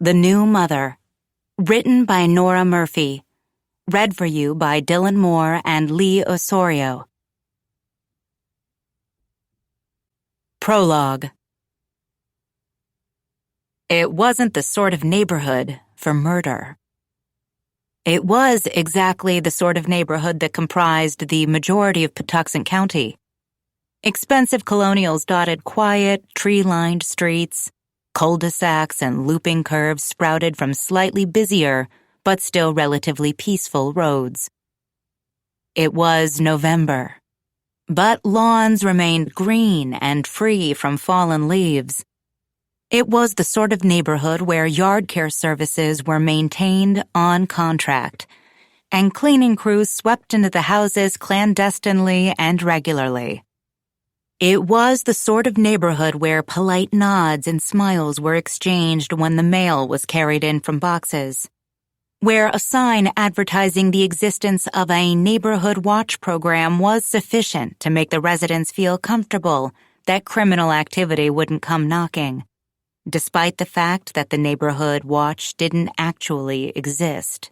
The New Mother. Written by Nora Murphy. Read for you by Dylan Moore and Lee Osorio. Prologue. It wasn't the sort of neighborhood for murder. It was exactly the sort of neighborhood that comprised the majority of Patuxent County. Expensive colonials dotted quiet, tree-lined streets. Cul-de-sacs and looping curves sprouted from slightly busier, but still relatively peaceful roads. It was November, but lawns remained green and free from fallen leaves. It was the sort of neighborhood where yard care services were maintained on contract, and cleaning crews swept into the houses clandestinely and regularly. It was the sort of neighborhood where polite nods and smiles were exchanged when the mail was carried in from boxes, where a sign advertising the existence of a neighborhood watch program was sufficient to make the residents feel comfortable that criminal activity wouldn't come knocking, despite the fact that the neighborhood watch didn't actually exist.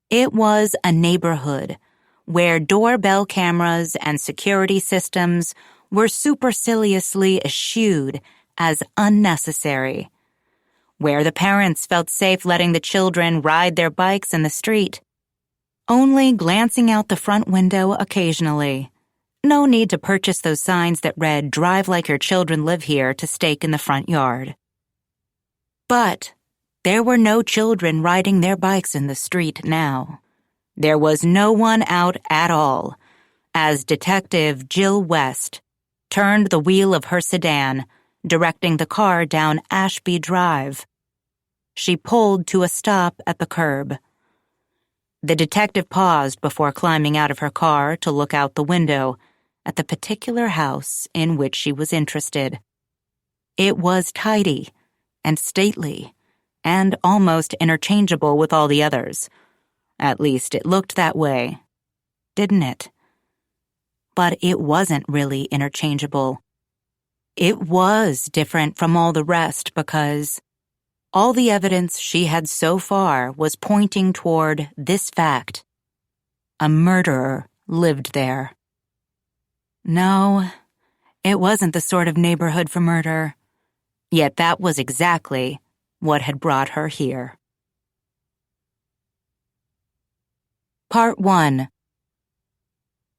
It was a neighborhood where doorbell cameras and security systems were superciliously eschewed as unnecessary, where the parents felt safe letting the children ride their bikes in the street, only glancing out the front window occasionally. No need to purchase those signs that read, "Drive like your children live here," to stake in the front yard. But there were no children riding their bikes in the street now. There was no one out at all, as Detective Jill West turned the wheel of her sedan, directing the car down Ashby Drive. She pulled to a stop at the curb. The detective paused before climbing out of her car to look out the window at the particular house in which she was interested. It was tidy and stately and almost interchangeable with all the others. At least it looked that way, didn't it? But it wasn't really interchangeable. It was different from all the rest because all the evidence she had so far was pointing toward this fact: a murderer lived there. No, it wasn't the sort of neighborhood for murder. Yet that was exactly what had brought her here. Part 1.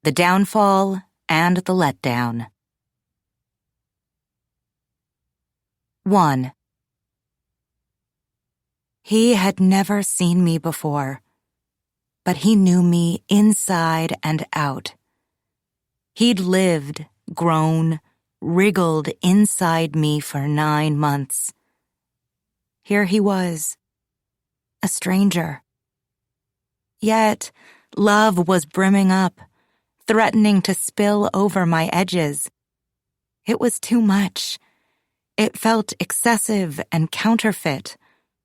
The Downfall and the Letdown. 1. He had never seen me before, but he knew me inside and out. He'd lived, grown, wriggled inside me for 9 months. Here he was, a stranger. Yet, love was brimming up, threatening to spill over my edges. It was too much. It felt excessive and counterfeit,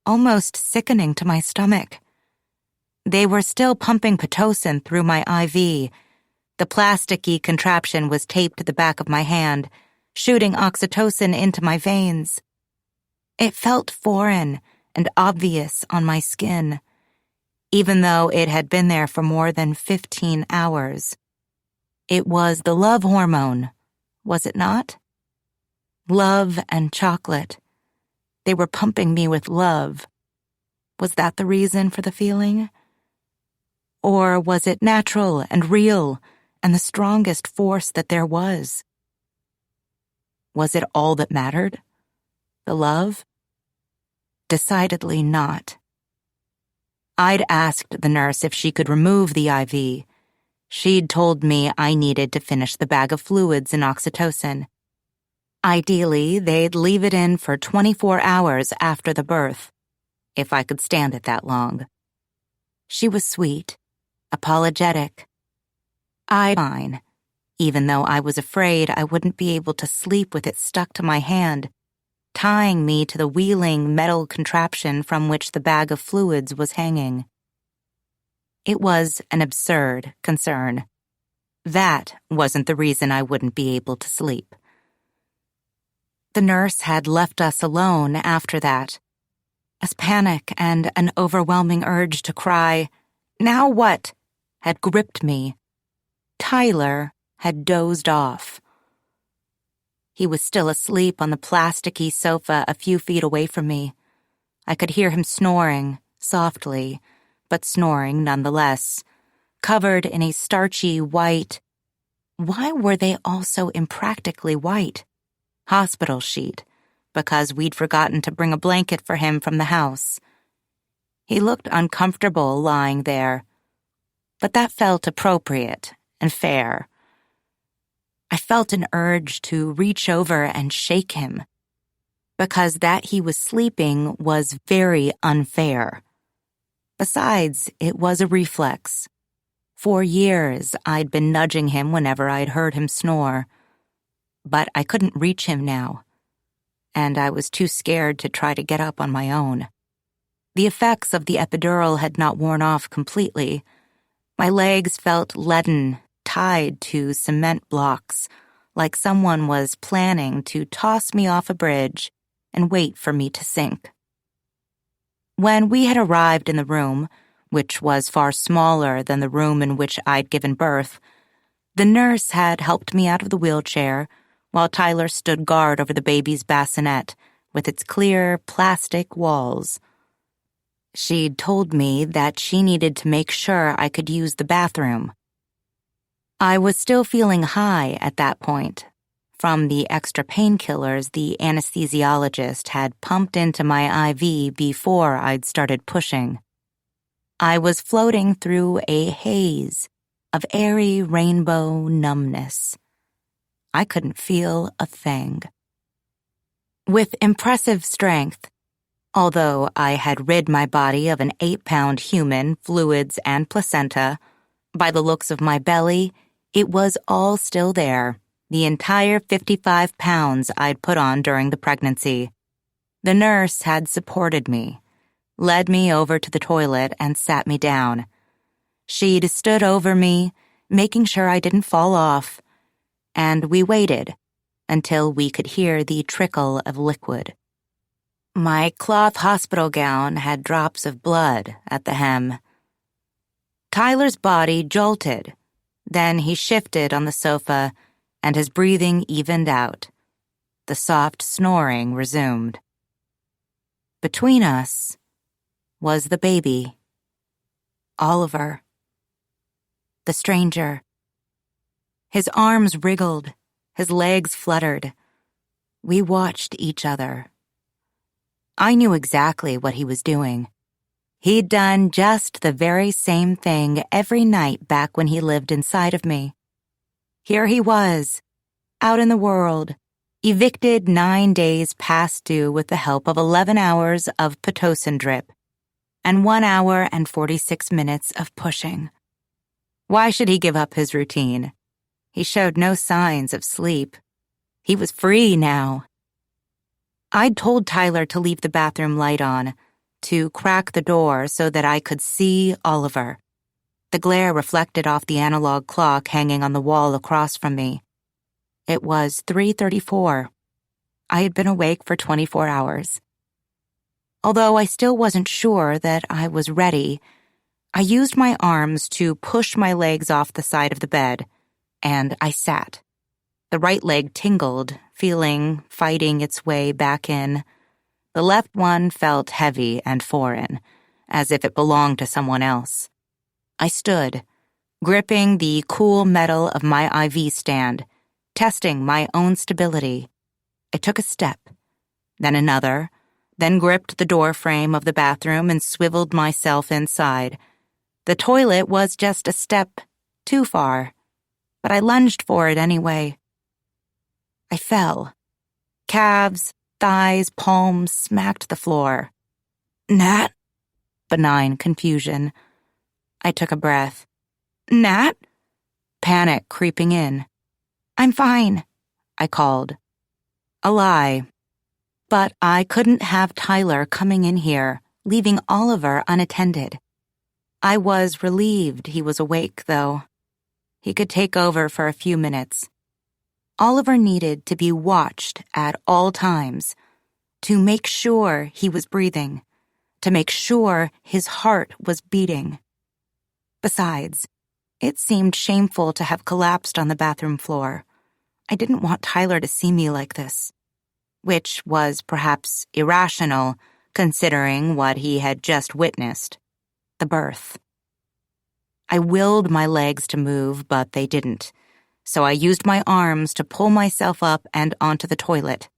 almost sickening to my stomach. They were still pumping Pitocin through my IV. The plasticky contraption was taped to the back of my hand, shooting oxytocin into my veins. It felt foreign and obvious on my skin, even though it had been there for more than 15 hours. It was the love hormone, was it not? Love and chocolate. They were pumping me with love. Was that the reason for the feeling? Or was it natural and real and the strongest force that there was? Was it all that mattered? The love? Decidedly not. I'd asked the nurse if she could remove the IV. She'd told me I needed to finish the bag of fluids and oxytocin. Ideally, they'd leave it in for 24 hours after the birth, if I could stand it that long. She was sweet, apologetic. I'd fine, even though I was afraid I wouldn't be able to sleep with it stuck to my hand, tying me to the wheeling metal contraption from which the bag of fluids was hanging. It was an absurd concern. That wasn't the reason I wouldn't be able to sleep. The nurse had left us alone after that. As panic and an overwhelming urge to cry, "Now what?" had gripped me, Tyler had dozed off. He was still asleep on the plasticky sofa a few feet away from me. I could hear him snoring, softly, but snoring nonetheless, covered in a starchy white— why were they all so impractically white? Hospital sheet, because we'd forgotten to bring a blanket for him from the house. He looked uncomfortable lying there, but that felt appropriate and fair. I felt an urge to reach over and shake him, because that he was sleeping was very unfair. Besides, it was a reflex. For years, I'd been nudging him whenever I'd heard him snore, but I couldn't reach him now, and I was too scared to try to get up on my own. The effects of the epidural had not worn off completely. My legs felt leaden, tied to cement blocks, like someone was planning to toss me off a bridge and wait for me to sink. When we had arrived in the room, which was far smaller than the room in which I'd given birth, the nurse had helped me out of the wheelchair while Tyler stood guard over the baby's bassinet with its clear plastic walls. She'd told me that she needed to make sure I could use the bathroom. I was still feeling high at that point, from the extra painkillers the anesthesiologist had pumped into my IV before I'd started pushing. I was floating through a haze of airy rainbow numbness. I couldn't feel a thing. With impressive strength, although I had rid my body of an 8-pound human, fluids, and placenta, by the looks of my belly, it was all still there, the entire 55 pounds I'd put on during the pregnancy. The nurse had supported me, led me over to the toilet, and sat me down. She'd stood over me, making sure I didn't fall off, and we waited until we could hear the trickle of liquid. My cloth hospital gown had drops of blood at the hem. Tyler's body jolted. Then he shifted on the sofa, and his breathing evened out. The soft snoring resumed. Between us was the baby, Oliver, the stranger. His arms wriggled, his legs fluttered. We watched each other. I knew exactly what he was doing. He'd done just the very same thing every night back when he lived inside of me. Here he was, out in the world, evicted 9 days past due with the help of 11 hours of Pitocin drip and 1 hour and 46 minutes of pushing. Why should he give up his routine? He showed no signs of sleep. He was free now. I'd told Tyler to leave the bathroom light on, to crack the door so that I could see Oliver. The glare reflected off the analog clock hanging on the wall across from me. It was 3:34. I had been awake for 24 hours. Although I still wasn't sure that I was ready, I used my arms to push my legs off the side of the bed, and I sat. The right leg tingled, fighting its way back in. The left one felt heavy and foreign, as if it belonged to someone else. I stood, gripping the cool metal of my IV stand, testing my own stability. I took a step, then another, then gripped the door frame of the bathroom and swiveled myself inside. The toilet was just a step too far, but I lunged for it anyway. I fell. Calves, thighs, palms smacked the floor. Nat? Benign confusion. I took a breath. Nat? Panic creeping in. I'm fine, I called. A lie. But I couldn't have Tyler coming in here, leaving Oliver unattended. I was relieved he was awake, though. He could take over for a few minutes. Oliver needed to be watched at all times to make sure he was breathing. to make sure his heart was beating. Besides, it seemed shameful to have collapsed on the bathroom floor. I didn't want Tyler to see me like this, which was perhaps irrational considering what he had just witnessed, the birth. I willed my legs to move, but they didn't, so I used my arms to pull myself up and onto the toilet.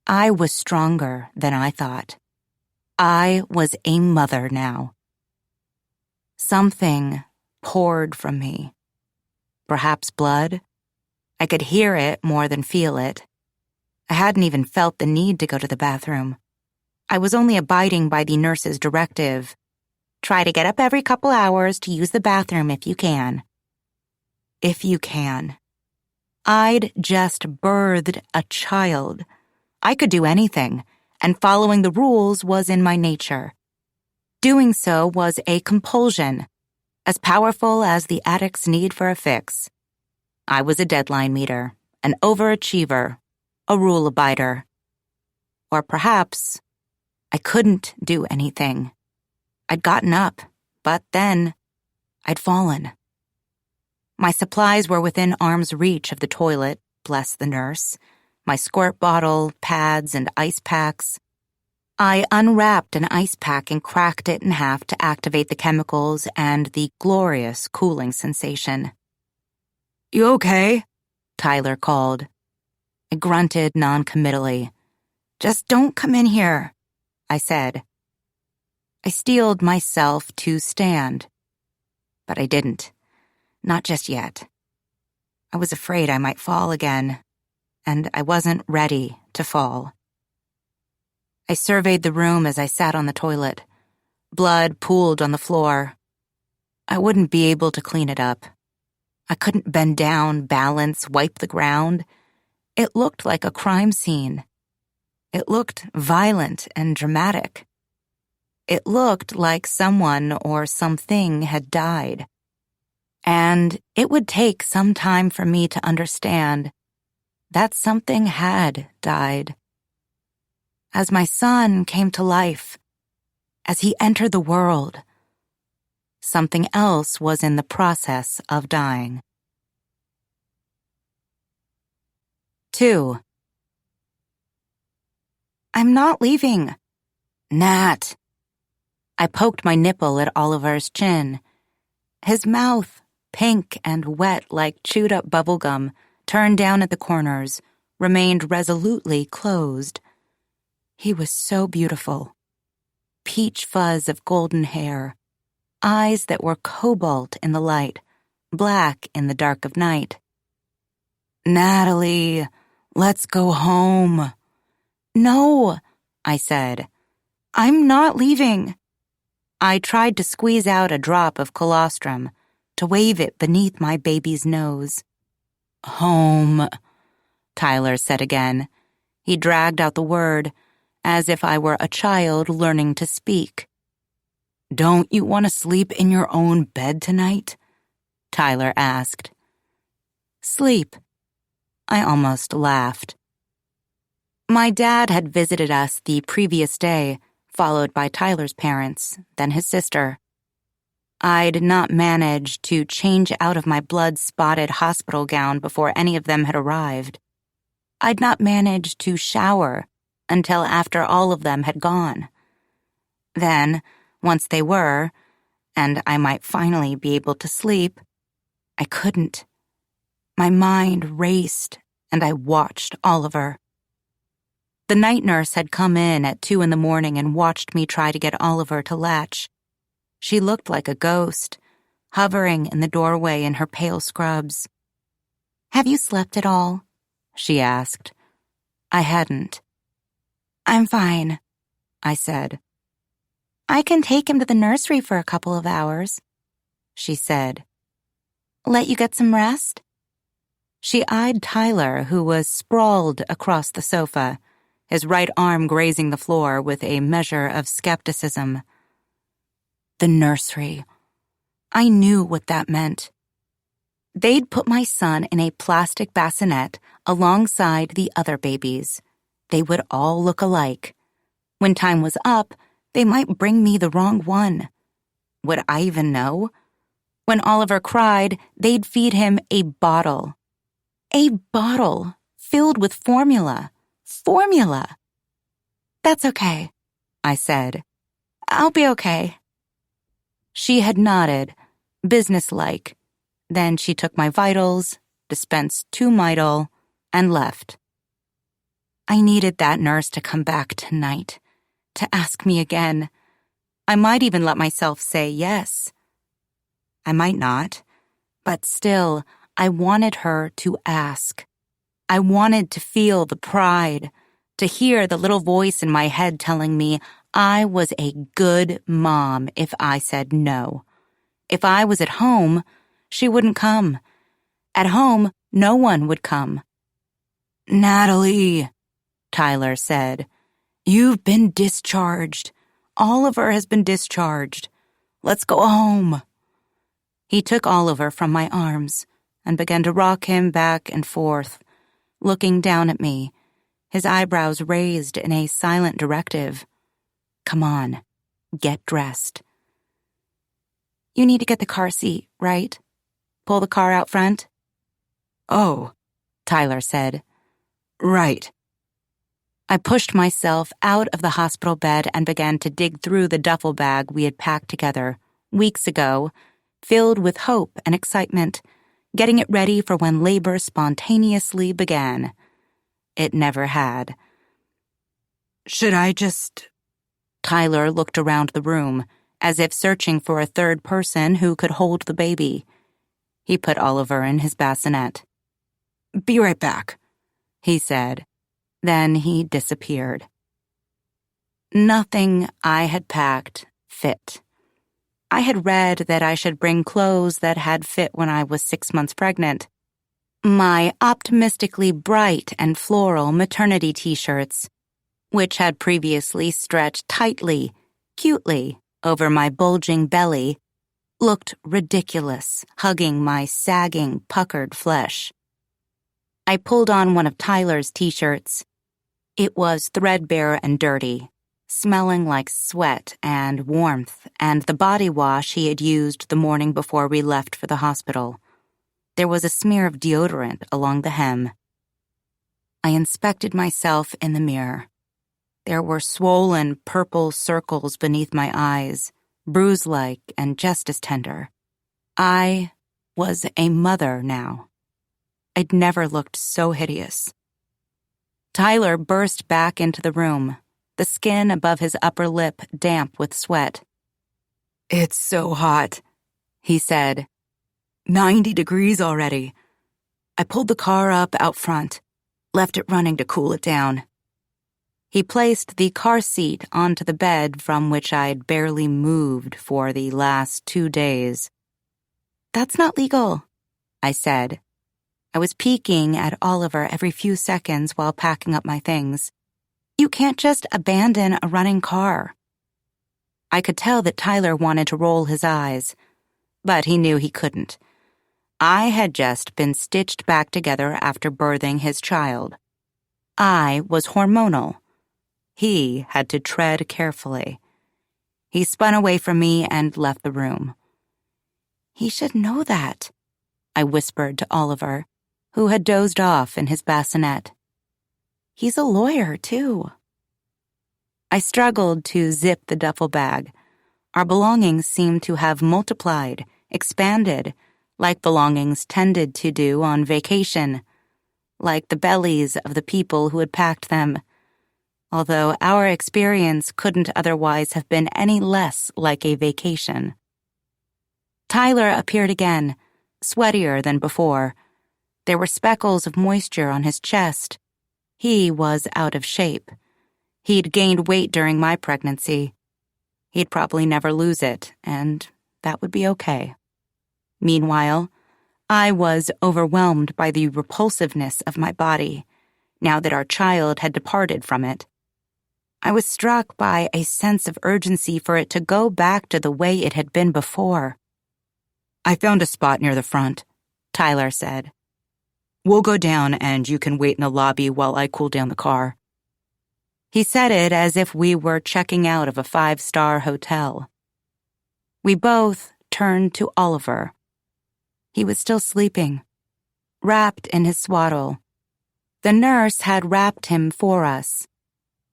I was stronger than I thought. I was a mother now. Something poured from me. Perhaps blood? I could hear it more than feel it. I hadn't even felt the need to go to the bathroom. I was only abiding by the nurse's directive. Try to get up every couple hours to use the bathroom if you can. If you can. I'd just birthed a child. I could do anything, and following the rules was in my nature. Doing so was a compulsion, as powerful as the addict's need for a fix. I was a deadline meter, an overachiever, a rule abider. Or perhaps I couldn't do anything. I'd gotten up, but then I'd fallen. My supplies were within arm's reach of the toilet, bless the nurse, my squirt bottle, pads, and ice packs. I unwrapped an ice pack and cracked it in half to activate the chemicals and the glorious cooling sensation. "You okay?" Tyler called. I grunted noncommittally. "Just don't come in here," I said. I steeled myself to stand, but I didn't. Not just yet. I was afraid I might fall again, and I wasn't ready to fall. I surveyed the room as I sat on the toilet. Blood pooled on the floor. I wouldn't be able to clean it up. I couldn't bend down, balance, wipe the ground. It looked like a crime scene. It looked violent and dramatic. It looked like someone or something had died. And it would take some time for me to understand that something had died. As my son came to life, as he entered the world, something else was in the process of dying. 2. "I'm not leaving." "Nat." I poked my nipple at Oliver's chin. His mouth, pink and wet like chewed-up bubblegum, turned down at the corners, remained resolutely closed. He was so beautiful. Peach fuzz of golden hair, eyes that were cobalt in the light, black in the dark of night. "Natalie, let's go home." "No," I said. "I'm not leaving." I tried to squeeze out a drop of colostrum, to wave it beneath my baby's nose. "Home," Tyler said again. He dragged out the word, as if I were a child learning to speak. "Don't you want to sleep in your own bed tonight?" Tyler asked. "Sleep." I almost laughed. My dad had visited us the previous day, followed by Tyler's parents, then his sister. I'd not managed to change out of my blood-spotted hospital gown before any of them had arrived. I'd not managed to shower until after all of them had gone. Then, once they were, and I might finally be able to sleep, I couldn't. My mind raced, and I watched Oliver. The night nurse had come in at 2 a.m. and watched me try to get Oliver to latch. She looked like a ghost, hovering in the doorway in her pale scrubs. "Have you slept at all?" she asked. I hadn't. "I'm fine," I said. "I can take him to the nursery for a couple of hours," she said. "Let you get some rest?" She eyed Tyler, who was sprawled across the sofa, his right arm grazing the floor with a measure of skepticism. The nursery. I knew what that meant. They'd put my son in a plastic bassinet alongside the other babies. They would all look alike. When time was up, They might bring me the wrong one. Would I even know? When Oliver cried, they'd feed him a bottle. A bottle filled with formula. Formula! That's okay, I said. I'll be okay. She had nodded, businesslike. Then she took my vitals, dispensed 2 Midol, and left. I needed that nurse to come back tonight, to ask me again. I might even let myself say yes. I might not, but still, I wanted her to ask. I wanted to feel the pride, to hear the little voice in my head telling me I was a good mom if I said no. If I was at home, she wouldn't come. At home, no one would come. "Natalie," Tyler said, "you've been discharged. Oliver has been discharged. Let's go home." He took Oliver from my arms and began to rock him back and forth, looking down at me, his eyebrows raised in a silent directive. "Come on, get dressed." "You need to get the car seat, right? Pull the car out front?" "Oh," Tyler said. "Right." I pushed myself out of the hospital bed and began to dig through the duffel bag we had packed together weeks ago, filled with hope and excitement, getting it ready for when labor spontaneously began. It never had. "Should I just—" Tyler looked around the room, as if searching for a third person who could hold the baby. He put Oliver in his bassinet. "Be right back," he said. Then he disappeared. Nothing I had packed fit. I had read that I should bring clothes that had fit when I was 6 months pregnant. My optimistically bright and floral maternity t-shirts, which had previously stretched tightly, cutely, over my bulging belly, looked ridiculous, hugging my sagging, puckered flesh. I pulled on one of Tyler's t-shirts. It was threadbare and dirty, smelling like sweat and warmth and the body wash he had used the morning before we left for the hospital. There was a smear of deodorant along the hem. I inspected myself in the mirror. There were swollen purple circles beneath my eyes, bruise-like and just as tender. I was a mother now. I'd never looked so hideous. Tyler burst back into the room, the skin above his upper lip damp with sweat. "It's so hot," he said. 90 degrees already. I pulled the car up out front, left it running to cool it down. He placed the car seat onto the bed from which I'd barely moved for the last 2 days. "That's not legal," I said. I was peeking at Oliver every few seconds while packing up my things. "You can't just abandon a running car." I could tell that Tyler wanted to roll his eyes, but he knew he couldn't. I had just been stitched back together after birthing his child. I was hormonal. He had to tread carefully. He spun away from me and left the room. "He should know that," I whispered to Oliver, who had dozed off in his bassinet. "He's a lawyer, too." I struggled to zip the duffel bag. Our belongings seemed to have multiplied, expanded, like belongings tended to do on vacation, like the bellies of the people who had packed them, although our experience couldn't otherwise have been any less like a vacation. Tyler appeared again, sweatier than before. There were speckles of moisture on his chest. He was out of shape. He'd gained weight during my pregnancy. He'd probably never lose it, and that would be okay. Meanwhile, I was overwhelmed by the repulsiveness of my body, now that our child had departed from it. I was struck by a sense of urgency for it to go back to the way it had been before. "I found a spot near the front," Tyler said. "We'll go down and you can wait in the lobby while I cool down the car." He said it as if we were checking out of a 5-star hotel. We both turned to Oliver. He was still sleeping, wrapped in his swaddle. The nurse had wrapped him for us.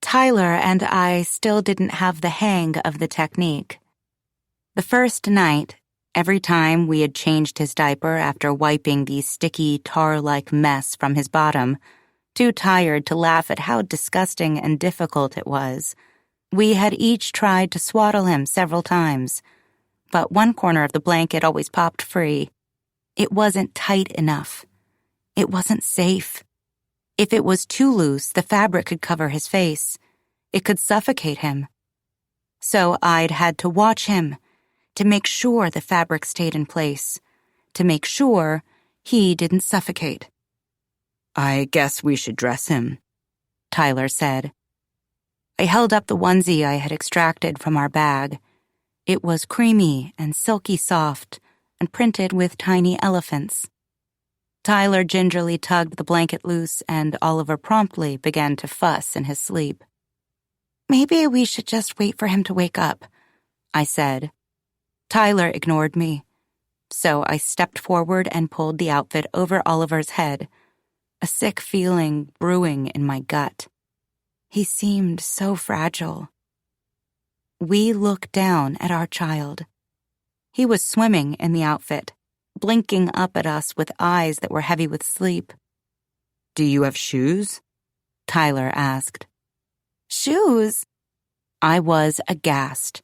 Tyler and I still didn't have the hang of the technique. The first night, every time we had changed his diaper after wiping the sticky, tar-like mess from his bottom, too tired to laugh at how disgusting and difficult it was, we had each tried to swaddle him several times, but one corner of the blanket always popped free. It wasn't tight enough. It wasn't safe. If it was too loose, the fabric could cover his face. It could suffocate him. So I'd had to watch him, to make sure the fabric stayed in place, to make sure he didn't suffocate. "I guess we should dress him," Tyler said. I held up the onesie I had extracted from our bag. It was creamy and silky soft and printed with tiny elephants. Tyler gingerly tugged the blanket loose, and Oliver promptly began to fuss in his sleep. "Maybe we should just wait for him to wake up," I said. Tyler ignored me, so I stepped forward and pulled the outfit over Oliver's head, a sick feeling brewing in my gut. He seemed so fragile. We looked down at our child. He was swimming in the outfit, blinking up at us with eyes that were heavy with sleep. "Do you have shoes?" Tyler asked. "Shoes?" I was aghast.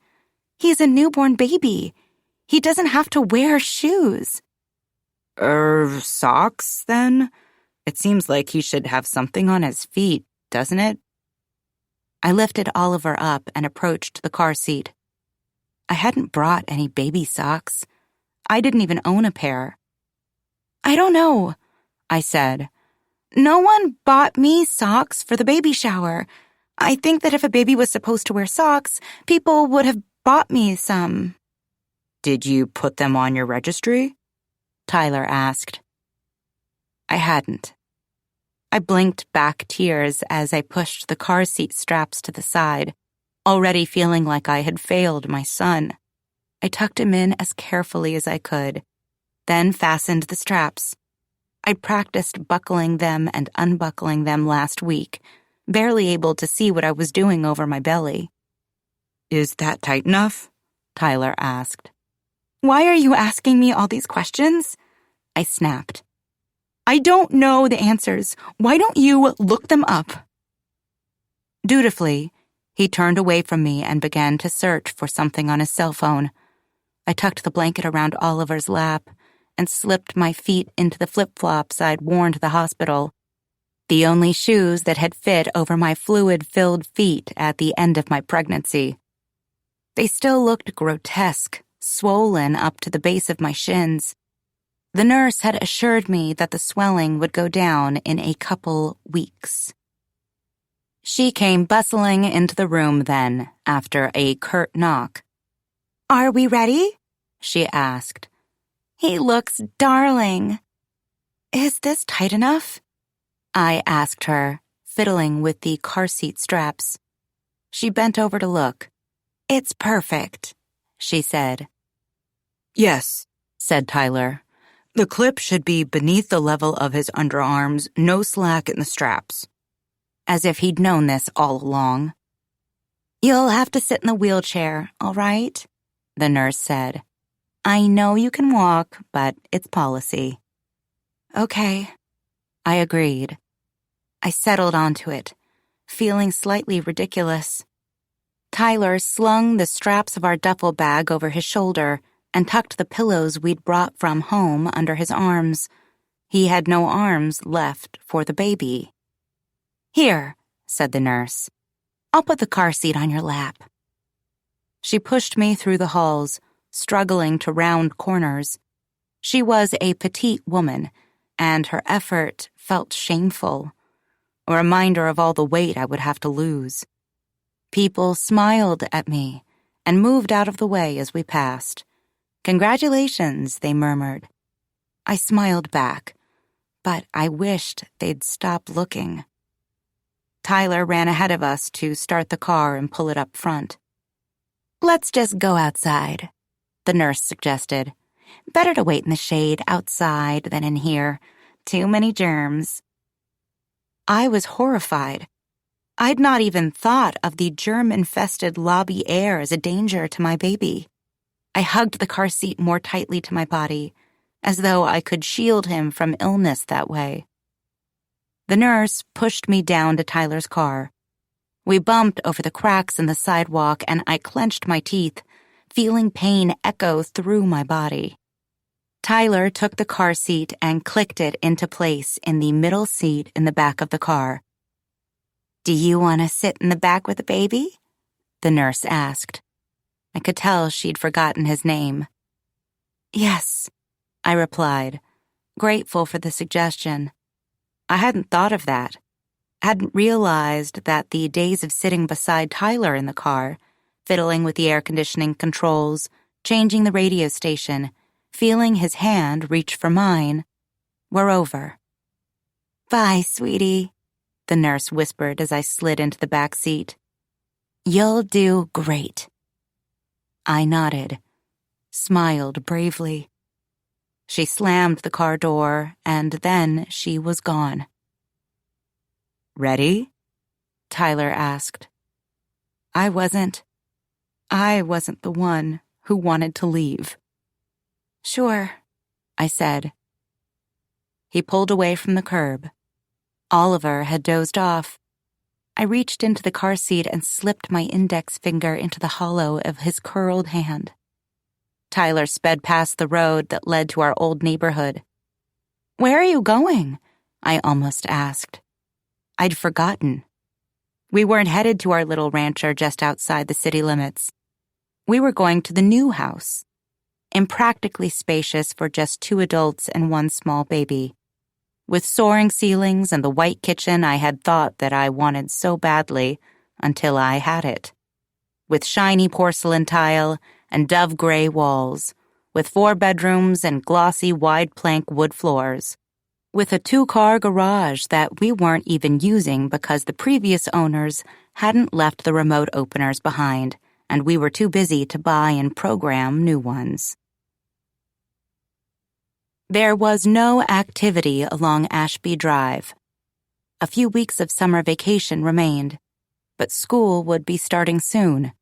He's a newborn baby. He doesn't have to wear shoes. Socks, then? It seems like he should have something on his feet, doesn't it?" I lifted Oliver up and approached the car seat. I hadn't brought any baby socks. I didn't even own a pair. "I don't know," I said. "No one bought me socks for the baby shower. I think that if a baby was supposed to wear socks, people would have bought me some." "Did you put them on your registry?" Tyler asked. I hadn't. I blinked back tears as I pushed the car seat straps to the side, already feeling like I had failed my son. I tucked him in as carefully as I could, then fastened the straps. I'd practiced buckling them and unbuckling them last week, barely able to see what I was doing over my belly. "Is that tight enough?" Tyler asked. "Why are you asking me all these questions?" I snapped. "I don't know the answers. Why don't you look them up?" Dutifully, he turned away from me and began to search for something on his cell phone. I tucked the blanket around Oliver's lap and slipped my feet into the flip-flops I'd worn to the hospital, the only shoes that had fit over my fluid-filled feet at the end of my pregnancy. They still looked grotesque, swollen up to the base of my shins. The nurse had assured me that the swelling would go down in a couple weeks. She came bustling into the room then, after a curt knock. "Are we ready?" she asked. "He looks darling." "Is this tight enough?" I asked her, fiddling with the car seat straps. She bent over to look. "It's perfect," she said. "Yes," said Tyler. "The clip should be beneath the level of his underarms, no slack in the straps." As if he'd known this all along. "You'll have to sit in the wheelchair, all right?" the nurse said. "I know you can walk, but it's policy." "Okay," I agreed. I settled onto it, feeling slightly ridiculous. Tyler slung the straps of our duffel bag over his shoulder and tucked the pillows we'd brought from home under his arms. He had no arms left for the baby. "Here," said the nurse. "I'll put the car seat on your lap." She pushed me through the halls, struggling to round corners. She was a petite woman, and her effort felt shameful, a reminder of all the weight I would have to lose. People smiled at me and moved out of the way as we passed. "Congratulations," they murmured. I smiled back, but I wished they'd stop looking. Tyler ran ahead of us to start the car and pull it up front. "Let's just go outside," the nurse suggested. "Better to wait in the shade outside than in here. Too many germs." I was horrified. I'd not even thought of the germ-infested lobby air as a danger to my baby. I hugged the car seat more tightly to my body, as though I could shield him from illness that way. The nurse pushed me down to Tyler's car. We bumped over the cracks in the sidewalk, and I clenched my teeth, feeling pain echo through my body. Tyler took the car seat and clicked it into place in the middle seat in the back of the car. "Do you want to sit in the back with the baby?" the nurse asked. I could tell she'd forgotten his name. "Yes," I replied, grateful for the suggestion. I hadn't thought of that. Hadn't realized that the days of sitting beside Tyler in the car, fiddling with the air conditioning controls, changing the radio station, feeling his hand reach for mine, were over. "Bye, sweetie," the nurse whispered as I slid into the back seat. "You'll do great." I nodded, smiled bravely. She slammed the car door, and then she was gone. "Ready?" Tyler asked. I wasn't the one who wanted to leave. "Sure," I said. He pulled away from the curb. Oliver had dozed off. I reached into the car seat and slipped my index finger into the hollow of his curled hand. Tyler sped past the road that led to our old neighborhood. "Where are you going?" I almost asked. I'd forgotten. We weren't headed to our little rancher just outside the city limits. We were going to the new house, impractically spacious for just 2 adults and 1 small baby. With soaring ceilings and the white kitchen I had thought that I wanted so badly until I had it. With shiny porcelain tile and dove-gray walls, with 4 bedrooms and glossy wide plank wood floors. With a 2-car garage that we weren't even using because the previous owners hadn't left the remote openers behind, and we were too busy to buy and program new ones. There was no activity along Ashby Drive. A few weeks of summer vacation remained, but school would be starting soon.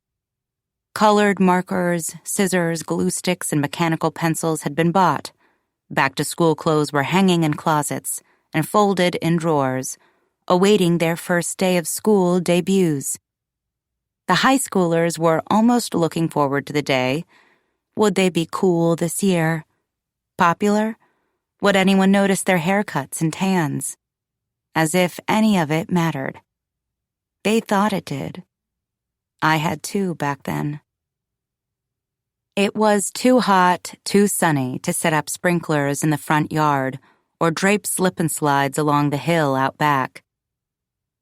Colored markers, scissors, glue sticks, and mechanical pencils had been bought. Back-to-school clothes were hanging in closets and folded in drawers, awaiting their first day of school debuts. The high schoolers were almost looking forward to the day. Would they be cool this year? Popular? Would anyone notice their haircuts and tans? As if any of it mattered. They thought it did. I had too back then. It was too hot, too sunny to set up sprinklers in the front yard or drape slip-and-slides along the hill out back.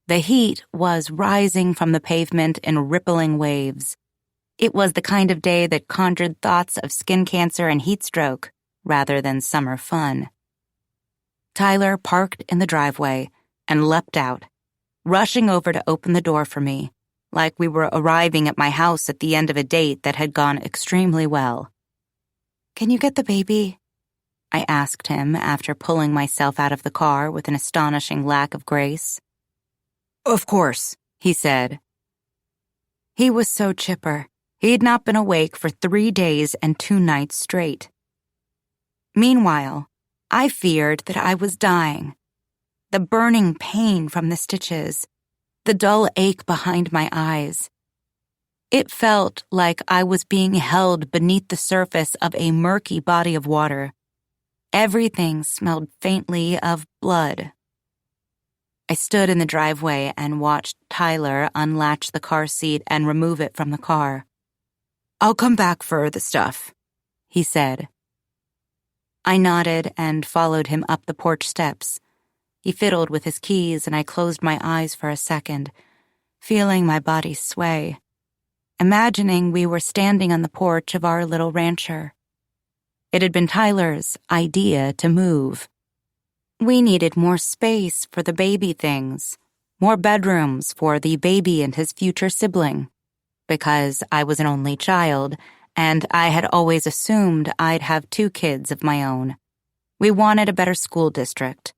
The heat was rising from the pavement in rippling waves. It was the kind of day that conjured thoughts of skin cancer and heat stroke rather than summer fun. Tyler parked in the driveway and leapt out, rushing over to open the door for me, like we were arriving at my house at the end of a date that had gone extremely well. "Can you get the baby?" I asked him after pulling myself out of the car with an astonishing lack of grace. "Of course," he said. He was so chipper. He'd not been awake for 3 days and 2 nights straight. Meanwhile, I feared that I was dying. The burning pain from the stitches, the dull ache behind my eyes. It felt like I was being held beneath the surface of a murky body of water. Everything smelled faintly of blood. I stood in the driveway and watched Tyler unlatch the car seat and remove it from the car. "I'll come back for the stuff," he said. I nodded and followed him up the porch steps. He fiddled with his keys, and I closed my eyes for a second, feeling my body sway, imagining we were standing on the porch of our little rancher. It had been Tyler's idea to move. We needed more space for the baby things, more bedrooms for the baby and his future sibling, because I was an only child, and I had always assumed I'd have 2 kids of my own. We wanted a better school district,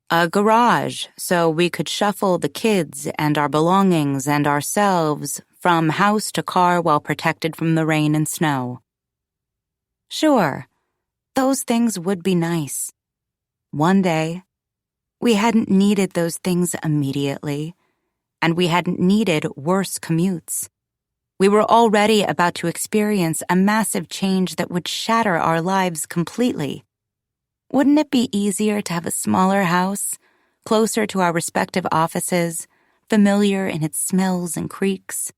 a garage so we could shuffle the kids and our belongings and ourselves from house to car while protected from the rain and snow. Sure, those things would be nice. One day, we hadn't needed those things immediately, and we hadn't needed worse commutes. We were already about to experience a massive change that would shatter our lives completely. Wouldn't it be easier to have a smaller house, closer to our respective offices, familiar in its smells and creaks?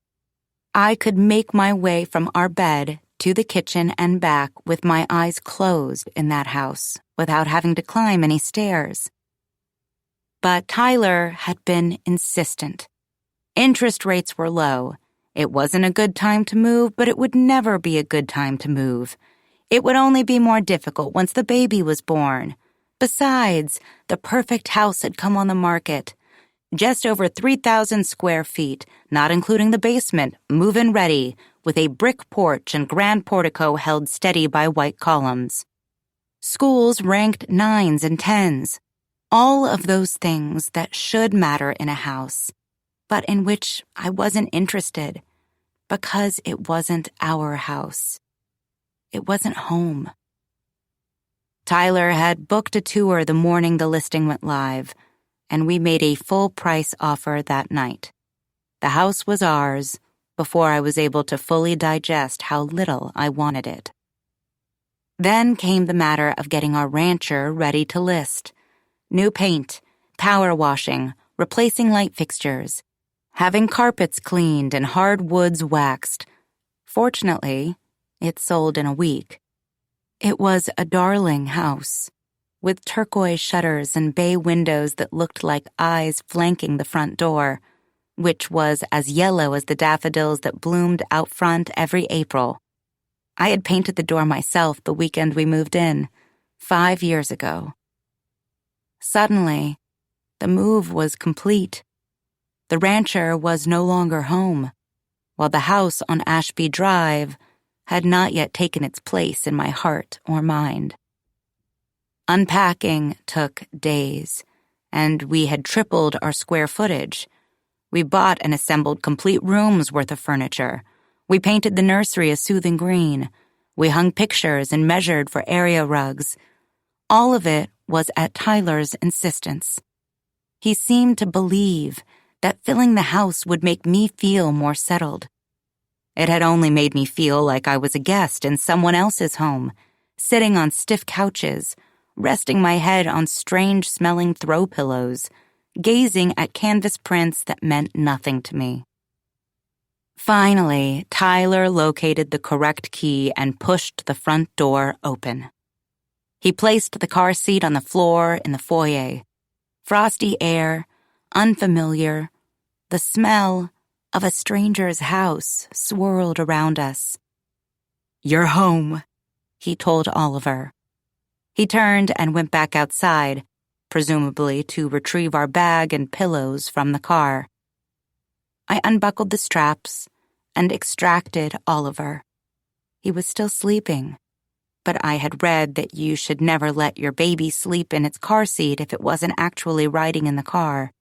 I could make my way from our bed to the kitchen and back with my eyes closed in that house without having to climb any stairs. But Tyler had been insistent. Interest rates were low. It wasn't a good time to move, but it would never be a good time to move. It would only be more difficult once the baby was born. Besides, the perfect house had come on the market. Just over 3,000 square feet, not including the basement, move-in ready, with a brick porch and grand portico held steady by white columns. Schools ranked 9s and 10s. All of those things that should matter in a house, but in which I wasn't interested, because it wasn't our house. It wasn't home. Tyler had booked a tour the morning the listing went live, and we made a full-price offer that night. The house was ours before I was able to fully digest how little I wanted it. Then came the matter of getting our rancher ready to list. New paint, power washing, replacing light fixtures, having carpets cleaned and hardwoods waxed. Fortunately, it sold in a week. It was a darling house, with turquoise shutters and bay windows that looked like eyes flanking the front door, which was as yellow as the daffodils that bloomed out front every April. I had painted the door myself the weekend we moved in, 5 years ago. Suddenly, the move was complete. The rancher was no longer home, while the house on Ashby Drive had not yet taken its place in my heart or mind. Unpacking took days, and we had tripled our square footage. We bought and assembled complete rooms worth of furniture. We painted the nursery a soothing green. We hung pictures and measured for area rugs. All of it was at Tyler's insistence. He seemed to believe that filling the house would make me feel more settled. It had only made me feel like I was a guest in someone else's home, sitting on stiff couches, resting my head on strange-smelling throw pillows, gazing at canvas prints that meant nothing to me. Finally, Tyler located the correct key and pushed the front door open. He placed the car seat on the floor in the foyer. Frosty air, unfamiliar, the smell of a stranger's house swirled around us. "You're home," he told Oliver. He turned and went back outside, presumably to retrieve our bag and pillows from the car. I unbuckled the straps and extracted Oliver. He was still sleeping, but I had read that you should never let your baby sleep in its car seat if it wasn't actually riding in the car.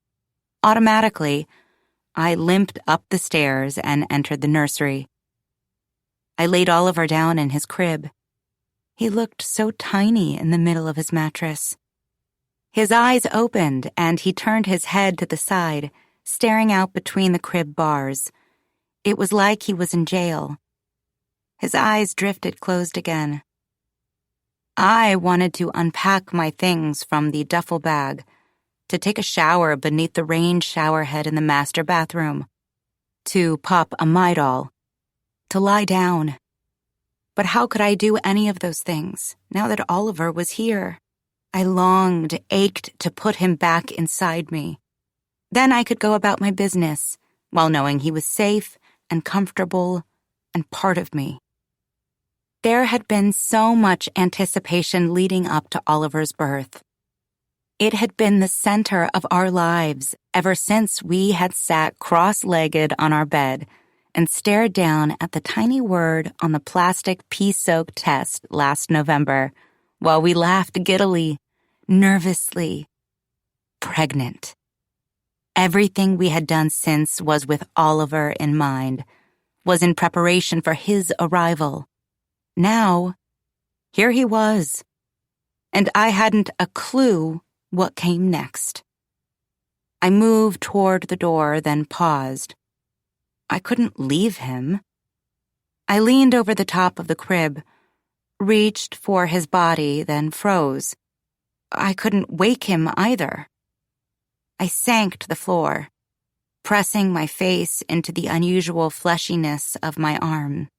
Automatically, I limped up the stairs and entered the nursery. I laid Oliver down in his crib. He looked so tiny in the middle of his mattress. His eyes opened, and he turned his head to the side, staring out between the crib bars. It was like he was in jail. His eyes drifted closed again. I wanted to unpack my things from the duffel bag, to take a shower beneath the range shower head in the master bathroom, to pop a Midol, to lie down. But how could I do any of those things now that Oliver was here? I longed, ached to put him back inside me. Then I could go about my business, while knowing he was safe and comfortable and part of me. There had been so much anticipation leading up to Oliver's birth. It had been the center of our lives ever since we had sat cross-legged on our bed and stared down at the tiny word on the plastic pea-soaked test last November while we laughed giddily, nervously, pregnant. Everything we had done since was with Oliver in mind, was in preparation for his arrival. Now, here he was, and I hadn't a clue what came next. I moved toward the door, then paused. I couldn't leave him. I leaned over the top of the crib, reached for his body, then froze. I couldn't wake him either. I sank to the floor, pressing my face into the unusual fleshiness of my arm,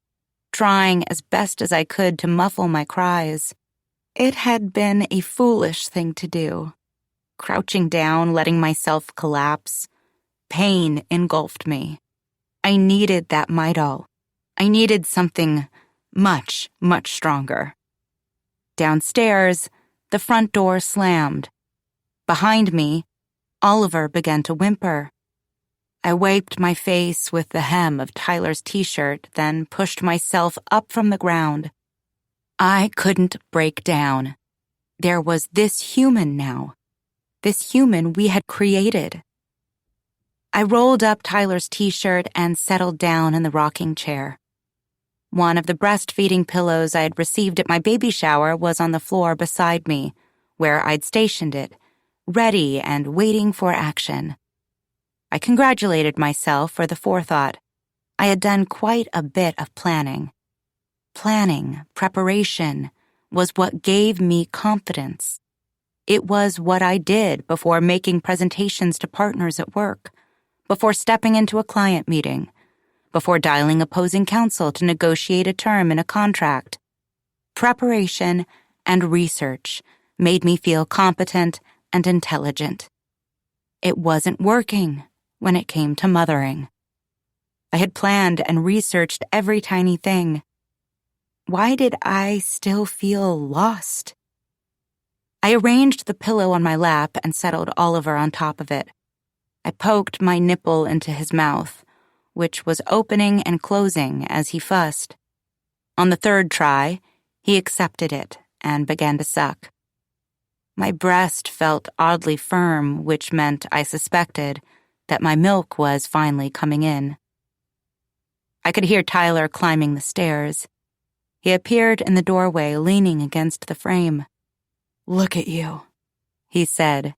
trying as best as I could to muffle my cries. It had been a foolish thing to do. Crouching down, letting myself collapse. Pain engulfed me. I needed that Midol. I needed something much, much stronger. Downstairs, the front door slammed. Behind me, Oliver began to whimper. I wiped my face with the hem of Tyler's t-shirt, then pushed myself up from the ground. I couldn't break down. There was this human now. This human we had created. I rolled up Tyler's t-shirt and settled down in the rocking chair. One of the breastfeeding pillows I had received at my baby shower was on the floor beside me, where I'd stationed it, ready and waiting for action. I congratulated myself for the forethought. I had done quite a bit of planning. Planning, preparation, was what gave me confidence. It was what I did before making presentations to partners at work, before stepping into a client meeting, before dialing opposing counsel to negotiate a term in a contract. Preparation and research made me feel competent and intelligent. It wasn't working when it came to mothering. I had planned and researched every tiny thing. Why did I still feel lost? I arranged the pillow on my lap and settled Oliver on top of it. I poked my nipple into his mouth, which was opening and closing as he fussed. On the third try, he accepted it and began to suck. My breast felt oddly firm, which meant I suspected that my milk was finally coming in. I could hear Tyler climbing the stairs. He appeared in the doorway, leaning against the frame. "Look at you," he said.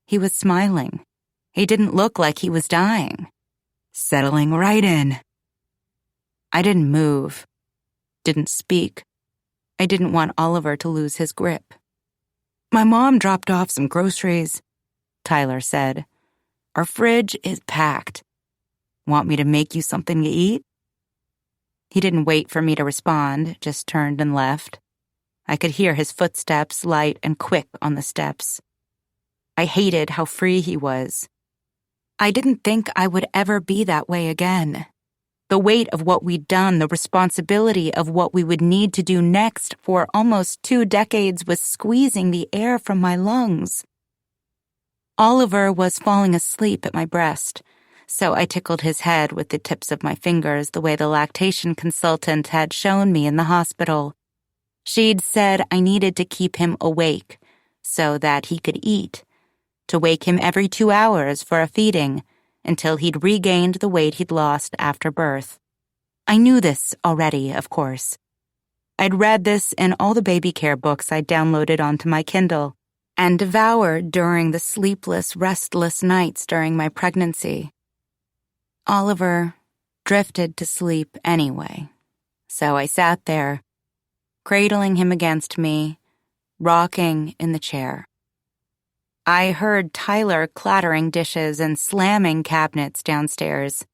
He was smiling. He didn't look like he was dying. "Settling right in." I didn't move, didn't speak. I didn't want Oliver to lose his grip. "My mom dropped off some groceries," Tyler said. "Our fridge is packed. Want me to make you something to eat?" He didn't wait for me to respond, just turned and left. I could hear his footsteps, light and quick on the steps. I hated how free he was. I didn't think I would ever be that way again. The weight of what we'd done, the responsibility of what we would need to do next for almost 2 decades was squeezing the air from my lungs. Oliver was falling asleep at my breast, so I tickled his head with the tips of my fingers the way the lactation consultant had shown me in the hospital. She'd said I needed to keep him awake so that he could eat, to wake him every 2 hours for a feeding until he'd regained the weight he'd lost after birth. I knew this already, of course. I'd read this in all the baby care books I'd downloaded onto my Kindle and devoured during the sleepless, restless nights during my pregnancy. Oliver drifted to sleep anyway, so I sat there, cradling him against me, rocking in the chair. I heard Tyler clattering dishes and slamming cabinets downstairs.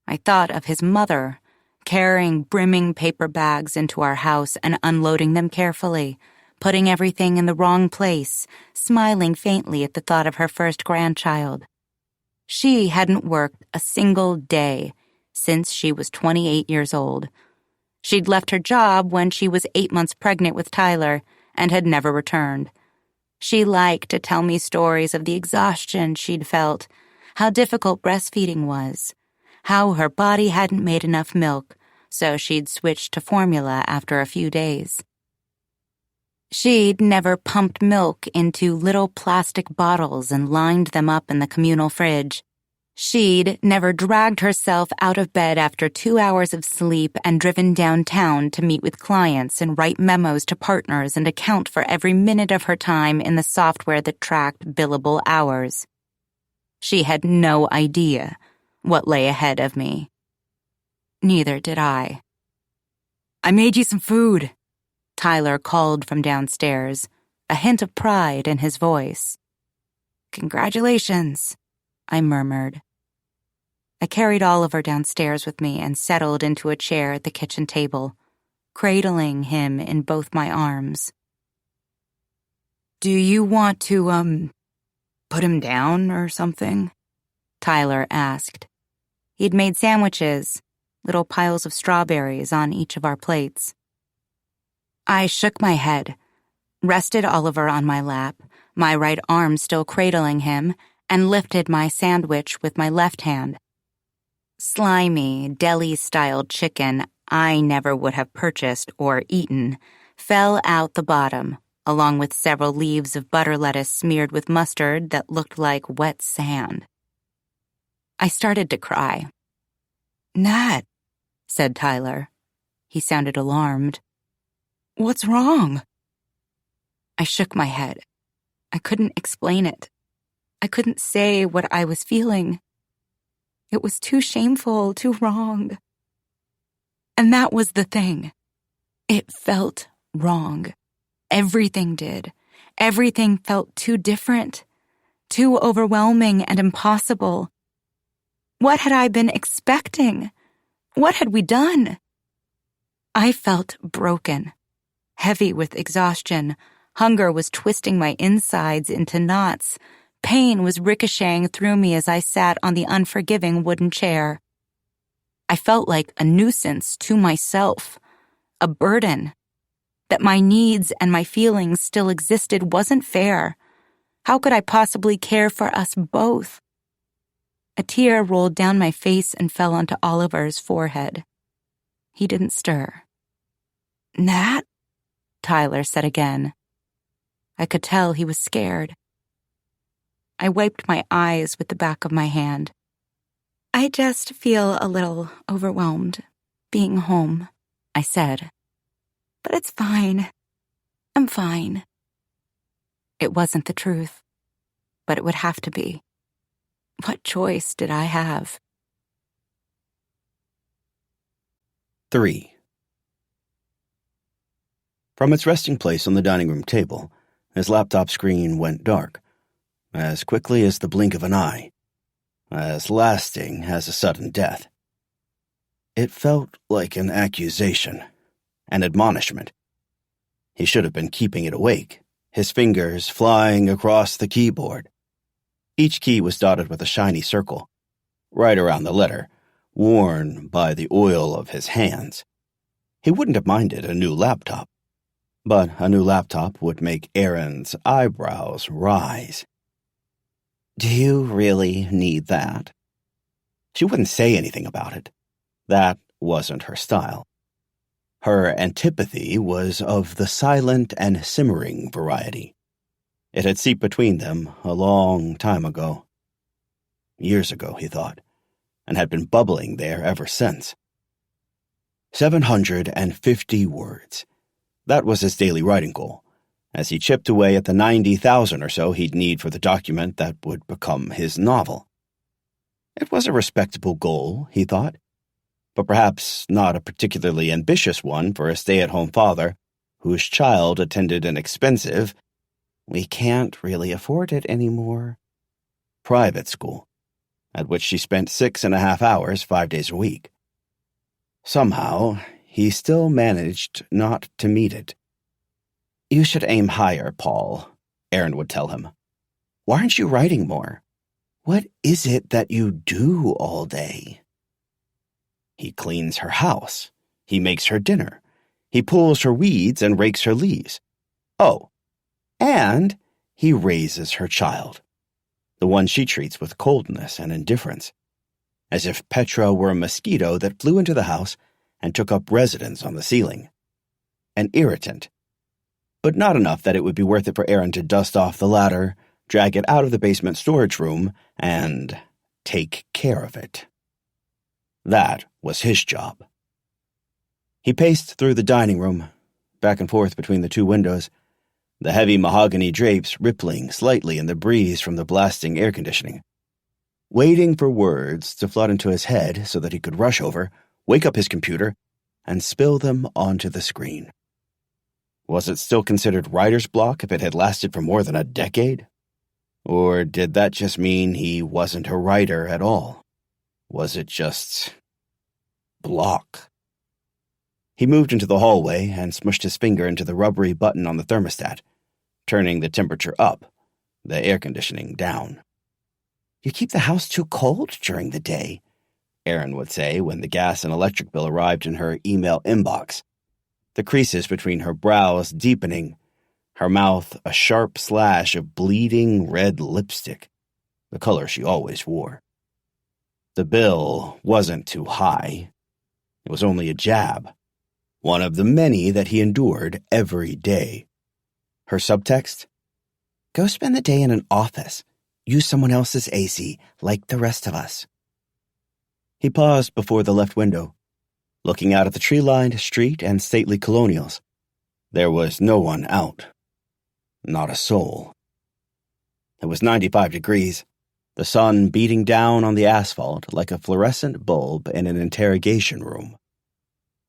I thought of his mother, carrying brimming paper bags into our house and unloading them carefully, putting everything in the wrong place, smiling faintly at the thought of her first grandchild. She hadn't worked a single day since she was 28 years old. She'd left her job when she was 8 months pregnant with Tyler and had never returned. She liked to tell me stories of the exhaustion she'd felt, how difficult breastfeeding was, how her body hadn't made enough milk, so she'd switched to formula after a few days. She'd never pumped milk into little plastic bottles and lined them up in the communal fridge. She'd never dragged herself out of bed after 2 hours of sleep and driven downtown to meet with clients and write memos to partners and account for every minute of her time in the software that tracked billable hours. She had no idea what lay ahead of me. Neither did I. "I made you some food," Tyler called from downstairs, a hint of pride in his voice. "Congratulations," I murmured. I carried Oliver downstairs with me and settled into a chair at the kitchen table, cradling him in both my arms. "Do you want to, put him down or something?" Tyler asked. He'd made sandwiches, little piles of strawberries on each of our plates. I shook my head, rested Oliver on my lap, my right arm still cradling him, and lifted my sandwich with my left hand. Slimy, deli-styled chicken I never would have purchased or eaten fell out the bottom, along with several leaves of butter lettuce smeared with mustard that looked like wet sand. I started to cry. "Nat," said Tyler. He sounded alarmed. "What's wrong?" I shook my head. I couldn't explain it. I couldn't say what I was feeling. It was too shameful, too wrong. And that was the thing. It felt wrong. Everything did. Everything felt too different, too overwhelming and impossible. What had I been expecting? What had we done? I felt broken, heavy with exhaustion. Hunger was twisting my insides into knots. Pain was ricocheting through me as I sat on the unforgiving wooden chair. I felt like a nuisance to myself, a burden. That my needs and my feelings still existed wasn't fair. How could I possibly care for us both? A tear rolled down my face and fell onto Oliver's forehead. He didn't stir. "Nat?" Tyler said again. I could tell he was scared. I wiped my eyes with the back of my hand. "I just feel a little overwhelmed being home," I said. "But it's fine. I'm fine." It wasn't the truth, but it would have to be. What choice did I have? 3. From its resting place on the dining room table, his laptop screen went dark, as quickly as the blink of an eye, as lasting as a sudden death. It felt like an accusation, an admonishment. He should have been keeping it awake, his fingers flying across the keyboard. Each key was dotted with a shiny circle, right around the letter, worn by the oil of his hands. He wouldn't have minded a new laptop, but a new laptop would make Erin's eyebrows rise. "Do you really need that?" She wouldn't say anything about it. That wasn't her style. Her antipathy was of the silent and simmering variety. It had seeped between them a long time ago. Years ago, he thought, and had been bubbling there ever since. 750 words. That was his daily writing goal, as he chipped away at the 90,000 or so he'd need for the document that would become his novel. It was a respectable goal, he thought, but perhaps not a particularly ambitious one for a stay-at-home father whose child attended an expensive, we can't really afford it anymore, private school, at which she spent 6.5 hours 5 days a week. Somehow, he still managed not to meet it. "You should aim higher, Paul," Erin would tell him. "Why aren't you writing more? What is it that you do all day?" He cleans her house. He makes her dinner. He pulls her weeds and rakes her leaves. Oh, and he raises her child, the one she treats with coldness and indifference, as if Petra were a mosquito that flew into the house and took up residence on the ceiling. An irritant, but not enough that it would be worth it for Aaron to dust off the ladder, drag it out of the basement storage room, and take care of it. That was his job. He paced through the dining room, back and forth between the two windows, the heavy mahogany drapes rippling slightly in the breeze from the blasting air conditioning, waiting for words to flood into his head so that he could rush over, wake up his computer, and spill them onto the screen. Was it still considered writer's block if it had lasted for more than a decade? Or did that just mean he wasn't a writer at all? Was it just block? He moved into the hallway and smushed his finger into the rubbery button on the thermostat, turning the temperature up, the air conditioning down. "You keep the house too cold during the day," Erin would say when the gas and electric bill arrived in her email inbox, the creases between her brows deepening, her mouth a sharp slash of bleeding red lipstick, the color she always wore. The bill wasn't too high. It was only a jab, one of the many that he endured every day. Her subtext? "Go spend the day in an office. Use someone else's AC, like the rest of us." He paused before the left window, looking out at the tree-lined street and stately colonials. There was no one out. Not a soul. It was 95 degrees, the sun beating down on the asphalt like a fluorescent bulb in an interrogation room.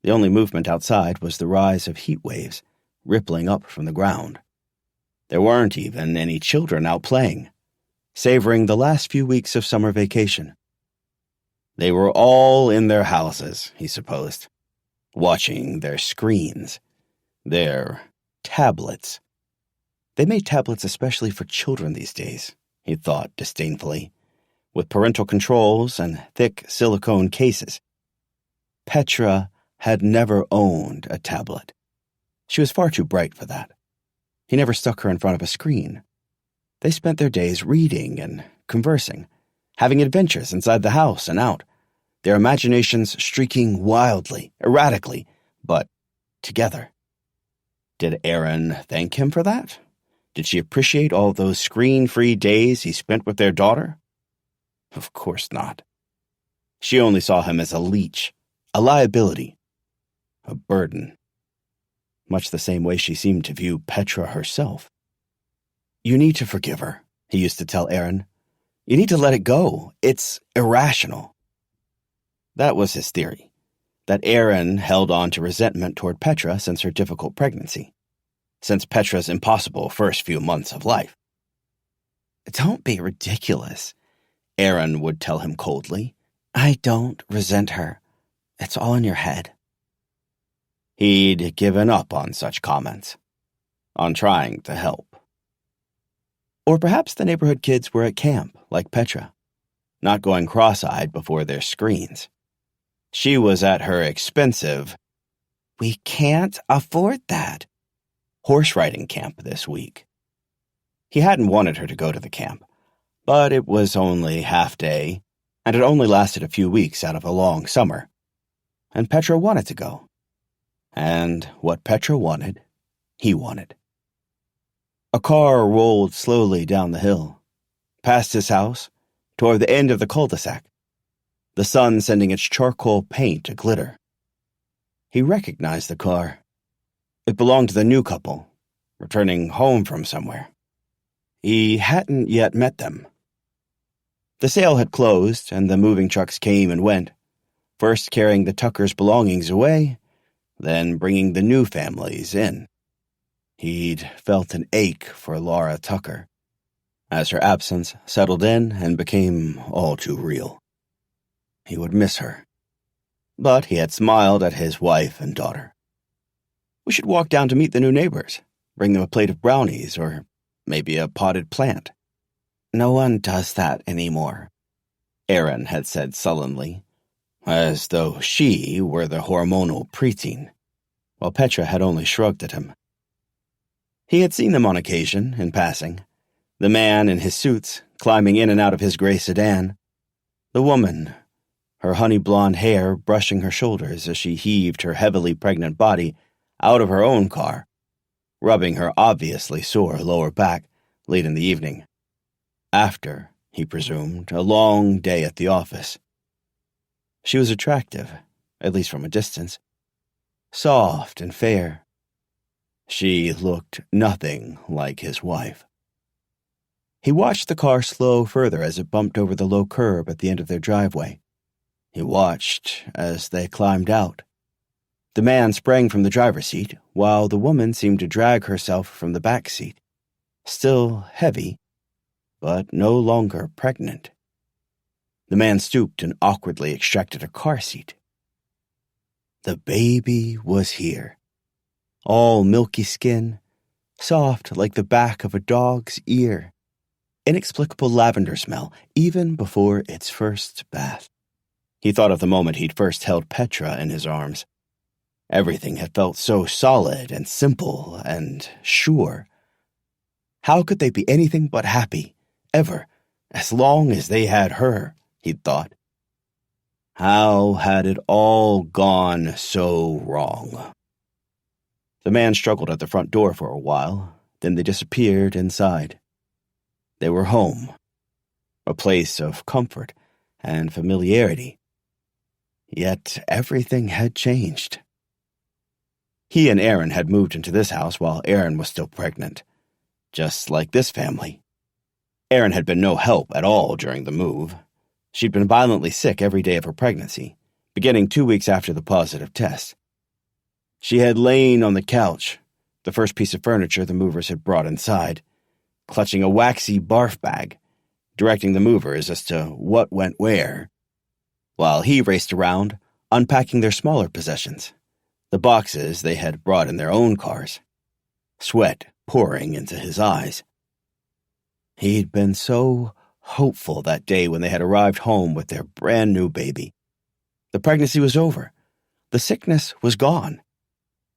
The only movement outside was the rise of heat waves rippling up from the ground. There weren't even any children out playing, savoring the last few weeks of summer vacation. They were all in their houses, he supposed, watching their screens, their tablets. They made tablets especially for children these days, he thought disdainfully, with parental controls and thick silicone cases. Petra had never owned a tablet. She was far too bright for that. He never stuck her in front of a screen. They spent their days reading and conversing, having adventures inside the house and out, their imaginations streaking wildly, erratically, but together. Did Erin thank him for that? Did she appreciate all those screen-free days he spent with their daughter? Of course not. She only saw him as a leech, a liability, a burden. Much the same way she seemed to view Petra herself. "You need to forgive her," he used to tell Erin. "You need to let it go. It's irrational." That was his theory, that Erin held on to resentment toward Petra since her difficult pregnancy, since Petra's impossible first few months of life. "Don't be ridiculous," Erin would tell him coldly. "I don't resent her. It's all in your head." He'd given up on such comments, on trying to help. Or perhaps the neighborhood kids were at camp, like Petra, not going cross-eyed before their screens. She was at her expensive, "We can't afford that," horse riding camp this week. He hadn't wanted her to go to the camp, but it was only half-day, and it only lasted a few weeks out of a long summer. And Petra wanted to go. And what Petra wanted, he wanted. A car rolled slowly down the hill, past his house, toward the end of the cul-de-sac, the sun sending its charcoal paint to glitter. He recognized the car. It belonged to the new couple, returning home from somewhere. He hadn't yet met them. The sale had closed, and the moving trucks came and went, first carrying the Tuckers' belongings away, then bringing the new families in. He'd felt an ache for Laura Tucker, as her absence settled in and became all too real. He would miss her. But he had smiled at his wife and daughter. We should walk down to meet the new neighbors, bring them a plate of brownies, or maybe a potted plant. No one does that anymore, Erin had said sullenly, as though she were the hormonal preteen, while Petra had only shrugged at him. He had seen them on occasion, in passing, The man in his suits, climbing in and out of his gray sedan. The woman, her honey-blonde hair brushing her shoulders as she heaved her heavily pregnant body out of her own car, rubbing her obviously sore lower back late in the evening. After, he presumed, a long day at the office. She was attractive, at least from a distance, soft and fair. She looked nothing like his wife. He watched the car slow further as it bumped over the low curb at the end of their driveway. He watched as they climbed out. The man sprang from the driver's seat, while the woman seemed to drag herself from the back seat, still heavy, but no longer pregnant. The man stooped and awkwardly extracted a car seat. The baby was here, all milky skin, soft like the back of a dog's ear, inexplicable lavender smell even before its first bath. He thought of the moment he'd first held Petra in his arms. Everything had felt so solid and simple and sure. How could they be anything but happy, ever, as long as they had her, he'd thought. How had it all gone so wrong? The man struggled at the front door for a while, then they disappeared inside. They were home, a place of comfort and familiarity. Yet everything had changed. He and Erin had moved into this house while Erin was still pregnant, just like this family. Erin had been no help at all during the move. She'd been violently sick every day of her pregnancy, beginning 2 weeks after the positive test. She had lain on the couch, the first piece of furniture the movers had brought inside, clutching a waxy barf bag, directing the movers as to what went where, while he raced around, unpacking their smaller possessions, the boxes they had brought in their own cars, sweat pouring into his eyes. He'd been so hopeful that day when they had arrived home with their brand-new baby. The pregnancy was over. The sickness was gone.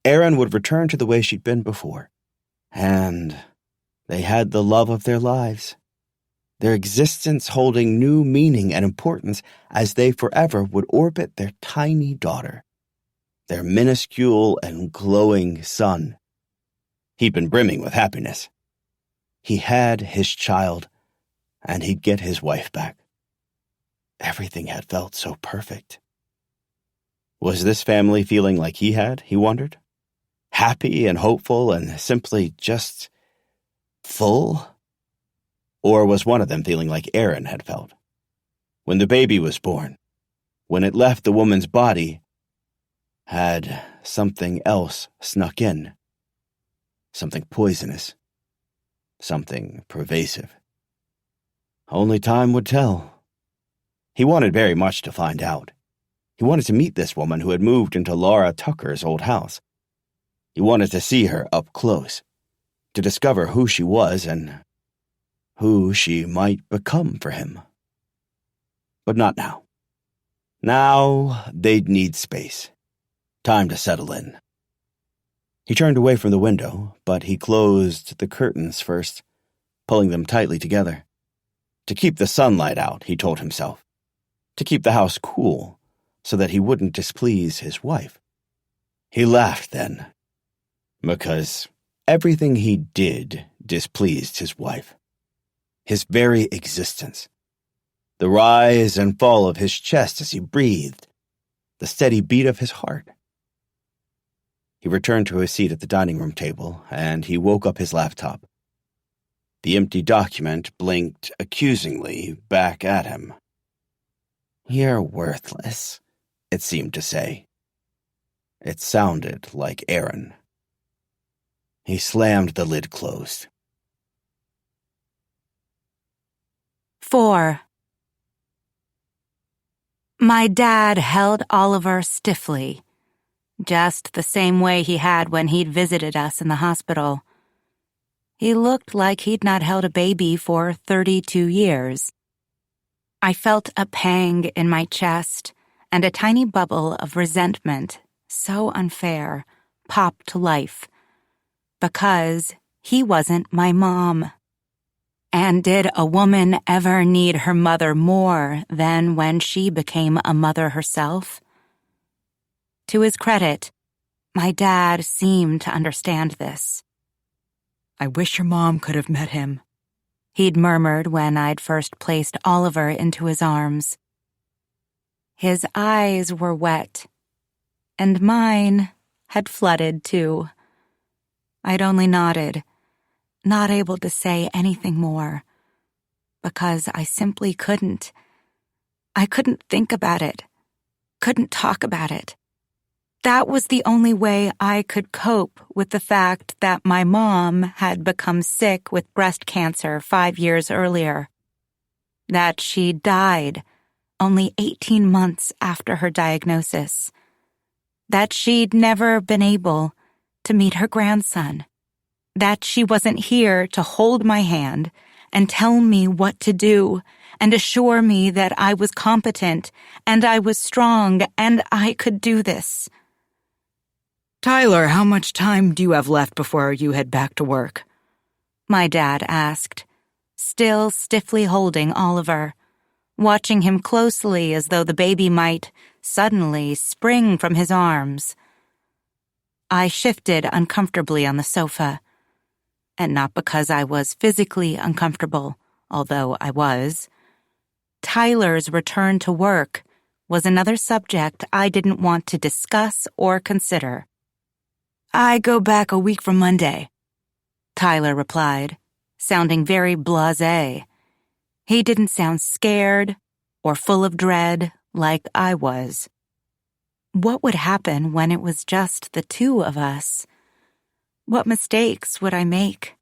Erin would return to the way she'd been before. And they had the love of their lives, their existence holding new meaning and importance as they forever would orbit their tiny daughter, their minuscule and glowing son. He'd been brimming with happiness. He had his child, and he'd get his wife back. Everything had felt so perfect. Was this family feeling like he had, he wondered? Happy and hopeful and simply just full? Or was one of them feeling like Erin had felt? When the baby was born, when it left the woman's body, had something else snuck in. Something poisonous. Something pervasive. Only time would tell. He wanted very much to find out. He wanted to meet this woman who had moved into Laura Tucker's old house. He wanted to see her up close, to discover who she was and who she might become for him. But not now. Now they'd need space. Time to settle in. He turned away from the window, but he closed the curtains first, pulling them tightly together. To keep the sunlight out, he told himself. To keep the house cool, so that he wouldn't displease his wife. He laughed then, because everything he did displeased his wife. His very existence. The rise and fall of his chest as he breathed. The steady beat of his heart. He returned to his seat at the dining room table, and he woke up his laptop. The empty document blinked accusingly back at him. "You're worthless," it seemed to say. It sounded like Erin. He slammed the lid closed. 4. My dad held Oliver stiffly, just the same way he had when he'd visited us in the hospital. He looked like he'd not held a baby for 32 years. I felt a pang in my chest, and a tiny bubble of resentment, so unfair, popped to life. Because he wasn't my mom. And did a woman ever need her mother more than when she became a mother herself? To his credit, my dad seemed to understand this. "I wish your mom could have met him," he'd murmured when I'd first placed Oliver into his arms. His eyes were wet, and mine had flooded too. I'd only nodded, not able to say anything more, because I simply couldn't. I couldn't think about it, couldn't talk about it. That was the only way I could cope with the fact that my mom had become sick with breast cancer 5 years earlier, that she died only 18 months after her diagnosis, that she'd never been able to meet her grandson, that she wasn't here to hold my hand and tell me what to do and assure me that I was competent and I was strong and I could do this. "Tyler, how much time do you have left before you head back to work?" my dad asked, still stiffly holding Oliver, watching him closely as though the baby might suddenly spring from his arms. I shifted uncomfortably on the sofa, and not because I was physically uncomfortable, although I was. Tyler's return to work was another subject I didn't want to discuss or consider. "I go back a week from Monday," Tyler replied, sounding very blasé. He didn't sound scared or full of dread like I was. What would happen when it was just the two of us? What mistakes would I make?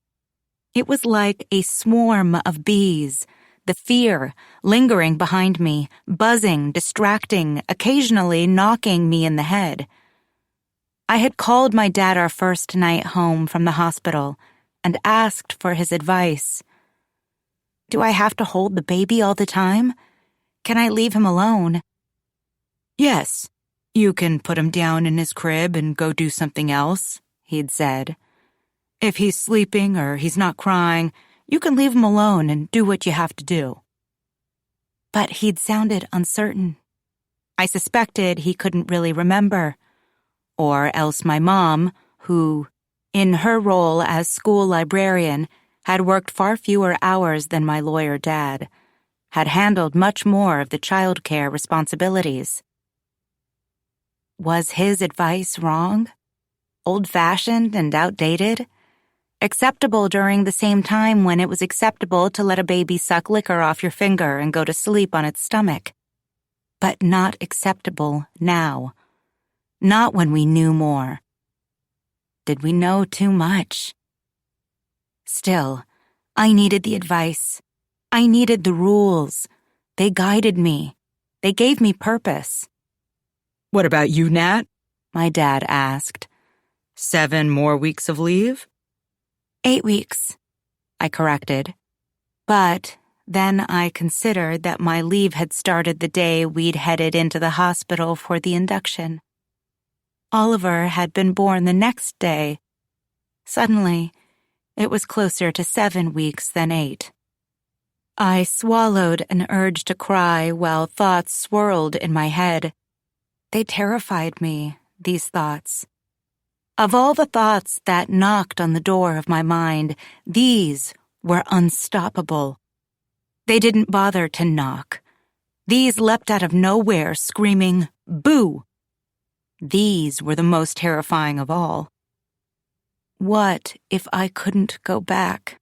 It was like a swarm of bees, the fear lingering behind me, buzzing, distracting, occasionally knocking me in the head. I had called my dad our first night home from the hospital and asked for his advice. Do I have to hold the baby all the time? Can I leave him alone? "Yes, you can put him down in his crib and go do something else," he'd said. "If he's sleeping or he's not crying, you can leave him alone and do what you have to do." But he'd sounded uncertain. I suspected he couldn't really remember. Or else my mom, who, in her role as school librarian, had worked far fewer hours than my lawyer dad, had handled much more of the childcare responsibilities. Was his advice wrong? Old-fashioned and outdated? Acceptable during the same time when it was acceptable to let a baby suck liquor off your finger and go to sleep on its stomach. But not acceptable now. Not when we knew more. Did we know too much? Still, I needed the advice. I needed the rules. They guided me. They gave me purpose. "What about you, Nat?" my dad asked. 7 more weeks of leave?" 8 weeks, I corrected. But then I considered that my leave had started the day we'd headed into the hospital for the induction. Oliver had been born the next day. Suddenly, it was closer to 7 weeks than 8. I swallowed an urge to cry while thoughts swirled in my head. They terrified me, these thoughts. Of all the thoughts that knocked on the door of my mind, these were unstoppable. They didn't bother to knock. These leapt out of nowhere, screaming, "Boo!" These were the most terrifying of all. What if I couldn't go back?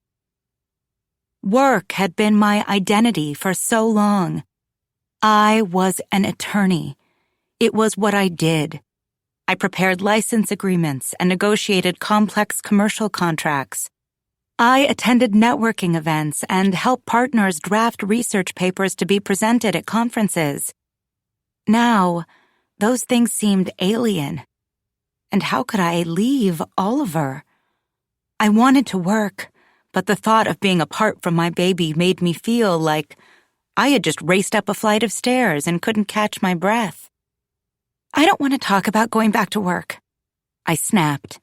Work had been my identity for so long. I was an attorney. It was what I did. I prepared license agreements and negotiated complex commercial contracts. I attended networking events and helped partners draft research papers to be presented at conferences. Now, those things seemed alien. And how could I leave Oliver? I wanted to work, but the thought of being apart from my baby made me feel like I had just raced up a flight of stairs and couldn't catch my breath. "I don't want to talk about going back to work," I snapped.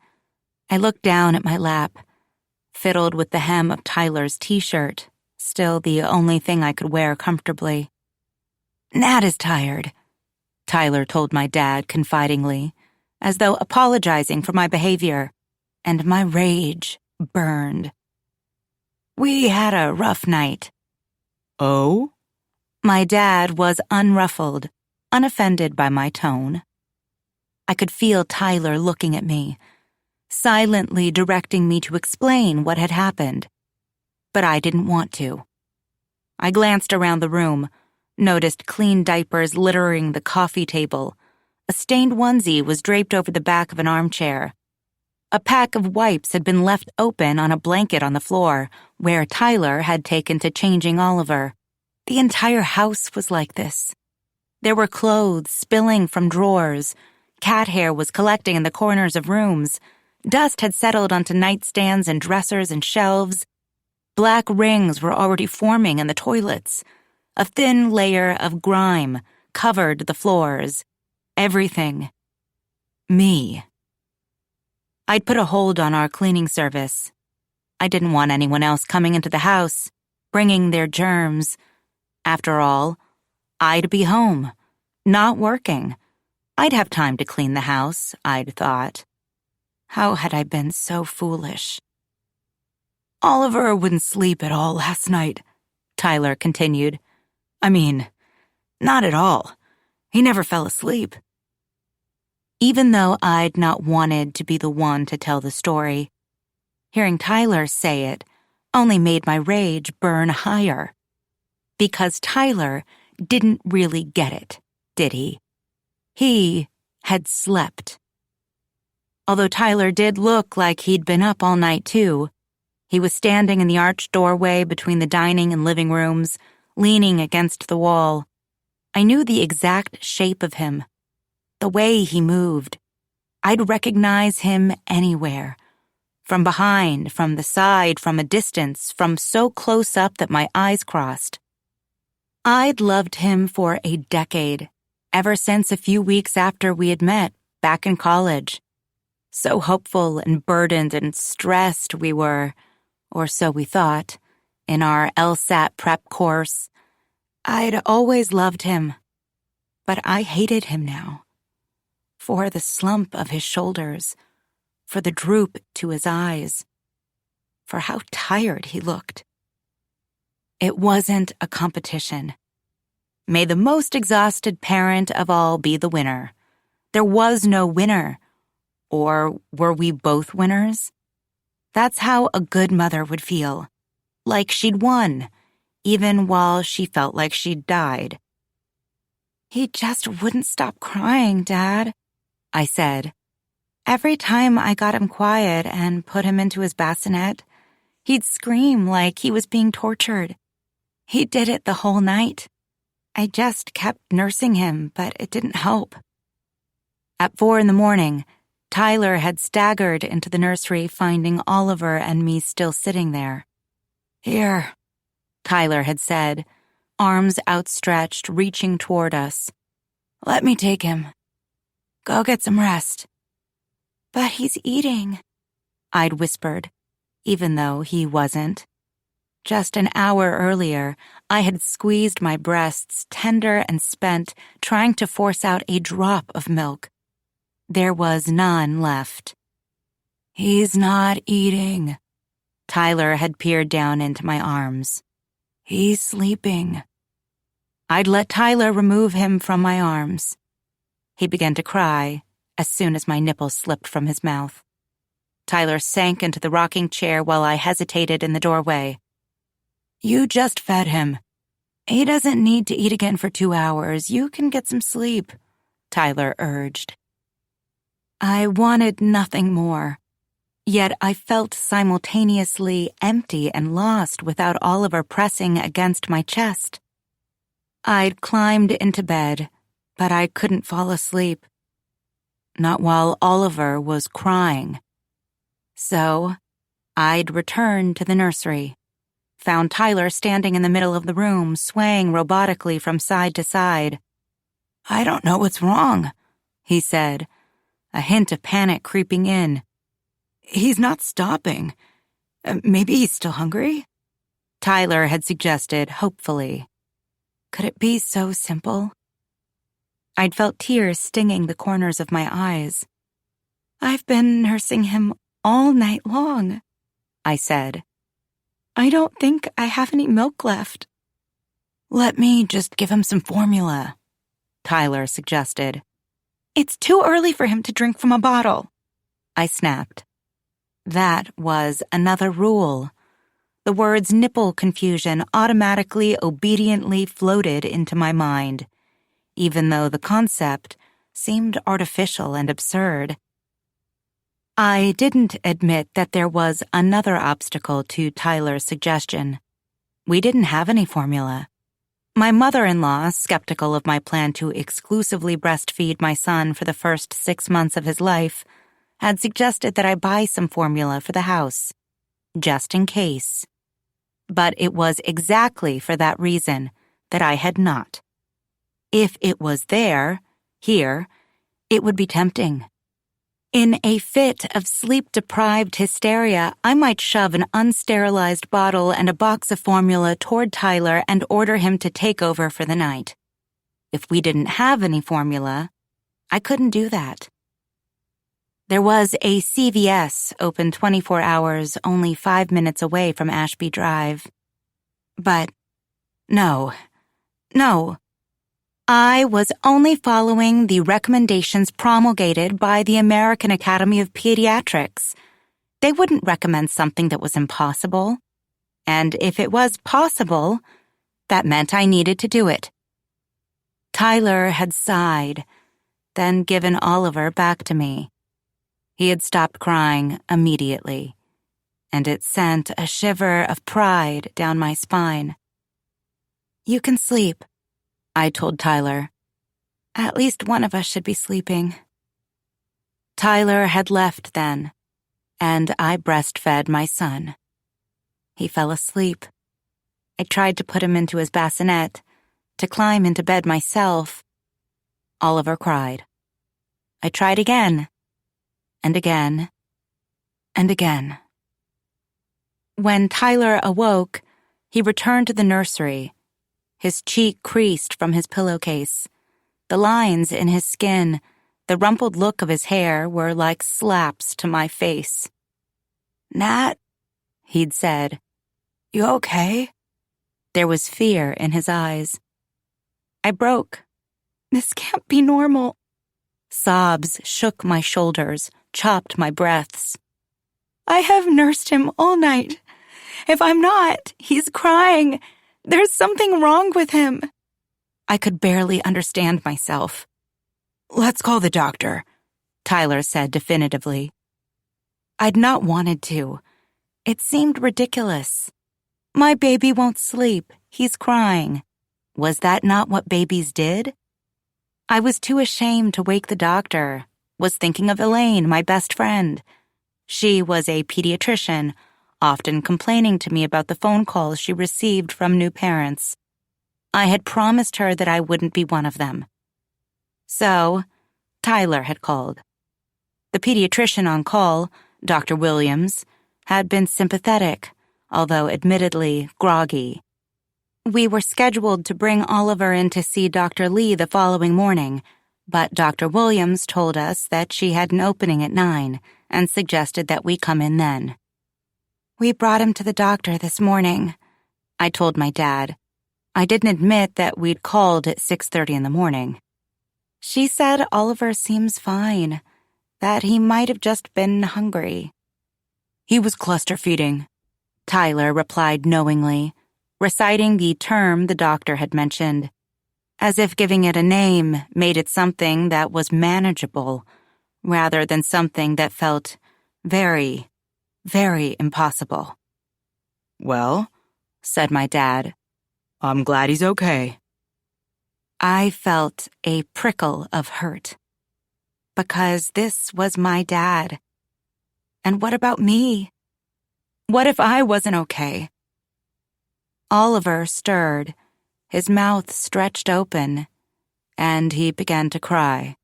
I looked down at my lap, fiddled with the hem of Tyler's t-shirt, still the only thing I could wear comfortably. "Nat is tired," Tyler told my dad confidingly, as though apologizing for my behavior, and my rage burned. "We had a rough night." Oh? My dad was unruffled, unoffended by my tone. I could feel Tyler looking at me, silently directing me to explain what had happened. But I didn't want to. I glanced around the room, noticed clean diapers littering the coffee table. A stained onesie was draped over the back of an armchair. A pack of wipes had been left open on a blanket on the floor, where Tyler had taken to changing Oliver. The entire house was like this. There were clothes spilling from drawers. Cat hair was collecting in the corners of rooms. Dust had settled onto nightstands and dressers and shelves. Black rings were already forming in the toilets. A thin layer of grime covered the floors. Everything. Me. I'd put a hold on our cleaning service. I didn't want anyone else coming into the house, bringing their germs. After all, I'd be home, not working. I'd have time to clean the house, I'd thought. How had I been so foolish? "Oliver wouldn't sleep at all last night," Tyler continued. "I mean, not at all. He never fell asleep." Even though I'd not wanted to be the one to tell the story, hearing Tyler say it only made my rage burn higher. Because Tyler didn't really get it, did he? He had slept. Although Tyler did look like he'd been up all night too, he was standing in the arched doorway between the dining and living rooms, leaning against the wall. I knew the exact shape of him, the way he moved. I'd recognize him anywhere. From behind, from the side, from a distance, from so close up that my eyes crossed. I'd loved him for a decade, ever since a few weeks after we had met, back in college. So hopeful and burdened and stressed we were, or so we thought, in our LSAT prep course. I'd always loved him, but I hated him now. For the slump of his shoulders, for the droop to his eyes, for how tired he looked. It wasn't a competition. May the most exhausted parent of all be the winner. There was no winner. Or were we both winners? That's how a good mother would feel. Like she'd won, even while she felt like she'd died. "He just wouldn't stop crying, Dad," I said. "Every time I got him quiet and put him into his bassinet, he'd scream like he was being tortured. He did it the whole night. I just kept nursing him, but it didn't help." At 4 a.m, Tyler had staggered into the nursery, finding Oliver and me still sitting there. "Here," Tyler had said, arms outstretched, reaching toward us. "Let me take him. Go get some rest." "But he's eating," I'd whispered, even though he wasn't. Just an hour earlier, I had squeezed my breasts, tender and spent, trying to force out a drop of milk. There was none left. "He's not eating." Tyler had peered down into my arms. "He's sleeping." I'd let Tyler remove him from my arms. He began to cry as soon as my nipples slipped from his mouth. Tyler sank into the rocking chair while I hesitated in the doorway. "You just fed him. He doesn't need to eat again for 2 hours. You can get some sleep," Tyler urged. I wanted nothing more, yet I felt simultaneously empty and lost without Oliver pressing against my chest. I'd climbed into bed, but I couldn't fall asleep. Not while Oliver was crying. So, I'd returned to the nursery, found Tyler standing in the middle of the room, swaying robotically from side to side. "I don't know what's wrong," he said, a hint of panic creeping in. "He's not stopping. Maybe he's still hungry?" Tyler had suggested hopefully. Could it be so simple? I'd felt tears stinging the corners of my eyes. I've been nursing him all night long, I said. I don't think I have any milk left. Let me just give him some formula, Tyler suggested. It's too early for him to drink from a bottle, I snapped. That was another rule. The words nipple confusion automatically, obediently floated into my mind, even though the concept seemed artificial and absurd. I didn't admit that there was another obstacle to Tyler's suggestion. We didn't have any formula. My mother-in-law, skeptical of my plan to exclusively breastfeed my son for the first 6 months of his life, had suggested that I buy some formula for the house, just in case. But it was exactly for that reason that I had not. If it was here, it would be tempting. In a fit of sleep-deprived hysteria, I might shove an unsterilized bottle and a box of formula toward Tyler and order him to take over for the night. If we didn't have any formula, I couldn't do that. There was a CVS open 24 hours, only 5 minutes away from Ashby Drive. But no. I was only following the recommendations promulgated by the American Academy of Pediatrics. They wouldn't recommend something that was impossible. And if it was possible, that meant I needed to do it. Tyler had sighed, then given Oliver back to me. He had stopped crying immediately, and it sent a shiver of pride down my spine. You can sleep, I told Tyler. At least one of us should be sleeping. Tyler had left then, and I breastfed my son. He fell asleep. I tried to put him into his bassinet, to climb into bed myself. Oliver cried. I tried again, and again, and again. When Tyler awoke, he returned to the nursery. His cheek creased from his pillowcase. The lines in his skin, the rumpled look of his hair were like slaps to my face. Nat, he'd said, you okay? There was fear in his eyes. I broke. This can't be normal. Sobs shook my shoulders, chopped my breaths. I have nursed him all night. If I'm not, he's crying. There's something wrong with him. I could barely understand myself. Let's call the doctor, Tyler said definitively. I'd not wanted to. It seemed ridiculous. My baby won't sleep. He's crying. Was that not what babies did? I was too ashamed to wake the doctor. Was thinking of Elaine, my best friend. She was a pediatrician, often complaining to me about the phone calls she received from new parents. I had promised her that I wouldn't be one of them. So, Tyler had called. The pediatrician on call, Dr. Williams, had been sympathetic, although admittedly groggy. We were scheduled to bring Oliver in to see Dr. Lee the following morning, but Dr. Williams told us that she had an opening at 9 and suggested that we come in then. We brought him to the doctor this morning, I told my dad. I didn't admit that we'd called at 6:30 in the morning. She said Oliver seems fine, that he might have just been hungry. He was cluster feeding, Tyler replied knowingly, reciting the term the doctor had mentioned, as if giving it a name made it something that was manageable, rather than something that felt very, very impossible. Well, said my dad, I'm glad he's okay. I felt a prickle of hurt, because this was my dad. And what about me? What if I wasn't okay? Oliver stirred, his mouth stretched open, and he began to cry.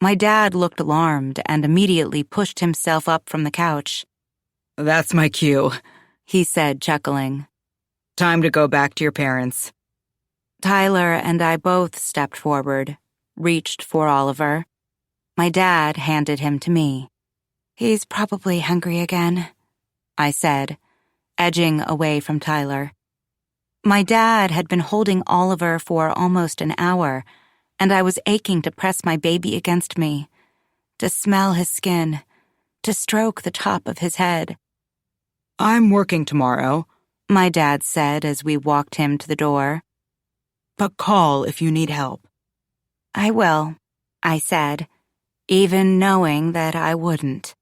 My dad looked alarmed and immediately pushed himself up from the couch. That's my cue, he said, chuckling. Time to go back to your parents. Tyler and I both stepped forward, reached for Oliver. My dad handed him to me. He's probably hungry again, I said, edging away from Tyler. My dad had been holding Oliver for almost an hour, and I was aching to press my baby against me, to smell his skin, to stroke the top of his head. I'm working tomorrow, my dad said as we walked him to the door. But call if you need help. I will, I said, even knowing that I wouldn't.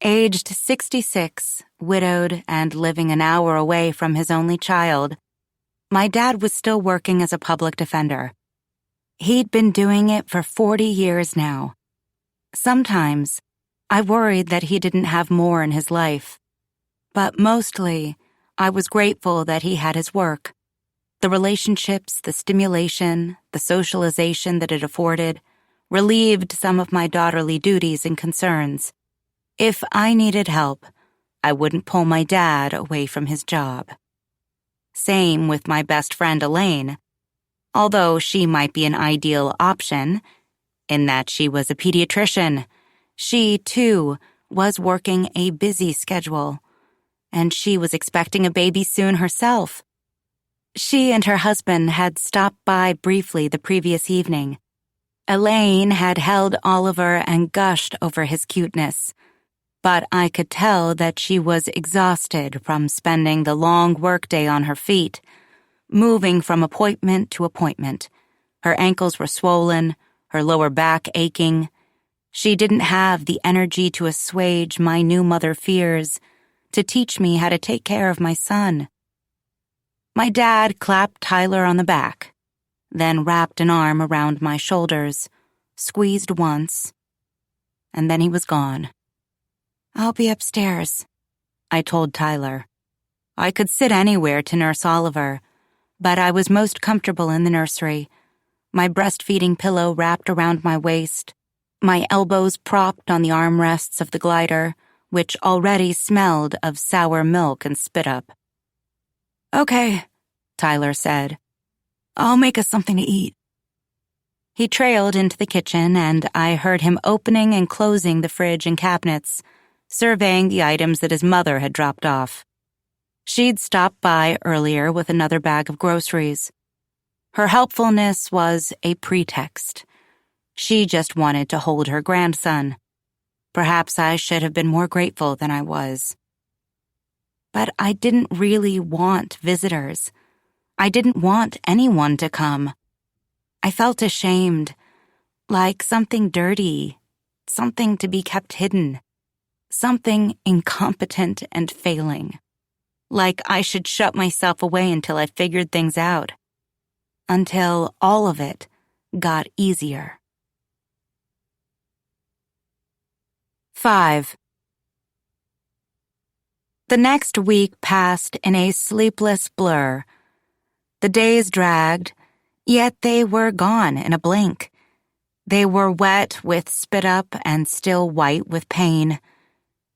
Aged 66, widowed, and living an hour away from his only child, my dad was still working as a public defender. He'd been doing it for 40 years now. Sometimes, I worried that he didn't have more in his life. But mostly, I was grateful that he had his work. The relationships, the stimulation, the socialization that it afforded relieved some of my daughterly duties and concerns. If I needed help, I wouldn't pull my dad away from his job. Same with my best friend Elaine. Although she might be an ideal option, in that she was a pediatrician, she, too, was working a busy schedule, and she was expecting a baby soon herself. She and her husband had stopped by briefly the previous evening. Elaine had held Oliver and gushed over his cuteness, but I could tell that she was exhausted from spending the long workday on her feet, moving from appointment to appointment. Her ankles were swollen, her lower back aching. She didn't have the energy to assuage my new mother fears, to teach me how to take care of my son. My dad clapped Tyler on the back, then wrapped an arm around my shoulders, squeezed once, and then he was gone. I'll be upstairs, I told Tyler. I could sit anywhere to nurse Oliver, but I was most comfortable in the nursery, my breastfeeding pillow wrapped around my waist, my elbows propped on the armrests of the glider, which already smelled of sour milk and spit up. Okay, Tyler said. I'll make us something to eat. He trailed into the kitchen, and I heard him opening and closing the fridge and cabinets, surveying the items that his mother had dropped off. She'd stopped by earlier with another bag of groceries. Her helpfulness was a pretext. She just wanted to hold her grandson. Perhaps I should have been more grateful than I was. But I didn't really want visitors. I didn't want anyone to come. I felt ashamed, like something dirty, something to be kept hidden, something incompetent and failing, like I should shut myself away until I figured things out, until all of it got easier. 5. The next week passed in a sleepless blur. The days dragged, yet they were gone in a blink. They were wet with spit up and still white with pain.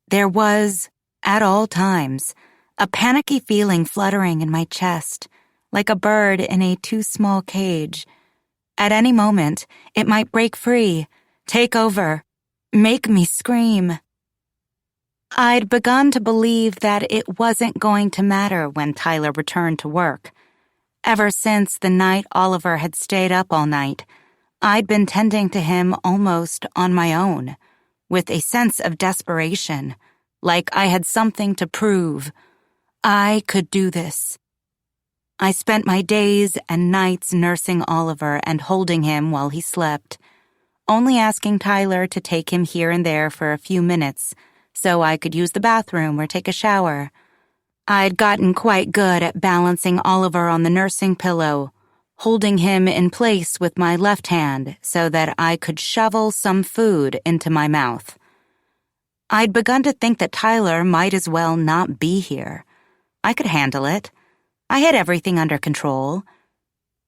There was, at all times, a panicky feeling fluttering in my chest, like a bird in a too small cage. At any moment, it might break free, take over, make me scream. I'd begun to believe that it wasn't going to matter when Tyler returned to work. Ever since the night Oliver had stayed up all night, I'd been tending to him almost on my own, with a sense of desperation, like I had something to prove. I could do this. I spent my days and nights nursing Oliver and holding him while he slept, only asking Tyler to take him here and there for a few minutes so I could use the bathroom or take a shower. I'd gotten quite good at balancing Oliver on the nursing pillow, holding him in place with my left hand so that I could shovel some food into my mouth. I'd begun to think that Tyler might as well not be here. I could handle it. I had everything under control.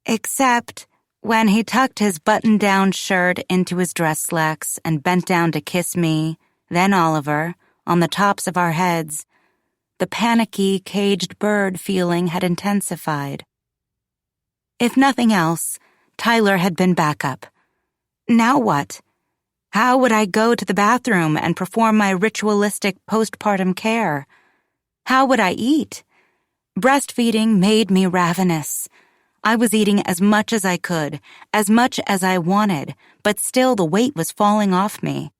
Except when he tucked his button-down shirt into his dress slacks and bent down to kiss me, then Oliver, on the tops of our heads. the panicky, caged bird feeling had intensified. If nothing else, Tyler had been backup. Now what? How would I go to the bathroom and perform my ritualistic postpartum care? How would I eat? Breastfeeding made me ravenous. I was eating as much as I could, as much as I wanted, but still the weight was falling off me.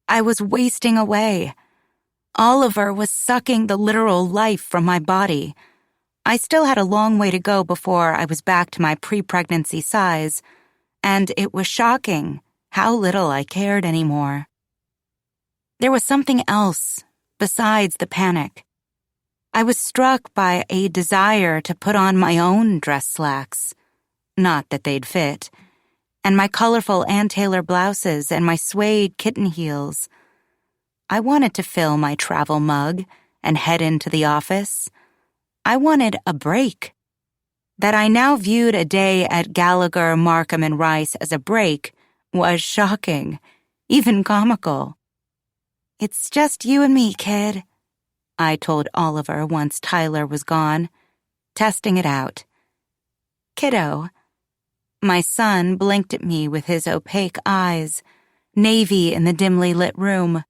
I was wasting away. Oliver was sucking the literal life from my body. I still had a long way to go before I was back to my pre-pregnancy size, and it was shocking how little I cared anymore. There was something else besides the panic. I was struck by a desire to put on my own dress slacks. Not that they'd fit. And my colorful Ann Taylor blouses and my suede kitten heels. I wanted to fill my travel mug and head into the office. I wanted a break. That I now viewed a day at Gallagher, Markham, and Rice as a break was shocking, even comical. "It's just you and me, kid," I told Oliver once Tyler was gone, testing it out. "Kiddo." My son blinked at me with his opaque eyes, navy in the dimly lit room.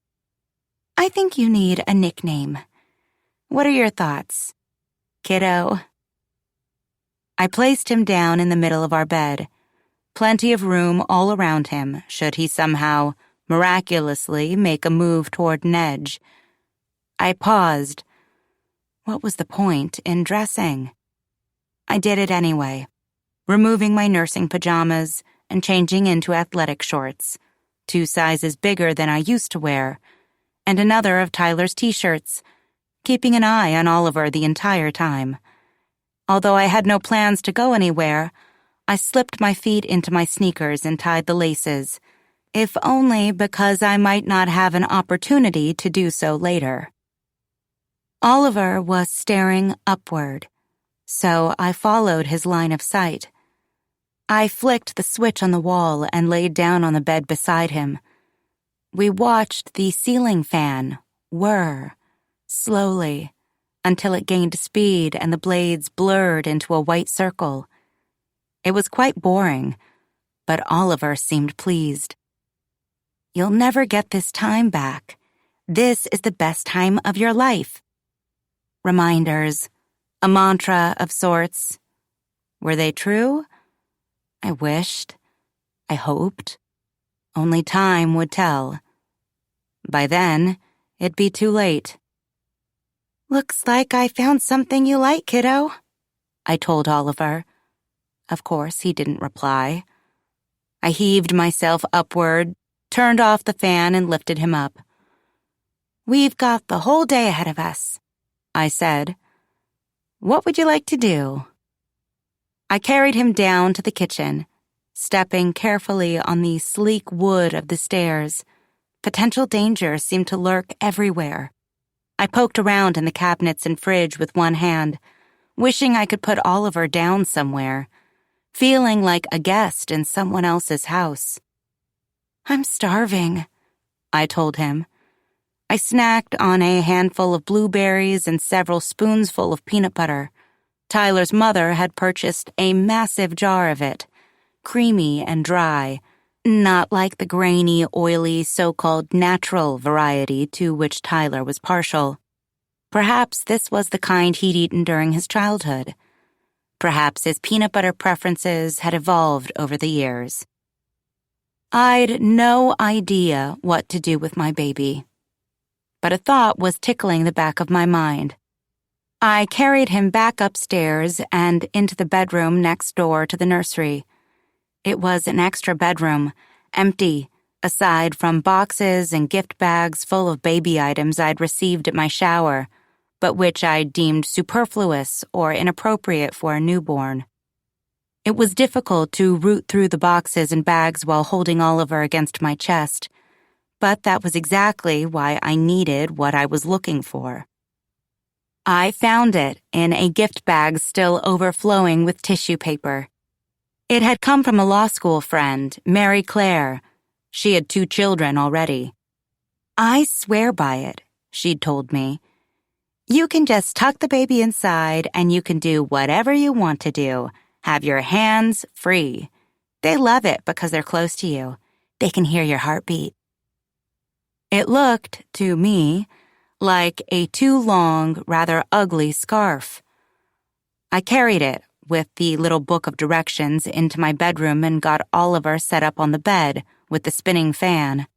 "I think you need a nickname. What are your thoughts, kiddo?" I placed him down in the middle of our bed. Plenty of room all around him, should he somehow, miraculously, make a move toward an edge. I paused. What was the point in dressing? I did it anyway, removing my nursing pajamas and changing into athletic shorts, 2 sizes bigger than I used to wear, and another of Tyler's t-shirts, keeping an eye on Oliver the entire time. Although I had no plans to go anywhere, I slipped my feet into my sneakers and tied the laces, if only because I might not have an opportunity to do so later. Oliver was staring upward, so I followed his line of sight. I flicked the switch on the wall and laid down on the bed beside him. We watched the ceiling fan whir, slowly, until it gained speed and the blades blurred into a white circle. It was quite boring, but Oliver seemed pleased. "You'll never get this time back. This is the best time of your life." Reminders, a mantra of sorts. Were they true? I wished. I hoped. Only time would tell. By then, it'd be too late. "Looks like I found something you like, kiddo," I told Oliver. Of course, he didn't reply. I heaved myself upward, turned off the fan, and lifted him up. "We've got the whole day ahead of us," I said. "What would you like to do?" I carried him down to the kitchen, stepping carefully on the sleek wood of the stairs. Potential danger seemed to lurk everywhere. I poked around in the cabinets and fridge with one hand, wishing I could put Oliver down somewhere, feeling like a guest in someone else's house. "I'm starving," I told him. I snacked on a handful of blueberries and several spoonsful of peanut butter. Tyler's mother had purchased a massive jar of it, creamy and dry, not like the grainy, oily, so-called natural variety to which Tyler was partial. Perhaps this was the kind he'd eaten during his childhood. Perhaps his peanut butter preferences had evolved over the years. I'd no idea what to do with my baby, but a thought was tickling the back of my mind. I carried him back upstairs and into the bedroom next door to the nursery. It was an extra bedroom, empty, aside from boxes and gift bags full of baby items I'd received at my shower, but which I deemed superfluous or inappropriate for a newborn. It was difficult to root through the boxes and bags while holding Oliver against my chest, but that was exactly why I needed what I was looking for. I found it in a gift bag still overflowing with tissue paper. It had come from a law school friend, Mary Claire. She had 2 children already. "I swear by it," she'd told me. You can just tuck the baby inside and you can do whatever you want to do. Have your hands free. They love it because they're close to you. They can hear your heartbeat. It looked, to me, like a too long, rather ugly scarf. I carried it with the little book of directions into my bedroom and got Oliver set up on the bed with the spinning fan.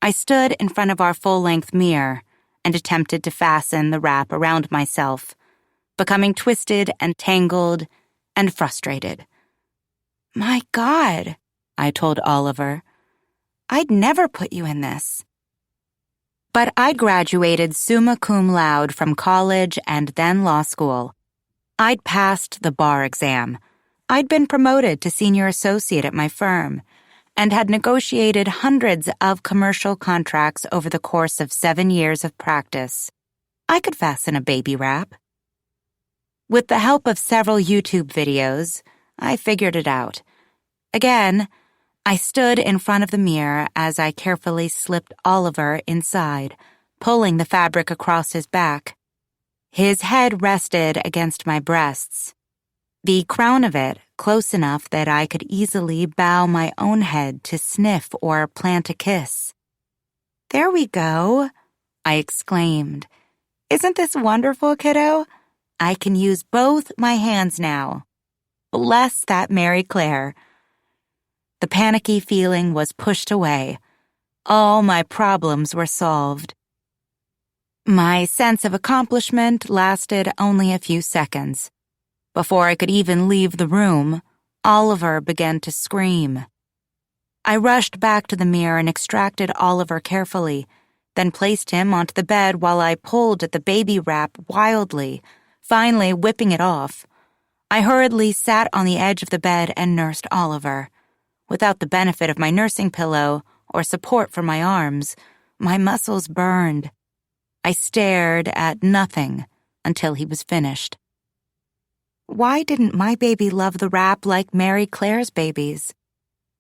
I stood in front of our full-length mirror and attempted to fasten the wrap around myself, becoming twisted and tangled and frustrated. My God, I told Oliver, I'd never put you in this. But I'd graduated summa cum laude from college and then law school. I'd passed the bar exam. I'd been promoted to senior associate at my firm and had negotiated hundreds of commercial contracts over the course of 7 years of practice. I could fasten a baby wrap. With the help of several YouTube videos, I figured it out. Again, I stood in front of the mirror as I carefully slipped Oliver inside, pulling the fabric across his back. His head rested against my breasts, the crown of it close enough that I could easily bow my own head to sniff or plant a kiss. There we go, I exclaimed. Isn't this wonderful, kiddo? I can use both my hands now. Bless that Mary Claire. The panicky feeling was pushed away. All my problems were solved. My sense of accomplishment lasted only a few seconds. Before I could even leave the room, Oliver began to scream. I rushed back to the mirror and extracted Oliver carefully, then placed him onto the bed while I pulled at the baby wrap wildly, finally whipping it off. I hurriedly sat on the edge of the bed and nursed Oliver. Without the benefit of my nursing pillow or support for my arms, my muscles burned. I stared at nothing until he was finished. Why didn't my baby love the wrap like Mary Claire's babies?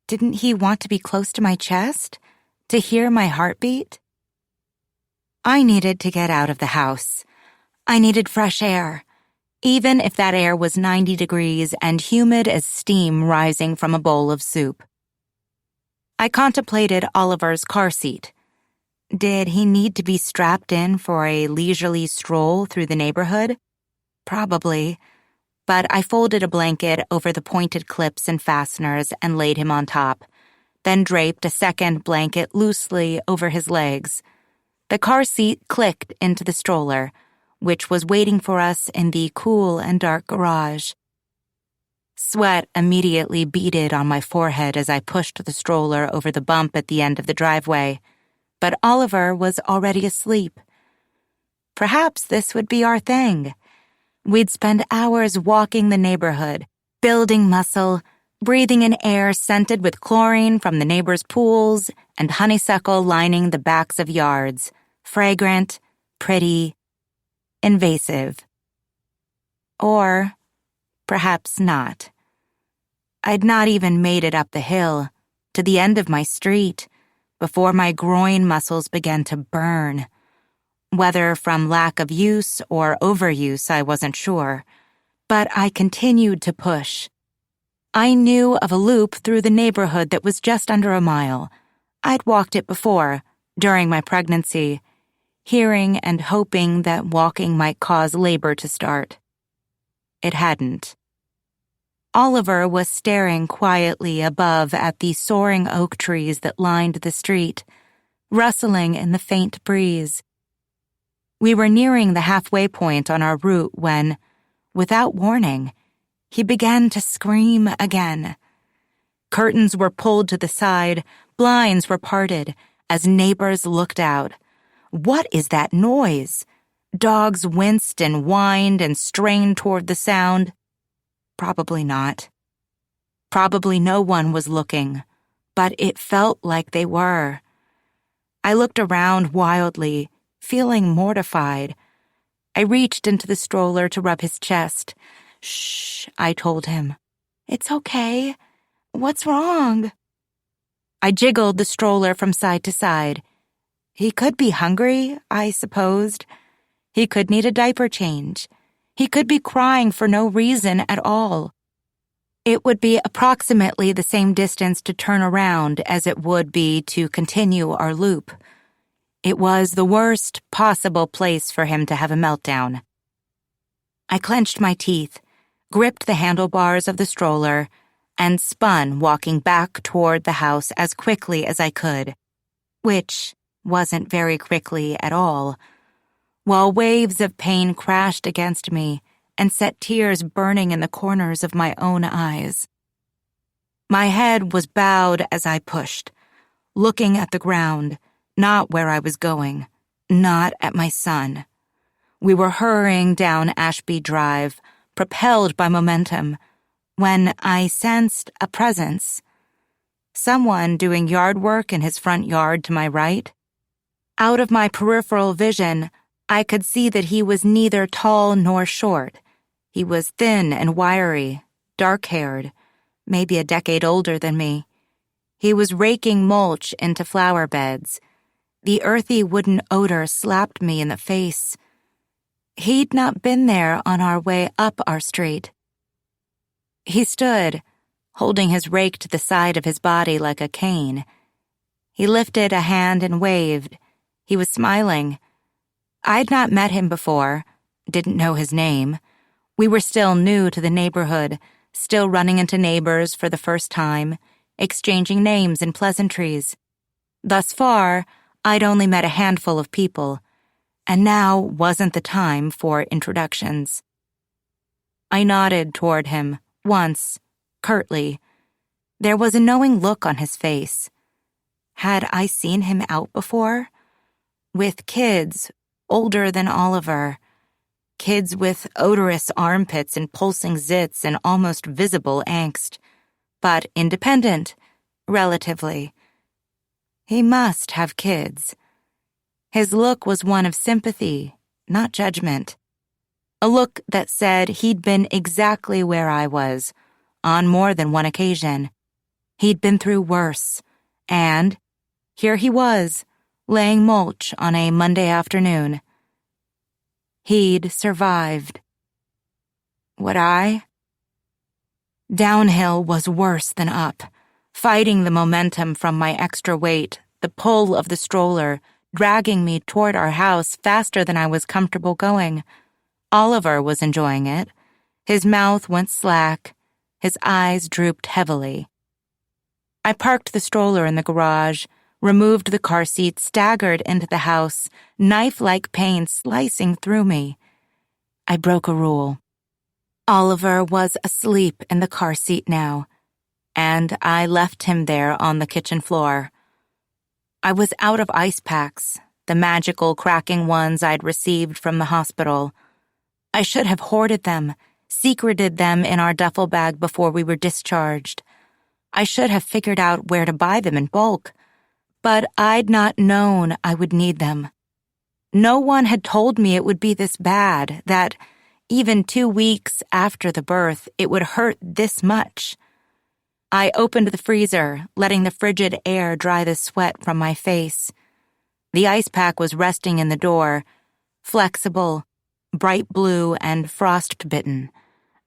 Didn't he want to be close to my chest? To hear my heartbeat? I needed to get out of the house. I needed fresh air, even if that air was 90 degrees and humid as steam rising from a bowl of soup. I contemplated Oliver's car seat. Did he need to be strapped in for a leisurely stroll through the neighborhood? Probably, but I folded a blanket over the pointed clips and fasteners and laid him on top, then draped a second blanket loosely over his legs. The car seat clicked into the stroller, which was waiting for us in the cool and dark garage. Sweat immediately beaded on my forehead as I pushed the stroller over the bump at the end of the driveway, but Oliver was already asleep. Perhaps this would be our thing. We'd spend hours walking the neighborhood, building muscle, breathing in air scented with chlorine from the neighbors' pools and honeysuckle lining the backs of yards, fragrant, pretty, invasive. Or perhaps not. I'd not even made it up the hill, to the end of my street, before my groin muscles began to burn. Whether from lack of use or overuse, I wasn't sure, but I continued to push. I knew of a loop through the neighborhood that was just under a mile. I'd walked it before, during my pregnancy, hearing and hoping that walking might cause labor to start. It hadn't. Oliver was staring quietly above at the soaring oak trees that lined the street, rustling in the faint breeze. We were nearing the halfway point on our route when, without warning, he began to scream again. Curtains were pulled to the side, blinds were parted, as neighbors looked out. What is that noise? Dogs winced and whined and strained toward the sound. Probably not. Probably no one was looking, but it felt like they were. I looked around wildly, feeling mortified. I reached into the stroller to rub his chest. Shh, I told him. It's okay. What's wrong? I jiggled the stroller from side to side. He could be hungry, I supposed. He could need a diaper change. He could be crying for no reason at all. It would be approximately the same distance to turn around as it would be to continue our loop. It was the worst possible place for him to have a meltdown. I clenched my teeth, gripped the handlebars of the stroller, and spun, walking back toward the house as quickly as I could, which wasn't very quickly at all, while waves of pain crashed against me and set tears burning in the corners of my own eyes. My head was bowed as I pushed, looking at the ground, not where I was going, not at my son. We were hurrying down Ashby Drive, propelled by momentum, when I sensed a presence. Someone doing yard work in his front yard to my right. Out of my peripheral vision, I could see that he was neither tall nor short. He was thin and wiry, dark-haired, maybe a decade older than me. He was raking mulch into flower beds. The earthy wooden odor slapped me in the face. He'd not been there on our way up our street. He stood, holding his rake to the side of his body like a cane. He lifted a hand and waved. He was smiling. I'd not met him before, didn't know his name. We were still new to the neighborhood, still running into neighbors for the first time, exchanging names and pleasantries. Thus far, I'd only met a handful of people, and now wasn't the time for introductions. I nodded toward him, once, curtly. There was a knowing look on his face. Had I seen him out before? With kids, older than Oliver. Kids with odorous armpits and pulsing zits and almost visible angst. But independent, relatively. He must have kids. His look was one of sympathy, not judgment. A look that said he'd been exactly where I was, on more than one occasion. He'd been through worse, and here he was, laying mulch on a Monday afternoon. He'd survived. Would I? Downhill was worse than up, fighting the momentum from my extra weight, the pull of the stroller, dragging me toward our house faster than I was comfortable going. Oliver was enjoying it. His mouth went slack. His eyes drooped heavily. I parked the stroller in the garage, removed the car seat, staggered into the house, knife-like pain slicing through me. I broke a rule. Oliver was asleep in the car seat now, and I left him there on the kitchen floor. I was out of ice packs, the magical cracking ones I'd received from the hospital. I should have hoarded them, secreted them in our duffel bag before we were discharged. I should have figured out where to buy them in bulk. But I'd not known I would need them. No one had told me it would be this bad, that even 2 weeks after the birth, it would hurt this much. I opened the freezer, letting the frigid air dry the sweat from my face. The ice pack was resting in the door, flexible, bright blue and frost-bitten,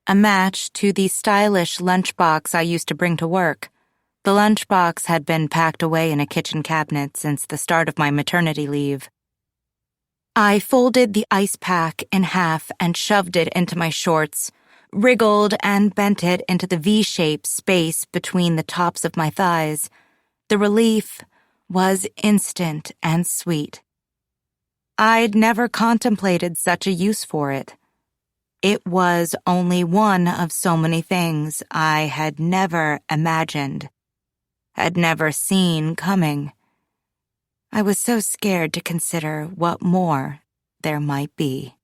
a match to the stylish lunchbox I used to bring to work. The lunchbox had been packed away in a kitchen cabinet since the start of my maternity leave. I folded the ice pack in half and shoved it into my shorts, wriggled and bent it into the V-shaped space between the tops of my thighs. The relief was instant and sweet. I'd never contemplated such a use for it. It was only one of so many things I had never imagined, had never seen coming. I was so scared to consider what more there might be.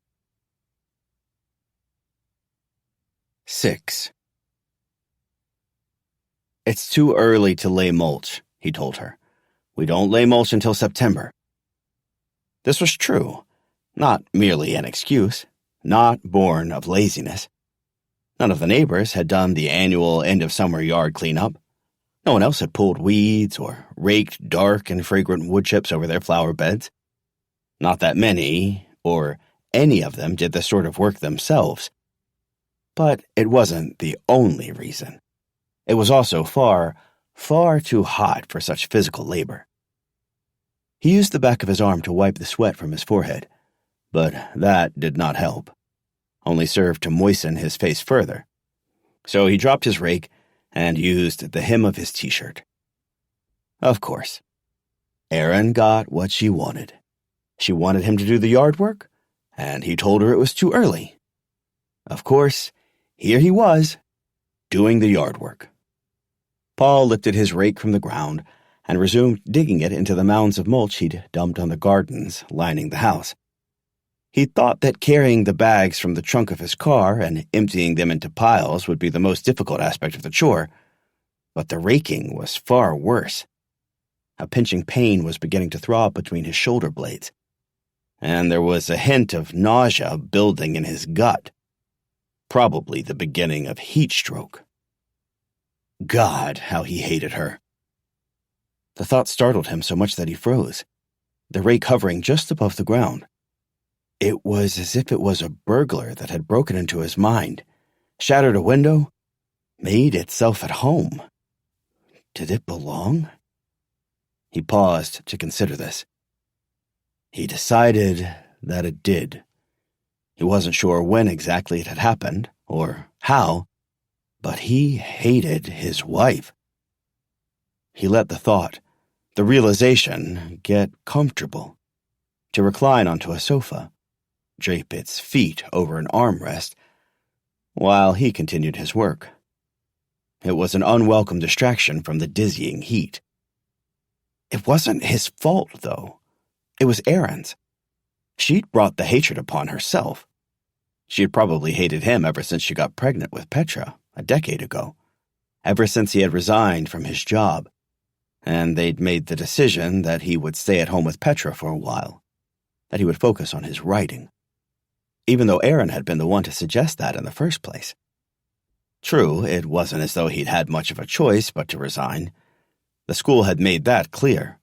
6. It's too early to lay mulch, he told her. We don't lay mulch until September. This was true, not merely an excuse, not born of laziness. None of the neighbors had done the annual end-of-summer yard cleanup. No one else had pulled weeds or raked dark and fragrant wood chips over their flower beds. Not that many, or any of them did this sort of work themselves. But it wasn't the only reason. It was also far, far too hot for such physical labor. He used the back of his arm to wipe the sweat from his forehead, but that did not help, only served to moisten his face further. So he dropped his rake and used the hem of his t-shirt. Of course, Erin got what she wanted. She wanted him to do the yard work, and he told her it was too early. Of course, here he was, doing the yard work. Paul lifted his rake from the ground and resumed digging it into the mounds of mulch he'd dumped on the gardens lining the house. He thought that carrying the bags from the trunk of his car and emptying them into piles would be the most difficult aspect of the chore, but the raking was far worse. A pinching pain was beginning to throb between his shoulder blades, and there was a hint of nausea building in his gut, probably the beginning of heat stroke. God, how he hated her. The thought startled him so much that he froze, the rake hovering just above the ground. It was as if it was a burglar that had broken into his mind, shattered a window, made itself at home. Did it belong? He paused to consider this. He decided that it did. He wasn't sure when exactly it had happened, or how, but he hated his wife. He let the thought, the realization, get comfortable, to recline onto a sofa, drape its feet over an armrest, while he continued his work. It was an unwelcome distraction from the dizzying heat. It wasn't his fault, though. It was Erin's. She'd brought the hatred upon herself. She had probably hated him ever since she got pregnant with Petra a decade ago, ever since he had resigned from his job, and they'd made the decision that he would stay at home with Petra for a while, that he would focus on his writing, even though Erin had been the one to suggest that in the first place. True, it wasn't as though he'd had much of a choice but to resign. The school had made that clear.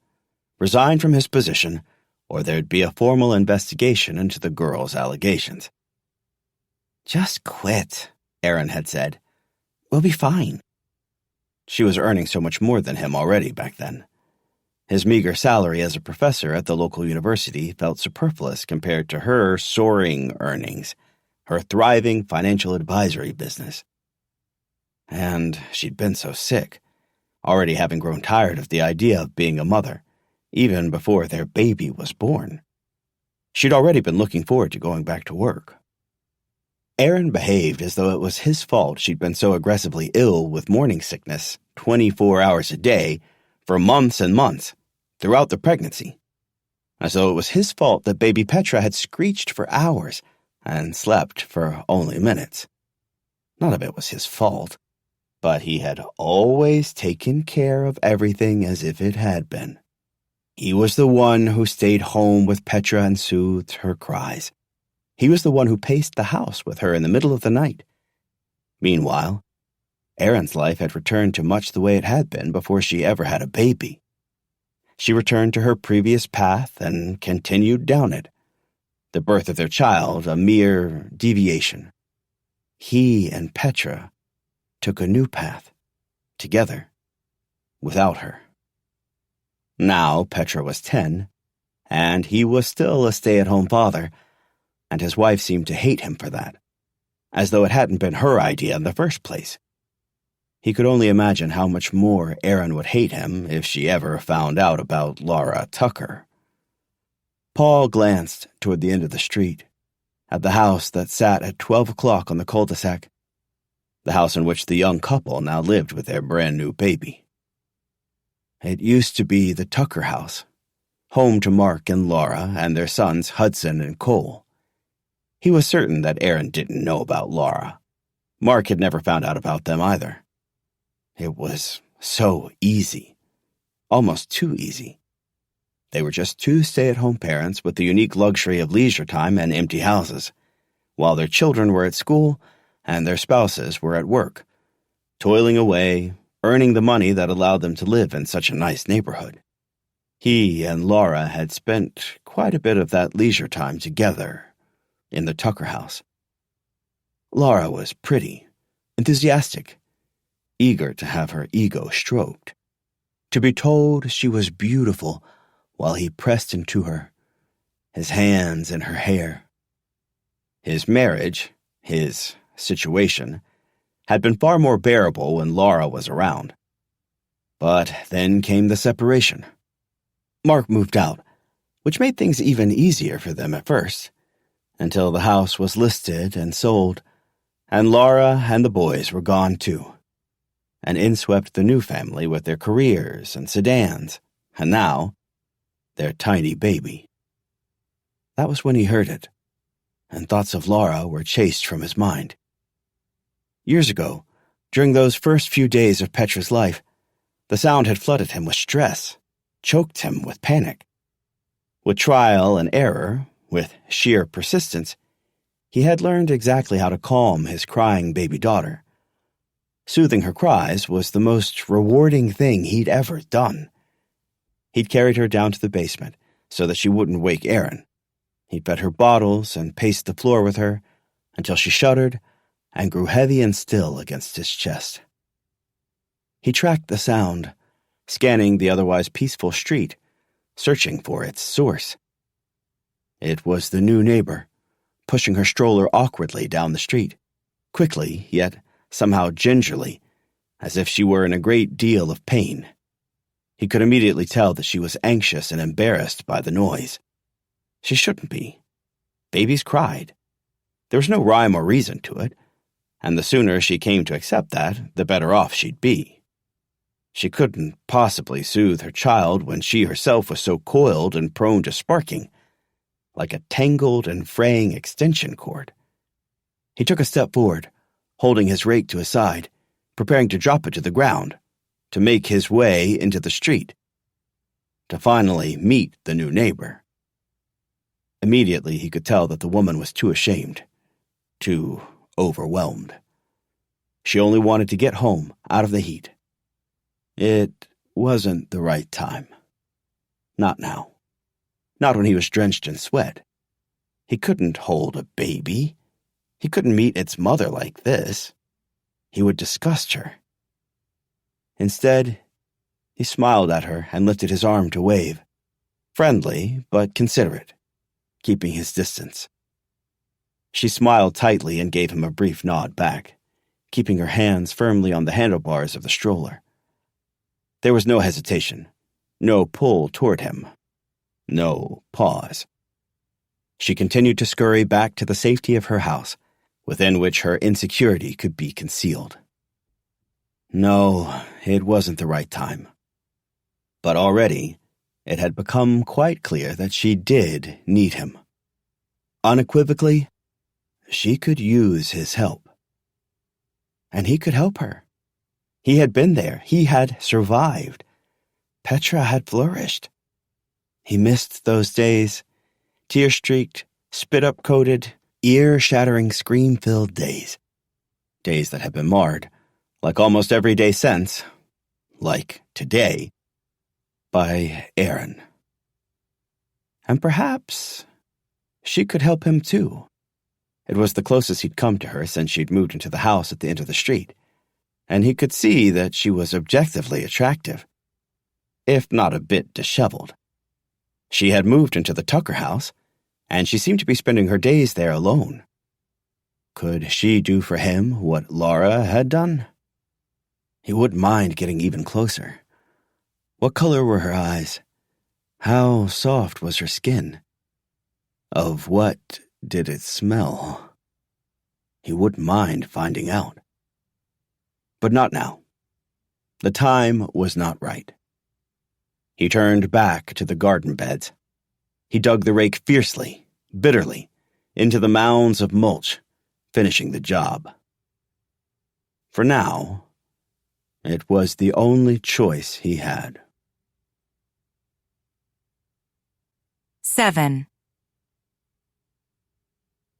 Resign from his position, or there'd be a formal investigation into the girl's allegations. "Just quit," Erin had said. "We'll be fine." She was earning so much more than him already back then. His meager salary as a professor at the local university felt superfluous compared to her soaring earnings, her thriving financial advisory business. And she'd been so sick, already having grown tired of the idea of being a mother, even before their baby was born. She'd already been looking forward to going back to work. Erin behaved as though it was his fault she'd been so aggressively ill with morning sickness 24 hours a day for months and months throughout the pregnancy, as though it was his fault that baby Petra had screeched for hours and slept for only minutes. None of it was his fault, but he had always taken care of everything as if it had been. He was the one who stayed home with Petra and soothed her cries. He was the one who paced the house with her in the middle of the night. Meanwhile, Erin's life had returned to much the way it had been before she ever had a baby. She returned to her previous path and continued down it. The birth of their child, a mere deviation. He and Petra took a new path, together, without her. Now Petra was 10, and he was still a stay-at-home father, and his wife seemed to hate him for that, as though it hadn't been her idea in the first place. He could only imagine how much more Erin would hate him if she ever found out about Laura Tucker. Paul glanced toward the end of the street, at the house that sat at 12 o'clock on the cul-de-sac, the house in which the young couple now lived with their brand-new baby. It used to be the Tucker house, home to Mark and Laura and their sons Hudson and Cole. He was certain that Erin didn't know about Laura. Mark had never found out about them either. It was so easy, almost too easy. They were just two stay-at-home parents with the unique luxury of leisure time and empty houses, while their children were at school and their spouses were at work, toiling away, earning the money that allowed them to live in such a nice neighborhood. He and Laura had spent quite a bit of that leisure time together, in the Tucker house. Laura was pretty, enthusiastic, eager to have her ego stroked, to be told she was beautiful while he pressed into her, his hands in her hair. His marriage, his situation, had been far more bearable when Laura was around. But then came the separation. Mark moved out, which made things even easier for them at first, until the house was listed and sold, and Laura and the boys were gone too. And in swept the new family with their careers and sedans, and now, their tiny baby. That was when he heard it, and thoughts of Laura were chased from his mind. Years ago, during those first few days of Petra's life, the sound had flooded him with stress, choked him with panic. With trial and error, with sheer persistence, he had learned exactly how to calm his crying baby daughter. Soothing her cries was the most rewarding thing he'd ever done. He'd carried her down to the basement so that she wouldn't wake Aaron. He'd fed her bottles and paced the floor with her until she shuddered and grew heavy and still against his chest. He tracked the sound, scanning the otherwise peaceful street, searching for its source. It was the new neighbor, pushing her stroller awkwardly down the street, quickly yet somehow gingerly, as if she were in a great deal of pain. He could immediately tell that she was anxious and embarrassed by the noise. She shouldn't be. Babies cried. There was no rhyme or reason to it, and the sooner she came to accept that, the better off she'd be. She couldn't possibly soothe her child when she herself was so coiled and prone to sparking, like a tangled and fraying extension cord. He took a step forward, holding his rake to his side, preparing to drop it to the ground, to make his way into the street, to finally meet the new neighbor. Immediately he could tell that the woman was too ashamed, too overwhelmed. She only wanted to get home, out of the heat. It wasn't the right time. Not now. Not when he was drenched in sweat. He couldn't hold a baby. He couldn't meet its mother like this. He would disgust her. Instead, he smiled at her and lifted his arm to wave, friendly but considerate, keeping his distance. She smiled tightly and gave him a brief nod back, keeping her hands firmly on the handlebars of the stroller. There was no hesitation, no pull toward him, no pause. She continued to scurry back to the safety of her house, within which her insecurity could be concealed. No, it wasn't the right time. But already, it had become quite clear that she did need him. Unequivocally, she could use his help. And he could help her. He had been there. He had survived. Petra had flourished. He missed those days, tear-streaked, spit-up-coated, ear-shattering, scream-filled days. Days that had been marred, like almost every day since, like today, by Aaron. And perhaps she could help him too. It was the closest he'd come to her since she'd moved into the house at the end of the street, and he could see that she was objectively attractive, if not a bit disheveled. She had moved into the Tucker house, and she seemed to be spending her days there alone. Could she do for him what Laura had done? He wouldn't mind getting even closer. What color were her eyes? How soft was her skin? Of what did it smell? He wouldn't mind finding out. But not now. The time was not right. He turned back to the garden beds. He dug the rake fiercely, bitterly, into the mounds of mulch, finishing the job. For now, it was the only choice he had. 7.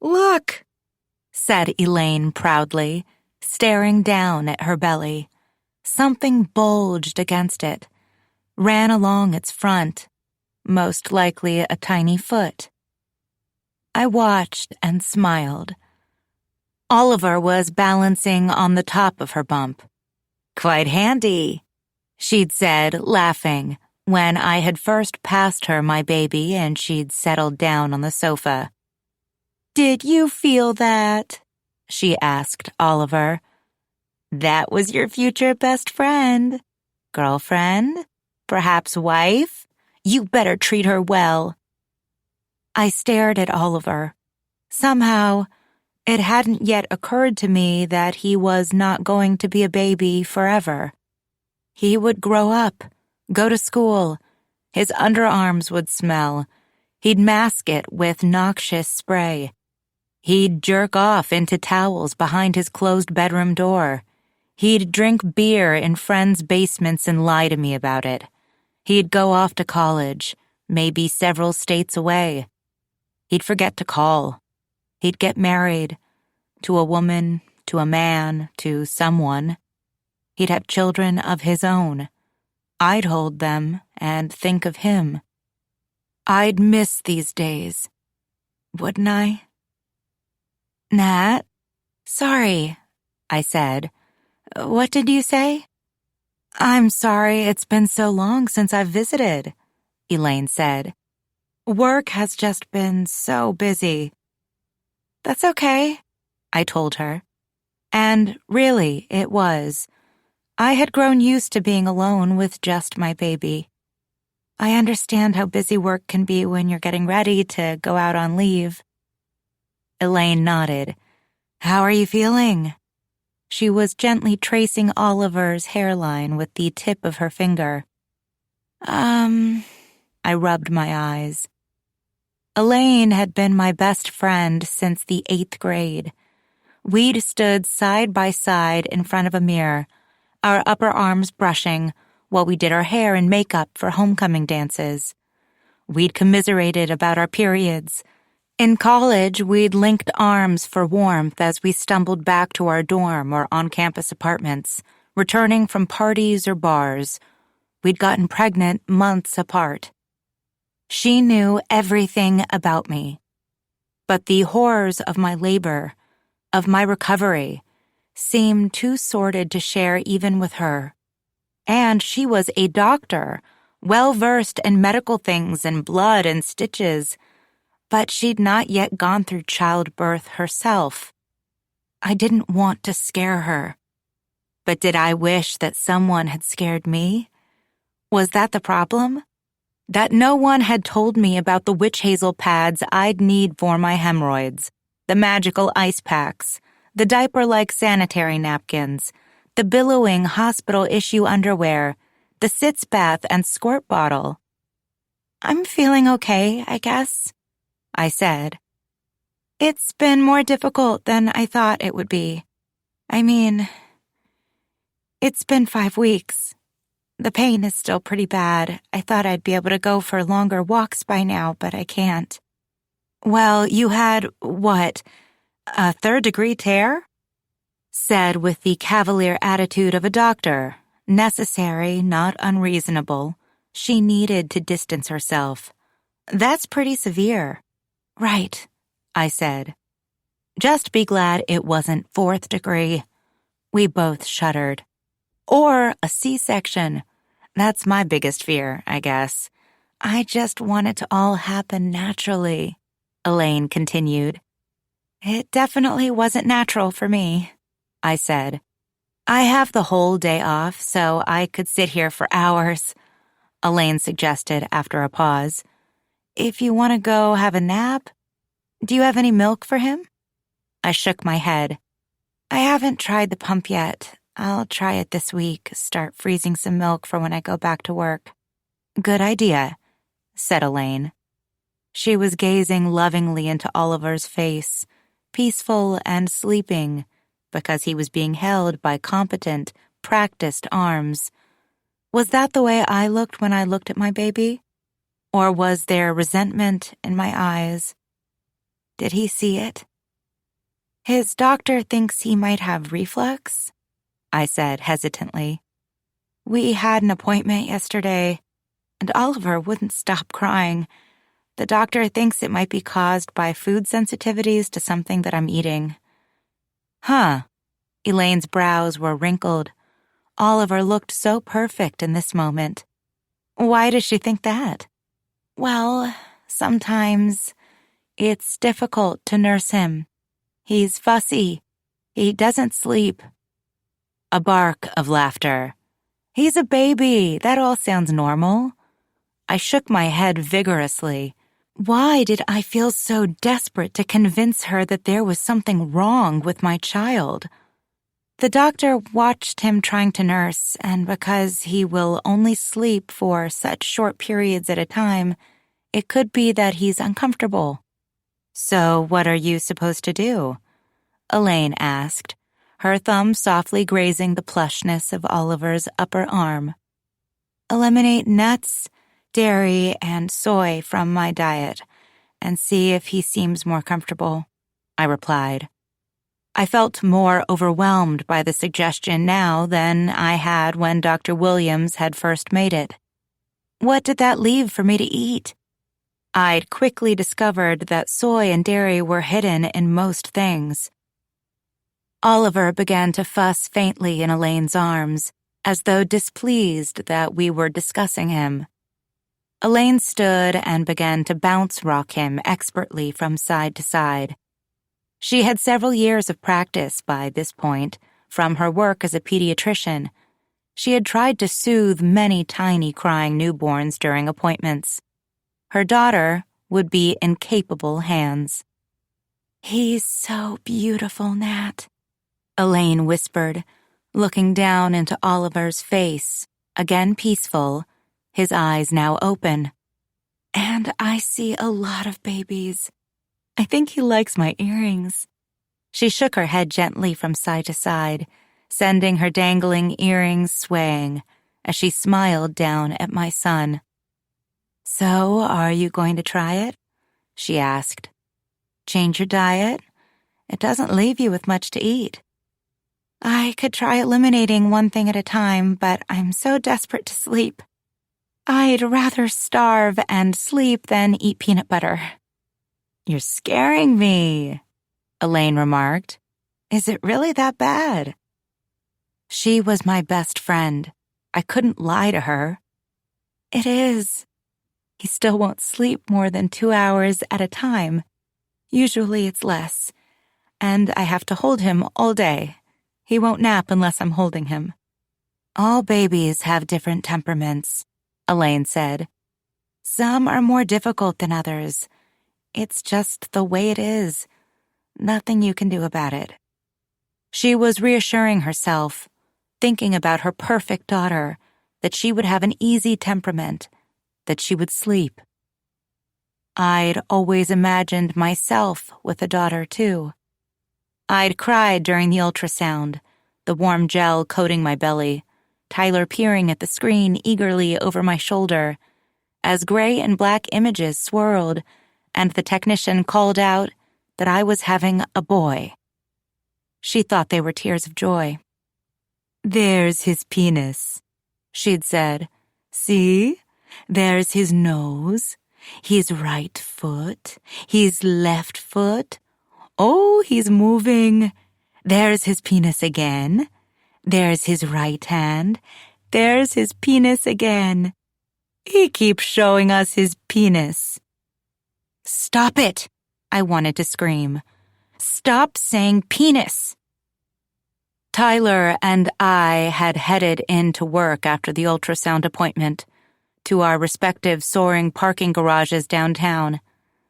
"Look," said Elaine proudly, staring down at her belly. Something bulged against it, ran along its front, most likely a tiny foot. I watched and smiled. Oliver was balancing on the top of her bump. "Quite handy," she'd said, laughing, when I had first passed her my baby and she'd settled down on the sofa. "Did you feel that?" she asked Oliver. "That was your future best friend. Girlfriend? Perhaps wife? You better treat her well." I stared at Oliver. Somehow, it hadn't yet occurred to me that he was not going to be a baby forever. He would grow up, go to school. His underarms would smell. He'd mask it with noxious spray. He'd jerk off into towels behind his closed bedroom door. He'd drink beer in friends' basements and lie to me about it. He'd go off to college, maybe several states away. He'd forget to call. He'd get married, to a woman, to a man, to someone. He'd have children of his own. I'd hold them and think of him. I'd miss these days, wouldn't I? "Nat? Sorry," I said. "What did you say?" "I'm sorry it's been so long since I've visited," Elaine said. "Work has just been so busy." "That's okay," I told her. And really, it was. I had grown used to being alone with just my baby. I understand how busy work can be when you're getting ready to go out on leave. Elaine nodded. "How are you feeling?" She was gently tracing Oliver's hairline with the tip of her finger. I rubbed my eyes. Elaine had been my best friend since the 8th grade. We'd stood side by side in front of a mirror, our upper arms brushing, while we did our hair and makeup for homecoming dances. We'd commiserated about our periods. In college, we'd linked arms for warmth as we stumbled back to our dorm or on-campus apartments, returning from parties or bars. We'd gotten pregnant months apart. She knew everything about me. But the horrors of my labor, of my recovery, seemed too sordid to share even with her. And she was a doctor, well-versed in medical things and blood and stitches, but she'd not yet gone through childbirth herself. I didn't want to scare her. But did I wish that someone had scared me? Was that the problem? That no one had told me about the witch hazel pads I'd need for my hemorrhoids, the magical ice packs, the diaper-like sanitary napkins, the billowing hospital-issue underwear, the sitz bath and squirt bottle. "I'm feeling okay, I guess," I said. "It's been more difficult than I thought it would be. I mean, it's been 5 weeks. The pain is still pretty bad. I thought I'd be able to go for longer walks by now, but I can't." "Well, you had, what, a 3rd-degree tear?" Said with the cavalier attitude of a doctor, necessary, not unreasonable. She needed to distance herself. "That's pretty severe." "Right," I said. "Just be glad it wasn't 4th degree." We both shuddered. "Or a C-section. That's my biggest fear, I guess. I just want it to all happen naturally," Elaine continued. "It definitely wasn't natural for me," I said. "I have the whole day off, so I could sit here for hours," Elaine suggested after a pause. "If you want to go have a nap? Do you have any milk for him?" I shook my head. "I haven't tried the pump yet. I'll try it this week, start freezing some milk for when I go back to work." "Good idea," said Elaine. She was gazing lovingly into Oliver's face, peaceful and sleeping, because he was being held by competent, practiced arms. Was that the way I looked when I looked at my baby? Or was there resentment in my eyes? Did he see it? "His doctor thinks he might have reflux," I said hesitantly. "We had an appointment yesterday, and Oliver wouldn't stop crying. The doctor thinks it might be caused by food sensitivities to something that I'm eating. Huh. Elaine's brows were wrinkled. Oliver looked so perfect in this moment. Why does she think that? Well, sometimes it's difficult to nurse him. He's fussy. He doesn't sleep. A bark of laughter. He's a baby. That all sounds normal. I shook my head vigorously. Why did I feel so desperate to convince her that there was something wrong with my child? The doctor watched him trying to nurse, and because he will only sleep for such short periods at a time, it could be that he's uncomfortable. So what are you supposed to do? Elaine asked, her thumb softly grazing the plushness of Oliver's upper arm. Eliminate nuts, dairy, and soy from my diet, and see if he seems more comfortable, I replied. I felt more overwhelmed by the suggestion now than I had when Dr. Williams had first made it. What did that leave for me to eat? I'd quickly discovered that soy and dairy were hidden in most things. Oliver began to fuss faintly in Elaine's arms, as though displeased that we were discussing him. Elaine stood and began to bounce rock him expertly from side to side. She had several years of practice by this point, from her work as a pediatrician. She had tried to soothe many tiny crying newborns during appointments. Her daughter would be in capable hands. He's so beautiful, Nat, Elaine whispered, looking down into Oliver's face, again peaceful, his eyes now open. And I see a lot of babies. I think he likes my earrings. She shook her head gently from side to side, sending her dangling earrings swaying as she smiled down at my son. So, are you going to try it? She asked. Change your diet? It doesn't leave you with much to eat. I could try eliminating one thing at a time, but I'm so desperate to sleep. I'd rather starve and sleep than eat peanut butter. You're scaring me, Elaine remarked. Is it really that bad? She was my best friend. I couldn't lie to her. It is. He still won't sleep more than 2 hours at a time. Usually it's less. And I have to hold him all day. He won't nap unless I'm holding him. All babies have different temperaments, Elaine said. Some are more difficult than others. It's just the way it is. Nothing you can do about it. She was reassuring herself, thinking about her perfect daughter, that she would have an easy temperament, that she would sleep. I'd always imagined myself with a daughter, too. I'd cried during the ultrasound, the warm gel coating my belly, Tyler peering at the screen eagerly over my shoulder, as gray and black images swirled, and the technician called out that I was having a boy. She thought they were tears of joy. There's his penis, she'd said. See? There's his nose, his right foot, his left foot. Oh, he's moving. There's his penis again. There's his right hand. There's his penis again. He keeps showing us his penis. Stop it, I wanted to scream. Stop saying penis. Tyler and I had headed into work after the ultrasound appointment, to our respective soaring parking garages downtown,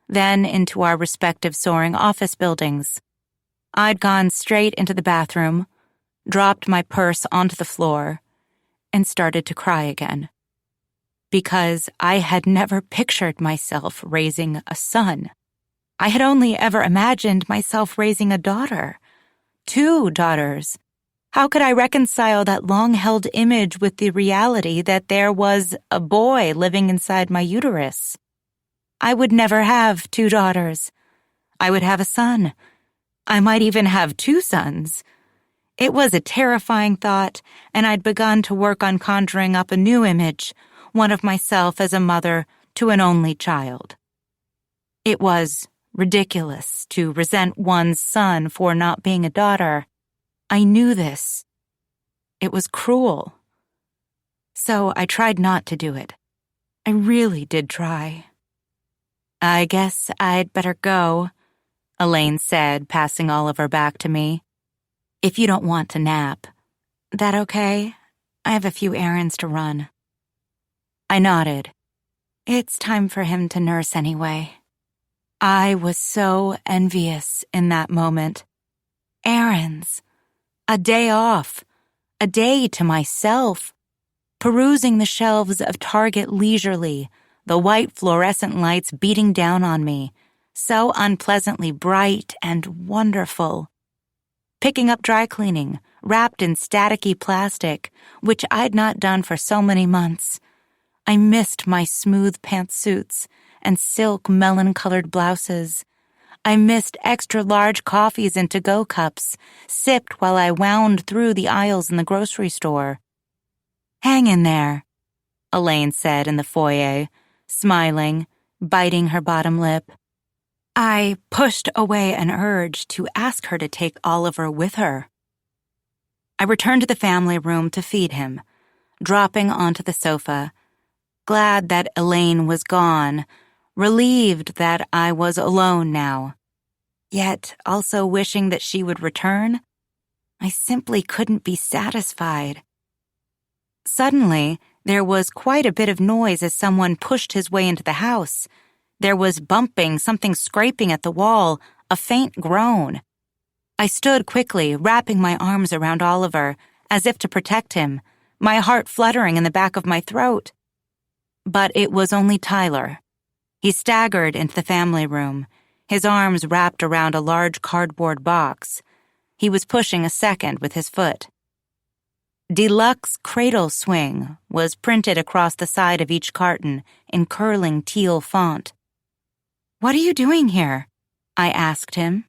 then into our respective soaring office buildings. I'd gone straight into the bathroom, dropped my purse onto the floor, and started to cry again. Because I had never pictured myself raising a son. I had only ever imagined myself raising a daughter. 2 daughters. How could I reconcile that long-held image with the reality that there was a boy living inside my uterus? I would never have 2 daughters. I would have a son. I might even have 2 sons. It was a terrifying thought, and I'd begun to work on conjuring up a new image, one of myself as a mother to an only child. It was ridiculous to resent one's son for not being a daughter. I knew this. It was cruel. So I tried not to do it. I really did try. "I guess I'd better go," Elaine said, passing Oliver back to me. "If you don't want to nap. That okay? I have a few errands to run." I nodded. It's time for him to nurse anyway. I was so envious in that moment. Errands. A day off. A day to myself. Perusing the shelves of Target leisurely, the white fluorescent lights beating down on me, so unpleasantly bright and wonderful. Picking up dry cleaning, wrapped in staticky plastic, which I'd not done for so many months. I missed my smooth pantsuits and silk melon-colored blouses. I missed extra-large coffees in to-go cups, sipped while I wound through the aisles in the grocery store. "Hang in there," Elaine said in the foyer, smiling, biting her bottom lip. I pushed away an urge to ask her to take Oliver with her. I returned to the family room to feed him, dropping onto the sofa, glad that Elaine was gone, relieved that I was alone now, yet also wishing that she would return. I simply couldn't be satisfied. Suddenly, there was quite a bit of noise as someone pushed his way into the house. There was bumping, something scraping at the wall, a faint groan. I stood quickly, wrapping my arms around Oliver, as if to protect him, my heart fluttering in the back of my throat. But it was only Tyler. He staggered into the family room, his arms wrapped around a large cardboard box. He was pushing a second with his foot. "Deluxe Cradle Swing" was printed across the side of each carton in curling teal font. "What are you doing here?" I asked him.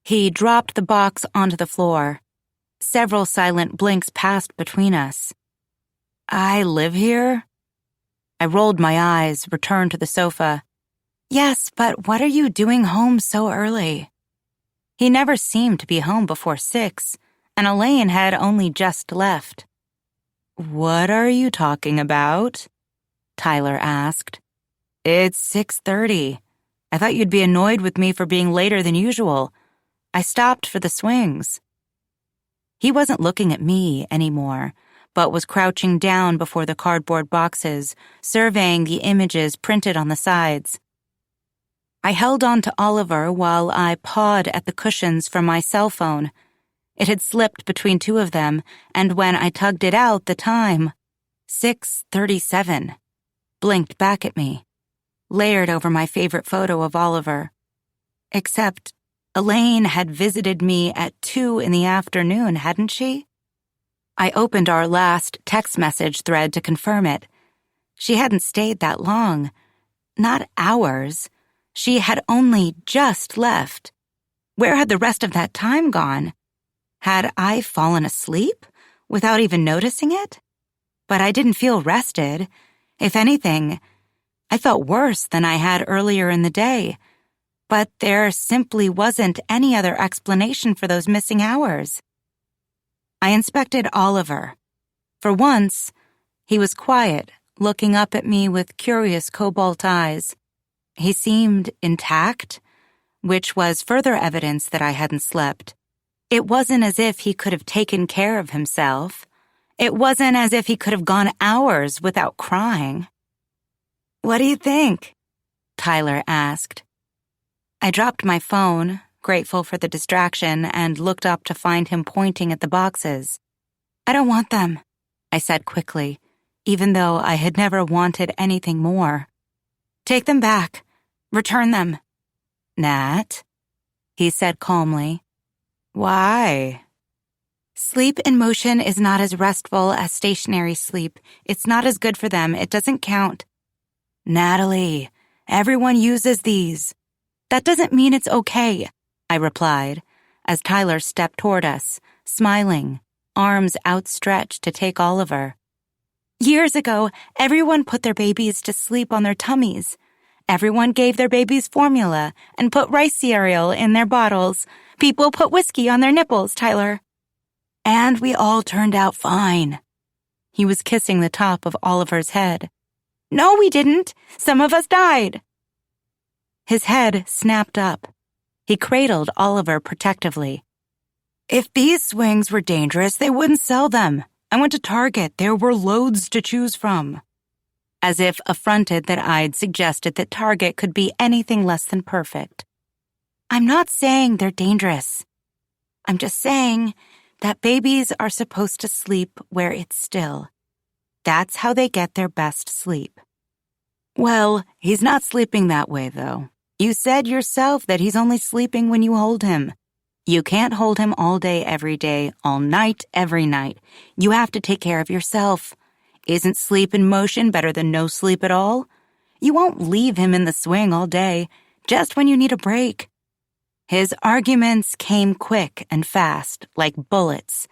He dropped the box onto the floor. Several silent blinks passed between us. "I live here?" I rolled my eyes, returned to the sofa. "Yes, but what are you doing home so early?" He never seemed to be home before 6, and Elaine had only just left. "What are you talking about?" Tyler asked. "It's 6:30. I thought you'd be annoyed with me for being later than usual. I stopped for the swings." He wasn't looking at me anymore, but was crouching down before the cardboard boxes, surveying the images printed on the sides. I held on to Oliver while I pawed at the cushions from my cell phone. It had slipped between two of them, and when I tugged it out, the time, 6:37, blinked back at me, layered over my favorite photo of Oliver. Except Elaine had visited me at 2 in the afternoon, hadn't she? I opened our last text message thread to confirm it. She hadn't stayed that long. Not hours. She had only just left. Where had the rest of that time gone? Had I fallen asleep without even noticing it? But I didn't feel rested. If anything, I felt worse than I had earlier in the day. But there simply wasn't any other explanation for those missing hours. I inspected Oliver. For once, he was quiet, looking up at me with curious cobalt eyes. He seemed intact, which was further evidence that I hadn't slept. It wasn't as if he could have taken care of himself. It wasn't as if he could have gone hours without crying. "What do you think?" Tyler asked. I dropped my phone, grateful for the distraction, and looked up to find him pointing at the boxes. "I don't want them," I said quickly, even though I had never wanted anything more. "Take them back. Return them." "Nat," he said calmly. "Why?" "Sleep in motion is not as restful as stationary sleep. It's not as good for them. It doesn't count." "Natalie, everyone uses these." "That doesn't mean it's okay," I replied, as Tyler stepped toward us, smiling, arms outstretched to take Oliver. "Years ago, everyone put their babies to sleep on their tummies. Everyone gave their babies formula and put rice cereal in their bottles. People put whiskey on their nipples, Tyler. And we all turned out fine. He was kissing the top of Oliver's head. No, we didn't. Some of us died. His head snapped up. He cradled Oliver protectively. If these swings were dangerous, they wouldn't sell them. I went to Target. There were loads to choose from. As if affronted that I'd suggested that Target could be anything less than perfect. I'm not saying they're dangerous. I'm just saying that babies are supposed to sleep where it's still. That's how they get their best sleep. Well, he's not sleeping that way, though. You said yourself that he's only sleeping when you hold him. You can't hold him all day, every day, all night, every night. You have to take care of yourself. Isn't sleep in motion better than no sleep at all? You won't leave him in the swing all day, just when you need a break. His arguments came quick and fast, like bullets.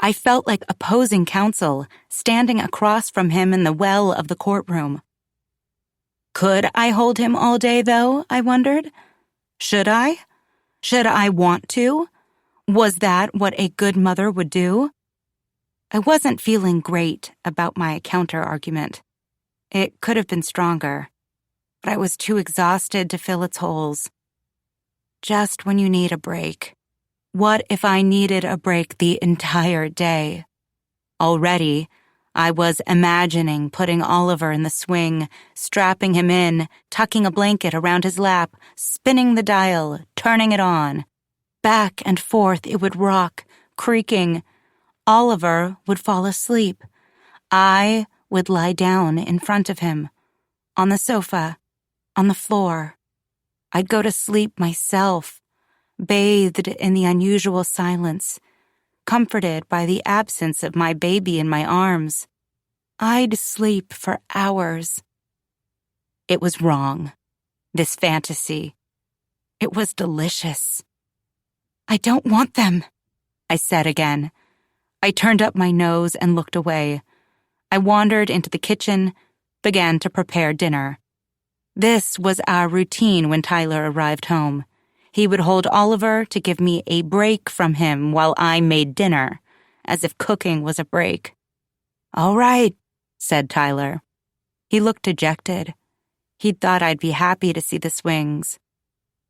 I felt like opposing counsel, standing across from him in the well of the courtroom. Could I hold him all day, though, I wondered? Should I? Should I want to? Was that what a good mother would do? I wasn't feeling great about my counter-argument. It could have been stronger, but I was too exhausted to fill its holes. Just when you need a break. What if I needed a break the entire day? Already, I was imagining putting Oliver in the swing, strapping him in, tucking a blanket around his lap, spinning the dial, turning it on. Back and forth it would rock, creaking. Oliver would fall asleep. I would lie down in front of him, on the sofa, on the floor. I'd go to sleep myself, bathed in the unusual silence, comforted by the absence of my baby in my arms. I'd sleep for hours. It was wrong, this fantasy. It was delicious. I don't want them, I said again. I turned up my nose and looked away. I wandered into the kitchen, began to prepare dinner. This was our routine when Tyler arrived home. He would hold Oliver to give me a break from him while I made dinner, as if cooking was a break. All right, said Tyler. He looked dejected. He'd thought I'd be happy to see the swings.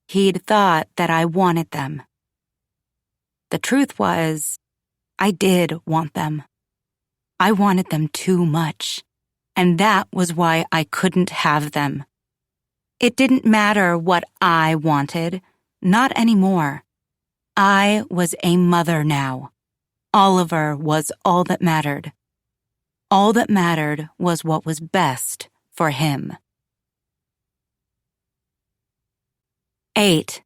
He'd thought that I wanted them. The truth was, I did want them. I wanted them too much, and that was why I couldn't have them. It didn't matter what I wanted, not anymore. I was a mother now. Oliver was all that mattered. All that mattered was what was best for him. 8.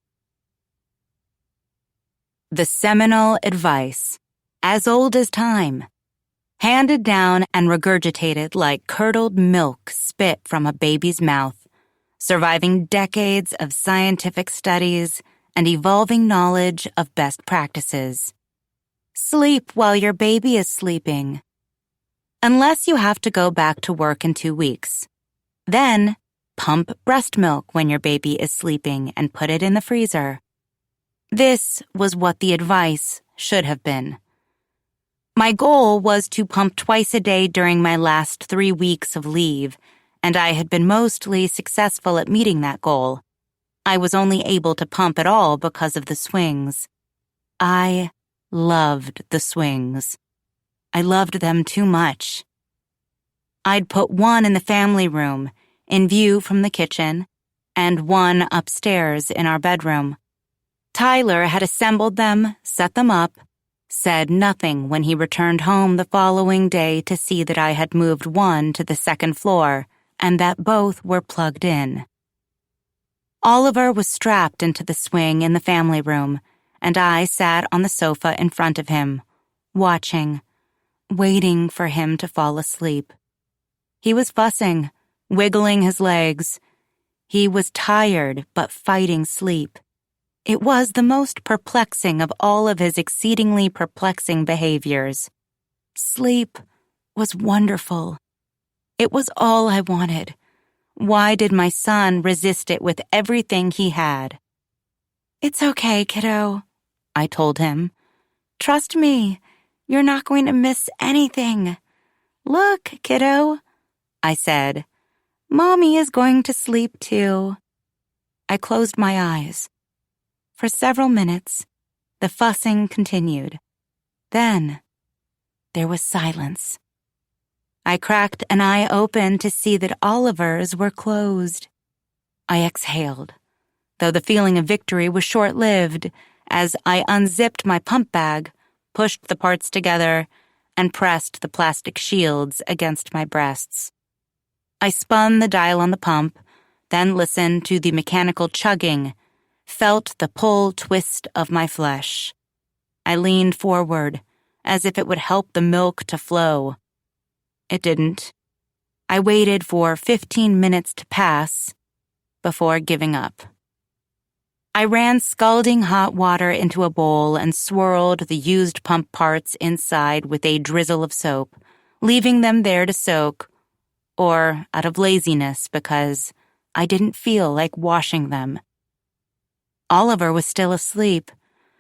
The seminal advice, as old as time, handed down and regurgitated like curdled milk spit from a baby's mouth, surviving decades of scientific studies and evolving knowledge of best practices. Sleep while your baby is sleeping. Unless you have to go back to work in 2 weeks. Then, pump breast milk when your baby is sleeping and put it in the freezer. This was what the advice should have been. My goal was to pump twice a day during my last 3 weeks of leave, and I had been mostly successful at meeting that goal. I was only able to pump at all because of the swings. I loved the swings. I loved them too much. I'd put one in the family room, in view from the kitchen, and one upstairs in our bedroom. Tyler had assembled them, set them up, said nothing when he returned home the following day to see that I had moved one to the second floor and that both were plugged in. Oliver was strapped into the swing in the family room, and I sat on the sofa in front of him, watching, waiting for him to fall asleep. He was fussing, wiggling his legs. He was tired but fighting sleep. It was the most perplexing of all of his exceedingly perplexing behaviors. Sleep was wonderful. It was all I wanted. Why did my son resist it with everything he had? "It's okay, kiddo," I told him. "Trust me, you're not going to miss anything. Look, kiddo," I said. "Mommy is going to sleep too." I closed my eyes. For several minutes, the fussing continued. Then, there was silence. I cracked an eye open to see that Oliver's were closed. I exhaled, though the feeling of victory was short-lived, as I unzipped my pump bag, pushed the parts together, and pressed the plastic shields against my breasts. I spun the dial on the pump, then listened to the mechanical chugging, felt the pull-twist of my flesh. I leaned forward, as if it would help the milk to flow. It didn't. I waited for 15 minutes to pass before giving up. I ran scalding hot water into a bowl and swirled the used pump parts inside with a drizzle of soap, leaving them there to soak, or out of laziness because I didn't feel like washing them. Oliver was still asleep,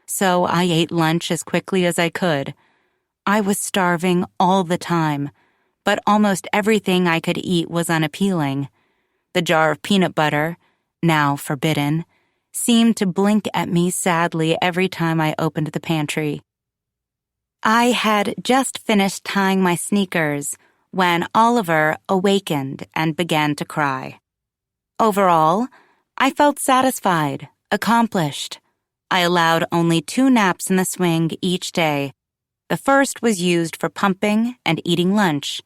so I ate lunch as quickly as I could. I was starving all the time, but almost everything I could eat was unappealing. The jar of peanut butter, now forbidden, seemed to blink at me sadly every time I opened the pantry. I had just finished tying my sneakers when Oliver awakened and began to cry. Overall, I felt satisfied, accomplished. I allowed only 2 naps in the swing each day. The first was used for pumping and eating lunch.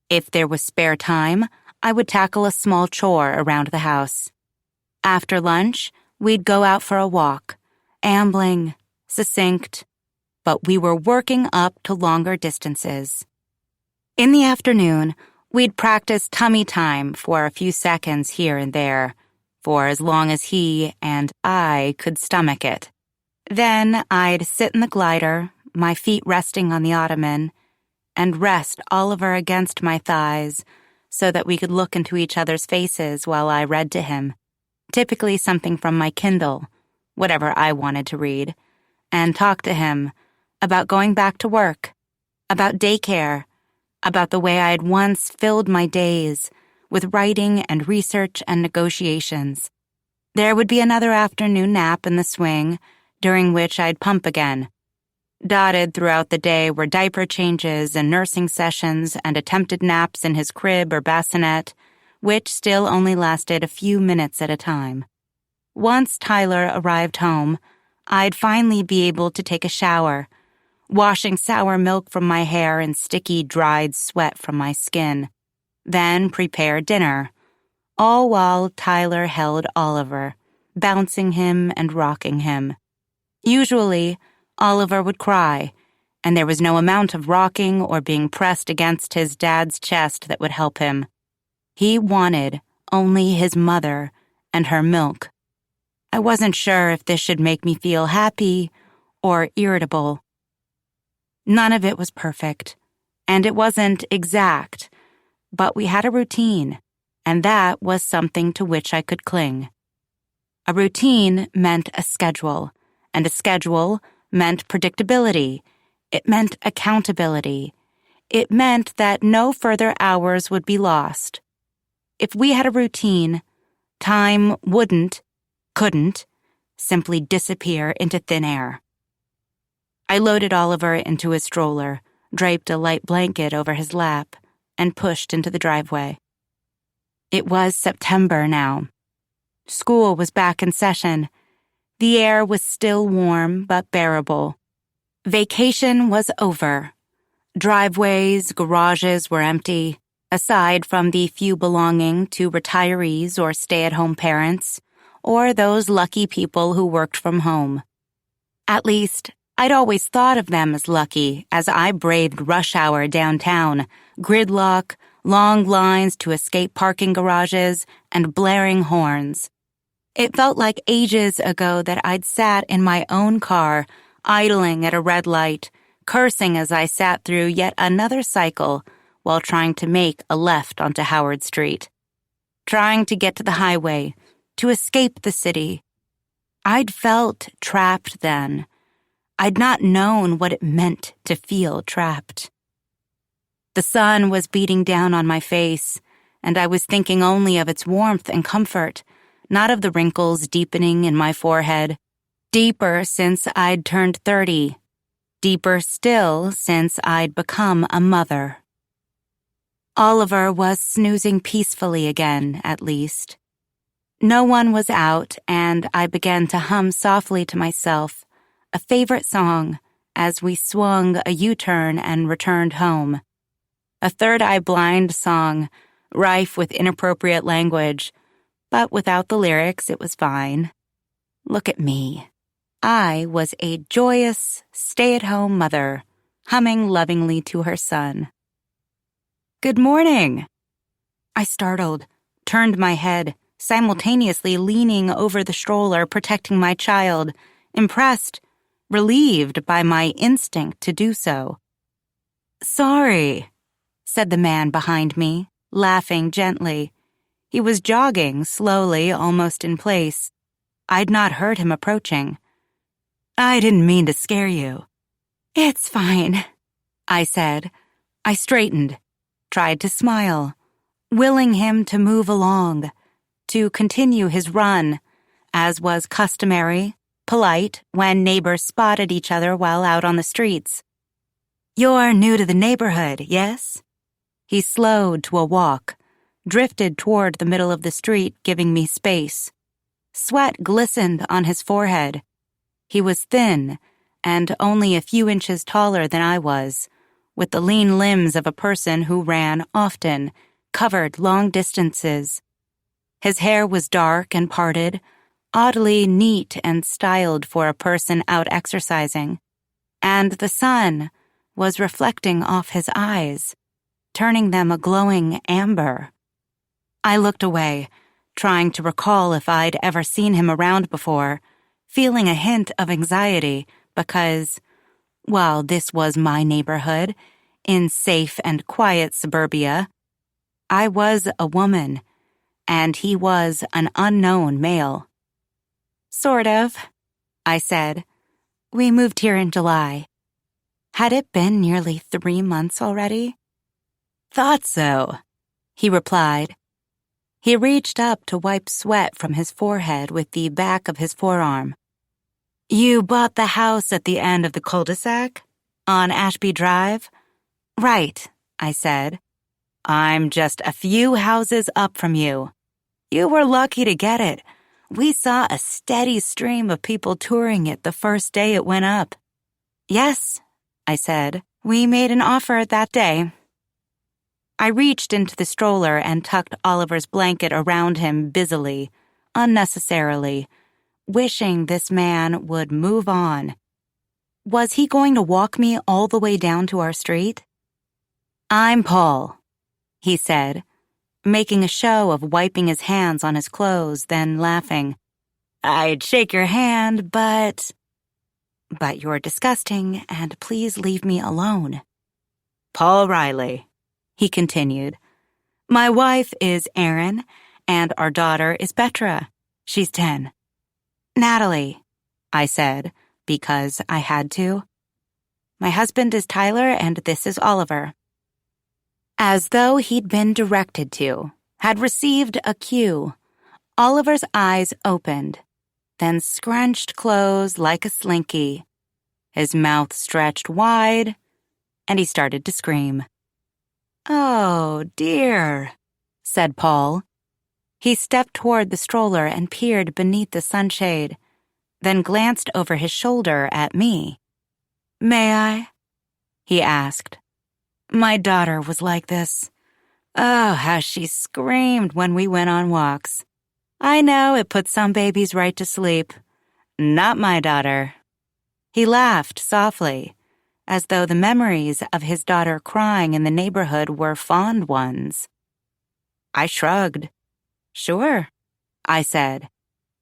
If there was spare time, I would tackle a small chore around the house. After lunch, we'd go out for a walk, ambling, succinct, but we were working up to longer distances. In the afternoon, we'd practice tummy time for a few seconds here and there, for as long as he and I could stomach it. Then I'd sit in the glider, my feet resting on the ottoman, and rest Oliver against my thighs so that we could look into each other's faces while I read to him, typically something from my Kindle, whatever I wanted to read, and talk to him about going back to work, about daycare, about the way I had once filled my days with writing and research and negotiations. There would be another afternoon nap in the swing, during which I'd pump again. Dotted throughout the day were diaper changes and nursing sessions and attempted naps in his crib or bassinet, which still only lasted a few minutes at a time. Once Tyler arrived home, I'd finally be able to take a shower, washing sour milk from my hair and sticky, dried sweat from my skin, then prepare dinner, all while Tyler held Oliver, bouncing him and rocking him. Usually, Oliver would cry, and there was no amount of rocking or being pressed against his dad's chest that would help him. He wanted only his mother and her milk. I wasn't sure if this should make me feel happy or irritable. None of it was perfect, and it wasn't exact, but we had a routine, and that was something to which I could cling. A routine meant a schedule, and a schedule meant predictability. It meant accountability. It meant that no further hours would be lost. If we had a routine, time couldn't, simply disappear into thin air. I loaded Oliver into his stroller, draped a light blanket over his lap, and pushed into the driveway. It was September now. School was back in session. The air was still warm but bearable. Vacation was over. Driveways, garages were empty, aside from the few belonging to retirees or stay-at-home parents, or those lucky people who worked from home. At least, I'd always thought of them as lucky as I braved rush hour downtown, gridlock, long lines to escape parking garages, and blaring horns. It felt like ages ago that I'd sat in my own car, idling at a red light, cursing as I sat through yet another cycle while trying to make a left onto Howard Street. trying to get to the highway, to escape the city. I'd felt trapped then. I'd not known what it meant to feel trapped. The sun was beating down on my face, and I was thinking only of its warmth and comfort, not of the wrinkles deepening in my forehead. Deeper since I'd turned 30. Deeper still since I'd become a mother. Oliver was snoozing peacefully again, at least. No one was out, and I began to hum softly to myself, a favorite song, as we swung a U-turn and returned home. A Third Eye Blind song, rife with inappropriate language, but without the lyrics, it was fine. Look at me. I was a joyous, stay-at-home mother, humming lovingly to her son. "Good morning." I startled, turned my head, simultaneously leaning over the stroller, protecting my child, impressed, relieved by my instinct to do so. "Sorry," said the man behind me, laughing gently. He was jogging slowly, almost in place. I'd not heard him approaching. "I didn't mean to scare you." "It's fine," I said. I straightened, tried to smile, willing him to move along, to continue his run, as was customary, polite, when neighbors spotted each other while out on the streets. "You're new to the neighborhood, yes?" He slowed to a walk, drifted toward the middle of the street, giving me space. Sweat glistened on his forehead. He was thin and only a few inches taller than I was, with the lean limbs of a person who ran often, covered long distances. His hair was dark and parted, oddly neat and styled for a person out exercising, and the sun was reflecting off his eyes, turning them a glowing amber. I looked away, trying to recall if I'd ever seen him around before, feeling a hint of anxiety because, while this was my neighborhood, in safe and quiet suburbia, I was a woman, and he was an unknown male. "Sort of," I said. "We moved here in July." Had it been nearly 3 months already? "Thought so," he replied. He reached up to wipe sweat from his forehead with the back of his forearm. "You bought the house at the end of the cul-de-sac? On Ashby Drive?" "Right," I said. "I'm just a few houses up from you. You were lucky to get it. We saw a steady stream of people touring it the first day it went up." "Yes," I said. "We made an offer that day." I reached into the stroller and tucked Oliver's blanket around him busily, unnecessarily, wishing this man would move on. Was he going to walk me all the way down to our street? "I'm Paul," he said, making a show of wiping his hands on his clothes, then laughing. "I'd shake your hand, but you're disgusting, and please leave me alone." "Paul Riley," he continued. "My wife is Erin, and our daughter is Petra. She's 10. "Natalie," I said, because I had to. "My husband is Tyler, and this is Oliver." As though he'd been directed to, had received a cue, Oliver's eyes opened, then scrunched closed like a slinky. His mouth stretched wide, and he started to scream. "Oh, dear," said Paul. He stepped toward the stroller and peered beneath the sunshade, then glanced over his shoulder at me. "May I?" he asked. "My daughter was like this. Oh, how she screamed when we went on walks. I know it put some babies right to sleep. Not my daughter." He laughed softly, as though the memories of his daughter crying in the neighborhood were fond ones. I shrugged. "Sure," I said,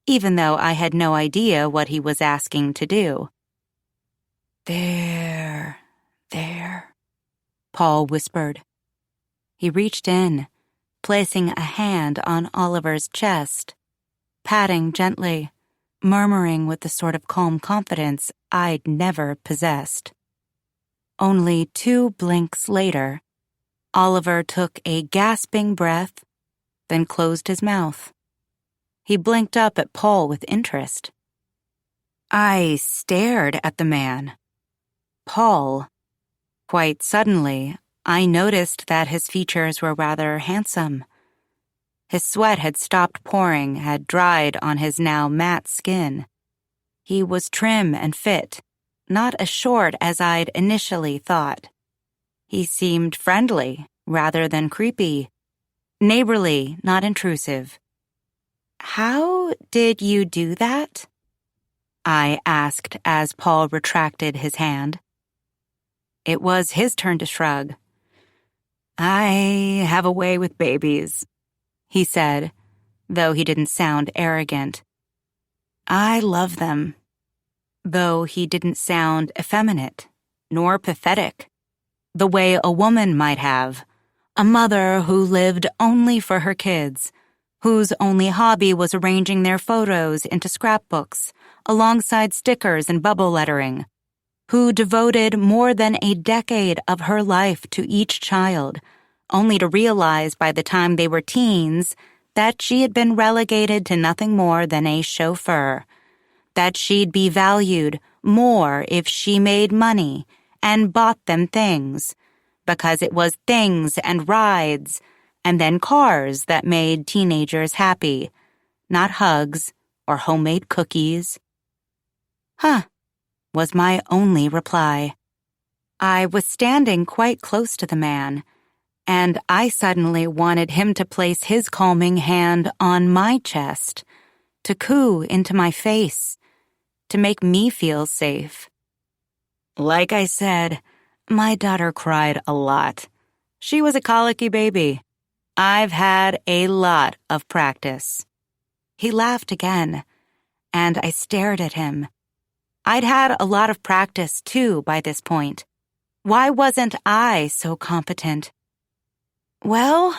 even though I had no idea what he was asking to do. There, Paul whispered. He reached in, placing a hand on Oliver's chest, patting gently, murmuring with the sort of calm confidence I'd never possessed. Only 2 blinks later, Oliver took a gasping breath, then closed his mouth. He blinked up at Paul with interest. I stared at the man. Paul. Quite suddenly, I noticed that his features were rather handsome. His sweat had stopped pouring, had dried on his now matte skin. He was trim and fit, not as short as I'd initially thought. He seemed friendly rather than creepy, neighborly, not intrusive. How did you do that? I asked as Paul retracted his hand. It was his turn to shrug. I have a way with babies, he said, though he didn't sound arrogant. I love them, though he didn't sound effeminate, nor pathetic, the way a woman might have, a mother who lived only for her kids, whose only hobby was arranging their photos into scrapbooks, alongside stickers and bubble lettering, who devoted more than a decade of her life to each child, only to realize by the time they were teens that she had been relegated to nothing more than a chauffeur, that she'd be valued more if she made money and bought them things, because it was things and rides and then cars that made teenagers happy, not hugs or homemade cookies. Huh, was my only reply. I was standing quite close to the man, and I suddenly wanted him to place his calming hand on my chest, to coo into my face, to make me feel safe. Like I said, my daughter cried a lot. She was a colicky baby. I've had a lot of practice. He laughed again, and I stared at him. I'd had a lot of practice, too, by this point. Why wasn't I so competent? Well,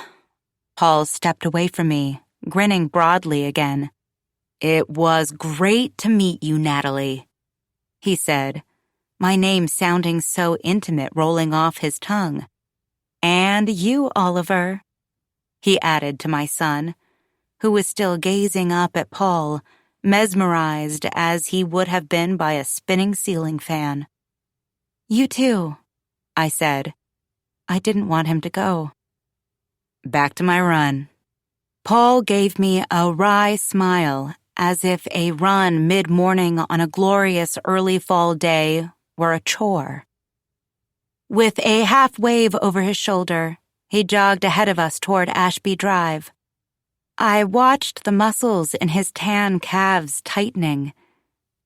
Paul stepped away from me, grinning broadly again. It was great to meet you, Natalie, he said, my name sounding so intimate rolling off his tongue. And you, Oliver, he added to my son, who was still gazing up at Paul, mesmerized as he would have been by a spinning ceiling fan. You too, I said. I didn't want him to go. Back to my run. Paul gave me a wry smile, as if a run mid-morning on a glorious early fall day were a chore. With a half-wave over his shoulder, he jogged ahead of us toward Ashby Drive. I watched the muscles in his tan calves tightening,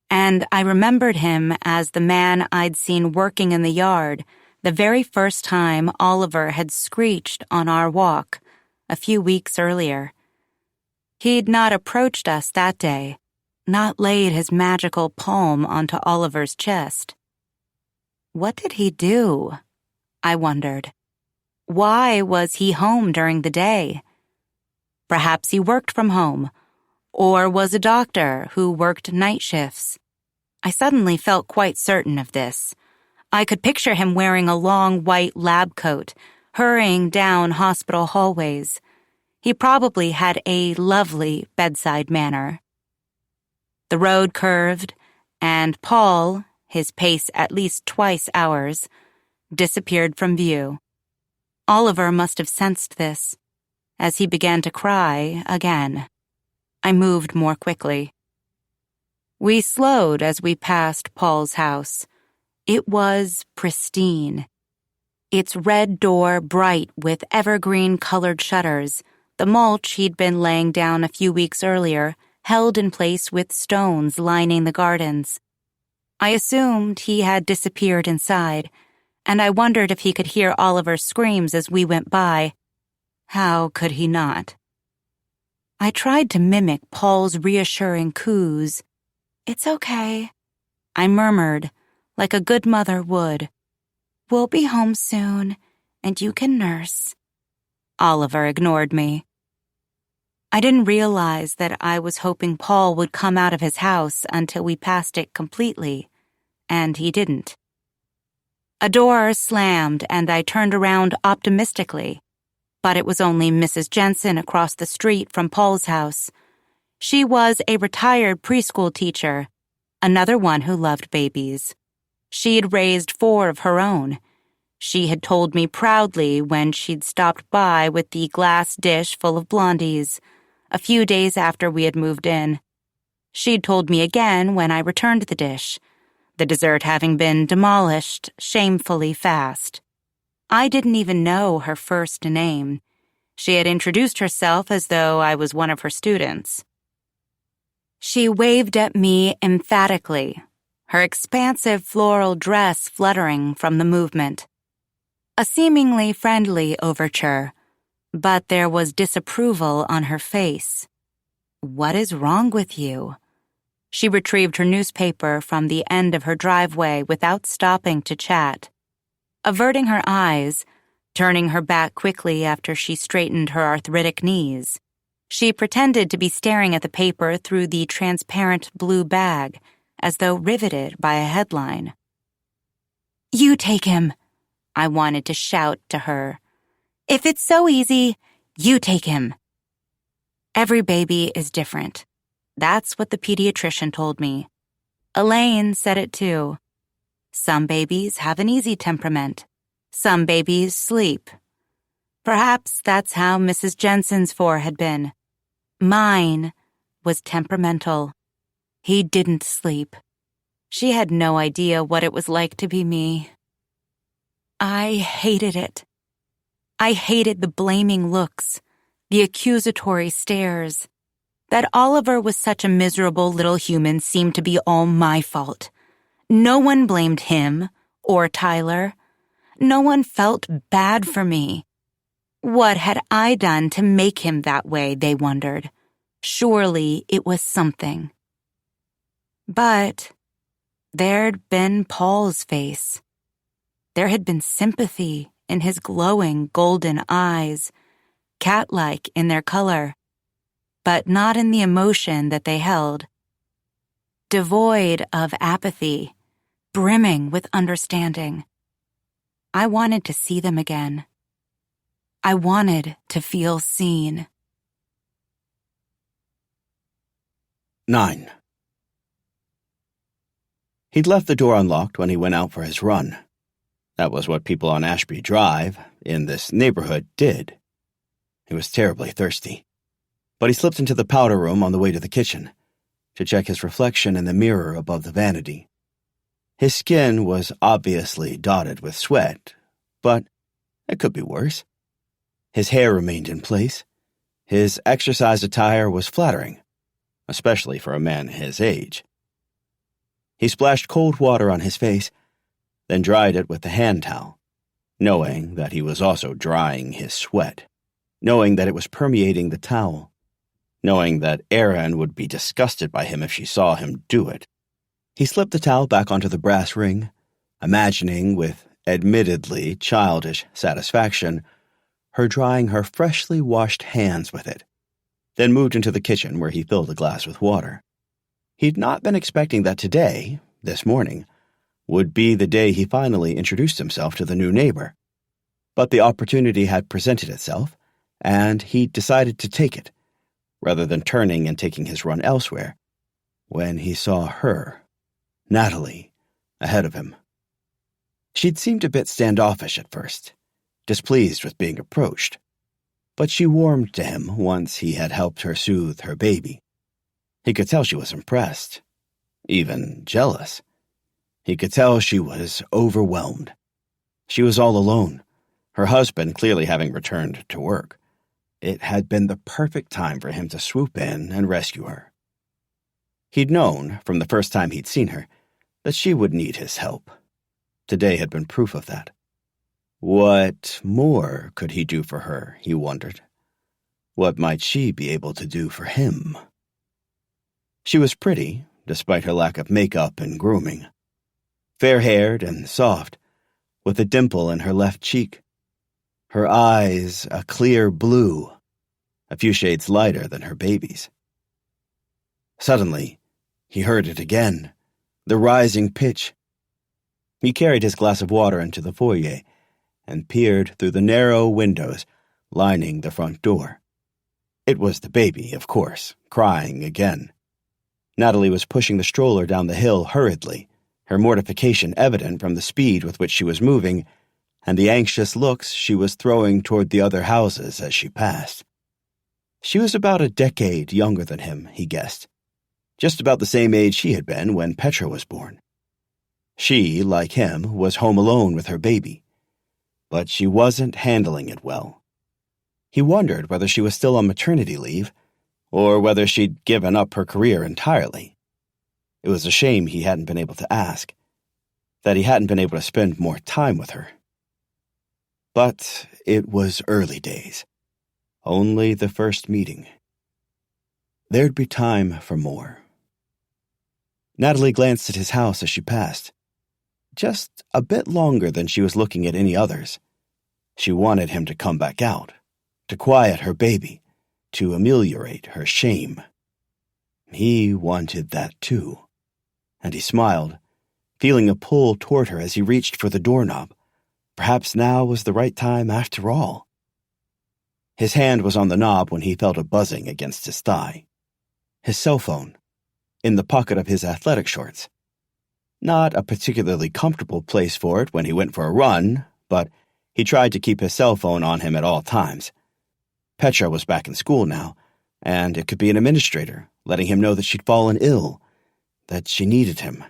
and I remembered him as the man I'd seen working in the yard the very first time Oliver had screeched on our walk a few weeks earlier. He'd not approached us that day, not laid his magical palm onto Oliver's chest. What did he do? I wondered. Why was he home during the day? Perhaps he worked from home, or was a doctor who worked night shifts. I suddenly felt quite certain of this. I could picture him wearing a long white lab coat, hurrying down hospital hallways. He probably had a lovely bedside manner. The road curved, and Paul, his pace at least twice ours, disappeared from view. Oliver must have sensed this, as he began to cry again. I moved more quickly. We slowed as we passed Paul's house. It was pristine. Its red door bright with evergreen-colored shutters, the mulch he'd been laying down a few weeks earlier, held in place with stones lining the gardens. I assumed he had disappeared inside, and I wondered if he could hear Oliver's screams as we went by. How could he not? I tried to mimic Paul's reassuring coos. It's okay, I murmured, like a good mother would. We'll be home soon, and you can nurse. Oliver ignored me. I didn't realize that I was hoping Paul would come out of his house until we passed it completely, and he didn't. A door slammed and I turned around optimistically, but it was only Mrs. Jensen across the street from Paul's house. She was a retired preschool teacher, another one who loved babies. She had raised 4 of her own. She had told me proudly when she'd stopped by with the glass dish full of blondies, a few days after we had moved in. She'd told me again when I returned the dish, the dessert having been demolished shamefully fast. I didn't even know her first name. She had introduced herself as though I was one of her students. She waved at me emphatically, her expansive floral dress fluttering from the movement. A seemingly friendly overture, but there was disapproval on her face. "What is wrong with you?" She retrieved her newspaper from the end of her driveway without stopping to chat. Averting her eyes, turning her back quickly after she straightened her arthritic knees, she pretended to be staring at the paper through the transparent blue bag, as though riveted by a headline. "You take him," I wanted to shout to her. "If it's so easy, you take him." Every baby is different. That's what the pediatrician told me. Elaine said it too. Some babies have an easy temperament. Some babies sleep. Perhaps that's how Mrs. Jensen's 4 had been. Mine was temperamental. He didn't sleep. She had no idea what it was like to be me. I hated it. I hated the blaming looks, the accusatory stares. That Oliver was such a miserable little human seemed to be all my fault. No one blamed him or Tyler. No one felt bad for me. What had I done to make him that way, they wondered. Surely it was something. But there'd been Paul's face. There had been sympathy in his glowing golden eyes, cat-like in their color, but not in the emotion that they held. Devoid of apathy, brimming with understanding. I wanted to see them again. I wanted to feel seen. 9. He'd left the door unlocked when he went out for his run. That was what people on Ashby Drive, in this neighborhood, did. He was terribly thirsty, but he slipped into the powder room on the way to the kitchen to check his reflection in the mirror above the vanity. His skin was obviously dotted with sweat, but it could be worse. His hair remained in place. His exercise attire was flattering, especially for a man his age. He splashed cold water on his face, then dried it with the hand towel, knowing that he was also drying his sweat, knowing that it was permeating the towel, knowing that Erin would be disgusted by him if she saw him do it. He slipped the towel back onto the brass ring, imagining with admittedly childish satisfaction her drying her freshly washed hands with it, then moved into the kitchen where he filled a glass with water. He'd not been expecting that today, this morning, would be the day he finally introduced himself to the new neighbor. But the opportunity had presented itself, and he decided to take it, rather than turning and taking his run elsewhere, when he saw her, Natalie, ahead of him. She'd seemed a bit standoffish at first, displeased with being approached, but she warmed to him once he had helped her soothe her baby. He could tell she was impressed, even jealous. He could tell she was overwhelmed. She was all alone, her husband clearly having returned to work. It had been the perfect time for him to swoop in and rescue her. He'd known, from the first time he'd seen her, that she would need his help. Today had been proof of that. What more could he do for her, he wondered. What might she be able to do for him? She was pretty, despite her lack of makeup and grooming. Fair-haired and soft, with a dimple in her left cheek. Her eyes a clear blue, a few shades lighter than her baby's. Suddenly, he heard it again, the rising pitch. He carried his glass of water into the foyer and peered through the narrow windows lining the front door. It was the baby, of course, crying again. Natalie was pushing the stroller down the hill hurriedly, her mortification evident from the speed with which she was moving and the anxious looks she was throwing toward the other houses as she passed. She was about a decade younger than him, he guessed, just about the same age he had been when Petra was born. She, like him, was home alone with her baby, but she wasn't handling it well. He wondered whether she was still on maternity leave, or whether she'd given up her career entirely. It was a shame he hadn't been able to ask, that he hadn't been able to spend more time with her. But it was early days, only the first meeting. There'd be time for more. Natalie glanced at his house as she passed, just a bit longer than she was looking at any others. She wanted him to come back out, to quiet her baby, to ameliorate her shame. He wanted that too, and he smiled, feeling a pull toward her as he reached for the doorknob. Perhaps now was the right time after all. His hand was on the knob when he felt a buzzing against his thigh. His cell phone, in the pocket of his athletic shorts. Not a particularly comfortable place for it when he went for a run, but he tried to keep his cell phone on him at all times. Petra was back in school now, and it could be an administrator, letting him know that she'd fallen ill, that she needed him.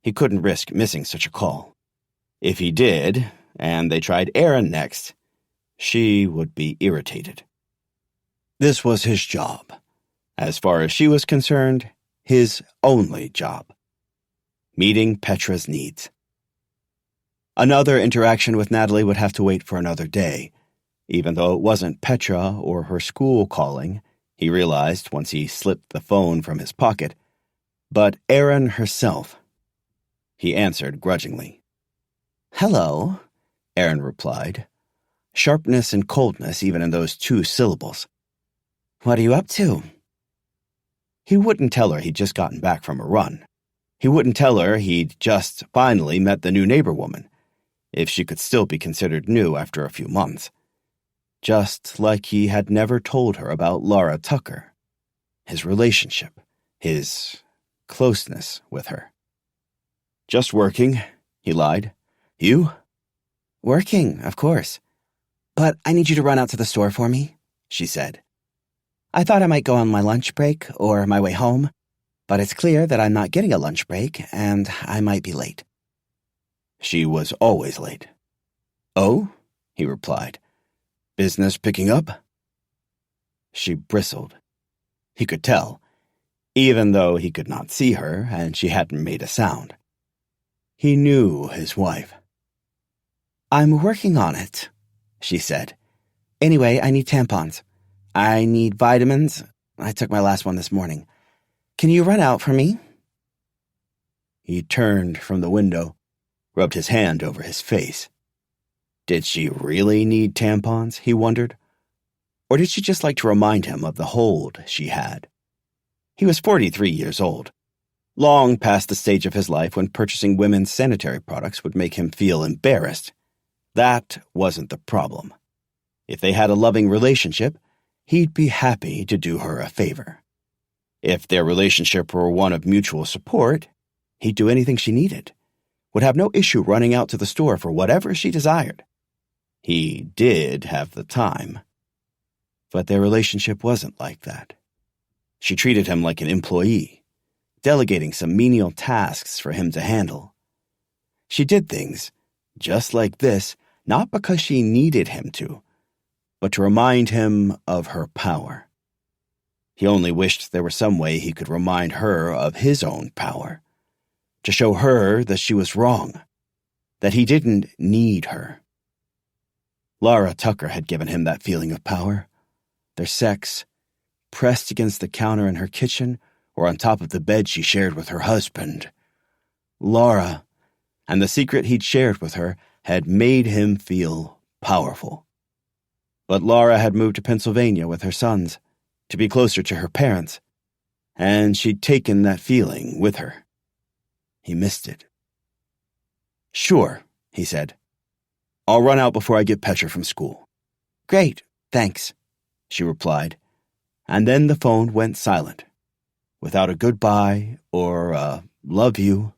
He couldn't risk missing such a call. If he did, and they tried Aaron next, she would be irritated. This was his job. As far as she was concerned, his only job. Meeting Petra's needs. Another interaction with Natalie would have to wait for another day, even though it wasn't Petra or her school calling, he realized once he slipped the phone from his pocket, but Erin herself. He answered grudgingly. "Hello," Erin replied, sharpness and coldness even in those 2 syllables. "What are you up to?" He wouldn't tell her he'd just gotten back from a run. He wouldn't tell her he'd just finally met the new neighbor woman, if she could still be considered new after a few months. Just like he had never told her about Laura Tucker, his relationship, his closeness with her. "Just working," he lied. "You?" "Working, of course. But I need you to run out to the store for me," she said. "I thought I might go on my lunch break or my way home, but it's clear that I'm not getting a lunch break, and I might be late." She was always late. "Oh?" he replied. "Business picking up?" She bristled. He could tell, even though he could not see her and she hadn't made a sound. He knew his wife. "I'm working on it," she said. "Anyway, I need tampons. I need vitamins. I took my last one this morning. Can you run out for me?" He turned from the window, rubbed his hand over his face. Did she really need tampons, he wondered? Or did she just like to remind him of the hold she had? He was 43 years old, long past the stage of his life when purchasing women's sanitary products would make him feel embarrassed. That wasn't the problem. If they had a loving relationship, he'd be happy to do her a favor. If their relationship were one of mutual support, he'd do anything she needed, would have no issue running out to the store for whatever she desired. He did have the time. But their relationship wasn't like that. She treated him like an employee, delegating some menial tasks for him to handle. She did things, just like this, not because she needed him to, but to remind him of her power. He only wished there was some way he could remind her of his own power, to show her that she was wrong, that he didn't need her. Laura Tucker had given him that feeling of power. Their sex, pressed against the counter in her kitchen or on top of the bed she shared with her husband. Laura, and the secret he'd shared with her, had made him feel powerful. But Laura had moved to Pennsylvania with her sons, to be closer to her parents, and she'd taken that feeling with her. He missed it. "Sure," he said. "I'll run out before I get Petra from school." "Great, thanks," she replied, and then the phone went silent, without a goodbye or a love you.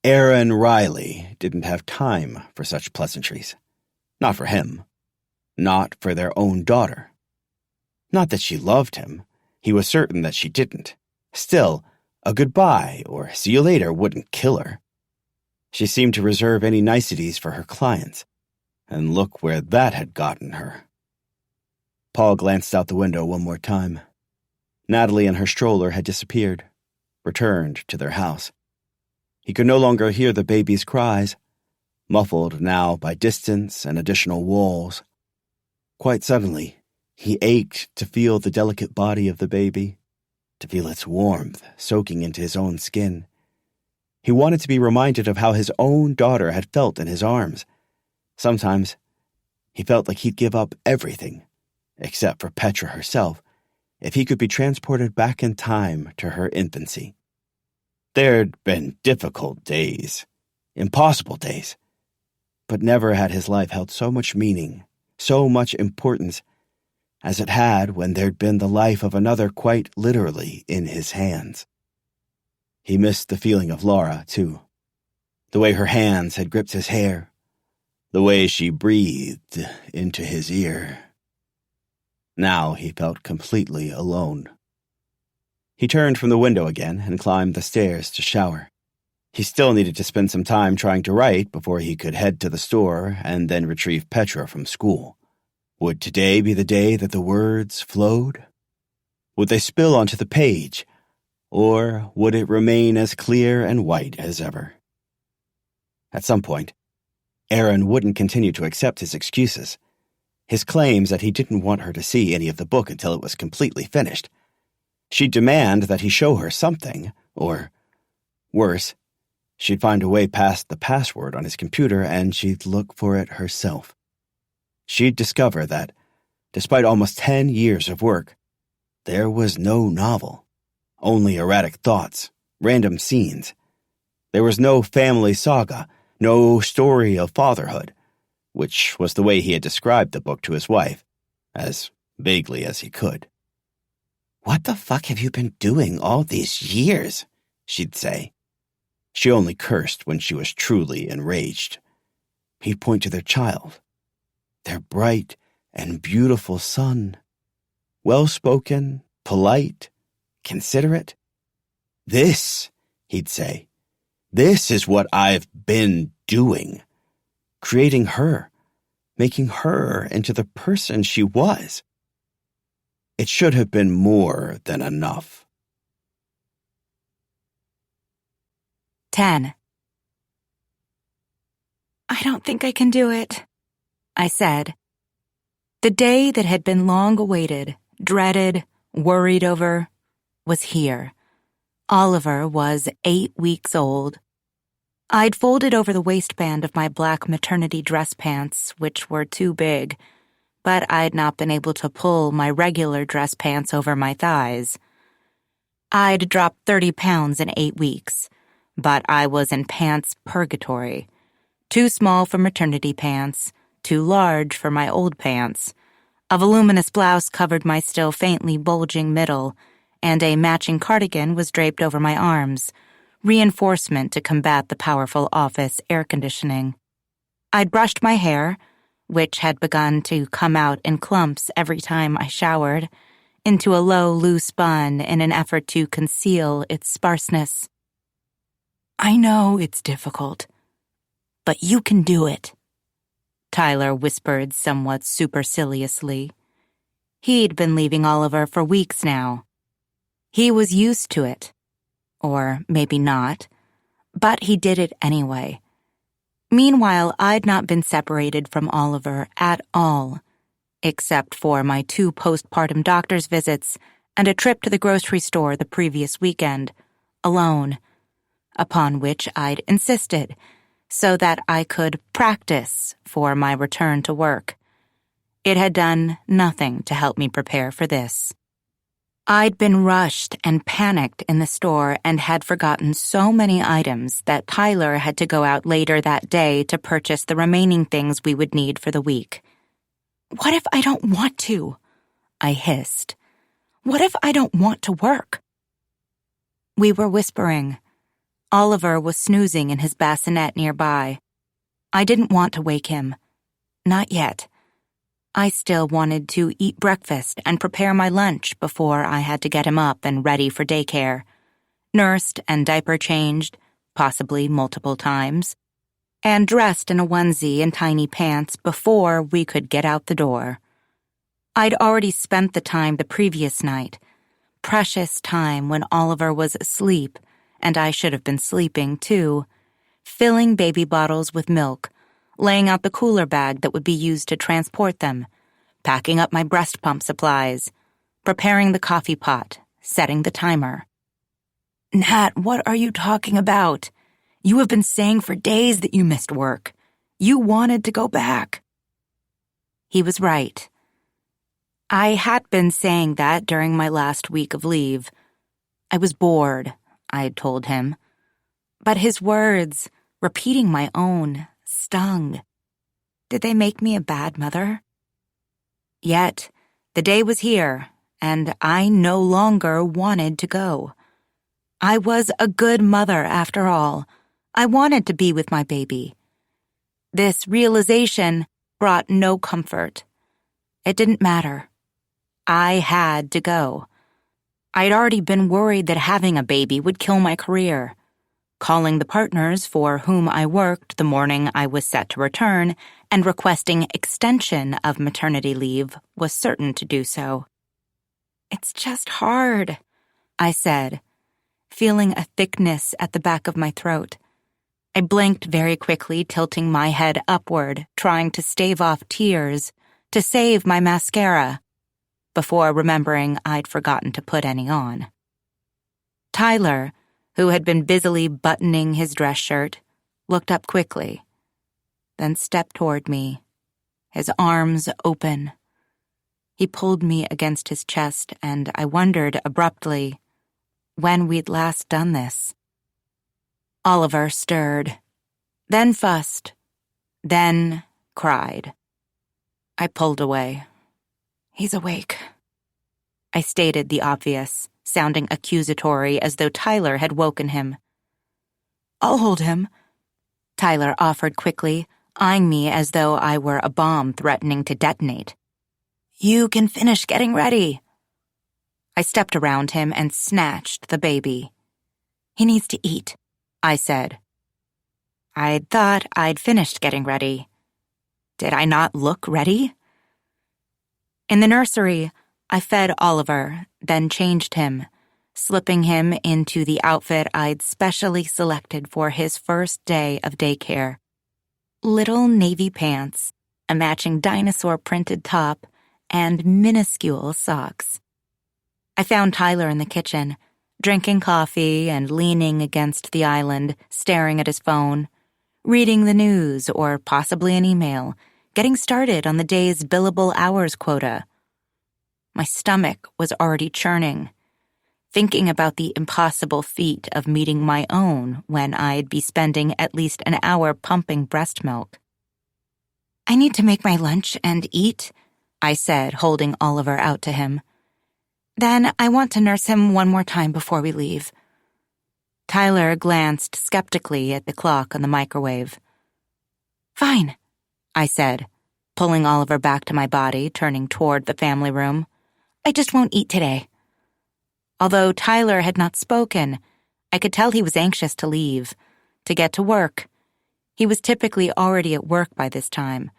Aaron Riley didn't have time for such pleasantries. Not for him. Not for their own daughter. Not that she loved him. He was certain that she didn't. Still, a goodbye or see you later wouldn't kill her. She seemed to reserve any niceties for her clients, and look where that had gotten her. Paul glanced out the window one more time. Natalie and her stroller had disappeared, returned to their house. He could no longer hear the baby's cries, muffled now by distance and additional walls. Quite suddenly, he ached to feel the delicate body of the baby, to feel its warmth soaking into his own skin. He wanted to be reminded of how his own daughter had felt in his arms. Sometimes, he felt like he'd give up everything, except for Petra herself, if he could be transported back in time to her infancy. There'd been difficult days, impossible days, but never had his life held so much meaning, so much importance, as it had when there'd been the life of another quite literally in his hands. He missed the feeling of Laura, too. The way her hands had gripped his hair. The way she breathed into his ear. Now he felt completely alone. He turned from the window again and climbed the stairs to shower. He still needed to spend some time trying to write before he could head to the store and then retrieve Petra from school. Would today be the day that the words flowed? Would they spill onto the page? Or would it remain as clear and white as ever? At some point, Aaron wouldn't continue to accept his excuses, his claims that he didn't want her to see any of the book until it was completely finished. She'd demand that he show her something, or, worse, she'd find a way past the password on his computer and she'd look for it herself. She'd discover that, despite almost 10 years of work, there was no novel. Only erratic thoughts, random scenes. There was no family saga, no story of fatherhood, which was the way he had described the book to his wife, as vaguely as he could. "What the fuck have you been doing all these years?" she'd say. She only cursed when she was truly enraged. He'd point to their child, their bright and beautiful son, well-spoken, polite, considerate. "This," he'd say, "this is what I've been doing. Creating her, making her into the person she was. It should have been more than enough." 10. "I don't think I can do it," I said. The day that had been long awaited, dreaded, worried over, was here. Oliver was 8 weeks old. I'd folded over the waistband of my black maternity dress pants, which were too big, but I'd not been able to pull my regular dress pants over my thighs. I'd dropped 30 pounds in 8 weeks, but I was in pants purgatory. Too small for maternity pants, too large for my old pants. A voluminous blouse covered my still faintly bulging middle, and a matching cardigan was draped over my arms, reinforcement to combat the powerful office air conditioning. I'd brushed my hair, which had begun to come out in clumps every time I showered, into a low, loose bun in an effort to conceal its sparseness. "I know it's difficult, but you can do it," Tyler whispered somewhat superciliously. He'd been leaving Oliver for weeks now. He was used to it. Or maybe not. But he did it anyway. Meanwhile, I'd not been separated from Oliver at all, except for my 2 postpartum doctor's visits and a trip to the grocery store the previous weekend, alone, upon which I'd insisted, so that I could practice for my return to work. It had done nothing to help me prepare for this. I'd been rushed and panicked in the store and had forgotten so many items that Tyler had to go out later that day to purchase the remaining things we would need for the week. "What if I don't want to?" I hissed. "What if I don't want to work?" We were whispering. Oliver was snoozing in his bassinet nearby. I didn't want to wake him. Not yet. I still wanted to eat breakfast and prepare my lunch before I had to get him up and ready for daycare. Nursed and diaper changed, possibly multiple times, and dressed in a onesie and tiny pants before we could get out the door. I'd already spent the time the previous night, precious time when Oliver was asleep, and I should have been sleeping too, filling baby bottles with milk, laying out the cooler bag that would be used to transport them, packing up my breast pump supplies, preparing the coffee pot, setting the timer. "Nat, what are you talking about? You have been saying for days that you missed work. You wanted to go back." He was right. I had been saying that during my last week of leave. I was bored, I'd told him. But his words, repeating my own, stung. Did they make me a bad mother? Yet, the day was here, and I no longer wanted to go. I was a good mother after all. I wanted to be with my baby. This realization brought no comfort. It didn't matter. I had to go. I'd already been worried that having a baby would kill my career. Calling the partners for whom I worked the morning I was set to return and requesting extension of maternity leave was certain to do so. "It's just hard," I said, feeling a thickness at the back of my throat. I blinked very quickly, tilting my head upward, trying to stave off tears, to save my mascara, before remembering I'd forgotten to put any on. Tyler, who had been busily buttoning his dress shirt, looked up quickly, then stepped toward me, his arms open. He pulled me against his chest, and I wondered abruptly when we'd last done this. Oliver stirred, then fussed, then cried. I pulled away. "He's awake," I stated the obvious, sounding accusatory as though Tyler had woken him. "I'll hold him," Tyler offered quickly, eyeing me as though I were a bomb threatening to detonate. "You can finish getting ready." I stepped around him and snatched the baby. "He needs to eat," I said. I'd thought I'd finished getting ready. Did I not look ready? In the nursery, I fed Oliver, then changed him, slipping him into the outfit I'd specially selected for his first day of daycare. Little navy pants, a matching dinosaur-printed top, and minuscule socks. I found Tyler in the kitchen, drinking coffee and leaning against the island, staring at his phone, reading the news or possibly an email, getting started on the day's billable hours quota. My stomach was already churning, thinking about the impossible feat of meeting my own when I'd be spending at least an hour pumping breast milk. "I need to make my lunch and eat," I said, holding Oliver out to him. "Then I want to nurse him one more time before we leave." Tyler glanced skeptically at the clock on the microwave. "Fine," I said, pulling Oliver back to my body, turning toward the family room. "I just won't eat today." Although Tyler had not spoken, I could tell he was anxious to leave, to get to work. He was typically already at work by this time,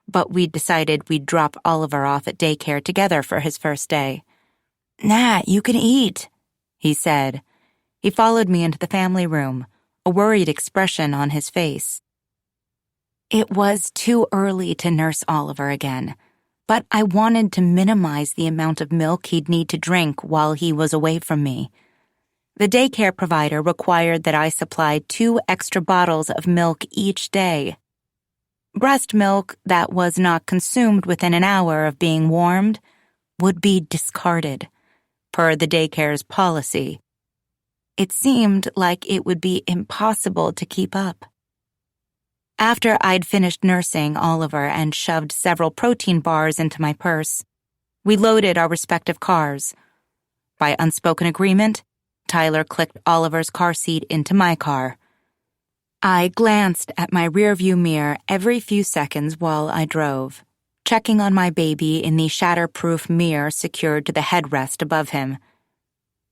but we'd decided we'd drop Oliver off at daycare together for his first day. "Nat, you can eat," he said. He followed me into the family room, a worried expression on his face. It was too early to nurse Oliver again, but I wanted to minimize the amount of milk he'd need to drink while he was away from me. The daycare provider required that I supply 2 extra bottles of milk each day. Breast milk that was not consumed within an hour of being warmed would be discarded, per the daycare's policy. It seemed like it would be impossible to keep up. After I'd finished nursing Oliver and shoved several protein bars into my purse, we loaded our respective cars. By unspoken agreement, Tyler clicked Oliver's car seat into my car. I glanced at my rearview mirror every few seconds while I drove, checking on my baby in the shatterproof mirror secured to the headrest above him.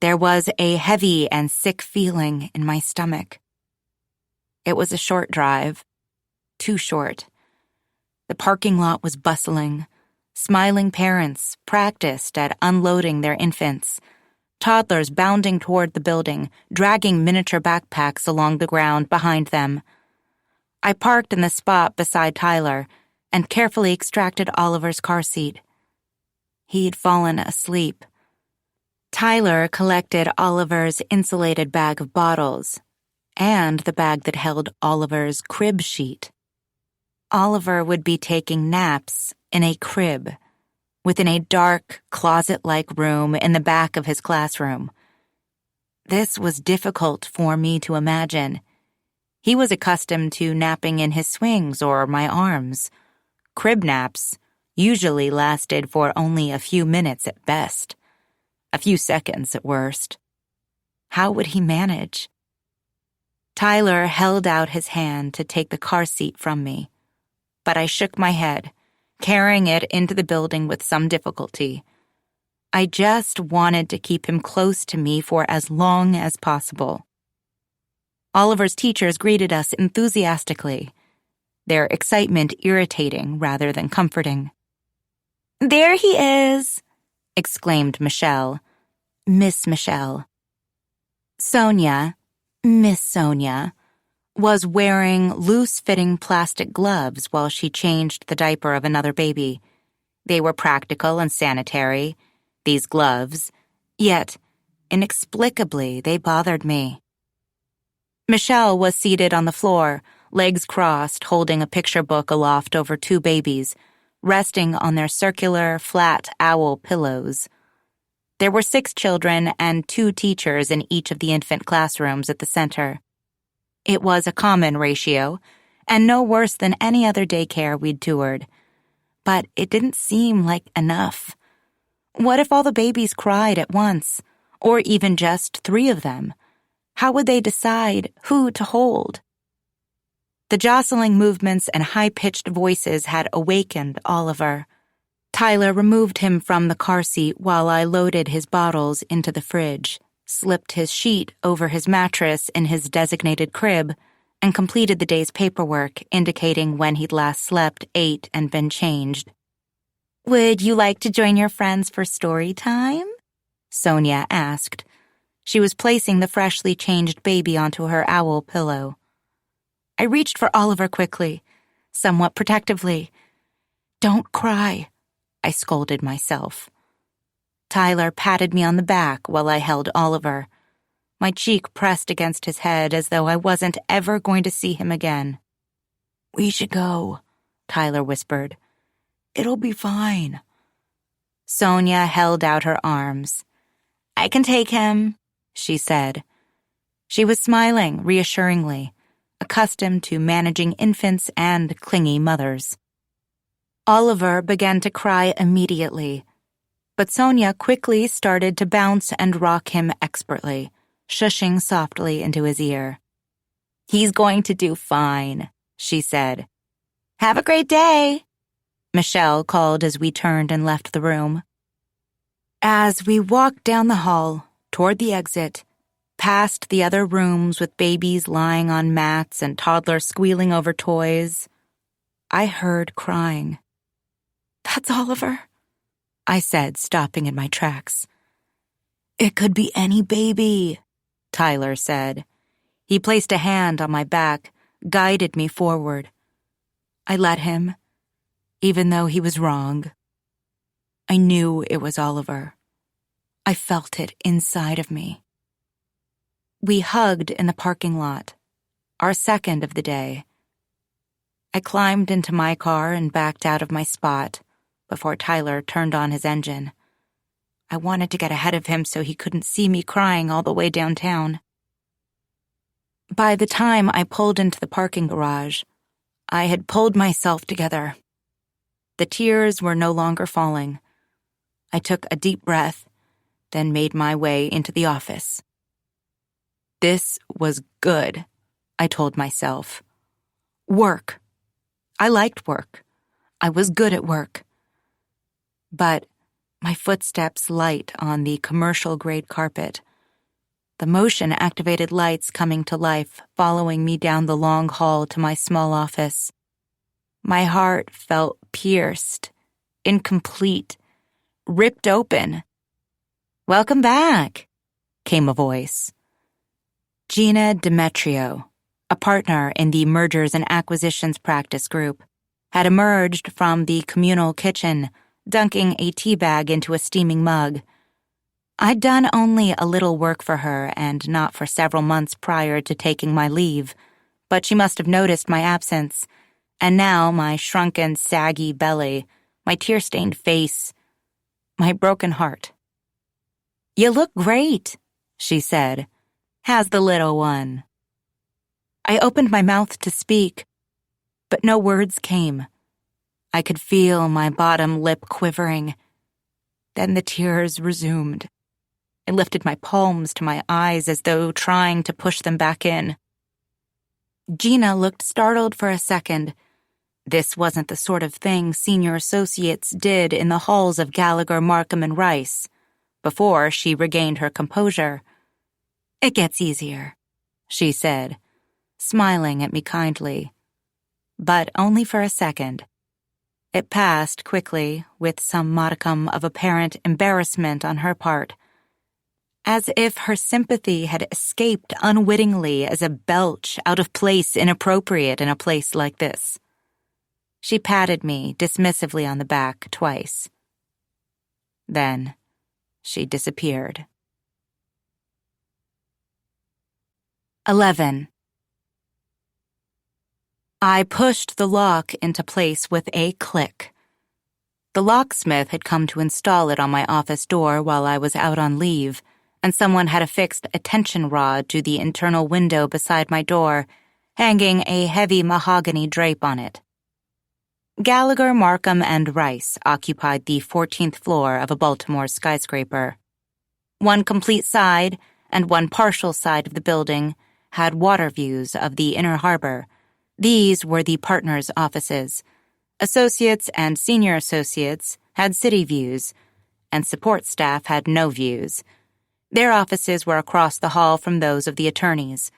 There was a heavy and sick feeling in my stomach. It was a short drive. Too short. The parking lot was bustling. Smiling parents practiced at unloading their infants. Toddlers bounding toward the building, dragging miniature backpacks along the ground behind them. I parked in the spot beside Tyler and carefully extracted Oliver's car seat. He'd fallen asleep. Tyler collected Oliver's insulated bag of bottles and the bag that held Oliver's crib sheet. Oliver would be taking naps in a crib within a dark, closet-like room in the back of his classroom. This was difficult for me to imagine. He was accustomed to napping in his swings or my arms. Crib naps usually lasted for only a few minutes at best, a few seconds at worst. How would he manage? Tyler held out his hand to take the car seat from me, but I shook my head, carrying it into the building with some difficulty. I just wanted to keep him close to me for as long as possible. Oliver's teachers greeted us enthusiastically, their excitement irritating rather than comforting. "There he is!" exclaimed Michelle. Miss Michelle. Sonia, Miss Sonia, was wearing loose-fitting plastic gloves while she changed the diaper of another baby. They were practical and sanitary, these gloves, yet, inexplicably, they bothered me. Michelle was seated on the floor, legs crossed, holding a picture book aloft over 2 babies, resting on their circular, flat owl pillows. There were 6 children and 2 teachers in each of the infant classrooms at the center. It was a common ratio, and no worse than any other daycare we'd toured. But it didn't seem like enough. What if all the babies cried at once, or even just 3 of them? How would they decide who to hold? The jostling movements and high-pitched voices had awakened Oliver. Tyler removed him from the car seat while I loaded his bottles into the fridge, slipped his sheet over his mattress in his designated crib, and completed the day's paperwork indicating when he'd last slept, ate, and been changed. "Would you like to join your friends for story time?" Sonia asked. She was placing the freshly changed baby onto her owl pillow. I reached for Oliver quickly, somewhat protectively. "Don't cry," I scolded myself. Tyler patted me on the back while I held Oliver, my cheek pressed against his head as though I wasn't ever going to see him again. "We should go," Tyler whispered. "It'll be fine." Sonia held out her arms. "I can take him," she said. She was smiling reassuringly, accustomed to managing infants and clingy mothers. Oliver began to cry immediately, but Sonia quickly started to bounce and rock him expertly, shushing softly into his ear. "He's going to do fine," she said. "Have a great day," Michelle called as we turned and left the room. As we walked down the hall, toward the exit, past the other rooms with babies lying on mats and toddlers squealing over toys, I heard crying. "That's Oliver," I said, stopping in my tracks. "It could be any baby," Tyler said. He placed a hand on my back, guided me forward. I let him, even though he was wrong. I knew it was Oliver. I felt it inside of me. We hugged in the parking lot, our second of the day. I climbed into my car and backed out of my spot before Tyler turned on his engine. I wanted to get ahead of him so he couldn't see me crying all the way downtown. By the time I pulled into the parking garage, I had pulled myself together. The tears were no longer falling. I took a deep breath, then made my way into the office. This was good, I told myself. Work. I liked work. I was good at work. But my footsteps light on the commercial-grade carpet. The motion-activated lights coming to life, following me down the long hall to my small office. My heart felt pierced, incomplete, ripped open. "Welcome back," came a voice. Gina Demetrio, a partner in the Mergers and Acquisitions practice group, had emerged from the communal kitchen, dunking a tea bag into a steaming mug. I'd done only a little work for her and not for several months prior to taking my leave, but she must have noticed my absence, and now my shrunken, saggy belly, my tear-stained face, my broken heart. "You look great," she said. "How's the little one?" I opened my mouth to speak, but no words came. I could feel my bottom lip quivering. Then the tears resumed. I lifted my palms to my eyes as though trying to push them back in. Gina looked startled for a second. This wasn't the sort of thing senior associates did in the halls of Gallagher, Markham, and Rice, before she regained her composure. "It gets easier," she said, smiling at me kindly. But only for a second. It passed quickly, with some modicum of apparent embarrassment on her part, as if her sympathy had escaped unwittingly as a belch out of place inappropriate in a place like this. She patted me dismissively on the back twice. Then she disappeared. 11. I pushed the lock into place with a click. The locksmith had come to install it on my office door while I was out on leave, and someone had affixed a tension rod to the internal window beside my door, hanging a heavy mahogany drape on it. Gallagher, Markham, and Rice occupied the 14th floor of a Baltimore skyscraper. One complete side and one partial side of the building had water views of the inner harbor. These were the partners' offices. Associates and senior associates had city views, and support staff had no views. Their offices were across the hall from those of the attorneys.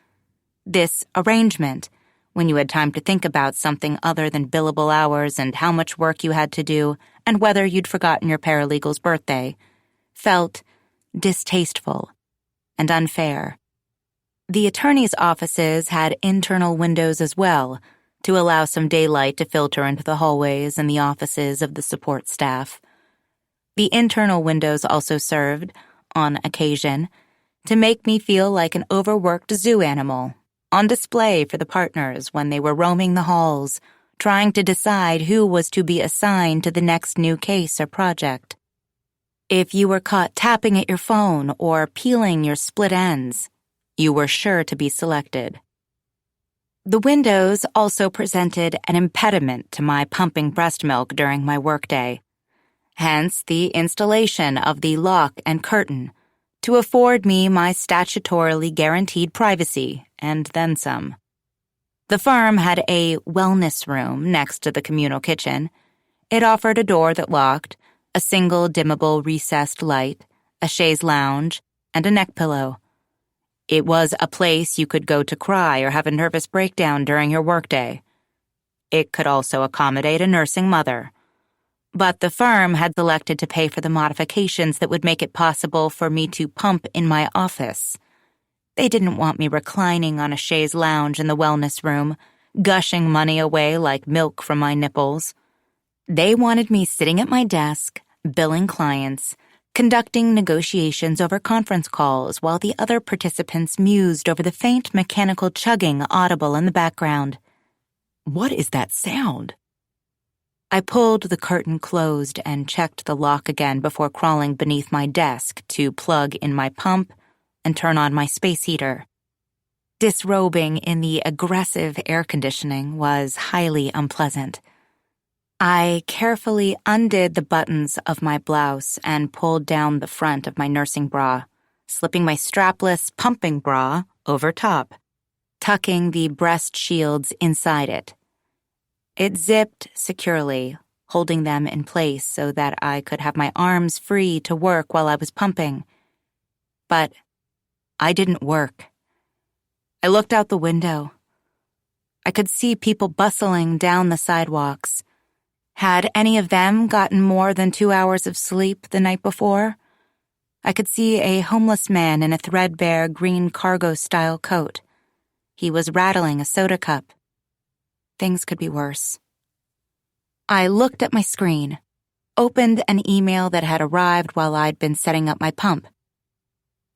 This arrangement, when you had time to think about something other than billable hours and how much work you had to do and whether you'd forgotten your paralegal's birthday, felt distasteful and unfair. The attorneys' offices had internal windows as well, to allow some daylight to filter into the hallways and the offices of the support staff. The internal windows also served, on occasion, to make me feel like an overworked zoo animal, on display for the partners when they were roaming the halls, trying to decide who was to be assigned to the next new case or project. If you were caught tapping at your phone or peeling your split ends, you were sure to be selected. The windows also presented an impediment to my pumping breast milk during my workday, hence the installation of the lock and curtain to afford me my statutorily guaranteed privacy and then some. The firm had a wellness room next to the communal kitchen. It offered a door that locked, a single dimmable recessed light, a chaise lounge, and a neck pillow. It was a place you could go to cry or have a nervous breakdown during your workday. It could also accommodate a nursing mother. But the firm had selected to pay for the modifications that would make it possible for me to pump in my office. They didn't want me reclining on a chaise lounge in the wellness room, gushing money away like milk from my nipples. They wanted me sitting at my desk, billing clients, conducting negotiations over conference calls while the other participants mused over the faint mechanical chugging audible in the background. What is that sound? I pulled the curtain closed and checked the lock again before crawling beneath my desk to plug in my pump and turn on my space heater. Disrobing in the aggressive air conditioning was highly unpleasant. I carefully undid the buttons of my blouse and pulled down the front of my nursing bra, slipping my strapless pumping bra over top, tucking the breast shields inside it. It zipped securely, holding them in place so that I could have my arms free to work while I was pumping. But I didn't work. I looked out the window. I could see people bustling down the sidewalks. Had any of them gotten more than 2 hours of sleep the night before? I could see a homeless man in a threadbare green cargo-style coat. He was rattling a soda cup. Things could be worse. I looked at my screen, opened an email that had arrived while I'd been setting up my pump.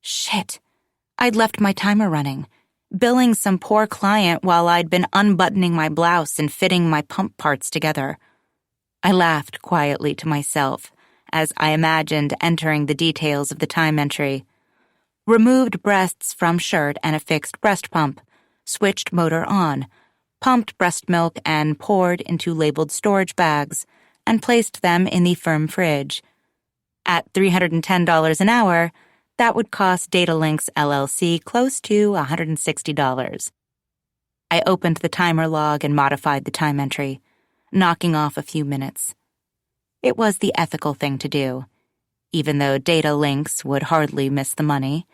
Shit, I'd left my timer running, billing some poor client while I'd been unbuttoning my blouse and fitting my pump parts together. I laughed quietly to myself as I imagined entering the details of the time entry. Removed breasts from shirt and a fixed breast pump, switched motor on, pumped breast milk and poured into labeled storage bags, and placed them in the firm fridge. At $310 an hour, that would cost Datalinks LLC close to $160. I opened the timer log and modified the time entry, knocking off a few minutes. It was the ethical thing to do, even though Datalinks would hardly miss the money.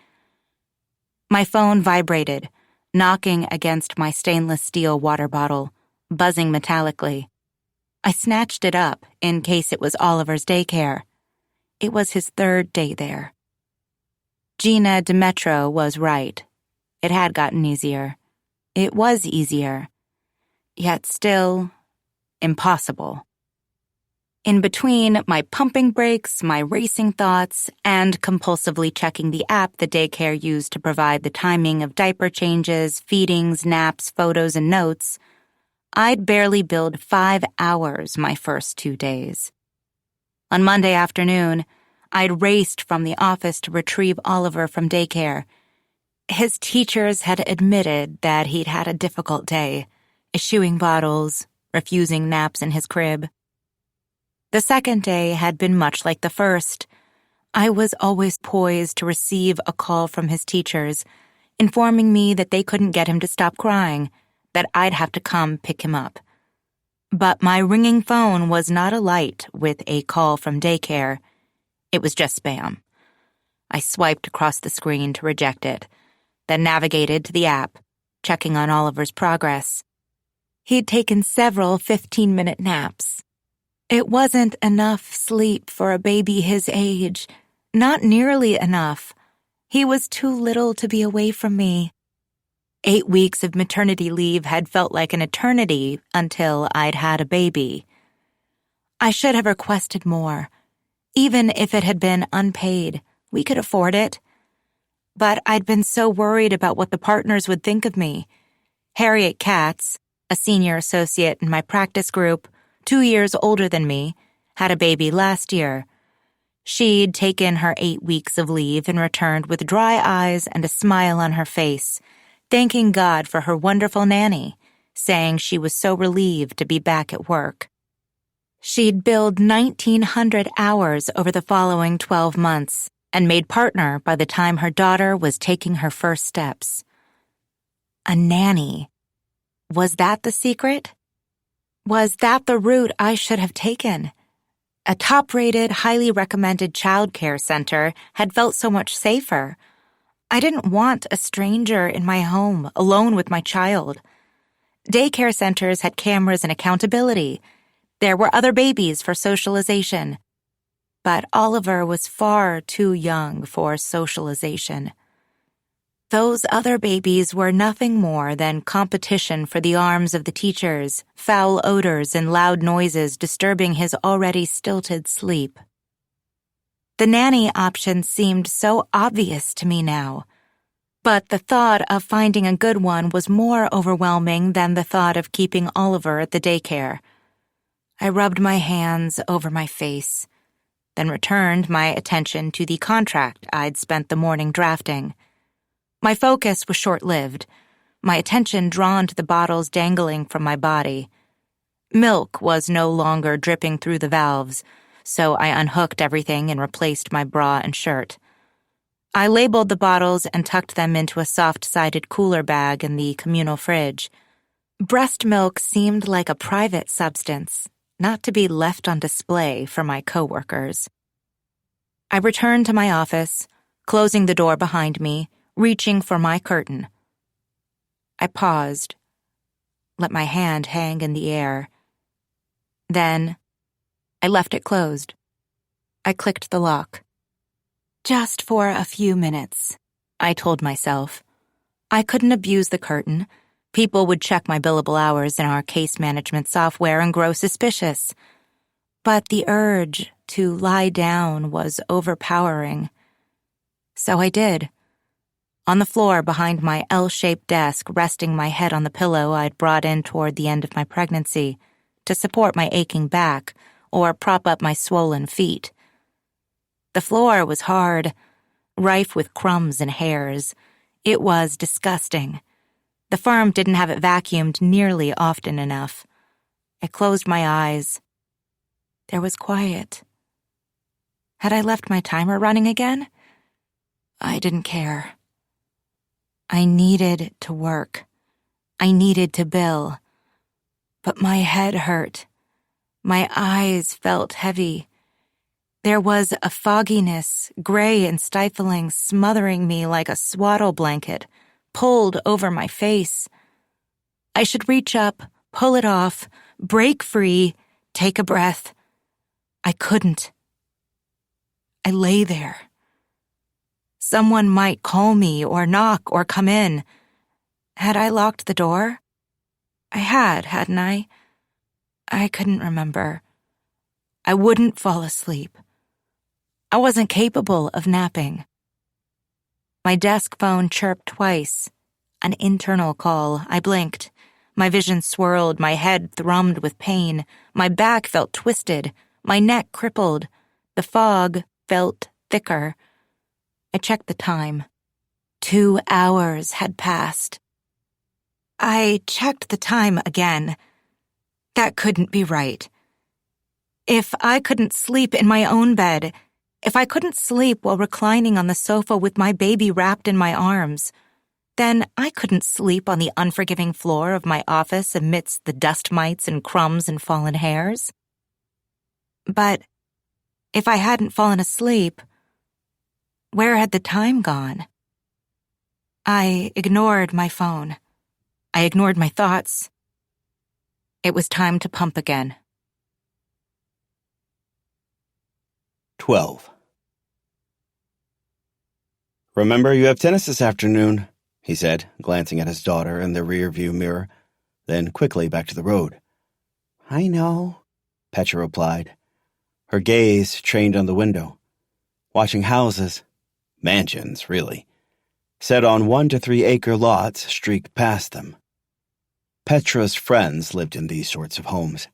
My phone vibrated, knocking against my stainless steel water bottle, buzzing metallically. I snatched it up in case it was Oliver's daycare. It was his 3rd day there. Gina Demetro was right. It had gotten easier. It was easier. Yet still impossible. In between my pumping breaks, my racing thoughts, and compulsively checking the app the daycare used to provide the timing of diaper changes, feedings, naps, photos, and notes, I'd barely billed 5 hours my first 2 days. On Monday afternoon, I'd raced from the office to retrieve Oliver from daycare. His teachers had admitted that he'd had a difficult day, eschewing bottles, refusing naps in his crib. The second day had been much like the first. I was always poised to receive a call from his teachers, informing me that they couldn't get him to stop crying, that I'd have to come pick him up. But my ringing phone was not alight with a call from daycare. It was just spam. I swiped across the screen to reject it, then navigated to the app, checking on Oliver's progress. He'd taken several 15-minute naps. It wasn't enough sleep for a baby his age, not nearly enough. He was too little to be away from me. 8 weeks of maternity leave had felt like an eternity until I'd had a baby. I should have requested more. Even if it had been unpaid, we could afford it. But I'd been so worried about what the partners would think of me. Harriet Katz, a senior associate in my practice group, 2 years older than me, had a baby last year. She'd taken her 8 weeks of leave and returned with dry eyes and a smile on her face, thanking God for her wonderful nanny, saying she was so relieved to be back at work. She'd billed 1,900 hours over the following 12 months and made partner by the time her daughter was taking her first steps. A nanny. Was that the secret? Was that the route I should have taken? A top-rated, highly recommended childcare center had felt so much safer. I didn't want a stranger in my home, alone with my child. Daycare centers had cameras and accountability. There were other babies for socialization. But Oliver was far too young for socialization. Those other babies were nothing more than competition for the arms of the teachers, foul odors and loud noises disturbing his already stilted sleep. The nanny option seemed so obvious to me now. But the thought of finding a good one was more overwhelming than the thought of keeping Oliver at the daycare. I rubbed my hands over my face, then returned my attention to the contract I'd spent the morning drafting. My focus was short-lived, my attention drawn to the bottles dangling from my body. Milk was no longer dripping through the valves, so I unhooked everything and replaced my bra and shirt. I labeled the bottles and tucked them into a soft-sided cooler bag in the communal fridge. Breast milk seemed like a private substance, not to be left on display for my coworkers. I returned to my office, closing the door behind me, reaching for my curtain. I paused, let my hand hang in the air. Then, I left it closed. I clicked the lock. Just for a few minutes, I told myself. I couldn't abuse the curtain. People would check my billable hours in our case management software and grow suspicious. But the urge to lie down was overpowering. So I did. On the floor behind my L-shaped desk, resting my head on the pillow I'd brought in toward the end of my pregnancy to support my aching back or prop up my swollen feet. The floor was hard, rife with crumbs and hairs. It was disgusting. The firm didn't have it vacuumed nearly often enough. I closed my eyes. There was quiet. Had I left my timer running again? I didn't care. I needed to work. I needed to bill. But my head hurt. My eyes felt heavy. There was a fogginess, gray and stifling, smothering me like a swaddle blanket, pulled over my face. I should reach up, pull it off, break free, take a breath. I couldn't. I lay there. Someone might call me or knock or come in. Had I locked the door? I had, hadn't I? I couldn't remember. I wouldn't fall asleep. I wasn't capable of napping. My desk phone chirped twice. An internal call. I blinked. My vision swirled, my head thrummed with pain. My back felt twisted, my neck crippled. The fog felt thicker. I checked the time. 2 hours had passed. I checked the time again. That couldn't be right. If I couldn't sleep in my own bed, if I couldn't sleep while reclining on the sofa with my baby wrapped in my arms, then I couldn't sleep on the unforgiving floor of my office amidst the dust mites and crumbs and fallen hairs. But if I hadn't fallen asleep, where had the time gone? I ignored my phone. I ignored my thoughts. It was time to pump again. 12. "Remember, you have tennis this afternoon," he said, glancing at his daughter in the rear-view mirror, then quickly back to the road. "I know," Petra replied, her gaze trained on the window, watching houses, mansions, really, set on 1 to 3 acre lots streak past them. Petra's friends lived in these sorts of homes.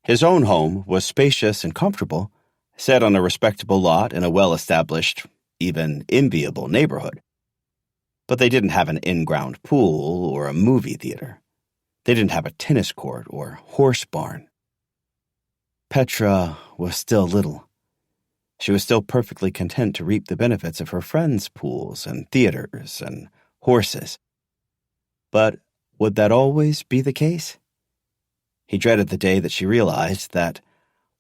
His own home was spacious and comfortable, set on a respectable lot in a well-established, even enviable neighborhood. But they didn't have an in-ground pool or a movie theater. They didn't have a tennis court or horse barn. Petra was still little. She was still perfectly content to reap the benefits of her friends' pools and theaters and horses. But would that always be the case? He dreaded the day that she realized that,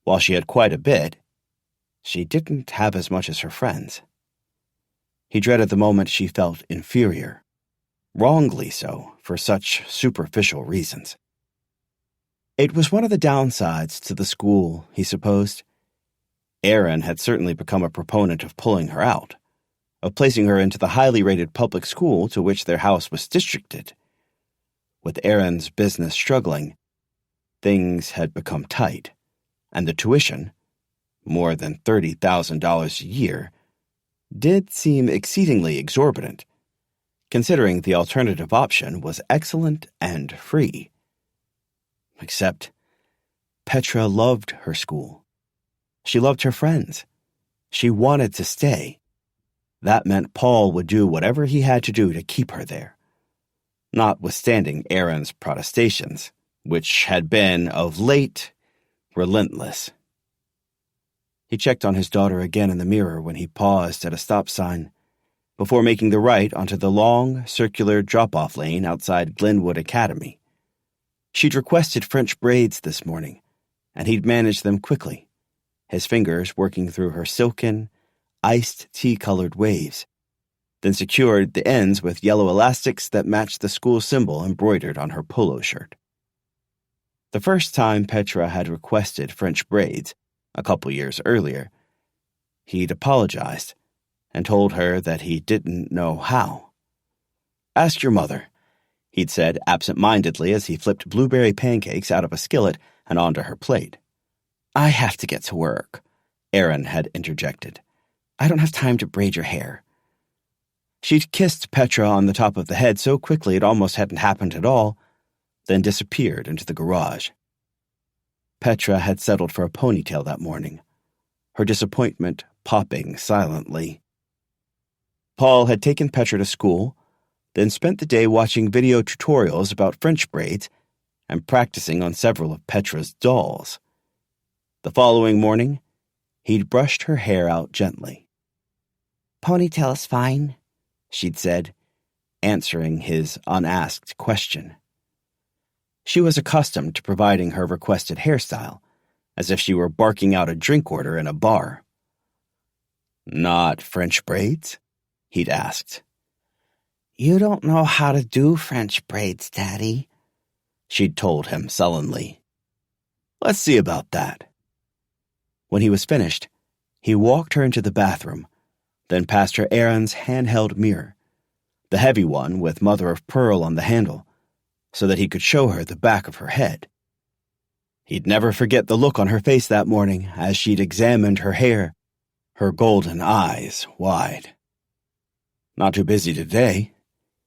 while she had quite a bit, she didn't have as much as her friends. He dreaded the moment she felt inferior, wrongly so, for such superficial reasons. It was one of the downsides to the school, he supposed. Aaron had certainly become a proponent of pulling her out, of placing her into the highly rated public school to which their house was districted. With Aaron's business struggling, things had become tight, and the tuition, more than $30,000 a year, did seem exceedingly exorbitant, considering the alternative option was excellent and free. Except Petra loved her school. She loved her friends. She wanted to stay. That meant Paul would do whatever he had to do to keep her there, notwithstanding Aaron's protestations, which had been, of late, relentless. He checked on his daughter again in the mirror when he paused at a stop sign, before making the right onto the long, circular drop-off lane outside Glenwood Academy. She'd requested French braids this morning, and he'd managed them quickly, his fingers working through her silken, iced tea-colored waves, then secured the ends with yellow elastics that matched the school symbol embroidered on her polo shirt. The first time Petra had requested French braids, a couple years earlier, he'd apologized and told her that he didn't know how. "Ask your mother," he'd said absent-mindedly as he flipped blueberry pancakes out of a skillet and onto her plate. "I have to get to work," Aaron had interjected. "I don't have time to braid your hair." She'd kissed Petra on the top of the head so quickly it almost hadn't happened at all, then disappeared into the garage. Petra had settled for a ponytail that morning, her disappointment popping silently. Paul had taken Petra to school, then spent the day watching video tutorials about French braids and practicing on several of Petra's dolls. The following morning, he'd brushed her hair out gently. "Ponytail is fine," she'd said, answering his unasked question. She was accustomed to providing her requested hairstyle, as if she were barking out a drink order in a bar. "Not French braids?" he'd asked. "You don't know how to do French braids, Daddy," she'd told him sullenly. "Let's see about that." When he was finished, he walked her into the bathroom, then past her Aaron's handheld mirror, the heavy one with mother-of-pearl on the handle, so that he could show her the back of her head. He'd never forget the look on her face that morning as she'd examined her hair, her golden eyes wide. "Not too busy today,"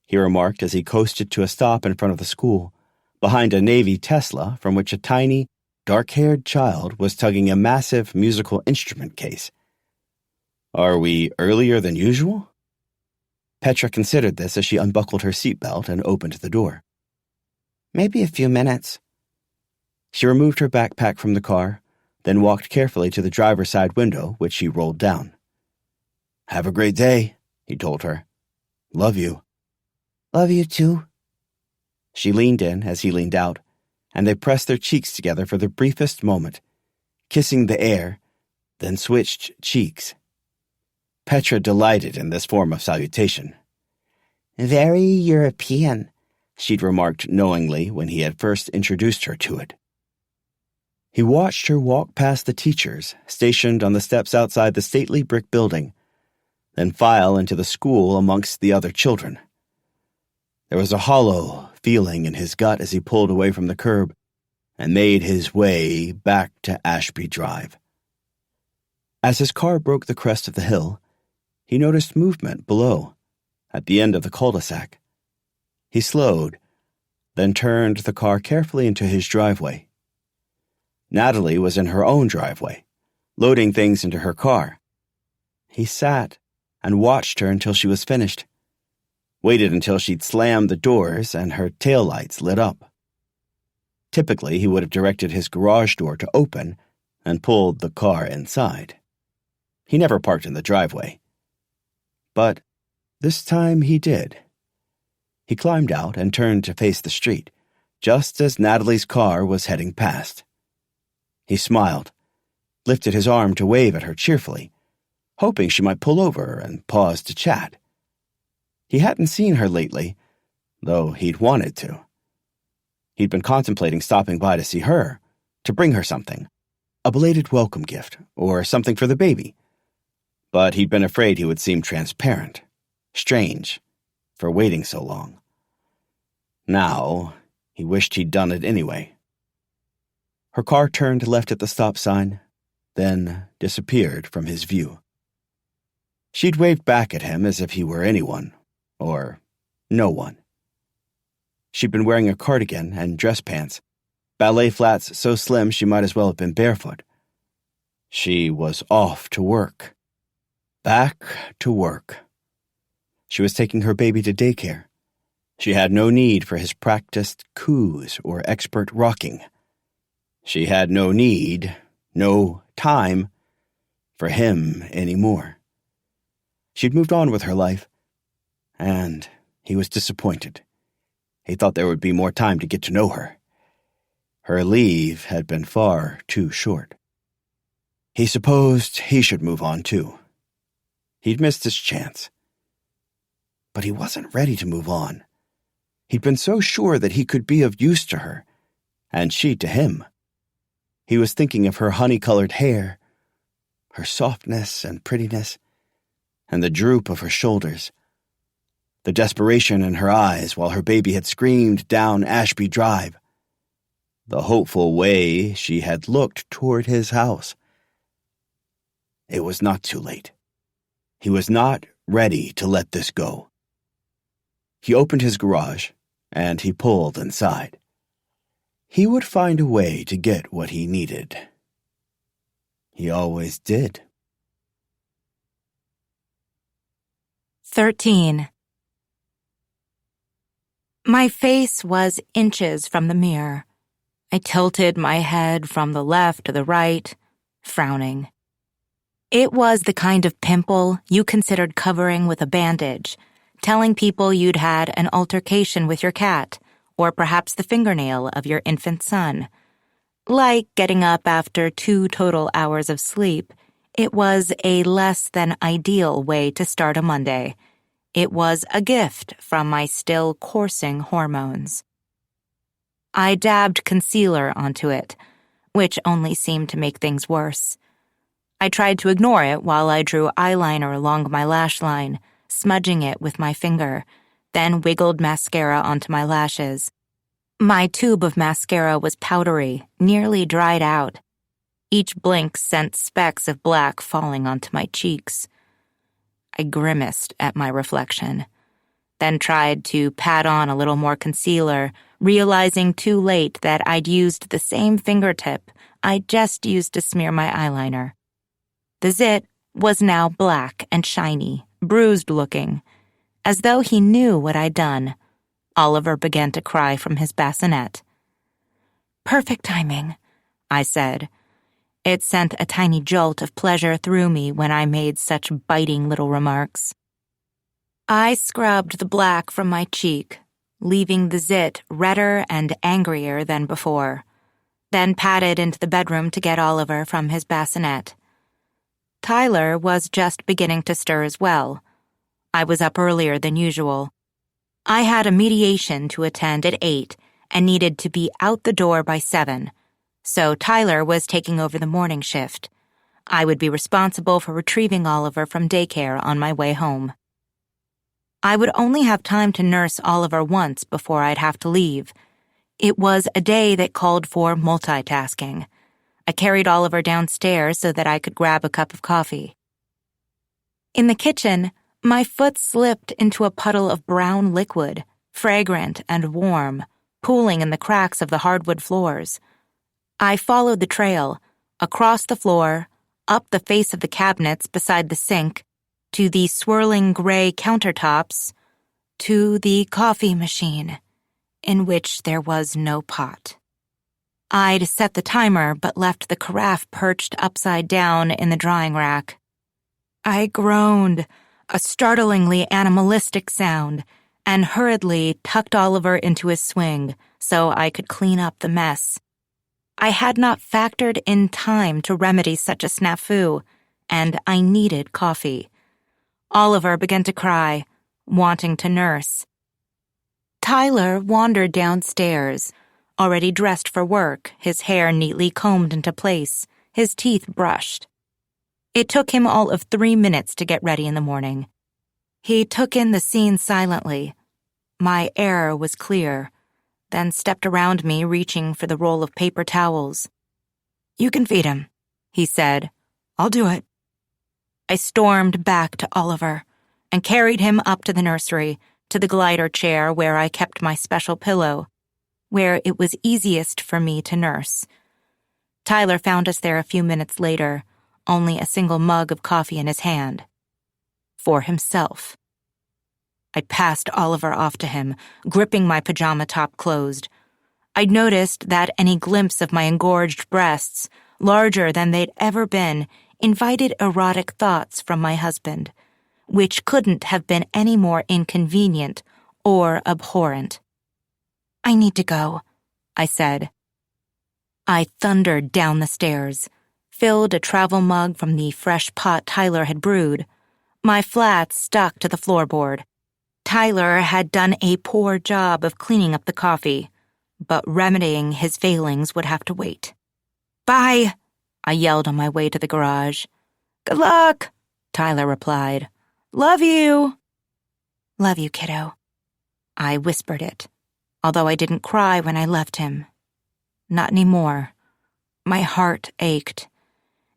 he remarked as he coasted to a stop in front of the school, behind a navy Tesla from which a tiny, dark-haired child was tugging a massive musical instrument case. "Are we earlier than usual?" Petra considered this as she unbuckled her seatbelt and opened the door. "Maybe a few minutes." She removed her backpack from the car, then walked carefully to the driver's side window, which she rolled down. "Have a great day," he told her. "Love you." "Love you too." She leaned in as he leaned out, and they pressed their cheeks together for the briefest moment, kissing the air, then switched cheeks. Petra delighted in this form of salutation. "Very European," she'd remarked knowingly when he had first introduced her to it. He watched her walk past the teachers stationed on the steps outside the stately brick building, then file into the school amongst the other children. There was a hollow feeling in his gut as he pulled away from the curb and made his way back to Ashby Drive. As his car broke the crest of the hill, he noticed movement below, at the end of the cul-de-sac. He slowed, then turned the car carefully into his driveway. Natalie was in her own driveway, loading things into her car. He sat and watched her until she was finished, waited until she'd slammed the doors and her taillights lit up. Typically, he would have directed his garage door to open and pulled the car inside. He never parked in the driveway. But this time he did. He climbed out and turned to face the street, just as Natalie's car was heading past. He smiled, lifted his arm to wave at her cheerfully, hoping she might pull over and pause to chat. He hadn't seen her lately, though he'd wanted to. He'd been contemplating stopping by to see her, to bring her something, a belated welcome gift, or something for the baby. But he'd been afraid he would seem transparent, strange, for waiting so long. Now, he wished he'd done it anyway. Her car turned left at the stop sign, then disappeared from his view. She'd waved back at him as if he were anyone, or no one. She'd been wearing a cardigan and dress pants, ballet flats so slim she might as well have been barefoot. She was off to work. Back to work. She was taking her baby to daycare. She had no need for his practiced coos or expert rocking. She had no need, no time, for him anymore. She'd moved on with her life, and he was disappointed. He thought there would be more time to get to know her. Her leave had been far too short. He supposed he should move on too. He'd missed his chance. But he wasn't ready to move on. He'd been so sure that he could be of use to her, and she to him. He was thinking of her honey-colored hair, her softness and prettiness, and the droop of her shoulders, the desperation in her eyes while her baby had screamed down Ashby Drive, the hopeful way she had looked toward his house. It was not too late. He was not ready to let this go. He opened his garage, and he pulled inside. He would find a way to get what he needed. He always did. 13. My face was inches from the mirror. I tilted my head from the left to the right, frowning. It was the kind of pimple you considered covering with a bandage, telling people you'd had an altercation with your cat, or perhaps the fingernail of your infant son. Like getting up after 2 total hours of sleep, it was a less than ideal way to start a Monday. It was a gift from my still coursing hormones. I dabbed concealer onto it, which only seemed to make things worse. I tried to ignore it while I drew eyeliner along my lash line, smudging it with my finger, then wiggled mascara onto my lashes. My tube of mascara was powdery, nearly dried out. Each blink sent specks of black falling onto my cheeks. I grimaced at my reflection, then tried to pat on a little more concealer, realizing too late that I'd used the same fingertip I'd just used to smear my eyeliner. The zit was now black and shiny, bruised-looking. As though he knew what I'd done, Oliver began to cry from his bassinet. "Perfect timing," I said. It sent a tiny jolt of pleasure through me when I made such biting little remarks. I scrubbed the black from my cheek, leaving the zit redder and angrier than before, then padded into the bedroom to get Oliver from his bassinet. Tyler was just beginning to stir as well. I was up earlier than usual. I had a mediation to attend at 8 and needed to be out the door by 7, so Tyler was taking over the morning shift. I would be responsible for retrieving Oliver from daycare on my way home. I would only have time to nurse Oliver once before I'd have to leave. It was a day that called for multitasking. I carried Oliver downstairs so that I could grab a cup of coffee. In the kitchen, my foot slipped into a puddle of brown liquid, fragrant and warm, pooling in the cracks of the hardwood floors. I followed the trail, across the floor, up the face of the cabinets beside the sink, to the swirling gray countertops, to the coffee machine, in which there was no pot. I'd set the timer but left the carafe perched upside down in the drying rack. I groaned, a startlingly animalistic sound, and hurriedly tucked Oliver into his swing so I could clean up the mess. I had not factored in time to remedy such a snafu, and I needed coffee. Oliver began to cry, wanting to nurse. Tyler wandered downstairs, already dressed for work, his hair neatly combed into place, his teeth brushed. It took him all of 3 minutes to get ready in the morning. He took in the scene silently. My air was clear, then stepped around me reaching for the roll of paper towels. "You can feed him," he said. "I'll do it." I stormed back to Oliver and carried him up to the nursery, to the glider chair where I kept my special pillow, where it was easiest for me to nurse. Tyler found us there a few minutes later, only a single mug of coffee in his hand. For himself. I passed Oliver off to him, gripping my pajama top closed. I'd noticed that any glimpse of my engorged breasts, larger than they'd ever been, invited erotic thoughts from my husband, which couldn't have been any more inconvenient or abhorrent. "I need to go," I said. I thundered down the stairs, filled a travel mug from the fresh pot Tyler had brewed. My flat stuck to the floorboard. Tyler had done a poor job of cleaning up the coffee, but remedying his failings would have to wait. "Bye," I yelled on my way to the garage. "Good luck," Tyler replied. "Love you." "Love you, kiddo." I whispered it, although I didn't cry when I left him. Not anymore. My heart ached.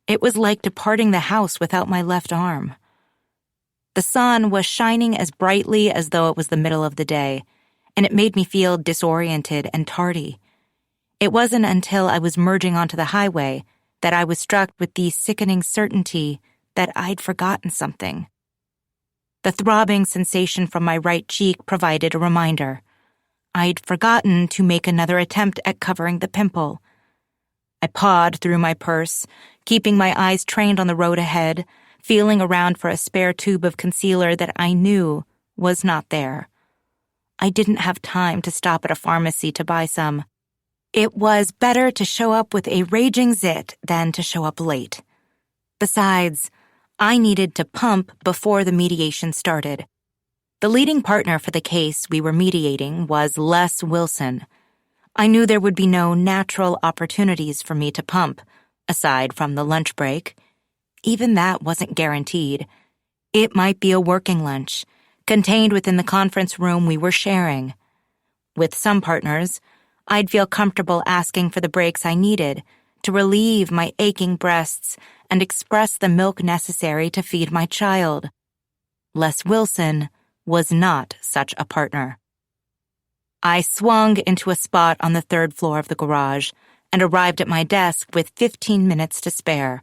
It was like departing the house without my left arm. The sun was shining as brightly as though it was the middle of the day, and it made me feel disoriented and tardy. It wasn't until I was merging onto the highway that I was struck with the sickening certainty that I'd forgotten something. The throbbing sensation from my right cheek provided a reminder. I'd forgotten to make another attempt at covering the pimple. I pawed through my purse, keeping my eyes trained on the road ahead, feeling around for a spare tube of concealer that I knew was not there. I didn't have time to stop at a pharmacy to buy some. It was better to show up with a raging zit than to show up late. Besides, I needed to pump before the mediation started. The leading partner for the case we were mediating was Les Wilson. I knew there would be no natural opportunities for me to pump, aside from the lunch break. Even that wasn't guaranteed. It might be a working lunch, contained within the conference room we were sharing. With some partners, I'd feel comfortable asking for the breaks I needed to relieve my aching breasts and express the milk necessary to feed my child. Les Wilson was not such a partner. I swung into a spot on the third floor of the garage and arrived at my desk with 15 minutes to spare.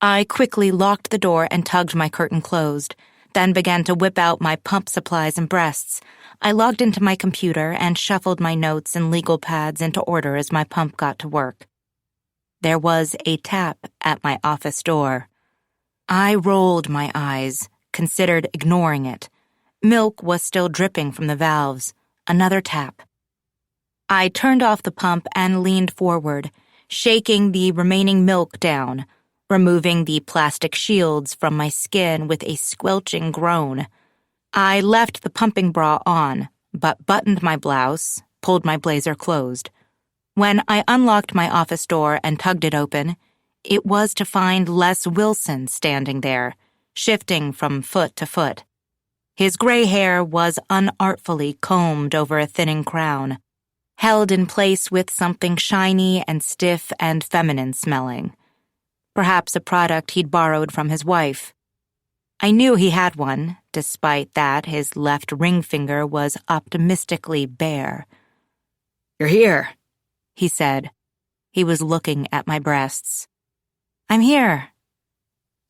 I quickly locked the door and tugged my curtain closed, then began to whip out my pump supplies and breasts. I logged into my computer and shuffled my notes and legal pads into order as my pump got to work. There was a tap at my office door. I rolled my eyes, considered ignoring it. Milk was still dripping from the valves. Another tap. I turned off the pump and leaned forward, shaking the remaining milk down, removing the plastic shields from my skin with a squelching groan. I left the pumping bra on, but buttoned my blouse, pulled my blazer closed. When I unlocked my office door and tugged it open, it was to find Les Wilson standing there, shifting from foot to foot. His gray hair was unartfully combed over a thinning crown, held in place with something shiny and stiff and feminine smelling. Perhaps a product he'd borrowed from his wife. I knew he had one, despite that his left ring finger was optimistically bare. "You're here," he said. He was looking at my breasts. "I'm here."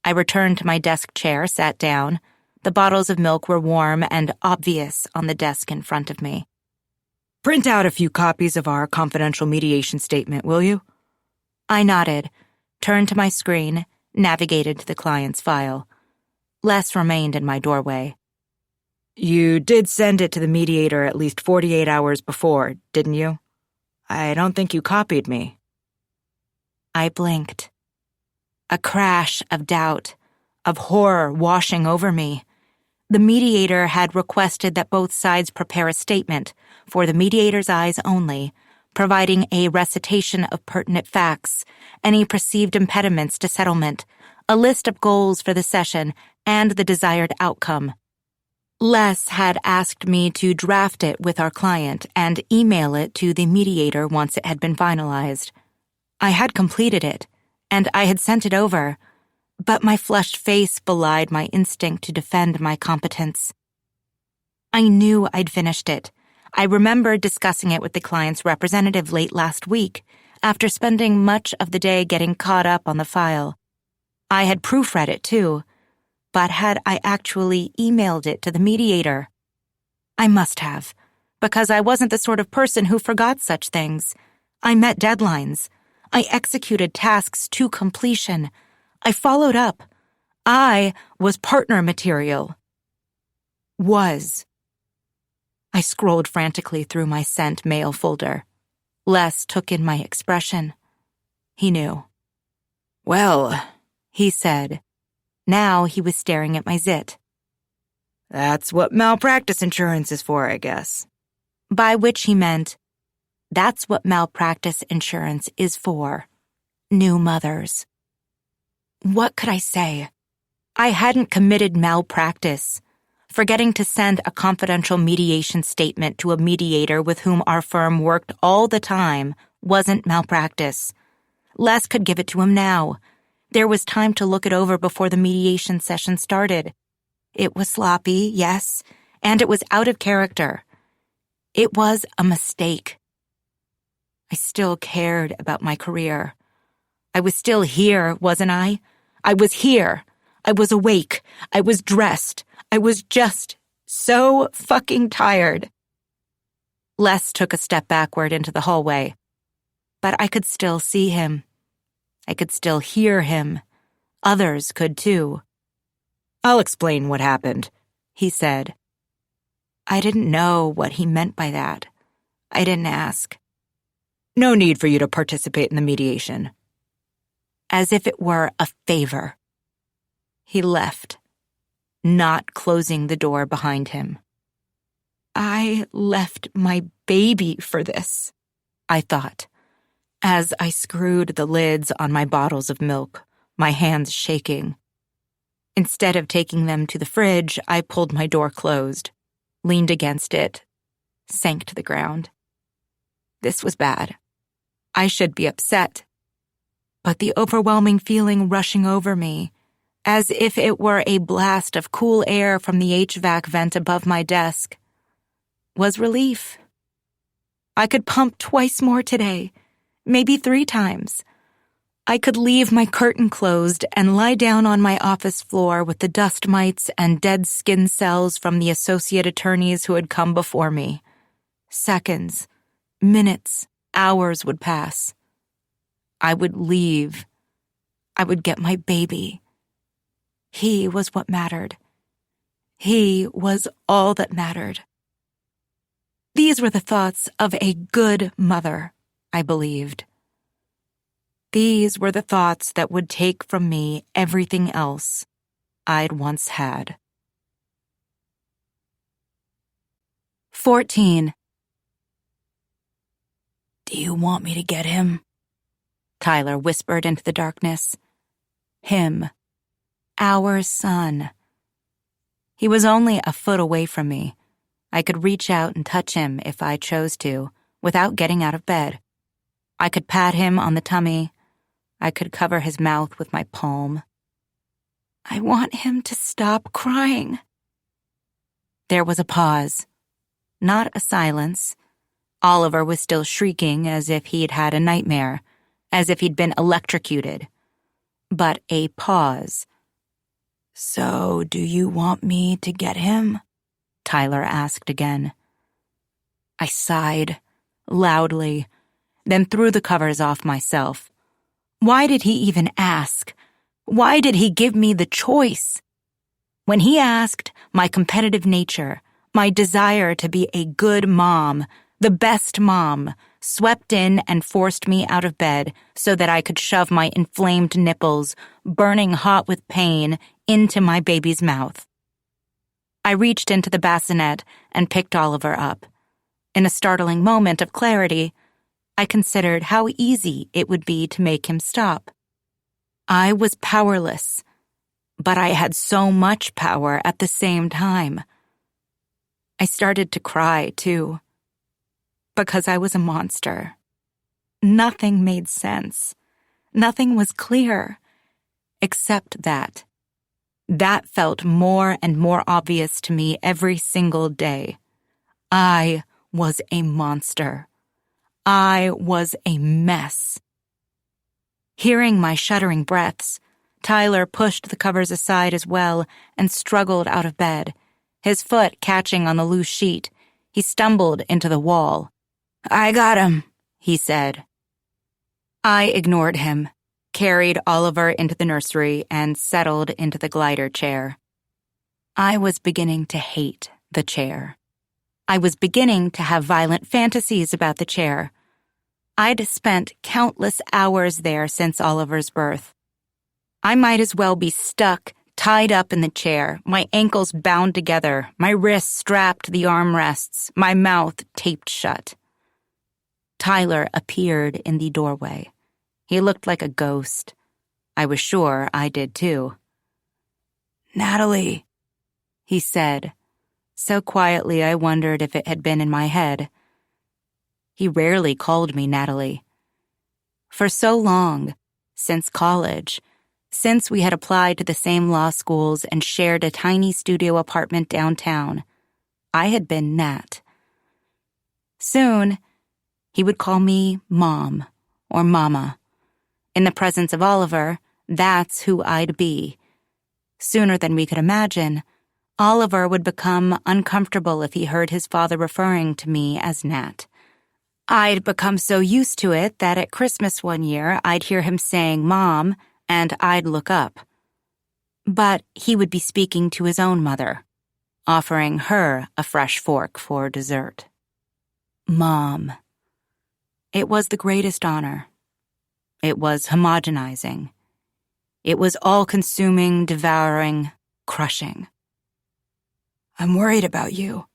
I returned to my desk chair, sat down. The bottles of milk were warm and obvious on the desk in front of me. "Print out a few copies of our confidential mediation statement, will you?" I nodded, turned to my screen, navigated to the client's file. Les remained in my doorway. "You did send it to the mediator at least 48 hours before, didn't you? I don't think you copied me." I blinked. A crash of doubt, of horror washing over me. The mediator had requested that both sides prepare a statement, for the mediator's eyes only, providing a recitation of pertinent facts, any perceived impediments to settlement, a list of goals for the session, and the desired outcome. Les had asked me to draft it with our client and email it to the mediator once it had been finalized. I had completed it, and I had sent it over, but my flushed face belied my instinct to defend my competence. I knew I'd finished it. I remembered discussing it with the client's representative late last week, after spending much of the day getting caught up on the file. I had proofread it too, but had I actually emailed it to the mediator? I must have, because I wasn't the sort of person who forgot such things. I met deadlines. I executed tasks to completion. I followed up. I was partner material. Was. I scrolled frantically through my sent mail folder. Les took in my expression. He knew. "Well," he said. Now he was staring at my zit. "That's what malpractice insurance is for, I guess." By which he meant, that's what malpractice insurance is for. New mothers. What could I say? I hadn't committed malpractice. Forgetting to send a confidential mediation statement to a mediator with whom our firm worked all the time wasn't malpractice. Les could give it to him now. There was time to look it over before the mediation session started. It was sloppy, yes, and it was out of character. It was a mistake. I still cared about my career. I was still here, wasn't I? I was here. I was awake. I was dressed. I was just so fucking tired. Les took a step backward into the hallway, but I could still see him. I could still hear him. Others could too. "I'll explain what happened," he said. I didn't know what he meant by that. I didn't ask. "No need for you to participate in the mediation." As if it were a favor. He left, not closing the door behind him. I left my baby for this, I thought, as I screwed the lids on my bottles of milk, my hands shaking. Instead of taking them to the fridge, I pulled my door closed, leaned against it, sank to the ground. This was bad. I should be upset. But the overwhelming feeling rushing over me, as if it were a blast of cool air from the HVAC vent above my desk, was relief. I could pump twice more today, maybe 3 times. I could leave my curtain closed and lie down on my office floor with the dust mites and dead skin cells from the associate attorneys who had come before me. Seconds, minutes, hours would pass. I would leave. I would get my baby. He was what mattered. He was all that mattered. These were the thoughts of a good mother, I believed. These were the thoughts that would take from me everything else I'd once had. 14. "Do you want me to get him?" Tyler whispered into the darkness. Him. Our son. He was only a foot away from me. I could reach out and touch him if I chose to, without getting out of bed. I could pat him on the tummy. I could cover his mouth with my palm. I want him to stop crying. There was a pause. Not a silence. Oliver was still shrieking as if he'd had a nightmare, as if he'd been electrocuted. But a pause. "So, do you want me to get him?" Tyler asked again. I sighed, loudly, then threw the covers off myself. Why did he even ask? Why did he give me the choice? When he asked, my competitive nature, my desire to be a good mom, the best mom, swept in and forced me out of bed so that I could shove my inflamed nipples, burning hot with pain, into my baby's mouth. I reached into the bassinet and picked Oliver up. In a startling moment of clarity, I considered how easy it would be to make him stop. I was powerless, but I had so much power at the same time. I started to cry, too, because I was a monster. Nothing made sense. Nothing was clear. Except that. That felt more and more obvious to me every single day. I was a monster. I was a mess. Hearing my shuddering breaths, Tyler pushed the covers aside as well and struggled out of bed. His foot catching on the loose sheet, he stumbled into the wall. "I got him," he said. I ignored him, carried Oliver into the nursery, and settled into the glider chair. I was beginning to hate the chair. I was beginning to have violent fantasies about the chair. I'd spent countless hours there since Oliver's birth. I might as well be stuck, tied up in the chair, my ankles bound together, my wrists strapped to the armrests, my mouth taped shut. Tyler appeared in the doorway. He looked like a ghost. I was sure I did too. "Natalie," he said, so quietly I wondered if it had been in my head. He rarely called me Natalie. For so long, since college, since we had applied to the same law schools and shared a tiny studio apartment downtown, I had been Nat. Soon, he would call me Mom or Mama. In the presence of Oliver, that's who I'd be. Sooner than we could imagine, Oliver would become uncomfortable if he heard his father referring to me as Nat. I'd become so used to it that at Christmas one year, I'd hear him saying Mom, and I'd look up. But he would be speaking to his own mother, offering her a fresh fork for dessert. Mom. It was the greatest honor. It was homogenizing. It was all-consuming, devouring, crushing. "I'm worried about you."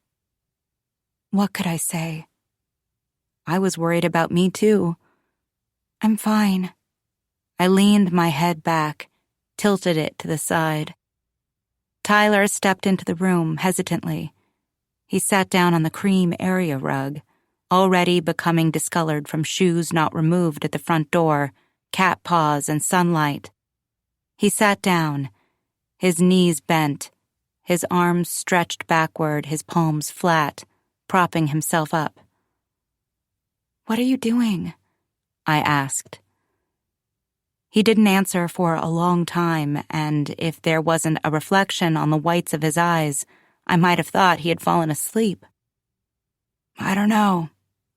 What could I say? I was worried about me too. "I'm fine." I leaned my head back, tilted it to the side. Tyler stepped into the room hesitantly. He sat down on the cream area rug, already becoming discolored from shoes not removed at the front door, cat paws, and sunlight. He sat down, his knees bent, his arms stretched backward, his palms flat, propping himself up. "What are you doing?" I asked. He didn't answer for a long time, and if there wasn't a reflection on the whites of his eyes, I might have thought he had fallen asleep. "I don't know,"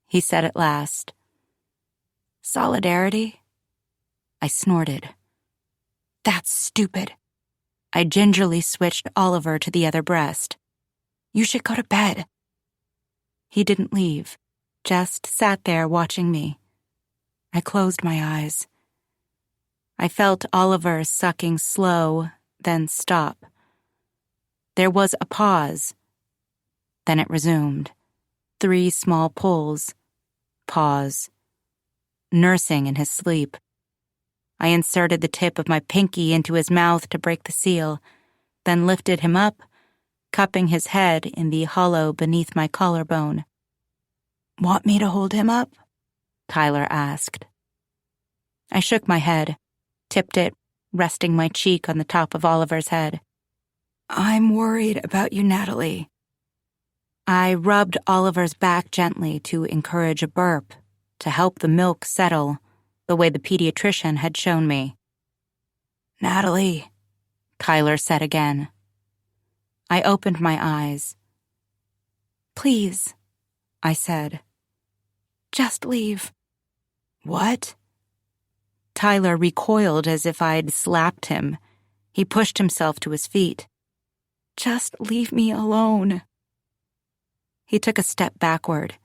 he said at last. "Solidarity?" I snorted. "That's stupid." I gingerly switched Oliver to the other breast. "You should go to bed." He didn't leave, just sat there watching me. I closed my eyes. I felt Oliver sucking slow, then stop. There was a pause. Then it resumed. 3 small pulls. Pause. Nursing in his sleep. I inserted the tip of my pinky into his mouth to break the seal, then lifted him up, cupping his head in the hollow beneath my collarbone. "Want me to hold him up?" Tyler asked. I shook my head, tipped it, resting my cheek on the top of Oliver's head. "I'm worried about you, Natalie." I rubbed Oliver's back gently to encourage a burp, to help the milk settle, the way the pediatrician had shown me. "Natalie," Tyler said again. I opened my eyes. "Please," I said. "Just leave." "What?" Tyler recoiled as if I'd slapped him. He pushed himself to his feet. "Just leave me alone." He took a step backward,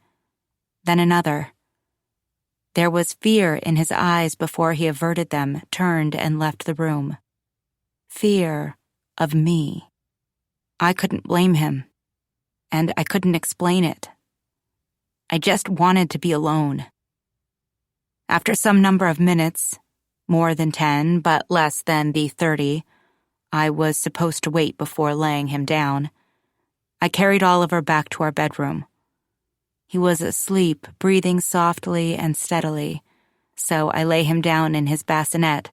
then another. There was fear in his eyes before he averted them, turned, and left the room. Fear of me. I couldn't blame him, and I couldn't explain it. I just wanted to be alone. After some number of minutes, more than 10, but less than the 30, I was supposed to wait before laying him down, I carried Oliver back to our bedroom. He was asleep, breathing softly and steadily, so I lay him down in his bassinet.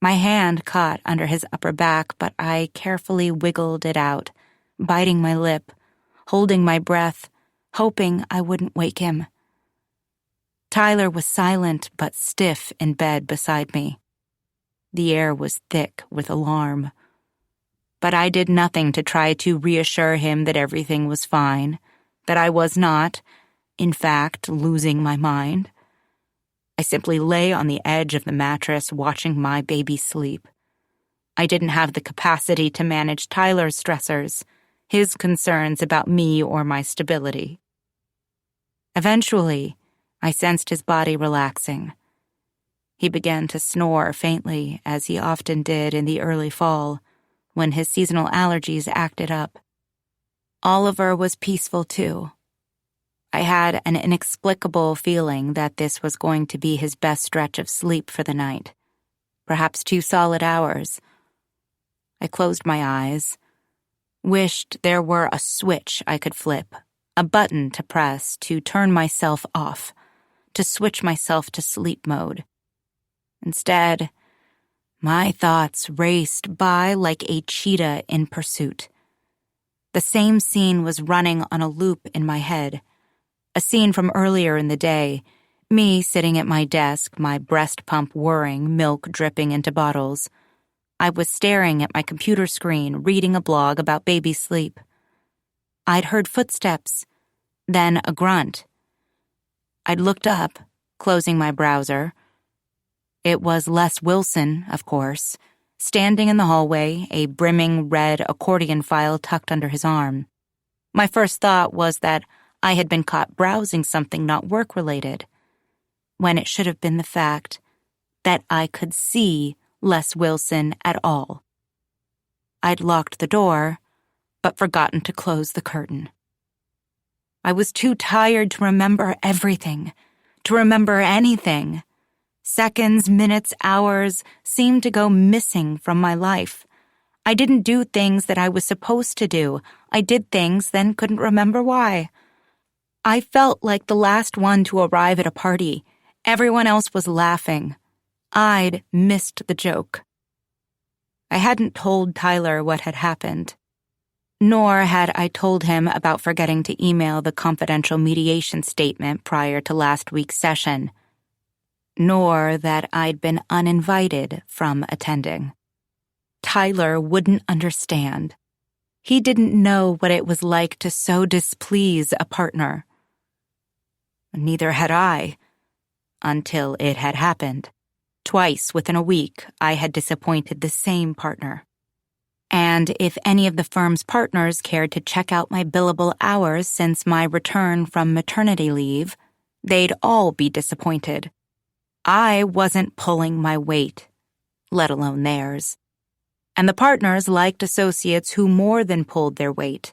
My hand caught under his upper back, but I carefully wiggled it out, biting my lip, holding my breath, hoping I wouldn't wake him. Tyler was silent but stiff in bed beside me. The air was thick with alarm. But I did nothing to try to reassure him that everything was fine, that I was not, in fact, losing my mind. I simply lay on the edge of the mattress watching my baby sleep. I didn't have the capacity to manage Tyler's stressors, his concerns about me or my stability. Eventually, I sensed his body relaxing. He began to snore faintly, as he often did in the early fall, when his seasonal allergies acted up. Oliver was peaceful too. I had an inexplicable feeling that this was going to be his best stretch of sleep for the night, perhaps 2 solid hours. I closed my eyes, wished there were a switch I could flip, a button to press to turn myself off, to switch myself to sleep mode. Instead, my thoughts raced by like a cheetah in pursuit. The same scene was running on a loop in my head, a scene from earlier in the day, me sitting at my desk, my breast pump whirring, milk dripping into bottles. I was staring at my computer screen, reading a blog about baby sleep. I'd heard footsteps, then a grunt. I'd looked up, closing my browser. It was Les Wilson, of course, standing in the hallway, a brimming red accordion file tucked under his arm. My first thought was that I had been caught browsing something not work-related, when it should have been the fact that I could see Les Wilson at all. I'd locked the door, but forgotten to close the curtain. I was too tired to remember everything, to remember anything. Seconds, minutes, hours seemed to go missing from my life. I didn't do things that I was supposed to do. I did things, then couldn't remember why. I felt like the last one to arrive at a party. Everyone else was laughing. I'd missed the joke. I hadn't told Tyler what had happened. Nor had I told him about forgetting to email the confidential mediation statement prior to last week's session. Nor that I'd been uninvited from attending. Tyler wouldn't understand. He didn't know what it was like to so displease a partner. Neither had I, until it had happened. Twice within a week, I had disappointed the same partner. And if any of the firm's partners cared to check out my billable hours since my return from maternity leave, they'd all be disappointed. I wasn't pulling my weight, let alone theirs. And the partners liked associates who more than pulled their weight,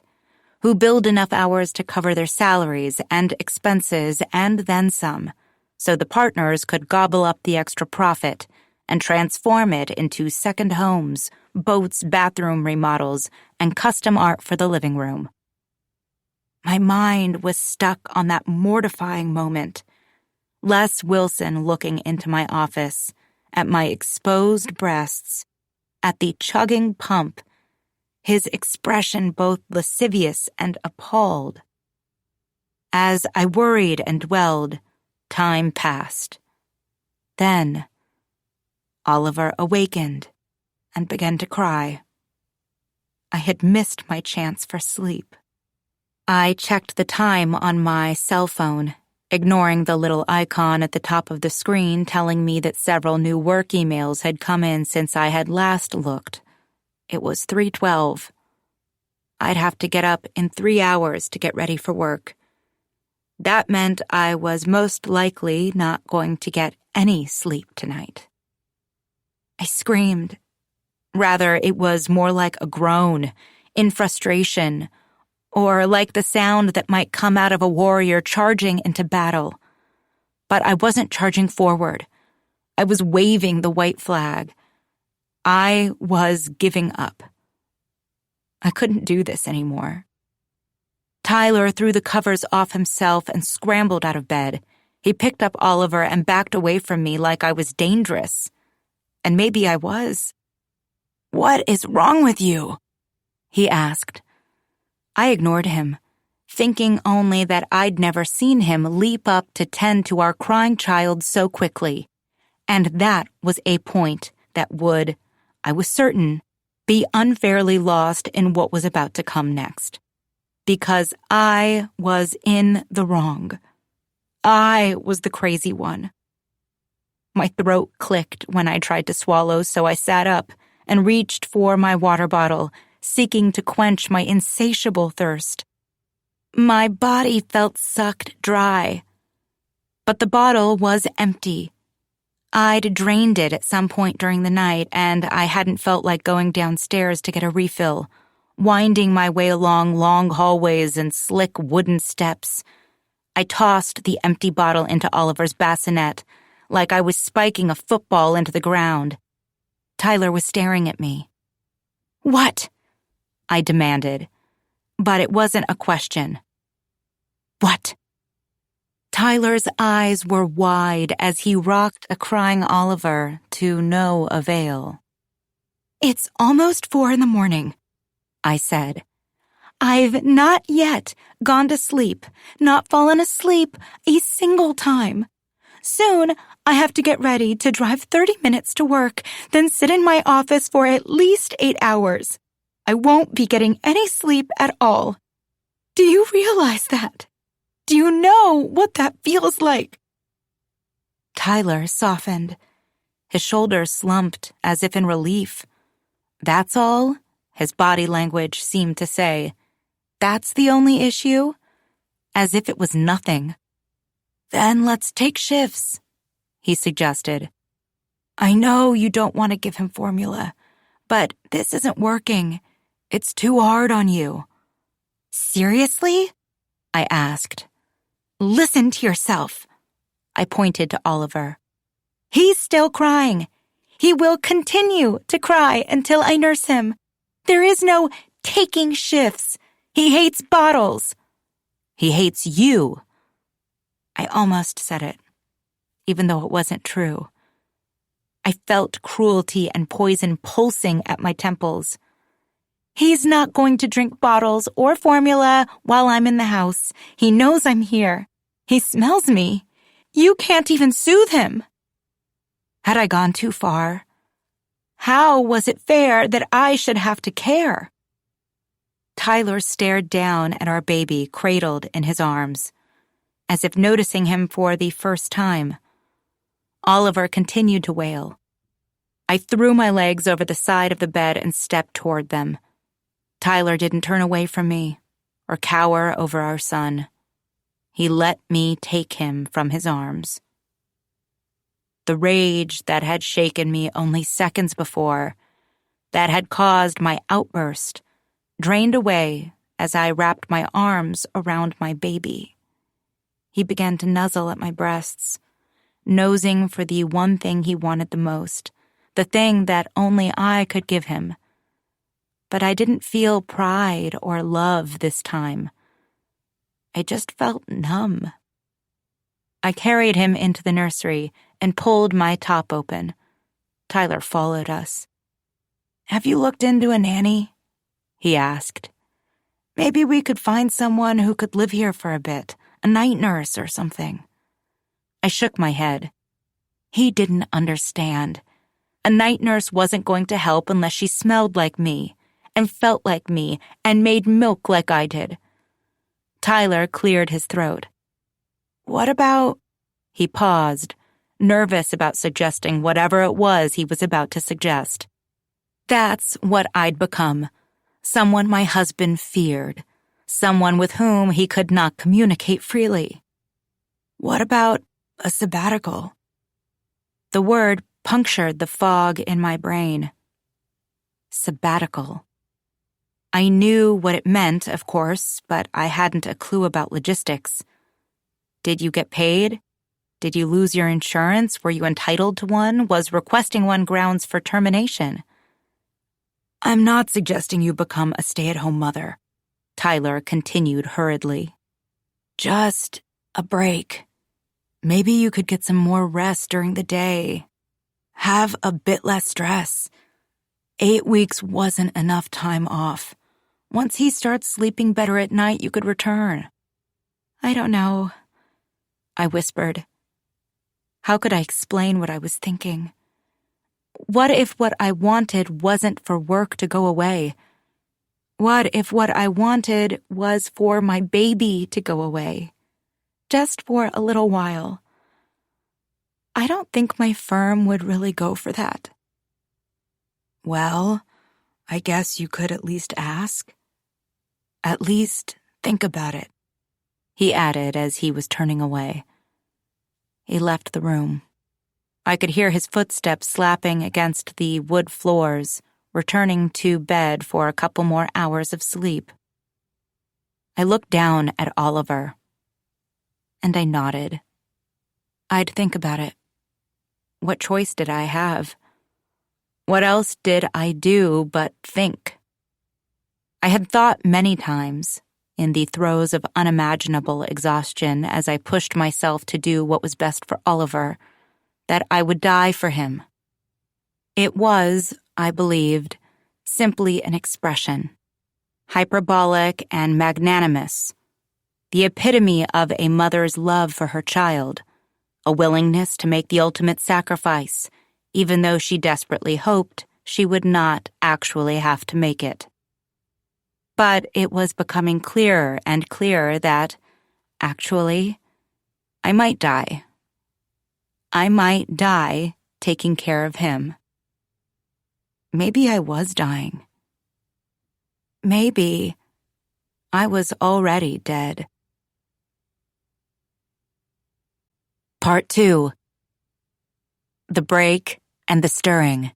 who billed enough hours to cover their salaries and expenses and then some, so the partners could gobble up the extra profit and transform it into second homes, boats, bathroom remodels, and custom art for the living room. My mind was stuck on that mortifying moment. Les Wilson looking into my office, at my exposed breasts, at the chugging pump, his expression both lascivious and appalled. As I worried and dwelled, time passed. Then, Oliver awakened and began to cry. I had missed my chance for sleep. I checked the time on my cell phone, ignoring the little icon at the top of the screen telling me that several new work emails had come in since I had last looked. It was 3:12. I'd have to get up in 3 hours to get ready for work. That meant I was most likely not going to get any sleep tonight. I screamed. Rather, it was more like a groan, in frustration, or like the sound that might come out of a warrior charging into battle. But I wasn't charging forward. I was waving the white flag. I was giving up. I couldn't do this anymore. Tyler threw the covers off himself and scrambled out of bed, He picked up Oliver and backed away from me like I was dangerous. And maybe I was. "What is wrong with you?" he asked. I ignored him, thinking only that I'd never seen him leap up to tend to our crying child so quickly. And that was a point that would, I was certain, be unfairly lost in what was about to come next. Because I was in the wrong. I was the crazy one. My throat clicked when I tried to swallow, so I sat up and reached for my water bottle, seeking to quench my insatiable thirst. My body felt sucked dry, but the bottle was empty. I'd drained it at some point during the night, and I hadn't felt like going downstairs to get a refill, winding my way along long hallways and slick wooden steps. I tossed the empty bottle into Oliver's bassinet, like I was spiking a football into the ground. Tyler was staring at me. "What?" I demanded, but it wasn't a question. "What?" Tyler's eyes were wide as he rocked a crying Oliver to no avail. "It's almost 4 a.m, I said. "I've not yet gone to sleep, not fallen asleep a single time. Soon, I have to get ready to drive 30 minutes to work, then sit in my office for at least 8 hours. I won't be getting any sleep at all. Do you realize that? Do you know what that feels like?" Tyler softened. His shoulders slumped as if in relief. "That's all?" His body language seemed to say. "That's the only issue?" As if it was nothing. "Then let's take shifts," he suggested. "I know you don't want to give him formula, but this isn't working. It's too hard on you." "Seriously?" I asked. "Listen to yourself." I pointed to Oliver. "He's still crying. He will continue to cry until I nurse him. There is no taking shifts. He hates bottles." "He hates you." I almost said it, even though it wasn't true. I felt cruelty and poison pulsing at my temples. "He's not going to drink bottles or formula while I'm in the house. He knows I'm here. He smells me. You can't even soothe him." Had I gone too far? How was it fair that I should have to care? Tyler stared down at our baby cradled in his arms, as if noticing him for the first time. Oliver continued to wail. I threw my legs over the side of the bed and stepped toward them. Tyler didn't turn away from me or cower over our son. He let me take him from his arms. The rage that had shaken me only seconds before, that had caused my outburst, drained away as I wrapped my arms around my baby. He began to nuzzle at my breasts, nosing for the one thing he wanted the most, the thing that only I could give him. But I didn't feel pride or love this time. I just felt numb. I carried him into the nursery and pulled my top open. Tyler followed us. "Have you looked into a nanny?" he asked. "Maybe we could find someone who could live here for a bit, a night nurse or something." I shook my head. He didn't understand. A night nurse wasn't going to help unless she smelled like me, and felt like me, and made milk like I did. Tyler cleared his throat. "What about—" He paused, nervous about suggesting whatever it was he was about to suggest. That's what I'd become. Someone my husband feared. Someone with whom he could not communicate freely. "What about a sabbatical?" The word punctured the fog in my brain. Sabbatical. I knew what it meant, of course, but I hadn't a clue about logistics. Did you get paid? Did you lose your insurance? Were you entitled to one? Was requesting one grounds for termination? "I'm not suggesting you become a stay-at-home mother," Tyler continued hurriedly. "Just a break. Maybe you could get some more rest during the day. Have a bit less stress. 8 weeks wasn't enough time off. Once he starts sleeping better at night, you could return. I don't know, I whispered. How could I explain what I was thinking? What if what I wanted wasn't for work to go away? What if what I wanted was for my baby to go away? Just for a little while. I don't think my firm would really go for that. Well, I guess you could at least ask. At least think about it, he added as he was turning away. He left the room. I could hear his footsteps slapping against the wood floors, returning to bed for a couple more hours of sleep. I looked down at Oliver, and I nodded. I'd think about it. What choice did I have? What else did I do but think? I had thought many times, in the throes of unimaginable exhaustion as I pushed myself to do what was best for Oliver, that I would die for him. It was, I believed, simply an expression, hyperbolic and magnanimous, the epitome of a mother's love for her child, a willingness to make the ultimate sacrifice, even though she desperately hoped she would not actually have to make it. But it was becoming clearer and clearer that, actually, I might die. I might die taking care of him. Maybe I was dying. Maybe I was already dead. Part 2. The break and the stirring.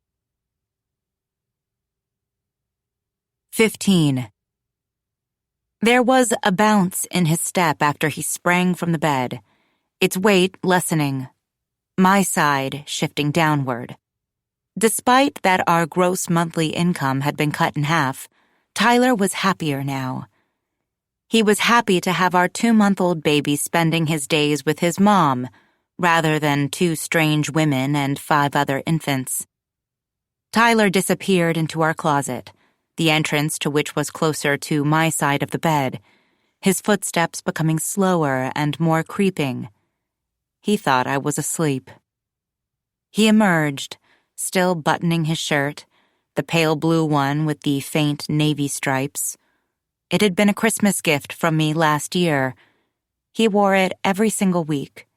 15. There was a bounce in his step after he sprang from the bed, its weight lessening, my side shifting downward. Despite that our gross monthly income had been cut in half, Tyler was happier now. He was happy to have our 2-month-old baby spending his days with his mom, rather than 2 strange women and 5 other infants. Tyler disappeared into our closet, the entrance to which was closer to my side of the bed, his footsteps becoming slower and more creeping. He thought I was asleep. He emerged, still buttoning his shirt, the pale blue one with the faint navy stripes. It had been a Christmas gift from me last year. He wore it every single week.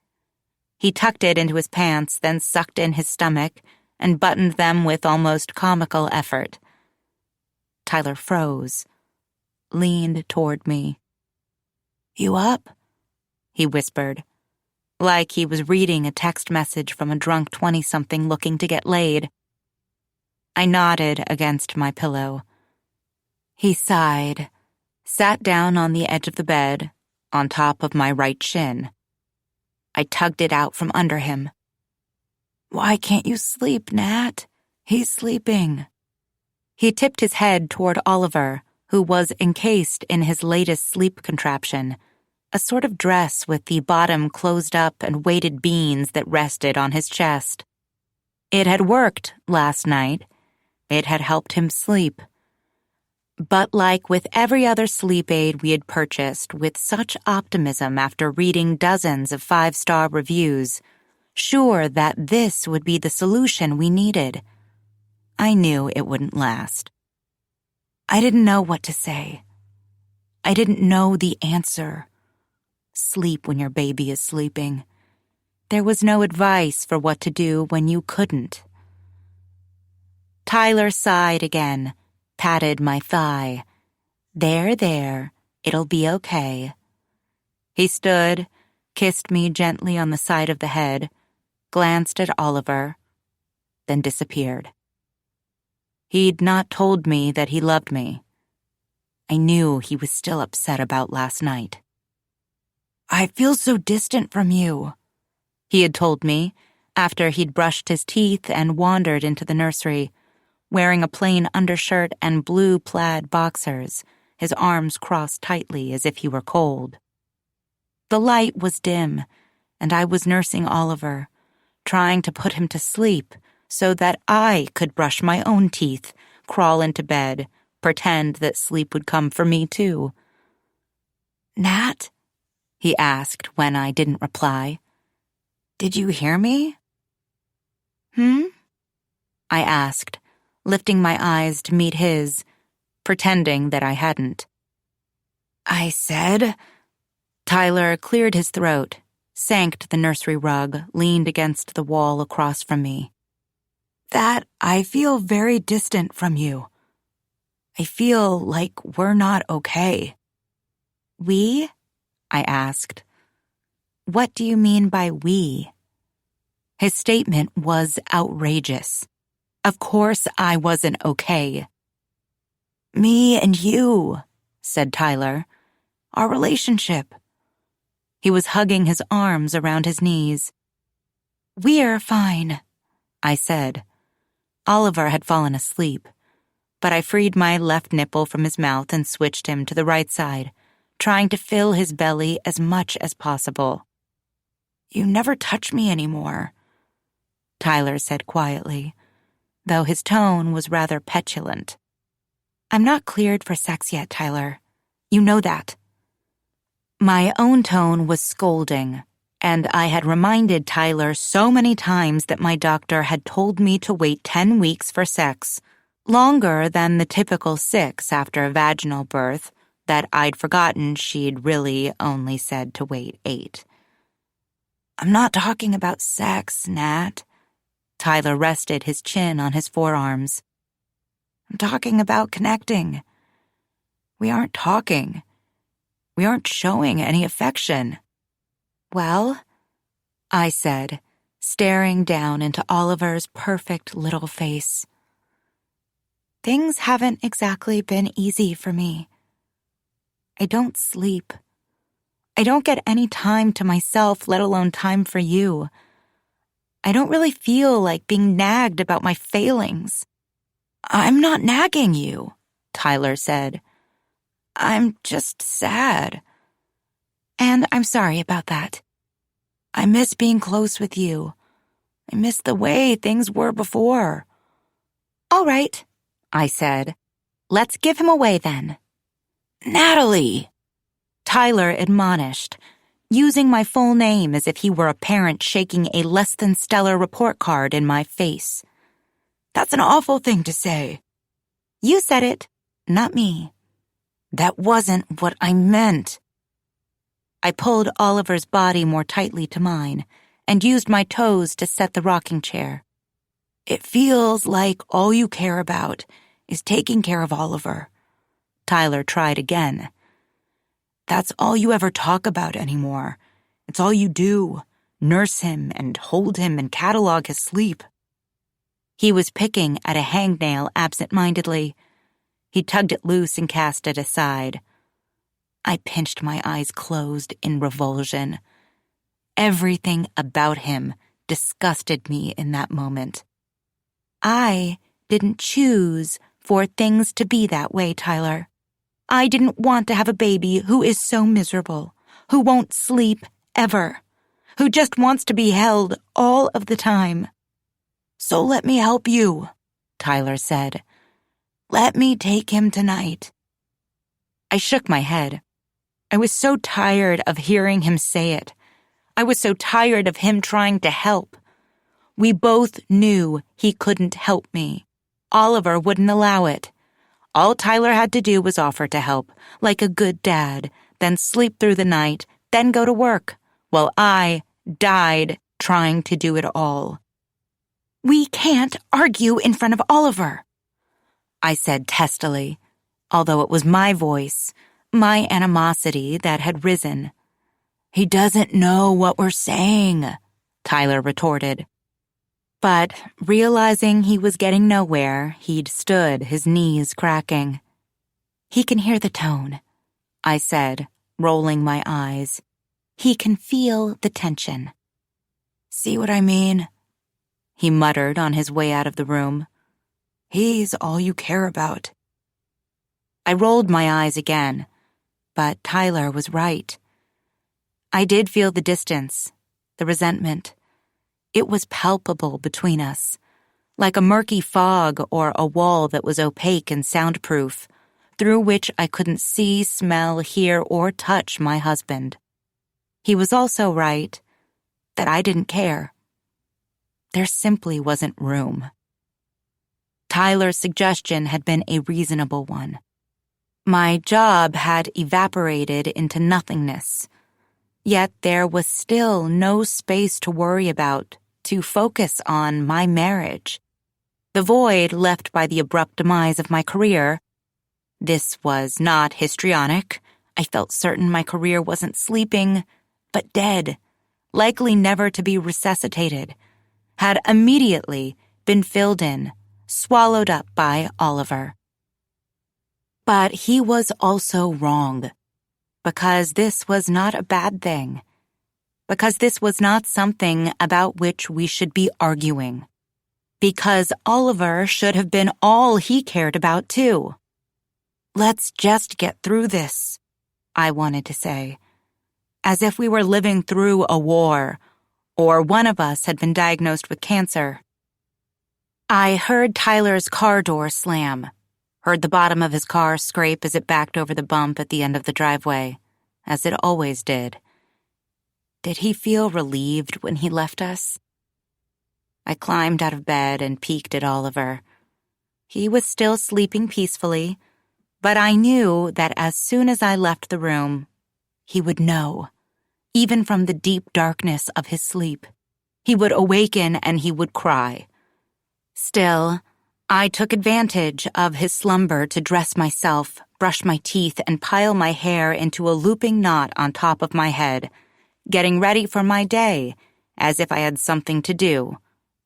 He tucked it into his pants, then sucked in his stomach and buttoned them with almost comical effort. Tyler froze, leaned toward me. "You up?" he whispered, like he was reading a text message from a drunk 20-something looking to get laid. I nodded against my pillow. He sighed, sat down on the edge of the bed, on top of my right shin. I tugged it out from under him. "Why can't you sleep, Nat? He's sleeping." He tipped his head toward Oliver, who was encased in his latest sleep contraption, a sort of dress with the bottom closed up and weighted beans that rested on his chest. It had worked last night. It had helped him sleep. But like with every other sleep aid we had purchased with such optimism after reading dozens of 5-star reviews, sure that this would be the solution we needed, I knew it wouldn't last. I didn't know what to say. I didn't know the answer. Sleep when your baby is sleeping. There was no advice for what to do when you couldn't. Tyler sighed again, patted my thigh. There, it'll be okay. He stood, kissed me gently on the side of the head, glanced at Oliver, then disappeared. He'd not told me that he loved me. I knew he was still upset about last night. "I feel so distant from you," he had told me after he'd brushed his teeth and wandered into the nursery, wearing a plain undershirt and blue plaid boxers, his arms crossed tightly as if he were cold. The light was dim, and I was nursing Oliver, trying to put him to sleep so that I could brush my own teeth, crawl into bed, pretend that sleep would come for me too. "Nat?" he asked when I didn't reply. "Did you hear me?" I asked, lifting my eyes to meet his, pretending that I hadn't. "I said..." Tyler cleared his throat, sank to the nursery rug, leaned against the wall across from me. "That I feel very distant from you. I feel like we're not okay." "We?" I asked. "What do you mean by we?" His statement was outrageous. Of course I wasn't okay. "Me and you," said Tyler. "Our relationship." He was hugging his arms around his knees. "We're fine," I said. Oliver had fallen asleep, but I freed my left nipple from his mouth and switched him to the right side, trying to fill his belly as much as possible. "You never touch me anymore," Tyler said quietly, though his tone was rather petulant. "I'm not cleared for sex yet, Tyler. You know that." My own tone was scolding, and I had reminded Tyler so many times that my doctor had told me to wait 10 weeks for sex, longer than the typical 6 after a vaginal birth, that I'd forgotten she'd really only said to wait 8. "I'm not talking about sex, Nat." Tyler rested his chin on his forearms. "I'm talking about connecting. We aren't talking. We aren't showing any affection." "Well," I said, staring down into Oliver's perfect little face, "things haven't exactly been easy for me. I don't sleep. I don't get any time to myself, let alone time for you. I don't really feel like being nagged about my failings." "I'm not nagging you," Tyler said. "I'm just sad. And I'm sorry about that. I miss being close with you. I miss the way things were before." "All right," I said. "Let's give him away then." "Natalie!" Tyler admonished, using my full name as if he were a parent shaking a less-than-stellar report card in my face. "That's an awful thing to say." "You said it, not me." "That wasn't what I meant." I pulled Oliver's body more tightly to mine and used my toes to set the rocking chair. "It feels like all you care about is taking care of Oliver." Tyler tried again. "That's all you ever talk about anymore. It's all you do. Nurse him and hold him and catalog his sleep." He was picking at a hangnail absent-mindedly. He tugged it loose and cast it aside. I pinched my eyes closed in revulsion. Everything about him disgusted me in that moment. I didn't choose for things to be that way, Tyler. I didn't want to have a baby who is so miserable, who won't sleep ever, who just wants to be held all of the time. "So let me help you," Tyler said. "Let me take him tonight." I shook my head. I was so tired of hearing him say it. I was so tired of him trying to help. We both knew he couldn't help me. Oliver wouldn't allow it. All Tyler had to do was offer to help, like a good dad, then sleep through the night, then go to work, while I died trying to do it all. "We can't argue in front of Oliver," I said testily, although it was my voice, my animosity that had risen. "He doesn't know what we're saying," Tyler retorted. But, realizing he was getting nowhere, he'd stood, his knees cracking. "He can hear the tone," I said, rolling my eyes. "He can feel the tension." "See what I mean?" he muttered on his way out of the room. "He's all you care about." I rolled my eyes again, but Tyler was right. I did feel the distance, the resentment. It was palpable between us, like a murky fog or a wall that was opaque and soundproof, through which I couldn't see, smell, hear, or touch my husband. He was also right that I didn't care. There simply wasn't room. Tyler's suggestion had been a reasonable one. My job had evaporated into nothingness, yet there was still no space to worry about, to focus on my marriage. The void left by the abrupt demise of my career. This was not histrionic. I felt certain my career wasn't sleeping, but dead, likely never to be resuscitated, had immediately been filled in, swallowed up by Oliver. But he was also wrong, because this was not a bad thing, because this was not something about which we should be arguing, because Oliver should have been all he cared about too. Let's just get through this, I wanted to say, as if we were living through a war, or one of us had been diagnosed with cancer. I heard Tyler's car door slam, heard the bottom of his car scrape as it backed over the bump at the end of the driveway, as it always did. Did he feel relieved when he left us? I climbed out of bed and peeked at Oliver. He was still sleeping peacefully, but I knew that as soon as I left the room, he would know, even from the deep darkness of his sleep. He would awaken and he would cry. Still, I took advantage of his slumber to dress myself, brush my teeth, and pile my hair into a looping knot on top of my head, getting ready for my day, as if I had something to do,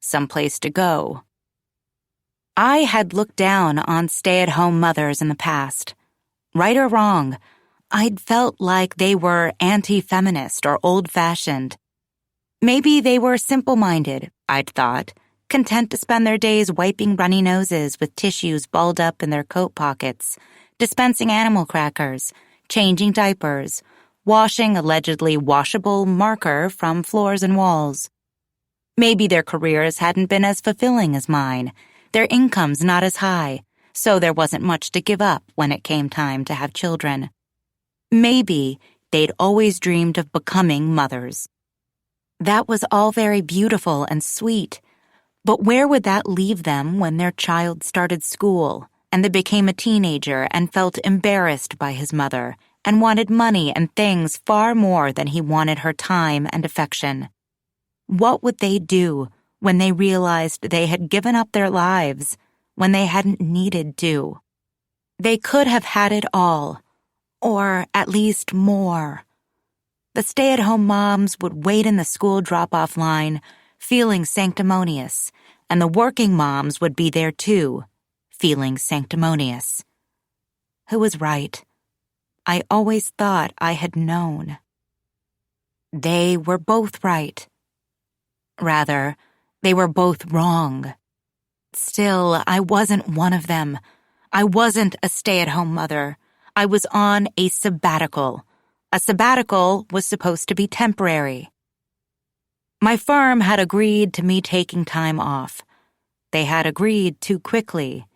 someplace to go. I had looked down on stay-at-home mothers in the past. Right or wrong, I'd felt like they were anti-feminist or old-fashioned. Maybe they were simple-minded, I'd thought, content to spend their days wiping runny noses with tissues balled up in their coat pockets, dispensing animal crackers, changing diapers, washing allegedly washable marker from floors and walls. Maybe their careers hadn't been as fulfilling as mine, their incomes not as high, so there wasn't much to give up when it came time to have children. Maybe they'd always dreamed of becoming mothers. That was all very beautiful and sweet, but where would that leave them when their child started school and they became a teenager and felt embarrassed by his mother and wanted money and things far more than he wanted her time and affection? What would they do when they realized they had given up their lives when they hadn't needed to? They could have had it all, or at least more. The stay-at-home moms would wait in the school drop-off line, feeling sanctimonious, and the working moms would be there too, feeling sanctimonious. Who was right? I always thought I had known. They were both right. Rather, they were both wrong. Still, I wasn't one of them. I wasn't a stay-at-home mother. I was on a sabbatical. A sabbatical was supposed to be temporary. My firm had agreed to me taking time off. They had agreed too quickly,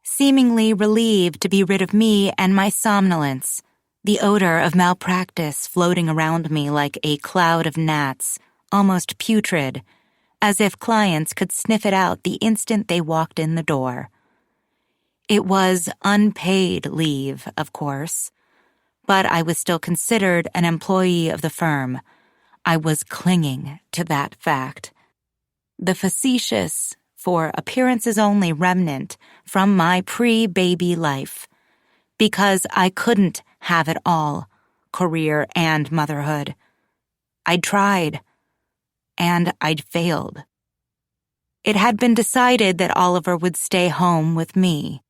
seemingly relieved to be rid of me and my somnolence, the odor of malpractice floating around me like a cloud of gnats, almost putrid, as if clients could sniff it out the instant they walked in the door. It was unpaid leave, of course, but I was still considered an employee of the firm. I was clinging to that fact. The facetious, for appearances only remnant from my pre-baby life, because I couldn't have it all, career and motherhood. I'd tried, and I'd failed. It had been decided that Oliver would stay home with me.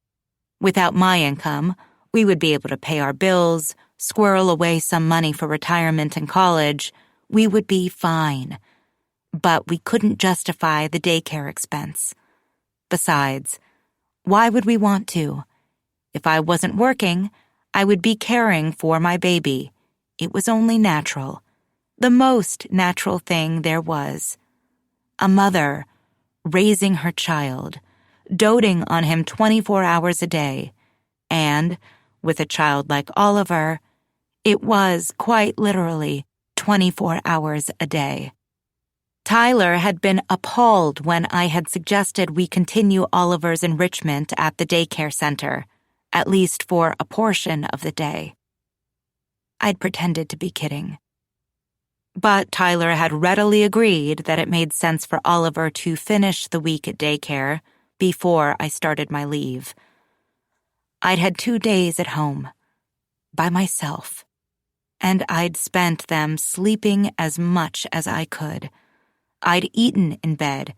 Without my income, we would be able to pay our bills, squirrel away some money for retirement and college. We would be fine. But we couldn't justify the daycare expense. Besides, why would we want to? If I wasn't working, I would be caring for my baby. It was only natural. The most natural thing there was. A mother raising her child, doting on him 24 hours a day, and, with a child like Oliver, it was quite literally 24 hours a day. Tyler had been appalled when I had suggested we continue Oliver's enrichment at the daycare center, at least for a portion of the day. I'd pretended to be kidding. But Tyler had readily agreed that it made sense for Oliver to finish the week at daycare before I started my leave. I'd had 2 days at home, by myself, and I'd spent them sleeping as much as I could. I'd eaten in bed,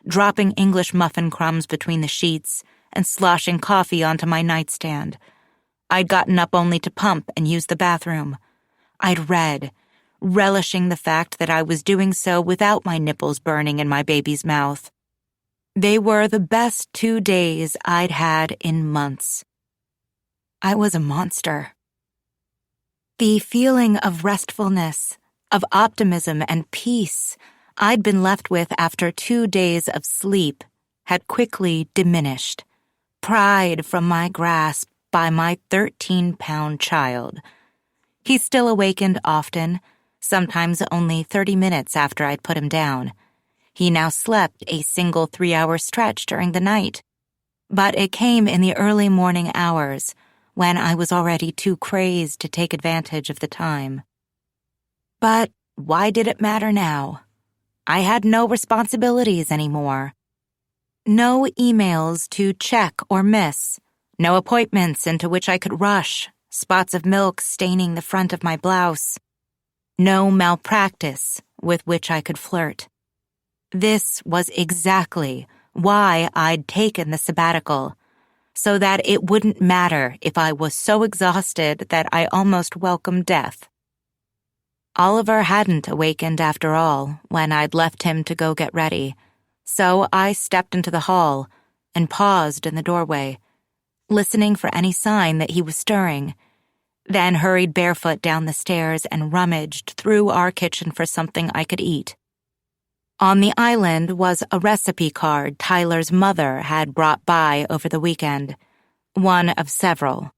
dropping English muffin crumbs between the sheets and sloshing coffee onto my nightstand. I'd gotten up only to pump and use the bathroom. I'd read, relishing the fact that I was doing so without my nipples burning in my baby's mouth. They were the best 2 days I'd had in months. I was a monster. The feeling of restfulness, of optimism and peace I'd been left with after 2 days of sleep had quickly diminished, pried from my grasp by my 13-pound child. He still awakened often, sometimes only 30 minutes after I'd put him down. He now slept a single 3-hour stretch during the night, but it came in the early morning hours when I was already too crazed to take advantage of the time. But why did it matter now? I had no responsibilities anymore. No emails to check or miss, no appointments into which I could rush, spots of milk staining the front of my blouse, no malpractice with which I could flirt. This was exactly why I'd taken the sabbatical, so that it wouldn't matter if I was so exhausted that I almost welcomed death. Oliver hadn't awakened after all when I'd left him to go get ready, so I stepped into the hall and paused in the doorway, listening for any sign that he was stirring, then hurried barefoot down the stairs and rummaged through our kitchen for something I could eat. On the island was a recipe card Tyler's mother had brought by over the weekend, one of several.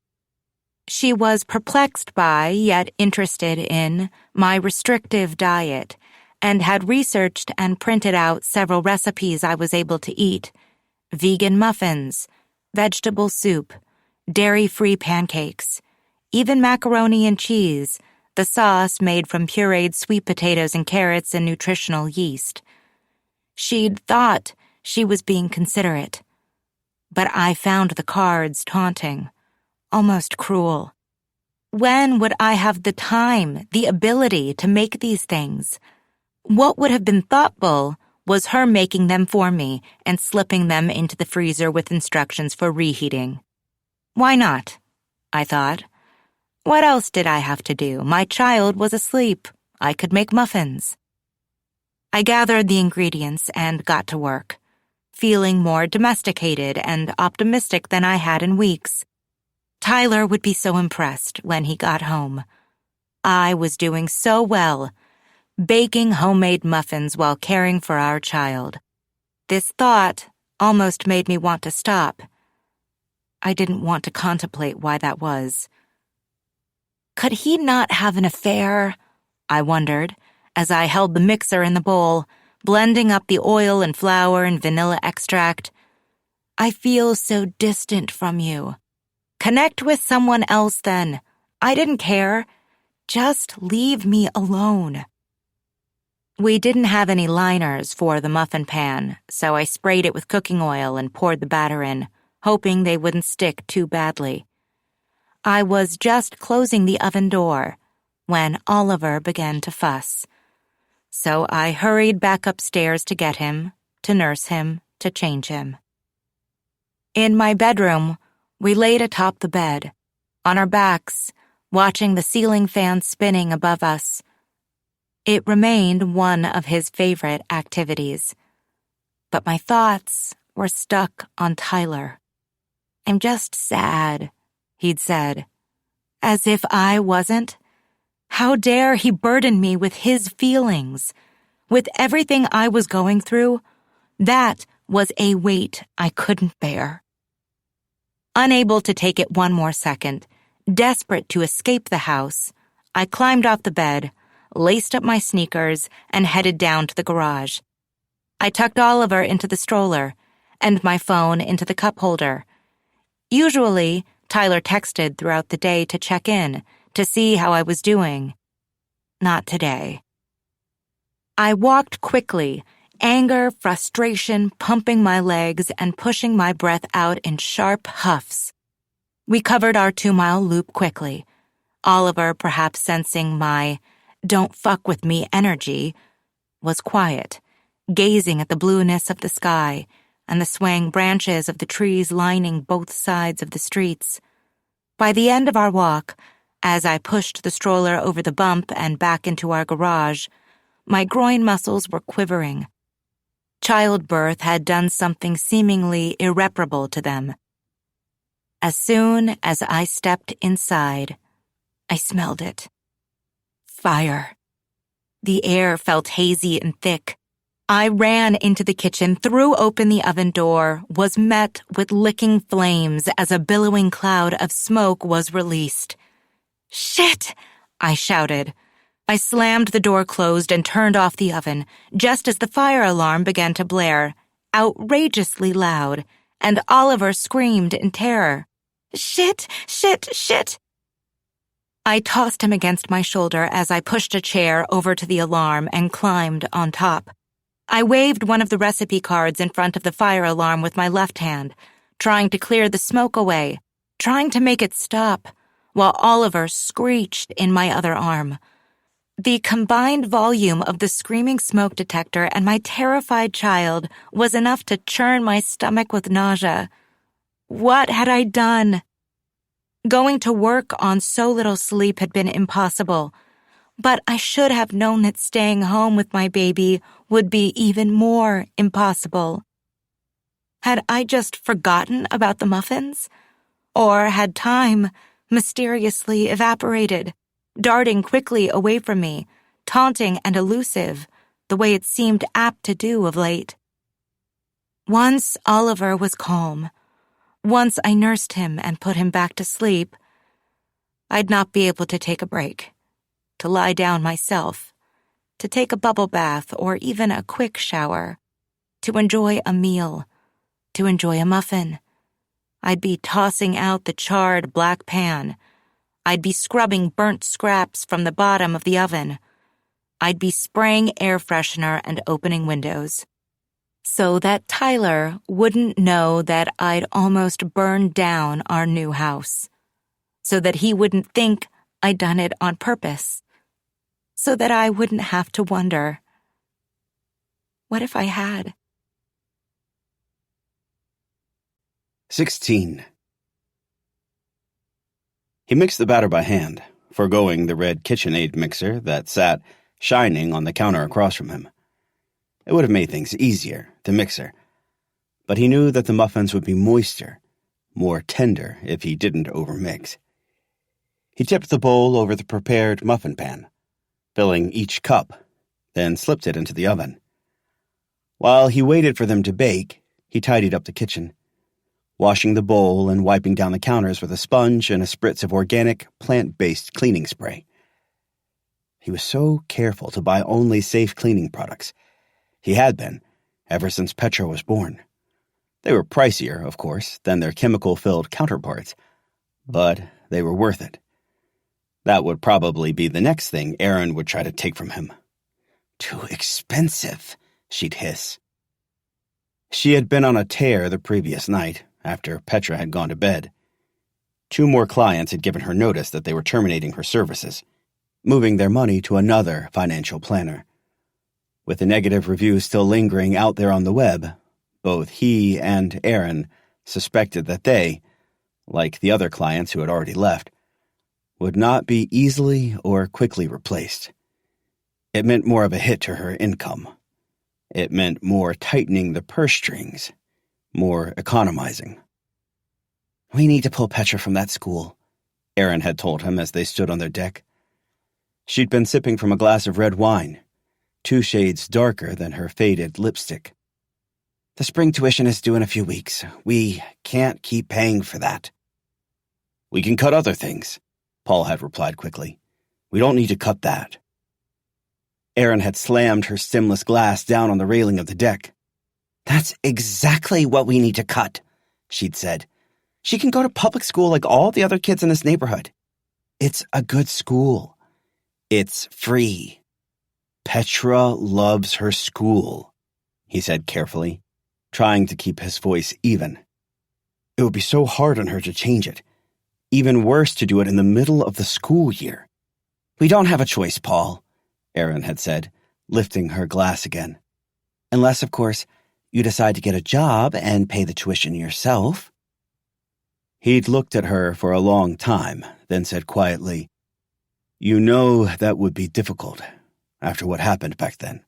She was perplexed by, yet interested in, my restrictive diet, and had researched and printed out several recipes I was able to eat: vegan muffins, vegetable soup, dairy-free pancakes, even macaroni and cheese, the sauce made from pureed sweet potatoes and carrots and nutritional yeast. She'd thought she was being considerate, but I found the cards taunting, almost cruel. When would I have the time, the ability to make these things? What would have been thoughtful was her making them for me and slipping them into the freezer with instructions for reheating. Why not? I thought. What else did I have to do? My child was asleep. I could make muffins. I gathered the ingredients and got to work, feeling more domesticated and optimistic than I had in weeks. Tyler would be so impressed when he got home. I was doing so well, baking homemade muffins while caring for our child. This thought almost made me want to stop. I didn't want to contemplate why that was. Could he not have an affair? I wondered, as I held the mixer in the bowl, blending up the oil and flour and vanilla extract. I feel so distant from you. Connect with someone else then. I didn't care. Just leave me alone. We didn't have any liners for the muffin pan, so I sprayed it with cooking oil and poured the batter in, hoping they wouldn't stick too badly. I was just closing the oven door when Oliver began to fuss. So I hurried back upstairs to get him, to nurse him, to change him. In my bedroom, we laid atop the bed, on our backs, watching the ceiling fan spinning above us. It remained one of his favorite activities. But my thoughts were stuck on Tyler. "I'm just sad," he'd said. As if I wasn't. How dare he burden me with his feelings? With everything I was going through, that was a weight I couldn't bear. Unable to take it one more second, desperate to escape the house, I climbed off the bed, laced up my sneakers, and headed down to the garage. I tucked Oliver into the stroller and my phone into the cup holder. Usually, Tyler texted throughout the day to check in, to see how I was doing. Not today. I walked quickly, anger, frustration pumping my legs and pushing my breath out in sharp huffs. We covered our 2-mile loop quickly. Oliver, perhaps sensing my "don't fuck with me" energy, was quiet, gazing at the blueness of the sky and the swaying branches of the trees lining both sides of the streets. By the end of our walk, as I pushed the stroller over the bump and back into our garage, my groin muscles were quivering. Childbirth had done something seemingly irreparable to them. As soon as I stepped inside, I smelled it. Fire. The air felt hazy and thick. I ran into the kitchen, threw open the oven door, was met with licking flames as a billowing cloud of smoke was released. "Shit!" I shouted. I slammed the door closed and turned off the oven, just as the fire alarm began to blare, outrageously loud, and Oliver screamed in terror. "Shit! Shit! Shit!" I tossed him against my shoulder as I pushed a chair over to the alarm and climbed on top. I waved one of the recipe cards in front of the fire alarm with my left hand, trying to clear the smoke away, trying to make it stop, while Oliver screeched in my other arm. The combined volume of the screaming smoke detector and my terrified child was enough to churn my stomach with nausea. What had I done? Going to work on so little sleep had been impossible, but I should have known that staying home with my baby would be even more impossible. Had I just forgotten about the muffins? Or had time mysteriously evaporated, darting quickly away from me, taunting and elusive, the way it seemed apt to do of late? Once Oliver was calm, once I nursed him and put him back to sleep, I'd not be able to take a break, to lie down myself, to take a bubble bath or even a quick shower, to enjoy a meal, to enjoy a muffin. I'd be tossing out the charred black pan. I'd be scrubbing burnt scraps from the bottom of the oven. I'd be spraying air freshener and opening windows, so that Tyler wouldn't know that I'd almost burned down our new house, so that he wouldn't think I'd done it on purpose, so that I wouldn't have to wonder, what if I had? 16. He mixed the batter by hand, foregoing the red KitchenAid mixer that sat shining on the counter across from him. It would have made things easier, the mixer, but he knew that the muffins would be moister, more tender if he didn't overmix. He tipped the bowl over the prepared muffin pan, filling each cup, then slipped it into the oven. While he waited for them to bake, he tidied up the kitchen, washing the bowl and wiping down the counters with a sponge and a spritz of organic, plant-based cleaning spray. He was so careful to buy only safe cleaning products. He had been, ever since Petra was born. They were pricier, of course, than their chemical-filled counterparts, but they were worth it. That would probably be the next thing Erin would try to take from him. "Too expensive," she'd hiss. She had been on a tear the previous night, after Petra had gone to bed. 2 more clients had given her notice that they were terminating her services, moving their money to another financial planner. With the negative reviews still lingering out there on the web, both he and Erin suspected that they, like the other clients who had already left, would not be easily or quickly replaced. It meant more of a hit to her income. It meant more tightening the purse strings, more economizing. "We need to pull Petra from that school," Erin had told him as they stood on their deck. She'd been sipping from a glass of red wine, 2 shades darker than her faded lipstick. The spring tuition is due in a few weeks. We can't keep paying for that. We can cut other things, Paul had replied quickly. We don't need to cut that. Erin had slammed her stemless glass down on the railing of the deck. That's exactly what we need to cut, she'd said. She can go to public school like all the other kids in this neighborhood. It's a good school. It's free. Petra loves her school, he said carefully, trying to keep his voice even. It would be so hard on her to change it. Even worse to do it in the middle of the school year. We don't have a choice, Paul, Erin had said, lifting her glass again. Unless, of course, you decide to get a job and pay the tuition yourself. He'd looked at her for a long time, then said quietly, You know that would be difficult after what happened back then.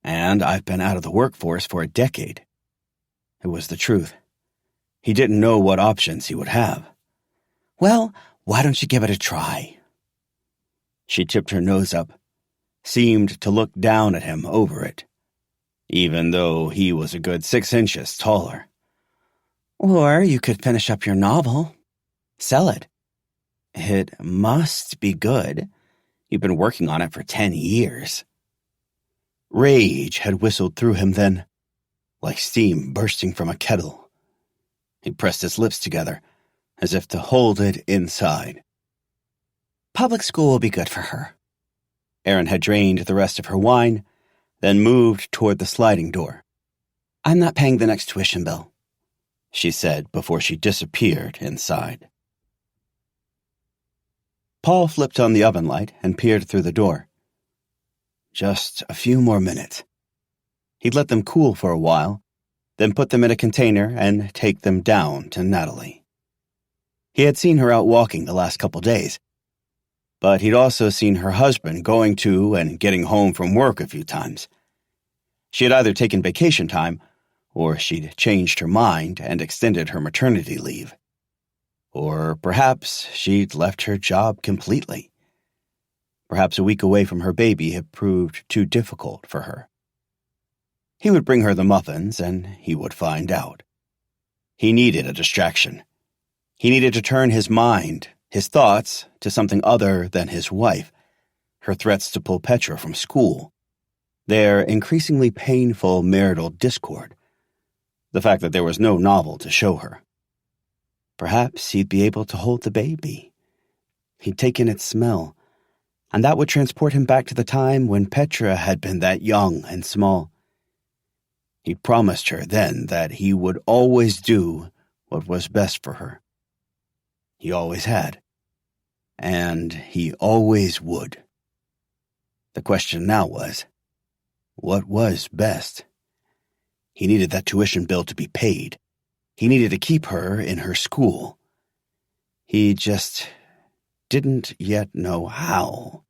And I've been out of the workforce for a decade. It was the truth. He didn't know what options he would have. Well, why don't you give it a try? She tipped her nose up, seemed to look down at him over it, even though he was a good 6 inches taller. Or you could finish up your novel. Sell it. It must be good. You've been working on it for 10 years. Rage had whistled through him then, like steam bursting from a kettle. He pressed his lips together, as if to hold it inside. Public school will be good for her. Erin had drained the rest of her wine, then moved toward the sliding door. I'm not paying the next tuition bill, she said before she disappeared inside. Paul flipped on the oven light and peered through the door. Just a few more minutes. He'd let them cool for a while, then put them in a container and take them down to Natalie. He had seen her out walking the last couple days, but he'd also seen her husband going to and getting home from work a few times. She had either taken vacation time, or she'd changed her mind and extended her maternity leave. Or perhaps she'd left her job completely. Perhaps a week away from her baby had proved too difficult for her. He would bring her the muffins, and he would find out. He needed a distraction. He needed to turn his mind, his thoughts, to something other than his wife, her threats to pull Petra from school, their increasingly painful marital discord, the fact that there was no novel to show her. Perhaps he'd be able to hold the baby. He'd take in its smell, and that would transport him back to the time when Petra had been that young and small. He'd promised her then that he would always do what was best for her. He always had. And he always would. The question now was, what was best? He needed that tuition bill to be paid. He needed to keep her in her school. He just didn't yet know how.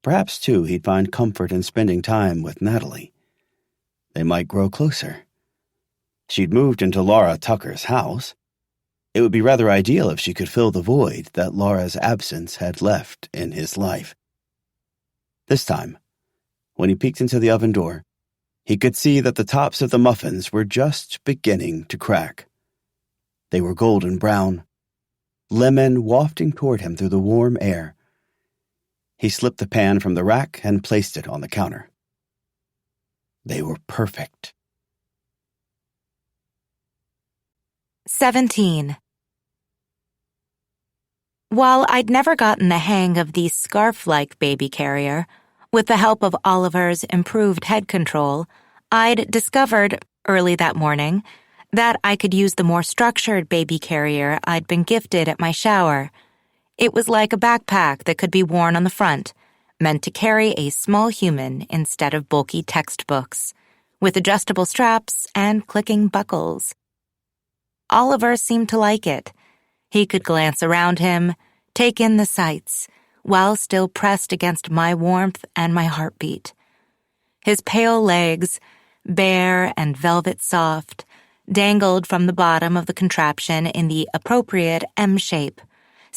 Perhaps, too, he'd find comfort in spending time with Natalie. They might grow closer. She'd moved into Laura Tucker's house. It would be rather ideal if she could fill the void that Laura's absence had left in his life. This time, when he peeked into the oven door, he could see that the tops of the muffins were just beginning to crack. They were golden brown, lemon wafting toward him through the warm air. He slipped the pan from the rack and placed it on the counter. They were perfect. 17. While I'd never gotten the hang of the scarf-like baby carrier, with the help of Oliver's improved head control, I'd discovered, early that morning, that I could use the more structured baby carrier I'd been gifted at my shower. It was like a backpack that could be worn on the front, meant to carry a small human instead of bulky textbooks, with adjustable straps and clicking buckles. Oliver seemed to like it. He could glance around him, take in the sights, while still pressed against my warmth and my heartbeat. His pale legs, bare and velvet soft, dangled from the bottom of the contraption in the appropriate M shape,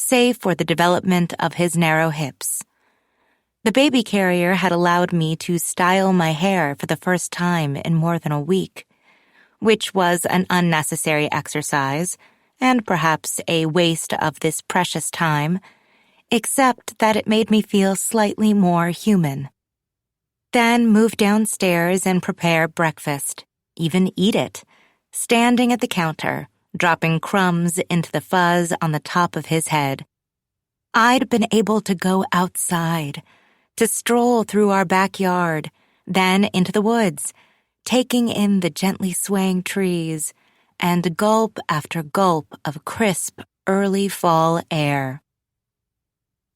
save for the development of his narrow hips. The baby carrier had allowed me to style my hair for the first time in more than a week, which was an unnecessary exercise and perhaps a waste of this precious time, except that it made me feel slightly more human. Then move downstairs and prepare breakfast, even eat it, standing at the counter, dropping crumbs into the fuzz on the top of his head. I'd been able to go outside, to stroll through our backyard, then into the woods, taking in the gently swaying trees and gulp after gulp of crisp, early fall air.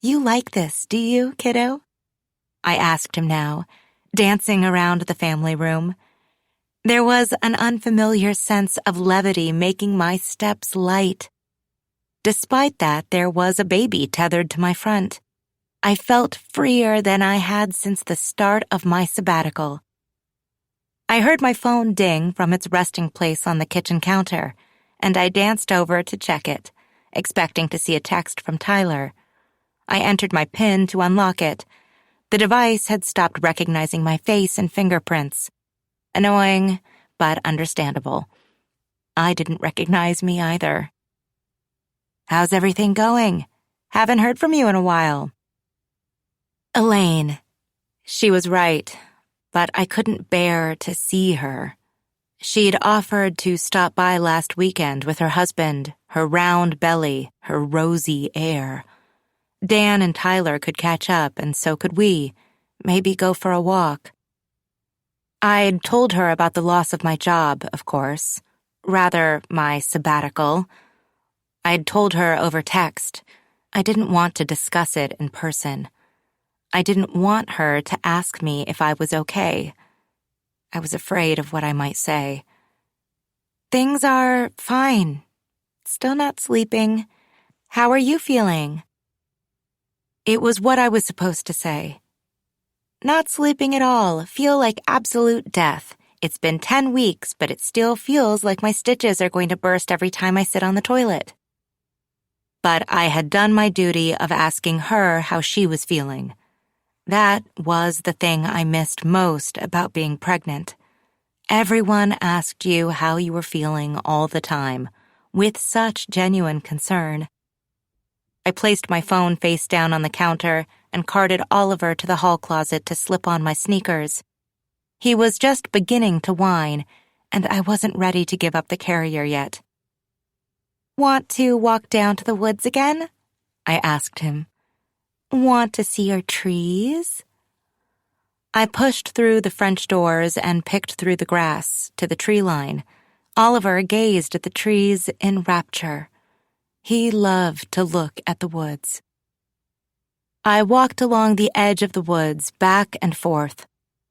"You like this, do you, kiddo?" I asked him now, dancing around the family room. There was an unfamiliar sense of levity making my steps light. Despite that, there was a baby tethered to my front. I felt freer than I had since the start of my sabbatical. I heard my phone ding from its resting place on the kitchen counter, and I danced over to check it, expecting to see a text from Tyler. I entered my PIN to unlock it. The device had stopped recognizing my face and fingerprints. Annoying, but understandable. I didn't recognize me either. "How's everything going? Haven't heard from you in a while." Elaine. She was right, but I couldn't bear to see her. She'd offered to stop by last weekend with her husband, her round belly, her rosy air. Dan and Tyler could catch up, and so could we. Maybe go for a walk. I'd told her about the loss of my job, of course. Rather, my sabbatical. I'd told her over text. I didn't want to discuss it in person. I didn't want her to ask me if I was okay. I was afraid of what I might say. "Things are fine. Still not sleeping. How are you feeling?" It was what I was supposed to say. "Not sleeping at all. Feel like absolute death. It's been 10 weeks, but it still feels like my stitches are going to burst every time I sit on the toilet." But I had done my duty of asking her how she was feeling. That was the thing I missed most about being pregnant. Everyone asked you how you were feeling all the time, with such genuine concern. I placed my phone face down on the counter and carted Oliver to the hall closet to slip on my sneakers. He was just beginning to whine, and I wasn't ready to give up the carrier yet. "Want to walk down to the woods again?" I asked him. "Want to see our trees?" I pushed through the French doors and picked through the grass to the tree line. Oliver gazed at the trees in rapture. He loved to look at the woods. I walked along the edge of the woods, back and forth.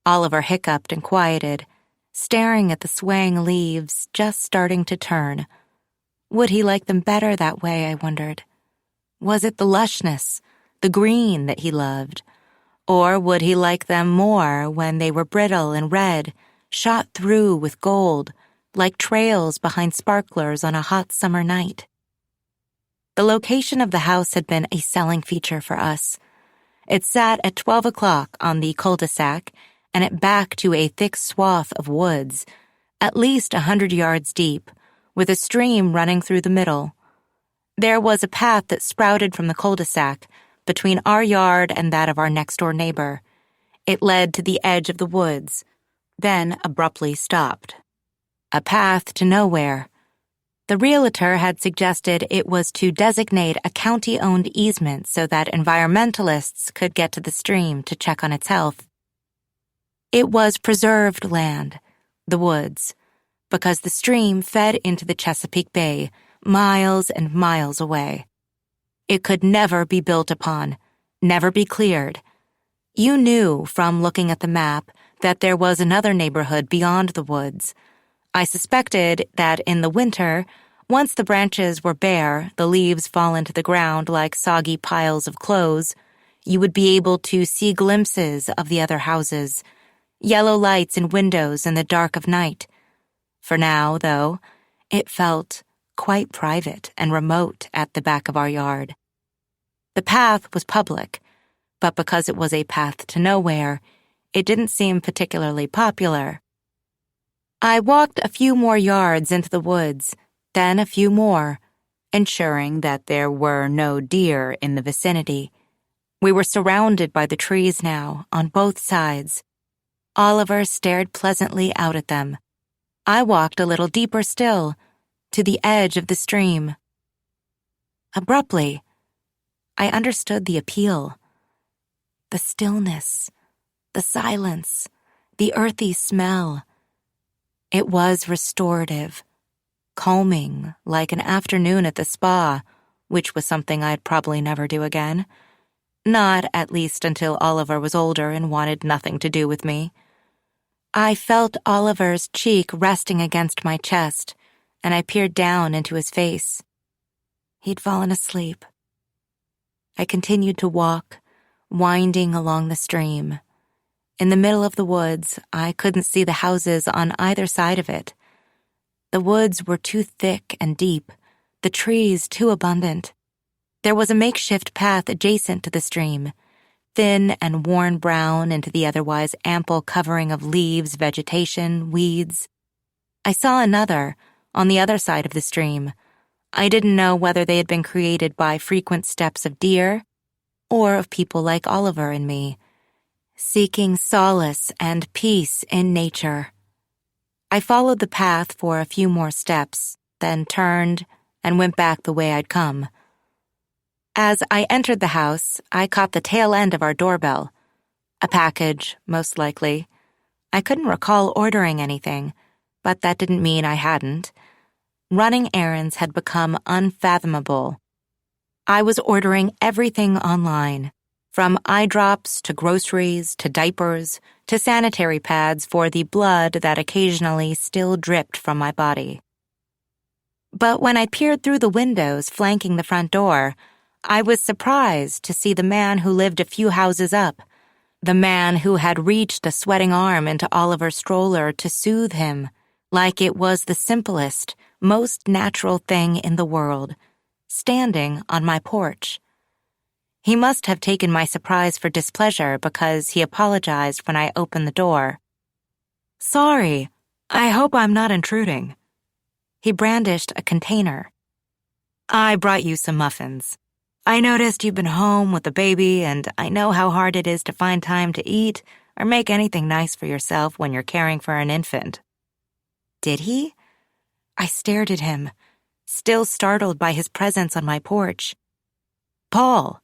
Oliver hiccuped and quieted, staring at the swaying leaves just starting to turn. Would he like them better that way, I wondered? Was it the lushness, the green that he loved? Or would he like them more when they were brittle and red, shot through with gold, like trails behind sparklers on a hot summer night? The location of the house had been a selling feature for us. It sat at 12 o'clock on the cul-de-sac, and it backed to a thick swath of woods, at least 100 yards deep, with a stream running through the middle. There was a path that sprouted from the cul-de-sac between our yard and that of our next-door neighbor. It led to the edge of the woods, then abruptly stopped. A path to nowhere. The realtor had suggested it was to designate a county-owned easement so that environmentalists could get to the stream to check on its health. It was preserved land, the woods, because the stream fed into the Chesapeake Bay, miles and miles away. It could never be built upon, never be cleared. You knew from looking at the map that there was another neighborhood beyond the woods. I suspected that in the winter, once the branches were bare, the leaves fall into the ground like soggy piles of clothes, you would be able to see glimpses of the other houses, yellow lights in windows in the dark of night. For now, though, it felt quite private and remote at the back of our yard. The path was public, but because it was a path to nowhere, it didn't seem particularly popular. I walked a few more yards into the woods, then a few more, ensuring that there were no deer in the vicinity. We were surrounded by the trees now, on both sides. Oliver stared pleasantly out at them. I walked a little deeper still, to the edge of the stream. Abruptly, I understood the appeal. The stillness, the silence, the earthy smell. It was restorative, calming, like an afternoon at the spa, which was something I'd probably never do again. Not, at least, until Oliver was older and wanted nothing to do with me. I felt Oliver's cheek resting against my chest, and I peered down into his face. He'd fallen asleep. I continued to walk, winding along the stream. In the middle of the woods, I couldn't see the houses on either side of it. The woods were too thick and deep, the trees too abundant. There was a makeshift path adjacent to the stream, thin and worn brown into the otherwise ample covering of leaves, vegetation, weeds. I saw another, on the other side of the stream. I didn't know whether they had been created by frequent steps of deer or of people like Oliver and me, seeking solace and peace in nature. I followed the path for a few more steps, then turned and went back the way I'd come. As I entered the house, I caught the tail end of our doorbell. A package, most likely. I couldn't recall ordering anything, but that didn't mean I hadn't. Running errands had become unfathomable. I was ordering everything online, from eye drops to groceries to diapers to sanitary pads for the blood that occasionally still dripped from my body. But when I peered through the windows flanking the front door, I was surprised to see the man who lived a few houses up, the man who had reached a sweating arm into Oliver's stroller to soothe him, like it was the simplest, most natural thing in the world, standing on my porch. He must have taken my surprise for displeasure because he apologized when I opened the door. "Sorry, I hope I'm not intruding." He brandished a container. "I brought you some muffins. I noticed you've been home with the baby, and I know how hard it is to find time to eat or make anything nice for yourself when you're caring for an infant." Did he? I stared at him, still startled by his presence on my porch. "Paul,"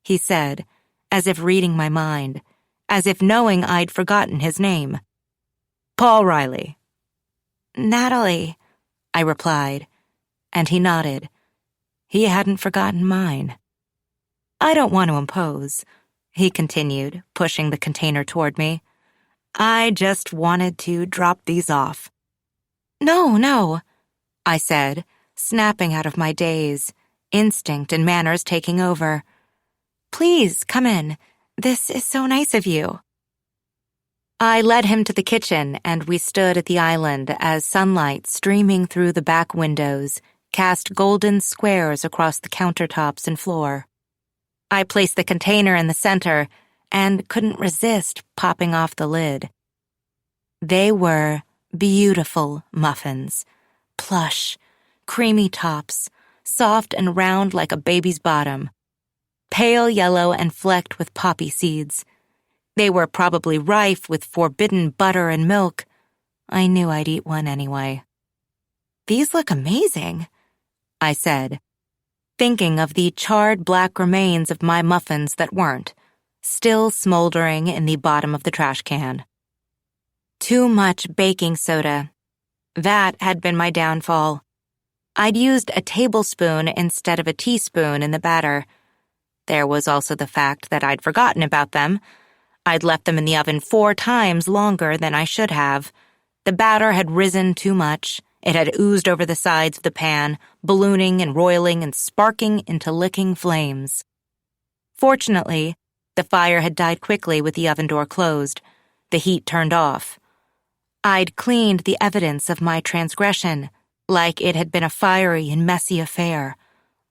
he said, as if reading my mind, as if knowing I'd forgotten his name. "Paul Riley." "Natalie," I replied, and he nodded. He hadn't forgotten mine. "I don't want to impose," he continued, pushing the container toward me. "I just wanted to drop these off." No, I said, snapping out of my daze, instinct and manners taking over. "Please, come in. This is so nice of you." I led him to the kitchen, and we stood at the island as sunlight streaming through the back windows cast golden squares across the countertops and floor. I placed the container in the center and couldn't resist popping off the lid. They were beautiful muffins, plush, creamy tops, soft and round like a baby's bottom, pale yellow and flecked with poppy seeds. They were probably rife with forbidden butter and milk. I knew I'd eat one anyway. "These look amazing," I said, thinking of the charred black remains of my muffins that weren't, still smoldering in the bottom of the trash can. Too much baking soda. That had been my downfall. I'd used a tablespoon instead of a teaspoon in the batter. There was also the fact that I'd forgotten about them. I'd left them in the oven 4 times longer than I should have. The batter had risen too much. It had oozed over the sides of the pan, ballooning and roiling and sparking into licking flames. Fortunately, the fire had died quickly with the oven door closed, the heat turned off. I'd cleaned the evidence of my transgression, like it had been a fiery and messy affair,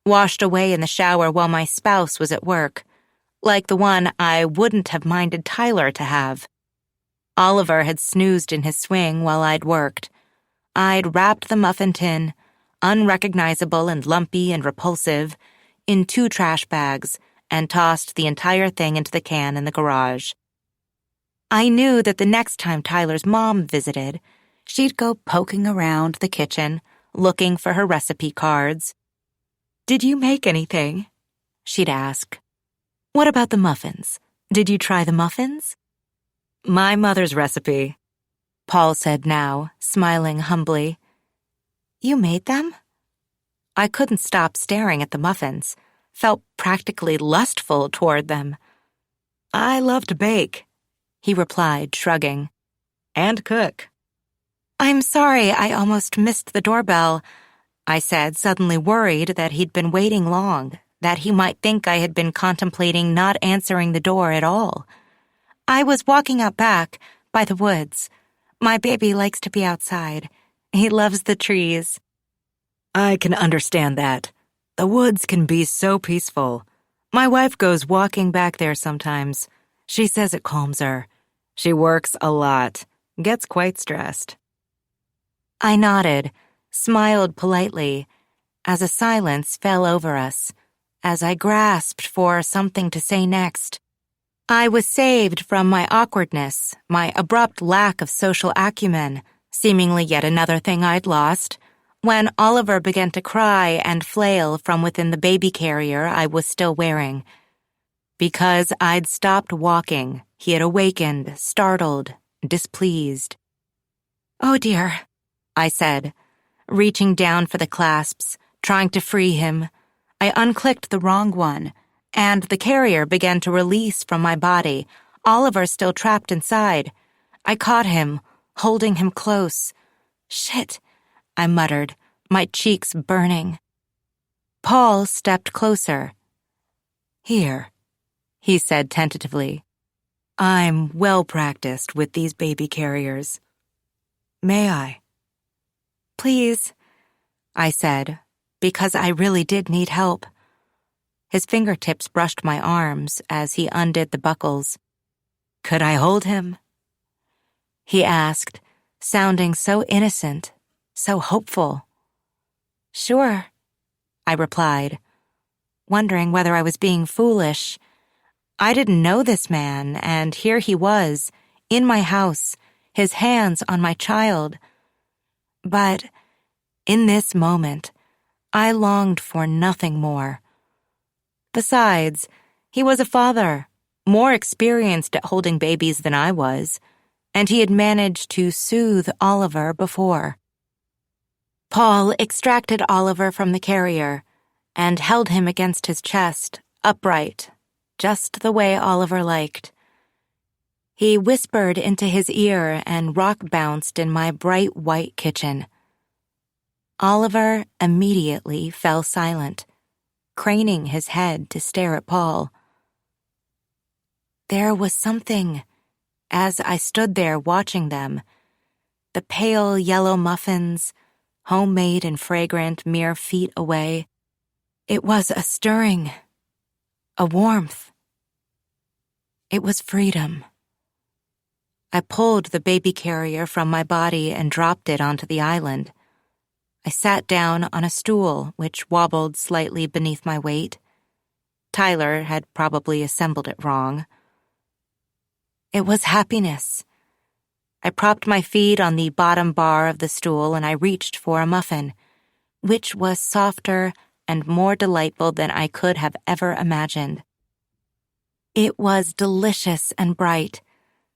washed away in the shower while my spouse was at work, like the one I wouldn't have minded Tyler to have. Oliver had snoozed in his swing while I'd worked. I'd wrapped the muffin tin, unrecognizable and lumpy and repulsive, in 2 trash bags and tossed the entire thing into the can in the garage. I knew that the next time Tyler's mom visited, she'd go poking around the kitchen, looking for her recipe cards. "Did you make anything?" she'd ask. "What about the muffins? Did you try the muffins?" "My mother's recipe," Paul said now, smiling humbly. "You made them?" I couldn't stop staring at the muffins, felt practically lustful toward them. "I love to bake," he replied, shrugging. "And cook." "I'm sorry I almost missed the doorbell," I said, suddenly worried that he'd been waiting long, that he might think I had been contemplating not answering the door at all. "I was walking out back, by the woods. My baby likes to be outside. He loves the trees." "I can understand that. The woods can be so peaceful. My wife goes walking back there sometimes. She says it calms her. She works a lot, gets quite stressed." I nodded, smiled politely, as a silence fell over us, as I grasped for something to say next. I was saved from my awkwardness, my abrupt lack of social acumen, seemingly yet another thing I'd lost, when Oliver began to cry and flail from within the baby carrier I was still wearing. Because I'd stopped walking, he had awakened, startled, displeased. "Oh dear," I said, reaching down for the clasps, trying to free him. I unclicked the wrong one, and the carrier began to release from my body, Oliver still trapped inside. I caught him, holding him close. "Shit," I muttered, my cheeks burning. Paul stepped closer. "Here," he said tentatively. "I'm well practiced with these baby carriers. May I?" "Please," I said, because I really did need help. His fingertips brushed my arms as he undid the buckles. "Could I hold him?" he asked, sounding so innocent, so hopeful. "Sure," I replied, wondering whether I was being foolish. I didn't know this man, and here he was, in my house, his hands on my child. But in this moment, I longed for nothing more. Besides, he was a father, more experienced at holding babies than I was, and he had managed to soothe Oliver before. Paul extracted Oliver from the carrier and held him against his chest, upright, just the way Oliver liked. He whispered into his ear and rock-bounced in my bright white kitchen. Oliver immediately fell silent, craning his head to stare at Paul. There was something, as I stood there watching them, the pale yellow muffins, homemade and fragrant mere feet away. It was a stirring, a warmth. It was freedom. I pulled the baby carrier from my body and dropped it onto the island. I sat down on a stool, which wobbled slightly beneath my weight. Tyler had probably assembled it wrong. It was happiness. I propped my feet on the bottom bar of the stool and I reached for a muffin, which was softer and more delightful than I could have ever imagined. It was delicious and bright,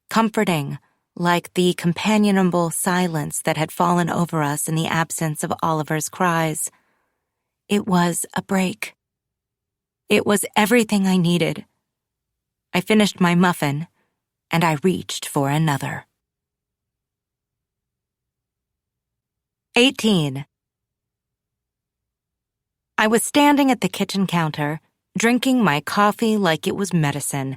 comforting, like the companionable silence that had fallen over us in the absence of Oliver's cries. It was a break. It was everything I needed. I finished my muffin, and I reached for another. 18. I was standing at the kitchen counter, drinking my coffee like it was medicine,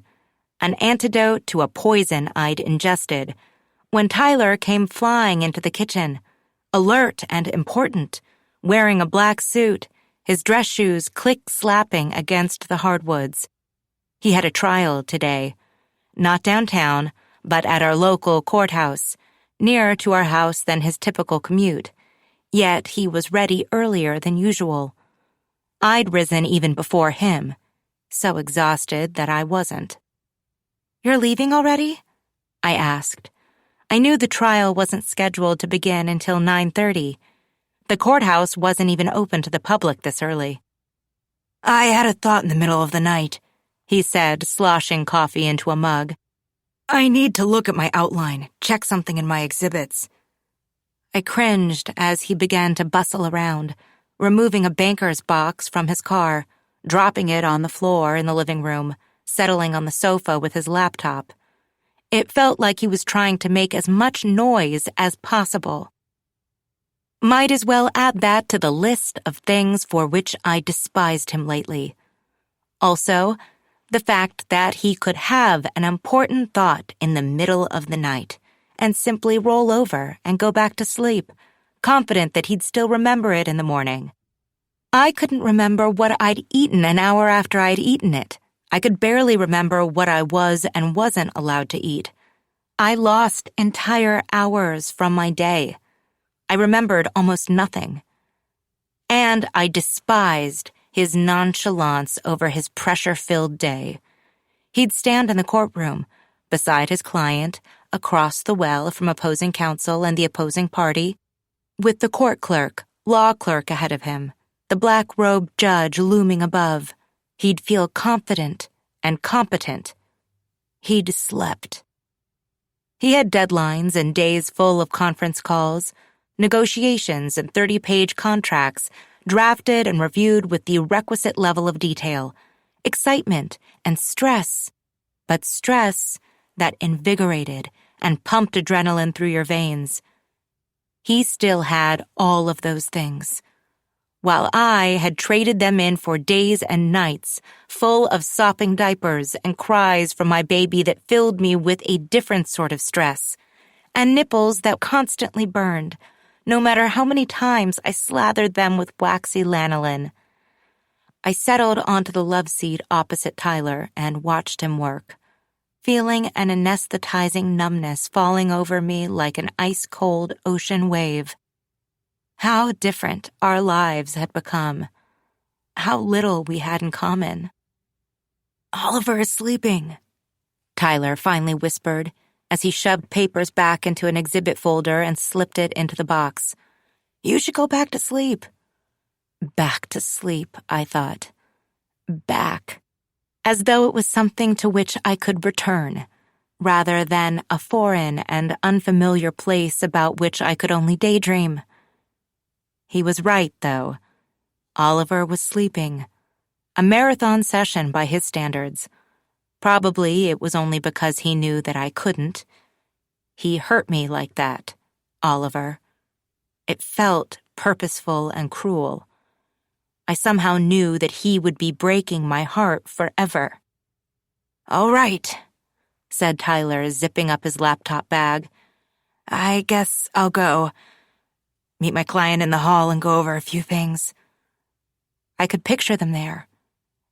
an antidote to a poison I'd ingested, when Tyler came flying into the kitchen, alert and important, wearing a black suit, his dress shoes click-slapping against the hardwoods. He had a trial today, not downtown, but at our local courthouse, nearer to our house than his typical commute. Yet he was ready earlier than usual. I'd risen even before him, so exhausted that I wasn't. "You're leaving already?" I asked. I knew the trial wasn't scheduled to begin until 9:30. The courthouse wasn't even open to the public this early. "I had a thought in the middle of the night," he said, sloshing coffee into a mug. "I need to look at my outline, check something in my exhibits." I cringed as he began to bustle around, removing a banker's box from his car, dropping it on the floor in the living room, settling on the sofa with his laptop. It felt like he was trying to make as much noise as possible. Might as well add that to the list of things for which I despised him lately. Also, the fact that he could have an important thought in the middle of the night and simply roll over and go back to sleep, confident that he'd still remember it in the morning. I couldn't remember what I'd eaten an hour after I'd eaten it. I could barely remember what I was and wasn't allowed to eat. I lost entire hours from my day. I remembered almost nothing. And I despised his nonchalance over his pressure-filled day. He'd stand in the courtroom, beside his client, across the well from opposing counsel and the opposing party, with the court clerk, law clerk ahead of him, the black-robed judge looming above. He'd feel confident and competent. He'd slept. He had deadlines and days full of conference calls, negotiations and 30-page contracts drafted and reviewed with the requisite level of detail, excitement and stress, but stress that invigorated and pumped adrenaline through your veins. He still had all of those things, while I had traded them in for days and nights full of sopping diapers and cries from my baby that filled me with a different sort of stress, and nipples that constantly burned, no matter how many times I slathered them with waxy lanolin. I settled onto the love seat opposite Tyler and watched him work, feeling an anesthetizing numbness falling over me like an ice-cold ocean wave. How different our lives had become. How little we had in common. "Oliver is sleeping," Tyler finally whispered as he shoved papers back into an exhibit folder and slipped it into the box. "You should go back to sleep." Back to sleep, I thought. Back. As though it was something to which I could return, rather than a foreign and unfamiliar place about which I could only daydream. He was right, though. Oliver was sleeping. A marathon session by his standards. Probably it was only because he knew that I couldn't. He hurt me like that, Oliver. It felt purposeful and cruel. I somehow knew that he would be breaking my heart forever. "All right," said Tyler, zipping up his laptop bag. "I guess I'll go. Meet my client in the hall and go over a few things." I could picture them there,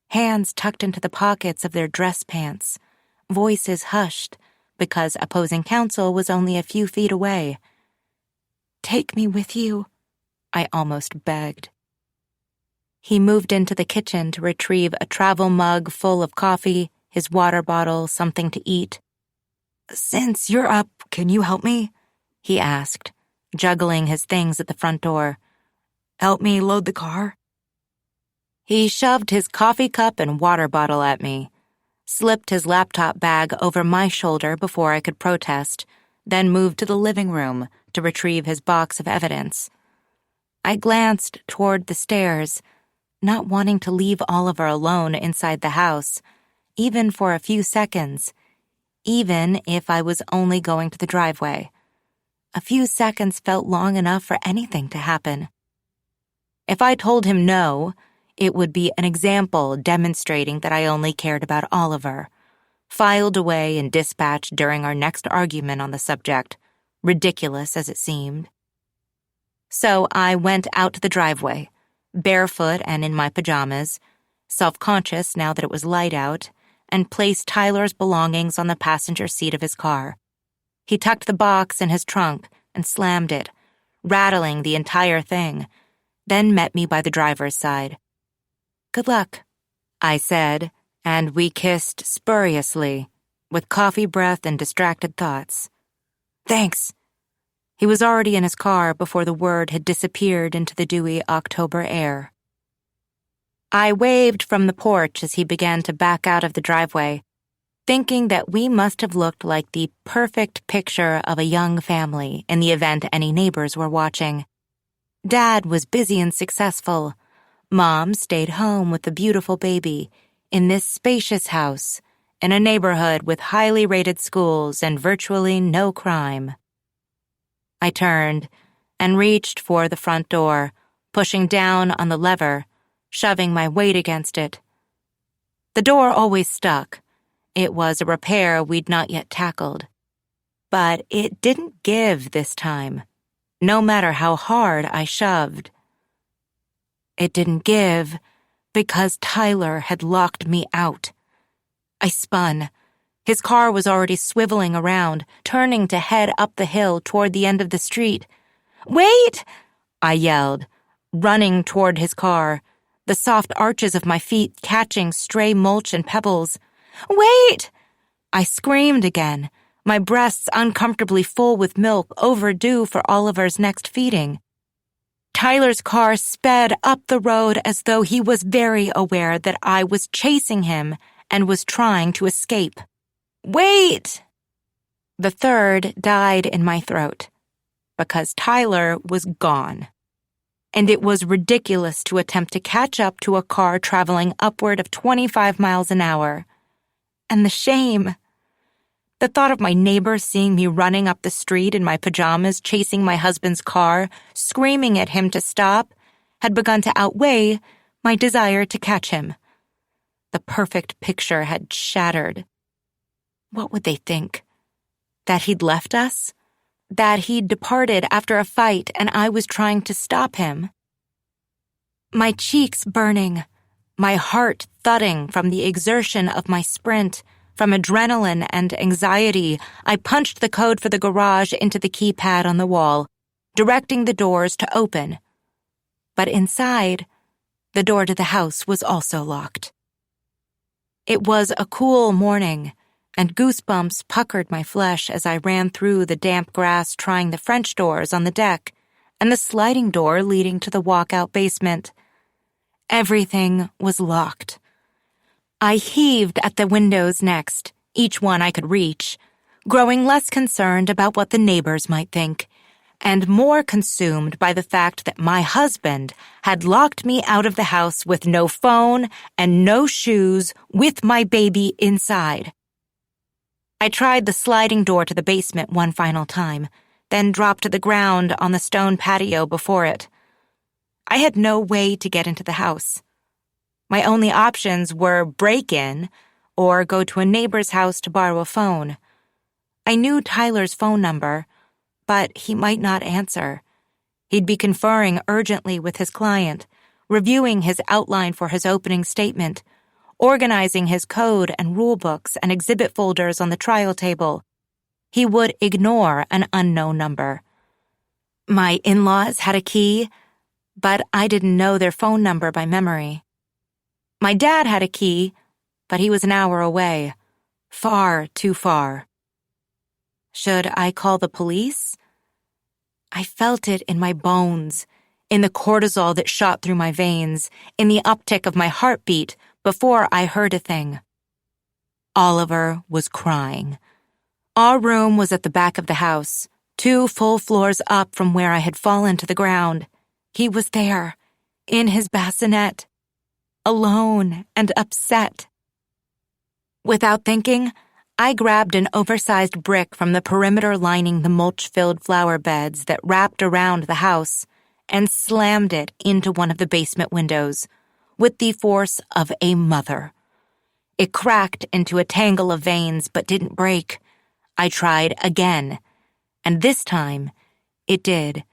hands tucked into the pockets of their dress pants, voices hushed because opposing counsel was only a few feet away. "Take me with you," I almost begged. He moved into the kitchen to retrieve a travel mug full of coffee, his water bottle, something to eat. "Since you're up, can you help me?" he asked, juggling his things at the front door. "Help me load the car?" He shoved his coffee cup and water bottle at me, slipped his laptop bag over my shoulder before I could protest, then moved to the living room to retrieve his box of evidence. I glanced toward the stairs, not wanting to leave Oliver alone inside the house, even for a few seconds, even if I was only going to the driveway. A few seconds felt long enough for anything to happen. If I told him no, it would be an example demonstrating that I only cared about Oliver, filed away and dispatched during our next argument on the subject, ridiculous as it seemed. So I went out to the driveway, barefoot and in my pajamas, self-conscious now that it was light out, and placed Tyler's belongings on the passenger seat of his car. He tucked the box in his trunk and slammed it, rattling the entire thing, then met me by the driver's side. "Good luck," I said, and we kissed spuriously, with coffee breath and distracted thoughts. "Thanks." He was already in his car before the word had disappeared into the dewy October air. I waved from the porch as he began to back out of the driveway, thinking that we must have looked like the perfect picture of a young family in the event any neighbors were watching. Dad was busy and successful. Mom stayed home with the beautiful baby in this spacious house in a neighborhood with highly rated schools and virtually no crime. I turned and reached for the front door, pushing down on the lever, shoving my weight against it. The door always stuck. It was a repair we'd not yet tackled. But it didn't give this time, no matter how hard I shoved. It didn't give because Tyler had locked me out. I spun. His car was already swiveling around, turning to head up the hill toward the end of the street. "Wait!" I yelled, running toward his car, the soft arches of my feet catching stray mulch and pebbles. "Wait!" I screamed again, my breasts uncomfortably full with milk overdue for Oliver's next feeding. Tyler's car sped up the road as though he was very aware that I was chasing him and was trying to escape. "Wait!" The third died in my throat, because Tyler was gone. And it was ridiculous to attempt to catch up to a car traveling upward of 25 miles an hour. And the shame. The thought of my neighbor seeing me running up the street in my pajamas, chasing my husband's car, screaming at him to stop, had begun to outweigh my desire to catch him. The perfect picture had shattered. What would they think? That he'd left us? That he'd departed after a fight and I was trying to stop him? My cheeks burning, my heart thudding from the exertion of my sprint, from adrenaline and anxiety, I punched the code for the garage into the keypad on the wall, directing the doors to open. But inside, the door to the house was also locked. It was a cool morning, and goosebumps puckered my flesh as I ran through the damp grass trying the French doors on the deck and the sliding door leading to the walkout basement. Everything was locked. I heaved at the windows next, each one I could reach, growing less concerned about what the neighbors might think, and more consumed by the fact that my husband had locked me out of the house with no phone and no shoes with my baby inside. I tried the sliding door to the basement one final time, then dropped to the ground on the stone patio before it. I had no way to get into the house. My only options were break in or go to a neighbor's house to borrow a phone. I knew Tyler's phone number, but he might not answer. He'd be conferring urgently with his client, reviewing his outline for his opening statement, organizing his code and rule books and exhibit folders on the trial table. He would ignore an unknown number. My in-laws had a key, but I didn't know their phone number by memory. My dad had a key, but he was an hour away, far too far. Should I call the police? I felt it in my bones, in the cortisol that shot through my veins, in the uptick of my heartbeat before I heard a thing. Oliver was crying. Our room was at the back of the house, 2 full floors up from where I had fallen to the ground. He was there, in his bassinet, alone and upset. Without thinking, I grabbed an oversized brick from the perimeter lining the mulch-filled flower beds that wrapped around the house and slammed it into one of the basement windows with the force of a mother. It cracked into a tangle of veins but didn't break. I tried again, and this time it did,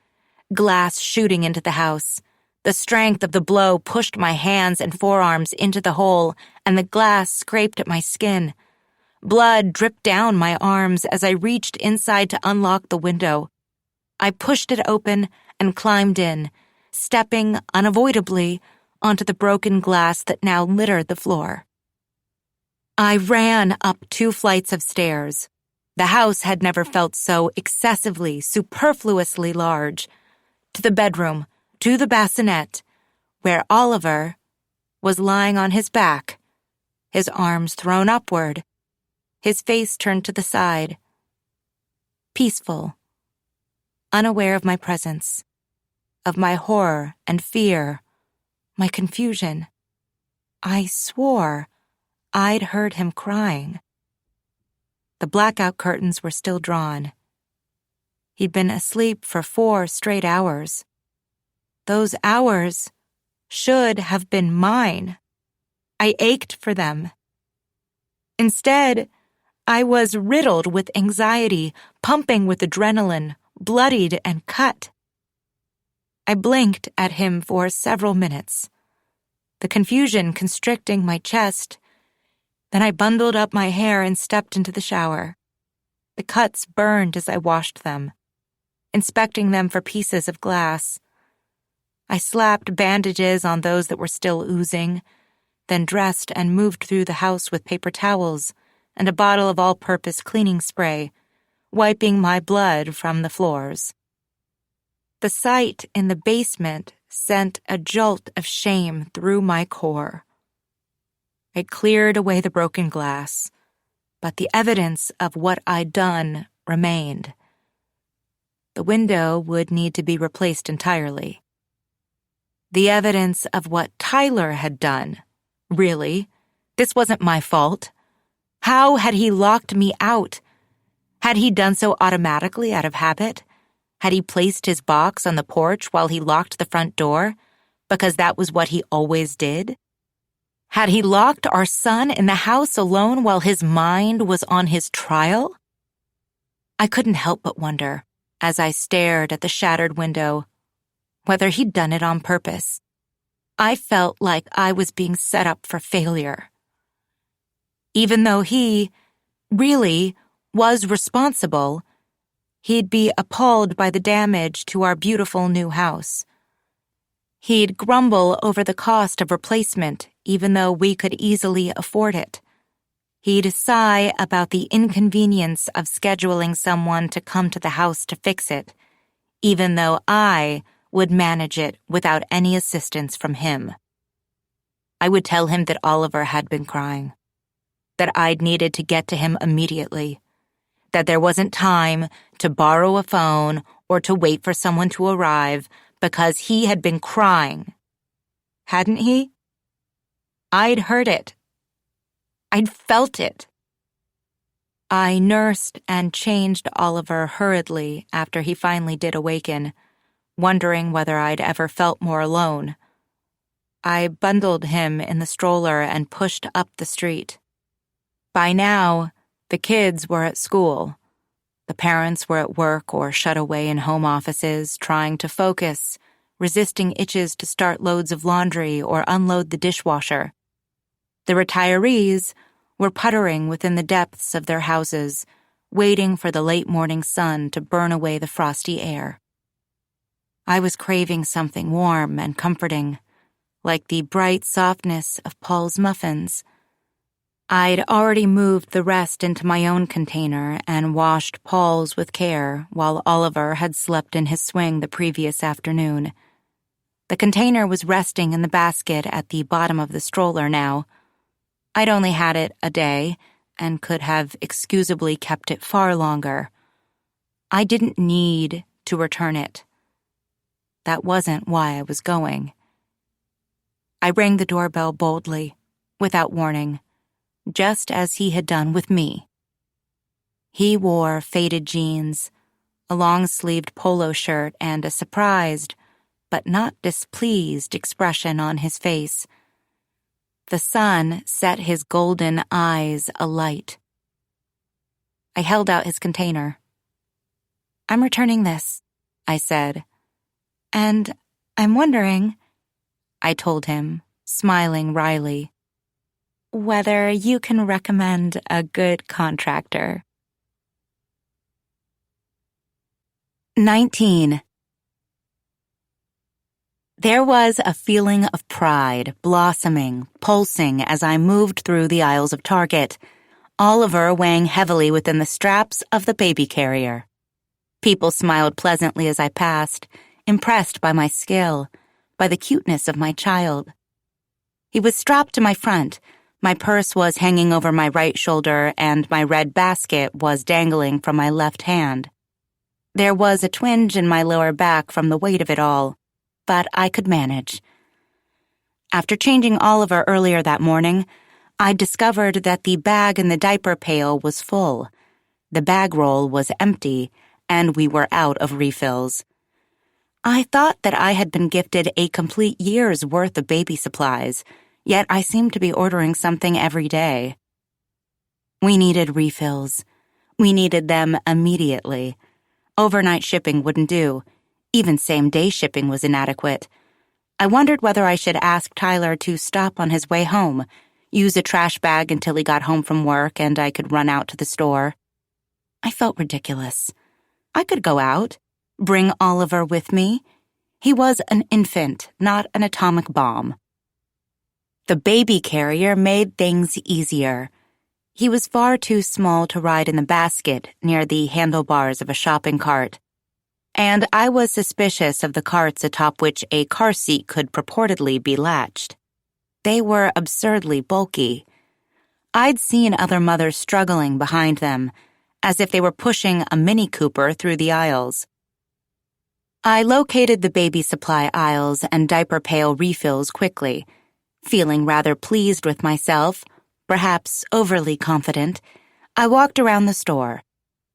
glass shooting into the house, The strength of the blow pushed my hands and forearms into the hole, and the glass scraped at my skin. Blood dripped down my arms as I reached inside to unlock the window. I pushed it open and climbed in, stepping unavoidably onto the broken glass that now littered the floor. I ran up 2 flights of stairs. The house had never felt so excessively, superfluously large. To the bedroom, to the bassinet, where Oliver was lying on his back, his arms thrown upward, his face turned to the side. Peaceful, unaware of my presence, of my horror and fear, my confusion. I swore I'd heard him crying. The blackout curtains were still drawn. He'd been asleep for 4 straight hours. Those hours should have been mine. I ached for them. Instead, I was riddled with anxiety, pumping with adrenaline, bloodied and cut. I blinked at him for several minutes, the confusion constricting my chest. Then I bundled up my hair and stepped into the shower. The cuts burned as I washed them, inspecting them for pieces of glass. I slapped bandages on those that were still oozing, then dressed and moved through the house with paper towels and a bottle of all-purpose cleaning spray, wiping my blood from the floors. The sight in the basement sent a jolt of shame through my core. I cleared away the broken glass, but the evidence of what I'd done remained. The window would need to be replaced entirely. The evidence of what Tyler had done. Really, this wasn't my fault. How had he locked me out? Had he done so automatically out of habit? Had he placed his box on the porch while he locked the front door, because that was what he always did? Had he locked our son in the house alone while his mind was on his trial? I couldn't help but wonder, as I stared at the shattered window, whether he'd done it on purpose. I felt like I was being set up for failure. Even though he, really, was responsible, he'd be appalled by the damage to our beautiful new house. He'd grumble over the cost of replacement, even though we could easily afford it. He'd sigh about the inconvenience of scheduling someone to come to the house to fix it, even though I would manage it without any assistance from him. I would tell him that Oliver had been crying, that I'd needed to get to him immediately, that there wasn't time to borrow a phone or to wait for someone to arrive because he had been crying. Hadn't he? I'd heard it. I'd felt it. I nursed and changed Oliver hurriedly after he finally did awaken, wondering whether I'd ever felt more alone. I bundled him in the stroller and pushed up the street. By now, the kids were at school. The parents were at work or shut away in home offices, trying to focus, resisting itches to start loads of laundry or unload the dishwasher. The retirees were puttering within the depths of their houses, waiting for the late morning sun to burn away the frosty air. I was craving something warm and comforting, like the bright softness of Paul's muffins. I'd already moved the rest into my own container and washed Paul's with care while Oliver had slept in his swing the previous afternoon. The container was resting in the basket at the bottom of the stroller now. I'd only had it a day and could have excusably kept it far longer. I didn't need to return it. That wasn't why I was going. I rang the doorbell boldly, without warning, just as he had done with me. He wore faded jeans, a long-sleeved polo shirt, and a surprised, but not displeased expression on his face. The sun set his golden eyes alight. I held out his container. "I'm returning this," I said. "And I'm wondering I told him, smiling wryly. Whether you can recommend a good contractor. 19. There was a feeling of pride blossoming, pulsing as I moved through the aisles of Target, Oliver weighing heavily within the straps of the baby carrier. People smiled pleasantly as I passed, impressed by my skill, by the cuteness of my child. He was strapped to my front, my purse was hanging over my right shoulder, and my red basket was dangling from my left hand. There was a twinge in my lower back from the weight of it all, but I could manage. After changing Oliver earlier that morning, I discovered that the bag in the diaper pail was full. The bag roll was empty, and we were out of refills. I thought that I had been gifted a complete year's worth of baby supplies, yet I seemed to be ordering something every day. We needed refills. We needed them immediately. Overnight shipping wouldn't do. Even same-day shipping was inadequate. I wondered whether I should ask Tyler to stop on his way home, use a trash bag until he got home from work and I could run out to the store. I felt ridiculous. I could go out, bring Oliver with me. He was an infant, not an atomic bomb. The baby carrier made things easier. He was far too small to ride in the basket near the handlebars of a shopping cart. And I was suspicious of the carts atop which a car seat could purportedly be latched. They were absurdly bulky. I'd seen other mothers struggling behind them, as if they were pushing a Mini Cooper through the aisles. I located the baby supply aisles and diaper pail refills quickly, feeling rather pleased with myself, perhaps overly confident. I walked around the store.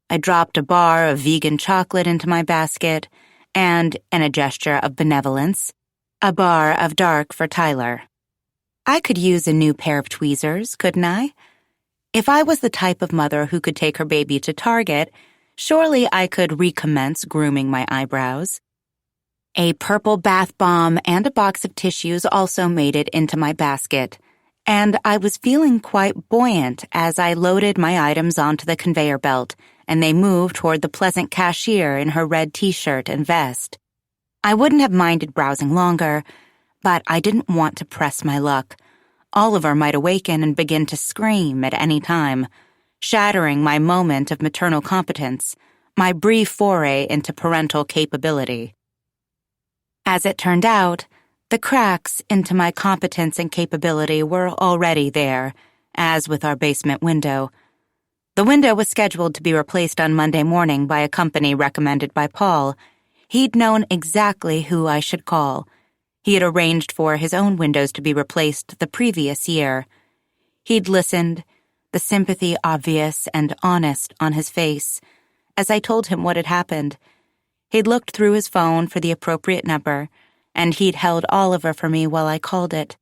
I dropped a bar of vegan chocolate into my basket and, in a gesture of benevolence, a bar of dark for Tyler. I could use a new pair of tweezers, couldn't I? If I was the type of mother who could take her baby to Target, surely I could recommence grooming my eyebrows. A purple bath bomb and a box of tissues also made it into my basket, and I was feeling quite buoyant as I loaded my items onto the conveyor belt, and they moved toward the pleasant cashier in her red t-shirt and vest. I wouldn't have minded browsing longer, but I didn't want to press my luck. Oliver might awaken and begin to scream at any time, shattering my moment of maternal competence, my brief foray into parental capability. As it turned out, the cracks into my competence and capability were already there, as with our basement window. The window was scheduled to be replaced on Monday morning by a company recommended by Paul. He'd known exactly who I should call. He had arranged for his own windows to be replaced the previous year. He'd listened, the sympathy obvious and honest on his face, as I told him what had happened. He'd looked through his phone for the appropriate number, and he'd held Oliver for me while I called it.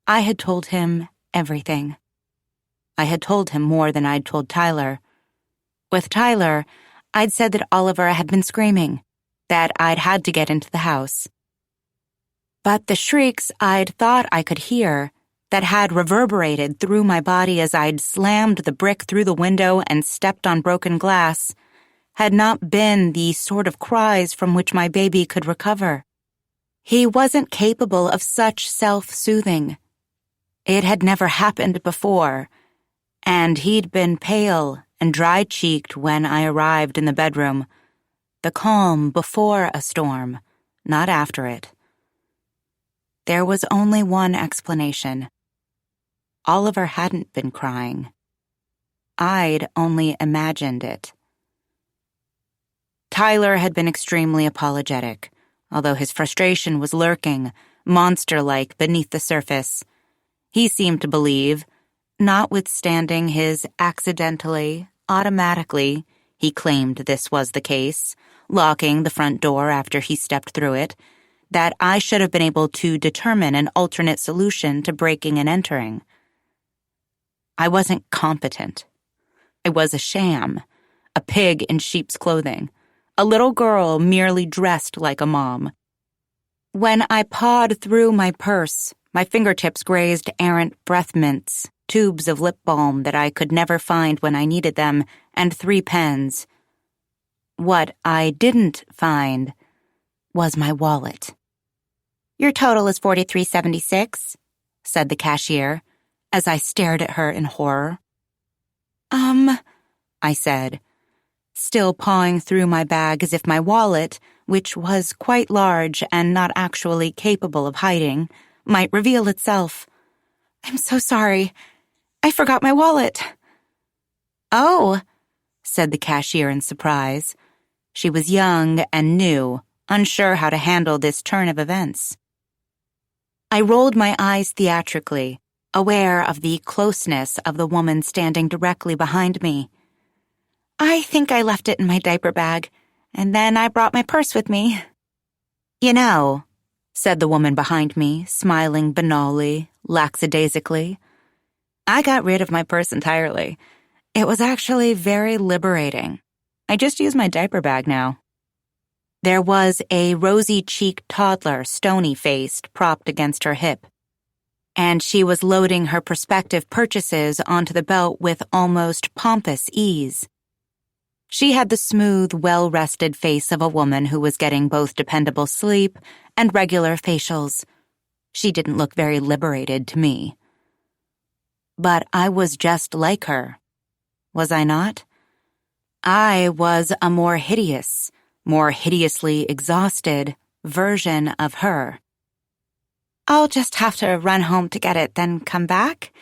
I had told him everything. I had told him more than I'd told Tyler. With Tyler, I'd said that Oliver had been screaming, that I'd had to get into the house. But the shrieks I'd thought I could hear, that had reverberated through my body as I'd slammed the brick through the window and stepped on broken glass, had not been the sort of cries from which my baby could recover. He wasn't capable of such self-soothing. It had never happened before, and he'd been pale and dry-cheeked when I arrived in the bedroom. The calm before a storm, not after it. There was only one explanation. Oliver hadn't been crying. I'd only imagined it. Tyler had been extremely apologetic, although his frustration was lurking, monster-like, beneath the surface. He seemed to believe, notwithstanding his accidentally, automatically, he claimed this was the case, locking the front door after he stepped through it, that I should have been able to determine an alternate solution to breaking and entering. I wasn't competent. I was a sham, a pig in sheep's clothing, a little girl merely dressed like a mom. When I pawed through my purse, my fingertips grazed errant breath mints, tubes of lip balm that I could never find when I needed them, and 3 pens. What I didn't find was my wallet. "Your total is $43.76, said the cashier, as I stared at her in horror. I said, still pawing through my bag as if my wallet, which was quite large and not actually capable of hiding, might reveal itself. "I'm so sorry. I forgot my wallet." "Oh," said the cashier in surprise. She was young and new, unsure how to handle this turn of events. I rolled my eyes theatrically, aware of the closeness of the woman standing directly behind me. "I think I left it in my diaper bag, and then I brought my purse with me." "You know," said the woman behind me, smiling banally, lackadaisically, "I got rid of my purse entirely. It was actually very liberating. I just use my diaper bag now." There was a rosy-cheeked toddler, stony-faced, propped against her hip, and she was loading her prospective purchases onto the belt with almost pompous ease. She had the smooth, well-rested face of a woman who was getting both dependable sleep and regular facials. She didn't look very liberated to me. But I was just like her, was I not? I was a more hideous, more hideously exhausted version of her. "I'll just have to run home to get it, then come back?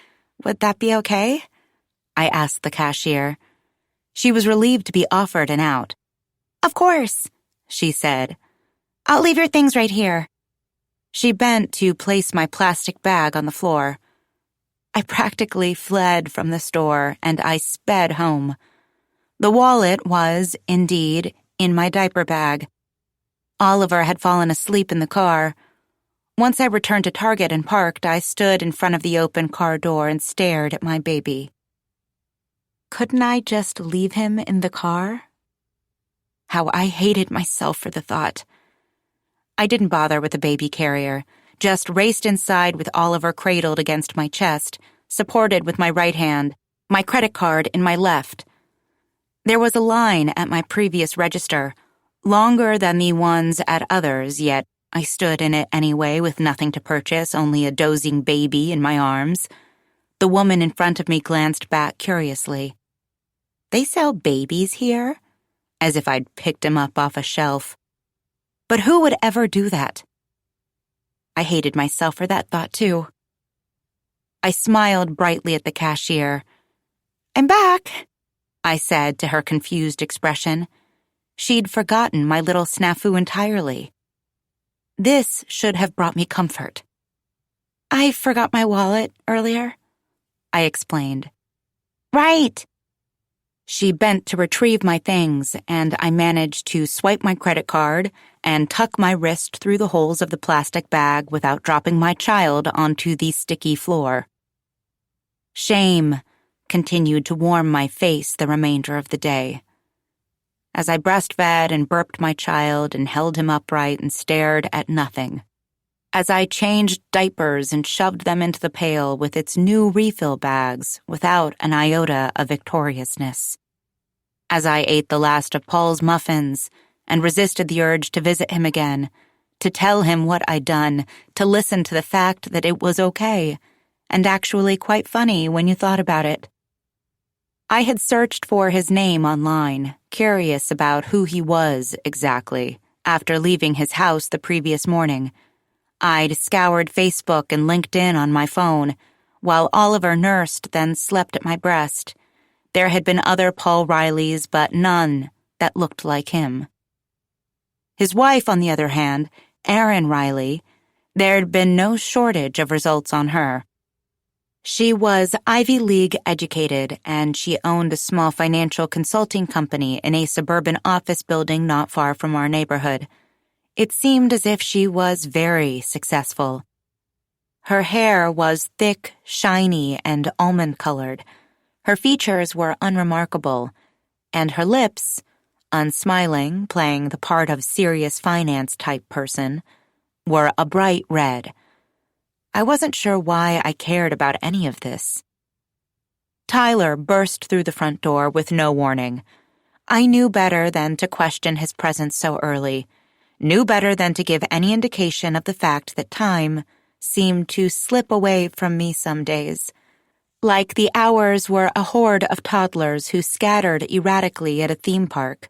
Would that be okay?" I asked the cashier. She was relieved to be offered an out. "Of course," she said. "I'll leave your things right here." She bent to place my plastic bag on the floor. I practically fled from the store, and I sped home. The wallet was, indeed, in my diaper bag. Oliver had fallen asleep in the car. Once I returned to Target and parked, I stood in front of the open car door and stared at my baby. Couldn't I just leave him in the car? How I hated myself for the thought. I didn't bother with the baby carrier, just raced inside with Oliver cradled against my chest, supported with my right hand, my credit card in my left. There was a line at my previous register, longer than the ones at others, yet I stood in it anyway with nothing to purchase, only a dozing baby in my arms. The woman in front of me glanced back curiously. "They sell babies here?" As if I'd picked him up off a shelf. But who would ever do that? I hated myself for that thought, too. I smiled brightly at the cashier. "I'm back," I said to her confused expression. She'd forgotten my little snafu entirely. This should have brought me comfort. "I forgot my wallet earlier," I explained. "Right." She bent to retrieve my things, and I managed to swipe my credit card and tuck my wrist through the holes of the plastic bag without dropping my child onto the sticky floor. Shame continued to warm my face the remainder of the day. As I breastfed and burped my child and held him upright and stared at nothing. As I changed diapers and shoved them into the pail with its new refill bags without an iota of victoriousness. As I ate the last of Paul's muffins and resisted the urge to visit him again, to tell him what I'd done, to listen to the fact that it was okay, and actually quite funny when you thought about it. I had searched for his name online, curious about who he was exactly, after leaving his house the previous morning. I'd scoured Facebook and LinkedIn on my phone, while Oliver nursed, then slept at my breast. There had been other Paul Rileys, but none that looked like him. His wife, on the other hand, Erin Riley, there'd been no shortage of results on her. She was Ivy League educated, and she owned a small financial consulting company in a suburban office building not far from our neighborhood. It seemed as if she was very successful. Her hair was thick, shiny, and almond-colored. Her features were unremarkable, and her lips, unsmiling, playing the part of serious finance-type person, were a bright red. I wasn't sure why I cared about any of this. Tyler burst through the front door with no warning. I knew better than to question his presence so early, knew better than to give any indication of the fact that time seemed to slip away from me some days. Like the hours were a horde of toddlers who scattered erratically at a theme park.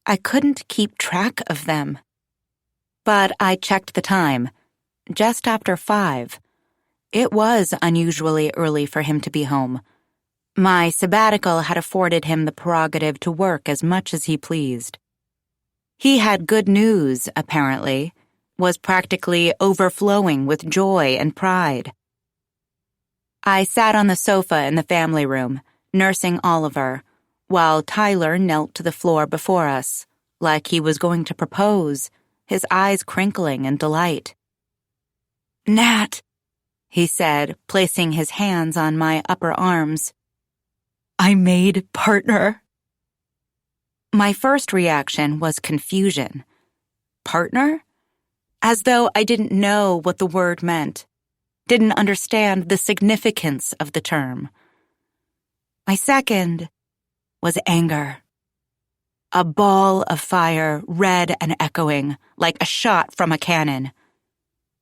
I couldn't keep track of them. But I checked the time. Just after 5. It was unusually early for him to be home. My sabbatical had afforded him the prerogative to work as much as he pleased. He had good news, apparently, was practically overflowing with joy and pride. I sat on the sofa in the family room, nursing Oliver, while Tyler knelt to the floor before us, like he was going to propose, his eyes crinkling in delight. "Nat," he said, placing his hands on my upper arms. "I made partner." My first reaction was confusion. Partner? As though I didn't know what the word meant, didn't understand the significance of the term. My second was anger. A ball of fire, red and echoing, like a shot from a cannon.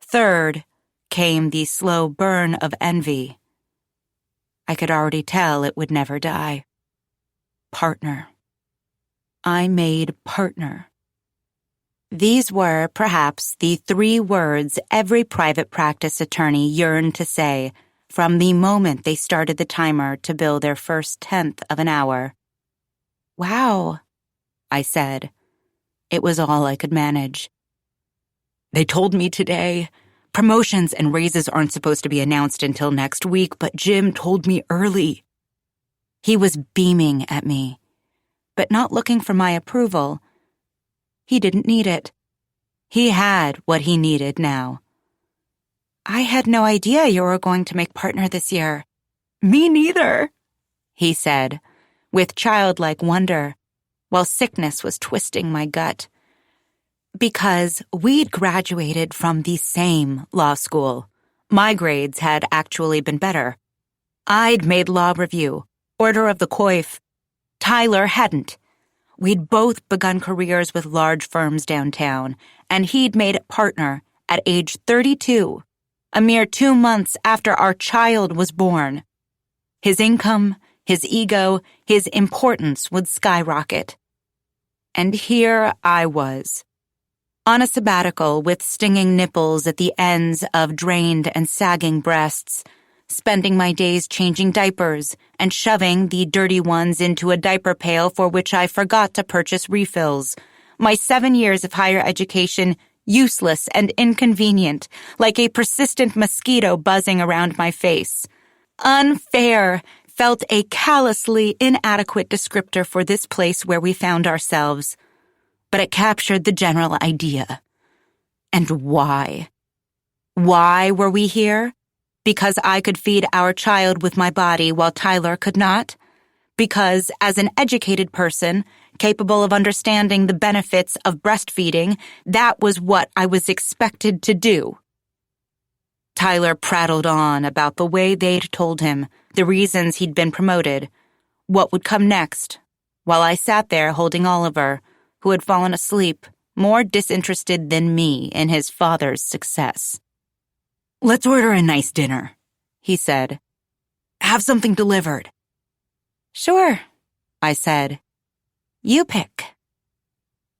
Third came the slow burn of envy. I could already tell it would never die. Partner. I made partner. These were, perhaps, the 3 words every private practice attorney yearned to say from the moment they started the timer to bill their first 10th of an hour. "Wow," I said. It was all I could manage. "They told me today. Promotions and raises aren't supposed to be announced until next week, but Jim told me early." He was beaming at me, but not looking for my approval. He didn't need it. He had what he needed now. "I had no idea you were going to make partner this year." "Me neither," he said, with childlike wonder, while sickness was twisting my gut. Because we'd graduated from the same law school. My grades had actually been better. I'd made law review, order of the coif. Tyler hadn't. We'd both begun careers with large firms downtown, and he'd made it partner at age 32, a mere 2 months after our child was born. His income, his ego, his importance would skyrocket. And here I was, on a sabbatical with stinging nipples at the ends of drained and sagging breasts, spending my days changing diapers and shoving the dirty ones into a diaper pail for which I forgot to purchase refills. My 7 years of higher education useless and inconvenient, like a persistent mosquito buzzing around my face. Unfair felt a callously inadequate descriptor for this place where we found ourselves, but it captured the general idea. And why? Why were we here? Because I could feed our child with my body while Tyler could not? Because, as an educated person, capable of understanding the benefits of breastfeeding, that was what I was expected to do. Tyler prattled on about the way they'd told him, the reasons he'd been promoted, what would come next, while I sat there holding Oliver, who had fallen asleep, more disinterested than me in his father's success. "Let's order a nice dinner," he said. "Have something delivered." "Sure," I said. "You pick."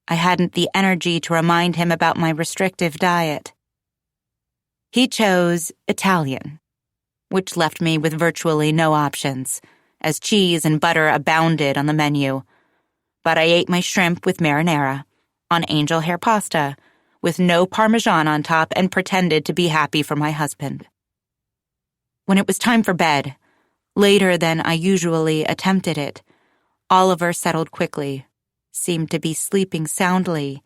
I hadn't the energy to remind him about my restrictive diet. He chose Italian, which left me with virtually no options, as cheese and butter abounded on the menu. But I ate my shrimp with marinara, on angel hair pasta, with no Parmesan on top, and pretended to be happy for my husband. When it was time for bed, later than I usually attempted it, Oliver settled quickly, seemed to be sleeping soundly,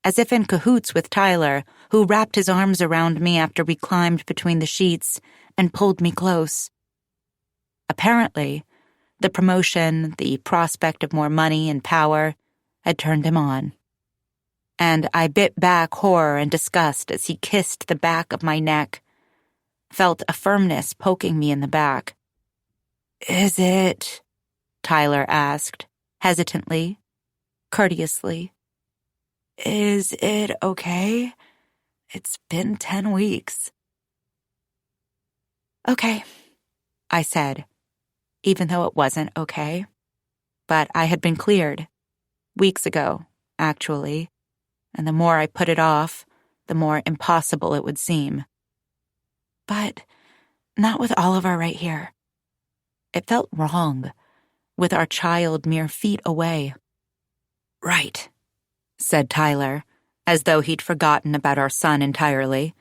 as if in cahoots with Tyler, who wrapped his arms around me after we climbed between the sheets and pulled me close. Apparently, the promotion, the prospect of more money and power, had turned him on. and I bit back horror and disgust as he kissed the back of my neck, felt a firmness poking me in the back. "Is it?" Tyler asked, hesitantly, courteously. "Is it okay? It's been 10 weeks. "Okay," I said, even though it wasn't okay. But I had been cleared. Weeks ago, actually. And the more I put it off, the more impossible it would seem. But not with Oliver right here. It felt wrong, with our child mere feet away. "Right," said Tyler, as though he'd forgotten about our son entirely.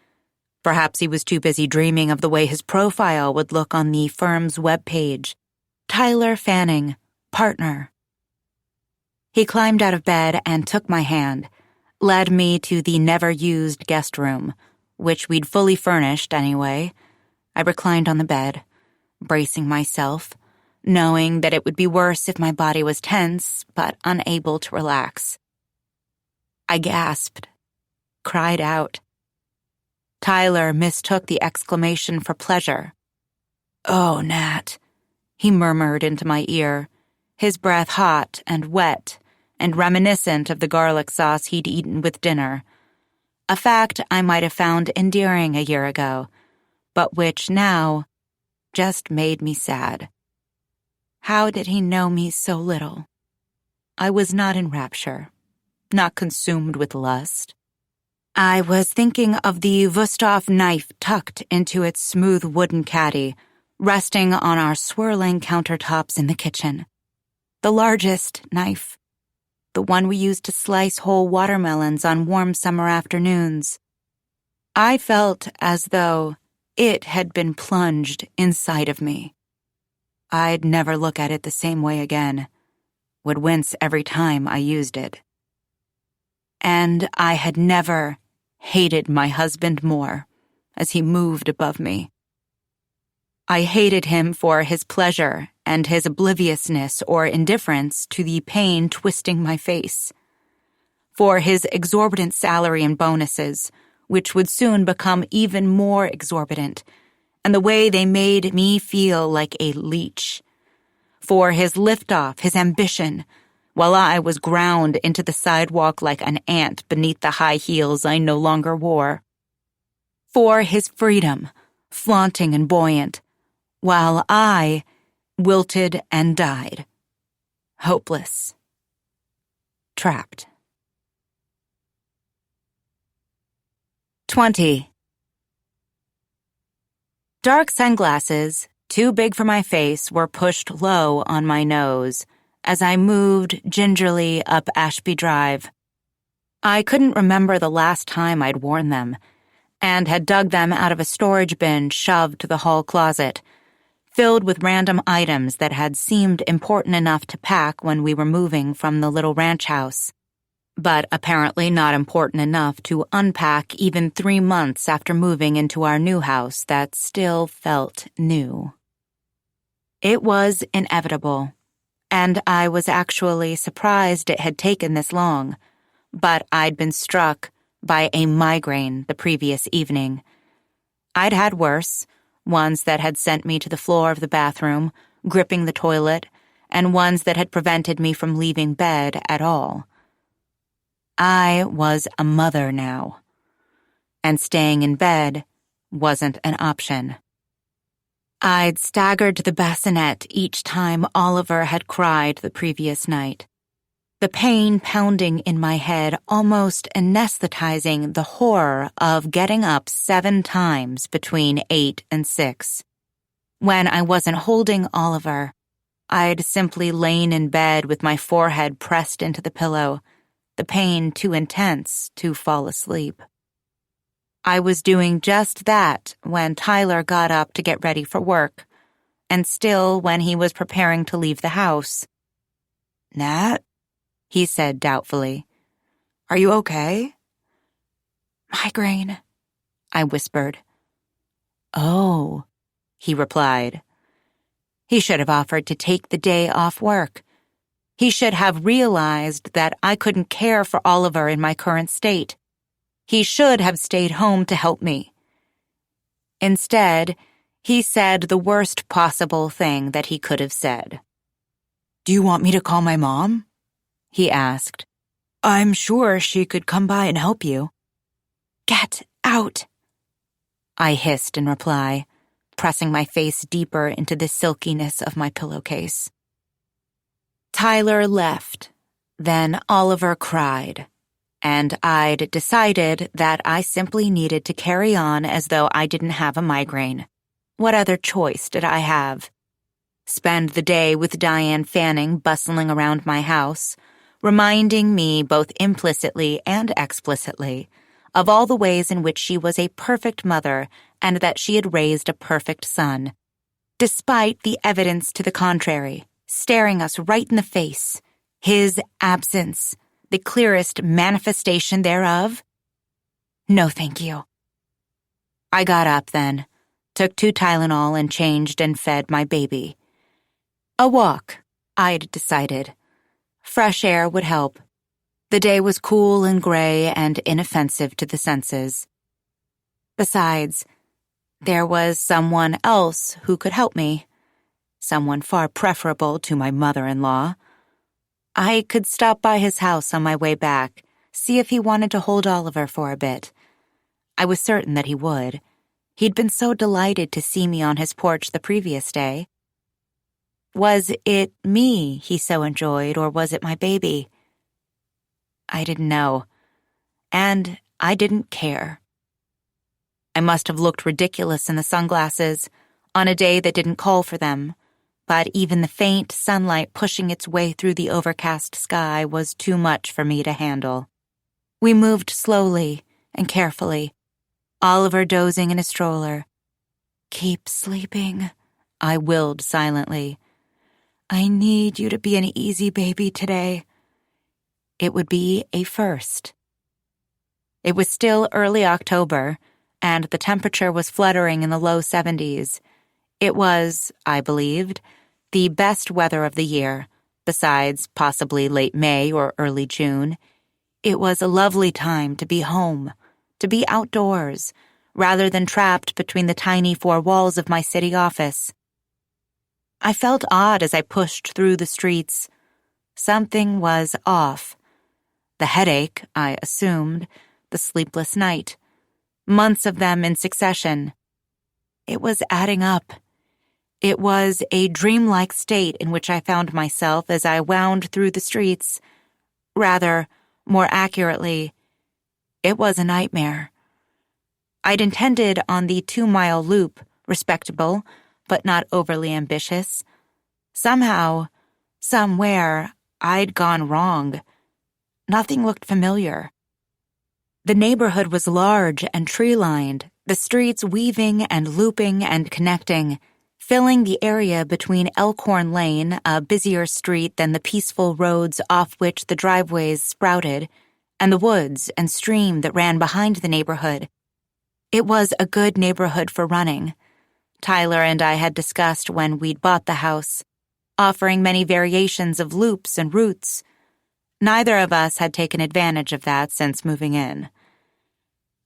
Perhaps he was too busy dreaming of the way his profile would look on the firm's webpage. Tyler Fanning, partner. He climbed out of bed and took my hand, led me to the never-used guest room, which we'd fully furnished anyway. I reclined on the bed, bracing myself, knowing that it would be worse if my body was tense, but unable to relax. I gasped, cried out. Tyler mistook the exclamation for pleasure. "Oh, Nat," he murmured into my ear, his breath hot and wet and reminiscent of the garlic sauce he'd eaten with dinner, a fact I might have found endearing a year ago, but which now just made me sad. How did he know me so little? I was not in rapture, not consumed with lust. I was thinking of the Wüsthof knife tucked into its smooth wooden caddy, resting on our swirling countertops in the kitchen. The largest knife. The one we used to slice whole watermelons on warm summer afternoons. I felt as though it had been plunged inside of me. I'd never look at it the same way again. Would wince every time I used it. And I had never hated my husband more as he moved above me. I hated him for his pleasure and his obliviousness or indifference to the pain twisting my face, for his exorbitant salary and bonuses, which would soon become even more exorbitant, and the way they made me feel like a leech, for his liftoff, his ambition, while I was ground into the sidewalk like an ant beneath the high heels I no longer wore. For his freedom, flaunting and buoyant, while I wilted and died. Hopeless. Trapped. 20. Dark sunglasses, too big for my face, were pushed low on my nose as I moved gingerly up Ashby Drive. I couldn't remember the last time I'd worn them, and had dug them out of a storage bin shoved to the hall closet, filled with random items that had seemed important enough to pack when we were moving from the little ranch house, but apparently not important enough to unpack even 3 months after moving into our new house that still felt new. It was inevitable, and I was actually surprised it had taken this long, but I'd been struck by a migraine the previous evening. I'd had worse, ones that had sent me to the floor of the bathroom, gripping the toilet, and ones that had prevented me from leaving bed at all. I was a mother now, and staying in bed wasn't an option. I'd staggered to the bassinet each time Oliver had cried the previous night, the pain pounding in my head almost anesthetizing the horror of getting up 7 times between 8 and 6. When I wasn't holding Oliver, I'd simply lain in bed with my forehead pressed into the pillow, the pain too intense to fall asleep. I was doing just that when Tyler got up to get ready for work, and still when he was preparing to leave the house. "Nat?" he said doubtfully. "Are you okay?" "Migraine," I whispered. "Oh," he replied. He should have offered to take the day off work. He should have realized that I couldn't care for Oliver in my current state. He should have stayed home to help me. Instead, he said the worst possible thing that he could have said. "Do you want me to call my mom?" he asked. "I'm sure she could come by and help you." "Get out," I hissed in reply, pressing my face deeper into the silkiness of my pillowcase. Tyler left. Then Oliver cried, and I'd decided that I simply needed to carry on as though I didn't have a migraine. What other choice did I have? Spend the day with Diane Fanning bustling around my house, reminding me both implicitly and explicitly of all the ways in which she was a perfect mother and that she had raised a perfect son, despite the evidence to the contrary, staring us right in the face, his absence, the clearest manifestation thereof? No, thank you. I got up then, took 2 Tylenol and changed and fed my baby. A walk, I'd decided. Fresh air would help. The day was cool and gray and inoffensive to the senses. Besides, there was someone else who could help me. Someone far preferable to my mother-in-law. I could stop by his house on my way back, see if he wanted to hold Oliver for a bit. I was certain that he would. He'd been so delighted to see me on his porch the previous day. Was it me he so enjoyed, or was it my baby? I didn't know, and I didn't care. I must have looked ridiculous in the sunglasses on a day that didn't call for them, but even the faint sunlight pushing its way through the overcast sky was too much for me to handle. We moved slowly and carefully, Oliver dozing in a stroller. "Keep sleeping," I willed silently. "I need you to be an easy baby today." It would be a first. It was still early October, and the temperature was fluttering in the low 70s. It was, I believed, the best weather of the year, besides possibly late May or early June. It was a lovely time to be home, to be outdoors, rather than trapped between the tiny 4 walls of my city office. I felt odd as I pushed through the streets. Something was off. The headache, I assumed, the sleepless night. Months of them in succession. It was adding up. It was a dreamlike state in which I found myself as I wound through the streets. Rather, more accurately, it was a nightmare. I'd intended on the 2-mile loop, respectable, but not overly ambitious. Somehow, somewhere, I'd gone wrong. Nothing looked familiar. The neighborhood was large and tree-lined, the streets weaving and looping and connecting, filling the area between Elkhorn Lane, a busier street than the peaceful roads off which the driveways sprouted, and the woods and stream that ran behind the neighborhood. It was a good neighborhood for running. Tyler and I had discussed when we'd bought the house, offering many variations of loops and routes. Neither of us had taken advantage of that since moving in.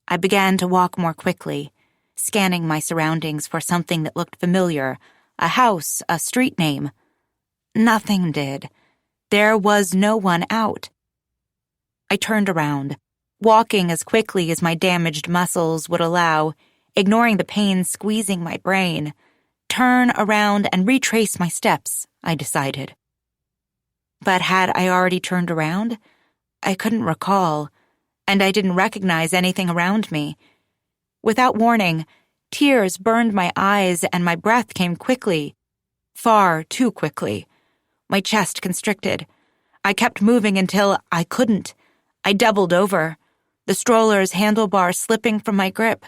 I began to walk more quickly, scanning my surroundings for something that looked familiar, a house, a street name. Nothing did. There was no one out. I turned around, walking as quickly as my damaged muscles would allow, ignoring the pain squeezing my brain. Turn around and retrace my steps, I decided. But had I already turned around? I couldn't recall, and I didn't recognize anything around me. Without warning, tears burned my eyes and my breath came quickly. Far too quickly. My chest constricted. I kept moving until I couldn't. I doubled over, the stroller's handlebar slipping from my grip.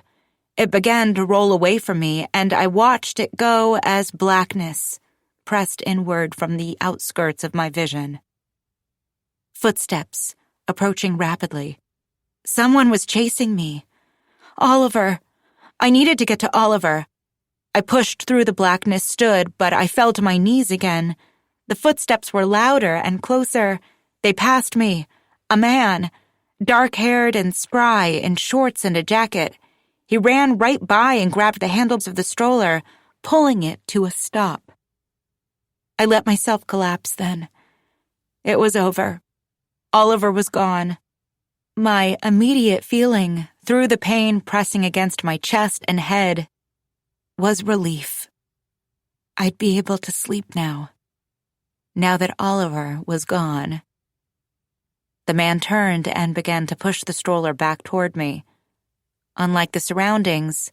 It began to roll away from me, and I watched it go as blackness pressed inward from the outskirts of my vision. Footsteps, approaching rapidly. Someone was chasing me. Oliver. I needed to get to Oliver. I pushed through the blackness, stood, but I fell to my knees again. The footsteps were louder and closer. They passed me. A man, dark-haired and spry, in shorts and a jacket. He ran right by and grabbed the handles of the stroller, pulling it to a stop. I let myself collapse then. It was over. Oliver was gone. My immediate feeling, through the pain pressing against my chest and head, was relief. I'd be able to sleep now that Oliver was gone. The man turned and began to push the stroller back toward me. Unlike the surroundings,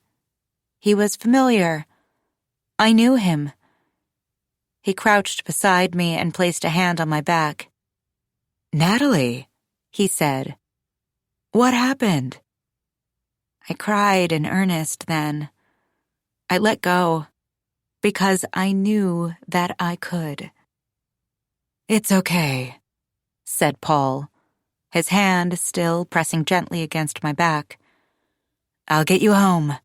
he was familiar. I knew him. He crouched beside me and placed a hand on my back. "Natalie," he said. "What happened?" I cried in earnest then. I let go, because I knew that I could. "It's okay," said Paul, his hand still pressing gently against my back. "I'll get you home.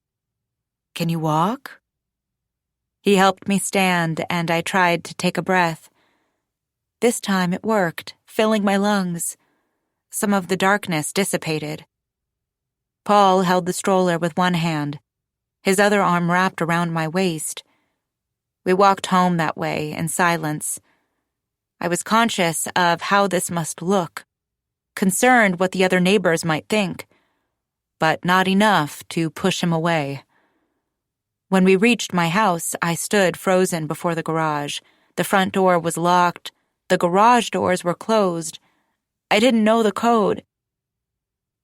Can you walk?" He helped me stand, and I tried to take a breath. This time it worked, filling my lungs. Some of the darkness dissipated. Paul held the stroller with one hand, his other arm wrapped around my waist. We walked home that way in silence. I was conscious of how this must look, concerned what the other neighbors might think, but not enough to push him away. When we reached my house, I stood frozen before the garage. The front door was locked. The garage doors were closed. I didn't know the code.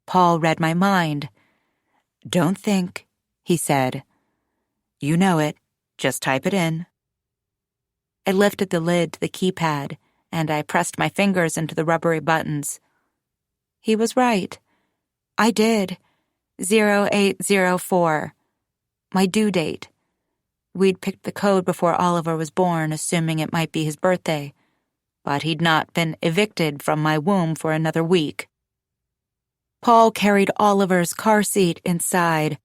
Paul read my mind. "Don't think," he said. "You know it. Just type it in." I lifted the lid to the keypad, and I pressed my fingers into the rubbery buttons. He was right. I did. 0804. My due date. We'd picked the code before Oliver was born, assuming it might be his birthday, but he'd not been evicted from my womb for another week. Paul carried Oliver's car seat inside.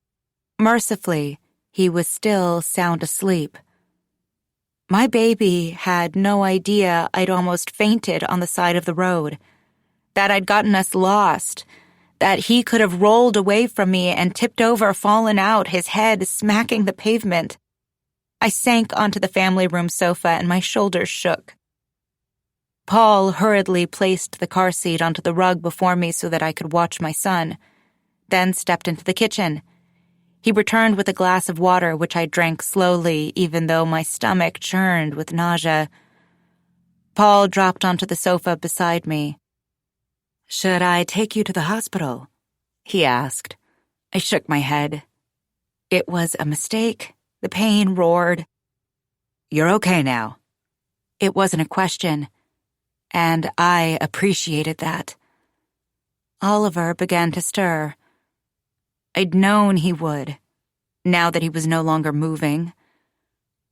Mercifully, he was still sound asleep. My baby had no idea I'd almost fainted on the side of the road, that I'd gotten us lost, that he could have rolled away from me and tipped over, fallen out, his head smacking the pavement. I sank onto the family room sofa and my shoulders shook. Paul hurriedly placed the car seat onto the rug before me so that I could watch my son, then stepped into the kitchen. He returned with a glass of water, which I drank slowly, even though my stomach churned with nausea. Paul dropped onto the sofa beside me. "Should I take you to the hospital?" he asked. I shook my head. It was a mistake. The pain roared. "You're okay now." It wasn't a question, and I appreciated that. Oliver began to stir. I'd known he would, now that he was no longer moving.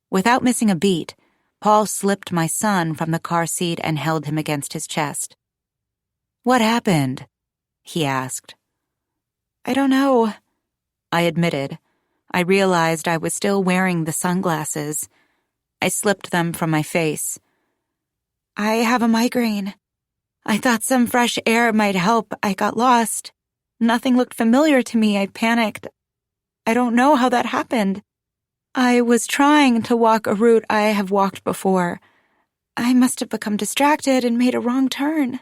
Without missing a beat, Paul slipped my son from the car seat and held him against his chest. "What happened?" he asked. "I don't know," I admitted. I realized I was still wearing the sunglasses. I slipped them from my face. "I have a migraine. I thought some fresh air might help. I got lost. Nothing looked familiar to me. I panicked. I don't know how that happened. I was trying to walk a route I have walked before. I must have become distracted and made a wrong turn."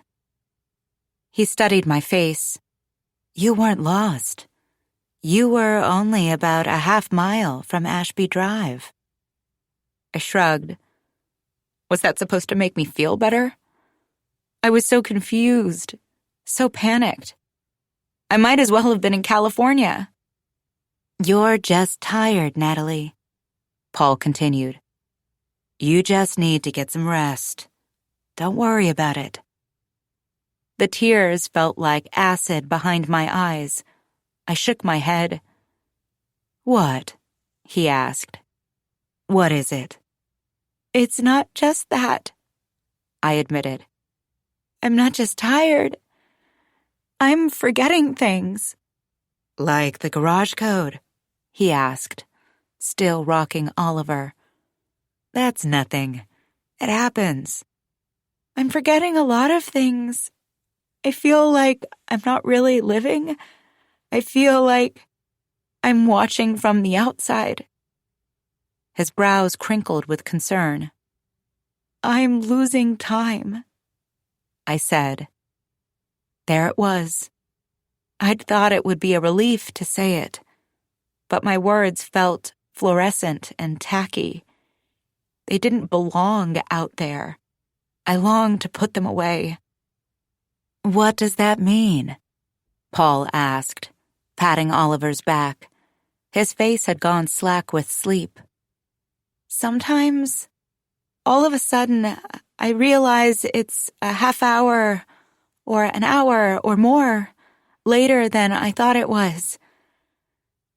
He studied my face. "You weren't lost. You were only about a half-mile from Ashby Drive." I shrugged. Was that supposed to make me feel better? I was so confused, so panicked. I might as well have been in California. "You're just tired, Natalie," Paul continued. "You just need to get some rest. Don't worry about it." The tears felt like acid behind my eyes. I shook my head. "What?" he asked. "What is it?" "It's not just that," I admitted. "I'm not just tired. I'm forgetting things." "Like the garage code?" he asked, still rocking Oliver. "That's nothing. It happens. I'm forgetting a lot of things. I feel like I'm not really living. I feel like I'm watching from the outside. His brows crinkled with concern. I'm losing time, I said. There it was. I'd thought it would be a relief to say it, but my words felt fluorescent and tacky. They didn't belong out there. I longed to put them away. What does that mean? Paul asked, patting Oliver's back. His face had gone slack with sleep. Sometimes, all of a sudden, I realize it's a half hour or an hour or more later than I thought it was.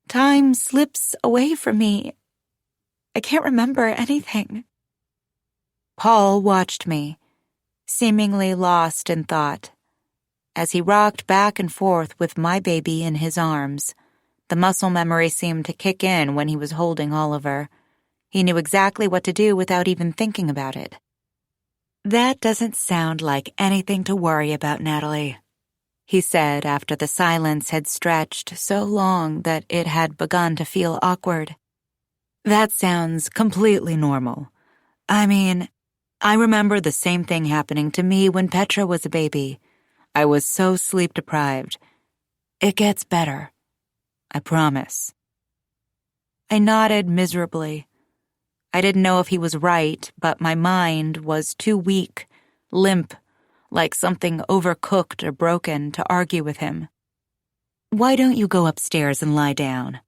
Time slips away from me. I can't remember anything. Paul watched me, seemingly lost in thought. As he rocked back and forth with my baby in his arms, the muscle memory seemed to kick in when he was holding Oliver. He knew exactly what to do without even thinking about it. That doesn't sound like anything to worry about, Natalie, he said after the silence had stretched so long that it had begun to feel awkward. That sounds completely normal. I mean, I remember the same thing happening to me when Petra was a baby. I was so sleep-deprived. It gets better. I promise. I nodded miserably. I didn't know if he was right, but my mind was too weak, limp, like something overcooked or broken to argue with him. Why don't you go upstairs and lie down?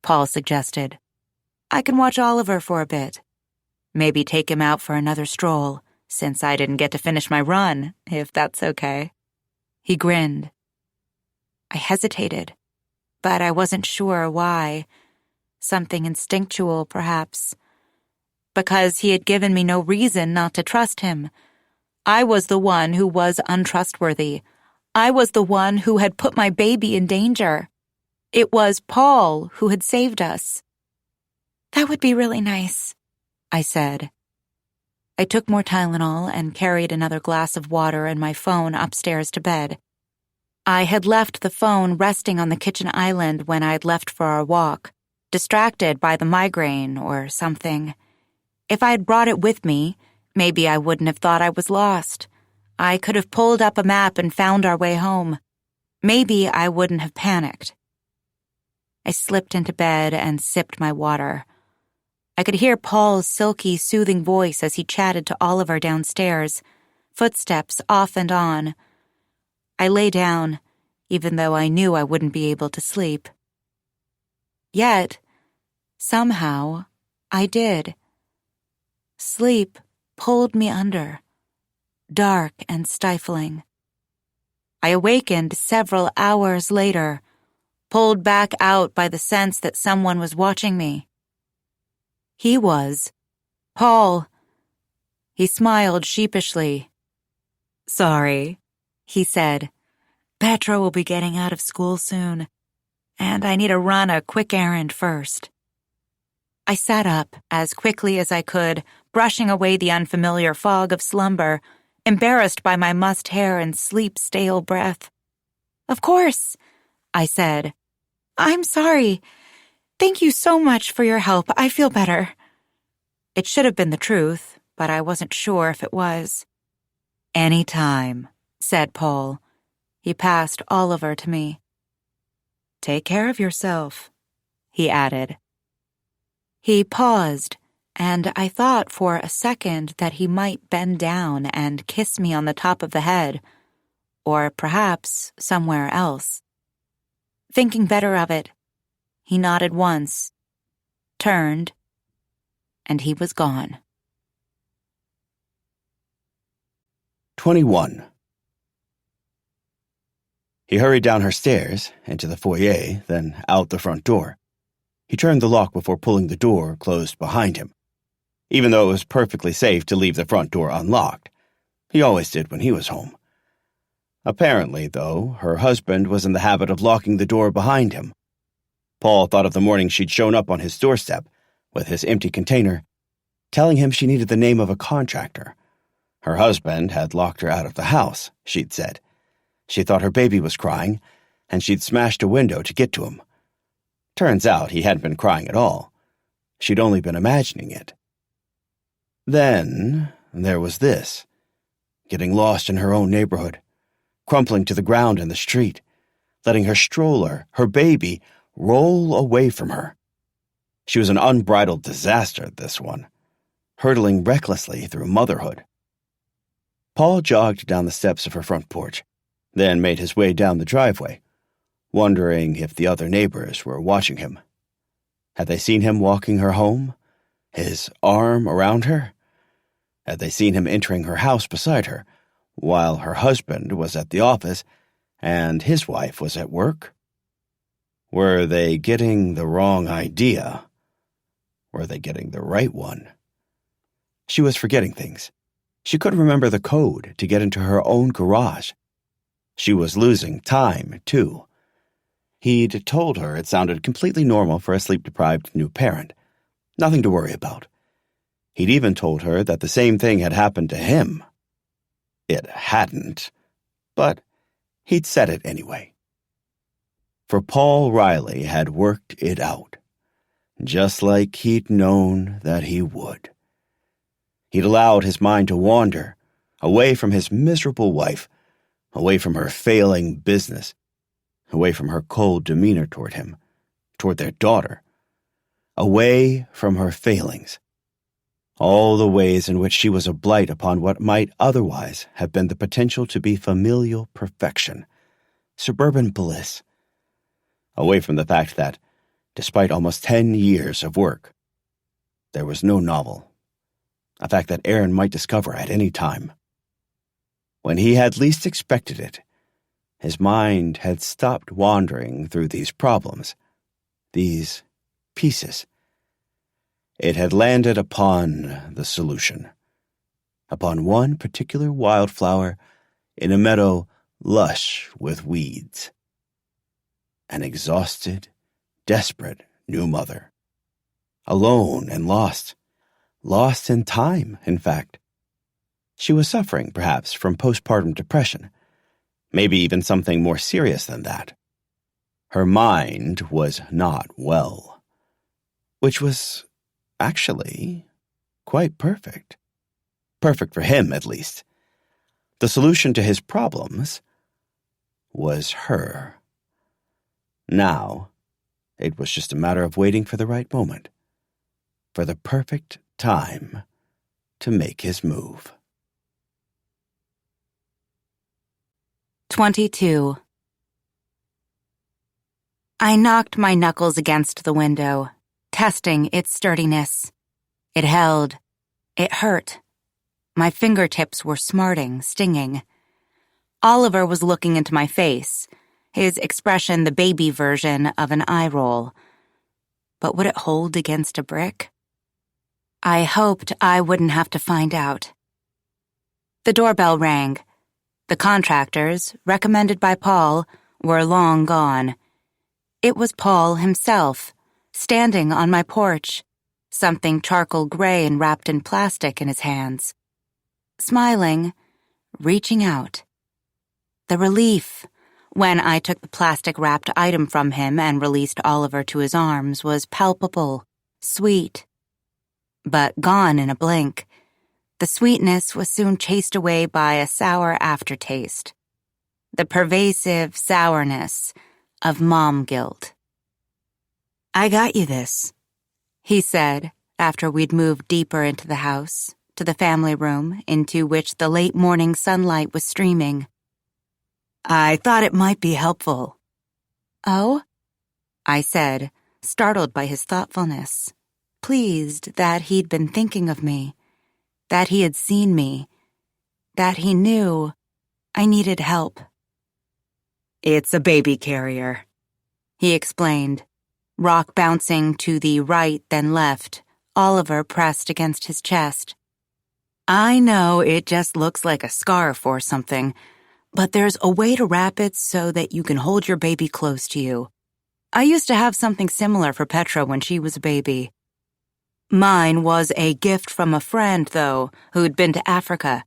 Paul suggested. I can watch Oliver for a bit. Maybe take him out for another stroll, since I didn't get to finish my run, if that's okay. He grinned. I hesitated, but I wasn't sure why. Something instinctual, perhaps. Because he had given me no reason not to trust him. I was the one who was untrustworthy. I was the one who had put my baby in danger. It was Paul who had saved us. That would be really nice, I said. I took more Tylenol and carried another glass of water and my phone upstairs to bed. I had left the phone resting on the kitchen island when I'd left for our walk, distracted by the migraine or something. If I had brought it with me, maybe I wouldn't have thought I was lost. I could have pulled up a map and found our way home. Maybe I wouldn't have panicked. I slipped into bed and sipped my water. I could hear Paul's silky, soothing voice as he chatted to Oliver downstairs, footsteps off and on. I lay down, even though I knew I wouldn't be able to sleep. Yet, somehow, I did. Sleep pulled me under, dark and stifling. I awakened several hours later, pulled back out by the sense that someone was watching me. He was. Paul. He smiled sheepishly. Sorry, he said. Petra will be getting out of school soon, and I need to run a quick errand first. I sat up as quickly as I could, brushing away the unfamiliar fog of slumber, embarrassed by my mussed hair and sleep-stale breath. Of course, I said. I'm sorry. Thank you so much for your help. I feel better. It should have been the truth, but I wasn't sure if it was. Any time, said Paul. He passed Oliver to me. Take care of yourself, he added. He paused, and I thought for a second that he might bend down and kiss me on the top of the head, or perhaps somewhere else. Thinking better of it, he nodded once, turned, and he was gone. 21. He hurried down her stairs, into the foyer, then out the front door. He turned the lock before pulling the door closed behind him, even though it was perfectly safe to leave the front door unlocked. He always did when he was home. Apparently, though, her husband was in the habit of locking the door behind him. Paul thought of the morning she'd shown up on his doorstep with his empty container, telling him she needed the name of a contractor. Her husband had locked her out of the house, she'd said. She thought her baby was crying, and she'd smashed a window to get to him. Turns out he hadn't been crying at all. She'd only been imagining it. Then there was this, getting lost in her own neighborhood, crumpling to the ground in the street, letting her stroller, her baby, roll away from her. She was an unbridled disaster, this one, hurtling recklessly through motherhood. Paul jogged down the steps of her front porch, then made his way down the driveway, wondering if the other neighbors were watching him. Had they seen him walking her home, his arm around her? Had they seen him entering her house beside her, while her husband was at the office and his wife was at work? Were they getting the wrong idea? Were they getting the right one? She was forgetting things. She couldn't remember the code to get into her own garage. She was losing time, too. He'd told her it sounded completely normal for a sleep-deprived new parent. Nothing to worry about. He'd even told her that the same thing had happened to him. It hadn't, but he'd said it anyway. For Paul Riley had worked it out, just like he'd known that he would. He'd allowed his mind to wander, away from his miserable wife, away from her failing business, away from her cold demeanor toward him, toward their daughter, away from her failings, all the ways in which she was a blight upon what might otherwise have been the potential to be familial perfection, suburban bliss, away from the fact that, despite almost 10 years of work, there was no novel, a fact that Aaron might discover at any time. When he had least expected it, his mind had stopped wandering through these problems, these pieces. It had landed upon the solution, upon one particular wildflower in a meadow lush with weeds. An exhausted, desperate new mother. Alone and lost in time, in fact. She was suffering, perhaps, from postpartum depression, maybe even something more serious than that. Her mind was not well, which was actually quite perfect. Perfect for him, at least. The solution to his problems was her. Now, it was just a matter of waiting for the right moment, for the perfect time to make his move. 22. I knocked my knuckles against the window, testing its sturdiness. It held. It hurt. My fingertips were smarting, stinging. Oliver was looking into my face, his expression the baby version of an eye roll. But would it hold against a brick? I hoped I wouldn't have to find out. The doorbell rang. The contractors, recommended by Paul, were long gone. It was Paul himself, standing on my porch, something charcoal gray and wrapped in plastic in his hands. Smiling, reaching out. The relief, when I took the plastic-wrapped item from him and released Oliver to his arms, was palpable, sweet. But gone in a blink. The sweetness was soon chased away by a sour aftertaste. The pervasive sourness of mom guilt. I got you this, he said after we'd moved deeper into the house, to the family room into which the late morning sunlight was streaming. I thought it might be helpful. Oh? I said, startled by his thoughtfulness, pleased that he'd been thinking of me, that he had seen me, that he knew I needed help. It's a baby carrier, he explained, rock bouncing to the right then left, Oliver pressed against his chest. I know it just looks like a scarf or something, but there's a way to wrap it so that you can hold your baby close to you. I used to have something similar for Petra when she was a baby. Mine was a gift from a friend, though, who'd been to Africa.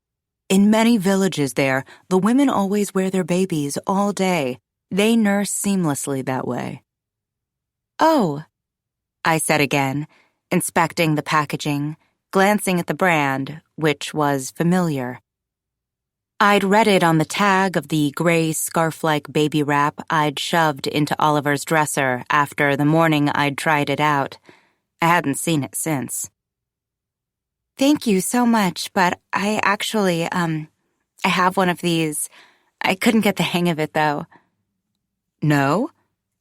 In many villages there, the women always wear their babies all day. They nurse seamlessly that way. Oh, I said again, inspecting the packaging, glancing at the brand, which was familiar. I'd read it on the tag of the gray scarf-like baby wrap I'd shoved into Oliver's dresser after the morning I'd tried it out. I hadn't seen it since. Thank you so much, but I actually, I have one of these. I couldn't get the hang of it, though. No?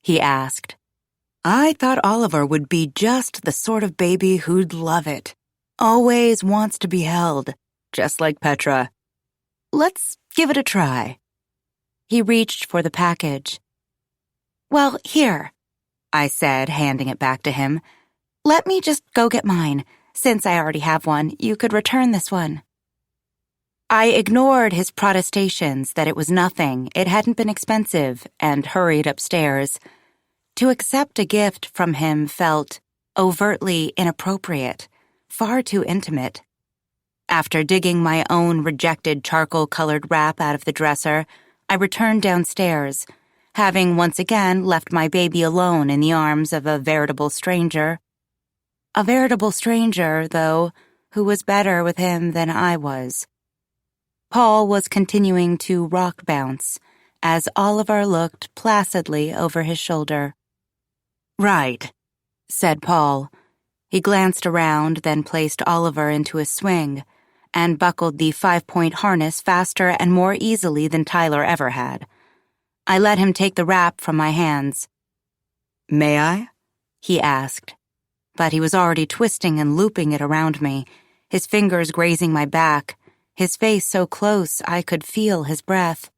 He asked. I thought Oliver would be just the sort of baby who'd love it. Always wants to be held, just like Petra. Let's give it a try. He reached for the package. Well, here, I said, handing it back to him. Let me just go get mine. Since I already have one, you could return this one. I ignored his protestations that it was nothing, it hadn't been expensive, and hurried upstairs. To accept a gift from him felt overtly inappropriate, far too intimate. After digging my own rejected charcoal-colored wrap out of the dresser, I returned downstairs, having once again left my baby alone in the arms of a veritable stranger. A veritable stranger, though, who was better with him than I was. Paul was continuing to rock bounce, as Oliver looked placidly over his shoulder. Right, said Paul. He glanced around, then placed Oliver into a swing, and buckled the 5-point harness faster and more easily than Tyler ever had. I let him take the wrap from my hands. May I? He asked. But he was already twisting and looping it around me, his fingers grazing my back, his face so close I could feel his breath.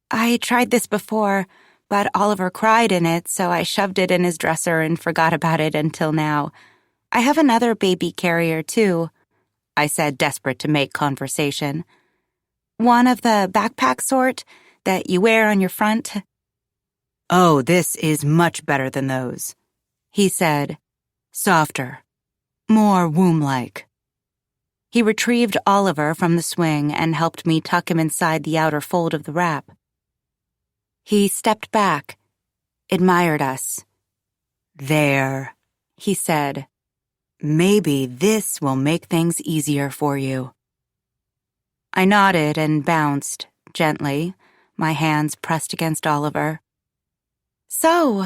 I tried this before, but Oliver cried in it, so I shoved it in his dresser and forgot about it until now. I have another baby carrier, too, I said, desperate to make conversation. One of the backpack sort that you wear on your front. Oh, this is much better than those, he said. Softer, more womb-like. He retrieved Oliver from the swing and helped me tuck him inside the outer fold of the wrap. He stepped back, admired us. There, he said. Maybe this will make things easier for you. I nodded and bounced, gently, my hands pressed against Oliver. So,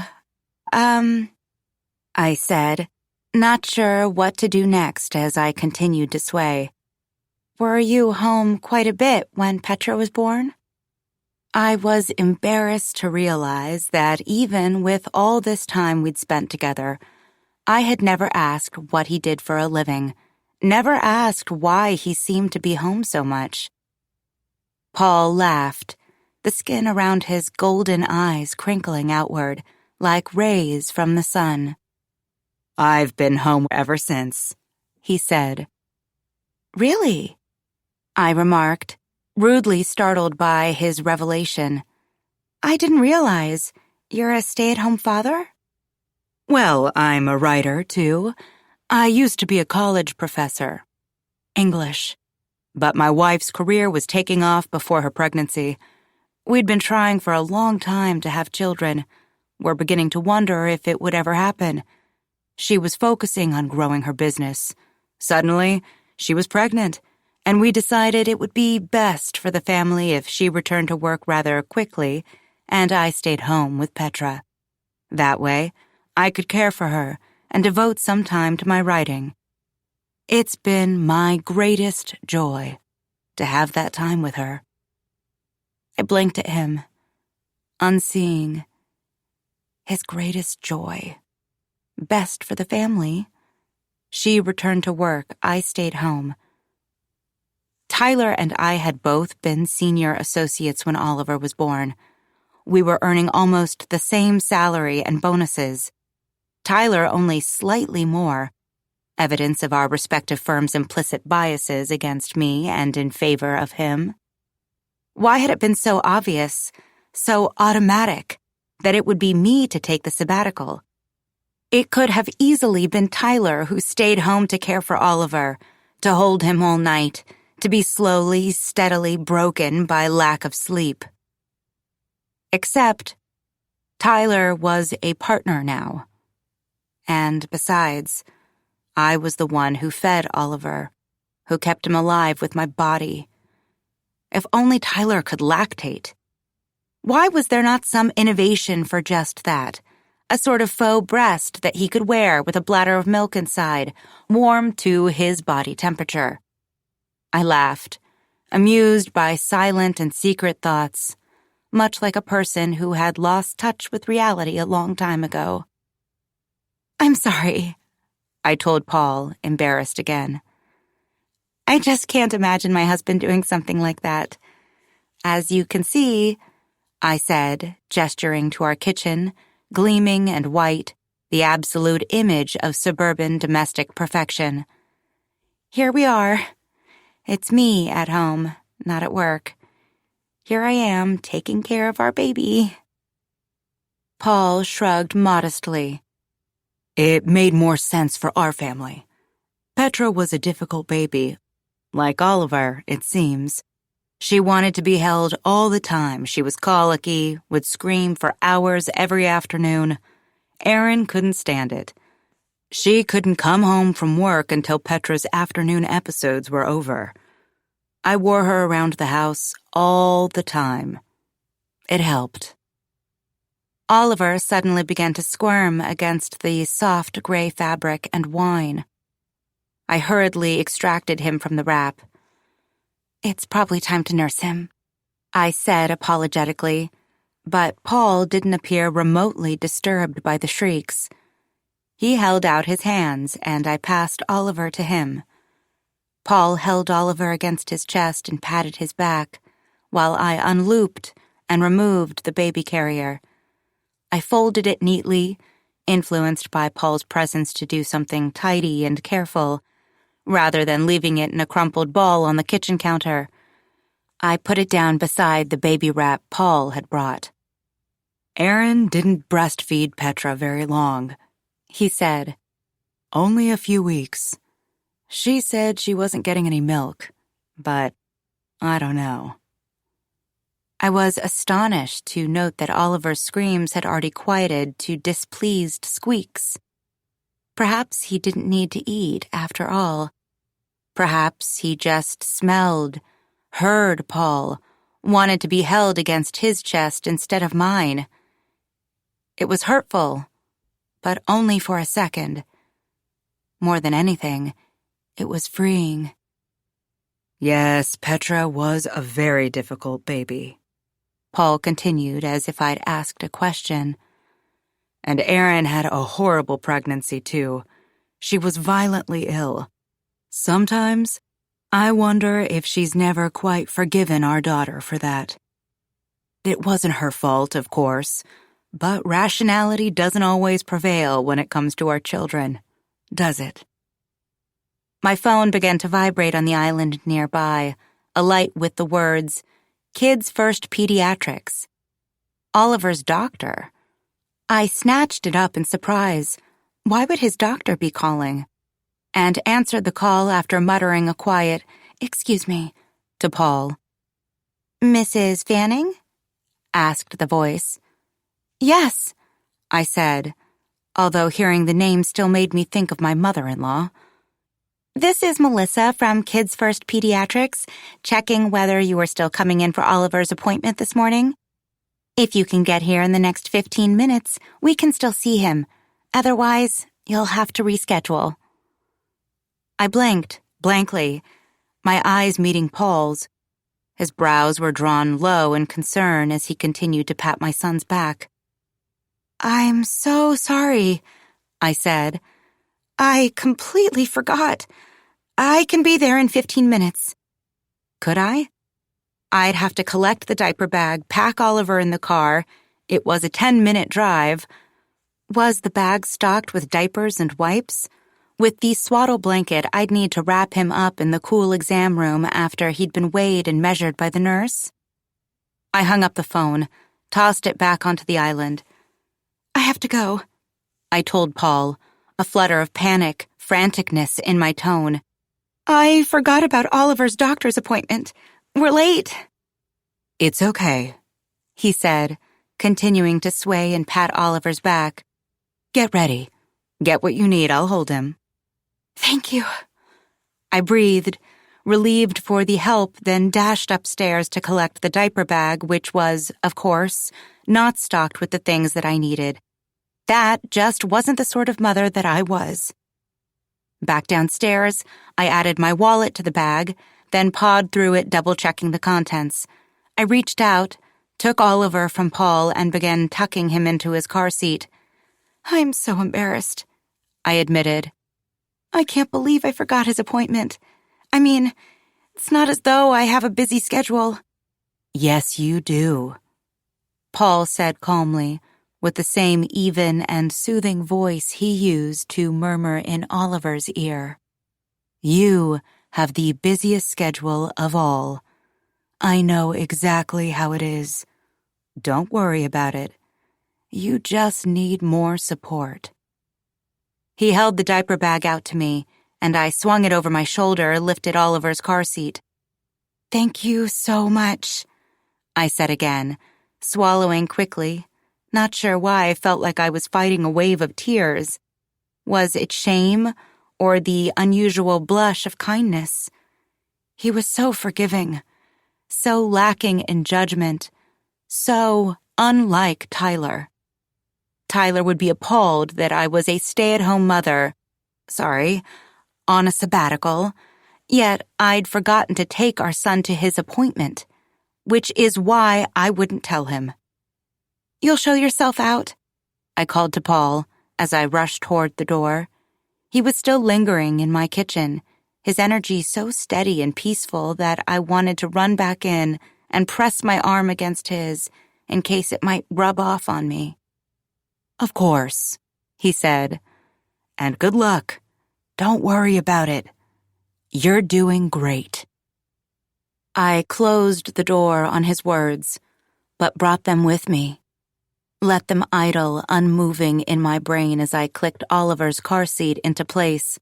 I said, not sure what to do next as I continued to sway. Were you home quite a bit when Petra was born? I was embarrassed to realize that even with all this time we'd spent together, I had never asked what he did for a living, never asked why he seemed to be home so much. Paul laughed, the skin around his golden eyes crinkling outward, like rays from the sun. I've been home ever since, he said. Really? I remarked, rudely startled by his revelation. I didn't realize. You're a stay-at-home father? Well, I'm a writer, too. I used to be a college professor. English. But my wife's career was taking off before her pregnancy. We'd been trying for a long time to have children. We're beginning to wonder if it would ever happen. She was focusing on growing her business. Suddenly, she was pregnant, and we decided it would be best for the family if she returned to work rather quickly and I stayed home with Petra. That way, I could care for her and devote some time to my writing. It's been my greatest joy to have that time with her. I blinked at him, unseeing. His greatest joy. Best for the family. She returned to work. I stayed home. Tyler and I had both been senior associates when Oliver was born. We were earning almost the same salary and bonuses. Tyler only slightly more, evidence of our respective firms' implicit biases against me and in favor of him. Why had it been so obvious, so automatic, that it would be me to take the sabbatical? It could have easily been Tyler who stayed home to care for Oliver, to hold him all night, to be slowly, steadily broken by lack of sleep. Except, Tyler was a partner now. And besides, I was the one who fed Oliver, who kept him alive with my body. If only Tyler could lactate. Why was there not some innovation for just that? A sort of faux breast that he could wear with a bladder of milk inside, warm to his body temperature. I laughed, amused by silent and secret thoughts, much like a person who had lost touch with reality a long time ago. "I'm sorry," I told Paul, embarrassed again. "I just can't imagine my husband doing something like that. As you can see," I said, gesturing to our kitchen, gleaming and white, the absolute image of suburban domestic perfection. "Here we are. It's me at home, not at work. Here I am, taking care of our baby." Paul shrugged modestly. "It made more sense for our family. Petra was a difficult baby. Like Oliver, it seems. She wanted to be held all the time. She was colicky, would scream for hours every afternoon. Erin couldn't stand it. She couldn't come home from work until Petra's afternoon episodes were over. I wore her around the house all the time. It helped." Oliver suddenly began to squirm against the soft gray fabric and whine. I hurriedly extracted him from the wrap. "It's probably time to nurse him," I said apologetically, but Paul didn't appear remotely disturbed by the shrieks. He held out his hands, and I passed Oliver to him. Paul held Oliver against his chest and patted his back, while I unlooped and removed the baby carrier. I folded it neatly, influenced by Paul's presence to do something tidy and careful, rather than leaving it in a crumpled ball on the kitchen counter. I put it down beside the baby wrap Paul had brought. "Erin didn't breastfeed Petra very long," he said. "Only a few weeks. She said she wasn't getting any milk, but I don't know." I was astonished to note that Oliver's screams had already quieted to displeased squeaks. Perhaps he didn't need to eat, after all. Perhaps he just smelled, heard Paul, wanted to be held against his chest instead of mine. It was hurtful, but only for a second. More than anything, it was freeing. "Yes, Petra was a very difficult baby," Paul continued as if I'd asked a question. "And Erin had a horrible pregnancy, too. She was violently ill. Sometimes, I wonder if she's never quite forgiven our daughter for that. It wasn't her fault, of course, but rationality doesn't always prevail when it comes to our children, does it?" My phone began to vibrate on the island nearby, alight with the words, "Kids First Pediatrics." Oliver's doctor. I snatched it up in surprise. Why would his doctor be calling? And answered the call after muttering a quiet, "Excuse me," to Paul. "Mrs. Fanning?" asked the voice. "Yes," I said, although hearing the name still made me think of my mother-in-law. "This is Melissa from Kids First Pediatrics, checking whether you are still coming in for Oliver's appointment this morning. If you can get here in the next 15 minutes, we can still see him. Otherwise, you'll have to reschedule." I blinked, blankly, my eyes meeting Paul's. His brows were drawn low in concern as he continued to pat my son's back. "I'm so sorry," I said. "I completely forgot. I can be there in 15 minutes. Could I? I'd have to collect the diaper bag, pack Oliver in the car. It was a 10-minute drive. Was the bag stocked with diapers and wipes? With the swaddle blanket, I'd need to wrap him up in the cool exam room after he'd been weighed and measured by the nurse. I hung up the phone, tossed it back onto the island. "I have to go," I told Paul, a flutter of panic, franticness in my tone. I forgot about Oliver's doctor's appointment. We're late. It's okay, he said, continuing to sway and pat Oliver's back. Get ready. Get what you need, I'll hold him. Thank you. I breathed, relieved for the help, then dashed upstairs to collect the diaper bag, which was, of course, not stocked with the things that I needed. That just wasn't the sort of mother that I was. Back downstairs, I added my wallet to the bag, then pawed through it, double-checking the contents. I reached out, took Oliver from Paul, and began tucking him into his car seat. I'm so embarrassed, I admitted. I can't believe I forgot his appointment. I mean, it's not as though I have a busy schedule. Yes, you do, Paul said calmly, with the same even and soothing voice he used to murmur in Oliver's ear. You have the busiest schedule of all. I know exactly how it is. Don't worry about it. You just need more support. He held the diaper bag out to me, and I swung it over my shoulder, lifted Oliver's car seat. Thank you so much, I said again, swallowing quickly. Not sure why I felt like I was fighting a wave of tears. Was it shame or the unusual blush of kindness? He was so forgiving, so lacking in judgment, so unlike Tyler. Tyler would be appalled that I was a stay-at-home mother, on a sabbatical, yet I'd forgotten to take our son to his appointment, which is why I wouldn't tell him. You'll show yourself out, I called to Paul as I rushed toward the door. He was still lingering in my kitchen, his energy so steady and peaceful that I wanted to run back in and press my arm against his in case it might rub off on me. Of course, he said, and good luck. Don't worry about it. You're doing great. I closed the door on his words, but brought them with me. Let them idle, unmoving in my brain as I clicked Oliver's car seat into place,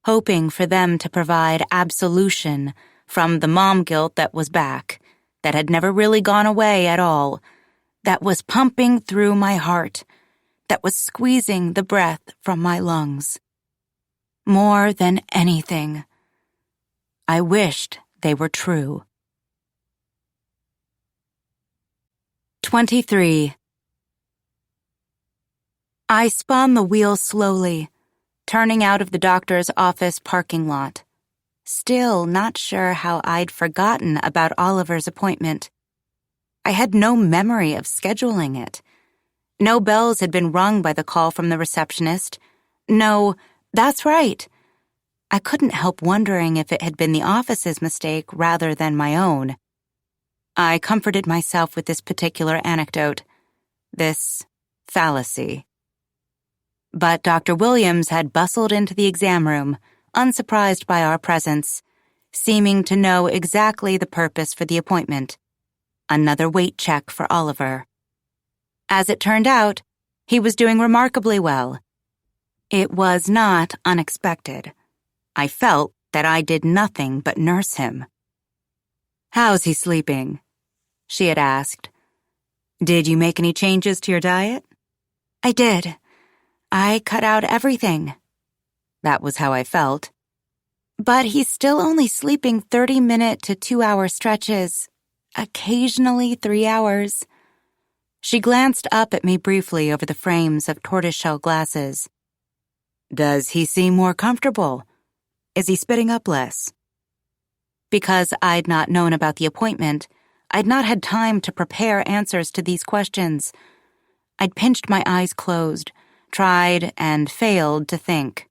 hoping for them to provide absolution from the mom guilt that was back, that had never really gone away at all, that was pumping through my heart, that was squeezing the breath from my lungs. More than anything, I wished they were true. 23. I spun the wheel slowly, turning out of the doctor's office parking lot. Still not sure how I'd forgotten about Oliver's appointment. I had no memory of scheduling it. No bells had been rung by the call from the receptionist. No, that's right. I couldn't help wondering if it had been the office's mistake rather than my own. I comforted myself with this particular anecdote, this fallacy. But Dr. Williams had bustled into the exam room, unsurprised by our presence, seeming to know exactly the purpose for the appointment. Another weight check for Oliver. As it turned out, he was doing remarkably well. It was not unexpected. I felt that I did nothing but nurse him. How's he sleeping? She had asked. Did you make any changes to your diet? I did. I cut out everything. That was how I felt. But he's still only sleeping 30-minute to 2-hour stretches, occasionally 3 hours. She glanced up at me briefly over the frames of tortoiseshell glasses. Does he seem more comfortable? Is he spitting up less? Because I'd not known about the appointment, I'd not had time to prepare answers to these questions. I'd pinched my eyes closed, tried and failed to think.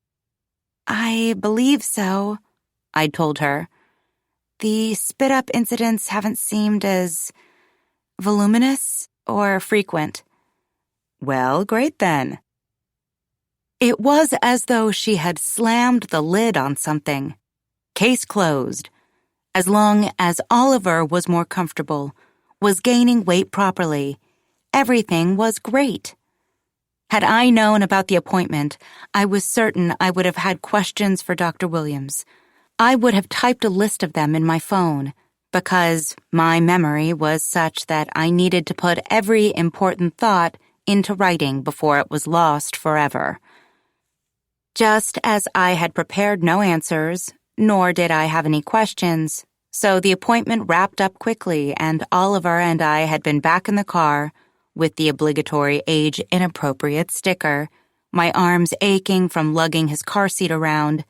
I believe so, I'd told her. The spit-up incidents haven't seemed as voluminous or frequent. Well, great then. It was as though she had slammed the lid on something. Case closed. As long as Oliver was more comfortable, was gaining weight properly, everything was great. Had I known about the appointment, I was certain I would have had questions for Dr. Williams. I would have typed a list of them in my phone, because my memory was such that I needed to put every important thought into writing before it was lost forever. Just as I had prepared no answers, nor did I have any questions, so the appointment wrapped up quickly, and Oliver and I had been back in the car, with the obligatory age-inappropriate sticker, my arms aching from lugging his car seat around,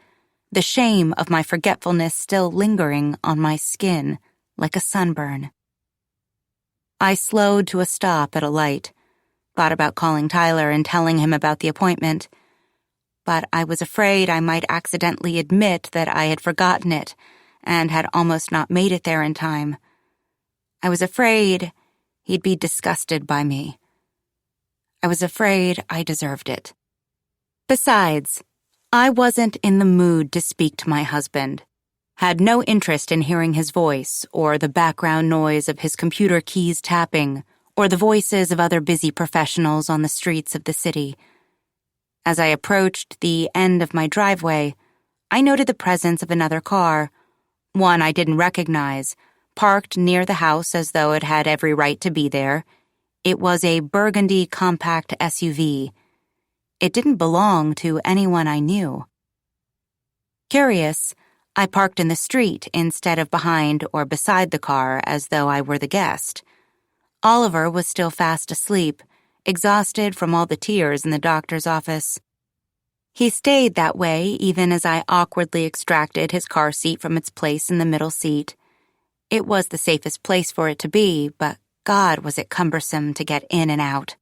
the shame of my forgetfulness still lingering on my skin like a sunburn. I slowed to a stop at a light, thought about calling Tyler and telling him about the appointment, but I was afraid I might accidentally admit that I had forgotten it and had almost not made it there in time. I was afraid he'd be disgusted by me. I was afraid I deserved it. Besides, I wasn't in the mood to speak to my husband, had no interest in hearing his voice or the background noise of his computer keys tapping or the voices of other busy professionals on the streets of the city. As I approached the end of my driveway, I noted the presence of another car, one I didn't recognize, parked near the house as though it had every right to be there. It was a burgundy compact SUV. It didn't belong to anyone I knew. Curious, I parked in the street instead of behind or beside the car as though I were the guest. Oliver was still fast asleep, exhausted from all the tears in the doctor's office. He stayed that way even as I awkwardly extracted his car seat from its place in the middle seat. It was the safest place for it to be, but God, was it cumbersome to get in and out.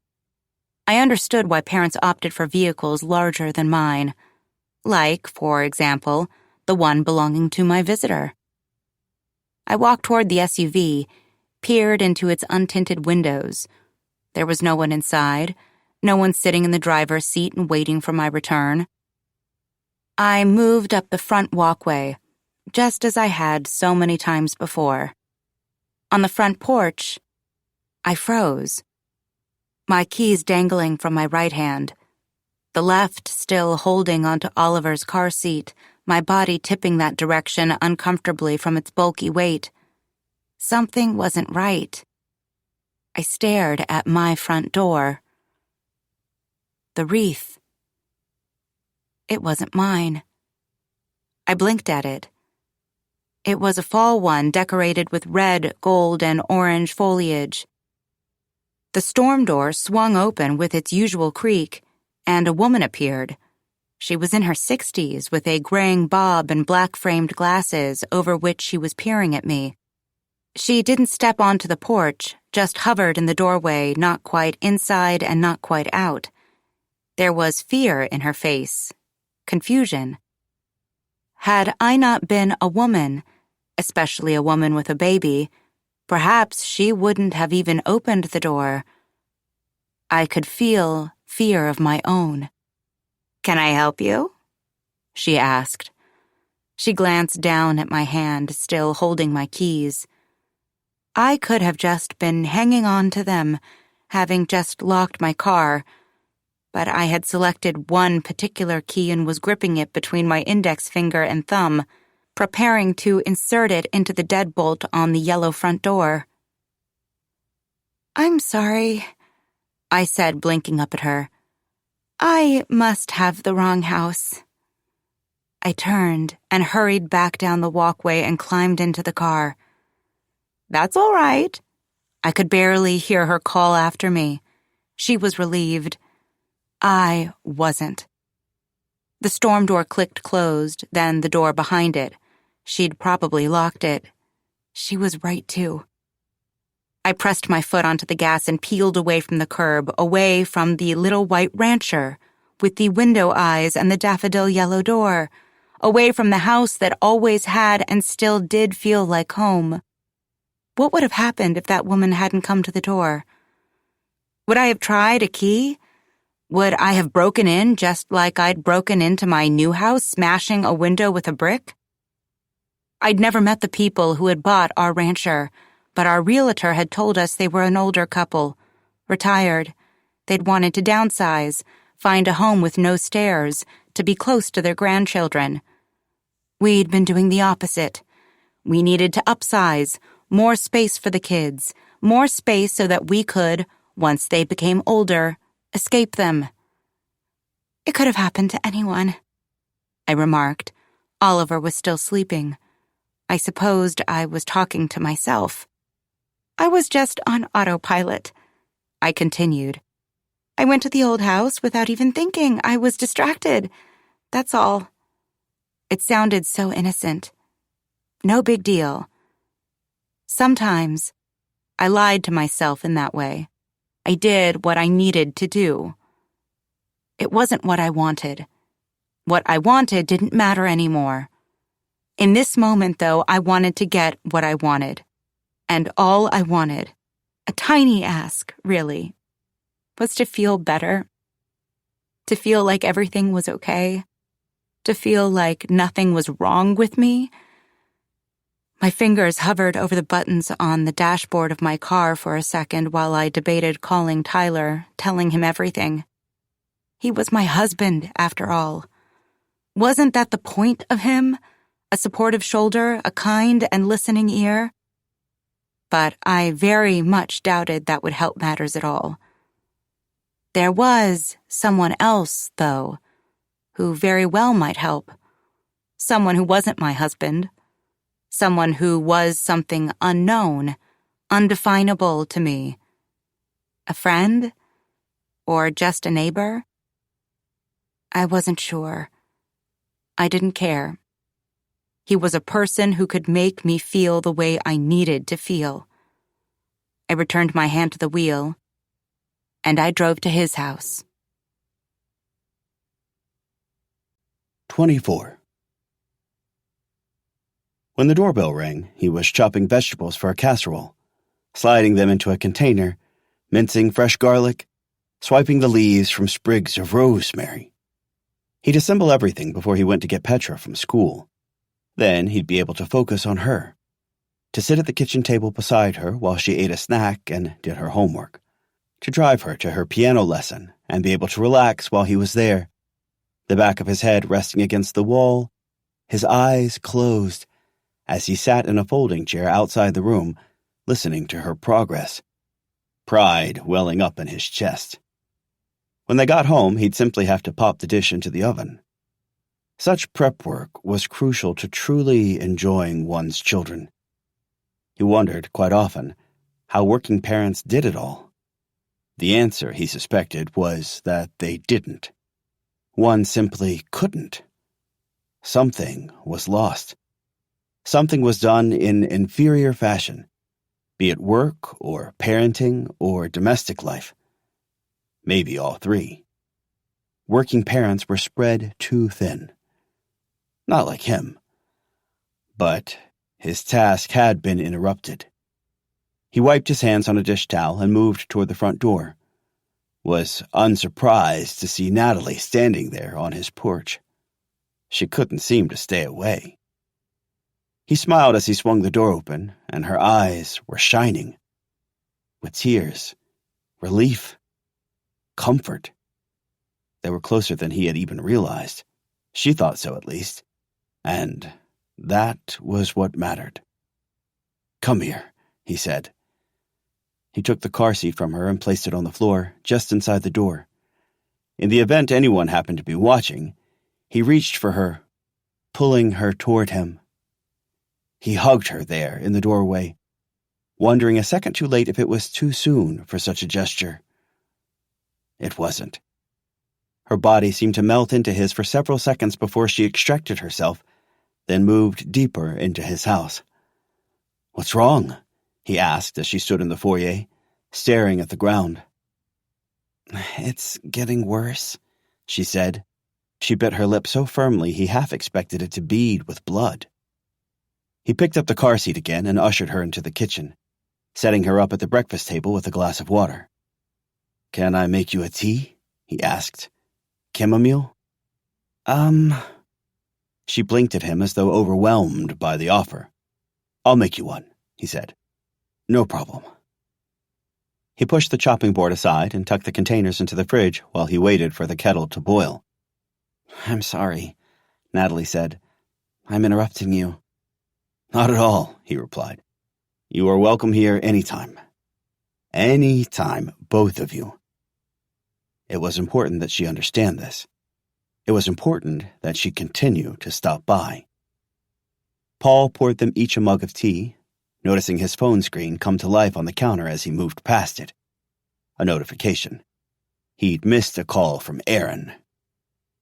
I understood why parents opted for vehicles larger than mine, like, for example, the one belonging to my visitor. I walked toward the SUV, peered into its untinted windows. There was no one inside, no one sitting in the driver's seat and waiting for my return. I moved up the front walkway, just as I had so many times before. On the front porch, I froze, my keys dangling from my right hand, the left still holding onto Oliver's car seat, my body tipping that direction uncomfortably from its bulky weight. Something wasn't right. I stared at my front door. The wreath. It wasn't mine. I blinked at it. It was a fall one decorated with red, gold, and orange foliage. The storm door swung open with its usual creak, and a woman appeared. She was in her 60s with a graying bob and black-framed glasses over which she was peering at me. She didn't step onto the porch, just hovered in the doorway, not quite inside and not quite out. There was fear in her face, confusion. Had I not been a woman, especially a woman with a baby, perhaps she wouldn't have even opened the door. I could feel fear of my own. "Can I help you?" she asked. She glanced down at my hand, still holding my keys. I could have just been hanging on to them, having just locked my car, but I had selected one particular key and was gripping it between my index finger and thumb, preparing to insert it into the deadbolt on the yellow front door. "I'm sorry," I said, blinking up at her. "I must have the wrong house." I turned and hurried back down the walkway and climbed into the car. "That's all right." I could barely hear her call after me. She was relieved. I wasn't. The storm door clicked closed, then the door behind it. She'd probably locked it. She was right, too. I pressed my foot onto the gas and peeled away from the curb, away from the little white rancher, with the window eyes and the daffodil yellow door, away from the house that always had and still did feel like home. What would have happened if that woman hadn't come to the door? Would I have tried a key? Would I have broken in just like I'd broken into my new house, smashing a window with a brick? I'd never met the people who had bought our rancher, but our realtor had told us they were an older couple, retired, They'd wanted to downsize, find a home with no stairs, to be close to their grandchildren. We'd been doing the opposite. We needed to upsize, more space for the kids, more space so that we could, once they became older, escape them. It could have happened to anyone, I remarked. Oliver was still sleeping. I supposed I was talking to myself. I was just on autopilot. I continued. I went to the old house without even thinking. I was distracted. That's all. It sounded so innocent. No big deal. Sometimes, I lied to myself in that way. I did what I needed to do. It wasn't what I wanted. What I wanted didn't matter anymore. In this moment, though, I wanted to get what I wanted. And all I wanted, a tiny ask, really, was to feel better. To feel like everything was okay. To feel like nothing was wrong with me. My fingers hovered over the buttons on the dashboard of my car for a second while I debated calling Tyler, telling him everything. He was my husband, after all. Wasn't that the point of him? A supportive shoulder, a kind and listening ear? But I very much doubted that would help matters at all. There was someone else, though, who very well might help. Someone who wasn't my husband. Someone who was something unknown, undefinable to me. A friend? Or just a neighbor? I wasn't sure. I didn't care. He was a person who could make me feel the way I needed to feel. I returned my hand to the wheel, and I drove to his house. 24. When the doorbell rang, he was chopping vegetables for a casserole, sliding them into a container, mincing fresh garlic, swiping the leaves from sprigs of rosemary. He'd assemble everything before he went to get Petra from school. Then he'd be able to focus on her, to sit at the kitchen table beside her while she ate a snack and did her homework, to drive her to her piano lesson and be able to relax while he was there, the back of his head resting against the wall, his eyes closed, as he sat in a folding chair outside the room, listening to her progress, pride welling up in his chest. When they got home, he'd simply have to pop the dish into the oven. Such prep work was crucial to truly enjoying one's children. He wondered, quite often, how working parents did it all. The answer, he suspected, was that they didn't. One simply couldn't. Something was lost. Something was done in inferior fashion, be it work or parenting or domestic life. Maybe all three. Working parents were spread too thin. Not like him. But his task had been interrupted. He wiped his hands on a dish towel and moved toward the front door. Was unsurprised to see Natalie standing there on his porch. She couldn't seem to stay away. He smiled as he swung the door open, and her eyes were shining. With tears, relief, comfort. They were closer than he had even realized. She thought so, at least. And that was what mattered. "Come here," he said. He took the car seat from her and placed it on the floor, just inside the door. In the event anyone happened to be watching, he reached for her, pulling her toward him. He hugged her there in the doorway, wondering a second too late if it was too soon for such a gesture. It wasn't. Her body seemed to melt into his for several seconds before she extracted herself, then moved deeper into his house. "What's wrong?" he asked as she stood in the foyer, staring at the ground. "It's getting worse," she said. She bit her lip so firmly he half expected it to bead with blood. He picked up the car seat again and ushered her into the kitchen, setting her up at the breakfast table with a glass of water. "Can I make you a tea?" he asked. "Chamomile?" She blinked at him as though overwhelmed by the offer. "I'll make you one," he said. "No problem." He pushed the chopping board aside and tucked the containers into the fridge while he waited for the kettle to boil. "I'm sorry," Natalie said. "I'm interrupting you." "Not at all," he replied. "You are welcome here anytime. Anytime, both of you." It was important that she understand this. It was important that she continue to stop by. Paul poured them each a mug of tea, noticing his phone screen come to life on the counter as he moved past it. A notification. He'd missed a call from Erin.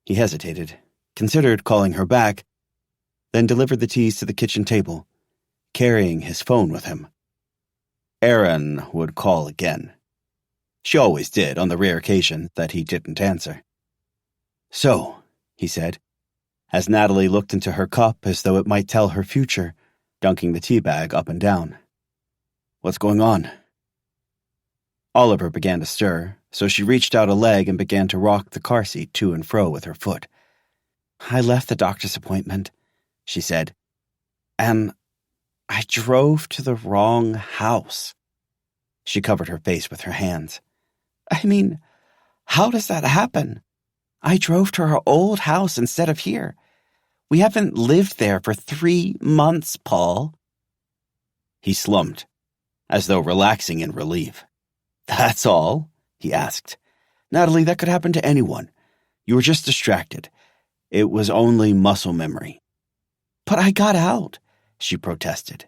He hesitated, considered calling her back, then delivered the teas to the kitchen table, carrying his phone with him. Erin would call again. She always did on the rare occasion that he didn't answer. "So," he said, as Natalie looked into her cup as though it might tell her future, dunking the tea bag up and down. "What's going on?" Oliver began to stir, so she reached out a leg and began to rock the car seat to and fro with her foot. "I left the doctor's appointment," she said, "and I drove to the wrong house." She covered her face with her hands. "I mean, how does that happen? I drove to our old house instead of here. We haven't lived there for 3 months, Paul." He slumped, as though relaxing in relief. "That's all?" he asked. "Natalie, that could happen to anyone. You were just distracted. It was only muscle memory." "But I got out," she protested.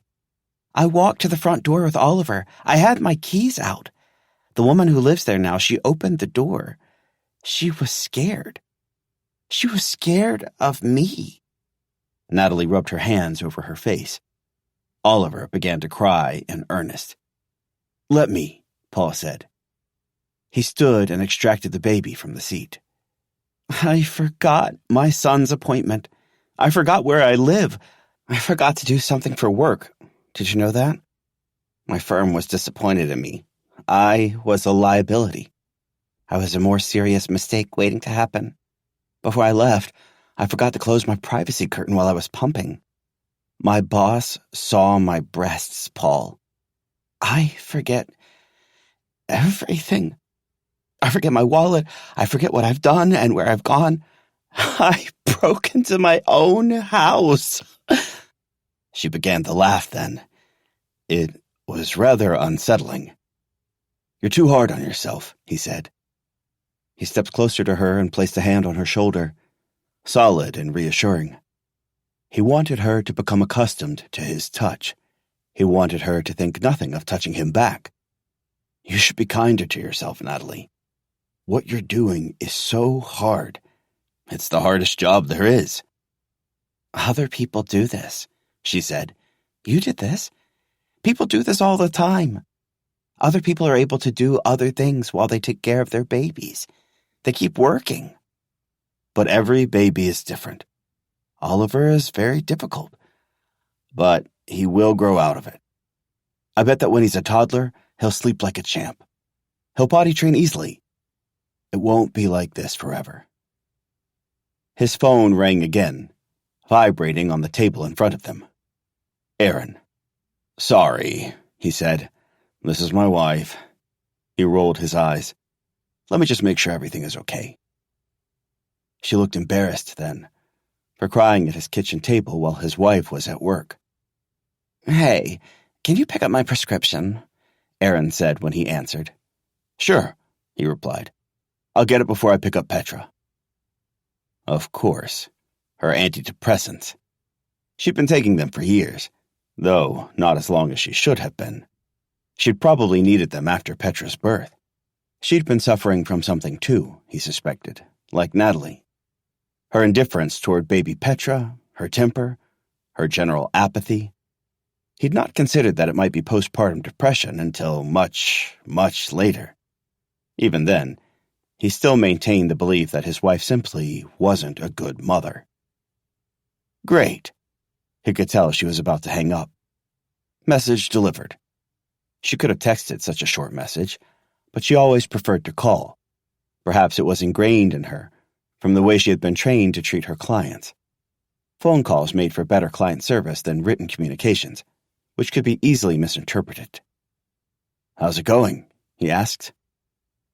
"I walked to the front door with Oliver. I had my keys out. The woman who lives there now, she opened the door. She was scared. She was scared of me." Natalie rubbed her hands over her face. Oliver began to cry in earnest. "Let me," Paul said. He stood and extracted the baby from the seat. "I forgot my son's appointment. I forgot where I live. I forgot to do something for work. Did you know that? My firm was disappointed in me. I was a liability. I was a more serious mistake waiting to happen. Before I left, I forgot to close my privacy curtain while I was pumping. My boss saw my breasts, Paul. I forget everything. I forget my wallet. I forget what I've done and where I've gone. I broke into my own house." She began to laugh then. It was rather unsettling. "You're too hard on yourself," he said. He stepped closer to her and placed a hand on her shoulder, solid and reassuring. He wanted her to become accustomed to his touch. He wanted her to think nothing of touching him back. "You should be kinder to yourself, Natalie. What you're doing is so hard. It's the hardest job there is." "Other people do this," she said. "You did this. People do this all the time. Other people are able to do other things while they take care of their babies. They keep working." "But every baby is different. Oliver is very difficult, but he will grow out of it. I bet that when he's a toddler, he'll sleep like a champ. He'll potty train easily. It won't be like this forever." His phone rang again, vibrating on the table in front of them. "Erin." "Sorry," he said. "This is my wife." He rolled his eyes. "Let me just make sure everything is okay." She looked embarrassed then, for crying at his kitchen table while his wife was at work. "Hey, can you pick up my prescription?" Erin said when he answered. "Sure," he replied. "I'll get it before I pick up Petra." Of course, her antidepressants. She'd been taking them for years, though not as long as she should have been. She'd probably needed them after Petra's birth. She'd been suffering from something too, he suspected, like Natalie. Her indifference toward baby Petra, her temper, her general apathy. He'd not considered that it might be postpartum depression until much, much later. Even then, he still maintained the belief that his wife simply wasn't a good mother. Great. He could tell she was about to hang up. Message delivered. She could have texted such a short message, but she always preferred to call. Perhaps it was ingrained in her, from the way she had been trained to treat her clients. Phone calls made for better client service than written communications, which could be easily misinterpreted. "How's it going?" he asked.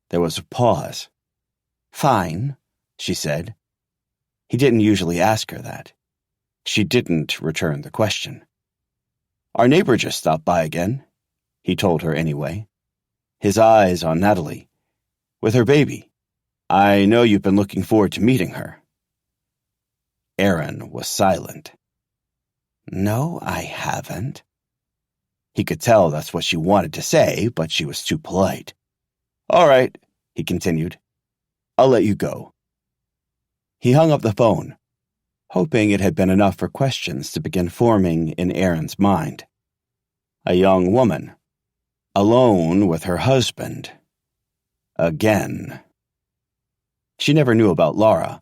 There was a pause. Fine, she said. He didn't usually ask her that. She didn't return the question. Our neighbor just stopped by again, he told her anyway. His eyes on Natalie. With her baby. I know you've been looking forward to meeting her. Aaron was silent. No, I haven't. He could tell that's what she wanted to say, but she was too polite. All right, he continued. I'll let you go. He hung up the phone, hoping it had been enough for questions to begin forming in Aaron's mind. A young woman, alone with her husband. Again. She never knew about Laura,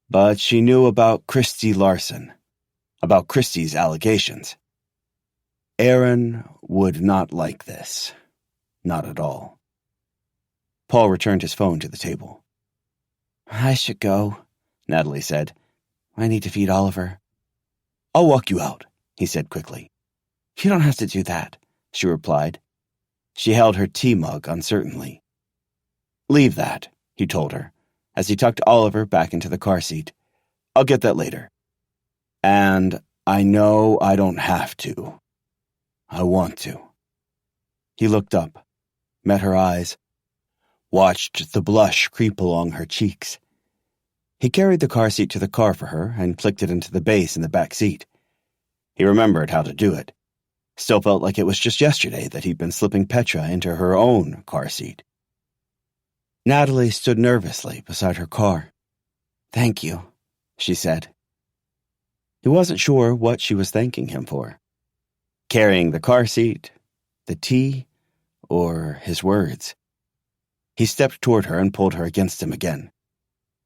but she knew about Christy Larson, about Christy's allegations. Aaron would not like this. Not at all. Paul returned his phone to the table. I should go, Natalie said. I need to feed Oliver. I'll walk you out, he said quickly. You don't have to do that, she replied. She held her tea mug uncertainly. Leave that, he told her, as he tucked Oliver back into the car seat. I'll get that later. And I know I don't have to. I want to. He looked up, met her eyes, watched the blush creep along her cheeks. He carried the car seat to the car for her and clicked it into the base in the back seat. He remembered how to do it. Still felt like it was just yesterday that he'd been slipping Petra into her own car seat. Natalie stood nervously beside her car. Thank you, she said. He wasn't sure what she was thanking him for. Carrying the car seat, the tea, or his words. He stepped toward her and pulled her against him again.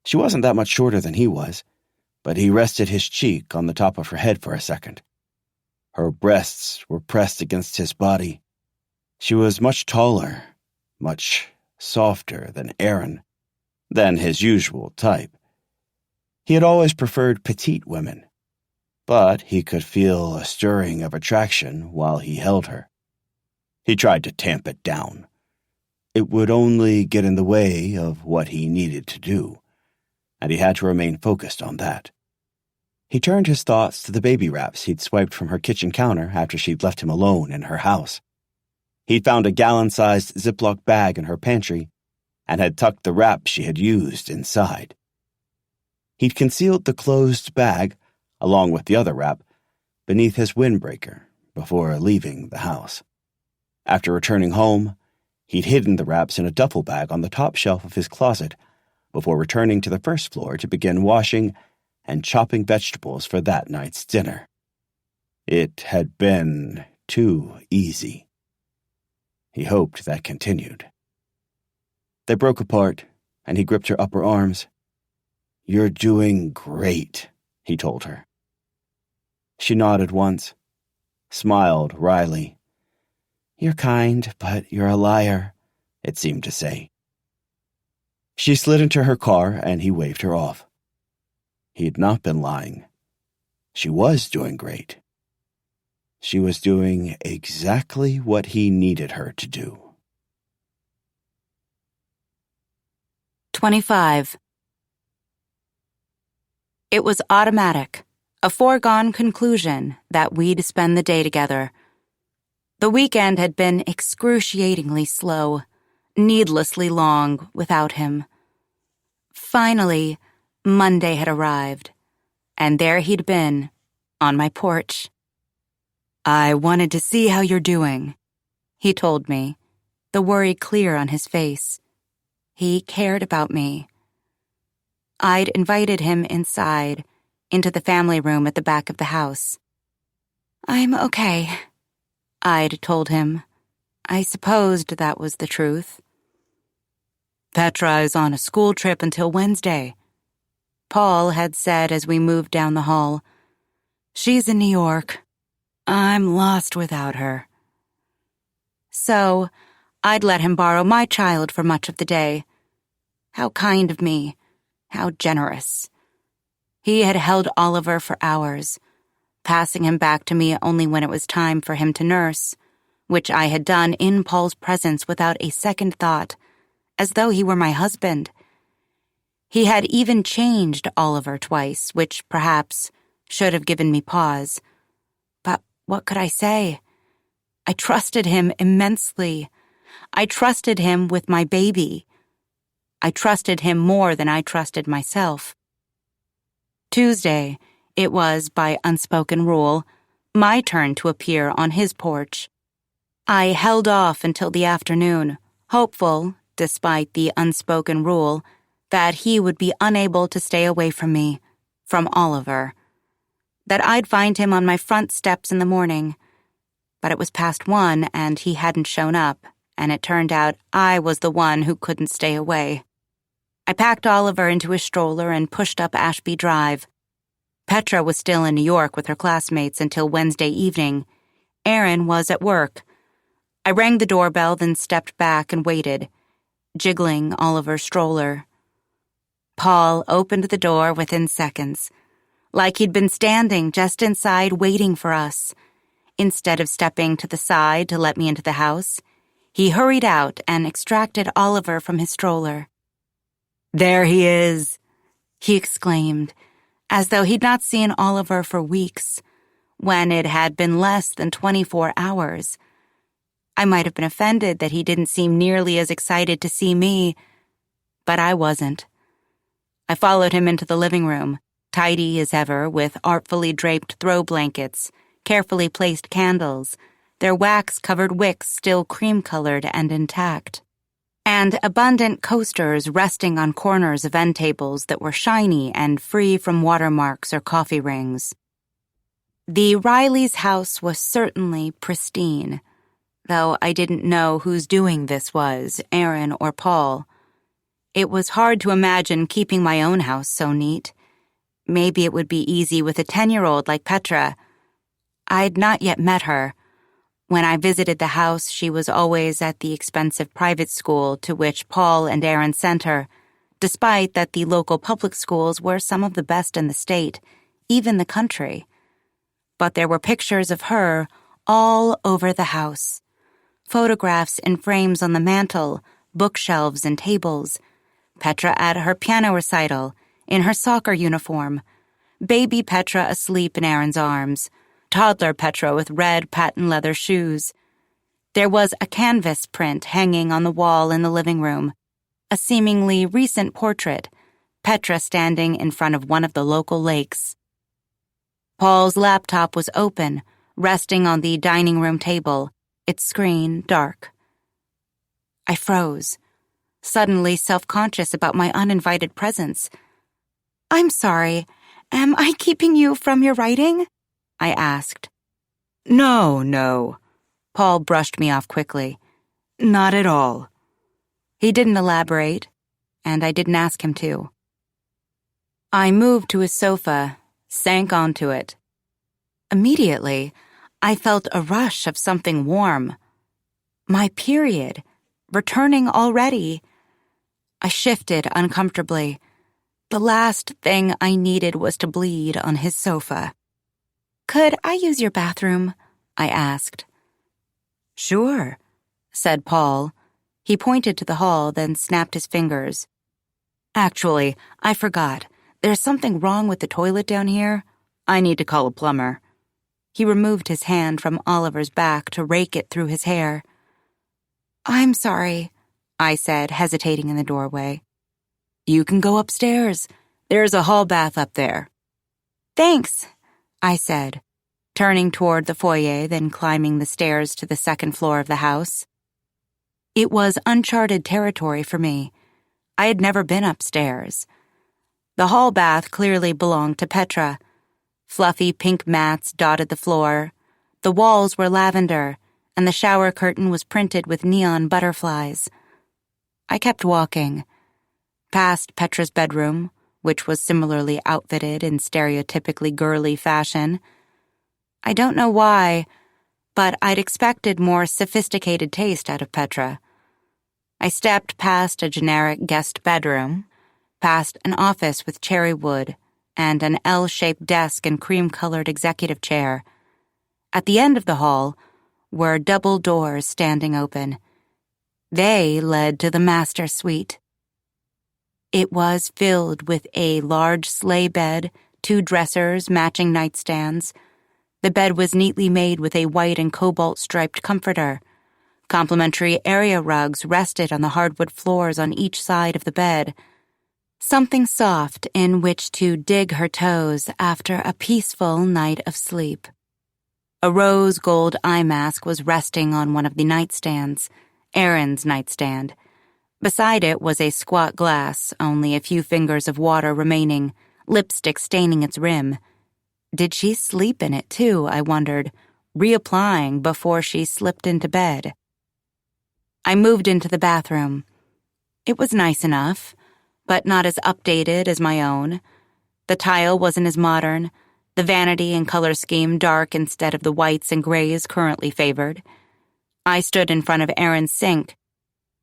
She wasn't that much shorter than he was, but he rested his cheek on the top of her head for a second. Her breasts were pressed against his body. She was much taller, much softer than Aaron, than his usual type. He had always preferred petite women, but he could feel a stirring of attraction while he held her. He tried to tamp it down. It would only get in the way of what he needed to do, and he had to remain focused on that. He turned his thoughts to the baby wraps he'd swiped from her kitchen counter after she'd left him alone in her house. He'd found a gallon-sized Ziploc bag in her pantry and had tucked the wrap she had used inside. He'd concealed the closed bag, along with the other wrap, beneath his windbreaker before leaving the house. After returning home, he'd hidden the wraps in a duffel bag on the top shelf of his closet before returning to the first floor to begin washing and chopping vegetables for that night's dinner. It had been too easy. He hoped that continued. They broke apart, and he gripped her upper arms. You're doing great, he told her. She nodded once, smiled wryly. You're kind, but you're a liar, it seemed to say. She slid into her car, and he waved her off. He had not been lying. She was doing great. She was doing exactly what he needed her to do. 25. It was automatic, a foregone conclusion that we'd spend the day together. The weekend had been excruciatingly slow, needlessly long without him. Finally, Monday had arrived, and there he'd been, on my porch. I wanted to see how you're doing, he told me, the worry clear on his face. He cared about me. I'd invited him inside, into the family room at the back of the house. I'm okay, I'd told him. I supposed that was the truth. Petra is on a school trip until Wednesday, Paul had said as we moved down the hall. She's in New York. I'm lost without her. So, I'd let him borrow my child for much of the day. How kind of me. How generous. He had held Oliver for hours, passing him back to me only when it was time for him to nurse, which I had done in Paul's presence without a second thought, as though he were my husband. He had even changed Oliver twice, which perhaps should have given me pause. But what could I say? I trusted him immensely. I trusted him with my baby. I trusted him more than I trusted myself. Tuesday, it was, by unspoken rule, my turn to appear on his porch. I held off until the afternoon, hopeful, despite the unspoken rule, that he would be unable to stay away from me, from Oliver. That I'd find him on my front steps in the morning. But it was past 1 and he hadn't shown up, and it turned out I was the one who couldn't stay away. I packed Oliver into his stroller and pushed up Ashby Drive. Petra was still in New York with her classmates until Wednesday evening. Aaron was at work. I rang the doorbell, then stepped back and waited, jiggling Oliver's stroller. Paul opened the door within seconds, like he'd been standing just inside waiting for us. Instead of stepping to the side to let me into the house, he hurried out and extracted Oliver from his stroller. "There he is," he exclaimed, as though he'd not seen Oliver for weeks, when it had been less than 24 hours. I might have been offended that he didn't seem nearly as excited to see me, but I wasn't. I followed him into the living room, tidy as ever, with artfully draped throw blankets, carefully placed candles, their wax-covered wicks still cream-colored and intact, and abundant coasters resting on corners of end tables that were shiny and free from watermarks or coffee rings. The Rileys' house was certainly pristine, though I didn't know whose doing this was, Aaron or Paul. It was hard to imagine keeping my own house so neat. Maybe it would be easy with a 10-year-old like Petra. I'd not yet met her. When I visited the house, she was always at the expensive private school to which Paul and Aaron sent her, despite that the local public schools were some of the best in the state, even the country. But there were pictures of her all over the house. Photographs in frames on the mantel, bookshelves and tables. Petra at her piano recital, in her soccer uniform. Baby Petra asleep in Aaron's arms. Toddler Petra with red patent leather shoes. There was a canvas print hanging on the wall in the living room. A seemingly recent portrait, Petra standing in front of one of the local lakes. Paul's laptop was open, resting on the dining room table, its screen dark. I froze, suddenly self-conscious about my uninvited presence. "I'm sorry, am I keeping you from your writing?" I asked. No, Paul brushed me off quickly. "Not at all." He didn't elaborate, and I didn't ask him to. I moved to his sofa, sank onto it. Immediately, I felt a rush of something warm. My period, returning already. I shifted uncomfortably. The last thing I needed was to bleed on his sofa. "Could I use your bathroom?" I asked. "Sure," said Paul. He pointed to the hall, then snapped his fingers. "Actually, I forgot. There's something wrong with the toilet down here. I need to call a plumber." He removed his hand from Oliver's back to rake it through his hair. "I'm sorry," I said, hesitating in the doorway. "You can go upstairs. There's a hall bath up there." "Thanks," I said, turning toward the foyer, then climbing the stairs to the second floor of the house. It was uncharted territory for me. I had never been upstairs. The hall bath clearly belonged to Petra. Fluffy pink mats dotted the floor. The walls were lavender, and the shower curtain was printed with neon butterflies. I kept walking, past Petra's bedroom, which was similarly outfitted in stereotypically girly fashion. I don't know why, but I'd expected more sophisticated taste out of Petra. I stepped past a generic guest bedroom, past an office with cherry wood, and an L-shaped desk and cream-colored executive chair. At the end of the hall, were double doors standing open. They led to the master suite. It was filled with a large sleigh bed, 2 dressers, matching nightstands. The bed was neatly made with a white and cobalt-striped comforter. Complimentary area rugs rested on the hardwood floors on each side of the bed. Something soft in which to dig her toes after a peaceful night of sleep. A rose gold eye mask was resting on one of the nightstands, Erin's nightstand. Beside it was a squat glass, only a few fingers of water remaining, lipstick staining its rim. Did she sleep in it too, I wondered, reapplying before she slipped into bed? I moved into the bathroom. It was nice enough, but not as updated as my own. The tile wasn't as modern, the vanity and color scheme dark instead of the whites and grays currently favored. I stood in front of Erin's sink.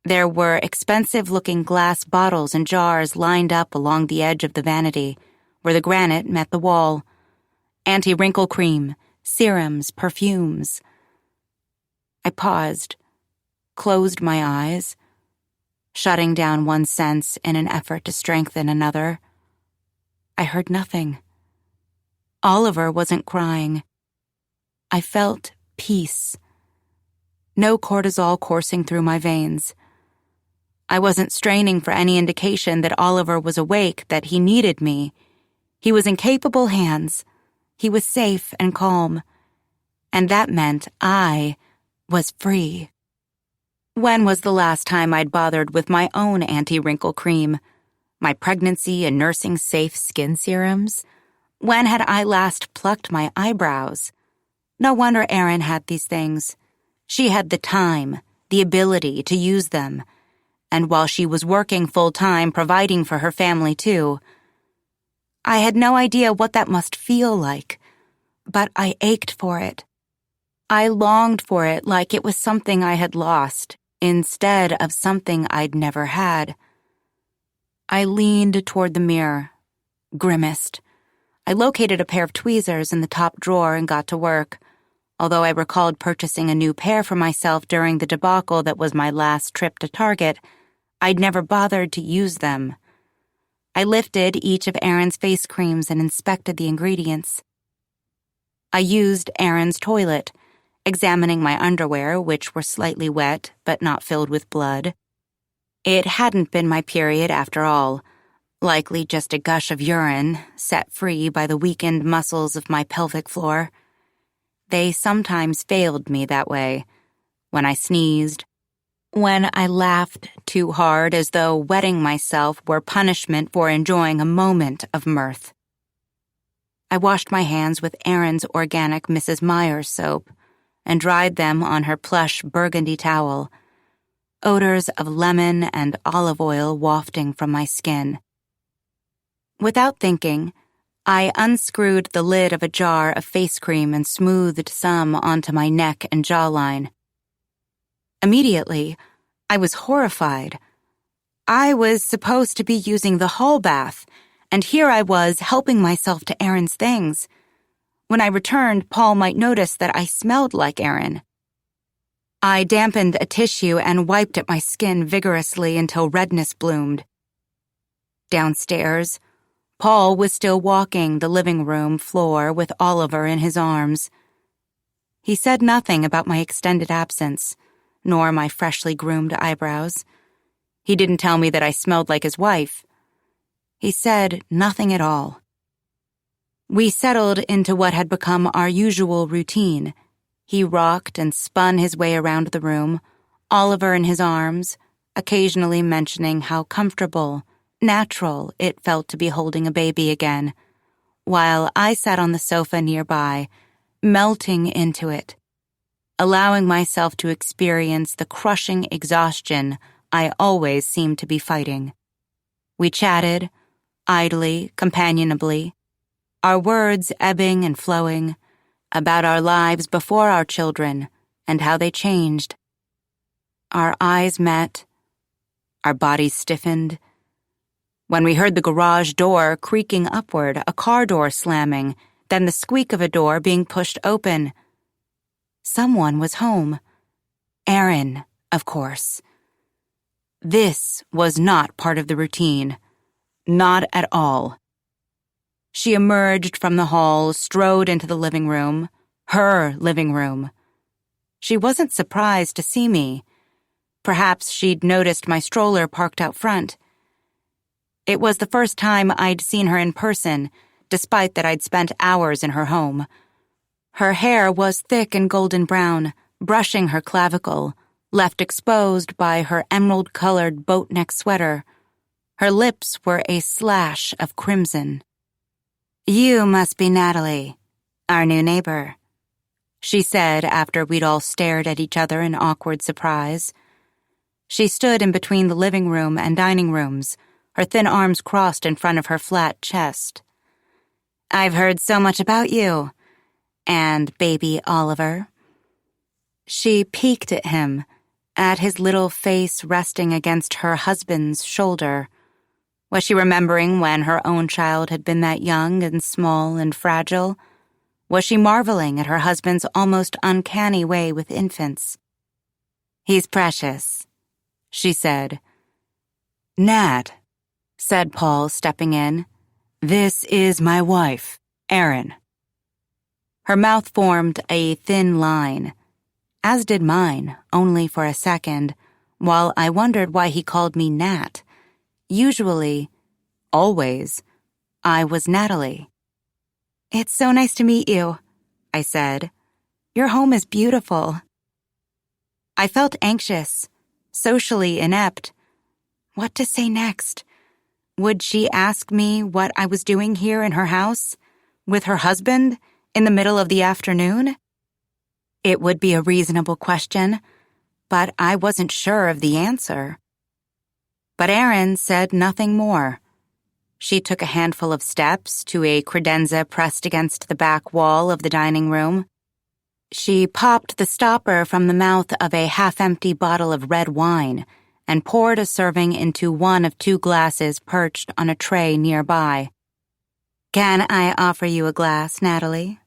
There were expensive-looking glass bottles and jars lined up along the edge of the vanity, where the granite met the wall. Anti-wrinkle cream, serums, perfumes. I paused, closed my eyes, shutting down one sense in an effort to strengthen another. I heard nothing. Oliver wasn't crying. I felt peace. No cortisol coursing through my veins. I wasn't straining for any indication that Oliver was awake, that he needed me. He was in capable hands. He was safe and calm. And that meant I was free. When was the last time I'd bothered with my own anti-wrinkle cream? My pregnancy and nursing-safe skin serums? When had I last plucked my eyebrows? No wonder Erin had these things. She had the time, the ability to use them. And while she was working full-time, providing for her family too, I had no idea what that must feel like, but I ached for it. I longed for it like it was something I had lost, instead of something I'd never had. I leaned toward the mirror, grimaced. I located a pair of tweezers in the top drawer and got to work, although I recalled purchasing a new pair for myself during the debacle that was my last trip to Target. I'd never bothered to use them. I lifted each of Erin's face creams and inspected the ingredients. I used Erin's toilet, examining my underwear, which were slightly wet but not filled with blood. It hadn't been my period after all, likely just a gush of urine set free by the weakened muscles of my pelvic floor. They sometimes failed me that way, when I sneezed, when I laughed too hard as though wetting myself were punishment for enjoying a moment of mirth. I washed my hands with Erin's organic Mrs. Myers soap and dried them on her plush burgundy towel, odors of lemon and olive oil wafting from my skin. Without thinking, I unscrewed the lid of a jar of face cream and smoothed some onto my neck and jawline. Immediately, I was horrified. I was supposed to be using the hall bath, and here I was helping myself to Erin's things. When I returned, Paul might notice that I smelled like Erin. I dampened a tissue and wiped at my skin vigorously until redness bloomed. Downstairs, Paul was still walking the living room floor with Oliver in his arms. He said nothing about my extended absence, nor my freshly groomed eyebrows. He didn't tell me that I smelled like his wife. He said nothing at all. We settled into what had become our usual routine. He rocked and spun his way around the room, Oliver in his arms, occasionally mentioning how comfortable, natural it felt to be holding a baby again, while I sat on the sofa nearby, melting into it, allowing myself to experience the crushing exhaustion I always seemed to be fighting. We chatted, idly, companionably, our words ebbing and flowing, about our lives before our children and how they changed. Our eyes met, our bodies stiffened. When we heard the garage door creaking upward, a car door slamming, then the squeak of a door being pushed open. Someone was home. Erin, of course. This was not part of the routine. Not at all. She emerged from the hall, strode into the living room, her living room. She wasn't surprised to see me. Perhaps she'd noticed my stroller parked out front. It was the first time I'd seen her in person, despite that I'd spent hours in her home. Her hair was thick and golden brown, brushing her clavicle, left exposed by her emerald-colored boat-neck sweater. Her lips were a slash of crimson. "You must be Natalie, our new neighbor," she said after we'd all stared at each other in awkward surprise. She stood in between the living room and dining rooms, her thin arms crossed in front of her flat chest. "I've heard so much about you. And baby Oliver." She peeked at him, at his little face resting against her husband's shoulder. Was she remembering when her own child had been that young and small and fragile? Was she marveling at her husband's almost uncanny way with infants? "He's precious," she said. "Nat," said Paul, stepping in. "This is my wife, Erin." Her mouth formed a thin line, as did mine, only for a second, while I wondered why he called me Nat. Usually, always, I was Natalie. "It's so nice to meet you," I said. "Your home is beautiful." I felt anxious, socially inept. What to say next? Would she ask me what I was doing here in her house, with her husband, in the middle of the afternoon? It would be a reasonable question, but I wasn't sure of the answer. But Erin said nothing more. She took a handful of steps to a credenza pressed against the back wall of the dining room. She popped the stopper from the mouth of a half-empty bottle of red wine and poured a serving into one of two glasses perched on a tray nearby. "Can I offer you a glass, Natalie?"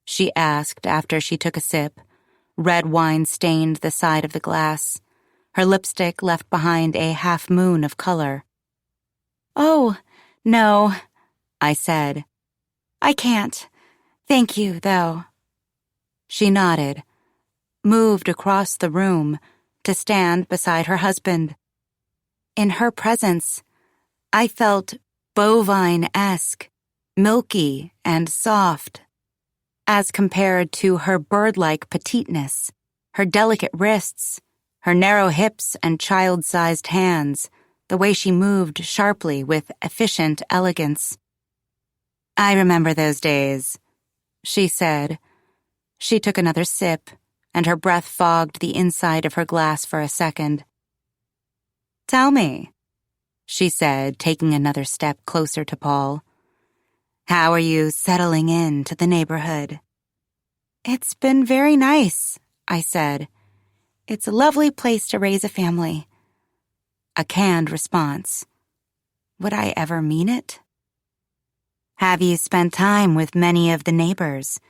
she asked after she took a sip. Red wine stained the side of the glass. Her lipstick left behind a half-moon of color. "Oh, no," I said. "I can't. Thank you, though." She nodded, moved across the room to stand beside her husband. In her presence, I felt bovine-esque, milky and soft, as compared to her bird-like petiteness, her delicate wrists, her narrow hips and child-sized hands, the way she moved sharply with efficient elegance. "I remember those days," she said. She took another sip, and her breath fogged the inside of her glass for a second. "Tell me," she said, taking another step closer to Paul. "How are you settling into the neighborhood?" "It's been very nice," I said. "It's a lovely place to raise a family." A canned response. Would I ever mean it? "Have you spent time with many of the neighbors?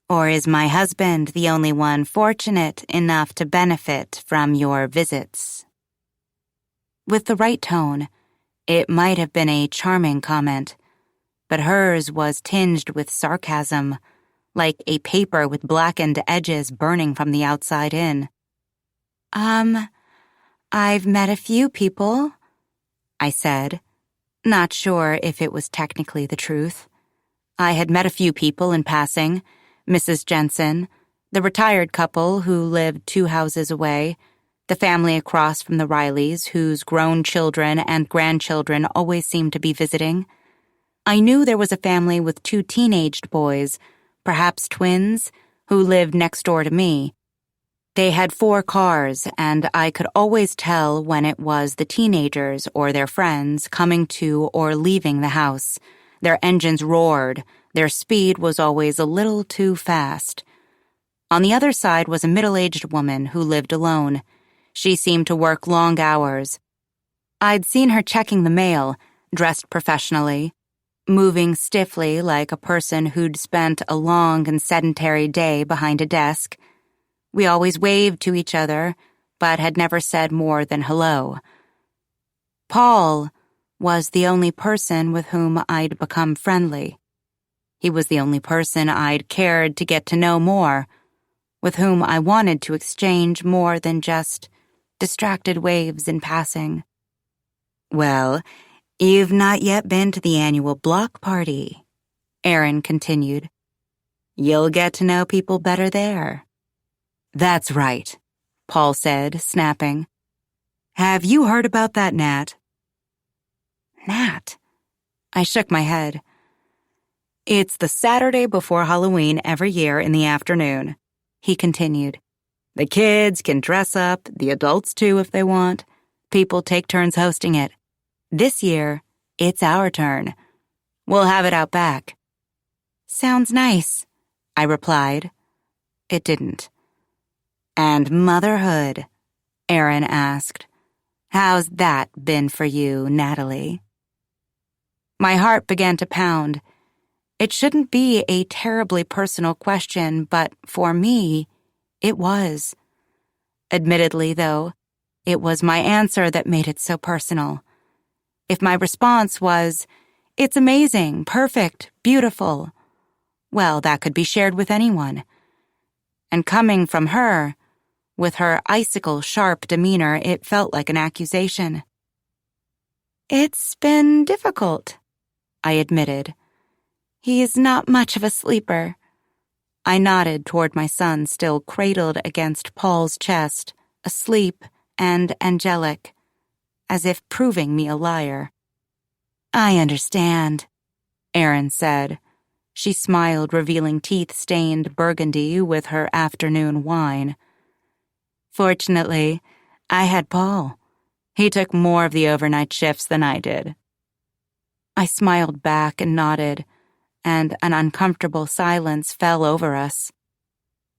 Or is my husband the only one fortunate enough to benefit from your visits?" With the right tone, it might have been a charming comment, but hers was tinged with sarcasm, like a paper with blackened edges burning from the outside in. I've met a few people," I said, not sure if it was technically the truth. I had met a few people in passing, Mrs. Jensen, the retired couple who lived 2 houses away, the family across from the Rileys whose grown children and grandchildren always seemed to be visiting. I knew there was a family with 2 teenaged boys, perhaps twins, who lived next door to me. They had 4 cars, and I could always tell when it was the teenagers or their friends coming to or leaving the house. Their engines roared. Their speed was always a little too fast. On the other side was a middle-aged woman who lived alone. She seemed to work long hours. I'd seen her checking the mail, dressed professionally, moving stiffly like a person who'd spent a long and sedentary day behind a desk. We always waved to each other, but had never said more than hello. Paul was the only person with whom I'd become friendly. He was the only person I'd cared to get to know more, with whom I wanted to exchange more than just distracted waves in passing. "Well, you've not yet been to the annual block party," Aaron continued. "You'll get to know people better there." "That's right," Paul said, snapping. "Have you heard about that, Nat?" Nat? I shook my head. "It's the Saturday before Halloween every year in the afternoon," he continued. "The kids can dress up, the adults too if they want. People take turns hosting it. This year, it's our turn. We'll have it out back." "Sounds nice," I replied. It didn't. "And motherhood?" Aaron asked. "How's that been for you, Natalie?" My heart began to pound. It shouldn't be a terribly personal question, but for me, it was. Admittedly, though, it was my answer that made it so personal. If my response was, "It's amazing, perfect, beautiful," well, that could be shared with anyone. And coming from her, with her icicle-sharp demeanor, it felt like an accusation. "It's been difficult," I admitted. "He's not much of a sleeper." I nodded toward my son, still cradled against Paul's chest, asleep and angelic, as if proving me a liar. "I understand," Aaron said. She smiled, revealing teeth-stained burgundy with her afternoon wine. "Fortunately, I had Paul. He took more of the overnight shifts than I did." I smiled back and nodded, and an uncomfortable silence fell over us.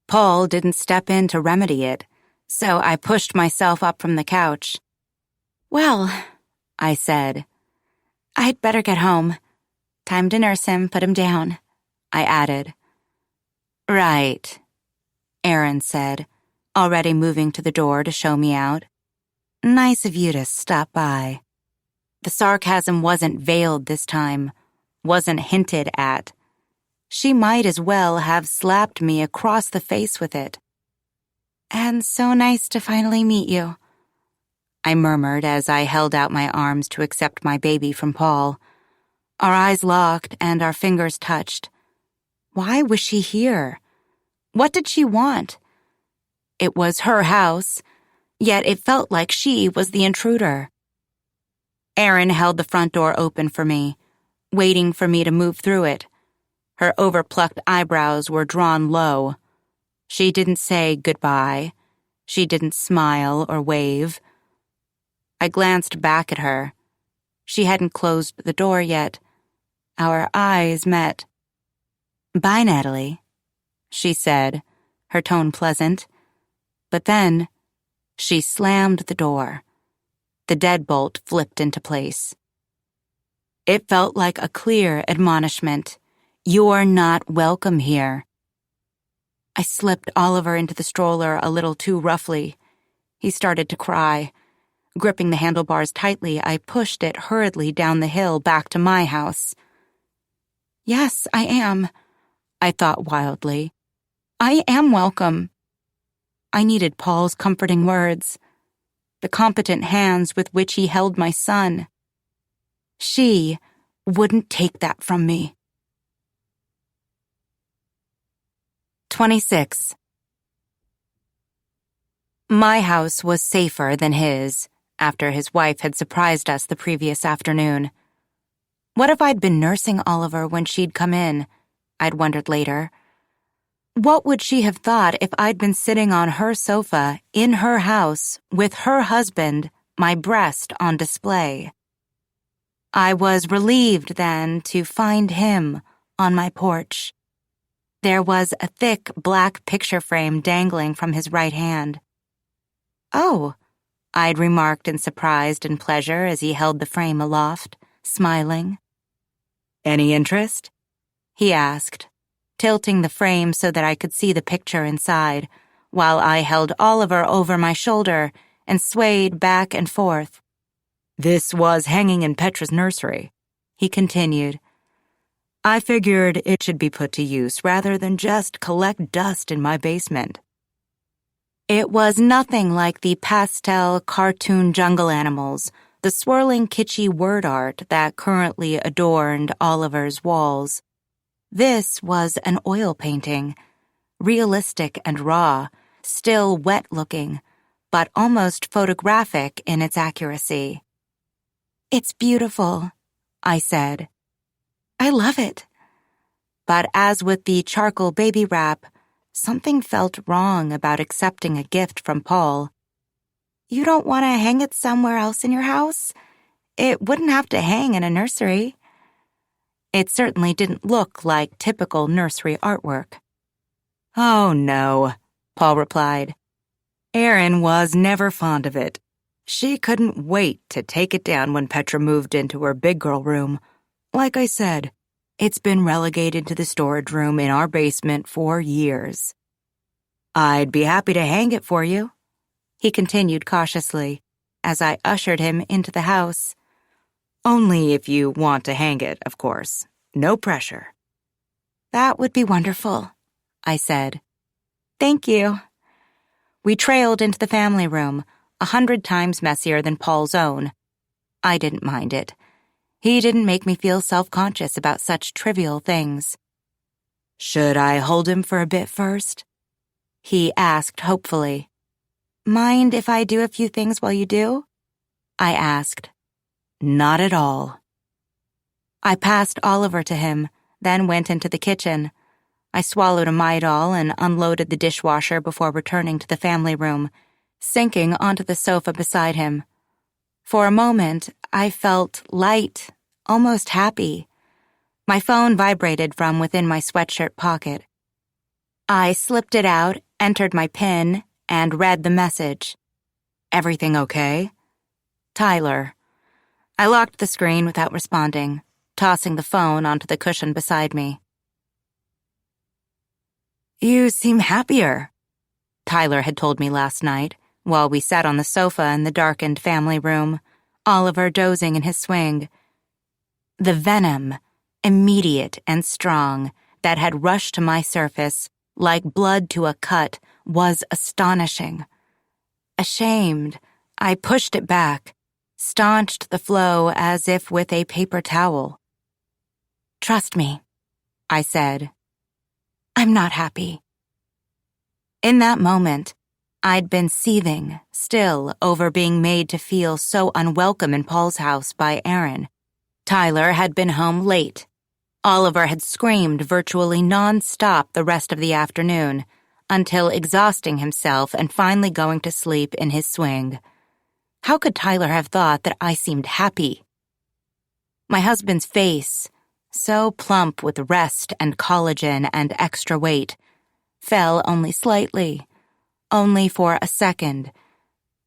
Paul didn't step in to remedy it, so I pushed myself up from the couch. "Well," I said, "I'd better get home. Time to nurse him, put him down," I added. "Right," Aaron said, already moving to the door to show me out. "Nice of you to stop by." The sarcasm wasn't veiled this time, wasn't hinted at. She might as well have slapped me across the face with it. "And so nice to finally meet you," I murmured as I held out my arms to accept my baby from Paul. Our eyes locked and our fingers touched. Why was she here? What did she want? It was her house, yet it felt like she was the intruder. Aaron held the front door open for me, waiting for me to move through it. Her overplucked eyebrows were drawn low. She didn't say goodbye. She didn't smile or wave. I glanced back at her. She hadn't closed the door yet. Our eyes met. "Bye, Natalie," she said, her tone pleasant. But then, she slammed the door. The deadbolt flipped into place. It felt like a clear admonishment. "You're not welcome here." I slipped Oliver into the stroller a little too roughly. He started to cry. Gripping the handlebars tightly, I pushed it hurriedly down the hill back to my house. "Yes, I am," I thought wildly. "I am welcome." I needed Paul's comforting words, the competent hands with which he held my son. She wouldn't take that from me. 26. My house was safer than his, after his wife had surprised us the previous afternoon. What if I'd been nursing Oliver when she'd come in? I'd wondered later. What would she have thought if I'd been sitting on her sofa in her house with her husband, my breast on display? I was relieved then to find him on my porch. There was a thick black picture frame dangling from his right hand. "Oh," I'd remarked in surprise and pleasure as he held the frame aloft, smiling. "Any interest?" he asked, tilting the frame so that I could see the picture inside, while I held Oliver over my shoulder and swayed back and forth. "This was hanging in Petra's nursery," he continued. "I figured it should be put to use rather than just collect dust in my basement." It was nothing like the pastel cartoon jungle animals, the swirling kitschy word art that currently adorned Oliver's walls. This was an oil painting, realistic and raw, still wet-looking, but almost photographic in its accuracy. "It's beautiful," I said. "I love it." But as with the charcoal baby wrap, something felt wrong about accepting a gift from Paul. "You don't want to hang it somewhere else in your house? It wouldn't have to hang in a nursery." It certainly didn't look like typical nursery artwork. "Oh, no," Paul replied. "Erin was never fond of it. She couldn't wait to take it down when Petra moved into her big girl room. Like I said, it's been relegated to the storage room in our basement for years." "I'd be happy to hang it for you," he continued cautiously, as I ushered him into the house. "Only if you want to hang it, of course. No pressure." "That would be wonderful," I said. "Thank you." We trailed into the family room, 100 times messier than Paul's own. I didn't mind it. He didn't make me feel self-conscious about such trivial things. "Should I hold him for a bit first?" he asked hopefully. "Mind if I do a few things while you do?" I asked. "Not at all." I passed Oliver to him, then went into the kitchen. I swallowed a Midol and unloaded the dishwasher before returning to the family room, sinking onto the sofa beside him. For a moment, I felt light, almost happy. My phone vibrated from within my sweatshirt pocket. I slipped it out, entered my PIN, and read the message. "Everything okay?" Tyler. I locked the screen without responding, tossing the phone onto the cushion beside me. "You seem happier," Tyler had told me last night, while we sat on the sofa in the darkened family room, Oliver dozing in his swing. The venom, immediate and strong, that had rushed to my surface, like blood to a cut, was astonishing. Ashamed, I pushed it back, staunched the flow as if with a paper towel. "Trust me," I said. "I'm not happy." In that moment, I'd been seething, still, over being made to feel so unwelcome in Paul's house by Erin. Tyler had been home late. Oliver had screamed virtually non-stop the rest of the afternoon, until exhausting himself and finally going to sleep in his swing. How could Tyler have thought that I seemed happy? My husband's face, so plump with rest and collagen and extra weight, fell only slightly, only for a second,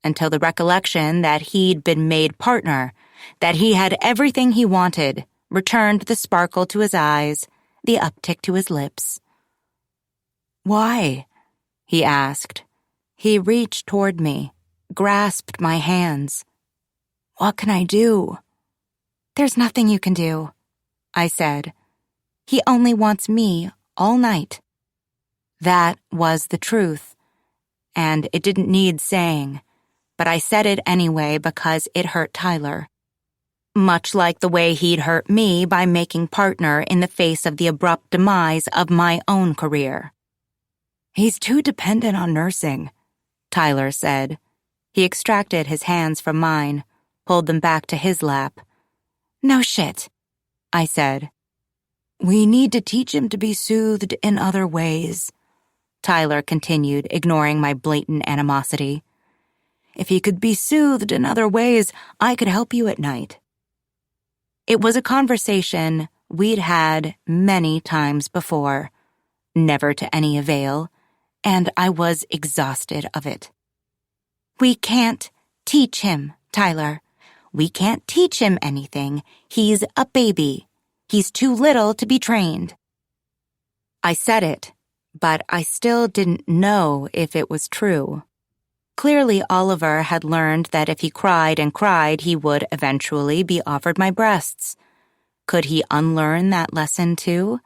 until the recollection that he'd been made partner, that he had everything he wanted, returned the sparkle to his eyes, the uptick to his lips. "Why?" he asked. He reached toward me, grasped my hands. "What can I do?" "There's nothing you can do," I said. "He only wants me all night." That was the truth, and it didn't need saying, but I said it anyway because it hurt Tyler. Much like the way he'd hurt me by making partner in the face of the abrupt demise of my own career. "He's too dependent on nursing," Tyler said. He extracted his hands from mine, pulled them back to his lap. "No shit," I said. "We need to teach him to be soothed in other ways," Tyler continued, ignoring my blatant animosity. "If he could be soothed in other ways, I could help you at night." It was a conversation we'd had many times before, never to any avail, and I was exhausted of it. "We can't teach him, Tyler. We can't teach him anything. He's a baby. He's too little to be trained." I said it, But I still didn't know if it was true. Clearly, Oliver had learned that if he cried and cried, he would eventually be offered my breasts. Could he unlearn that lesson too?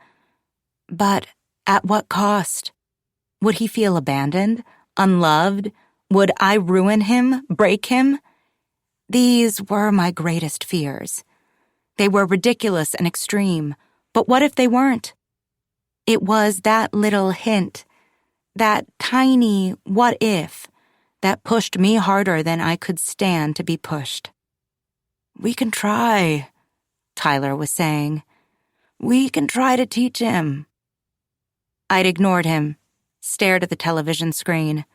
But at what cost? Would he feel abandoned, unloved? Would I ruin him, break him? These were my greatest fears. They were ridiculous and extreme, but what if they weren't? It was that little hint, that tiny what if, that pushed me harder than I could stand to be pushed. "We can try," Tyler was saying. "We can try to teach him." I'd ignored him, stared at the television screen.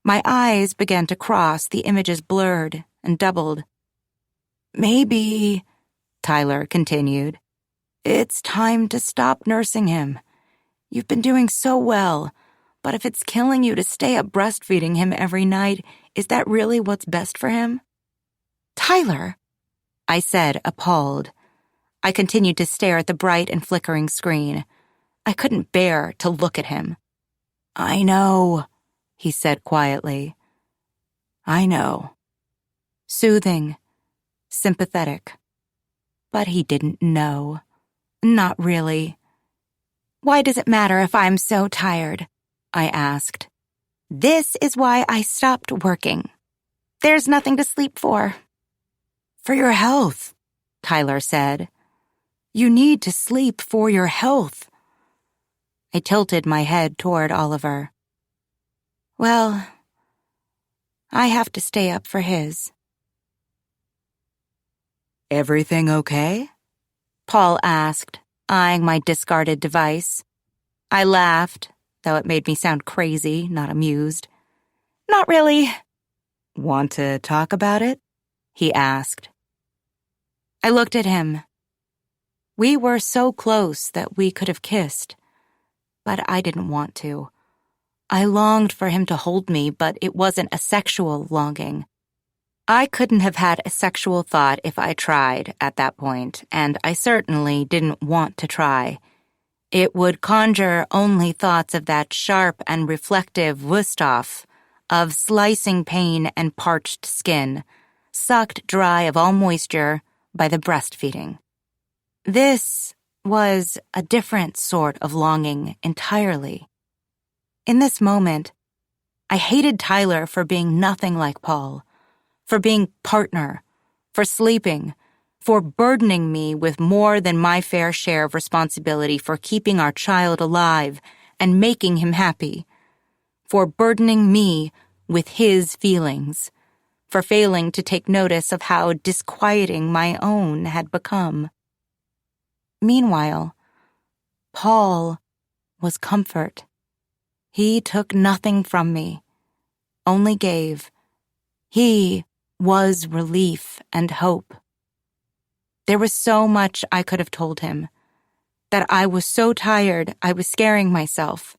My eyes began to cross, the images blurred and doubled. "Maybe," Tyler continued, "it's time to stop nursing him. You've been doing so well, but if it's killing you to stay up breastfeeding him every night, is that really what's best for him?" "Tyler," I said, appalled. I continued to stare at the bright and flickering screen. I couldn't bear to look at him. "I know," he said quietly. "I know." Soothing, sympathetic. But he didn't know. Not really. "Why does it matter if I'm so tired?" I asked. "This is why I stopped working. There's nothing to sleep for." "For your health," Tyler said. "You need to sleep for your health." I tilted my head toward Oliver. "Well, I have to stay up for his." "Everything okay?" Paul asked, eyeing my discarded device. I laughed, though it made me sound crazy, not amused. "Not really." "Want to talk about it?" he asked. I looked at him. We were so close that we could have kissed, but I didn't want to. I longed for him to hold me, but it wasn't a sexual longing. I couldn't have had a sexual thought if I tried at that point, and I certainly didn't want to try. It would conjure only thoughts of that sharp and reflective Wusthof, of slicing pain and parched skin, sucked dry of all moisture by the breastfeeding. This was a different sort of longing entirely. In this moment, I hated Tyler for being nothing like Paul, for being partner, for sleeping, for burdening me with more than my fair share of responsibility for keeping our child alive and making him happy, for burdening me with his feelings, for failing to take notice of how disquieting my own had become. Meanwhile, Paul was comfort. He took nothing from me, only gave. He was relief and hope. There was so much I could have told him, that I was so tired I was scaring myself,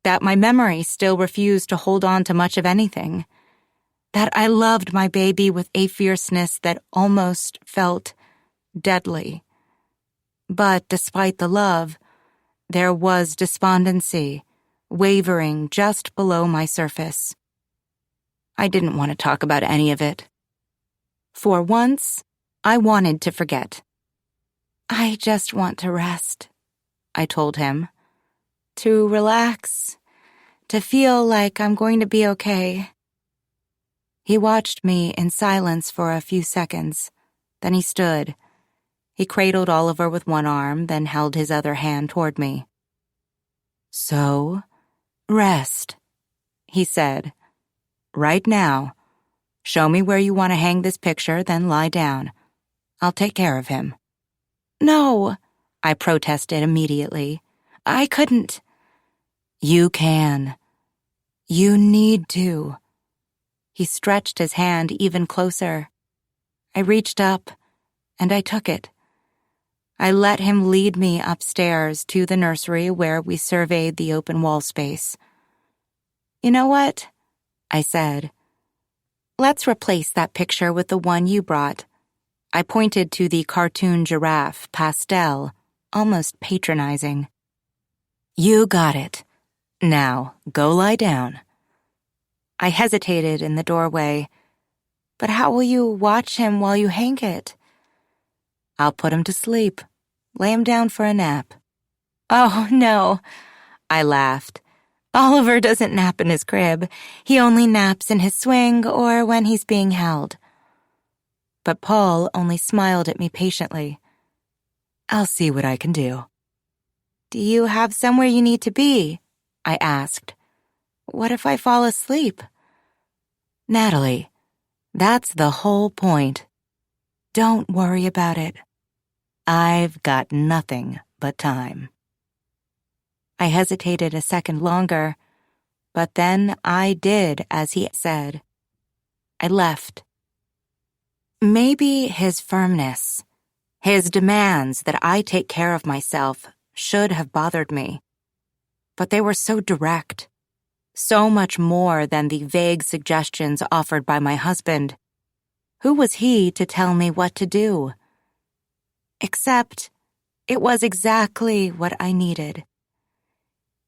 that my memory still refused to hold on to much of anything, that I loved my baby with a fierceness that almost felt deadly. But despite the love, there was despondency, wavering just below my surface. I didn't want to talk about any of it. For once, I wanted to forget. "I just want to rest," I told him. "To relax, to feel like I'm going to be okay." He watched me in silence for a few seconds. Then he stood. He cradled Oliver with one arm, then held his other hand toward me. "So, rest," he said. "Right now. Show me where you want to hang this picture, then lie down. I'll take care of him." "No," I protested immediately. "I couldn't." "You can. You need to." He stretched his hand even closer. I reached up, and I took it. I let him lead me upstairs to the nursery where we surveyed the open wall space. "You know what?" I said. "Let's replace that picture with the one you brought." I pointed to the cartoon giraffe, pastel, almost patronizing. "You got it," Now, go lie down. I hesitated in the doorway. But how will you watch him while you hang it? I'll put him to sleep. Lay him down for a nap. Oh, no, I laughed. Oliver doesn't nap in his crib. He only naps in his swing or when he's being held. But Paul only smiled at me patiently. I'll see what I can do. Do you have somewhere you need to be? I asked. What if I fall asleep? Natalie, that's the whole point. Don't worry about it. I've got nothing but time. I hesitated a second longer, but then I did as he said. I left. Maybe his firmness, his demands that I take care of myself should have bothered me. But they were so direct, so much more than the vague suggestions offered by my husband. Who was he to tell me what to do? Except, it was exactly what I needed.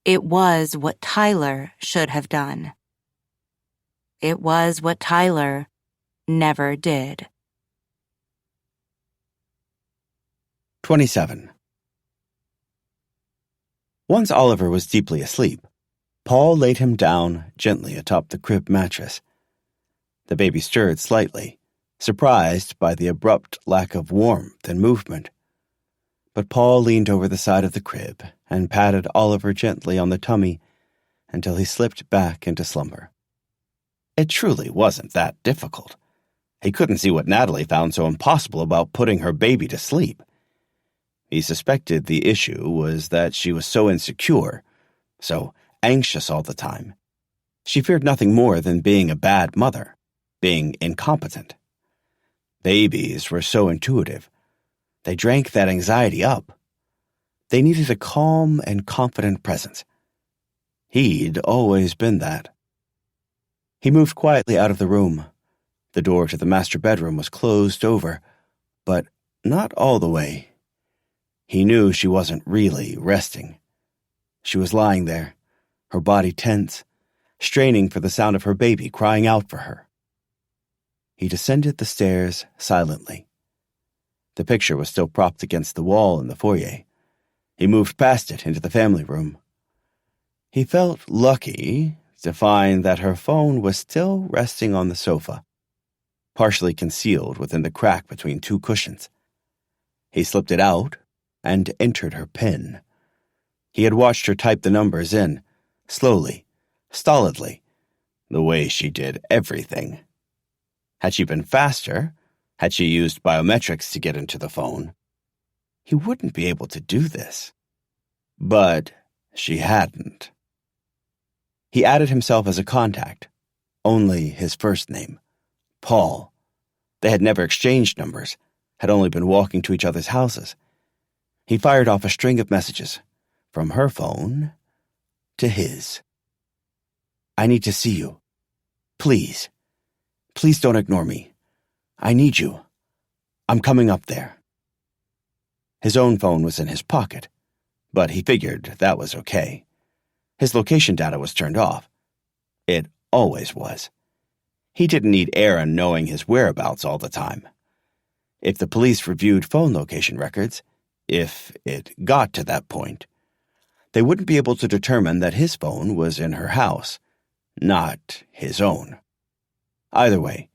It was what Tyler should have done. It was what Tyler never did. 27. Once Oliver was deeply asleep, Paul laid him down gently atop the crib mattress. The baby stirred slightly, surprised by the abrupt lack of warmth and movement. But Paul leaned over the side of the crib and patted Oliver gently on the tummy until he slipped back into slumber. It truly wasn't that difficult. He couldn't see what Natalie found so impossible about putting her baby to sleep. He suspected the issue was that she was so insecure, so anxious all the time. She feared nothing more than being a bad mother, being incompetent. Babies were so intuitive. They drank that anxiety up. They needed a calm and confident presence. He'd always been that. He moved quietly out of the room. The door to the master bedroom was closed over, but not all the way. He knew she wasn't really resting. She was lying there, her body tense, straining for the sound of her baby crying out for her. He descended the stairs silently. The picture was still propped against the wall in the foyer. He moved past it into the family room. He felt lucky to find that her phone was still resting on the sofa, partially concealed within the crack between two cushions. He slipped it out and entered her PIN. He had watched her type the numbers in, slowly, stolidly, the way she did everything. Had she been faster, had she used biometrics to get into the phone, he wouldn't be able to do this. But she hadn't. He added himself as a contact, only his first name, Paul. They had never exchanged numbers, had only been walking to each other's houses. He fired off a string of messages, from her phone to his. I need to see you. Please. Please don't ignore me. I need you. I'm coming up there. His own phone was in his pocket, but he figured that was okay. His location data was turned off. It always was. He didn't need Aaron knowing his whereabouts all the time. If the police reviewed phone location records, if it got to that point, they wouldn't be able to determine that his phone was in her house, not his own. Either way,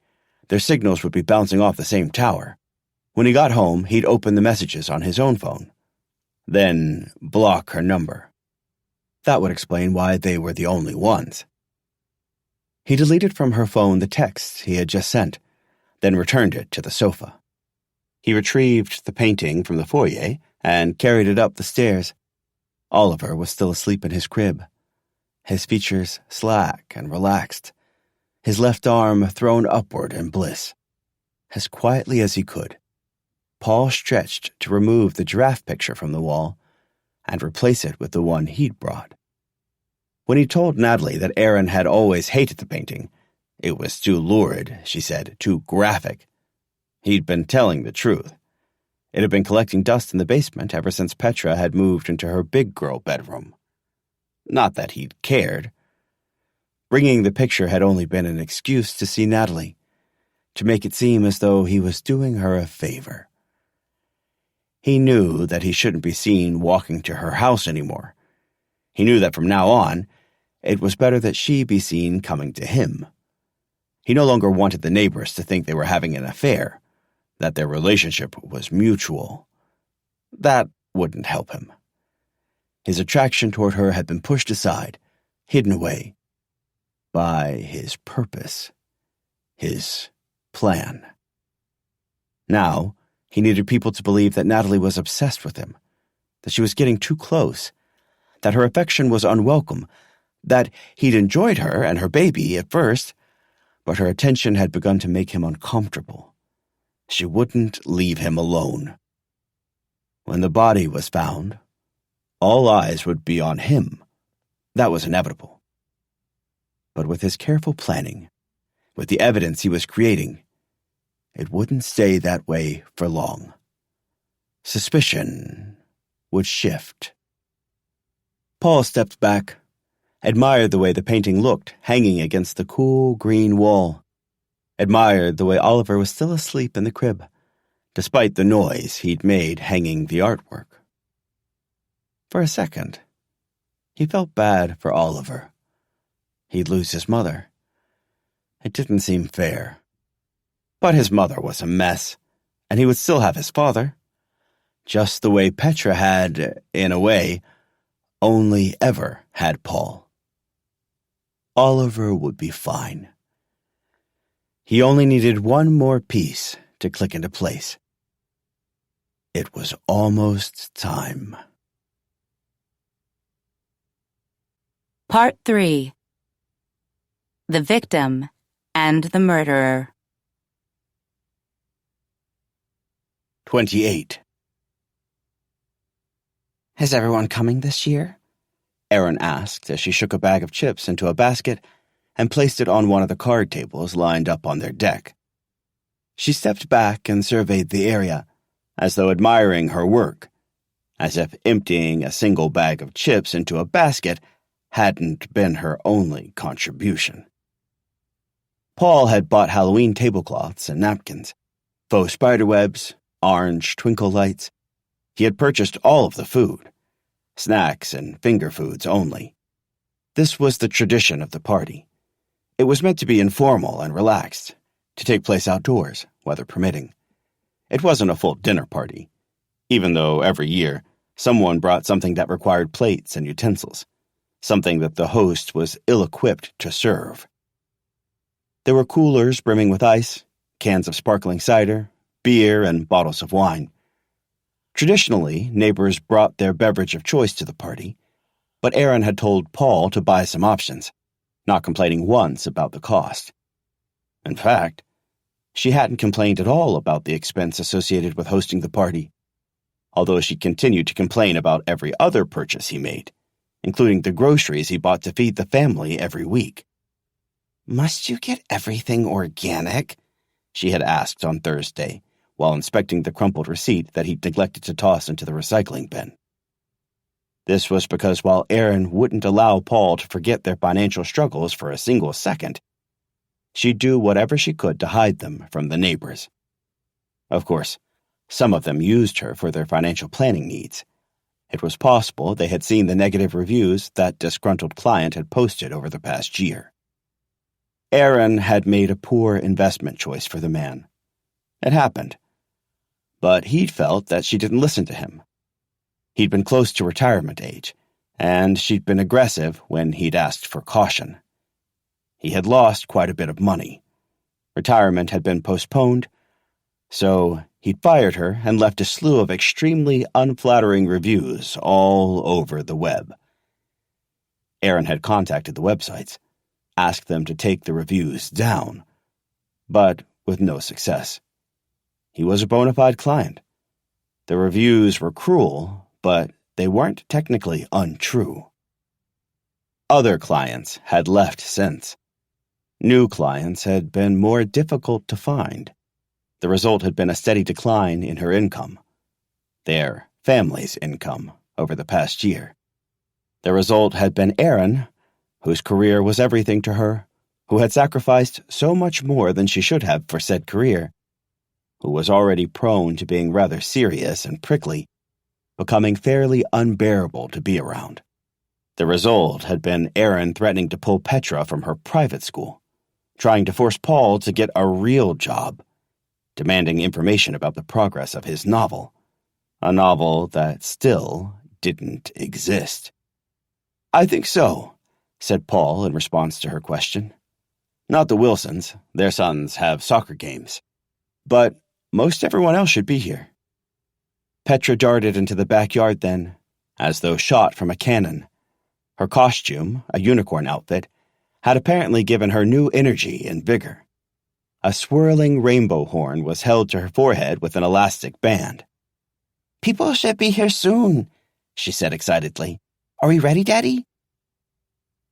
their signals would be bouncing off the same tower. When he got home, he'd open the messages on his own phone, then block her number. That would explain why they were the only ones. He deleted from her phone the texts he had just sent, then returned it to the sofa. He retrieved the painting from the foyer and carried it up the stairs. Oliver was still asleep in his crib, his features slack and relaxed, his left arm thrown upward in bliss. As quietly as he could, Paul stretched to remove the giraffe picture from the wall and replace it with the one he'd brought. When he told Natalie that Aaron had always hated the painting, it was too lurid, she said, too graphic. He'd been telling the truth. It had been collecting dust in the basement ever since Petra had moved into her big girl bedroom. Not that he'd cared. Bringing the picture had only been an excuse to see Natalie, to make it seem as though he was doing her a favor. He knew that he shouldn't be seen walking to her house anymore. He knew that from now on, it was better that she be seen coming to him. He no longer wanted the neighbors to think they were having an affair, that their relationship was mutual. That wouldn't help him. His attraction toward her had been pushed aside, hidden away, by his purpose, his plan. Now, he needed people to believe that Natalie was obsessed with him, that she was getting too close, that her affection was unwelcome, that he'd enjoyed her and her baby at first, but her attention had begun to make him uncomfortable. She wouldn't leave him alone. When the body was found, all eyes would be on him. That was inevitable. But with his careful planning, with the evidence he was creating, it wouldn't stay that way for long. Suspicion would shift. Paul stepped back, admired the way the painting looked hanging against the cool green wall, admired the way Oliver was still asleep in the crib, despite the noise he'd made hanging the artwork. For a second, he felt bad for Oliver. He'd lose his mother. It didn't seem fair. But his mother was a mess, and he would still have his father, just the way Petra had, in a way, only ever had Paul. Oliver would be fine. He only needed one more piece to click into place. It was almost time. Part 3. The Victim and the Murderer. 28. Is everyone coming this year? Erin asked as she shook a bag of chips into a basket and placed it on one of the card tables lined up on their deck. She stepped back and surveyed the area, as though admiring her work, as if emptying a single bag of chips into a basket hadn't been her only contribution. Paul had bought Halloween tablecloths and napkins, faux spiderwebs, orange twinkle lights. He had purchased all of the food, snacks and finger foods only. This was the tradition of the party. It was meant to be informal and relaxed, to take place outdoors, weather permitting. It wasn't a full dinner party, even though every year someone brought something that required plates and utensils, something that the host was ill-equipped to serve. There were coolers brimming with ice, cans of sparkling cider, beer, and bottles of wine. Traditionally, neighbors brought their beverage of choice to the party, but Erin had told Paul to buy some options, not complaining once about the cost. In fact, she hadn't complained at all about the expense associated with hosting the party, although she continued to complain about every other purchase he made, including the groceries he bought to feed the family every week. "Must you get everything organic?" she had asked on Thursday, while inspecting the crumpled receipt that he'd neglected to toss into the recycling bin. This was because while Erin wouldn't allow Paul to forget their financial struggles for a single second, she'd do whatever she could to hide them from the neighbors. Of course, some of them used her for their financial planning needs. It was possible they had seen the negative reviews that disgruntled client had posted over the past year. Erin had made a poor investment choice for the man. It happened. But he'd felt that she didn't listen to him. He'd been close to retirement age, and she'd been aggressive when he'd asked for caution. He had lost quite a bit of money. Retirement had been postponed, so he'd fired her and left a slew of extremely unflattering reviews all over the web. Erin had contacted the websites, asked them to take the reviews down, but with no success. He was a bona fide client. The reviews were cruel, but they weren't technically untrue. Other clients had left since. New clients had been more difficult to find. The result had been a steady decline in her income, their family's income, over the past year. The result had been Erin, whose career was everything to her, who had sacrificed so much more than she should have for said career, who was already prone to being rather serious and prickly, becoming fairly unbearable to be around. The result had been Erin threatening to pull Petra from her private school, trying to force Paul to get a real job, demanding information about the progress of his novel, a novel that still didn't exist. "I think so," said Paul in response to her question. "Not the Wilsons, their sons have soccer games, but most everyone else should be here." Petra darted into the backyard then, as though shot from a cannon. Her costume, a unicorn outfit, had apparently given her new energy and vigor. A swirling rainbow horn was held to her forehead with an elastic band. "People should be here soon," she said excitedly. "Are we ready, Daddy?"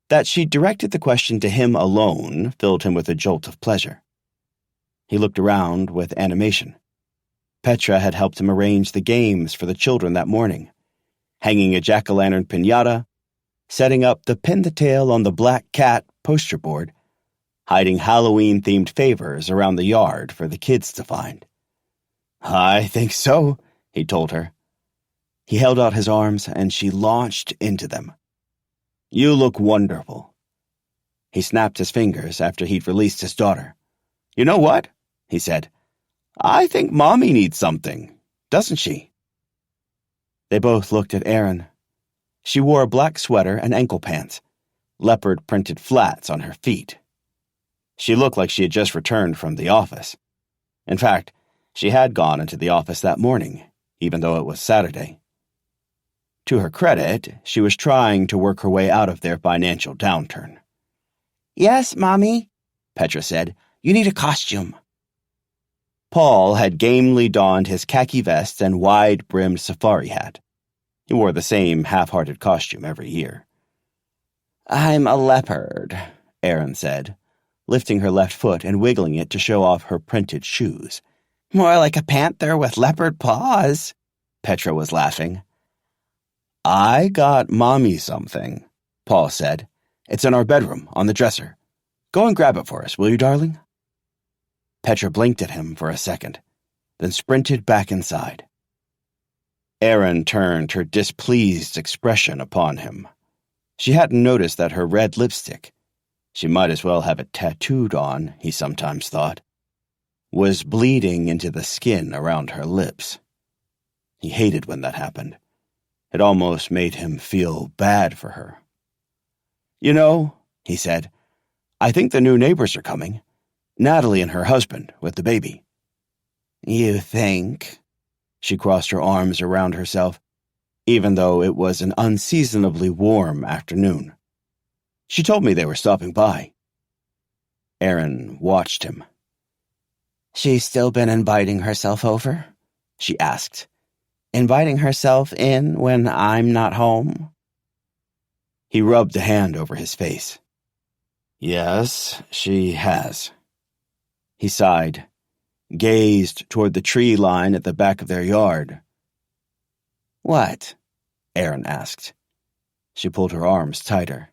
That she directed the question to him alone filled him with a jolt of pleasure. He looked around with animation. Petra had helped him arrange the games for the children that morning, hanging a jack-o'-lantern piñata, setting up the pin the tail on the black cat poster board, hiding Halloween-themed favors around the yard for the kids to find. "I think so," he told her. He held out his arms, and she launched into them. "You look wonderful." He snapped his fingers after he'd released his daughter. "You know what?" he said. "I think Mommy needs something, doesn't she?" They both looked at Erin. She wore a black sweater and ankle pants, leopard-printed flats on her feet. She looked like she had just returned from the office. In fact, she had gone into the office that morning, even though it was Saturday. To her credit, she was trying to work her way out of their financial downturn. "Yes, Mommy," Petra said. "You need a costume." Paul had gamely donned his khaki vest and wide-brimmed safari hat. He wore the same half-hearted costume every year. "I'm a leopard," Erin said, lifting her left foot and wiggling it to show off her printed shoes. "More like a panther with leopard paws," Petra was laughing. "I got Mommy something," Paul said. "It's in our bedroom, on the dresser. Go and grab it for us, will you, darling?" Petra blinked at him for a second, then sprinted back inside. Erin turned her displeased expression upon him. She hadn't noticed that her red lipstick, she might as well have it tattooed on, he sometimes thought, was bleeding into the skin around her lips. He hated when that happened. It almost made him feel bad for her. "You know," he said, "I think the new neighbors are coming. Natalie and her husband with the baby." "You think?" She crossed her arms around herself, even though it was an unseasonably warm afternoon. "She told me they were stopping by." Erin watched him. "She's still been inviting herself over?" she asked. "Inviting herself in when I'm not home?" He rubbed a hand over his face. "Yes, she has." He sighed, gazed toward the tree line at the back of their yard. "What?" Erin asked. She pulled her arms tighter.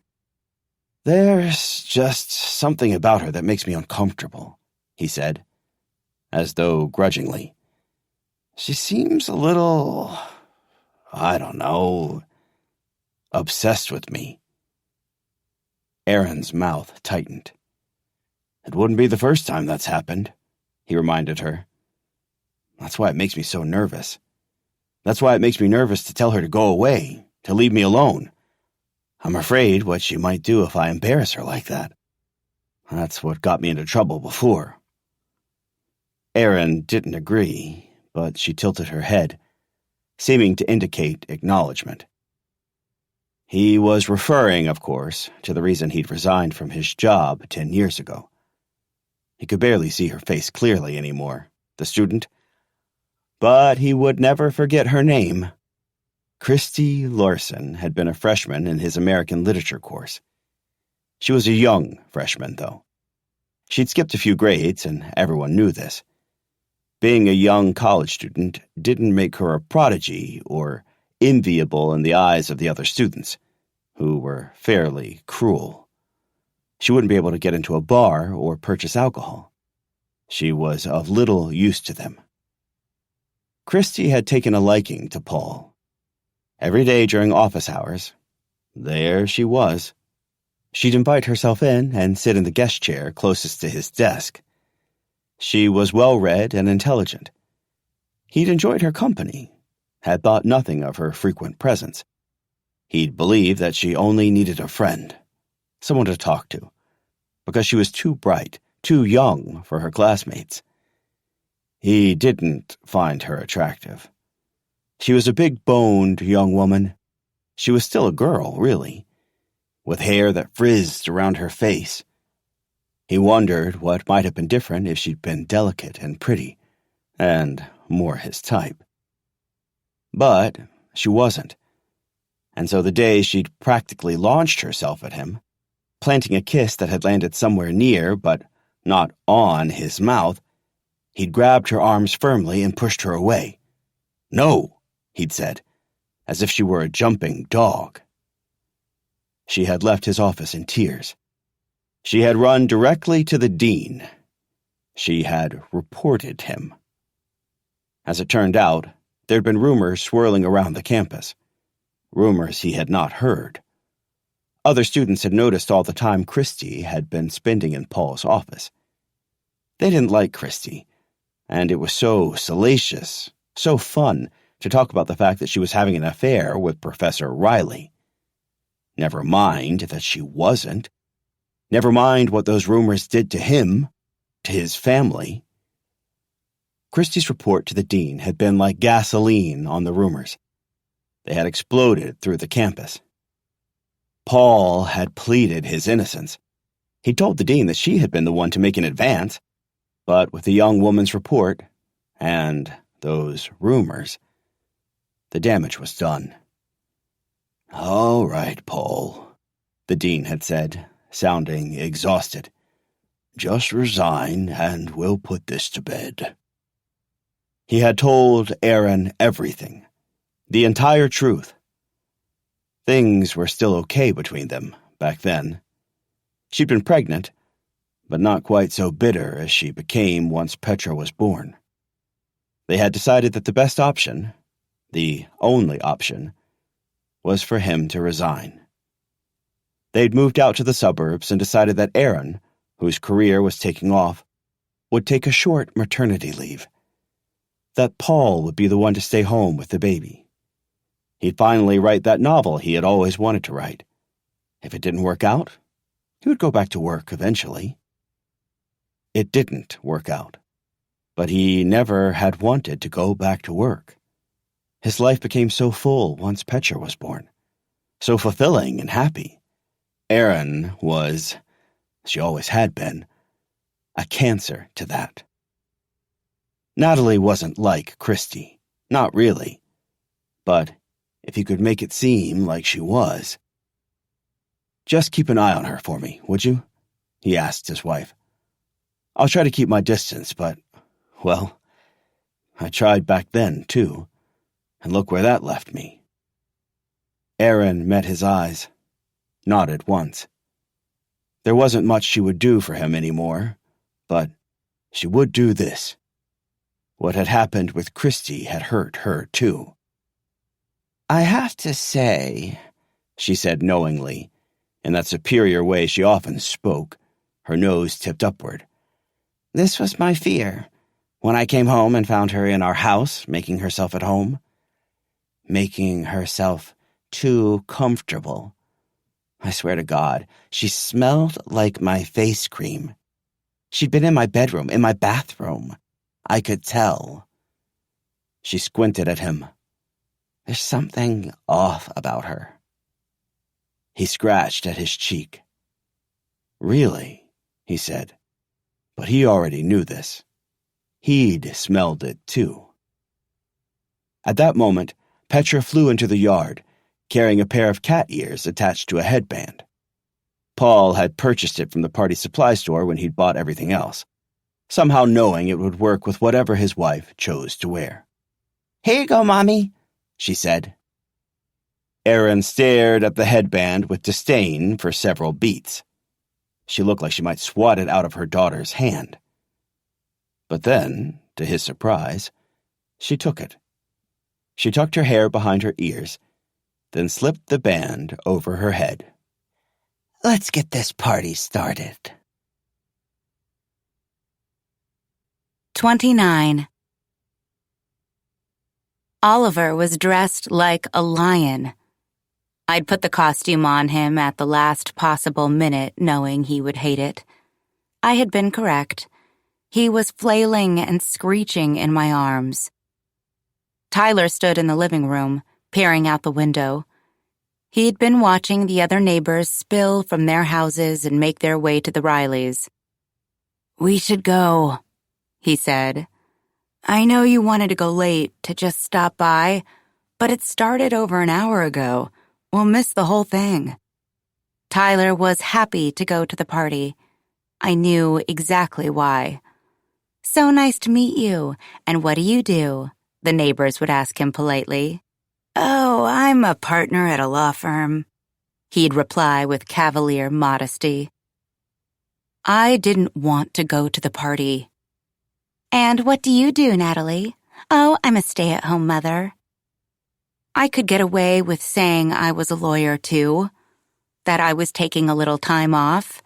"There's just something about her that makes me uncomfortable," he said, as though grudgingly. "She seems a little, I don't know, obsessed with me." Erin's mouth tightened. "It wouldn't be the first time that's happened," he reminded her. "That's why it makes me so nervous. That's why it makes me nervous to tell her to go away, to leave me alone. I'm afraid what she might do if I embarrass her like that. That's what got me into trouble before." Erin didn't agree, but she tilted her head, seeming to indicate acknowledgement. He was referring, of course, to the reason he'd resigned from his job 10 years ago. He could barely see her face clearly anymore, the student, but he would never forget her name. Christy Larson had been a freshman in his American literature course. She was a young freshman, though. She'd skipped a few grades, and everyone knew this. Being a young college student didn't make her a prodigy or enviable in the eyes of the other students, who were fairly cruel. She wouldn't be able to get into a bar or purchase alcohol. She was of little use to them. Christy had taken a liking to Paul. Every day during office hours, there she was. She'd invite herself in and sit in the guest chair closest to his desk. She was well-read and intelligent. He'd enjoyed her company, had thought nothing of her frequent presence. He'd believed that she only needed a friend, someone to talk to, because she was too bright, too young for her classmates. He didn't find her attractive. She was a big-boned young woman. She was still a girl, really, with hair that frizzed around her face. He wondered what might have been different if she'd been delicate and pretty, and more his type. But she wasn't, and so the day she'd practically launched herself at him, planting a kiss that had landed somewhere near but not on his mouth, he'd grabbed her arms firmly and pushed her away. "No," he'd said, as if she were a jumping dog. She had left his office in tears. She had run directly to the dean. She had reported him. As it turned out, there'd been rumors swirling around the campus. Rumors he had not heard. Other students had noticed all the time Christy had been spending in Paul's office. They didn't like Christy, and it was so salacious, so fun to talk about the fact that she was having an affair with Professor Riley. Never mind that she wasn't. Never mind what those rumors did to him, to his family. Christy's report to the dean had been like gasoline on the rumors. They had exploded through the campus. Paul had pleaded his innocence. He told the dean that she had been the one to make an advance, but with the young woman's report and those rumors, the damage was done. "All right, Paul," the dean had said, sounding exhausted. "Just resign and we'll put this to bed." He had told Aaron everything, the entire truth. Things were still okay between them back then. She'd been pregnant, but not quite so bitter as she became once Petra was born. They had decided that the best option, the only option, was for him to resign. They'd moved out to the suburbs and decided that Aaron, whose career was taking off, would take a short maternity leave. That Paul would be the one to stay home with the baby. He'd finally write that novel he had always wanted to write. If it didn't work out, he would go back to work eventually. It didn't work out, but he never had wanted to go back to work. His life became so full once Petra was born, so fulfilling and happy. Aaron was, she always had been, a cancer to that. Natalie wasn't like Christy, not really, but if he could make it seem like she was. "Just keep an eye on her for me, would you?" he asked his wife. "I'll try to keep my distance, but, well, I tried back then, too. And look where that left me." Aaron met his eyes, nodded once. There wasn't much she would do for him anymore, but she would do this. What had happened with Christy had hurt her, too. "I have to say," she said knowingly, in that superior way she often spoke, her nose tipped upward. "This was my fear, when I came home and found her in our house, making herself at home. Making herself too comfortable. I swear to God, she smelled like my face cream. She'd been in my bedroom, in my bathroom. I could tell." She squinted at him. "There's something off about her." He scratched at his cheek. "Really?" he said. But he already knew this. He'd smelled it, too. At that moment, Petra flew into the yard, carrying a pair of cat ears attached to a headband. Paul had purchased it from the party supply store when he'd bought everything else, somehow knowing it would work with whatever his wife chose to wear. "Here you go, Mommy," she said. Erin stared at the headband with disdain for several beats. She looked like she might swat it out of her daughter's hand. But then, to his surprise, she took it. She tucked her hair behind her ears, then slipped the band over her head. "Let's get this party started." 29. Oliver was dressed like a lion. I'd put the costume on him at the last possible minute, knowing he would hate it. I had been correct. He was flailing and screeching in my arms. Tyler stood in the living room, peering out the window. He'd been watching the other neighbors spill from their houses and make their way to the Rileys. "We should go," he said. "I know you wanted to go late to just stop by, but it started over an hour ago. We'll miss the whole thing." Tyler was happy to go to the party. I knew exactly why. "So nice to meet you, and what do you do?" the neighbors would ask him politely. "Oh, I'm a partner at a law firm," he'd reply with cavalier modesty. I didn't want to go to the party. "And what do you do, Natalie?" "Oh, I'm a stay-at-home mother." I could get away with saying I was a lawyer, too, that I was taking a little time off,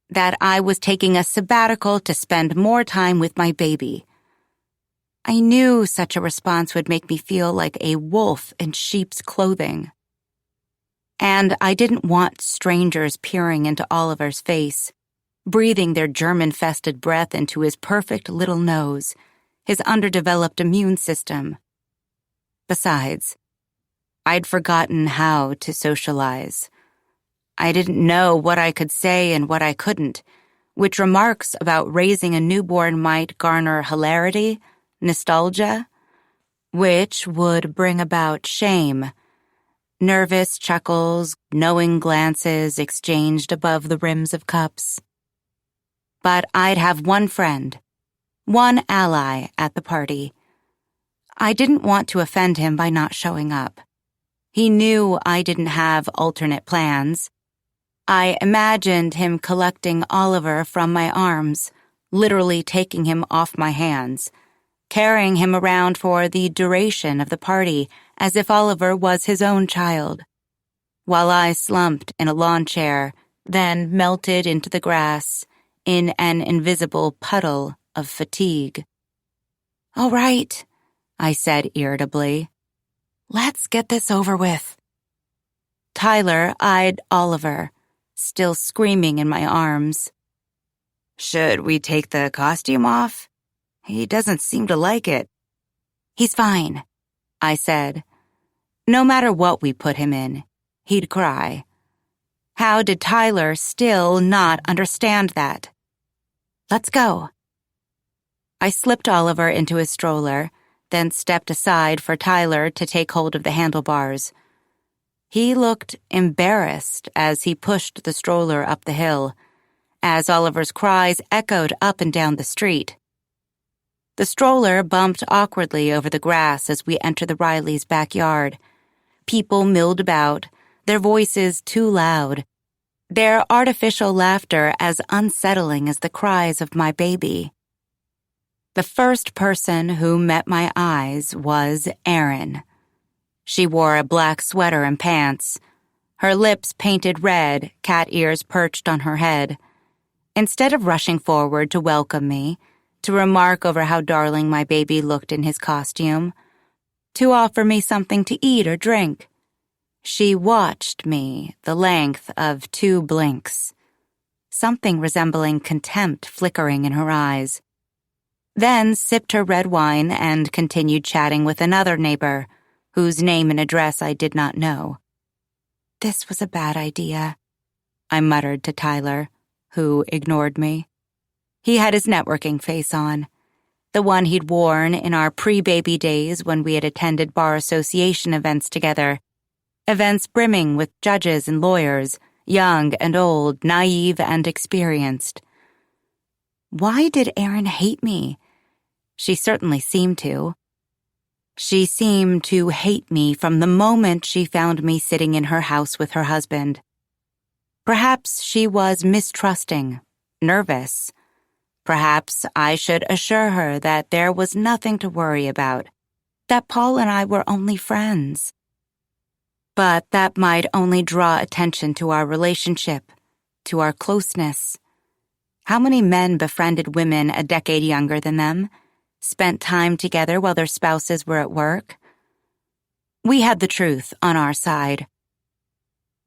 that I was taking a sabbatical to spend more time with my baby. I knew such a response would make me feel like a wolf in sheep's clothing. And I didn't want strangers peering into Oliver's face, breathing their germ-infested breath into his perfect little nose, his underdeveloped immune system. Besides, I'd forgotten how to socialize. I didn't know what I could say and what I couldn't, which remarks about raising a newborn might garner hilarity, nostalgia, which would bring about shame, nervous chuckles, knowing glances exchanged above the rims of cups. But I'd have one friend, one ally at the party. I didn't want to offend him by not showing up. He knew I didn't have alternate plans. I imagined him collecting Oliver from my arms, literally taking him off my hands, carrying him around for the duration of the party as if Oliver was his own child, while I slumped in a lawn chair, then melted into the grass in an invisible puddle of fatigue. "All right," I said irritably. "Let's get this over with." Tyler eyed Oliver, still screaming in my arms. "Should we take the costume off? He doesn't seem to like it." "He's fine," I said. No matter what we put him in, he'd cry. How did Tyler still not understand that? "Let's go." I slipped Oliver into his stroller, then stepped aside for Tyler to take hold of the handlebars. He looked embarrassed as he pushed the stroller up the hill, as Oliver's cries echoed up and down the street. The stroller bumped awkwardly over the grass as we entered the Rileys' backyard. People milled about, their voices too loud, their artificial laughter as unsettling as the cries of my baby. The first person who met my eyes was Erin. She wore a black sweater and pants, her lips painted red, cat ears perched on her head. Instead of rushing forward to welcome me, to remark over how darling my baby looked in his costume, to offer me something to eat or drink, she watched me the length of 2 blinks, something resembling contempt flickering in her eyes. Then sipped her red wine and continued chatting with another neighbor, whose name and address I did not know. "This was a bad idea," I muttered to Tyler, who ignored me. He had his networking face on, the one he'd worn in our pre-baby days when we had attended bar association events together, events brimming with judges and lawyers, young and old, naive and experienced. Why did Erin hate me? She certainly seemed to. She seemed to hate me from the moment she found me sitting in her house with her husband. Perhaps she was mistrusting, nervous. Perhaps I should assure her that there was nothing to worry about, that Paul and I were only friends. But that might only draw attention to our relationship, to our closeness. How many men befriended women a decade younger than them, spent time together while their spouses were at work? We had the truth on our side.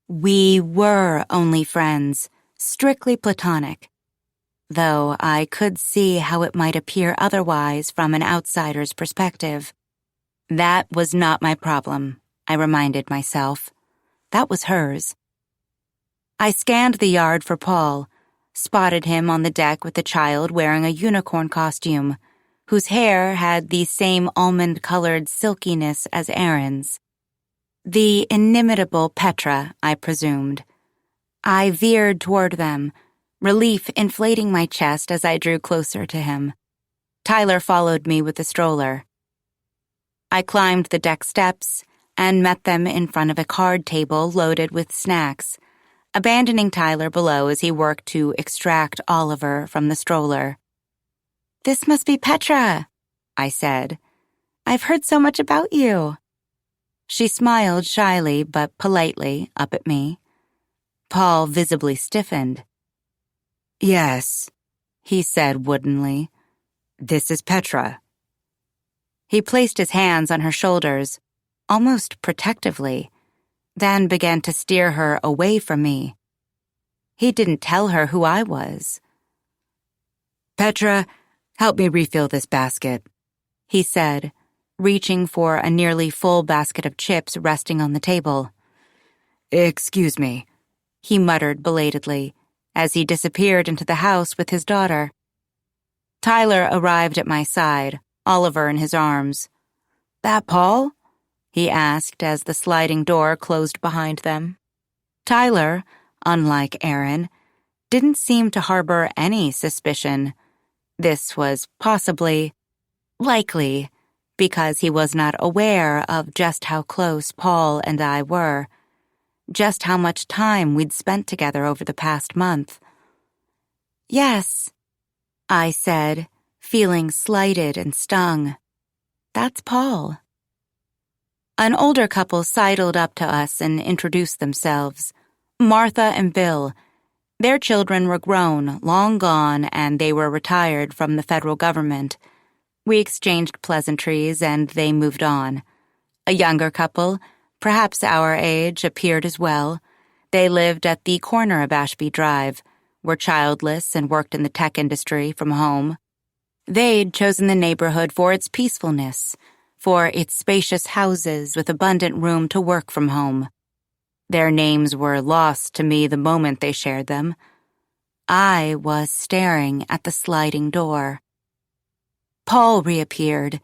We were only friends, strictly platonic, though I could see how it might appear otherwise from an outsider's perspective. That was not my problem, I reminded myself. That was hers. I scanned the yard for Paul, spotted him on the deck with a child wearing a unicorn costume, whose hair had the same almond-colored silkiness as Aaron's. The inimitable Petra, I presumed. I veered toward them, relief inflating my chest as I drew closer to him. Tyler followed me with the stroller. I climbed the deck steps and met them in front of a card table loaded with snacks, abandoning Tyler below as he worked to extract Oliver from the stroller. "This must be Petra," I said. "I've heard so much about you." She smiled shyly but politely up at me. Paul visibly stiffened. "Yes," he said woodenly. "This is Petra." He placed his hands on her shoulders, almost protectively, then began to steer her away from me. He didn't tell her who I was. "Petra, help me refill this basket," he said, reaching for a nearly full basket of chips resting on the table. "Excuse me," he muttered belatedly, as he disappeared into the house with his daughter. Tyler arrived at my side, Oliver in his arms. "That Paul?" he asked as the sliding door closed behind them. Tyler, unlike Aaron, didn't seem to harbor any suspicion. This was likely, because he was not aware of just how close Paul and I were, just how much time we'd spent together over the past month. "Yes," I said, feeling slighted and stung. "That's Paul." An older couple sidled up to us and introduced themselves. Martha and Bill. Their children were grown, long gone, and they were retired from the federal government. We exchanged pleasantries, and they moved on. A younger couple, perhaps our age, appeared as well. They lived at the corner of Ashby Drive, were childless and worked in the tech industry from home. They'd chosen the neighborhood for its peacefulness, for its spacious houses with abundant room to work from home. Their names were lost to me the moment they shared them. I was staring at the sliding door. Paul reappeared.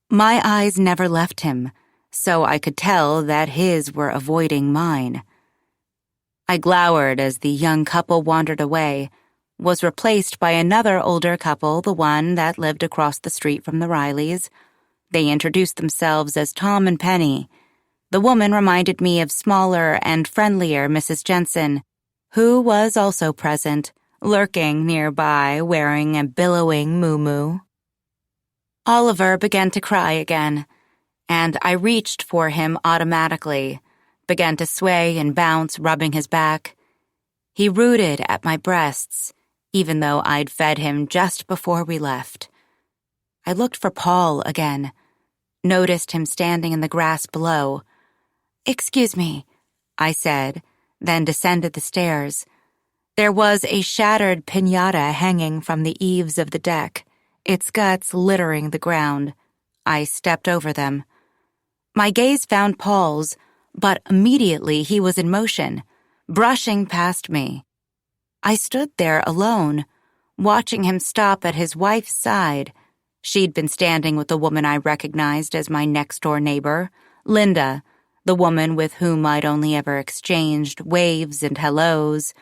My eyes never left him, so I could tell that his were avoiding mine. I glowered as the young couple wandered away, was replaced by another older couple, the one that lived across the street from the Rileys. They introduced themselves as Tom and Penny. The woman reminded me of smaller and friendlier Mrs. Jensen, who was also present, lurking nearby, wearing a billowing muumuu. Oliver began to cry again, and I reached for him automatically, began to sway and bounce, rubbing his back. He rooted at my breasts, even though I'd fed him just before we left. I looked for Paul again, noticed him standing in the grass below. "Excuse me," I said, then descended the stairs. There was a shattered piñata hanging from the eaves of the deck, its guts littering the ground. I stepped over them. My gaze found Paul's, but immediately he was in motion, brushing past me. I stood there alone, watching him stop at his wife's side. She'd been standing with the woman I recognized as my next-door neighbor, Linda, the woman with whom I'd only ever exchanged waves and hellos.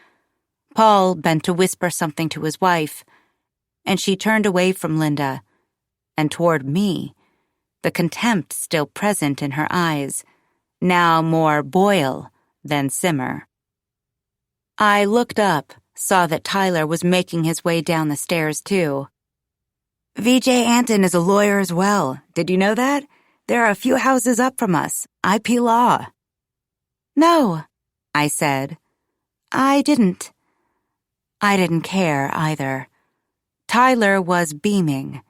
Paul bent to whisper something to his wife, and she turned away from Linda and toward me, the contempt still present in her eyes, now more boil than simmer. I looked up, saw that Tyler was making his way down the stairs too. VJ Anton is a lawyer as well. Did you know that? There are a few houses up from us. IP law. No, I said. I didn't care either. Tyler was beaming.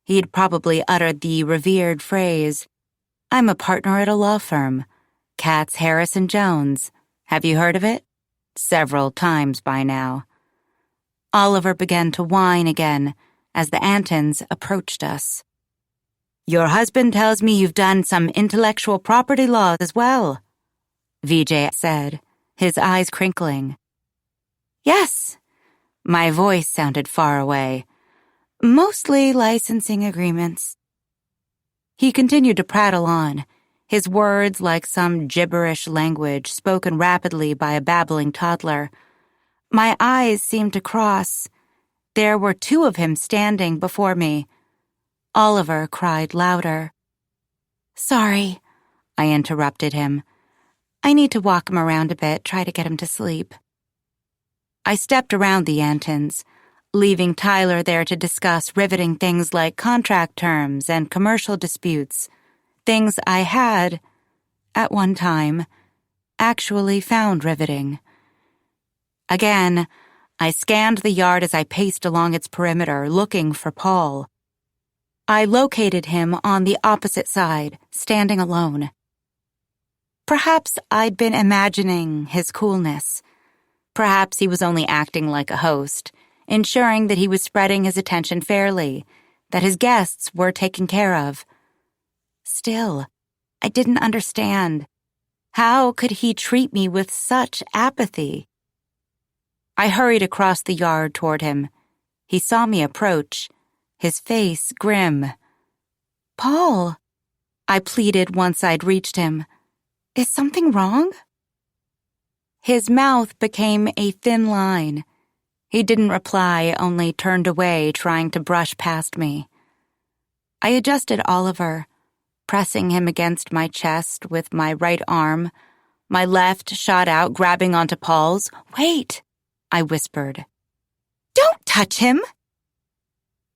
He'd probably uttered the revered phrase, "I'm a partner at a law firm. Katz, Harris & Jones. Have you heard of it?" Several times by now. Oliver began to whine again as the Antons approached us. "Your husband tells me you've done some intellectual property law as well," VJ said, his eyes crinkling. "Yes." My voice sounded far away. "Mostly licensing agreements." He continued to prattle on, his words like some gibberish language spoken rapidly by a babbling toddler. My eyes seemed to cross. There were two of him standing before me. Oliver cried louder. "Sorry," I interrupted him. "I need to walk him around a bit, try to get him to sleep." I stepped around the Antons, leaving Tyler there to discuss riveting things like contract terms and commercial disputes, things I had, at one time, actually found riveting. Again, I scanned the yard as I paced along its perimeter, looking for Paul. I located him on the opposite side, standing alone. Perhaps I'd been imagining his coolness. Perhaps he was only acting like a host, ensuring that he was spreading his attention fairly, that his guests were taken care of. Still, I didn't understand. How could he treat me with such apathy? I hurried across the yard toward him. He saw me approach, his face grim. "Paul," I pleaded once I'd reached him. "Is something wrong?" His mouth became a thin line. He didn't reply, only turned away, trying to brush past me. I adjusted Oliver, pressing him against my chest with my right arm. My left shot out, grabbing onto Paul's. "Wait," I whispered. "Don't touch him!"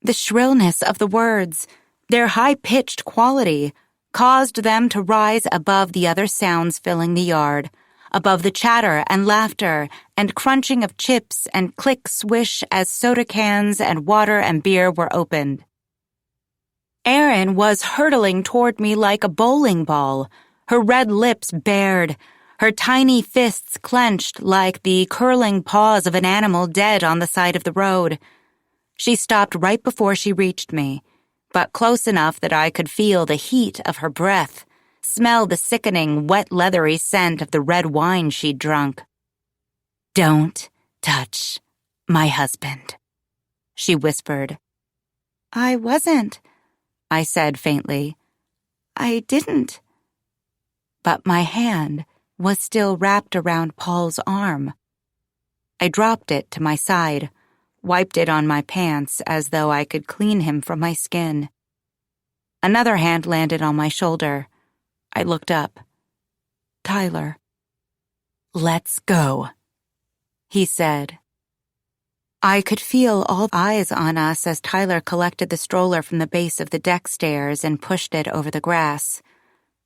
The shrillness of the words, their high-pitched quality, caused them to rise above the other sounds filling the yard, above the chatter and laughter and crunching of chips and click-swish as soda cans and water and beer were opened. Erin was hurtling toward me like a bowling ball, her red lips bared, her tiny fists clenched like the curling paws of an animal dead on the side of the road. She stopped right before she reached me, but close enough that I could feel the heat of her breath, smell the sickening, wet, leathery scent of the red wine she'd drunk. "Don't touch my husband," she whispered. "I wasn't," I said faintly. "I didn't." But my hand was still wrapped around Paul's arm. I dropped it to my side, wiped it on my pants as though I could clean him from my skin. Another hand landed on my shoulder. I looked up. Tyler. "Let's go," he said. I could feel all eyes on us as Tyler collected the stroller from the base of the deck stairs and pushed it over the grass.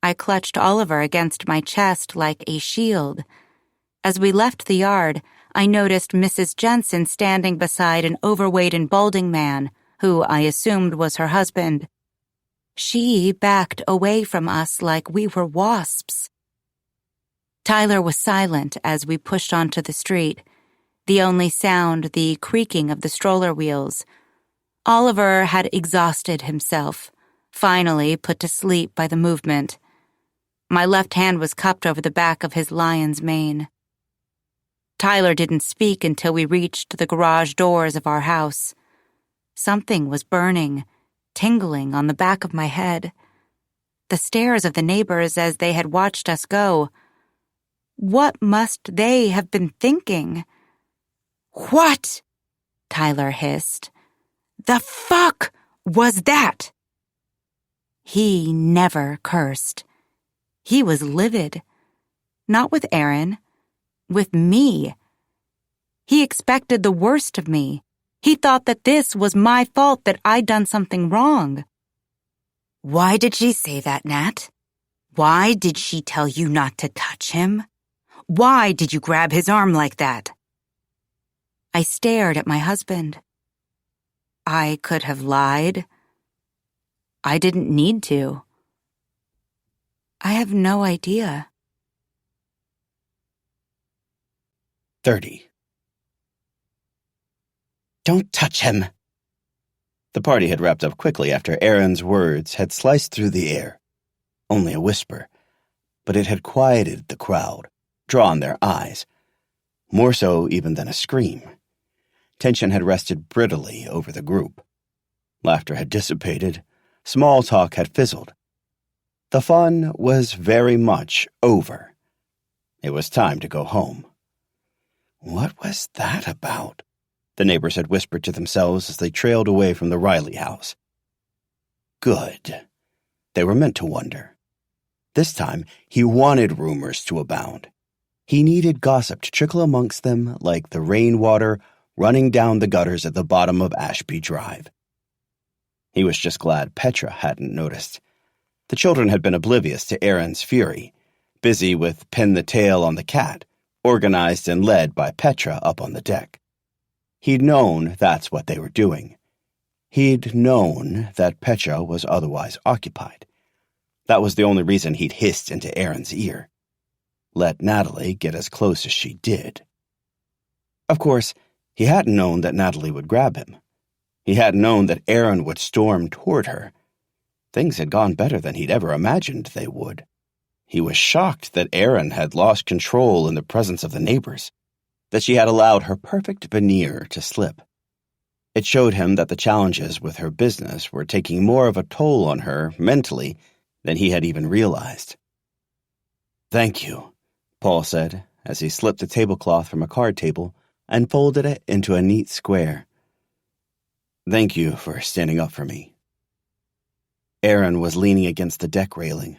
I clutched Oliver against my chest like a shield. As we left the yard, I noticed Mrs. Jensen standing beside an overweight and balding man, who I assumed was her husband. She backed away from us like we were wasps. Tyler was silent as we pushed onto the street, the only sound the creaking of the stroller wheels. Oliver had exhausted himself, finally put to sleep by the movement. My left hand was cupped over the back of his lion's mane. Tyler didn't speak until we reached the garage doors of our house. Something was burning, tingling on the back of my head. The stares of the neighbors as they had watched us go. What must they have been thinking? "What?" Tyler hissed. "The fuck was that?" He never cursed. He was livid. Not with Aaron. With me. He expected the worst of me. He thought that this was my fault, that I'd done something wrong. Why did she say that, Nat? Why did she tell you not to touch him? Why did you grab his arm like that? I stared at my husband. I could have lied. I didn't need to. I have no idea. 30. Don't touch him. The party had wrapped up quickly after Aaron's words had sliced through the air. Only a whisper, but it had quieted the crowd, drawn their eyes. More so even than a scream. Tension had rested brittly over the group. Laughter had dissipated. Small talk had fizzled. The fun was very much over. It was time to go home. What was that about? The neighbors had whispered to themselves as they trailed away from the Riley house. Good. They were meant to wonder. This time, he wanted rumors to abound. He needed gossip to trickle amongst them like the rainwater running down the gutters at the bottom of Ashby Drive. He was just glad Petra hadn't noticed. The children had been oblivious to Aaron's fury, busy with Pin the Tail on the cat, organized and led by Petra up on the deck. He'd known that's what they were doing. He'd known that Petra was otherwise occupied. That was the only reason he'd hissed into Aaron's ear. Let Natalie get as close as she did. Of course, he hadn't known that Natalie would grab him. He hadn't known that Aaron would storm toward her. Things had gone better than he'd ever imagined they would. He was shocked that Aaron had lost control in the presence of the neighbors, that she had allowed her perfect veneer to slip. It showed him that the challenges with her business were taking more of a toll on her mentally than he had even realized. "Thank you," Paul said as he slipped a tablecloth from a card table and folded it into a neat square. "Thank you for standing up for me." Aaron was leaning against the deck railing,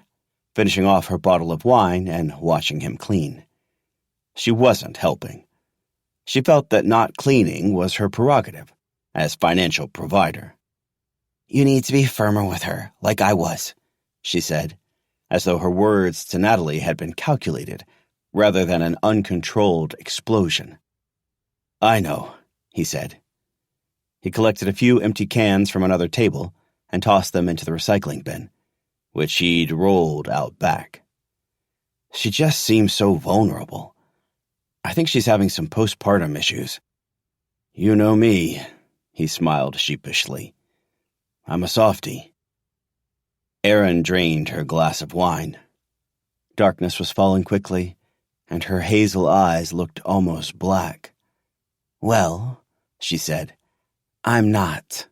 finishing off her bottle of wine and watching him clean. She wasn't helping. She felt that not cleaning was her prerogative as financial provider. "You need to be firmer with her, like I was," she said, as though her words to Natalie had been calculated rather than an uncontrolled explosion. "I know," he said. He collected a few empty cans from another table and tossed them into the recycling bin, which he'd rolled out back. "She just seems so vulnerable. I think she's having some postpartum issues. You know me," he smiled sheepishly. "I'm a softie." Aaron drained her glass of wine. Darkness was falling quickly, and her hazel eyes looked almost black. "Well," she said, "I'm not."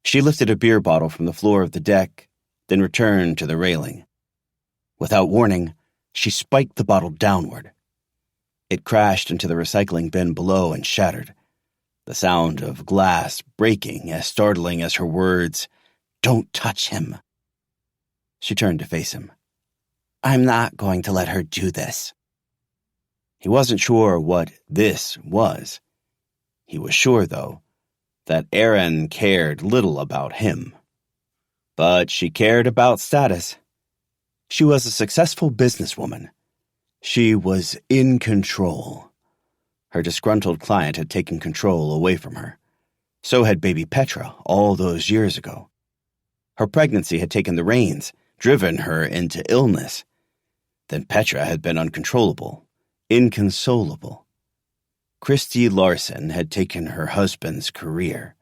She lifted a beer bottle from the floor of the deck, then returned to the railing. Without warning, she spiked the bottle downward. It crashed into the recycling bin below and shattered, the sound of glass breaking as startling as her words, "Don't touch him." She turned to face him. "I'm not going to let her do this." He wasn't sure what this was. He was sure, though, that Aaron cared little about him. But she cared about status. She was a successful businesswoman. She was in control. Her disgruntled client had taken control away from her. So had baby Petra all those years ago. Her pregnancy had taken the reins, driven her into illness. Then Petra had been uncontrollable, inconsolable. Christy Larson had taken her husband's career.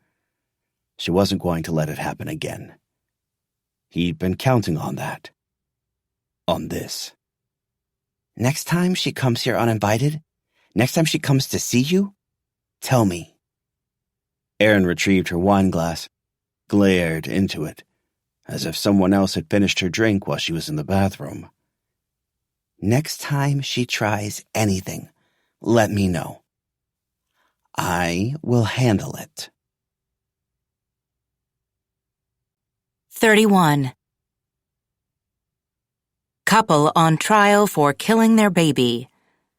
She wasn't going to let it happen again. He'd been counting on that. On this. "Next time she comes here uninvited, next time she comes to see you, tell me." Aaron retrieved her wine glass, glared into it, as if someone else had finished her drink while she was in the bathroom. "Next time she tries anything, let me know. I will handle it." 31. Couple on trial for killing their baby,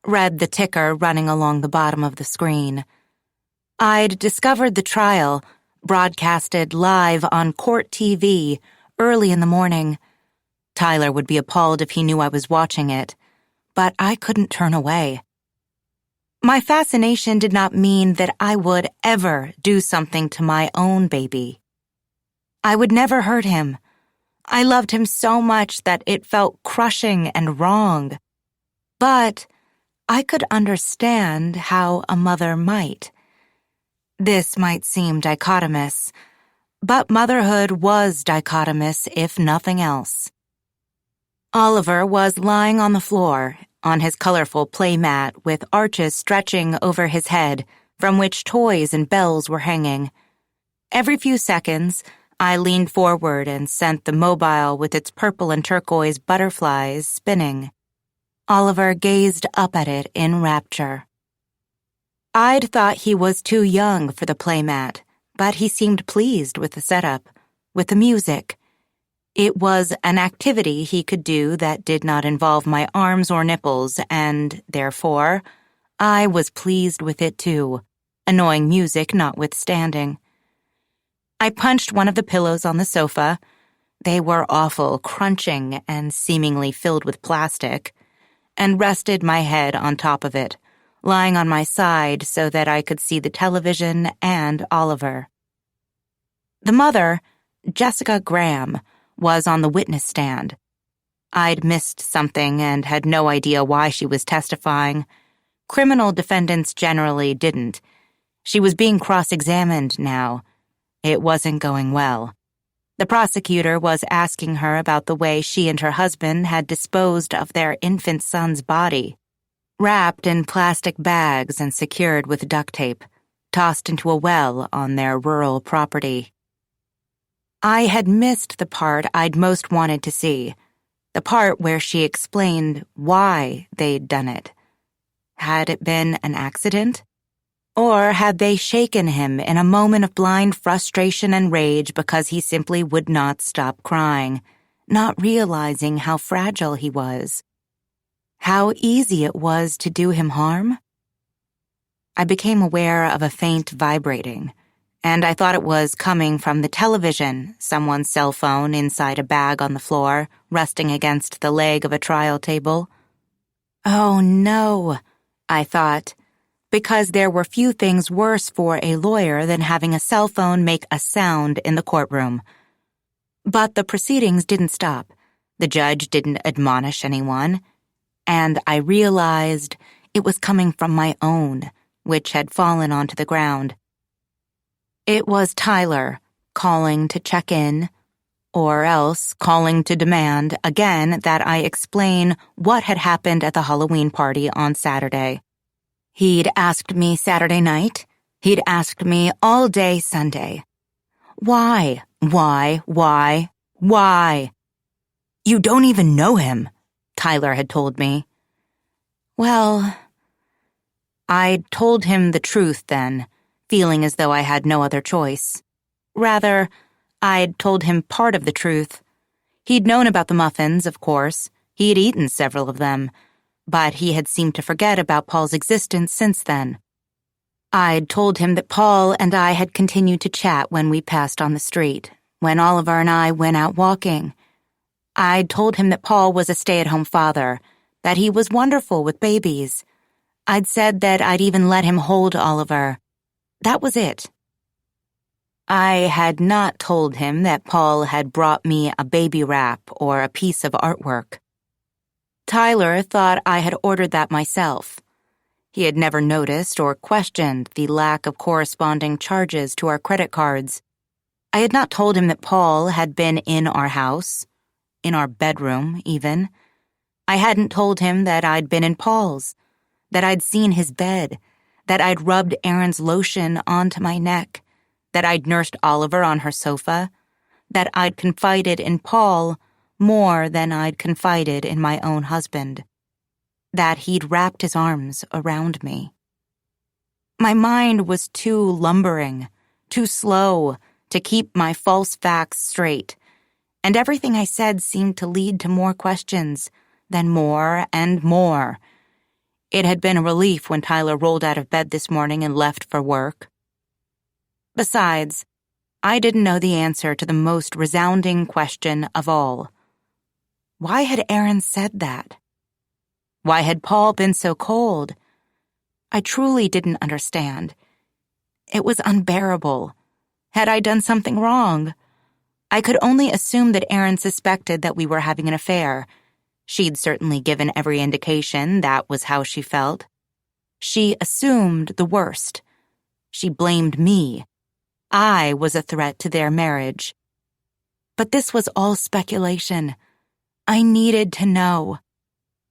read the ticker running along the bottom of the screen. I'd discovered the trial, broadcasted live on court TV early in the morning. Tyler would be appalled if he knew I was watching it, but I couldn't turn away. My fascination did not mean that I would ever do something to my own baby. I would never hurt him. I loved him so much that it felt crushing and wrong. But I could understand how a mother might. This might seem dichotomous, but motherhood was dichotomous if nothing else. Oliver was lying on the floor, on his colorful playmat with arches stretching over his head, from which toys and bells were hanging. Every few seconds, I leaned forward and sent the mobile with its purple and turquoise butterflies spinning. Oliver gazed up at it in rapture. I'd thought he was too young for the playmat, but he seemed pleased with the setup, with the music. It was an activity he could do that did not involve my arms or nipples, and, therefore, I was pleased with it too, annoying music notwithstanding. I punched one of the pillows on the sofa. They were awful, crunching, and seemingly filled with plastic, and rested my head on top of it, lying on my side so that I could see the television and Oliver. The mother, Jessica Graham, was on the witness stand. I'd missed something and had no idea why she was testifying. Criminal defendants generally didn't. She was being cross-examined now. It wasn't going well. The prosecutor was asking her about the way she and her husband had disposed of their infant son's body, wrapped in plastic bags and secured with duct tape, tossed into a well on their rural property. I had missed the part I'd most wanted to see, the part where she explained why they'd done it. Had it been an accident? Or had they shaken him in a moment of blind frustration and rage because he simply would not stop crying, not realizing how fragile he was? How easy it was to do him harm? I became aware of a faint vibrating, and I thought it was coming from the television, someone's cell phone inside a bag on the floor, resting against the leg of a trial table. Oh no, I thought, because there were few things worse for a lawyer than having a cell phone make a sound in the courtroom. But the proceedings didn't stop. The judge didn't admonish anyone, and I realized it was coming from my own, which had fallen onto the ground. It was Tyler, calling to check in, or else calling to demand again that I explain what had happened at the Halloween party on Saturday. He'd asked me Saturday night. He'd asked me all day Sunday. Why? You don't even know him, Tyler had told me. Well, I'd told him the truth then, feeling as though I had no other choice. Rather, I'd told him part of the truth. He'd known about the muffins, of course. He'd eaten several of them. But he had seemed to forget about Paul's existence since then. I'd told him that Paul and I had continued to chat when we passed on the street, when Oliver and I went out walking. I'd told him that Paul was a stay-at-home father, that he was wonderful with babies. I'd said that I'd even let him hold Oliver. That was it. I had not told him that Paul had brought me a baby wrap or a piece of artwork. Tyler thought I had ordered that myself. He had never noticed or questioned the lack of corresponding charges to our credit cards. I had not told him that Paul had been in our house, in our bedroom, even. I hadn't told him that I'd been in Paul's, that I'd seen his bed, that I'd rubbed Erin's lotion onto my neck, that I'd nursed Oliver on her sofa, that I'd confided in Paul more than I'd confided in my own husband, that he'd wrapped his arms around me. My mind was too lumbering, too slow to keep my false facts straight, and everything I said seemed to lead to more questions, then more and more. It had been a relief when Tyler rolled out of bed this morning and left for work. Besides, I didn't know the answer to the most resounding question of all. Why had Aaron said that? Why had Paul been so cold? I truly didn't understand. It was unbearable. Had I done something wrong? I could only assume that Aaron suspected that we were having an affair. She'd certainly given every indication that was how she felt. She assumed the worst. She blamed me. I was a threat to their marriage. But this was all speculation. I needed to know.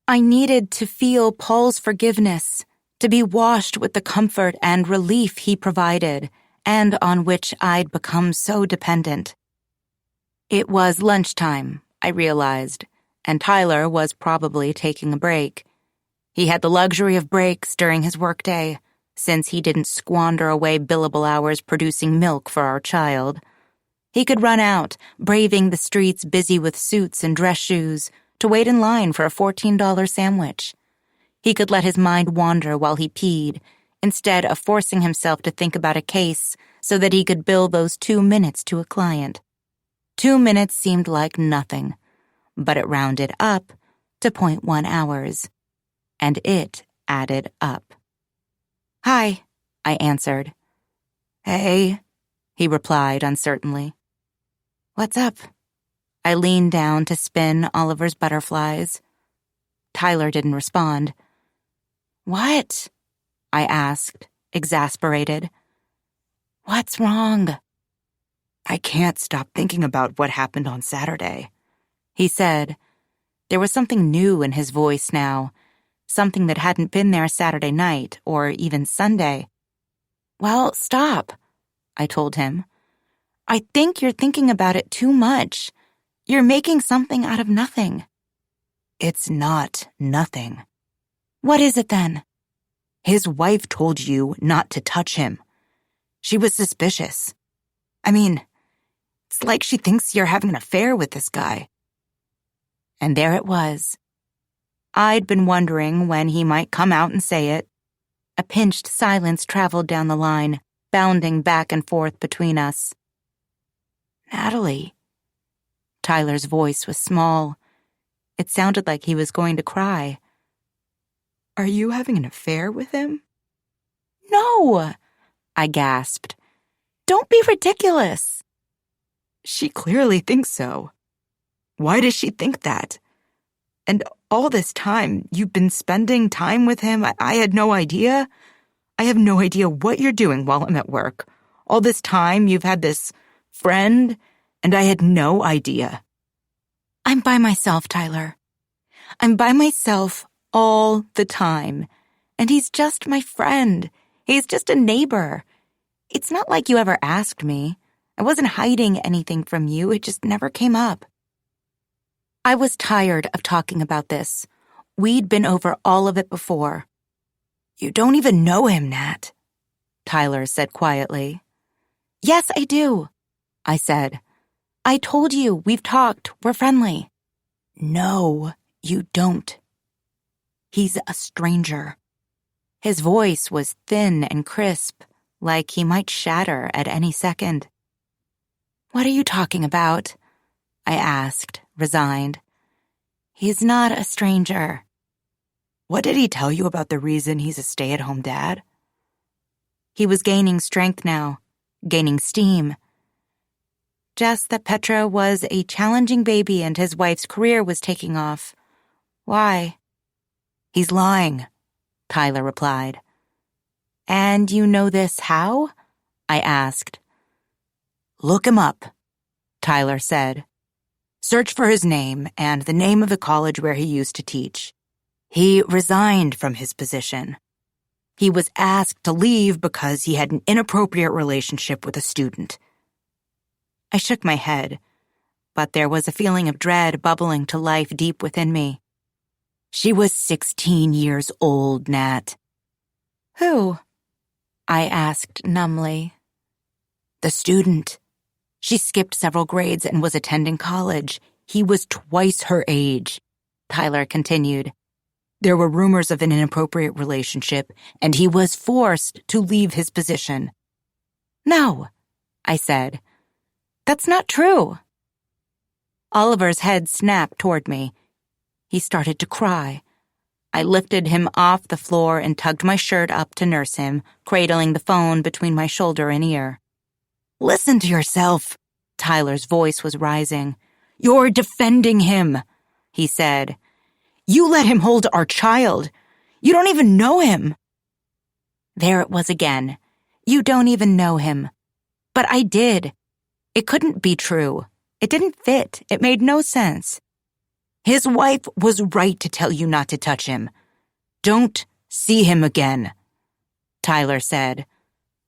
I needed to feel Paul's forgiveness, to be washed with the comfort and relief he provided, and on which I'd become so dependent. It was lunchtime, I realized, and Tyler was probably taking a break. He had the luxury of breaks during his workday, since he didn't squander away billable hours producing milk for our child. He could run out, braving the streets busy with suits and dress shoes, to wait in line for a $14 sandwich. He could let his mind wander while he peed, instead of forcing himself to think about a case so that he could bill those 2 minutes to a client. 2 minutes seemed like nothing, but it rounded up to 0.1 hours, and it added up. "Hi," I answered. "Hey," he replied uncertainly. "What's up?" I leaned down to spin Oliver's butterflies. Tyler didn't respond. "What?" I asked, exasperated. "What's wrong?" "I can't stop thinking about what happened on Saturday," he said. There was something new in his voice now, something that hadn't been there Saturday night or even Sunday. "Well, stop," I told him. "I think you're thinking about it too much. You're making something out of nothing." "It's not nothing." "What is it then?" "His wife told you not to touch him. She was suspicious. I mean, it's like she thinks you're having an affair with this guy." And there it was. I'd been wondering when he might come out and say it. A pinched silence traveled down the line, bounding back and forth between us. "Natalie." Tyler's voice was small. It sounded like he was going to cry. "Are you having an affair with him?" "No," I gasped. "Don't be ridiculous." "She clearly thinks so. Why does she think that? And all this time, you've been spending time with him. I had no idea. I have no idea what you're doing while I'm at work. All this time, you've had this friend, and I had no idea." "I'm by myself, Tyler. I'm by myself all the time. And he's just my friend. He's just a neighbor. It's not like you ever asked me. I wasn't hiding anything from you. It just never came up." I was tired of talking about this. We'd been over all of it before. "You don't even know him, Nat," Tyler said quietly. "Yes, I do," I said. "I told you, we've talked, we're friendly." "No, you don't. He's a stranger." His voice was thin and crisp, like he might shatter at any second. "What are you talking about?" I asked, resigned. "He's not a stranger." "What did he tell you about the reason he's a stay-at-home dad?" He was gaining strength now, gaining steam. "Just that Petra was a challenging baby and his wife's career was taking off. Why?" "He's lying," Tyler replied. "And you know this how?" I asked. "Look him up," Tyler said. "Search for his name and the name of the college where he used to teach. He resigned from his position. He was asked to leave because he had an inappropriate relationship with a student." I shook my head, but there was a feeling of dread bubbling to life deep within me. "She was 16 years old, Nat." "Who?" I asked numbly. "The student. She skipped several grades and was attending college. He was twice her age, Tyler continued. There were rumors of an inappropriate relationship, and he was forced to leave his position. No, I said. That's not true. Oliver's head snapped toward me. He started to cry. I lifted him off the floor and tugged my shirt up to nurse him, cradling the phone between my shoulder and ear. Listen to yourself. Tyler's voice was rising. You're defending him, he said. You let him hold our child. You don't even know him. There it was again. You don't even know him. But I did. It couldn't be true. It didn't fit. It made no sense. His wife was right to tell you not to touch him. Don't see him again, Tyler said.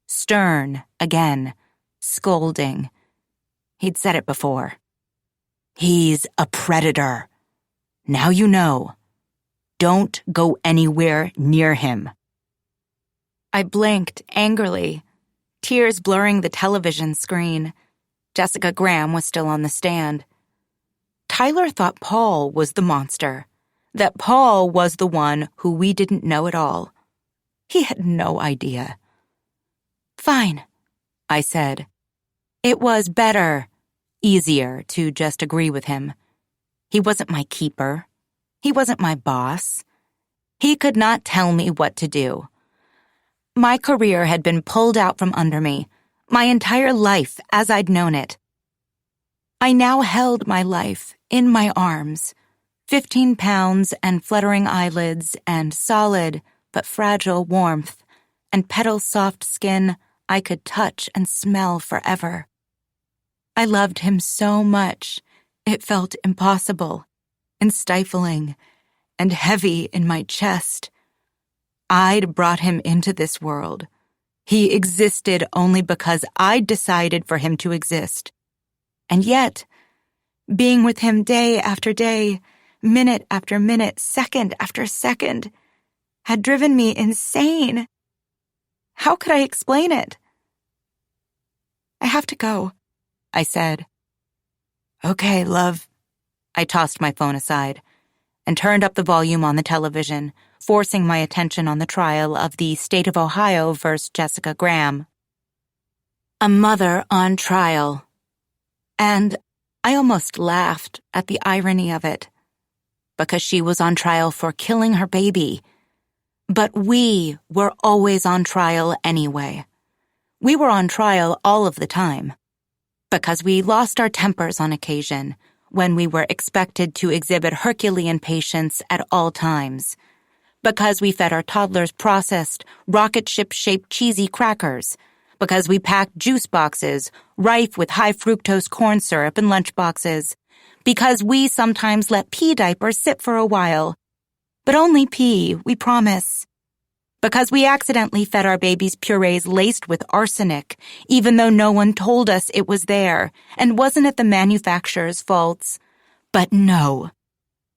Stern again, scolding. He'd said it before. He's a predator. Now you know. Don't go anywhere near him. I blinked angrily, tears blurring the television screen. Jessica Graham was still on the stand. Tyler thought Paul was the monster, that Paul was the one who we didn't know at all. He had no idea. Fine, I said. It was better, easier to just agree with him. He wasn't my keeper. He wasn't my boss. He could not tell me what to do. My career had been pulled out from under me, my entire life as I'd known it. I now held my life in my arms, 15 pounds and fluttering eyelids and solid but fragile warmth and petal-soft skin I could touch and smell forever. I loved him so much, it felt impossible and stifling and heavy in my chest. I'd brought him into this world. He existed only because I'd decided for him to exist. And yet, being with him day after day, minute after minute, second after second, had driven me insane. How could I explain it? I have to go, I said. Okay, love. I tossed my phone aside and turned up the volume on the television, forcing my attention on the trial of the state of Ohio versus Jessica Graham. A mother on trial. And I almost laughed at the irony of it, because she was on trial for killing her baby. But we were always on trial anyway. We were on trial all of the time, because we lost our tempers on occasion when we were expected to exhibit Herculean patience at all times, because we fed our toddlers processed, rocket ship-shaped cheesy crackers, because we packed juice boxes rife with high-fructose corn syrup in lunch boxes, because we sometimes let pee diapers sit for a while. But only pee, we promise. Because we accidentally fed our babies purees laced with arsenic, even though no one told us it was there, and wasn't it the manufacturer's faults? But no,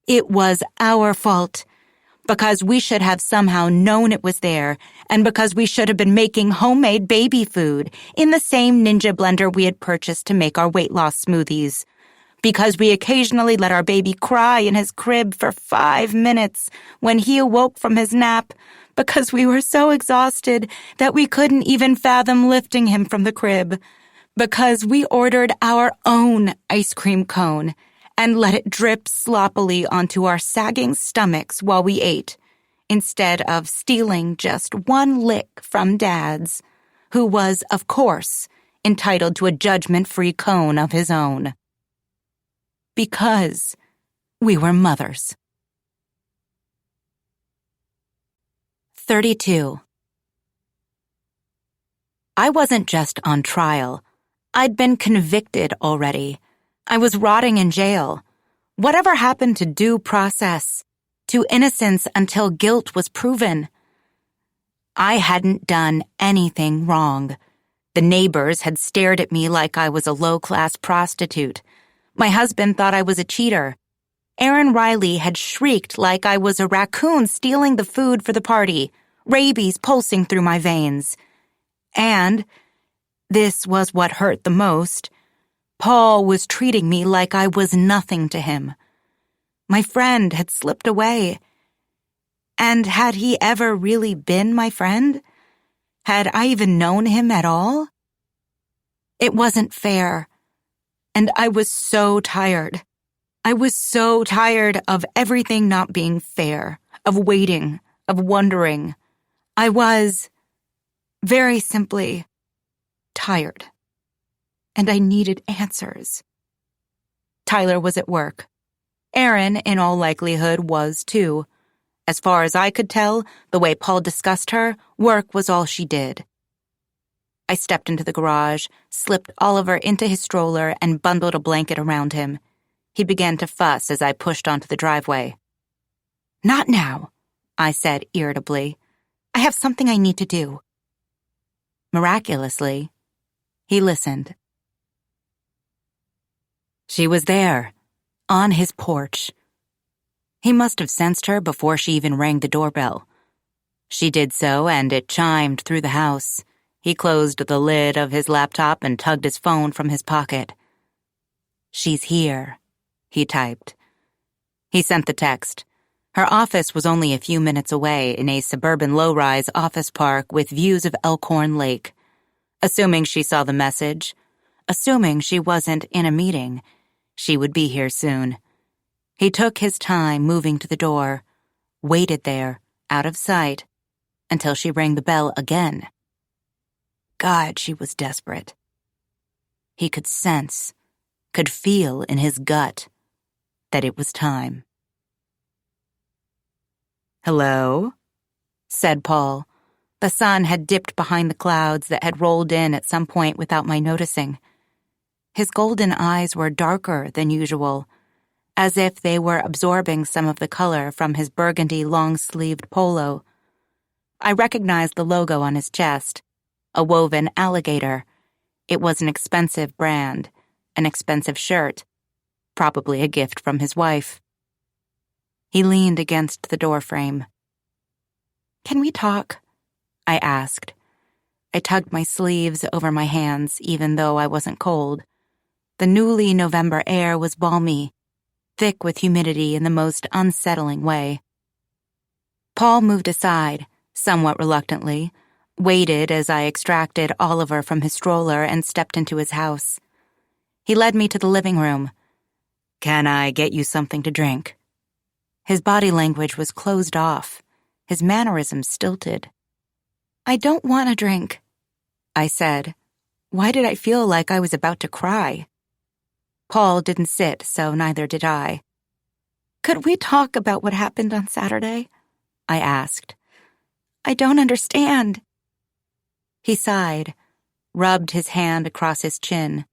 it was our fault. Because we should have somehow known it was there, and because we should have been making homemade baby food in the same Ninja blender we had purchased to make our weight loss smoothies. Because we occasionally let our baby cry in his crib for 5 minutes when he awoke from his nap, because we were so exhausted that we couldn't even fathom lifting him from the crib, because we ordered our own ice cream cone and let it drip sloppily onto our sagging stomachs while we ate, instead of stealing just one lick from Dad's, who was, of course, entitled to a judgment-free cone of his own. Because we were mothers. 32. I wasn't just on trial. I'd been convicted already. I was rotting in jail. Whatever happened to due process? To innocence until guilt was proven? I hadn't done anything wrong. The neighbors had stared at me like I was a low-class prostitute. My husband thought I was a cheater. Aaron Riley had shrieked like I was a raccoon stealing the food for the party, rabies pulsing through my veins. And, this was what hurt the most, Paul was treating me like I was nothing to him. My friend had slipped away. And had he ever really been my friend? Had I even known him at all? It wasn't fair. And I was so tired. I was so tired of everything not being fair, of waiting, of wondering. I was, very simply, tired. And I needed answers. Tyler was at work. Erin, in all likelihood, was too. As far as I could tell, the way Paul discussed her, work was all she did. I stepped into the garage, slipped Oliver into his stroller, and bundled a blanket around him. He began to fuss as I pushed onto the driveway. "Not now," I said irritably. "I have something I need to do." Miraculously, he listened. She was there, on his porch. He must have sensed her before she even rang the doorbell. She did so, and it chimed through the house. He closed the lid of his laptop and tugged his phone from his pocket. "She's here," he typed. He sent the text. Her office was only a few minutes away in a suburban low-rise office park with views of Elkhorn Lake. Assuming she saw the message, assuming she wasn't in a meeting, she would be here soon. He took his time moving to the door, waited there, out of sight, until she rang the bell again. God, she was desperate. He could sense, could feel in his gut that it was time. "Hello?" said Paul. The sun had dipped behind the clouds that had rolled in at some point without my noticing. His golden eyes were darker than usual, as if they were absorbing some of the color from his burgundy long-sleeved polo. I recognized the logo on his chest, a woven alligator. It was an expensive brand, an expensive shirt, probably a gift from his wife. He leaned against the doorframe. "Can we talk?" I asked. I tugged my sleeves over my hands, even though I wasn't cold. The newly November air was balmy, thick with humidity in the most unsettling way. Paul moved aside, somewhat reluctantly, waited as I extracted Oliver from his stroller and stepped into his house. He led me to the living room. "Can I get you something to drink?" His body language was closed off, his mannerisms stilted. "I don't want a drink," I said. Why did I feel like I was about to cry? Paul didn't sit, so neither did I. "Could we talk about what happened on Saturday?" I asked. "I don't understand." He sighed, rubbed his hand across his chin.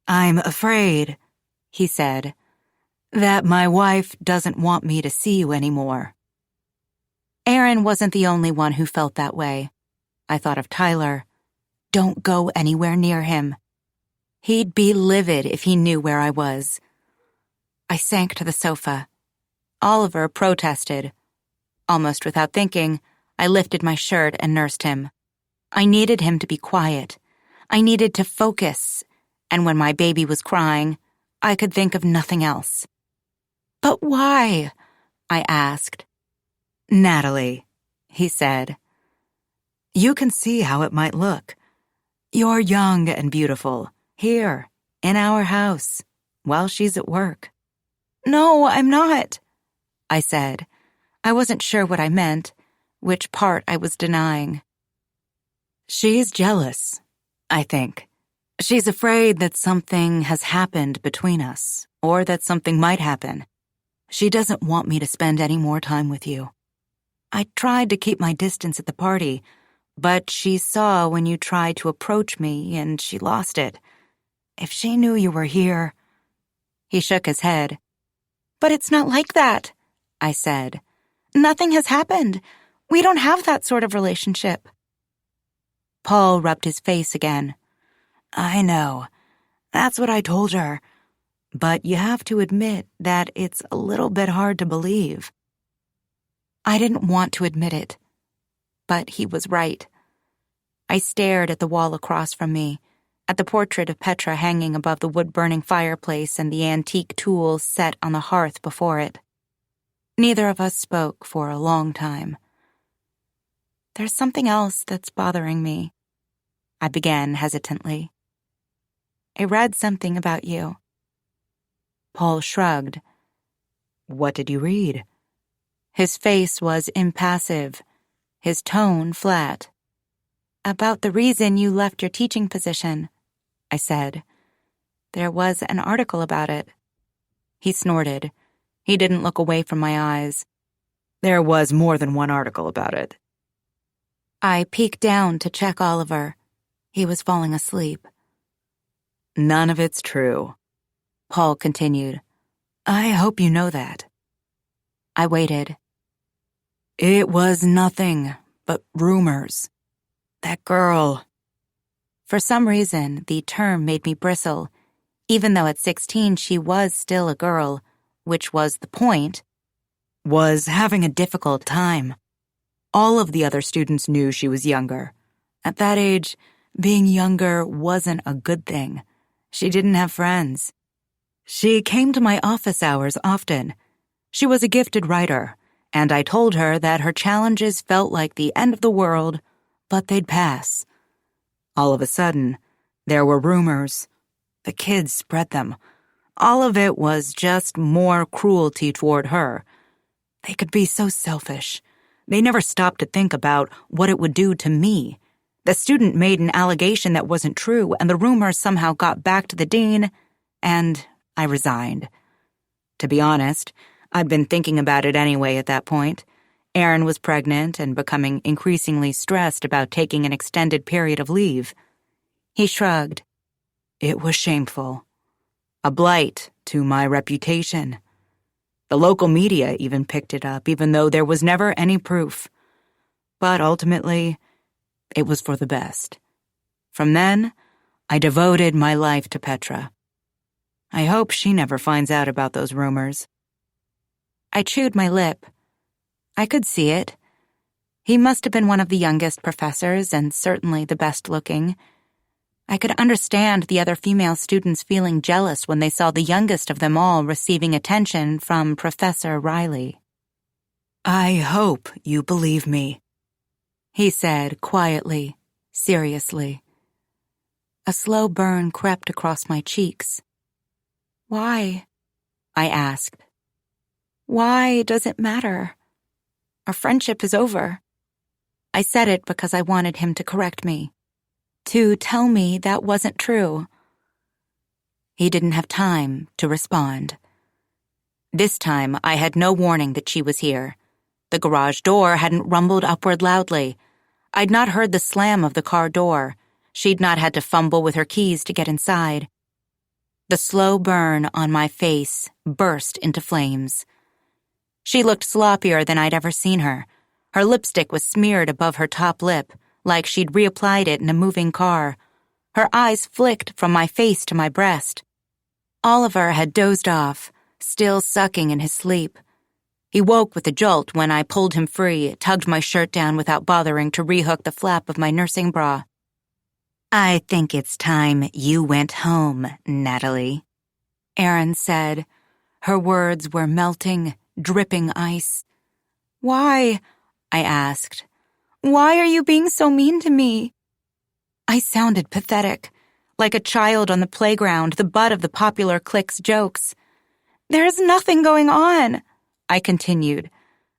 "I'm afraid," he said, "that my wife doesn't want me to see you anymore." Erin wasn't the only one who felt that way. I thought of Tyler. Don't go anywhere near him. He'd be livid if he knew where I was. I sank to the sofa. Oliver protested. Almost without thinking, I lifted my shirt and nursed him. I needed him to be quiet. I needed to focus. And when my baby was crying, I could think of nothing else. "But why?" I asked. "Natalie," he said, "you can see how it might look. You're young and beautiful, here, in our house, while she's at work." "No, I'm not," I said. I wasn't sure what I meant, which part I was denying. "She's jealous, I think. She's afraid that something has happened between us, or that something might happen. She doesn't want me to spend any more time with you. I tried to keep my distance at the party, but she saw when you tried to approach me and she lost it. If she knew you were here..." He shook his head. "But it's not like that," I said. "Nothing has happened. We don't have that sort of relationship." Paul rubbed his face again. "I know. That's what I told her. But you have to admit that it's a little bit hard to believe." I didn't want to admit it, but he was right. I stared at the wall across from me, at the portrait of Petra hanging above the wood-burning fireplace and the antique tools set on the hearth before it. Neither of us spoke for a long time. "There's something else that's bothering me," I began hesitantly. "I read something about you." Paul shrugged. "What did you read?" His face was impassive, his tone flat. "About the reason you left your teaching position," I said. "There was an article about it." He snorted. He didn't look away from my eyes. "There was more than one article about it." I peeked down to check Oliver. He was falling asleep. "None of it's true," Paul continued. "I hope you know that." I waited. "It was nothing but rumors. That girl." For some reason, the term made me bristle, even though at 16 she was still a girl, which was the point, "was having a difficult time. All of the other students knew she was younger. At that age, being younger wasn't a good thing. She didn't have friends. She came to my office hours often. She was a gifted writer, and I told her that her challenges felt like the end of the world, but they'd pass. All of a sudden, there were rumors. The kids spread them. All of it was just more cruelty toward her. They could be so selfish. They never stopped to think about what it would do to me. The student made an allegation that wasn't true, and the rumors somehow got back to the dean, and I resigned. To be honest, I'd been thinking about it anyway at that point. Erin was pregnant and becoming increasingly stressed about taking an extended period of leave. He shrugged. It was shameful. A blight to my reputation. The local media even picked it up, even though there was never any proof. But ultimately, it was for the best. From then, I devoted my life to Petra. I hope she never finds out about those rumors. I chewed my lip. I could see it. He must have been one of the youngest professors and certainly the best-looking. I could understand the other female students feeling jealous when they saw the youngest of them all receiving attention from Professor Riley. I hope you believe me, he said quietly, seriously. A slow burn crept across my cheeks. Why? I asked. Why does it matter? Our friendship is over. I said it because I wanted him to correct me, to tell me that wasn't true. He didn't have time to respond. This time, I had no warning that she was here. The garage door hadn't rumbled upward loudly. I'd not heard the slam of the car door. She'd not had to fumble with her keys to get inside. The slow burn on my face burst into flames. She looked sloppier than I'd ever seen her. Her lipstick was smeared above her top lip, like she'd reapplied it in a moving car. Her eyes flicked from my face to my breast. Oliver had dozed off, still sucking in his sleep. He woke with a jolt when I pulled him free, tugged my shirt down without bothering to rehook the flap of my nursing bra. I think it's time you went home, Natalie, Erin said. Her words were melting, dripping ice. Why? I asked. Why are you being so mean to me? I sounded pathetic, like a child on the playground, the butt of the popular clique's jokes. There's nothing going on, I continued.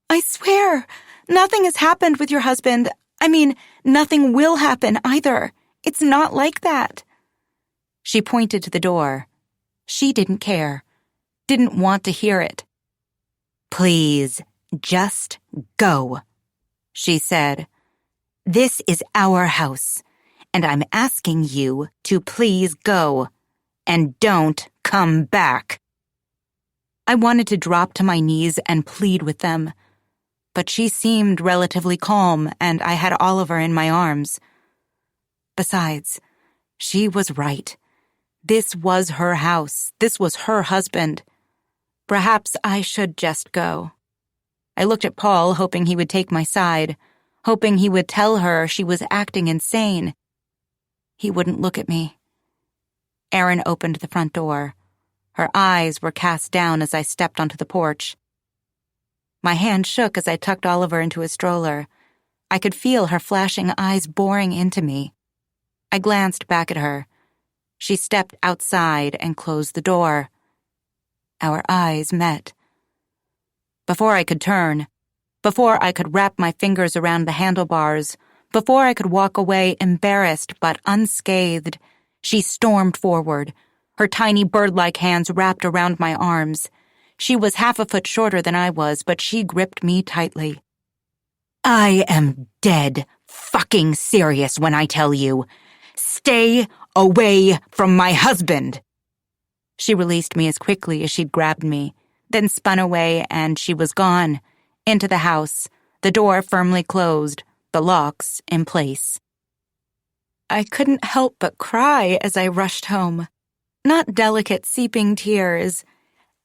I swear, nothing has happened with your husband. I mean, nothing will happen either. It's not like that. She pointed to the door. She didn't care, didn't want to hear it. Please, just go, she said. This is our house, and I'm asking you to please go, and don't come back. I wanted to drop to my knees and plead with them, but she seemed relatively calm, and I had Oliver in my arms. Besides, she was right. This was her house. This was her husband. Perhaps I should just go. I looked at Paul, hoping he would take my side, hoping he would tell her she was acting insane. He wouldn't look at me. Erin opened the front door. Her eyes were cast down as I stepped onto the porch. My hand shook as I tucked Oliver into his stroller. I could feel her flashing eyes boring into me. I glanced back at her. She stepped outside and closed the door. Our eyes met. Before I could turn, before I could wrap my fingers around the handlebars, before I could walk away embarrassed but unscathed, she stormed forward, her tiny bird-like hands wrapped around my arms. She was half a foot shorter than I was, but she gripped me tightly. I am dead fucking serious when I tell you. Stay away from my husband. She released me as quickly as she'd grabbed me, then spun away and she was gone, into the house, the door firmly closed, the locks in place. I couldn't help but cry as I rushed home. Not delicate, seeping tears.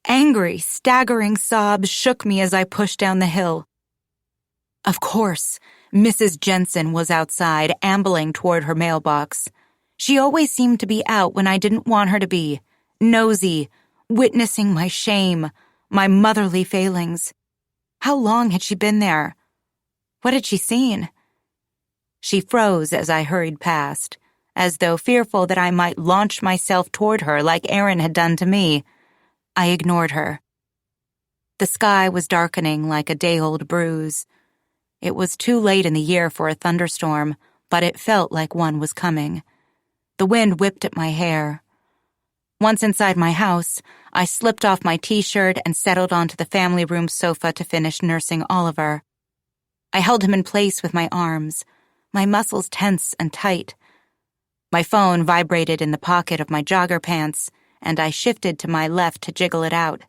Angry, staggering sobs shook me as I pushed down the hill. Of course, Mrs. Jensen was outside, ambling toward her mailbox. She always seemed to be out when I didn't want her to be, nosy, witnessing my shame, my motherly failings. How long had she been there? What had she seen? She froze as I hurried past, as though fearful that I might launch myself toward her like Erin had done to me. I ignored her. The sky was darkening like a day-old bruise. It was too late in the year for a thunderstorm, but it felt like one was coming. The wind whipped at my hair. Once inside my house, I slipped off my t-shirt and settled onto the family room sofa to finish nursing Oliver. I held him in place with my arms, my muscles tense and tight. My phone vibrated in the pocket of my jogger pants, and I shifted to my left to jiggle it out.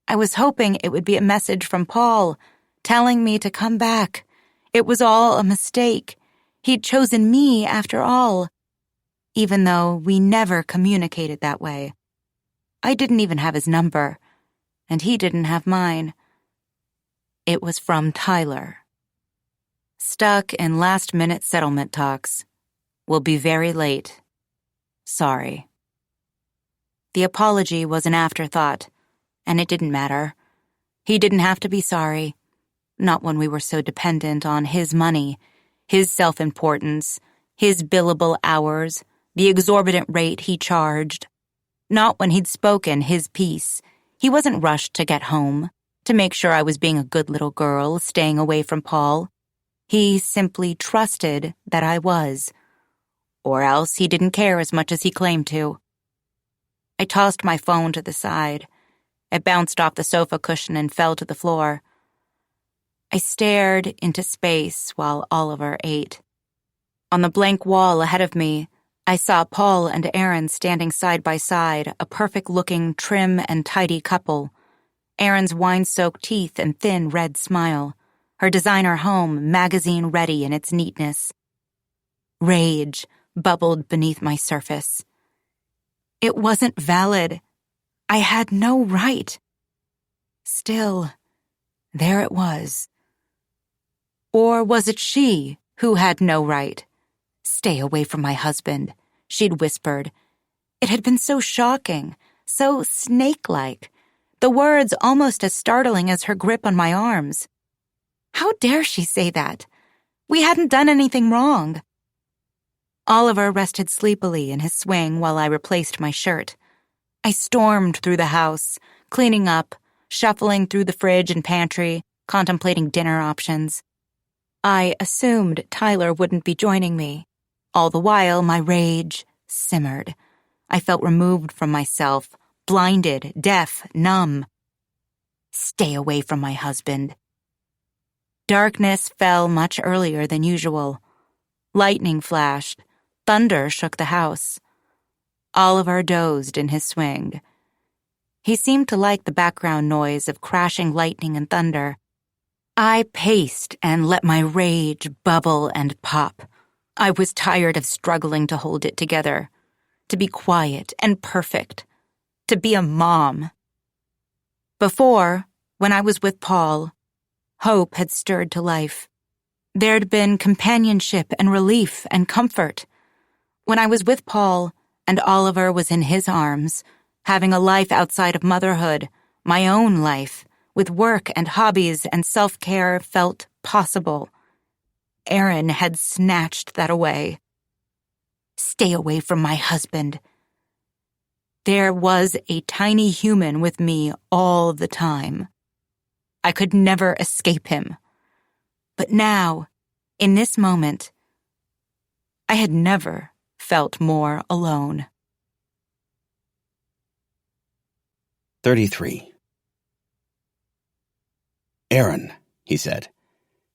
I was hoping it would be a message from Paul, telling me to come back. It was all a mistake. He'd chosen me after all, even though we never communicated that way. I didn't even have his number, and he didn't have mine. It was from Tyler. Stuck in last-minute settlement talks. Will be very late. Sorry. The apology was an afterthought, and it didn't matter. He didn't have to be sorry. Not when we were so dependent on his money, his self-importance, his billable hours, the exorbitant rate he charged. Not when he'd spoken his piece. He wasn't rushed to get home, to make sure I was being a good little girl, staying away from Paul. He simply trusted that I was. Or else he didn't care as much as he claimed to. I tossed my phone to the side. It bounced off the sofa cushion and fell to the floor. I stared into space while Oliver ate. On the blank wall ahead of me, I saw Paul and Erin standing side by side, a perfect-looking, trim and tidy couple. Erin's wine-soaked teeth and thin red smile. Her designer home magazine-ready in its neatness. Rage bubbled beneath my surface. It wasn't valid. I had no right. Still, there it was. Or was it she who had no right? Stay away from my husband, she'd whispered. It had been so shocking, so snake-like. The words almost as startling as her grip on my arms. How dare she say that? We hadn't done anything wrong. Oliver rested sleepily in his swing while I replaced my shirt. I stormed through the house, cleaning up, shuffling through the fridge and pantry, contemplating dinner options. I assumed Tyler wouldn't be joining me. All the while, my rage simmered. I felt removed from myself, blinded, deaf, numb. Stay away from my husband. Darkness fell much earlier than usual. Lightning flashed. Thunder shook the house. Oliver dozed in his swing. He seemed to like the background noise of crashing lightning and thunder. I paced and let my rage bubble and pop. I was tired of struggling to hold it together, to be quiet and perfect, to be a mom. Before, when I was with Paul, hope had stirred to life. There'd been companionship and relief and comfort. When I was with Paul, and Oliver was in his arms, having a life outside of motherhood, my own life, with work and hobbies and self-care felt possible. Aaron had snatched that away. Stay away from my husband. There was a tiny human with me all the time. I could never escape him. But now, in this moment, I had never felt more alone. 33. Aaron, he said.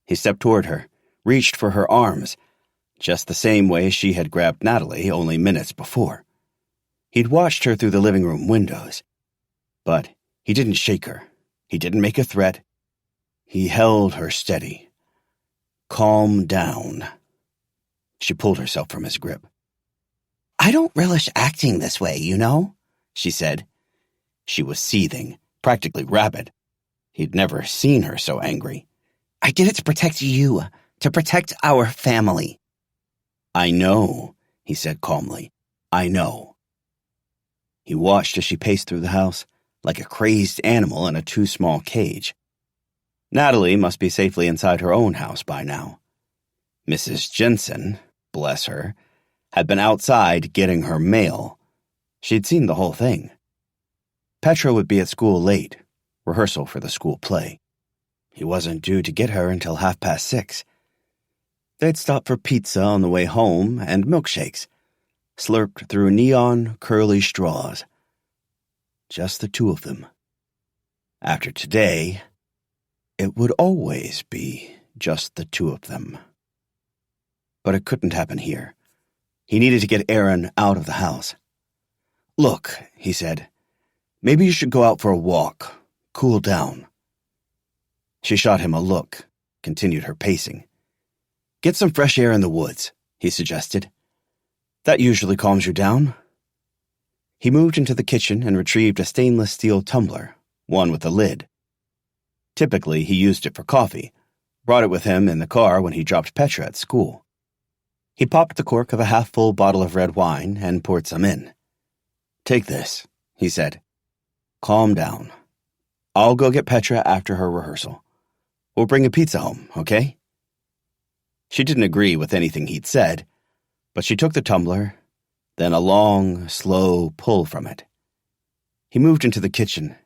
He stepped toward her, reached for her arms, just the same way she had grabbed Natalie only minutes before. He'd watched her through the living room windows, but he didn't shake her. He didn't make a threat. He held her steady. Calm down. She pulled herself from his grip. I don't relish acting this way, you know, she said. She was seething, practically rabid. He'd never seen her so angry. I did it to protect you, to protect our family. I know, he said calmly. I know. He watched as she paced through the house, like a crazed animal in a too-small cage. Natalie must be safely inside her own house by now. Mrs. Jensen, bless her, had been outside getting her mail. She'd seen the whole thing. Petra would be at school late, rehearsal for the school play. He wasn't due to get her until 6:30. They'd stop for pizza on the way home and milkshakes, slurped through neon, curly straws. Just the two of them. After today, it would always be just the two of them. But it couldn't happen here. He needed to get Aaron out of the house. Look, he said, maybe you should go out for a walk, cool down. She shot him a look, continued her pacing. Get some fresh air in the woods, he suggested. That usually calms you down. He moved into the kitchen and retrieved a stainless steel tumbler, one with a lid. Typically, he used it for coffee, brought it with him in the car when he dropped Petra at school. He popped the cork of a half-full bottle of red wine and poured some in. Take this, he said. Calm down. I'll go get Petra after her rehearsal. We'll bring a pizza home, okay? She didn't agree with anything he'd said, but she took the tumbler, then a long, slow pull from it. He moved into the kitchen.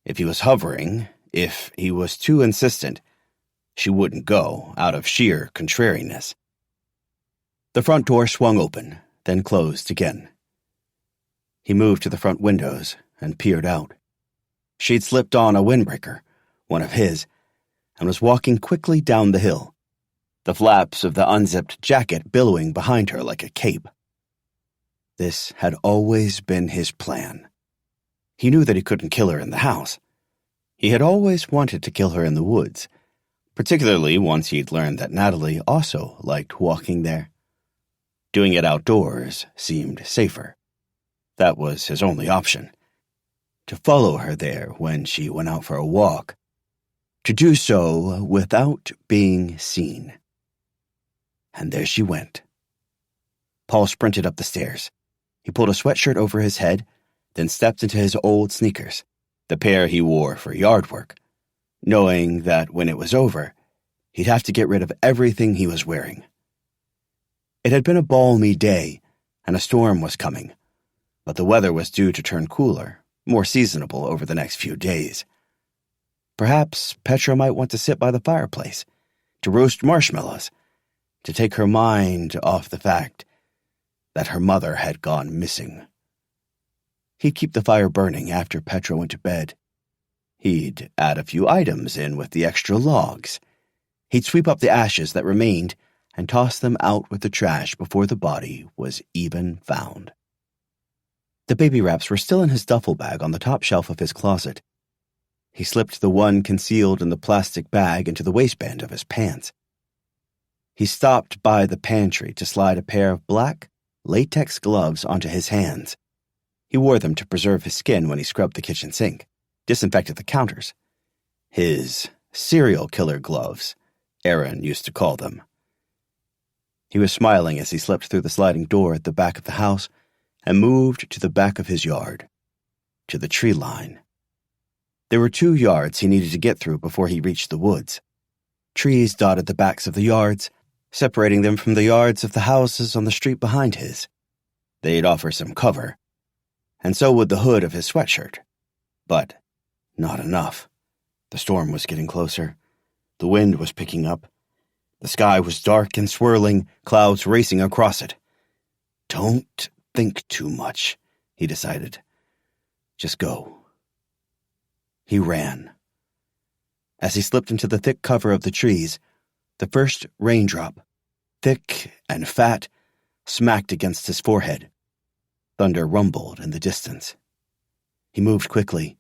If he was hovering, if he was too insistent, she wouldn't go out of sheer contrariness. The front door swung open, then closed again. He moved to the front windows and peered out. She'd slipped on a windbreaker, one of his, and was walking quickly down the hill, the flaps of the unzipped jacket billowing behind her like a cape. This had always been his plan. He knew that he couldn't kill her in the house. He had always wanted to kill her in the woods, particularly once he'd learned that Natalie also liked walking there. Doing it outdoors seemed safer. That was his only option. To follow her there when she went out for a walk. To do so without being seen. And there she went. Paul sprinted up the stairs. He pulled a sweatshirt over his head, then stepped into his old sneakers, the pair he wore for yard work, knowing that when it was over, he'd have to get rid of everything he was wearing. It had been a balmy day, and a storm was coming, but the weather was due to turn cooler, more seasonable over the next few days. Perhaps Petra might want to sit by the fireplace, to roast marshmallows, to take her mind off the fact that her mother had gone missing. He'd keep the fire burning after Petra went to bed. He'd add a few items in with the extra logs. He'd sweep up the ashes that remained and toss them out with the trash before the body was even found. The baby wraps were still in his duffel bag on the top shelf of his closet. He slipped the one concealed in the plastic bag into the waistband of his pants. He stopped by the pantry to slide a pair of black, latex gloves onto his hands. He wore them to preserve his skin when he scrubbed the kitchen sink, disinfected the counters. His serial killer gloves, Aaron used to call them. He was smiling as he slipped through the sliding door at the back of the house and moved to the back of his yard, to the tree line. There were 2 yards he needed to get through before he reached the woods. Trees dotted the backs of the yards, separating them from the yards of the houses on the street behind his. They'd offer some cover, and so would the hood of his sweatshirt. But not enough. The storm was getting closer. The wind was picking up. The sky was dark and swirling, clouds racing across it. Don't think too much, he decided. Just go. He ran. As he slipped into the thick cover of the trees, the first raindrop, thick and fat, smacked against his forehead. Thunder rumbled in the distance. He moved quickly,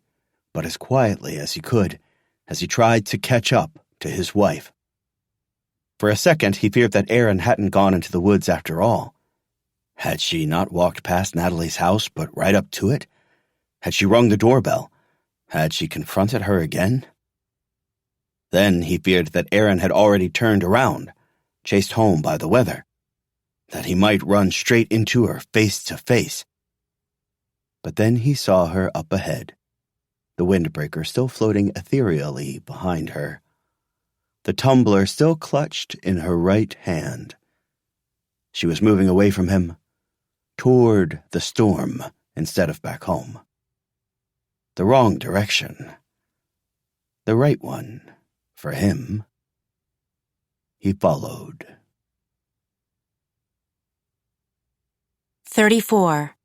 but as quietly as he could, as he tried to catch up to his wife. For a second, he feared that Erin hadn't gone into the woods after all. Had she not walked past Natalie's house, but right up to it? Had she rung the doorbell? Had she confronted her again? Then he feared that Erin had already turned around, chased home by the weather, that he might run straight into her face to face. But then he saw her up ahead, the windbreaker still floating ethereally behind her, the tumbler still clutched in her right hand. She was moving away from him, toward the storm instead of back home. The wrong direction. The right one, for him. He followed. 34.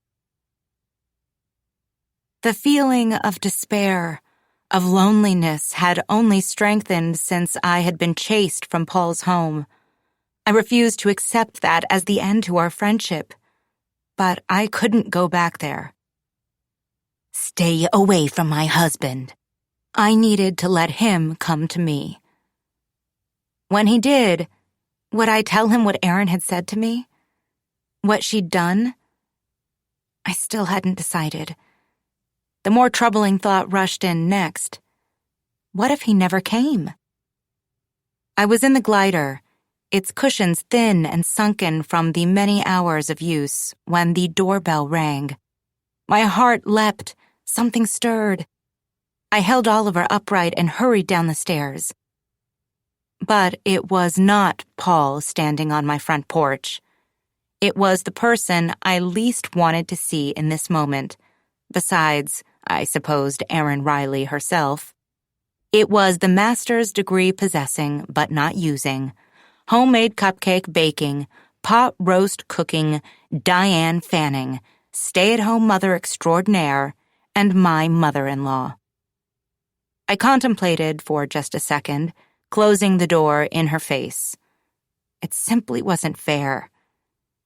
The feeling of despair, of loneliness had only strengthened since I had been chased from Paul's home. I refused to accept that as the end to our friendship, but I couldn't go back there. Stay away from my husband. I needed to let him come to me. When he did, would I tell him what Erin had said to me? What she'd done? I still hadn't decided. The more troubling thought rushed in next. What if he never came? I was in the glider, its cushions thin and sunken from the many hours of use, when the doorbell rang. My heart leapt, something stirred. I held Oliver upright and hurried down the stairs. But it was not Paul standing on my front porch. It was the person I least wanted to see in this moment, besides, I supposed, Erin Riley herself. It was the master's degree possessing, but not using, homemade cupcake baking, pot roast cooking, Diane Fanning, stay-at-home mother extraordinaire, and my mother-in-law. I contemplated for just a second, closing the door in her face. It simply wasn't fair.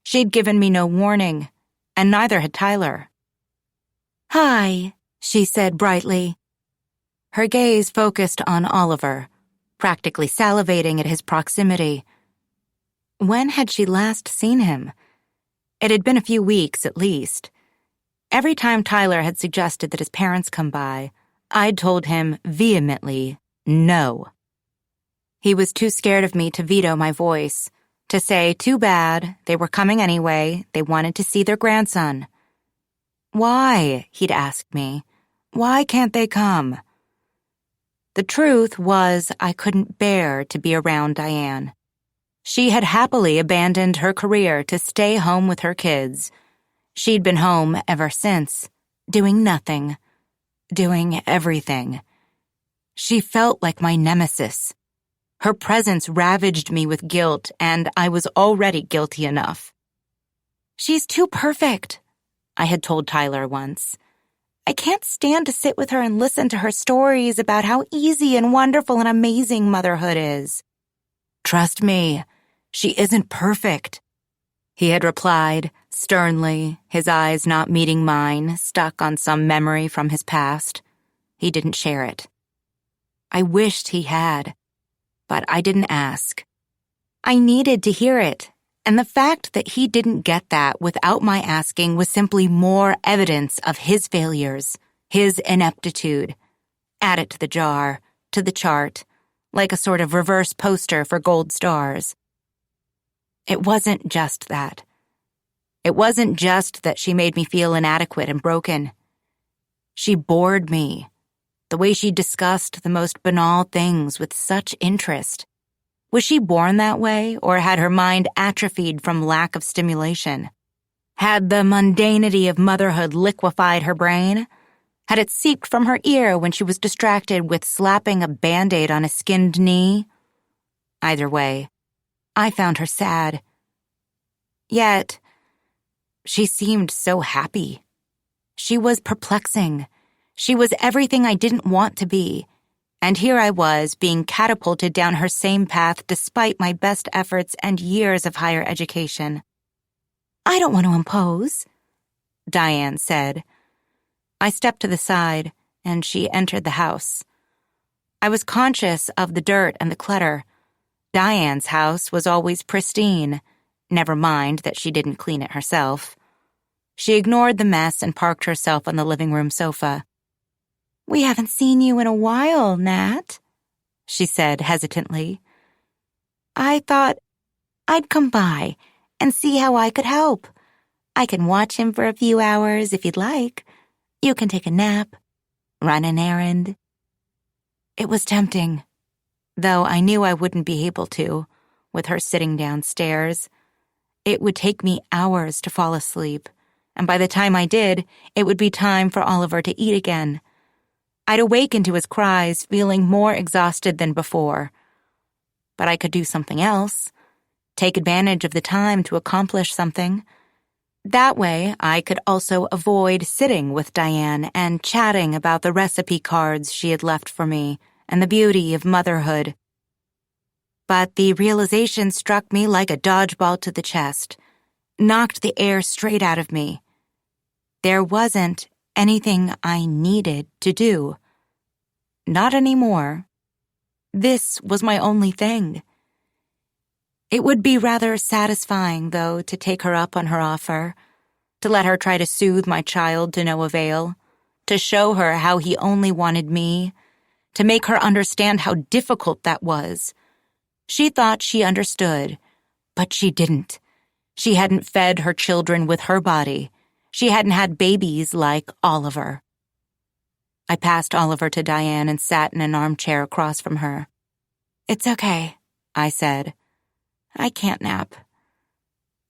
She'd given me no warning, and neither had Tyler. "Hi," she said brightly. Her gaze focused on Oliver, practically salivating at his proximity. When had she last seen him? It had been a few weeks, at least. Every time Tyler had suggested that his parents come by, I'd told him vehemently, no. He was too scared of me to veto my voice, to say, too bad, they were coming anyway, they wanted to see their grandson. Why, he'd ask me, why can't they come? The truth was I couldn't bear to be around Diane. She had happily abandoned her career to stay home with her kids. She'd been home ever since, doing nothing, doing everything. She felt like my nemesis. Her presence ravaged me with guilt, and I was already guilty enough. "She's too perfect," I had told Tyler once. "I can't stand to sit with her and listen to her stories about how easy and wonderful and amazing motherhood is." "Trust me, she isn't perfect," he had replied, sternly, his eyes not meeting mine, stuck on some memory from his past. He didn't share it. I wished he had, but I didn't ask. I needed to hear it, and the fact that he didn't get that without my asking was simply more evidence of his failures, his ineptitude. Add it to the jar, to the chart, like a sort of reverse poster for gold stars. It wasn't just that. It wasn't just that she made me feel inadequate and broken. She bored me, the way she discussed the most banal things with such interest. Was she born that way, or had her mind atrophied from lack of stimulation? Had the mundanity of motherhood liquefied her brain? Had it seeped from her ear when she was distracted with slapping a Band-Aid on a skinned knee? Either way, I found her sad. Yet, she seemed so happy. She was perplexing. She was everything I didn't want to be. And here I was, being catapulted down her same path despite my best efforts and years of higher education. "I don't want to impose," Diane said. I stepped to the side, and she entered the house. I was conscious of the dirt and the clutter. Diane's house was always pristine. Never mind that she didn't clean it herself. She ignored the mess and parked herself on the living room sofa. "We haven't seen you in a while, Nat," she said hesitantly. "I thought I'd come by and see how I could help. I can watch him for a few hours if you'd like. You can take a nap, run an errand." It was tempting, though I knew I wouldn't be able to, with her sitting downstairs. It would take me hours to fall asleep, and by the time I did, it would be time for Oliver to eat again. I'd awaken to his cries, feeling more exhausted than before. But I could do something else, take advantage of the time to accomplish something. That way, I could also avoid sitting with Diane and chatting about the recipe cards she had left for me and the beauty of motherhood. But the realization struck me like a dodgeball to the chest, knocked the air straight out of me. There wasn't anything I needed to do. Not anymore. This was my only thing. It would be rather satisfying, though, to take her up on her offer, to let her try to soothe my child to no avail, to show her how he only wanted me, to make her understand how difficult that was. She thought she understood, but she didn't. She hadn't fed her children with her body. She hadn't had babies like Oliver. I passed Oliver to Diane and sat in an armchair across from her. "It's okay," I said. "I can't nap."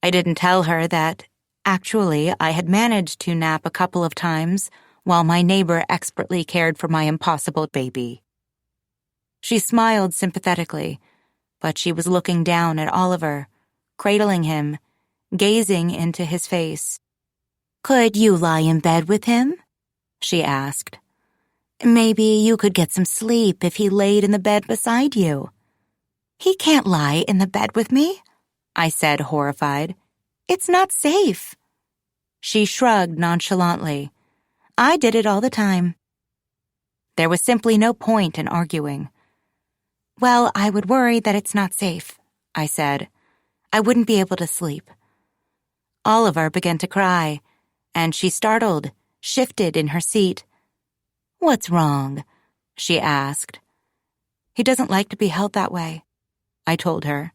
I didn't tell her that, actually, I had managed to nap a couple of times while my neighbor expertly cared for my impossible baby. She smiled sympathetically, but she was looking down at Oliver, cradling him, gazing into his face. "Could you lie in bed with him?" she asked. "Maybe you could get some sleep if he laid in the bed beside you." "He can't lie in the bed with me," I said, horrified. "It's not safe." She shrugged nonchalantly. "I did it all the time." There was simply no point in arguing. "Well, I would worry that it's not safe," I said. "I wouldn't be able to sleep." Oliver began to cry, and she startled, shifted in her seat. "What's wrong?" she asked. "He doesn't like to be held that way," I told her,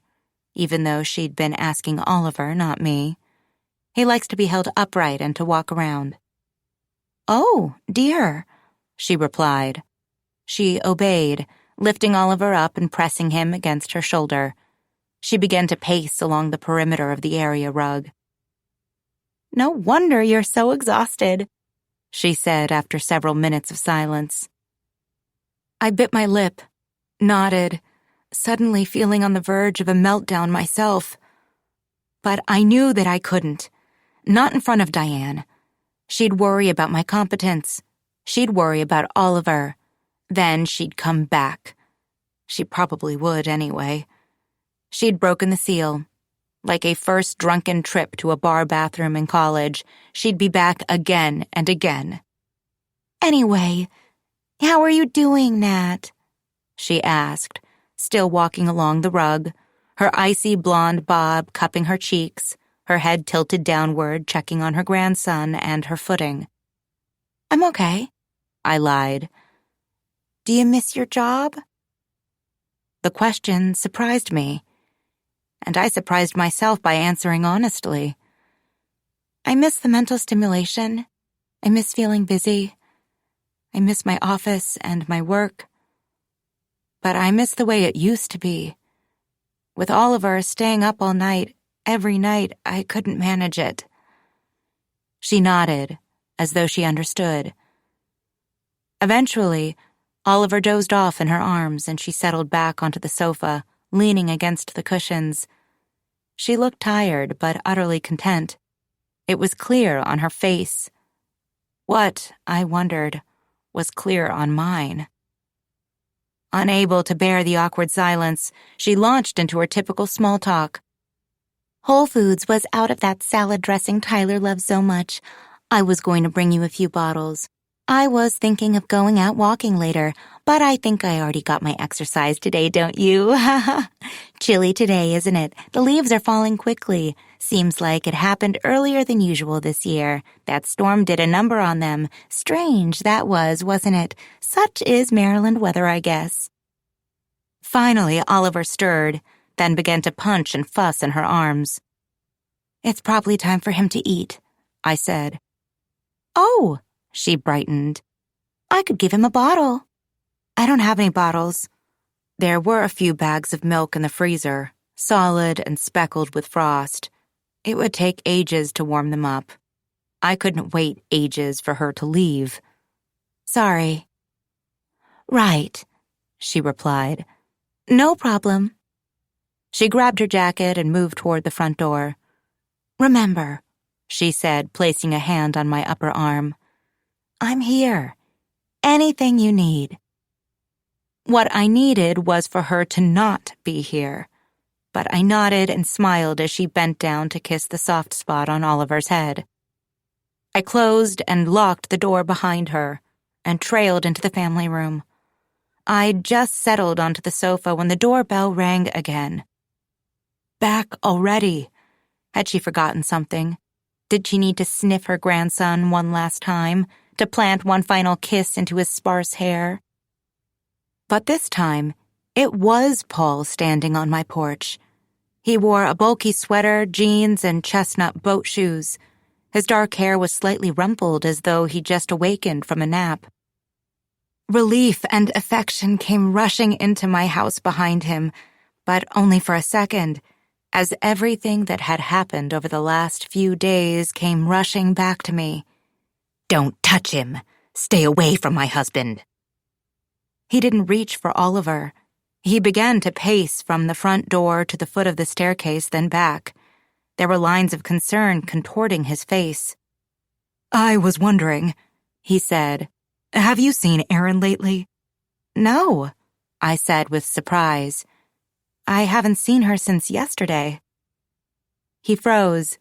even though she'd been asking Oliver, not me. "He likes to be held upright and to walk around." "Oh, dear," she replied. She obeyed, lifting Oliver up and pressing him against her shoulder. She began to pace along the perimeter of the area rug. "No wonder you're so exhausted," she said after several minutes of silence. I bit my lip, nodded, suddenly feeling on the verge of a meltdown myself. But I knew that I couldn't. Not in front of Diane. She'd worry about my competence. She'd worry about Oliver. Then she'd come back. She probably would anyway. She'd broken the seal. Like a first drunken trip to a bar bathroom in college, she'd be back again and again. "Anyway, how are you doing, Nat?" she asked, still walking along the rug, her icy blonde bob cupping her cheeks, her head tilted downward, checking on her grandson and her footing. "I'm okay," I lied. "Do you miss your job?" The question surprised me, and I surprised myself by answering honestly. I miss the mental stimulation. I miss feeling busy. I miss my office and my work. But I miss the way it used to be. With Oliver staying up all night, every night, I couldn't manage it. She nodded, as though she understood. Eventually, Oliver dozed off in her arms and she settled back onto the sofa, leaning against the cushions. She looked tired, but utterly content. It was clear on her face. What, I wondered, was clear on mine? Unable to bear the awkward silence, she launched into her typical small talk. Whole Foods was out of that salad dressing Tyler loves so much. I was going to bring you a few bottles. I was thinking of going out walking later, but I think I already got my exercise today, don't you? Chilly today, isn't it? The leaves are falling quickly. Seems like it happened earlier than usual this year. That storm did a number on them. Strange that was, wasn't it? Such is Maryland weather, I guess. Finally, Oliver stirred, then began to punch and fuss in her arms. It's probably time for him to eat, I said. Oh, she brightened. I could give him a bottle. I don't have any bottles. There were a few bags of milk in the freezer, solid and speckled with frost. It would take ages to warm them up. I couldn't wait ages for her to leave. Sorry. Right, she replied. No problem. She grabbed her jacket and moved toward the front door. Remember, she said, placing a hand on my upper arm. I'm here. Anything you need. What I needed was for her to not be here, but I nodded and smiled as she bent down to kiss the soft spot on Oliver's head. I closed and locked the door behind her and trailed into the family room. I'd just settled onto the sofa when the doorbell rang again. Back already. Had she forgotten something? Did she need to sniff her grandson one last time, to plant one final kiss into his sparse hair? But this time, it was Paul standing on my porch. He wore a bulky sweater, jeans, and chestnut boat shoes. His dark hair was slightly rumpled as though he'd just awakened from a nap. Relief and affection came rushing into my house behind him, but only for a second, as everything that had happened over the last few days came rushing back to me. Don't touch him. Stay away from my husband. He didn't reach for Oliver. He began to pace from the front door to the foot of the staircase, then back. There were lines of concern contorting his face. I was wondering, he said, have you seen Erin lately? No, I said with surprise. I haven't seen her since yesterday. He froze,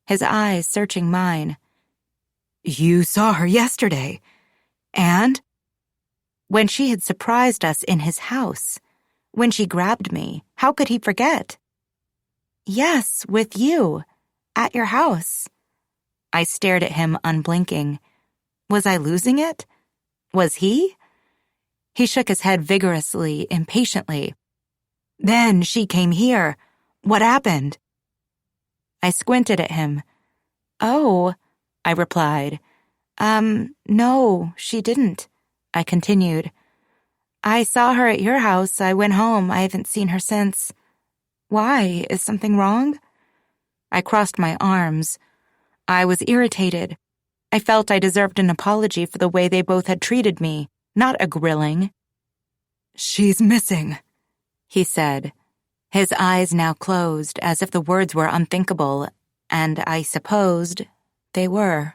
his eyes searching mine. You saw her yesterday. And? When she had surprised us in his house. When she grabbed me. How could he forget? Yes, with you. At your house. I stared at him unblinking. Was I losing it? Was he? He shook his head vigorously, impatiently. Then she came here. What happened? I squinted at him. Oh, I replied. No, she didn't. I continued. I saw her at your house. I went home. I haven't seen her since. Why? Is something wrong? I crossed my arms. I was irritated. I felt I deserved an apology for the way they both had treated me, not a grilling. She's missing, he said, his eyes now closed as if the words were unthinkable, and I supposed they were.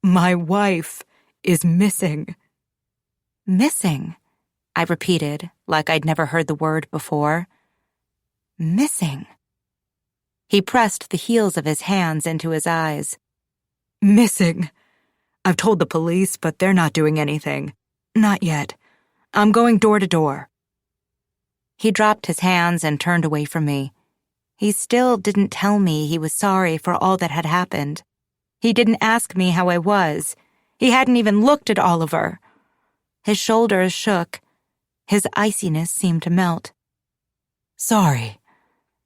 My wife is missing. Missing, I repeated, like I'd never heard the word before. Missing. He pressed the heels of his hands into his eyes. Missing. I've told the police, but they're not doing anything. Not yet. I'm going door to door. He dropped his hands and turned away from me. He still didn't tell me he was sorry for all that had happened. He didn't ask me how I was. He hadn't even looked at Oliver. His shoulders shook. His iciness seemed to melt. Sorry,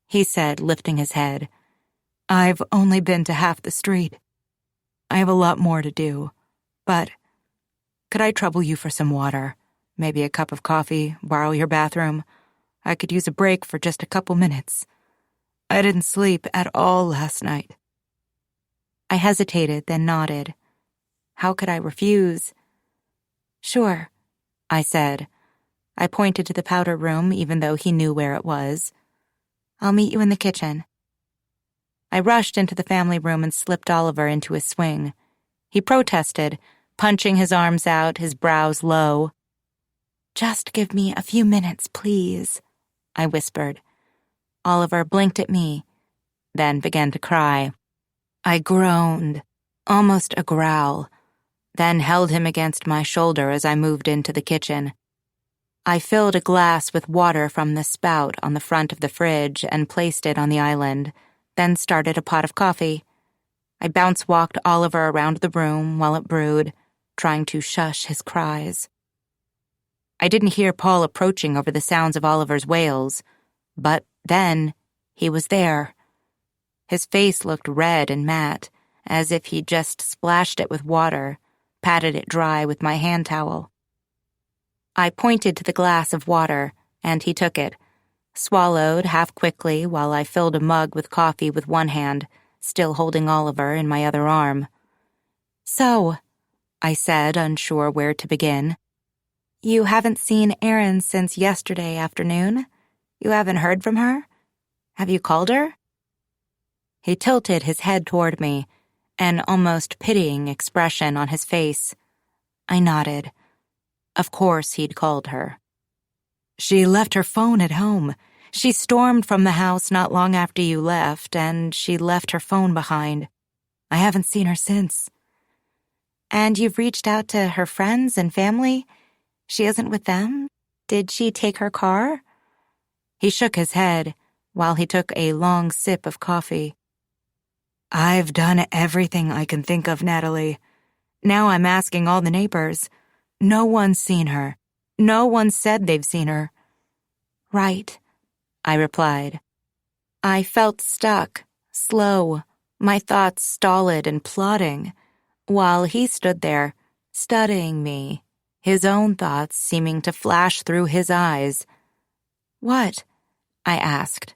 he said, lifting his head. I've only been to half the street. I have a lot more to do, but could I trouble you for some water? Maybe a cup of coffee, borrow your bathroom? I could use a break for just a couple minutes. I didn't sleep at all last night. I hesitated, then nodded. How could I refuse? Sure, I said. I pointed to the powder room, even though he knew where it was. I'll meet you in the kitchen. I rushed into the family room and slipped Oliver into his swing. He protested, punching his arms out, his brows low. Just give me a few minutes, please, I whispered. Oliver blinked at me, then began to cry. I groaned, almost a growl, then held him against my shoulder as I moved into the kitchen. I filled a glass with water from the spout on the front of the fridge and placed it on the island, then started a pot of coffee. I bounce-walked Oliver around the room while it brewed, trying to shush his cries. I didn't hear Paul approaching over the sounds of Oliver's wails, but then he was there. His face looked red and matte, as if he'd just splashed it with water, patted it dry with my hand towel. I pointed to the glass of water, and he took it, swallowed half quickly while I filled a mug with coffee with one hand, still holding Oliver in my other arm. So, I said, unsure where to begin. You haven't seen Erin since yesterday afternoon? You haven't heard from her? Have you called her? He tilted his head toward me, an almost pitying expression on his face. I nodded. Of course he'd called her. She left her phone at home. She stormed from the house not long after you left, and she left her phone behind. I haven't seen her since. And you've reached out to her friends and family? She isn't with them? Did she take her car? He shook his head while he took a long sip of coffee. I've done everything I can think of, Natalie. Now I'm asking all the neighbors. No one's seen her. No one said they've seen her. Right, I replied. I felt stuck, slow, my thoughts stolid and plodding, while he stood there, studying me, his own thoughts seeming to flash through his eyes. What? I asked.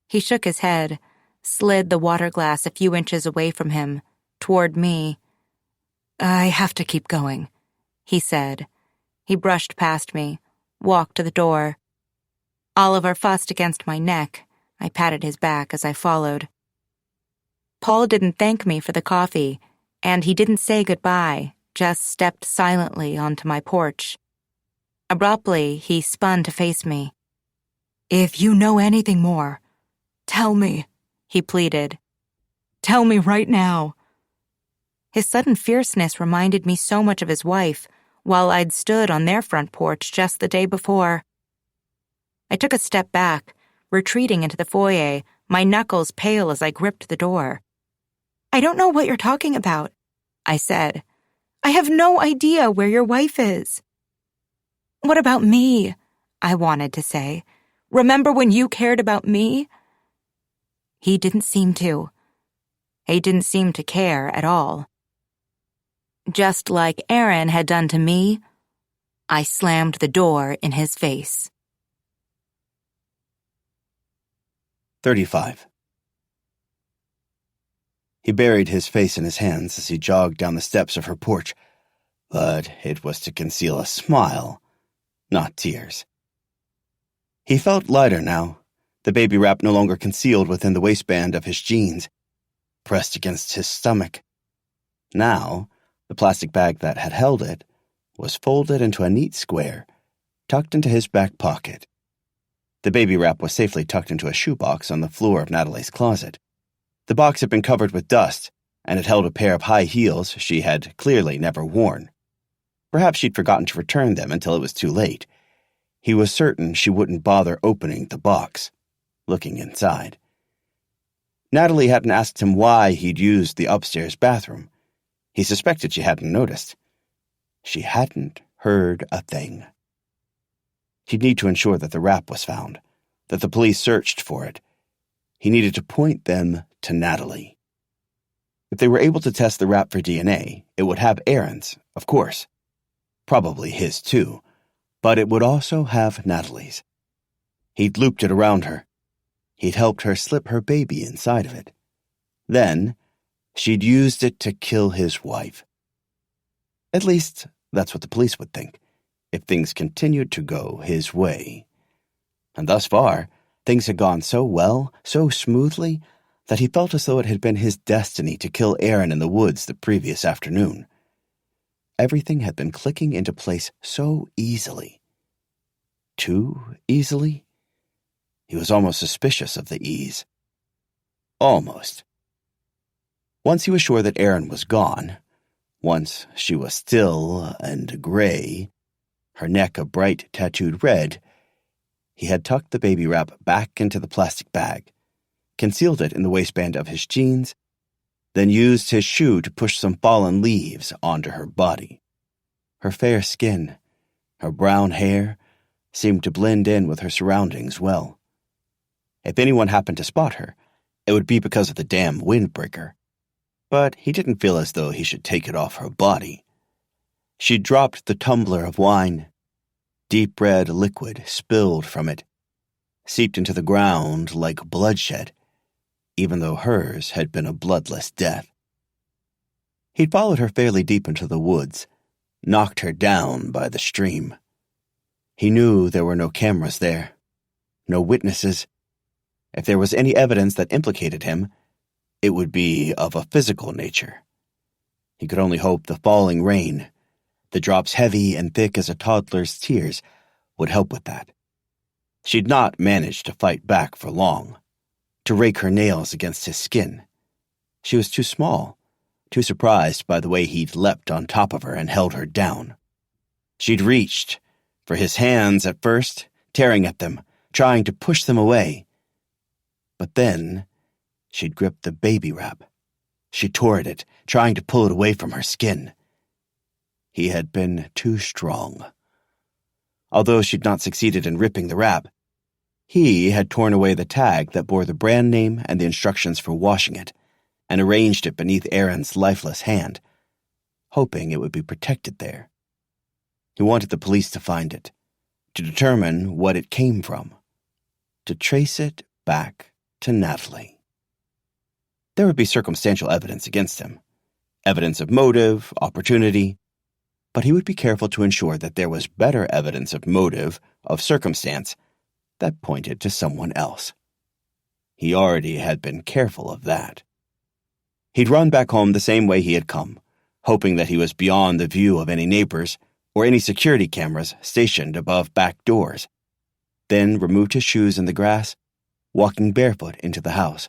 He shook his head, slid the water glass a few inches away from him, toward me. I have to keep going, he said. He brushed past me, walked to the door. Oliver fussed against my neck. I patted his back as I followed. Paul didn't thank me for the coffee, and he didn't say goodbye, just stepped silently onto my porch. Abruptly, he spun to face me. If you know anything more, tell me, he pleaded. Tell me right now. His sudden fierceness reminded me so much of his wife, while I'd stood on their front porch just the day before. I took a step back, retreating into the foyer, my knuckles pale as I gripped the door. I don't know what you're talking about, I said. I have no idea where your wife is. What about me? I wanted to say. Remember when you cared about me? He didn't seem to. He didn't seem to care at all. Just like Erin had done to me, I slammed the door in his face. 35. He buried his face in his hands as he jogged down the steps of her porch, but it was to conceal a smile, not tears. He felt lighter now, the baby wrap no longer concealed within the waistband of his jeans, pressed against his stomach. Now, the plastic bag that had held it was folded into a neat square, tucked into his back pocket. The baby wrap was safely tucked into a shoebox on the floor of Natalie's closet. The box had been covered with dust, and it held a pair of high heels she had clearly never worn. Perhaps she'd forgotten to return them until it was too late. He was certain she wouldn't bother opening the box, looking inside. Natalie hadn't asked him why he'd used the upstairs bathroom. He suspected she hadn't noticed. She hadn't heard a thing. He'd need to ensure that the wrap was found, that the police searched for it. He needed to point them to Natalie. If they were able to test the wrap for DNA, it would have Aaron's, of course. Probably his too, but it would also have Natalie's. He'd looped it around her. He'd helped her slip her baby inside of it. Then, she'd used it to kill his wife. At least, that's what the police would think, if things continued to go his way. And thus far, things had gone so well, so smoothly, that he felt as though it had been his destiny to kill Aaron in the woods the previous afternoon. Everything had been clicking into place so easily. Too easily? He was almost suspicious of the ease. Almost. Once he was sure that Aaron was gone, once she was still and gray, her neck a bright tattooed red, he had tucked the baby wrap back into the plastic bag, concealed it in the waistband of his jeans, then used his shoe to push some fallen leaves onto her body. Her fair skin, her brown hair, seemed to blend in with her surroundings well. If anyone happened to spot her, it would be because of the damn windbreaker. But he didn't feel as though he should take it off her body. She dropped the tumbler of wine. Deep red liquid spilled from it, seeped into the ground like bloodshed, even though hers had been a bloodless death. He'd followed her fairly deep into the woods, knocked her down by the stream. He knew there were no cameras there, no witnesses. If there was any evidence that implicated him, it would be of a physical nature. He could only hope the falling rain, the drops heavy and thick as a toddler's tears, would help with that. She'd not managed to fight back for long, to rake her nails against his skin. She was too small, too surprised by the way he'd leapt on top of her and held her down. She'd reached for his hands at first, tearing at them, trying to push them away. But then, she'd gripped the baby wrap. She tore at it, trying to pull it away from her skin. He had been too strong. Although she'd not succeeded in ripping the wrap, he had torn away the tag that bore the brand name and the instructions for washing it, and arranged it beneath Aaron's lifeless hand, hoping it would be protected there. He wanted the police to find it, to determine what it came from, to trace it back to Natalie. There would be circumstantial evidence against him, evidence of motive, opportunity, but he would be careful to ensure that there was better evidence of motive, of circumstance, that pointed to someone else. He already had been careful of that. He'd run back home the same way he had come, hoping that he was beyond the view of any neighbors or any security cameras stationed above back doors, then removed his shoes in the grass, walking barefoot into the house.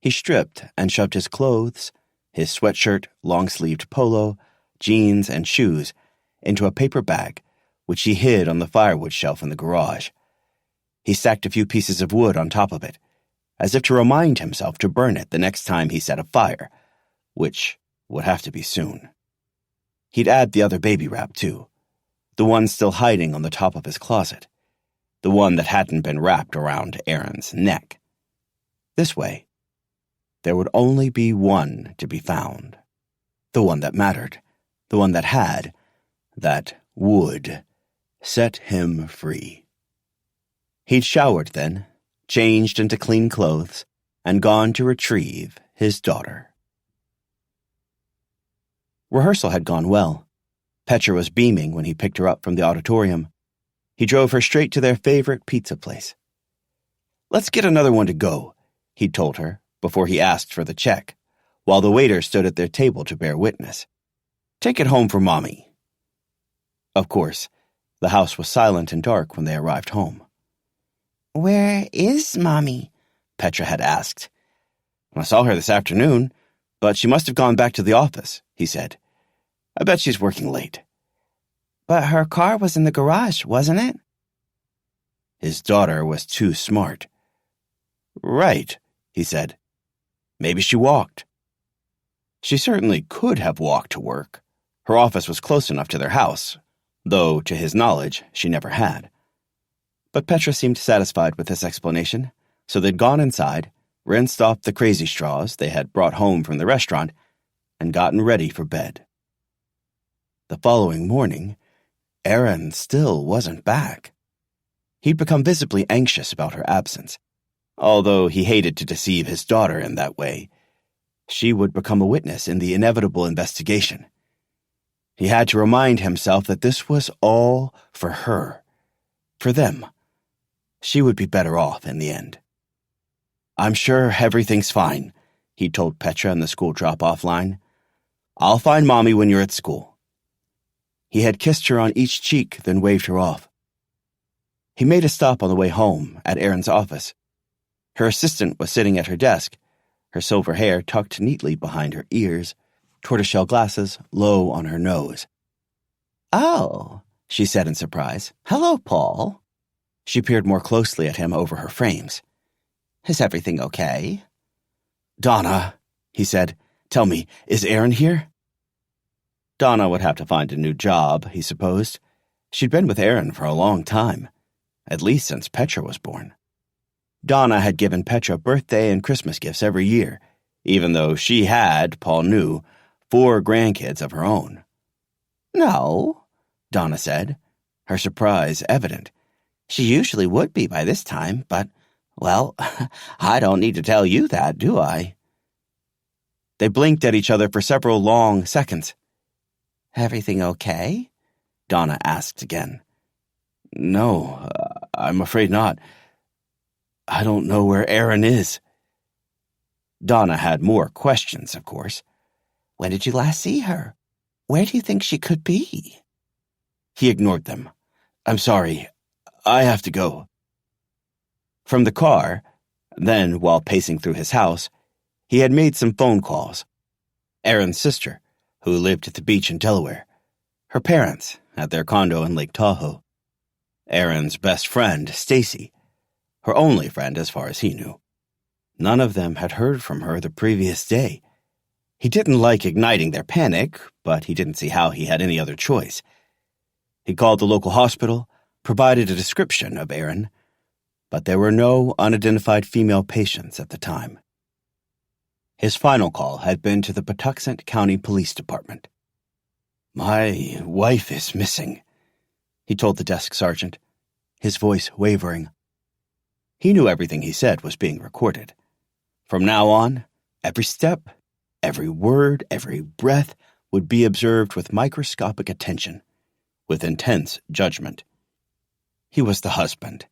He stripped and shoved his clothes, his sweatshirt, long-sleeved polo, jeans, and shoes into a paper bag, which he hid on the firewood shelf in the garage. He stacked a few pieces of wood on top of it, as if to remind himself to burn it the next time he set a fire, which would have to be soon. He'd add the other baby wrap, too, the one still hiding on the top of his closet, the one that hadn't been wrapped around Aaron's neck. This way, there would only be one to be found, the one that mattered, the one that would set him free. He'd showered then, changed into clean clothes, and gone to retrieve his daughter. Rehearsal had gone well. Petra was beaming when he picked her up from the auditorium. He drove her straight to their favorite pizza place. "Let's get another one to go," he'd told her before he asked for the check, while the waiter stood at their table to bear witness. "Take it home for Mommy." Of course, the house was silent and dark when they arrived home. "Where is Mommy?" Petra had asked. "I saw her this afternoon, but she must have gone back to the office," he said. "I bet she's working late." "But her car was in the garage, wasn't it?" His daughter was too smart. "Right," he said. "Maybe she walked." She certainly could have walked to work. Her office was close enough to their house, though, to his knowledge, she never had. But Petra seemed satisfied with this explanation, so they'd gone inside, rinsed off the crazy straws they had brought home from the restaurant, and gotten ready for bed. The following morning, Aaron still wasn't back. He'd become visibly anxious about her absence, although he hated to deceive his daughter in that way. She would become a witness in the inevitable investigation. He had to remind himself that this was all for her, for them. She would be better off in the end. "I'm sure everything's fine," he told Petra in the school drop-off line. "I'll find Mommy when you're at school." He had kissed her on each cheek, then waved her off. He made a stop on the way home at Erin's office. Her assistant was sitting at her desk, her silver hair tucked neatly behind her ears, tortoiseshell glasses low on her nose. "Oh," she said in surprise. "Hello, Paul." She peered more closely at him over her frames. "Is everything okay?" "Donna," he said, "tell me, is Erin here?" Donna would have to find a new job, he supposed. She'd been with Erin for a long time, at least since Petra was born. Donna had given Petra birthday and Christmas gifts every year, even though she had, Paul knew, 4 grandkids of her own. "No," Donna said, her surprise evident. "She usually would be by this time, but, well, I don't need to tell you that, do I?" They blinked at each other for several long seconds. "Everything okay?" Donna asked again. "No, I'm afraid not. I don't know where Erin is." Donna had more questions, of course. "When did you last see her? Where do you think she could be?" He ignored them. "I'm sorry. I have to go." From the car, then while pacing through his house, he had made some phone calls. Erin's sister, who lived at the beach in Delaware. Her parents, at their condo in Lake Tahoe. Erin's best friend, Stacy. Her only friend as far as he knew. None of them had heard from her the previous day. He didn't like igniting their panic, but he didn't see how he had any other choice. He called the local hospital, provided a description of Erin, but there were no unidentified female patients at the time. His final call had been to the Patuxent County Police Department. "My wife is missing," he told the desk sergeant, his voice wavering. He knew everything he said was being recorded. From now on, every step, every word, every breath would be observed with microscopic attention, with intense judgment. He was the husband.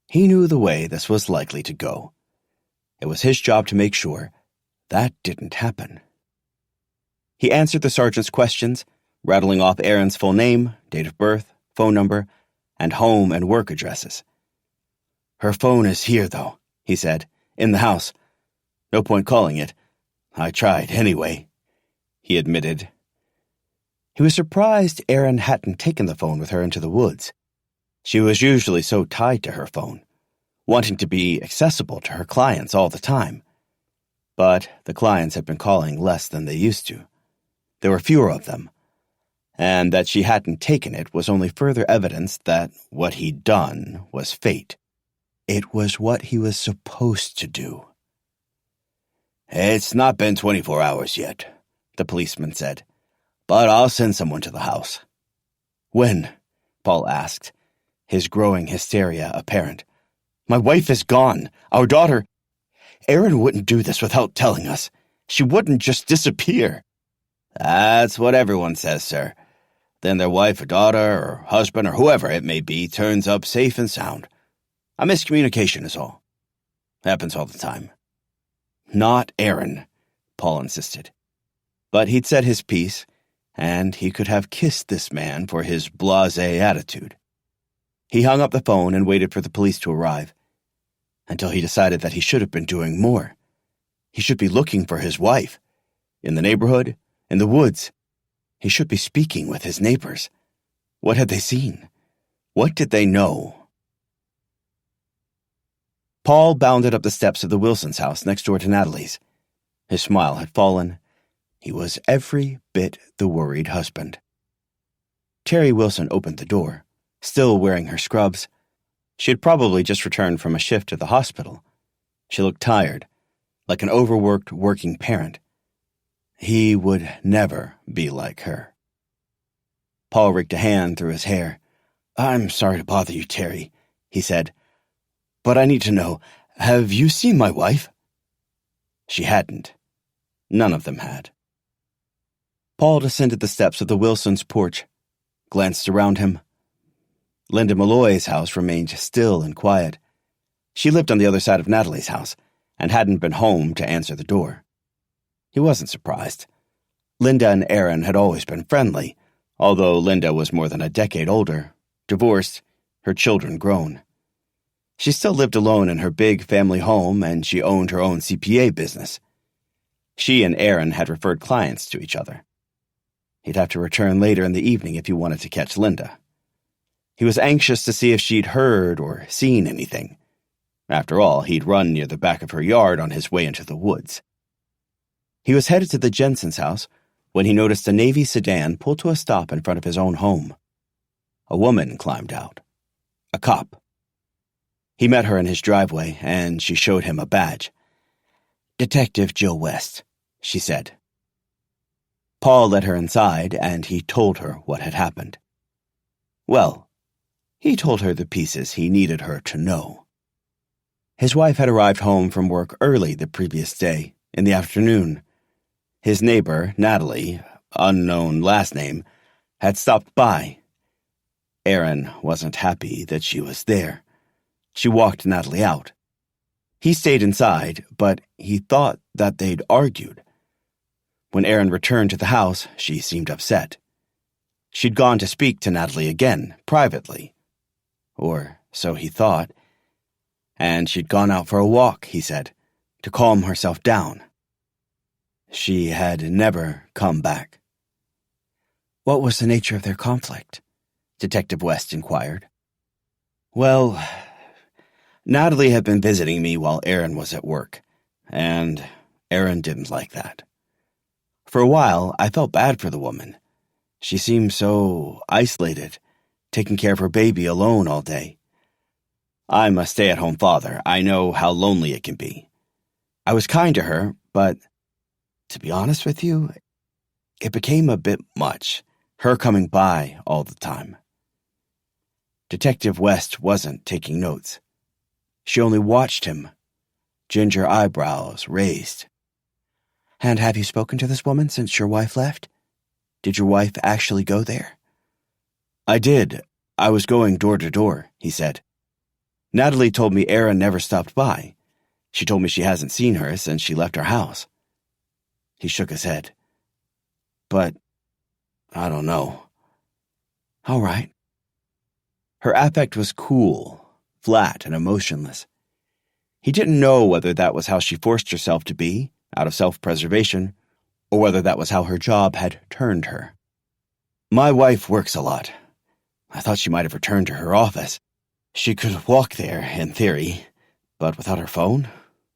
He knew the way this was likely to go. It was his job to make sure that didn't happen. He answered the sergeant's questions, rattling off Erin's full name, date of birth, phone number, and home and work addresses. "Her phone is here, though," he said, "in the house. No point calling it. I tried anyway," he admitted. He was surprised Erin hadn't taken the phone with her into the woods. She was usually so tied to her phone, wanting to be accessible to her clients all the time. But the clients had been calling less than they used to. There were fewer of them, and that she hadn't taken it was only further evidence that what he'd done was fate. It was what he was supposed to do. "It's not been 24 hours yet," the policeman said, "but I'll send someone to the house." "When?" Paul asked, his growing hysteria apparent. "My wife is gone. Our daughter—" "Erin wouldn't do this without telling us. She wouldn't just disappear." "That's what everyone says, sir. Then their wife or daughter or husband or whoever it may be turns up safe and sound. A miscommunication is all. Happens all the time." "Not Erin," Paul insisted. But he'd said his piece, and he could have kissed this man for his blasé attitude. He hung up the phone and waited for the police to arrive, until he decided that he should have been doing more. He should be looking for his wife. In the neighborhood, in the woods. He should be speaking with his neighbors. What had they seen? What did they know? Paul bounded up the steps of the Wilsons' house next door to Natalie's. His smile had fallen. He was every bit the worried husband. Terry Wilson opened the door, still wearing her scrubs. She had probably just returned from a shift at the hospital. She looked tired, like an overworked working parent. He would never be like her. Paul raked a hand through his hair. "I'm sorry to bother you, Terry," he said. "But I need to know, have you seen my wife?" She hadn't. None of them had. Paul descended the steps of the Wilsons' porch, glanced around him. Linda Malloy's house remained still and quiet. She lived on the other side of Natalie's house and hadn't been home to answer the door. He wasn't surprised. Linda and Aaron had always been friendly, although Linda was more than a decade older, divorced, her children grown. She still lived alone in her big family home, and she owned her own CPA business. She and Aaron had referred clients to each other. He'd have to return later in the evening if he wanted to catch Linda. He was anxious to see if she'd heard or seen anything. After all, he'd run near the back of her yard on his way into the woods. He was headed to the Jensen's house when he noticed a Navy sedan pull to a stop in front of his own home. A woman climbed out. A cop. He met her in his driveway, and she showed him a badge. "Detective Jill West," she said. Paul led her inside, and he told her what had happened. Well, he told her the pieces he needed her to know. His wife had arrived home from work early the previous day, in the afternoon. His neighbor, Natalie, unknown last name, had stopped by. Aaron wasn't happy that she was there. She walked Natalie out. He stayed inside, but he thought that they'd argued. When Aaron returned to the house, she seemed upset. She'd gone to speak to Natalie again, privately. Or so he thought. And she'd gone out for a walk, he said, to calm herself down. She had never come back. "What was the nature of their conflict?" Detective West inquired. "Well, Natalie had been visiting me while Aaron was at work, and Aaron didn't like that. For a while, I felt bad for the woman. She seemed so isolated, taking care of her baby alone all day. I'm a stay-at-home father. I know how lonely it can be. I was kind to her, but to be honest with you, it became a bit much, her coming by all the time." Detective West wasn't taking notes. She only watched him, ginger eyebrows raised. "And have you spoken to this woman since your wife left? Did your wife actually go there?" "I did. I was going door to door," he said. "Natalie told me Aaron never stopped by. She told me she hasn't seen her since she left her house." He shook his head. "But I don't know." "All right." Her affect was cool, flat, and emotionless. He didn't know whether that was how she forced herself to be, out of self-preservation, or whether that was how her job had turned her. "My wife works a lot. I thought she might have returned to her office. She could walk there, in theory, but without her phone?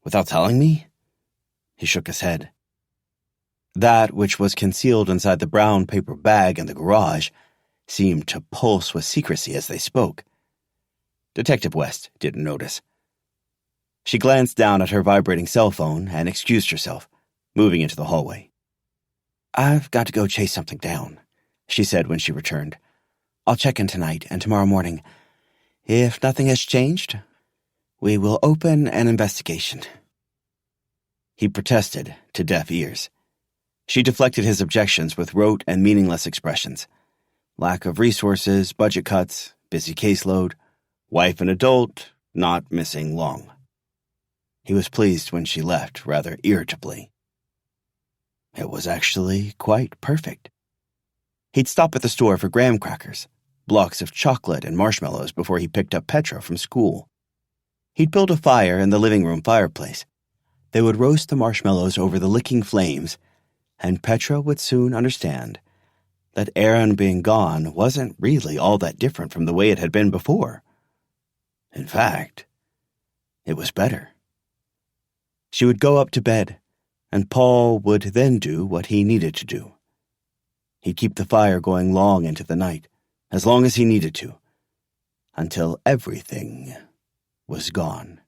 Without telling me?" He shook his head. That which was concealed inside the brown paper bag in the garage seemed to pulse with secrecy as they spoke. Detective West didn't notice. She glanced down at her vibrating cell phone and excused herself, moving into the hallway. "I've got to go chase something down," she said when she returned. "I'll check in tonight and tomorrow morning. If nothing has changed, we will open an investigation." He protested to deaf ears. She deflected his objections with rote and meaningless expressions. Lack of resources, budget cuts, busy caseload, wife an adult, not missing long. He was pleased when she left, rather irritably. It was actually quite perfect. He'd stop at the store for graham crackers, blocks of chocolate and marshmallows before he picked up Petra from school. He'd build a fire in the living room fireplace. They would roast the marshmallows over the licking flames, and Petra would soon understand that Aaron being gone wasn't really all that different from the way it had been before. In fact, it was better. She would go up to bed, and Paul would then do what he needed to do. He'd keep the fire going long into the night, as long as he needed to, until everything was gone.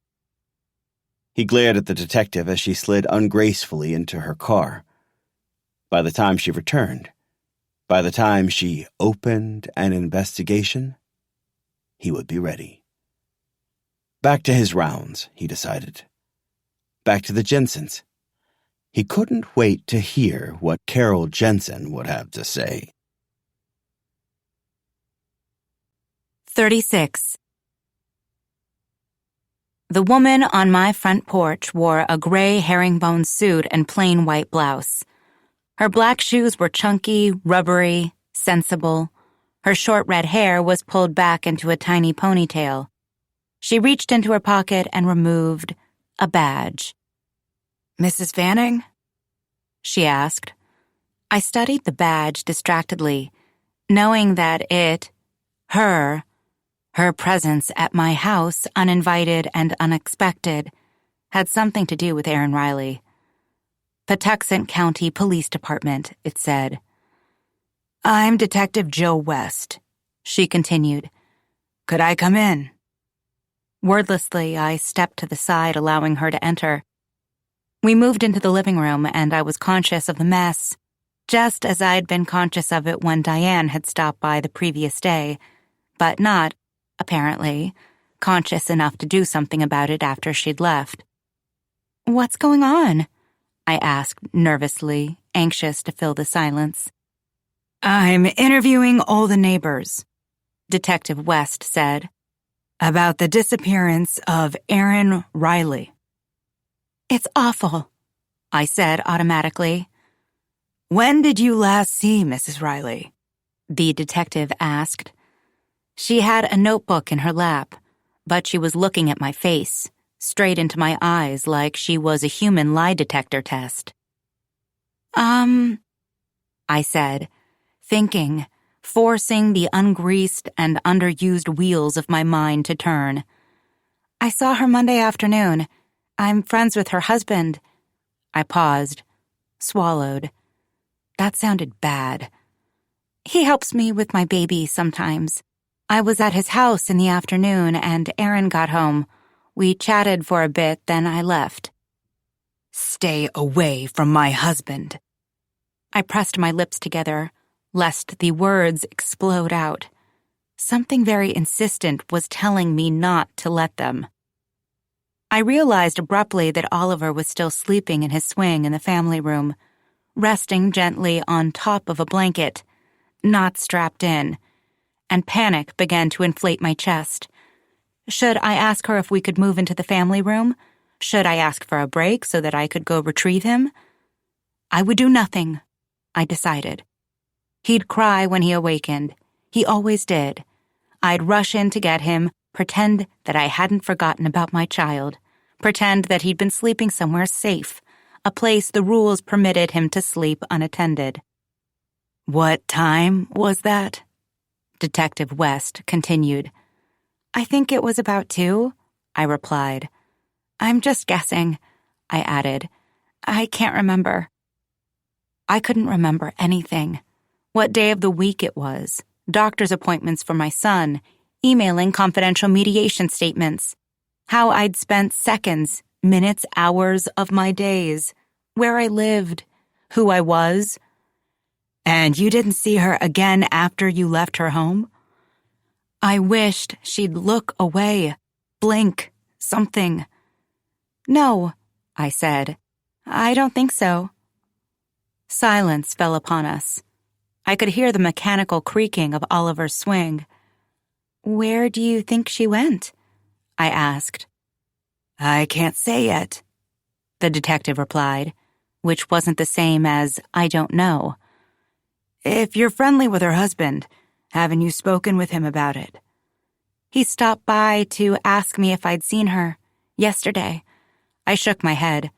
He glared at the detective as she slid ungracefully into her car. By the time she returned, by the time she opened an investigation, he would be ready. Back to his rounds, he decided. Back to the Jensens. He couldn't wait to hear what Carol Jensen would have to say. 36. The woman on my front porch wore a gray herringbone suit and plain white blouse. Her black shoes were chunky, rubbery, sensible. Her short red hair was pulled back into a tiny ponytail. She reached into her pocket and removed a badge. "Mrs. Fanning?" she asked. I studied the badge distractedly, knowing that her presence at my house, uninvited and unexpected, had something to do with Aaron Riley. Patuxent County Police Department, it said. "I'm Detective Joe West," she continued. "Could I come in?" Wordlessly, I stepped to the side, allowing her to enter. We moved into the living room, and I was conscious of the mess, just as I'd been conscious of it when Diane had stopped by the previous day, but not, apparently, conscious enough to do something about it after she'd left. "What's going on?" I asked nervously, anxious to fill the silence. "I'm interviewing all the neighbors," Detective West said, "about the disappearance of Aaron Riley." "It's awful," I said automatically. "When did you last see Mrs. Riley?" the detective asked. She had a notebook in her lap, but she was looking at my face, straight into my eyes like she was a human lie detector test. I said, thinking, forcing the ungreased and underused wheels of my mind to turn. "I saw her Monday afternoon. I'm friends with her husband." I paused, swallowed. That sounded bad. "He helps me with my baby sometimes. I was at his house in the afternoon and Aaron got home. We chatted for a bit, then I left." "Stay away from my husband." I pressed my lips together, lest the words explode out. Something very insistent was telling me not to let them. I realized abruptly that Oliver was still sleeping in his swing in the family room, resting gently on top of a blanket, not strapped in, and panic began to inflate my chest. Should I ask her if we could move into the family room? Should I ask for a break so that I could go retrieve him? I would do nothing, I decided. He'd cry when he awakened. He always did. I'd rush in to get him, pretend that I hadn't forgotten about my child, pretend that he'd been sleeping somewhere safe, a place the rules permitted him to sleep unattended. "What time was that?" Detective West continued. "I think it was about 2, I replied. "I'm just guessing," I added. "I can't remember." I couldn't remember anything. What day of the week it was, doctor's appointments for my son, emailing confidential mediation statements, how I'd spent seconds, minutes, hours of my days, where I lived, who I was. "And you didn't see her again after you left her home?" I wished she'd look away, blink, something. "No," I said. "I don't think so." Silence fell upon us. I could hear the mechanical creaking of Oliver's swing. "Where do you think she went?" I asked. "I can't say yet," the detective replied, which wasn't the same as "I don't know." "If you're friendly with her husband, haven't you spoken with him about it?" "He stopped by to ask me if I'd seen her. Yesterday." I shook my head.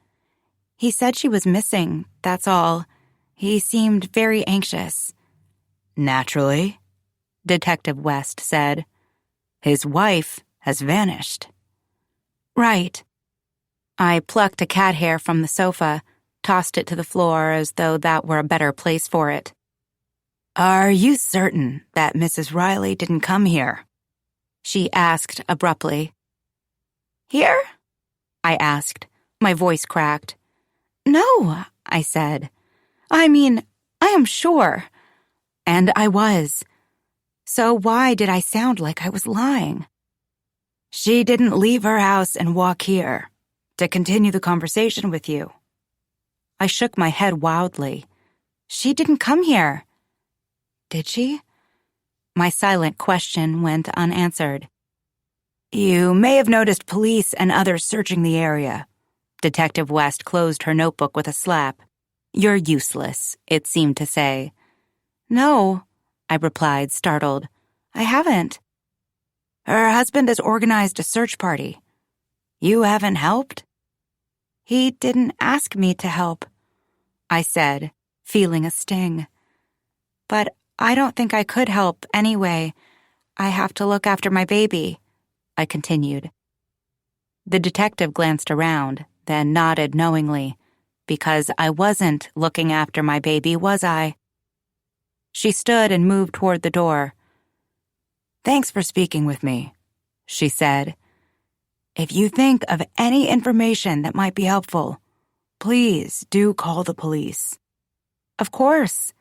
"He said she was missing, that's all. He seemed very anxious." "Naturally," Detective West said. "His wife has vanished." "Right." I plucked a cat hair from the sofa, tossed it to the floor as though that were a better place for it. "Are you certain that Mrs. Riley didn't come here?" she asked abruptly. "Here?" I asked, My voice cracked. "No," I said. "I mean, I am sure." And I was. So why did I sound like I was lying? "She didn't leave her house and walk here to continue the conversation with you." I shook my head wildly. "She didn't come here." "Did she?" My silent question went unanswered. "You may have noticed police and others searching the area." Detective West closed her notebook with a slap. "You're useless," it seemed to say. "No," I replied, startled. "I haven't." "Her husband has organized a search party. You haven't helped?" "He didn't ask me to help," I said, feeling a sting. "But I don't think I could help anyway. I have to look after my baby," I continued. The detective glanced around, then nodded knowingly, because I wasn't looking after my baby, was I? She stood and moved toward the door. "Thanks for speaking with me," she said. "If you think of any information that might be helpful, please do call the police." "Of course."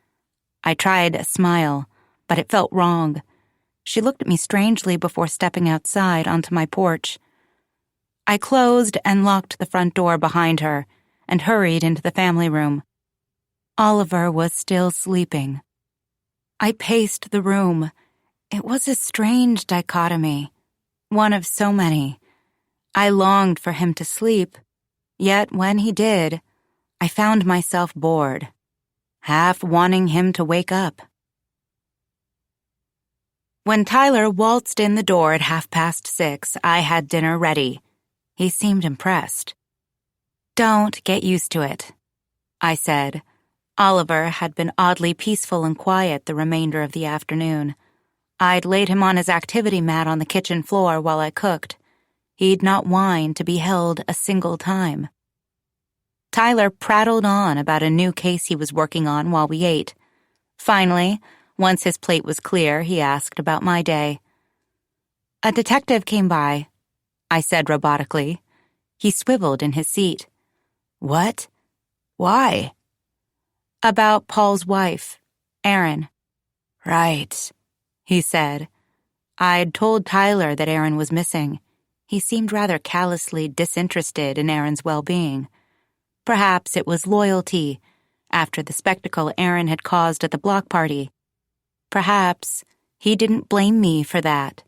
I tried a smile, but it felt wrong. She looked at me strangely before stepping outside onto my porch. I closed and locked the front door behind her and hurried into the family room. Oliver was still sleeping. I paced the room. It was a strange dichotomy, one of so many. I longed for him to sleep, yet when he did, I found myself bored, half wanting him to wake up. When Tyler waltzed in the door at 6:30, I had dinner ready. He seemed impressed. "Don't get used to it," I said. Oliver had been oddly peaceful and quiet the remainder of the afternoon. I'd laid him on his activity mat on the kitchen floor while I cooked. He'd not whined to be held a single time. Tyler prattled on about a new case he was working on while we ate. Finally, once his plate was clear, he asked about my day. "A detective came by," I said robotically. He swiveled in his seat. "What? Why?" "About Paul's wife, Erin." "Right," he said. I'd told Tyler that Erin was missing. He seemed rather callously disinterested in Erin's well-being. Perhaps it was loyalty, after the spectacle Erin had caused at the block party. Perhaps he didn't blame me for that,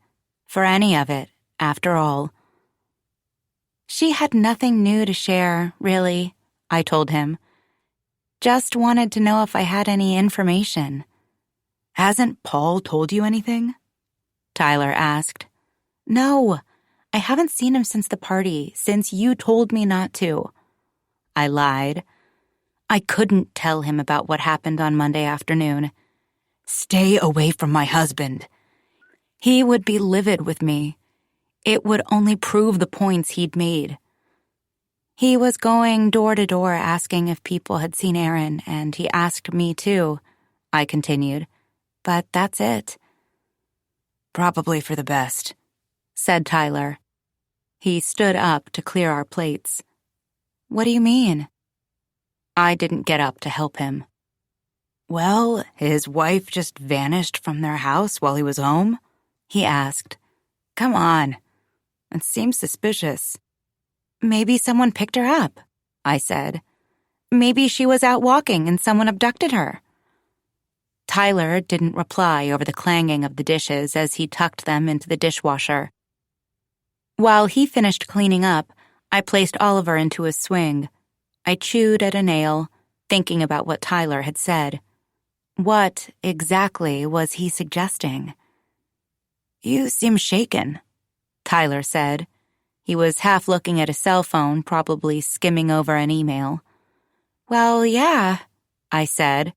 for any of it, after all. "She had nothing new to share, really," I told him. "Just wanted to know if I had any information." "Hasn't Paul told you anything?" Tyler asked. "No, I haven't seen him since the party, since you told me not to." I lied. I couldn't tell him about what happened on Monday afternoon. "Stay away from my husband." He would be livid with me. It would only prove the points he'd made. "He was going door to door asking if people had seen Erin, and he asked me too," I continued. "But that's it." "Probably for the best," said Tyler. He stood up to clear our plates. "What do you mean?" I didn't get up to help him. "Well, his wife just vanished from their house while he was home?" he asked. "Come on. It seems suspicious." "Maybe someone picked her up," I said. "Maybe she was out walking and someone abducted her." Tyler didn't reply over the clanging of the dishes as he tucked them into the dishwasher. While he finished cleaning up, I placed Oliver into his swing. I chewed at a nail, thinking about what Tyler had said. What exactly was he suggesting? "You seem shaken," Tyler said. He was half looking at his cell phone, probably skimming over an email. "Well, yeah," I said.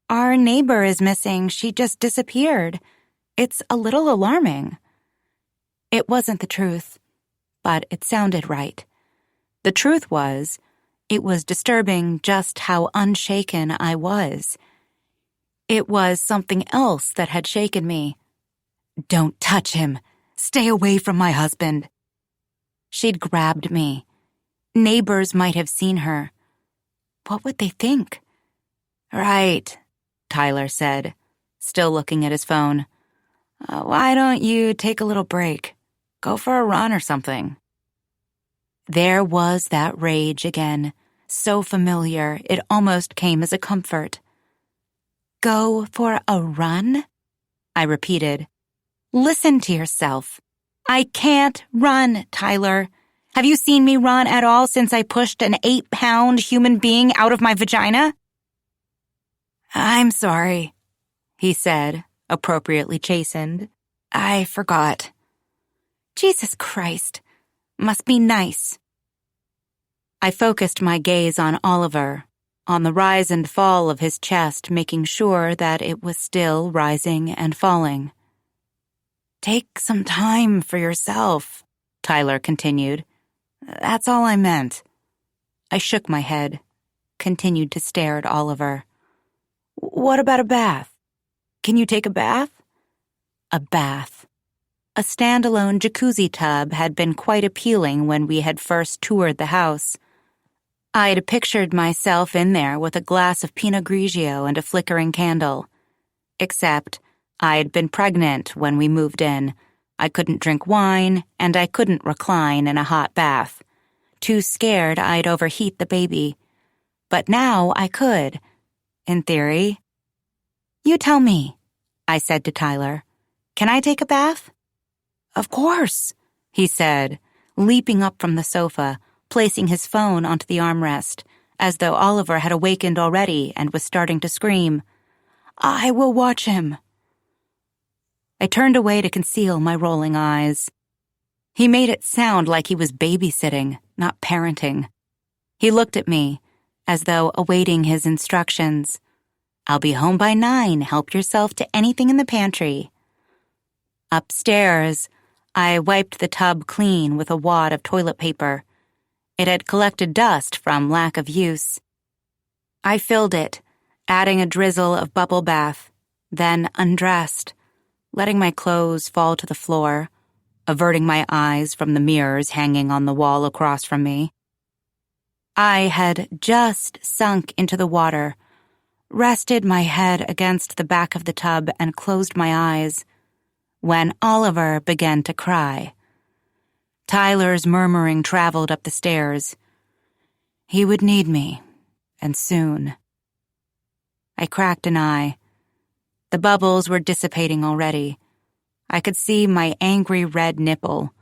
"Our neighbor is missing. She just disappeared. It's a little alarming." It wasn't the truth, but it sounded right. The truth was, it was disturbing just how unshaken I was. It was something else that had shaken me. "Don't touch him. Stay away from my husband." She'd grabbed me. Neighbors might have seen her. What would they think? Right, Tyler said, still looking at his phone. Why don't you take a little break? Go for a run or something. There was that rage again, so familiar it almost came as a comfort. Go for a run? I repeated. Listen to yourself. I can't run, Tyler. Have you seen me run at all since I pushed an 8-pound human being out of my vagina? I'm sorry, he said, appropriately chastened. I forgot. Jesus Christ. Must be nice. I focused my gaze on Oliver, on the rise and fall of his chest, making sure that it was still rising and falling. Take some time for yourself, Tyler continued. That's all I meant. I shook my head, continued to stare at Oliver. What about a bath? Can you take a bath? A bath. A standalone jacuzzi tub had been quite appealing when we had first toured the house. I'd pictured myself in there with a glass of Pinot Grigio and a flickering candle. Except I'd been pregnant when we moved in. I couldn't drink wine, and I couldn't recline in a hot bath. Too scared I'd overheat the baby. But now I could, in theory. You tell me, I said to Tyler. Can I take a bath? Of course, he said, leaping up from the sofa, placing his phone onto the armrest, as though Oliver had awakened already and was starting to scream. I will watch him. I turned away to conceal my rolling eyes. He made it sound like he was babysitting, not parenting. He looked at me, as though awaiting his instructions. I'll be home by 9. Help yourself to anything in the pantry. Upstairs, I wiped the tub clean with a wad of toilet paper. It had collected dust from lack of use. I filled it, adding a drizzle of bubble bath, then undressed, letting my clothes fall to the floor, averting my eyes from the mirrors hanging on the wall across from me. I had just sunk into the water, rested my head against the back of the tub and closed my eyes, when Oliver began to cry. Tyler's murmuring traveled up the stairs. He would need me, and soon. I cracked an eye. The bubbles were dissipating already. I could see my angry red nipple,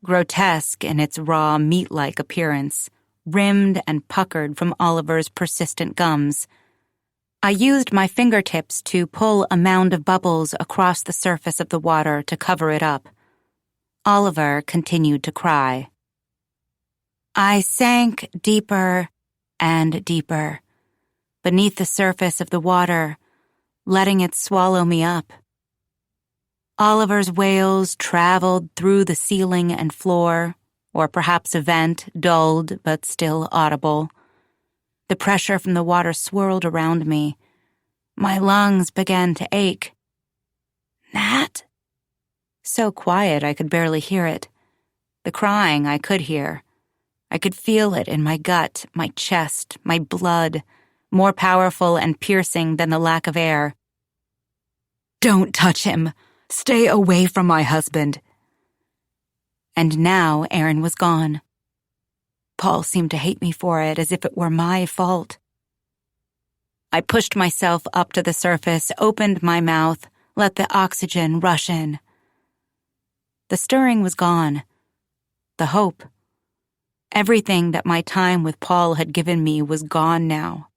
grotesque in its raw meat-like appearance, rimmed and puckered from Oliver's persistent gums. I used my fingertips to pull a mound of bubbles across the surface of the water to cover it up. Oliver continued to cry. I sank deeper and deeper, beneath the surface of the water, letting it swallow me up. Oliver's wails traveled through the ceiling and floor, or perhaps a vent, dulled but still audible. The pressure from the water swirled around me. My lungs began to ache. Nat? So quiet I could barely hear it. The crying I could hear. I could feel it in my gut, my chest, my blood, more powerful and piercing than the lack of air. Don't touch him. Stay away from my husband. And now Aaron was gone. Paul seemed to hate me for it, as if it were my fault. I pushed myself up to the surface, opened my mouth, let the oxygen rush in. The stirring was gone. The hope. Everything that my time with Paul had given me was gone now.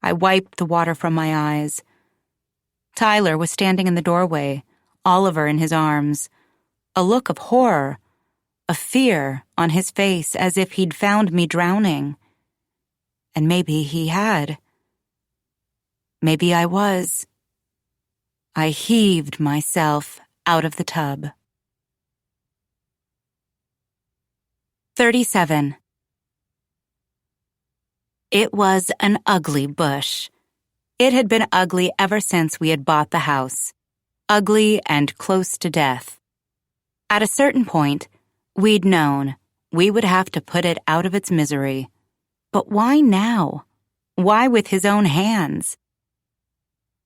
I wiped the water from my eyes. Tyler was standing in the doorway, Oliver in his arms, a look of horror, of fear on his face, as if he'd found me drowning. And maybe he had. Maybe I was. I heaved myself out of the tub. 37. It was an ugly bush. It had been ugly ever since we had bought the house. Ugly and close to death. At a certain point, we'd known, We would have to put it out of its misery. But why now? Why with his own hands?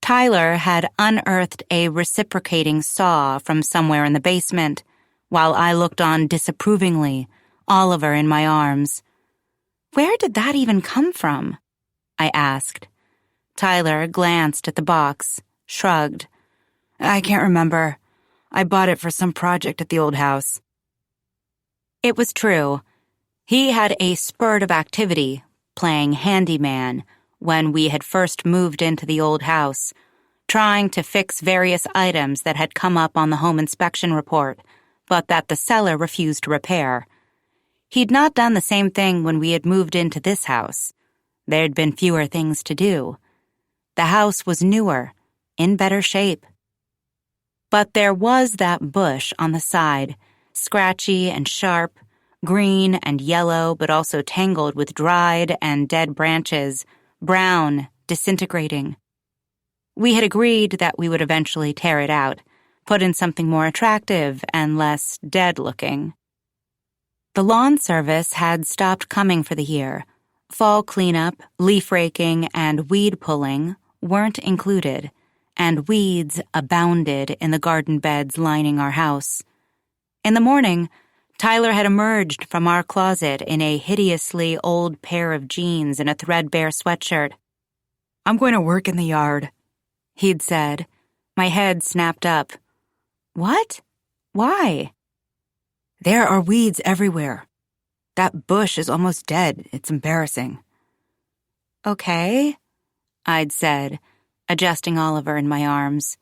Tyler had unearthed a reciprocating saw from somewhere in the basement, while I looked on disapprovingly, Oliver in my arms. Where did that even come from? I asked. Tyler glanced at the box, shrugged. I can't remember. I bought it for some project at the old house. It was true. He had a spurt of activity, playing handyman, when we had first moved into the old house, trying to fix various items that had come up on the home inspection report, but that the seller refused to repair. He'd not done the same thing when we had moved into this house. There'd been fewer things to do. The house was newer, in better shape. But there was that bush on the side, scratchy and sharp, green and yellow, but also tangled with dried and dead branches, brown, disintegrating. We had agreed that we would eventually tear it out, put in something more attractive and less dead-looking. The lawn service had stopped coming for the year. Fall cleanup, leaf raking, and weed pulling weren't included, and weeds abounded in the garden beds lining our house. In the morning, Tyler had emerged from our closet in a hideously old pair of jeans and a threadbare sweatshirt. I'm going to work in the yard, he'd said. My head snapped up. What? Why? There are weeds everywhere. That bush is almost dead. It's embarrassing. Okay, I'd said, adjusting Oliver in my arms.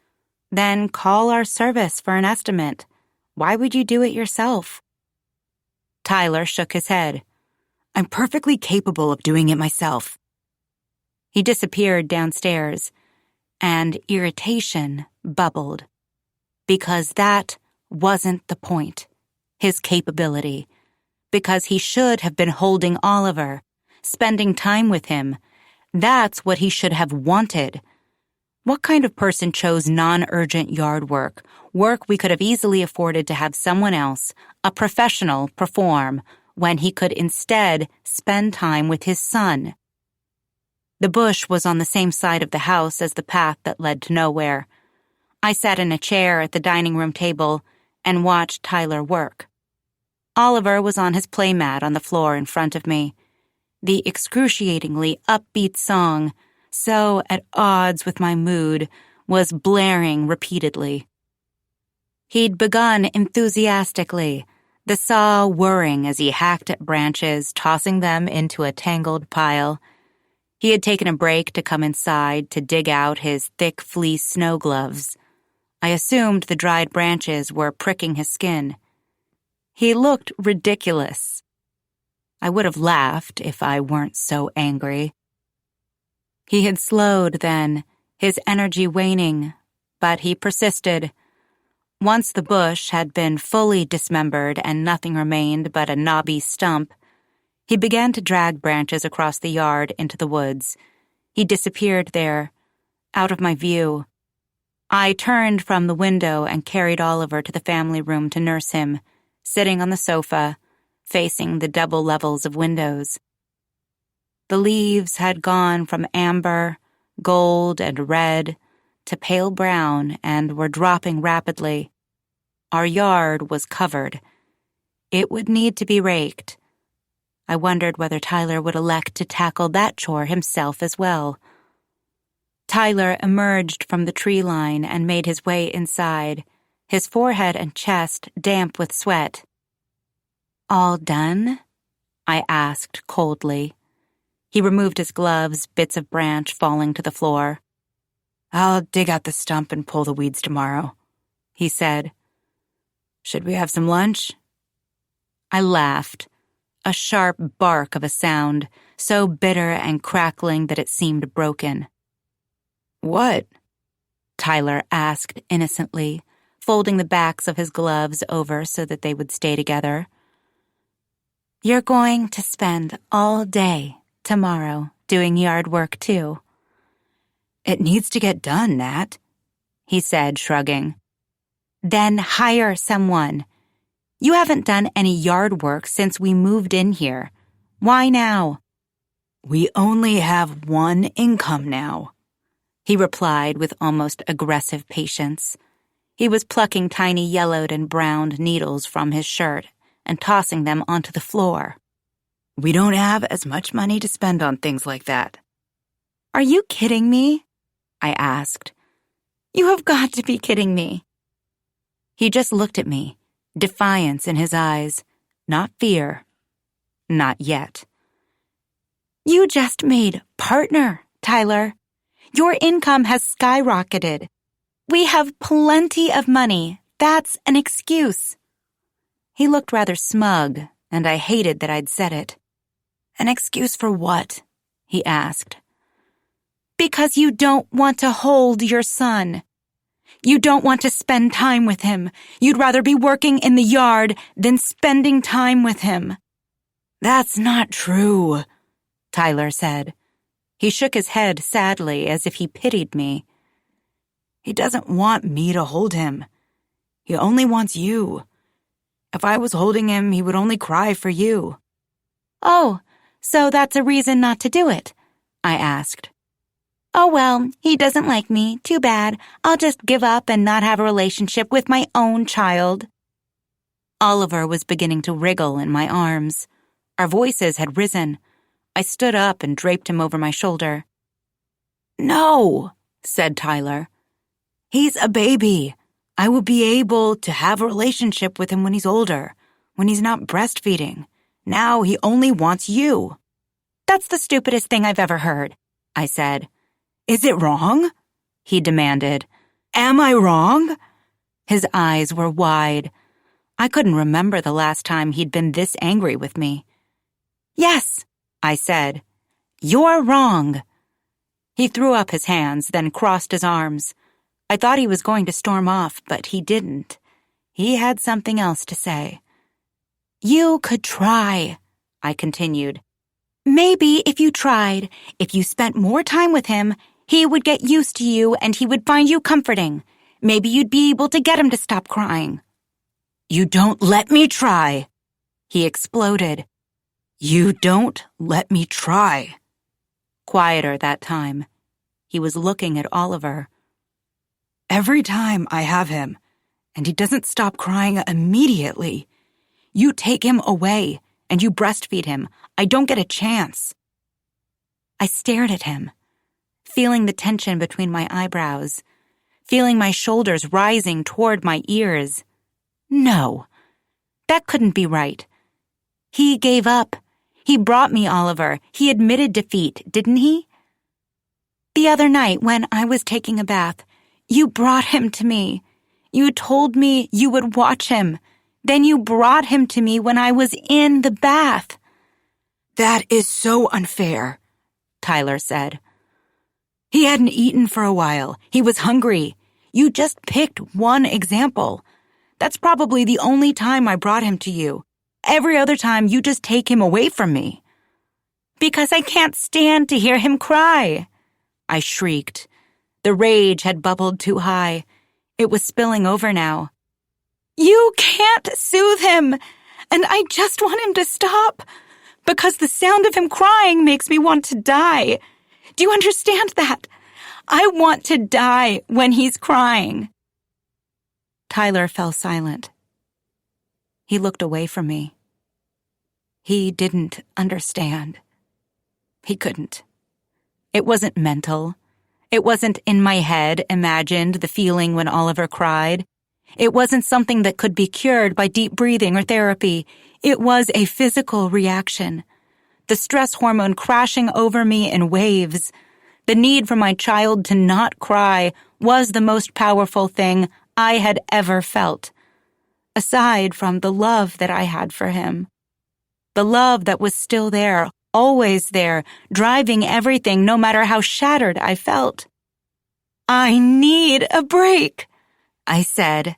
Then call our service for an estimate. Why would you do it yourself? Tyler shook his head. I'm perfectly capable of doing it myself. He disappeared downstairs, and irritation bubbled. Because that wasn't the point, his capability. Because he should have been holding Oliver, spending time with him. That's what he should have wanted. What kind of person chose non-urgent yard work we could have easily afforded to have someone else, a professional, perform, when he could instead spend time with his son? The bush was on the same side of the house as the path that led to nowhere. I sat in a chair at the dining room table and watched Tyler work. Oliver was on his playmat on the floor in front of me. The excruciatingly upbeat song, so at odds with my mood, was blaring repeatedly. He'd begun enthusiastically, the saw whirring as he hacked at branches, tossing them into a tangled pile. He had taken a break to come inside to dig out his thick fleece snow gloves. I assumed the dried branches were pricking his skin. He looked ridiculous. I would have laughed if I weren't so angry. He had slowed then, his energy waning, but he persisted. Once the bush had been fully dismembered and nothing remained but a knobby stump, he began to drag branches across the yard into the woods. He disappeared there, out of my view. I turned from the window and carried Oliver to the family room to nurse him, sitting on the sofa, facing the double levels of windows. The leaves had gone from amber, gold, and red to pale brown and were dropping rapidly. Our yard was covered. It would need to be raked. I wondered whether Tyler would elect to tackle that chore himself as well. Tyler emerged from the tree line and made his way inside, his forehead and chest damp with sweat. All done? I asked coldly. He removed his gloves, bits of branch falling to the floor. I'll dig out the stump and pull the weeds tomorrow, he said. Should we have some lunch? I laughed, a sharp bark of a sound, so bitter and crackling that it seemed broken. What? Tyler asked innocently, folding the backs of his gloves over so that they would stay together. You're going to spend all day tomorrow doing yard work too. It needs to get done, Nat, he said, shrugging. Then hire someone. You haven't done any yard work since we moved in here. Why now?" "We only have one income now," he replied with almost aggressive patience. He was plucking tiny yellowed and browned needles from his shirt and tossing them onto the floor. "We don't have as much money to spend on things like that." "Are you kidding me?" I asked. "You have got to be kidding me." He just looked at me, defiance in his eyes, not fear. Not yet. "You just made partner, Tyler. Your income has skyrocketed. We have plenty of money. That's an excuse." He looked rather smug, and I hated that I'd said it. "An excuse for what?" he asked. "Because you don't want to hold your son. You don't want to spend time with him. You'd rather be working in the yard than spending time with him." "That's not true," Tyler said. He shook his head sadly as if he pitied me. "He doesn't want me to hold him. He only wants you. If I was holding him, he would only cry for you." "Oh, so that's a reason not to do it?" I asked. "Oh well, he doesn't like me. Too bad. I'll just give up and not have a relationship with my own child." Oliver was beginning to wriggle in my arms. Our voices had risen. I stood up and draped him over my shoulder. "No," said Tyler. "He's a baby. I will be able to have a relationship with him when he's older, when he's not breastfeeding. Now he only wants you." "That's the stupidest thing I've ever heard," I said. "Is it wrong?" he demanded. "Am I wrong?" His eyes were wide. I couldn't remember the last time he'd been this angry with me. "Yes," I said. "You're wrong." He threw up his hands, then crossed his arms. I thought he was going to storm off, but he didn't. He had something else to say. "You could try," I continued. "Maybe if you tried, if you spent more time with him, he would get used to you and he would find you comforting. Maybe you'd be able to get him to stop crying." "You don't let me try," he exploded. "You don't let me try." Quieter that time. He was looking at Oliver. "Every time I have him, and he doesn't stop crying immediately, you take him away and you breastfeed him. I don't get a chance." I stared at him, feeling the tension between my eyebrows, feeling my shoulders rising toward my ears. No, that couldn't be right. He gave up. He brought me Oliver. He admitted defeat, didn't he? The other night when I was taking a bath, you brought him to me. You told me you would watch him. Then you brought him to me when I was in the bath. "That is so unfair," Tyler said. "He hadn't eaten for a while. He was hungry. You just picked one example. That's probably the only time I brought him to you. Every other time you just take him away from me." "Because I can't stand to hear him cry," I shrieked. The rage had bubbled too high. It was spilling over now. "You can't soothe him, and I just want him to stop, because the sound of him crying makes me want to die. Do you understand that? I want to die when he's crying." Tyler fell silent. He looked away from me. He didn't understand. He couldn't. It wasn't mental. It wasn't in my head imagined the feeling when Oliver cried. It wasn't something that could be cured by deep breathing or therapy. It was a physical reaction. The stress hormone crashing over me in waves. The need for my child to not cry was the most powerful thing I had ever felt, aside from the love that I had for him. The love that was still there, always there, driving everything no matter how shattered I felt. "I need a break," I said.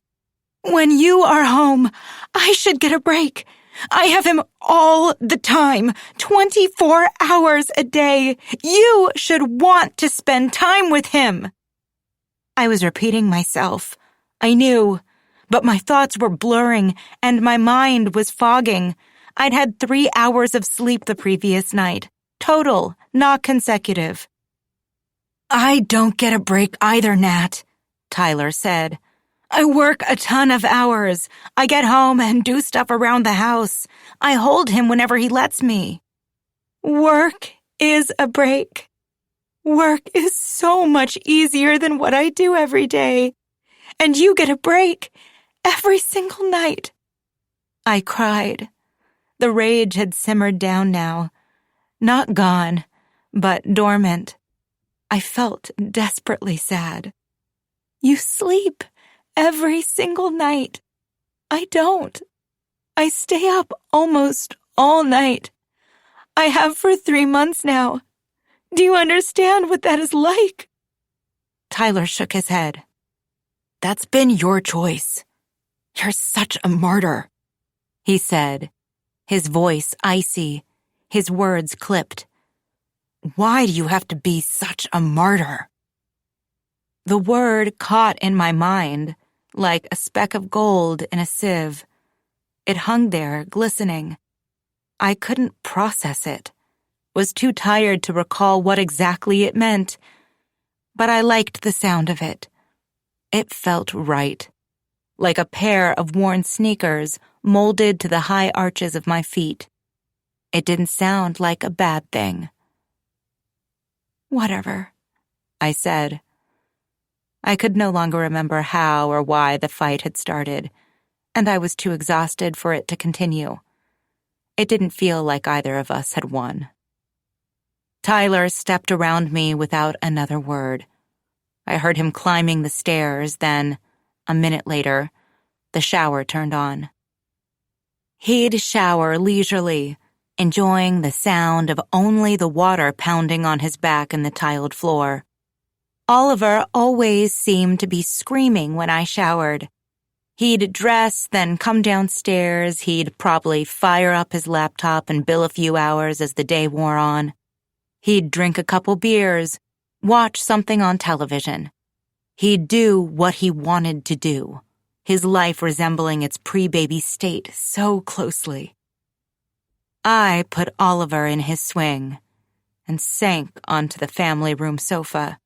"When you are home, I should get a break. I have him all the time, 24 hours a day. You should want to spend time with him." I was repeating myself. I knew, But my thoughts were blurring, and my mind was fogging. I'd had 3 hours of sleep the previous night. Total, not consecutive. "I don't get a break either, Nat," Tyler said. "I work a ton of hours. I get home and do stuff around the house. I hold him whenever he lets me." Work is a break. Work is so much easier than what I do every day. And you get a break every single night. I cried. The rage had simmered down now. Not gone, but dormant. I felt desperately sad. "You sleep every single night. I don't. I stay up almost all night. I have for 3 months now. Do you understand what that is like?" Tyler shook his head. "That's been your choice. You're such a martyr," he said, his voice icy, his words clipped. "Why do you have to be such a martyr?" The word caught in my mind like a speck of gold in a sieve. It hung there, glistening. I couldn't process it, was too tired to recall what exactly it meant, but I liked the sound of it. It felt right, like a pair of worn sneakers molded to the high arches of my feet. It didn't sound like a bad thing. "Whatever," I said. I could no longer remember how or why the fight had started, and I was too exhausted for it to continue. It didn't feel like either of us had won. Tyler stepped around me without another word. I heard him climbing the stairs, then, a minute later, the shower turned on. He'd shower leisurely, enjoying the sound of only the water pounding on his back in the tiled floor. Oliver always seemed to be screaming when I showered. He'd dress, then come downstairs. He'd probably fire up his laptop and bill a few hours as the day wore on. He'd drink a couple beers, watch something on television. He'd do what he wanted to do, his life resembling its pre-baby state so closely. I put Oliver in his swing and sank onto the family room sofa.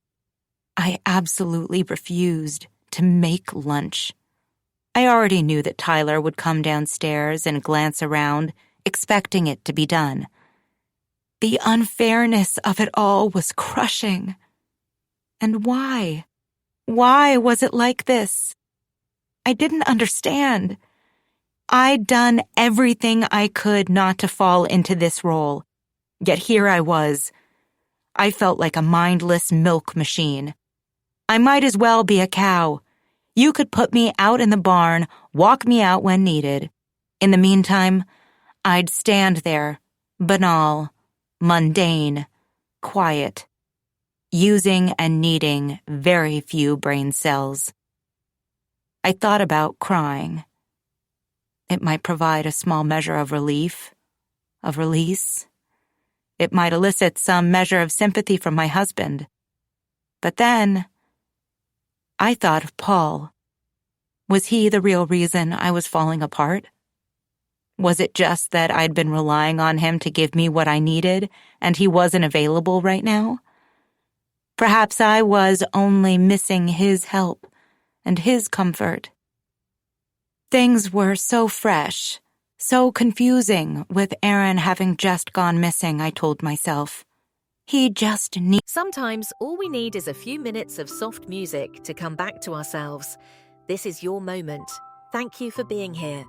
I absolutely refused to make lunch. I already knew that Tyler would come downstairs and glance around, expecting it to be done. The unfairness of it all was crushing. And why? Why was it like this? I didn't understand. I'd done everything I could not to fall into this role, yet here I was. I felt like a mindless milk machine. I might as well be a cow. You could put me out in the barn, walk me out when needed. In the meantime, I'd stand there, banal, mundane, quiet, using and needing very few brain cells. I thought about crying. It might provide a small measure of relief, of release. It might elicit some measure of sympathy from my husband. But then, I thought of Paul. Was he the real reason I was falling apart? Was it just that I'd been relying on him to give me what I needed, and he wasn't available right now? Perhaps I was only missing his help and his comfort. Things were so fresh, so confusing with Aaron having just gone missing, I told myself. He just needs... Sometimes all we need is a few minutes of soft music to come back to ourselves. This is your moment. Thank you for being here.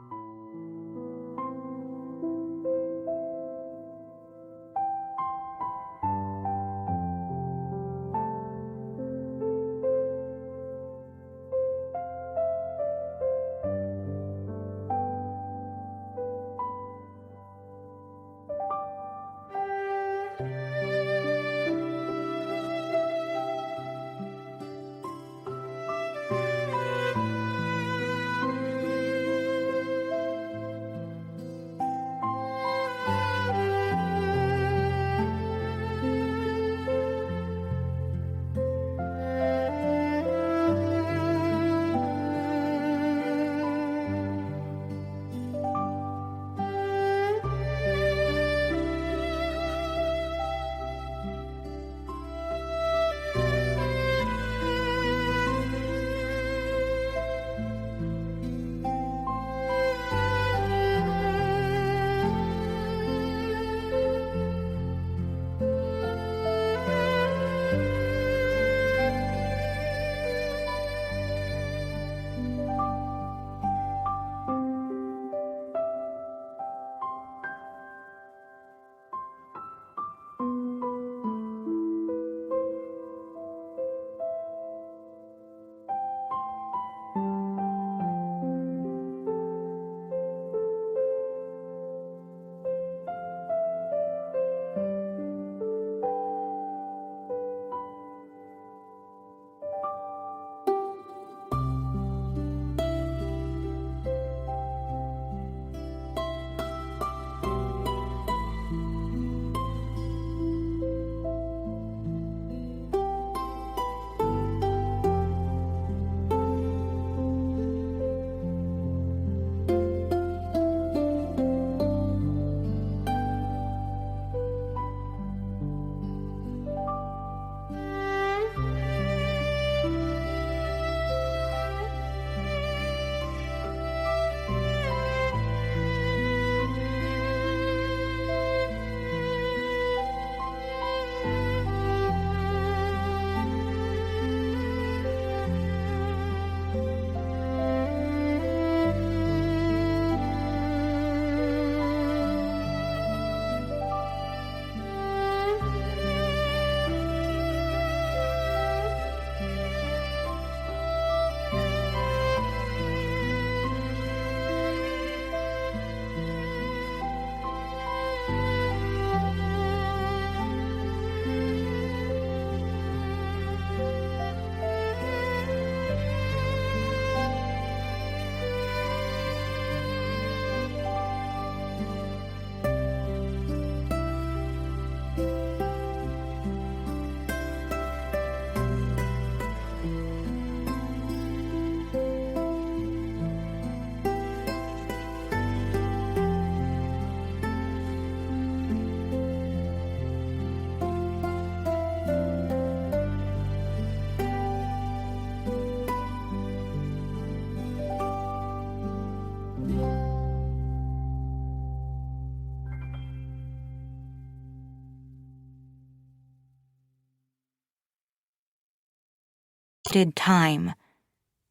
needed time.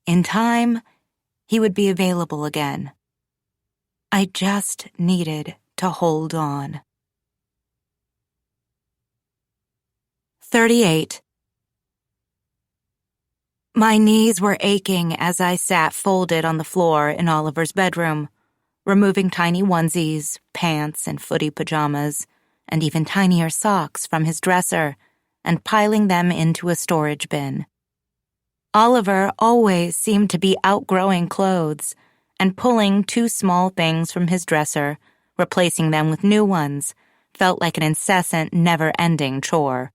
In time, he would be available again. I just needed to hold on. 38. My knees were aching as I sat folded on the floor in Oliver's bedroom, removing tiny onesies, pants, and footy pajamas, and even tinier socks from his dresser and piling them into a storage bin. Oliver always seemed to be outgrowing clothes and pulling two small things from his dresser, replacing them with new ones, felt like an incessant, never-ending chore.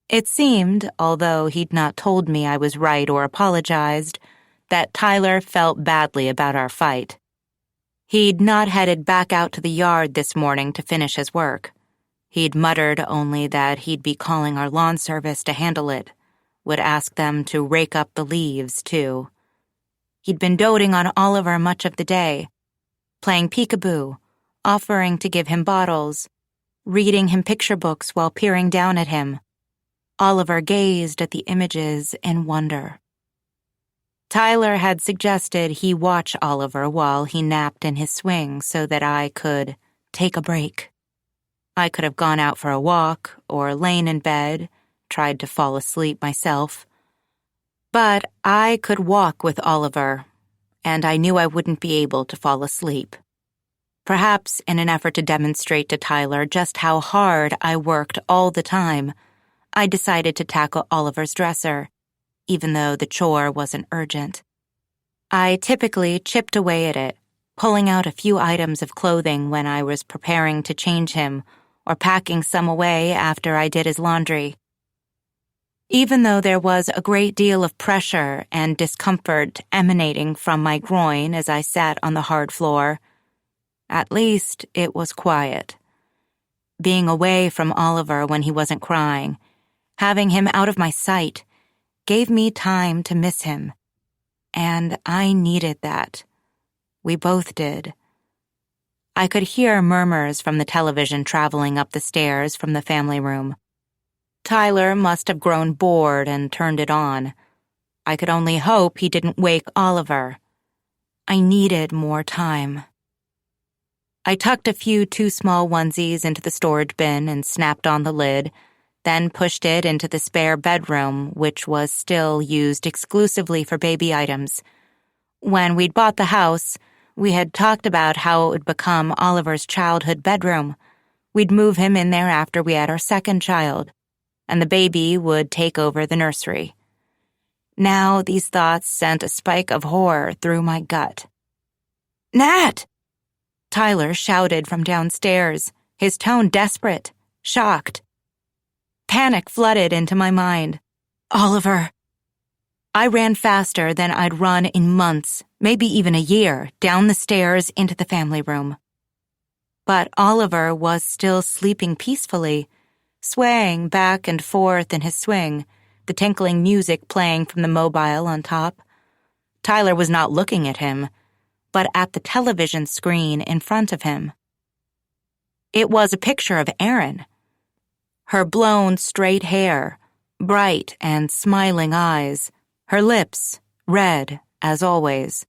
It seemed, although he'd not told me I was right or apologized, that Tyler felt badly about our fight. He'd not headed back out to the yard this morning to finish his work. He'd muttered only that he'd be calling our lawn service to handle it, would ask them to rake up the leaves, too. He'd been doting on Oliver much of the day, playing peekaboo, offering to give him bottles, reading him picture books while peering down at him. Oliver gazed at the images in wonder. Tyler had suggested he watch Oliver while he napped in his swing so that I could take a break. I could have gone out for a walk or lain in bed, tried to fall asleep myself. But I could walk with Oliver, and I knew I wouldn't be able to fall asleep. Perhaps in an effort to demonstrate to Tyler just how hard I worked all the time, I decided to tackle Oliver's dresser, even though the chore wasn't urgent. I typically chipped away at it, pulling out a few items of clothing when I was preparing to change him or packing some away after I did his laundry. Even though there was a great deal of pressure and discomfort emanating from my groin as I sat on the hard floor, at least it was quiet. Being away from Oliver when he wasn't crying, having him out of my sight, gave me time to miss him. And I needed that. We both did. I could hear murmurs from the television traveling up the stairs from the family room. Tyler must have grown bored and turned it on. I could only hope he didn't wake Oliver. I needed more time. I tucked a few too small onesies into the storage bin and snapped on the lid, then pushed it into the spare bedroom, which was still used exclusively for baby items. When we'd bought the house, we had talked about how it would become Oliver's childhood bedroom. We'd move him in there after we had our second child, and the baby would take over the nursery. Now these thoughts sent a spike of horror through my gut. "Nat!" Tyler shouted from downstairs, his tone desperate, shocked. Panic flooded into my mind. Oliver. I ran faster than I'd run in months, maybe even a year, down the stairs into the family room. But Oliver was still sleeping peacefully, swaying back and forth in his swing, the tinkling music playing from the mobile on top. Tyler was not looking at him, but at the television screen in front of him. It was a picture of Erin. Her blown, straight hair, bright and smiling eyes, her lips red as always.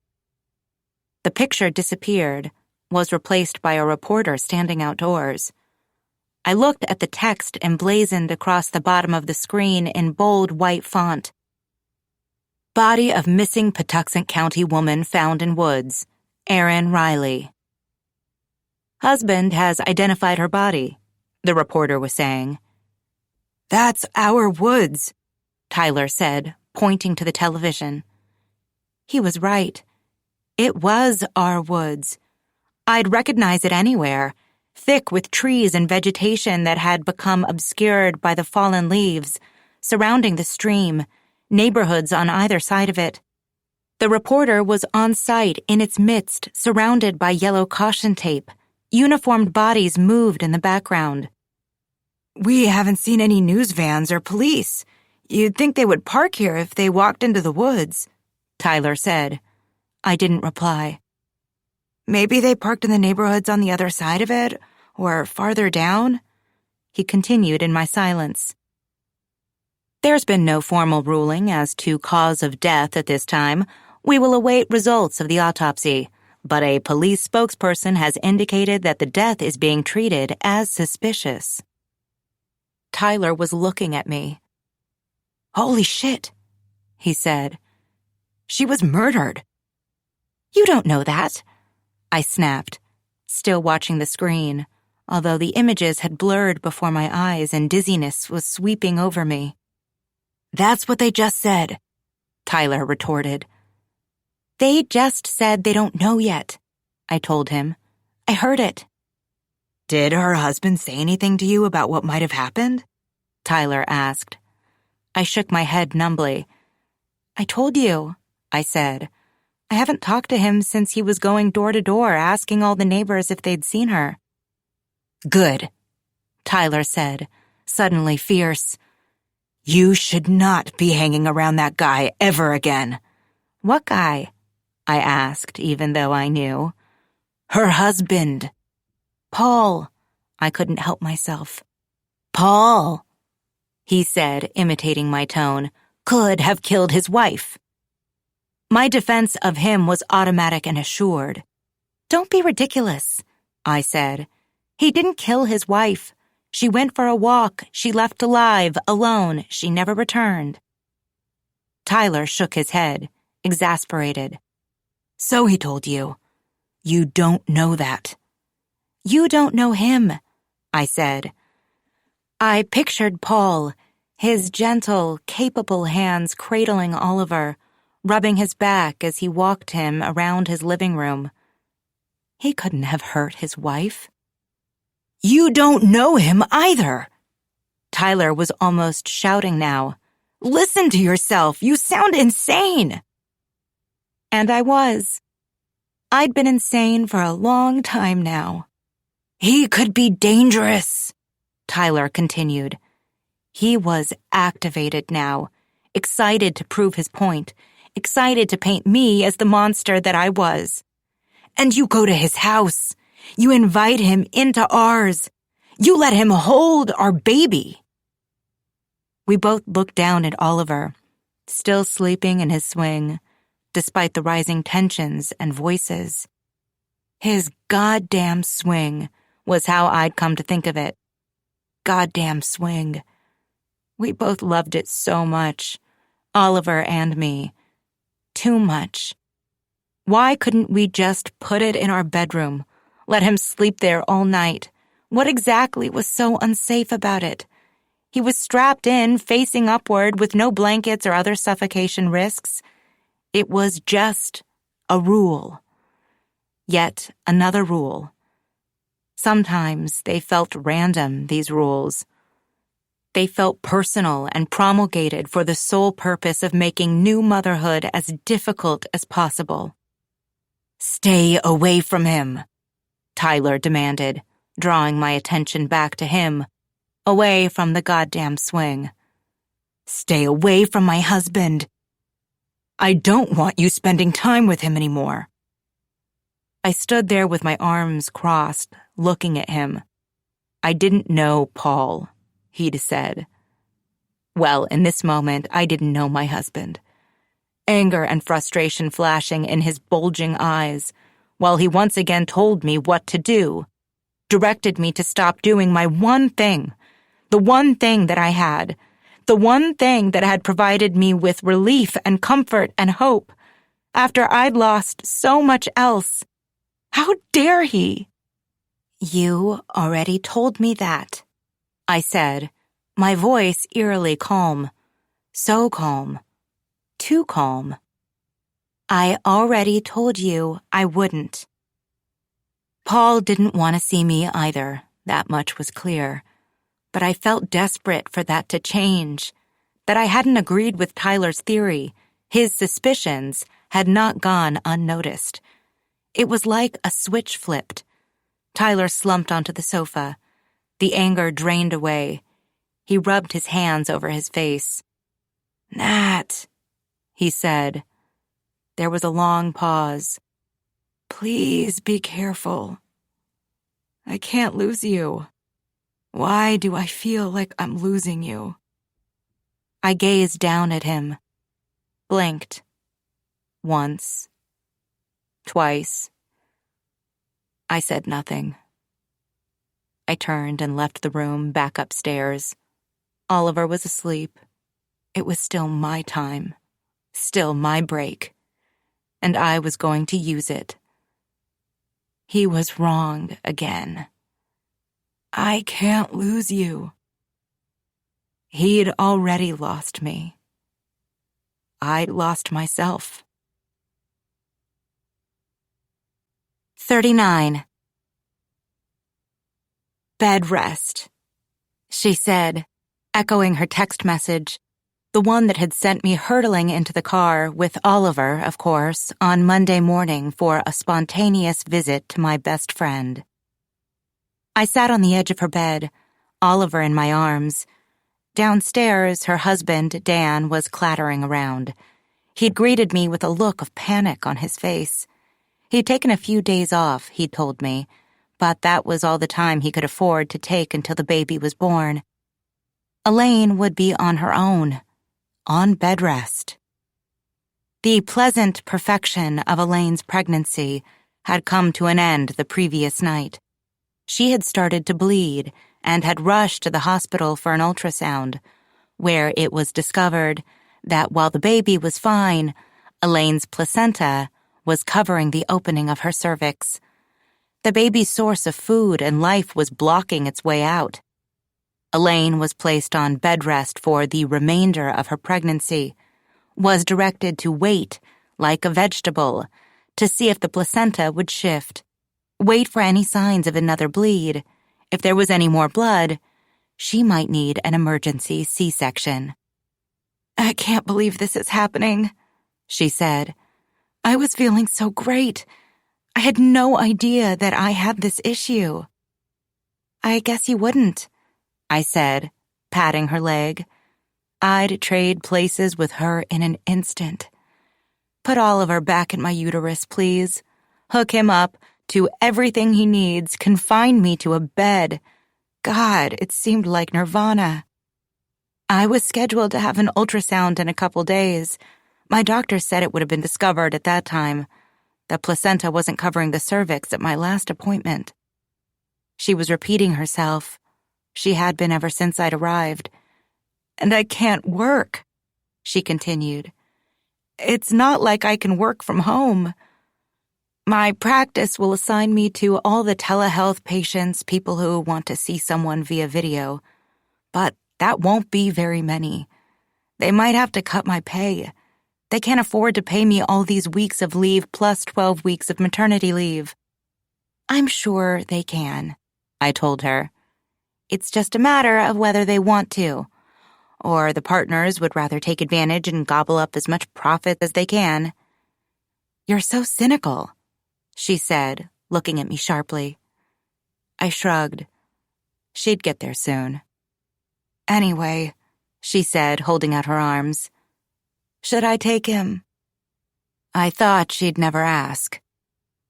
The picture disappeared, was replaced by a reporter standing outdoors. I looked at the text emblazoned across the bottom of the screen in bold white font. Body of missing Patuxent County woman found in woods. Erin Riley. Husband has identified her body, the reporter was saying. That's our woods, Tyler said, pointing to the television. He was right. It was our woods. I'd recognize it anywhere, thick with trees and vegetation that had become obscured by the fallen leaves, surrounding the stream, neighborhoods on either side of it. The reporter was on site in its midst, surrounded by yellow caution tape. Uniformed bodies moved in the background. We haven't seen any news vans or police. You'd think they would park here if they walked into the woods, Tyler said. I didn't reply. Maybe they parked in the neighborhoods on the other side of it, or farther down? He continued in my silence. There's been no formal ruling as to cause of death at this time. We will await results of the autopsy, but a police spokesperson has indicated that the death is being treated as suspicious. Tyler was looking at me. "Holy shit," he said. "She was murdered." "You don't know that," I snapped, still watching the screen, although the images had blurred before my eyes and dizziness was sweeping over me. "That's what they just said," Tyler retorted. "They just said they don't know yet," I told him. "I heard it." "Did her husband say anything to you about what might have happened?" Tyler asked. I shook my head numbly. "I told you," I said. "I haven't talked to him since he was going door to door asking all the neighbors if they'd seen her." "Good," Tyler said, suddenly fierce. "You should not be hanging around that guy ever again." "What guy?" I asked, even though I knew. "Her husband." "Paul." I couldn't help myself. "Paul," he said, imitating my tone, "could have killed his wife." My defense of him was automatic and assured. "Don't be ridiculous," I said. "He didn't kill his wife. She went for a walk. She left alive, alone. She never returned." Tyler shook his head, exasperated. "So he told you. You don't know that." "You don't know him," I said. I pictured Paul, his gentle, capable hands cradling Oliver, rubbing his back as he walked him around his living room. He couldn't have hurt his wife. "You don't know him either!" Tyler was almost shouting now. "Listen to yourself! You sound insane!" And I was. I'd been insane for a long time now. "He could be dangerous," Tyler continued. He was activated now, excited to prove his point, excited to paint me as the monster that I was. "And you go to his house. You invite him into ours. You let him hold our baby." We both looked down at Oliver, still sleeping in his swing, despite the rising tensions and voices. His goddamn swing was how I'd come to think of it. Goddamn swing. We both loved it so much, Oliver and me. Too much. Why couldn't we just put it in our bedroom, let him sleep there all night? What exactly was so unsafe about it? He was strapped in, facing upward, with no blankets or other suffocation risks. It was just a rule. Yet another rule. Sometimes they felt random, these rules. They felt personal and promulgated for the sole purpose of making new motherhood as difficult as possible. "Stay away from him," Tyler demanded, drawing my attention back to him, away from the goddamn swing. "Stay away from my husband. I don't want you spending time with him anymore." I stood there with my arms crossed, looking at him. "I didn't know Paul," he'd said. Well, in this moment, I didn't know my husband. Anger and frustration flashing in his bulging eyes, while he once again told me what to do, directed me to stop doing my one thing, the one thing that I had, the one thing that had provided me with relief and comfort and hope, after I'd lost so much else. How dare he? "You already told me that," I said, my voice eerily calm. So calm. Too calm. "I already told you I wouldn't." Paul didn't want to see me either, that much was clear. But I felt desperate for that to change, that I hadn't agreed with Tyler's theory. His suspicions had not gone unnoticed. It was like a switch flipped. Tyler slumped onto the sofa. The anger drained away. He rubbed his hands over his face. "Nat," he said. There was a long pause. "Please be careful. I can't lose you. Why do I feel like I'm losing you?" I gazed down at him, blinked. Once. Twice. I said nothing. I turned and left the room back upstairs. Oliver was asleep. It was still my time, still my break, and I was going to use it. He was wrong again. I can't lose you. He'd already lost me. I'd lost myself. 39. Bed rest, she said, echoing her text message, the one that had sent me hurtling into the car with Oliver, of course, on Monday morning for a spontaneous visit to my best friend. I sat on the edge of her bed, Oliver in my arms. Downstairs, her husband, Dan, was clattering around. He'd greeted me with a look of panic on his face. He'd taken a few days off, he'd told me, but that was all the time he could afford to take until the baby was born. Elaine would be on her own, on bed rest. The pleasant perfection of Elaine's pregnancy had come to an end the previous night. She had started to bleed and had rushed to the hospital for an ultrasound, where it was discovered that while the baby was fine, Elaine's placenta was covering the opening of her cervix. The baby's source of food and life was blocking its way out. Elaine was placed on bed rest for the remainder of her pregnancy, was directed to wait like a vegetable to see if the placenta would shift, wait for any signs of another bleed. If there was any more blood, she might need an emergency C-section. I can't believe this is happening, she said. I was feeling so great. I had no idea that I had this issue. I guess you wouldn't, I said, patting her leg. I'd trade places with her in an instant. Put Oliver back in my uterus, please. Hook him up to everything he needs. Confine me to a bed. God, it seemed like nirvana. I was scheduled to have an ultrasound in a couple days. My doctor said it would have been discovered at that time. The placenta wasn't covering the cervix at my last appointment. She was repeating herself. She had been ever since I'd arrived. And I can't work, she continued. It's not like I can work from home. My practice will assign me to all the telehealth patients, people who want to see someone via video. But that won't be very many. They might have to cut my pay. They can't afford to pay me all these weeks of leave plus 12 weeks of maternity leave. I'm sure they can, I told her. It's just a matter of whether they want to, or the partners would rather take advantage and gobble up as much profit as they can. You're so cynical, she said, looking at me sharply. I shrugged. She'd get there soon. Anyway, she said, holding out her arms. Should I take him? I thought she'd never ask.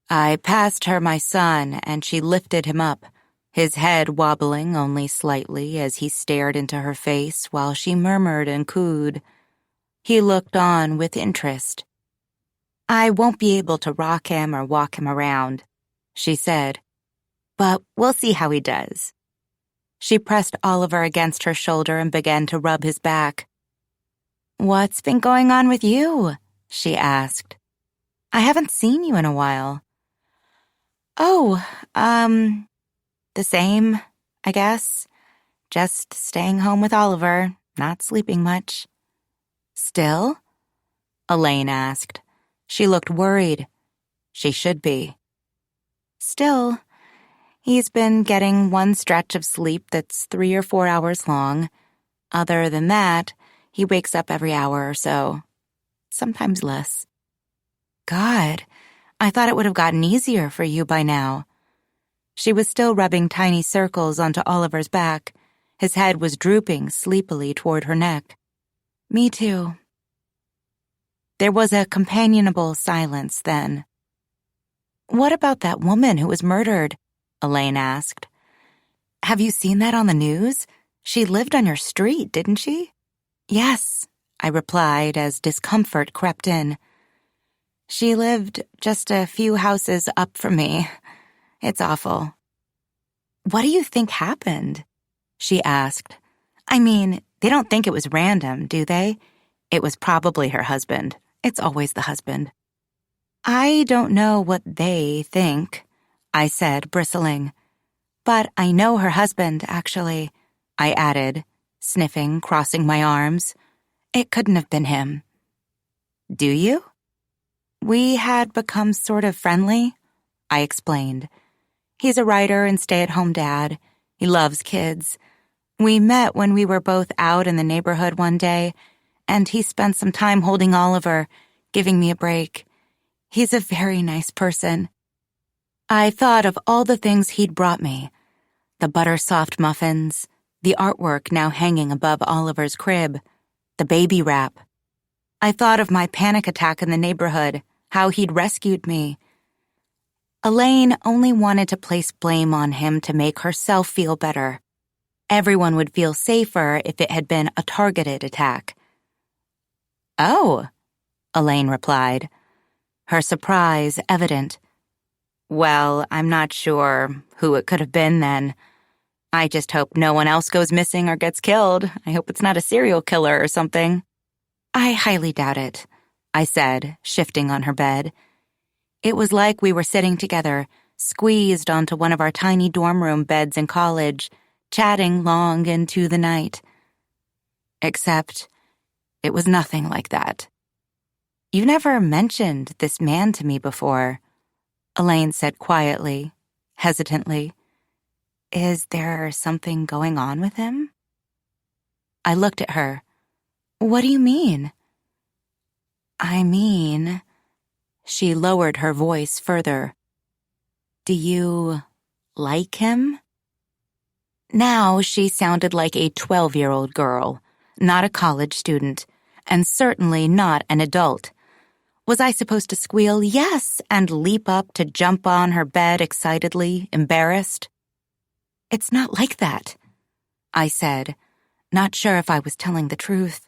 I passed her my son, and she lifted him up, his head wobbling only slightly as he stared into her face while she murmured and cooed. He looked on with interest. I won't be able to rock him or walk him around, she said, but we'll see how he does. She pressed Oliver against her shoulder and began to rub his back. What's been going on with you? She asked. I haven't seen you in a while. Oh, the same, I guess. Just staying home with Oliver, not sleeping much. Still? Elaine asked. She looked worried. She should be. Still, he's been getting one stretch of sleep that's 3 or 4 hours long. Other than that, he wakes up every hour or so. Sometimes less. God, I thought it would have gotten easier for you by now. She was still rubbing tiny circles onto Oliver's back. His head was drooping sleepily toward her neck. Me too. There was a companionable silence then. What about that woman who was murdered? Elaine asked. Have you seen that on the news? She lived on your street, didn't she? Yes, I replied as discomfort crept in. She lived just a few houses up from me. It's awful. What do you think happened? She asked. I mean, they don't think it was random, do they? It was probably her husband. It's always the husband. I don't know what they think, I said, bristling. But I know her husband, actually, I added, sniffing, crossing my arms. It couldn't have been him. Do you? We had become sort of friendly, I explained. He's a writer and stay-at-home dad. He loves kids. We met when we were both out in the neighborhood one day, and he spent some time holding Oliver, giving me a break. He's a very nice person. I thought of all the things he'd brought me. The butter-soft muffins, the artwork now hanging above Oliver's crib, the baby wrap. I thought of my panic attack in the neighborhood, how he'd rescued me. Elaine only wanted to place blame on him to make herself feel better. Everyone would feel safer if it had been a targeted attack. Oh, Elaine replied, her surprise evident. Well, I'm not sure who it could have been then. I just hope no one else goes missing or gets killed. I hope it's not a serial killer or something. I highly doubt it, I said, shifting on her bed. It was like we were sitting together, squeezed onto one of our tiny dorm room beds in college, chatting long into the night. Except, it was nothing like that. You never mentioned this man to me before, Elaine said quietly, hesitantly. Is there something going on with him? I looked at her. What do you mean? I mean, she lowered her voice further. Do you like him? Now she sounded like a 12-year-old girl, not a college student, and certainly not an adult. Was I supposed to squeal yes and leap up to jump on her bed excitedly, embarrassed? It's not like that, I said, not sure if I was telling the truth.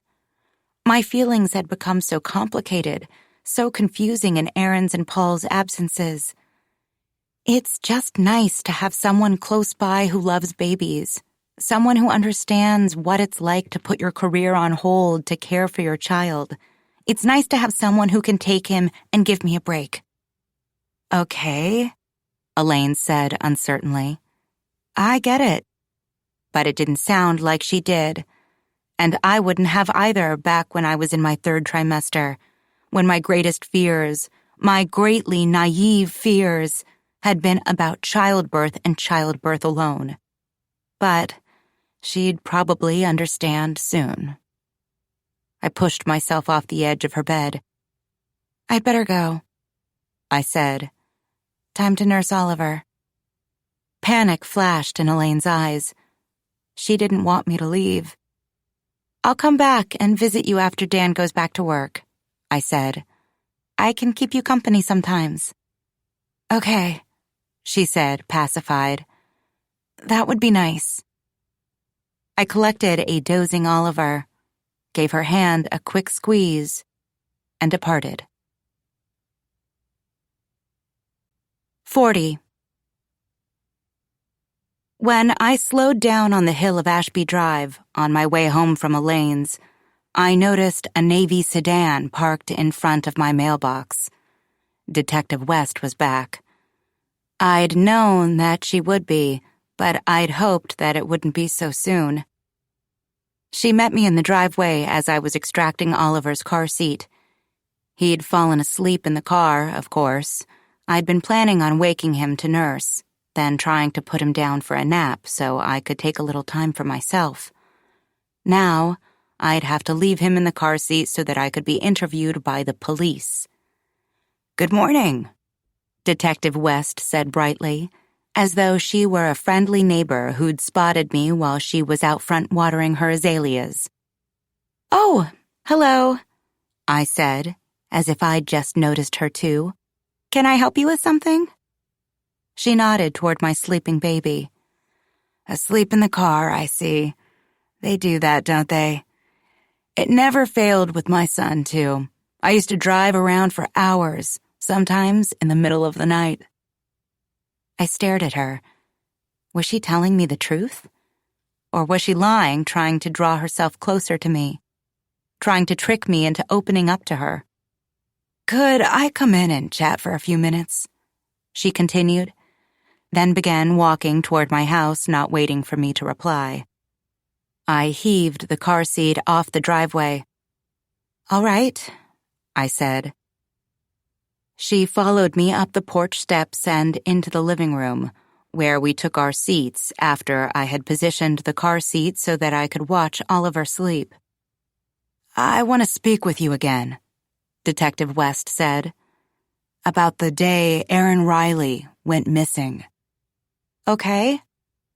My feelings had become so complicated, so confusing in Aaron's and Paul's absences. It's just nice to have someone close by who loves babies, someone who understands what it's like to put your career on hold to care for your child. It's nice to have someone who can take him and give me a break. Okay, Elaine said uncertainly. I get it. But it didn't sound like she did. And I wouldn't have either back when I was in my 3rd trimester, when my greatest fears, my greatly naive fears, had been about childbirth and childbirth alone. But she'd probably understand soon. I pushed myself off the edge of her bed. I'd better go, I said. Time to nurse Oliver. Panic flashed in Elaine's eyes. She didn't want me to leave. I'll come back and visit you after Dan goes back to work, I said. I can keep you company sometimes. Okay, she said, pacified. That would be nice. I collected a dozing Oliver, gave her hand a quick squeeze, and departed. 40. When I slowed down on the hill of Ashby Drive on my way home from Elaine's, I noticed a navy sedan parked in front of my mailbox. Detective West was back. I'd known that she would be, but I'd hoped that it wouldn't be so soon. She met me in the driveway as I was extracting Oliver's car seat. He'd fallen asleep in the car, of course. I'd been planning on waking him to nurse, then trying to put him down for a nap so I could take a little time for myself. Now, I'd have to leave him in the car seat so that I could be interviewed by the police. Good morning, Detective West said brightly, as though she were a friendly neighbor who'd spotted me while she was out front watering her azaleas. Oh, hello, I said, as if I'd just noticed her too. Can I help you with something? She nodded toward my sleeping baby. Asleep in the car, I see. They do that, don't they? It never failed with my son, too. I used to drive around for hours, sometimes in the middle of the night. I stared at her. Was she telling me the truth? Or was she lying, trying to draw herself closer to me? Trying to trick me into opening up to her? "Could I come in and chat for a few minutes?" she continued, then began walking toward my house, not waiting for me to reply. I heaved the car seat off the driveway. "All right," I said. She followed me up the porch steps and into the living room, where we took our seats after I had positioned the car seat so that I could watch Oliver sleep. "I want to speak with you again," Detective West said, "about the day Aaron Riley went missing." "Okay,"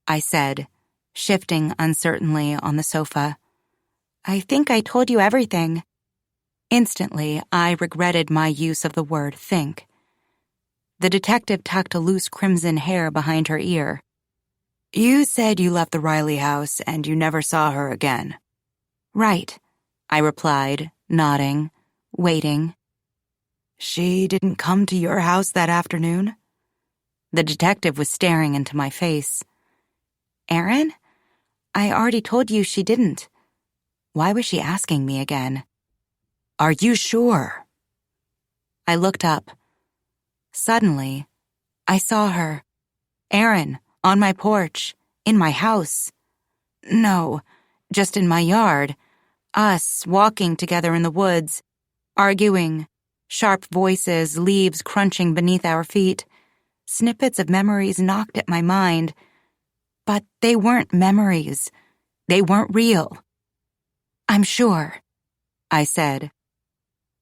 I said, shifting uncertainly on the sofa. "I think I told you everything." Instantly, I regretted my use of the word think. The detective tucked a loose crimson hair behind her ear. "You said you left the Riley house and you never saw her again." "Right," I replied, nodding, waiting. "She didn't come to your house that afternoon?" The detective was staring into my face. "Aaron? I already told you she didn't." Why was she asking me again? "Are you sure?" I looked up. Suddenly, I saw her. Aaron, on my porch, in my house. No, just in my yard. Us, walking together in the woods, arguing, sharp voices, leaves crunching beneath our feet. Snippets of memories knocked at my mind. But they weren't memories. They weren't real. "I'm sure," I said.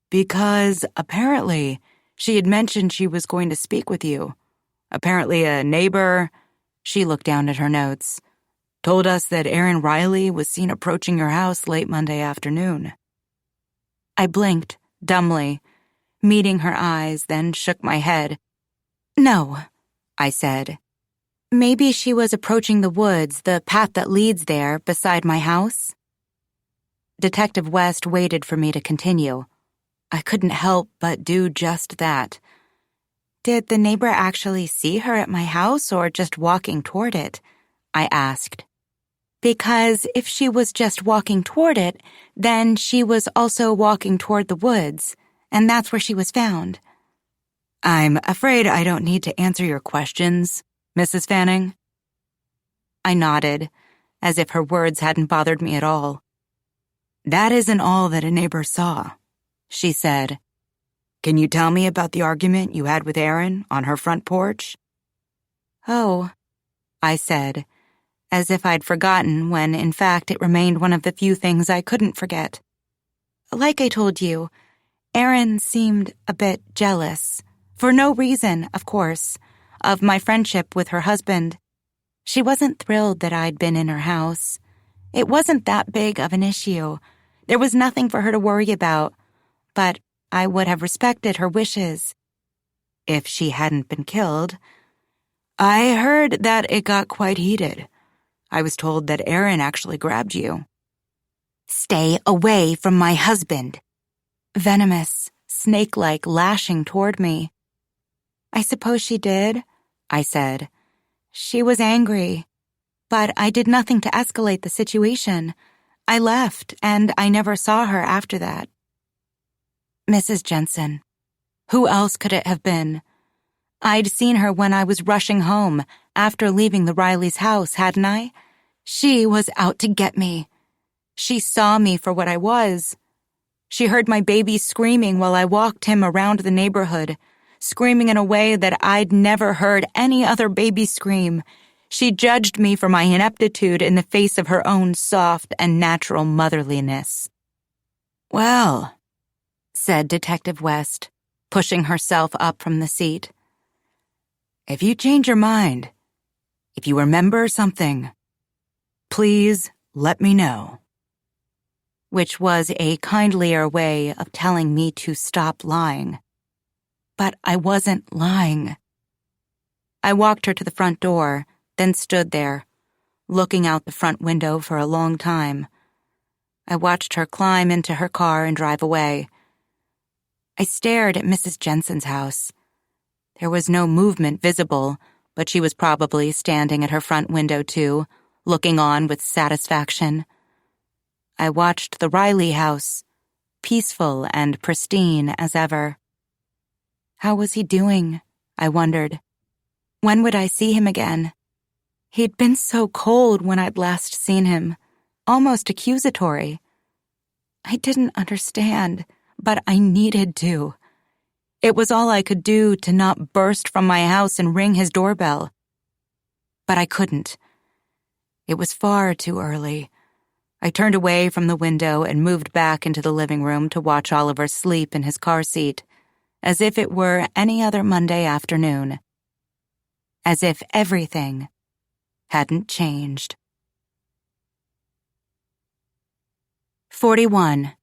"Because apparently she had mentioned she was going to speak with you. Apparently a neighbor," she looked down at her notes, "told us that Aaron Riley was seen approaching your house late Monday afternoon." I blinked, dumbly, meeting her eyes, then shook my head. "No," I said. "Maybe she was approaching the woods, the path that leads there, beside my house." Detective West waited for me to continue. I couldn't help but do just that. "Did the neighbor actually see her at my house or just walking toward it?" I asked. "Because if she was just walking toward it, then she was also walking toward the woods, and that's where she was found." "I'm afraid I don't need to answer your questions, Mrs. Fanning." I nodded, as if her words hadn't bothered me at all. "That isn't all that a neighbor saw," she said. "Can you tell me about the argument you had with Aaron on her front porch?" "Oh," I said, as if I'd forgotten when, in fact, it remained one of the few things I couldn't forget. "Like I told you, Aaron seemed a bit jealous, for no reason, of course, of my friendship with her husband. She wasn't thrilled that I'd been in her house. It wasn't that big of an issue. There was nothing for her to worry about, but I would have respected her wishes if she hadn't been killed. I heard that it got quite heated. I was told that Aaron actually grabbed you." "Stay away from my husband." Venomous, snake-like lashing toward me. "I suppose she did," I said. "She was angry, but I did nothing to escalate the situation. I left, and I never saw her after that." Mrs. Jensen. Who else could it have been? I'd seen her when I was rushing home after leaving the Rileys' house, hadn't I? She was out to get me. She saw me for what I was. She heard my baby screaming while I walked him around the neighborhood, screaming in a way that I'd never heard any other baby scream. She judged me for my ineptitude in the face of her own soft and natural motherliness. "Well," said Detective West, pushing herself up from the seat, "if you change your mind, if you remember something, please let me know." Which was a kindlier way of telling me to stop lying. But I wasn't lying. I walked her to the front door, then stood there, looking out the front window for a long time. I watched her climb into her car and drive away. I stared at Mrs. Jensen's house. There was no movement visible, but she was probably standing at her front window too, looking on with satisfaction. I watched the Riley house, peaceful and pristine as ever. How was he doing? I wondered. When would I see him again? He'd been so cold when I'd last seen him, almost accusatory. I didn't understand, but I needed to. It was all I could do to not burst from my house and ring his doorbell. But I couldn't. It was far too early. I turned away from the window and moved back into the living room to watch Oliver sleep in his car seat, as if it were any other Monday afternoon. As if everything hadn't changed. 41.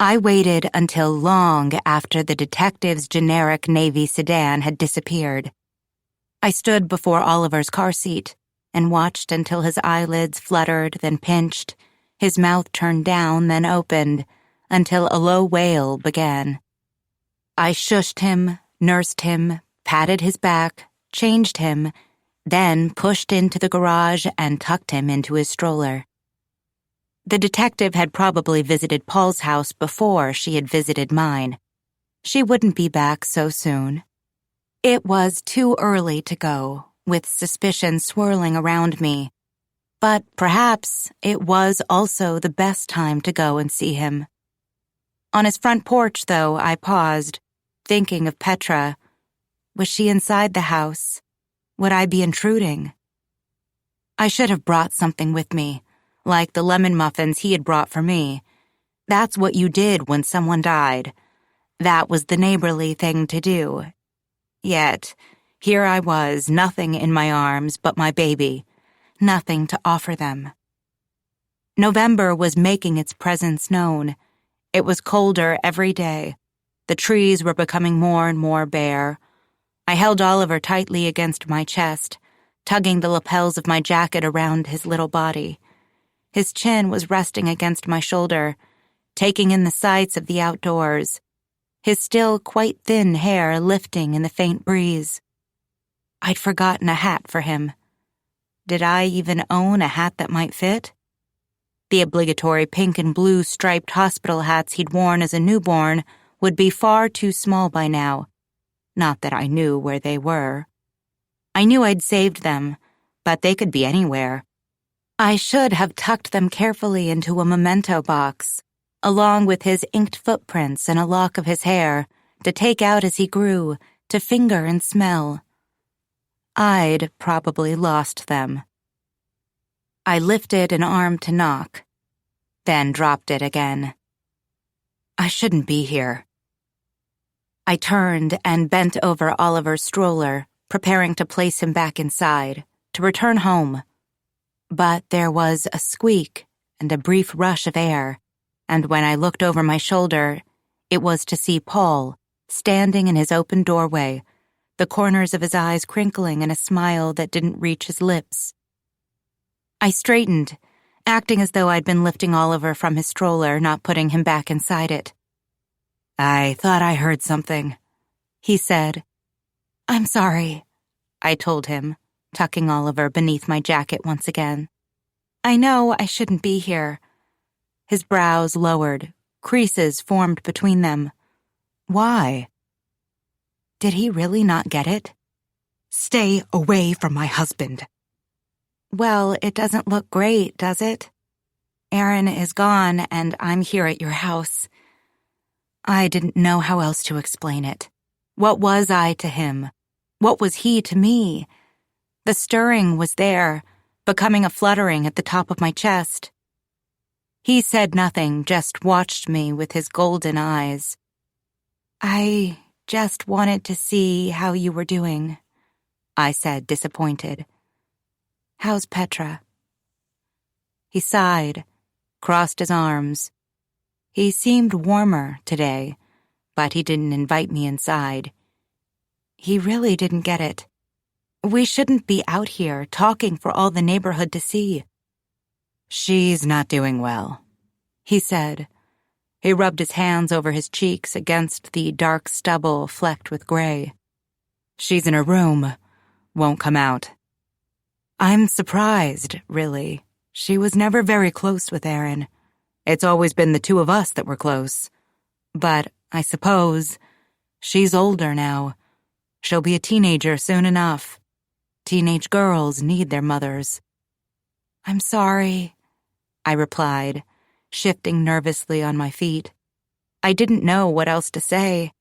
I waited until long after the detective's generic navy sedan had disappeared. I stood before Oliver's car seat and watched until his eyelids fluttered, then pinched, his mouth turned down, then opened, until a low wail began. I shushed him, nursed him, patted his back, changed him, then pushed into the garage and tucked him into his stroller. The detective had probably visited Paul's house before she had visited mine. She wouldn't be back so soon. It was too early to go, with suspicion swirling around me. But perhaps it was also the best time to go and see him. On his front porch, though, I paused, thinking of Petra. Was she inside the house? Would I be intruding? I should have brought something with me, like the lemon muffins he had brought for me. That's what you did when someone died. That was the neighborly thing to do. Yet, here I was, nothing in my arms but my baby, nothing to offer them. November was making its presence known. It was colder every day. The trees were becoming more and more bare. I held Oliver tightly against my chest, tugging the lapels of my jacket around his little body. His chin was resting against my shoulder, taking in the sights of the outdoors, his still quite thin hair lifting in the faint breeze. I'd forgotten a hat for him. Did I even own a hat that might fit? The obligatory pink and blue striped hospital hats he'd worn as a newborn would be far too small by now. Not that I knew where they were. I knew I'd saved them, but they could be anywhere. I should have tucked them carefully into a memento box, along with his inked footprints and a lock of his hair, to take out as he grew, to finger and smell. I'd probably lost them. I lifted an arm to knock, then dropped it again. I shouldn't be here. I turned and bent over Oliver's stroller, preparing to place him back inside, to return home. But there was a squeak and a brief rush of air, and when I looked over my shoulder, it was to see Paul, standing in his open doorway, the corners of his eyes crinkling in a smile that didn't reach his lips. I straightened, acting as though I'd been lifting Oliver from his stroller, not putting him back inside it. "I thought I heard something," he said. "I'm sorry," I told him, tucking Oliver beneath my jacket once again. "I know I shouldn't be here." His brows lowered, creases formed between them. Why? Did he really not get it? "Stay away from my husband." Well, it doesn't look great, does it? Aaron is gone, and I'm here at your house. I didn't know how else to explain it. What was I to him? What was he to me? The stirring was there, becoming a fluttering at the top of my chest. He said nothing, just watched me with his golden eyes. "I just wanted to see how you were doing," I said, disappointed. "How's Petra?" He sighed, crossed his arms. He seemed warmer today, but he didn't invite me inside. He really didn't get it. We shouldn't be out here talking for all the neighborhood to see. "She's not doing well," he said. He rubbed his hands over his cheeks against the dark stubble flecked with gray. "She's in her room. Won't come out." I'm surprised, really. She was never very close with Aaron. It's always been the two of us that were close. But I suppose she's older now. She'll be a teenager soon enough. Teenage girls need their mothers. "I'm sorry," I replied, shifting nervously on my feet. I didn't know what else to say.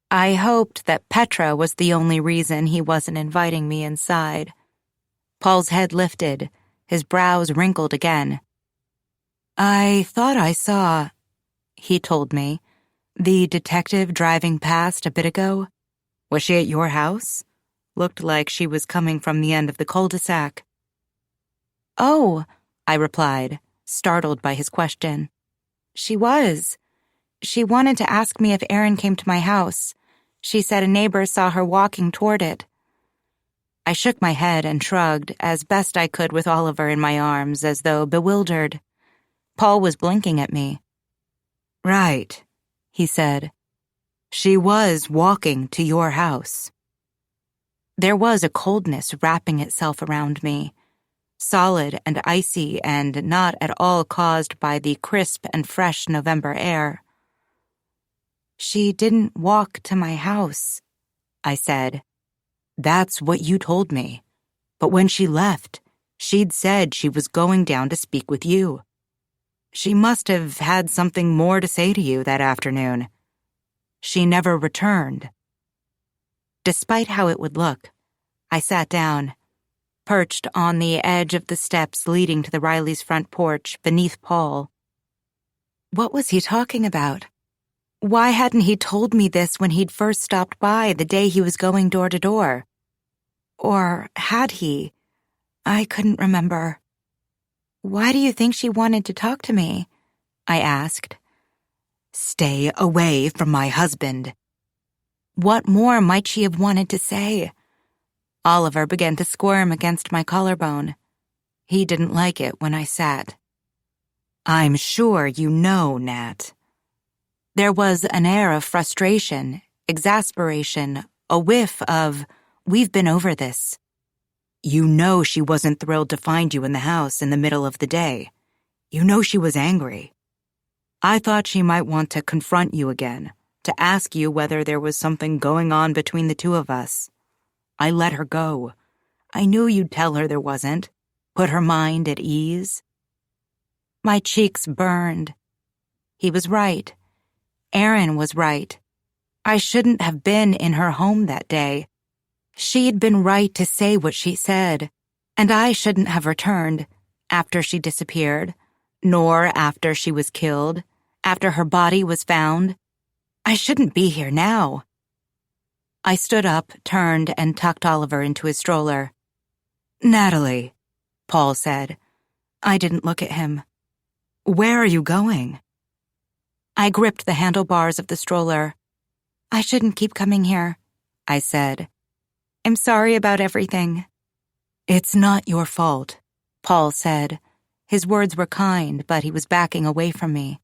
I hoped that Petra was the only reason he wasn't inviting me inside. Paul's head lifted, his brows wrinkled again. "I thought I saw," he told me, "the detective driving past a bit ago. Was she at your house? Looked like she was coming from the end of the cul-de-sac." "Oh," I replied, startled by his question. "She was. She wanted to ask me if Aaron came to my house. She said a neighbor saw her walking toward it." I shook my head and shrugged as best I could with Oliver in my arms, as though bewildered. Paul was blinking at me. "Right," he said. "She was walking to your house." There was a coldness wrapping itself around me, solid and icy and not at all caused by the crisp and fresh November air. "She didn't walk to my house," I said. "That's what you told me. But when she left, she'd said she was going down to speak with you. She must have had something more to say to you that afternoon. She never returned." Despite how it would look, I sat down, perched on the edge of the steps leading to the Rileys' front porch beneath Paul. What was he talking about? Why hadn't he told me this when he'd first stopped by the day he was going door to door? Or had he? I couldn't remember. "Why do you think she wanted to talk to me?" I asked. "Stay away from my husband." What more might she have wanted to say? Oliver began to squirm against my collarbone. He didn't like it when I sat. "I'm sure you know, Nat." There was an air of frustration, exasperation, a whiff of, "We've been over this." "You know she wasn't thrilled to find you in the house in the middle of the day. You know she was angry. I thought she might want to confront you again, to ask you whether there was something going on between the two of us. I let her go. I knew you'd tell her there wasn't, put her mind at ease." My cheeks burned. He was right. Aaron was right. I shouldn't have been in her home that day. She'd been right to say what she said, and I shouldn't have returned after she disappeared, nor after she was killed, after her body was found. I shouldn't be here now. I stood up, turned, and tucked Oliver into his stroller. "Natalie," Paul said. I didn't look at him. "Where are you going?" I gripped the handlebars of the stroller. "I shouldn't keep coming here," I said. "I'm sorry about everything." "It's not your fault," Paul said. His words were kind, but he was backing away from me.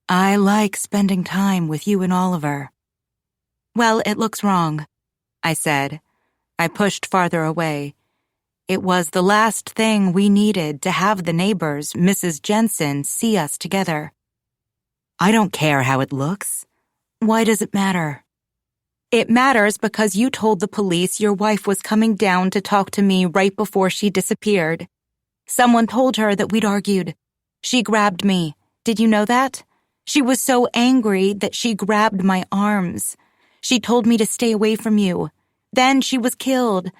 "I like spending time with you and Oliver." "Well, it looks wrong," I said. I pushed farther away. It was the last thing we needed to have the neighbors, Mrs. Jensen, see us together. "I don't care how it looks. Why does it matter?" "It matters because you told the police your wife was coming down to talk to me right before she disappeared. Someone told her that we'd argued. She grabbed me. Did you know that? She was so angry that she grabbed my arms. She told me to stay away from you. Then she was killed.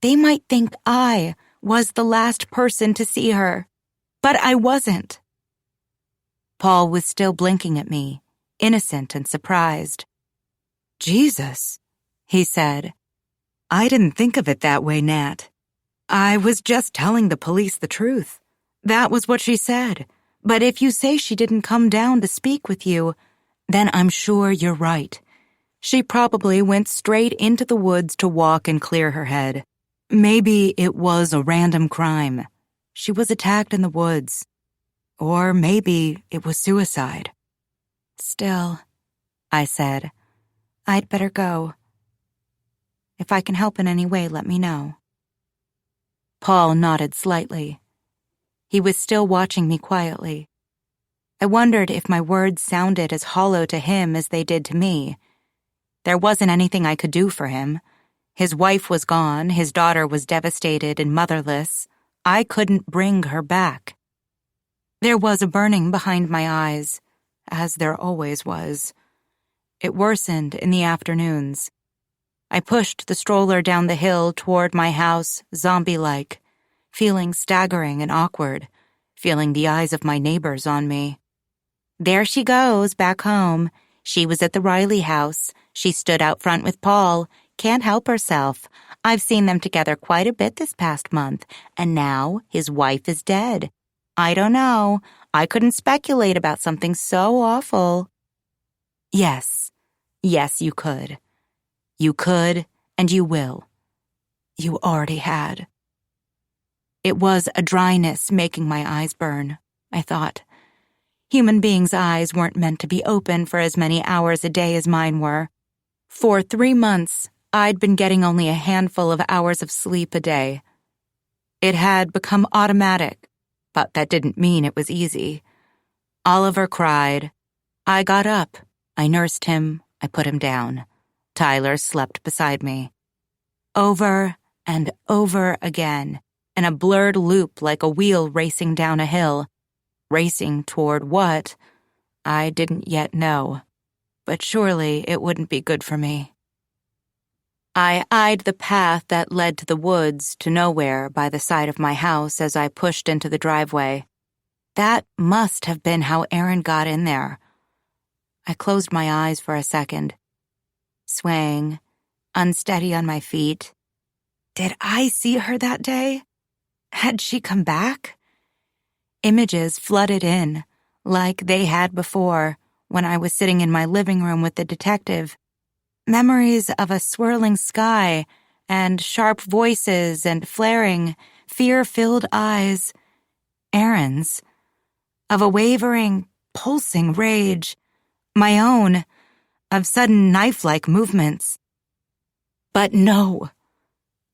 They might think I was the last person to see her, but I wasn't." Paul was still blinking at me, innocent and surprised. "Jesus," he said. "I didn't think of it that way, Nat. I was just telling the police the truth. That was what she said. But if you say she didn't come down to speak with you, then I'm sure you're right. She probably went straight into the woods to walk and clear her head. Maybe it was a random crime. She was attacked in the woods. Or maybe it was suicide. Still, I said, I'd better go. If I can help in any way, let me know. Paul nodded slightly. He was still watching me quietly. I wondered if my words sounded as hollow to him as they did to me. There wasn't anything I could do for him. His wife was gone, his daughter was devastated and motherless. I couldn't bring her back. There was a burning behind my eyes, as there always was. It worsened in the afternoons. I pushed the stroller down the hill toward my house, zombie-like, feeling staggering and awkward, feeling the eyes of my neighbors on me. There she goes, back home. She was at the Riley house. She stood out front with Paul. Can't help herself. I've seen them together quite a bit this past month, and now his wife is dead. I don't know. I couldn't speculate about something so awful. Yes, you could. You could, and you will. You already had. It was a dryness making my eyes burn, I thought. Human beings' eyes weren't meant to be open for as many hours a day as mine were. For 3 months, I'd been getting only a handful of hours of sleep a day. It had become automatic, but that didn't mean it was easy. Oliver cried. I got up. I nursed him. I put him down. Tyler slept beside me. Over and over again, in a blurred loop like a wheel racing down a hill. Racing toward what? I didn't yet know. But surely it wouldn't be good for me. I eyed the path that led to the woods to nowhere by the side of my house as I pushed into the driveway. That must have been how Aaron got in there. I closed my eyes for a second. Swaying, unsteady on my feet. Did I see her that day? Had she come back? Images flooded in, like they had before, when I was sitting in my living room with the detective. Memories of a swirling sky, and sharp voices and flaring, fear-filled eyes. Aaron's. Of a wavering, pulsing rage. My own. Of sudden knife-like movements. But no.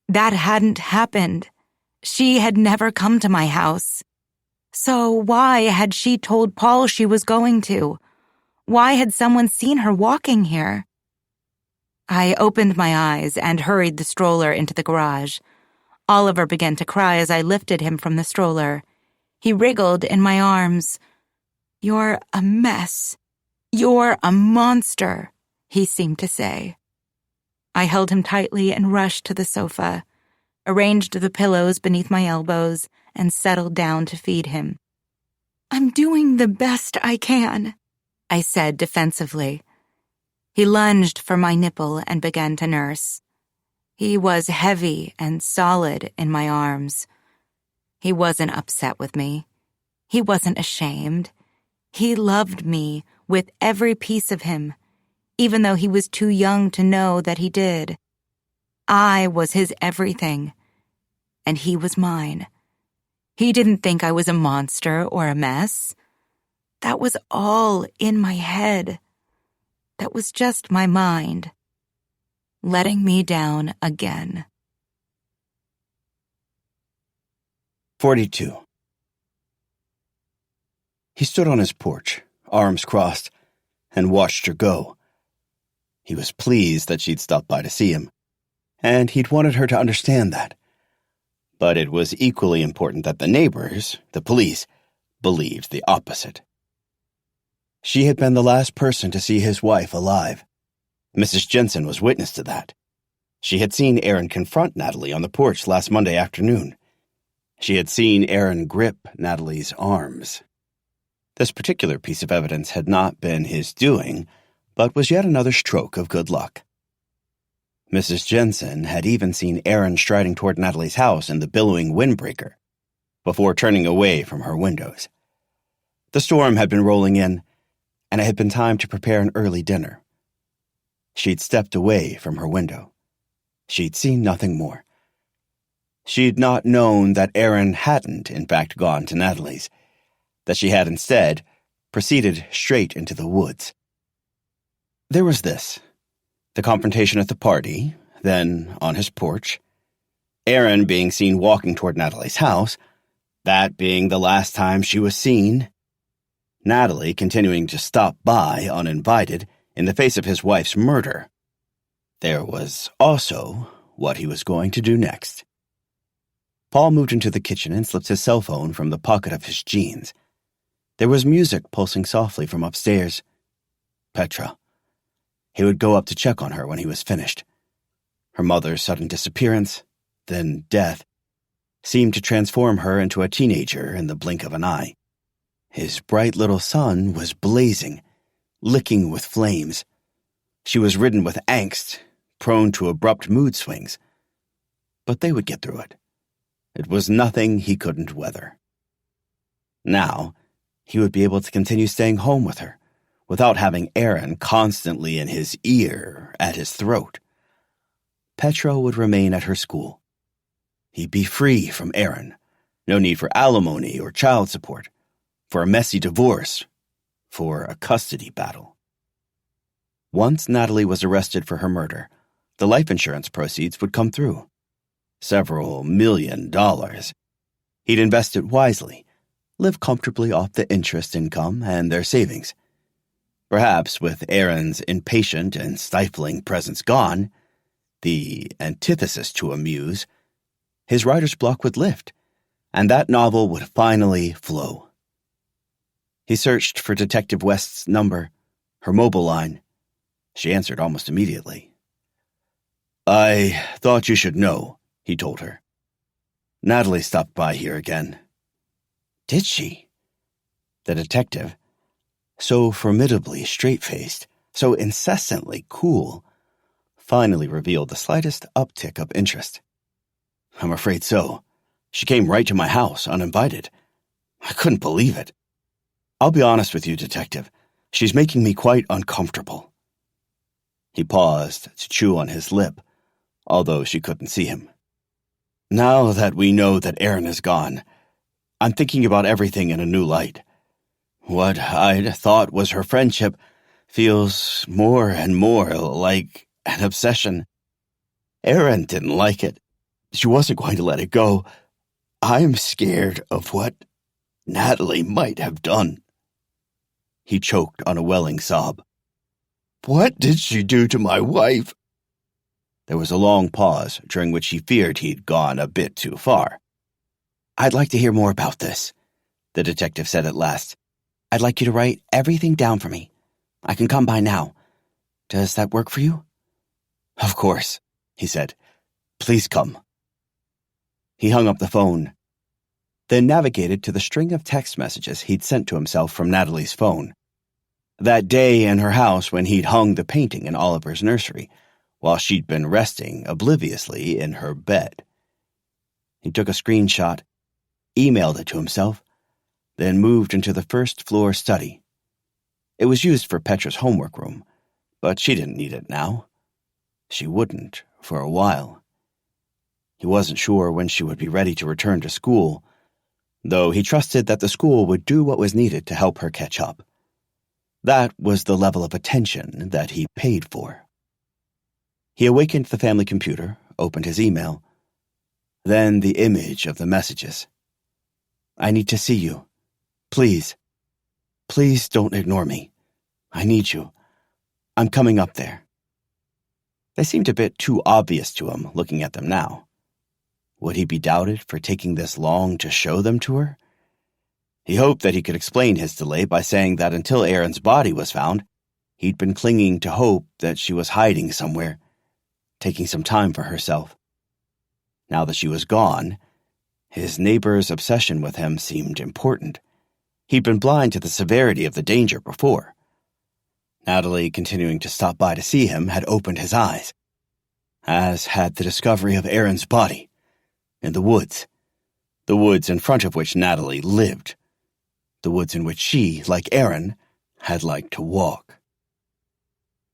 That hadn't happened. She had never come to my house. So why had she told Paul she was going to? Why had someone seen her walking here? I opened my eyes and hurried the stroller into the garage. Oliver began to cry as I lifted him from the stroller. He wriggled in my arms. You're a mess. You're a monster, he seemed to say. I held him tightly and rushed to the sofa, arranged the pillows beneath my elbows, and settled down to feed him. I'm doing the best I can, I said defensively. He lunged for my nipple and began to nurse. He was heavy and solid in my arms. He wasn't upset with me. He wasn't ashamed. He loved me with every piece of him, even though he was too young to know that he did. I was his everything, and he was mine. He didn't think I was a monster or a mess. That was all in my head. That was just my mind, letting me down again. 42. He stood on his porch, arms crossed, and watched her go. He was pleased that she'd stopped by to see him, and he'd wanted her to understand that. But it was equally important that the neighbors, the police, believed the opposite. She had been the last person to see his wife alive. Mrs. Jensen was witness to that. She had seen Aaron confront Natalie on the porch last Monday afternoon. She had seen Aaron grip Natalie's arms. This particular piece of evidence had not been his doing, but was yet another stroke of good luck. Mrs. Jensen had even seen Aaron striding toward Natalie's house in the billowing windbreaker, before turning away from her windows. The storm had been rolling in, and it had been time to prepare an early dinner. She'd stepped away from her window. She'd seen nothing more. She'd not known that Aaron hadn't, in fact, gone to Natalie's, that she had instead proceeded straight into the woods. There was this: the confrontation at the party, then on his porch, Aaron being seen walking toward Natalie's house, that being the last time she was seen, Natalie continuing to stop by uninvited in the face of his wife's murder. There was also what he was going to do next. Paul moved into the kitchen and slipped his cell phone from the pocket of his jeans. There was music pulsing softly from upstairs. Petra. He would go up to check on her when he was finished. Her mother's sudden disappearance, then death, seemed to transform her into a teenager in the blink of an eye. His bright little sun was blazing, licking with flames. She was ridden with angst, prone to abrupt mood swings. But they would get through it. It was nothing he couldn't weather. Now, he would be able to continue staying home with her, without having Aaron constantly in his ear, at his throat. Petra would remain at her school. He'd be free from Aaron. No need for alimony or child support, for a messy divorce, for a custody battle. Once Natalie was arrested for her murder, the life insurance proceeds would come through. Several $1 million. He'd invest it wisely, live comfortably off the interest income and their savings. Perhaps with Aaron's impatient and stifling presence gone, the antithesis to a muse, his writer's block would lift, and that novel would finally flow. He searched for Detective West's number, her mobile line. She answered almost immediately. "I thought you should know," he told her. "Natalie stopped by here again." "Did she?" The detective, so formidably straight-faced, so incessantly cool, finally revealed the slightest uptick of interest. "I'm afraid so. She came right to my house, uninvited. I couldn't believe it. I'll be honest with you, Detective. She's making me quite uncomfortable." He paused to chew on his lip, although she couldn't see him. "Now that we know that Aaron is gone, I'm thinking about everything in a new light. What I'd thought was her friendship feels more and more like an obsession. Aaron didn't like it. She wasn't going to let it go. I'm scared of what Natalie might have done." He choked on a welling sob. "What did she do to my wife?" There was a long pause, during which he feared he'd gone a bit too far. "I'd like to hear more about this," the detective said at last. "I'd like you to write everything down for me. I can come by now. Does that work for you?" "Of course," he said. "Please come." He hung up the phone, then navigated to the string of text messages he'd sent to himself from Natalie's phone. That day in her house when he'd hung the painting in Oliver's nursery, while she'd been resting obliviously in her bed. He took a screenshot, emailed it to himself, then moved into the first-floor study. It was used for Petra's homework room, but she didn't need it now. She wouldn't for a while. He wasn't sure when she would be ready to return to school, though he trusted that the school would do what was needed to help her catch up. That was the level of attention that he paid for. He awakened the family computer, opened his email, then the image of the messages. "I need to see you. Please. Please don't ignore me. I need you. I'm coming up there." They seemed a bit too obvious to him, looking at them now. Would he be doubted for taking this long to show them to her? He hoped that he could explain his delay by saying that until Aaron's body was found, he'd been clinging to hope that she was hiding somewhere, taking some time for herself. Now that she was gone, his neighbor's obsession with him seemed important. He'd been blind to the severity of the danger before. Natalie, continuing to stop by to see him, had opened his eyes, as had the discovery of Aaron's body, in the woods in front of which Natalie lived, the woods in which she, like Aaron, had liked to walk.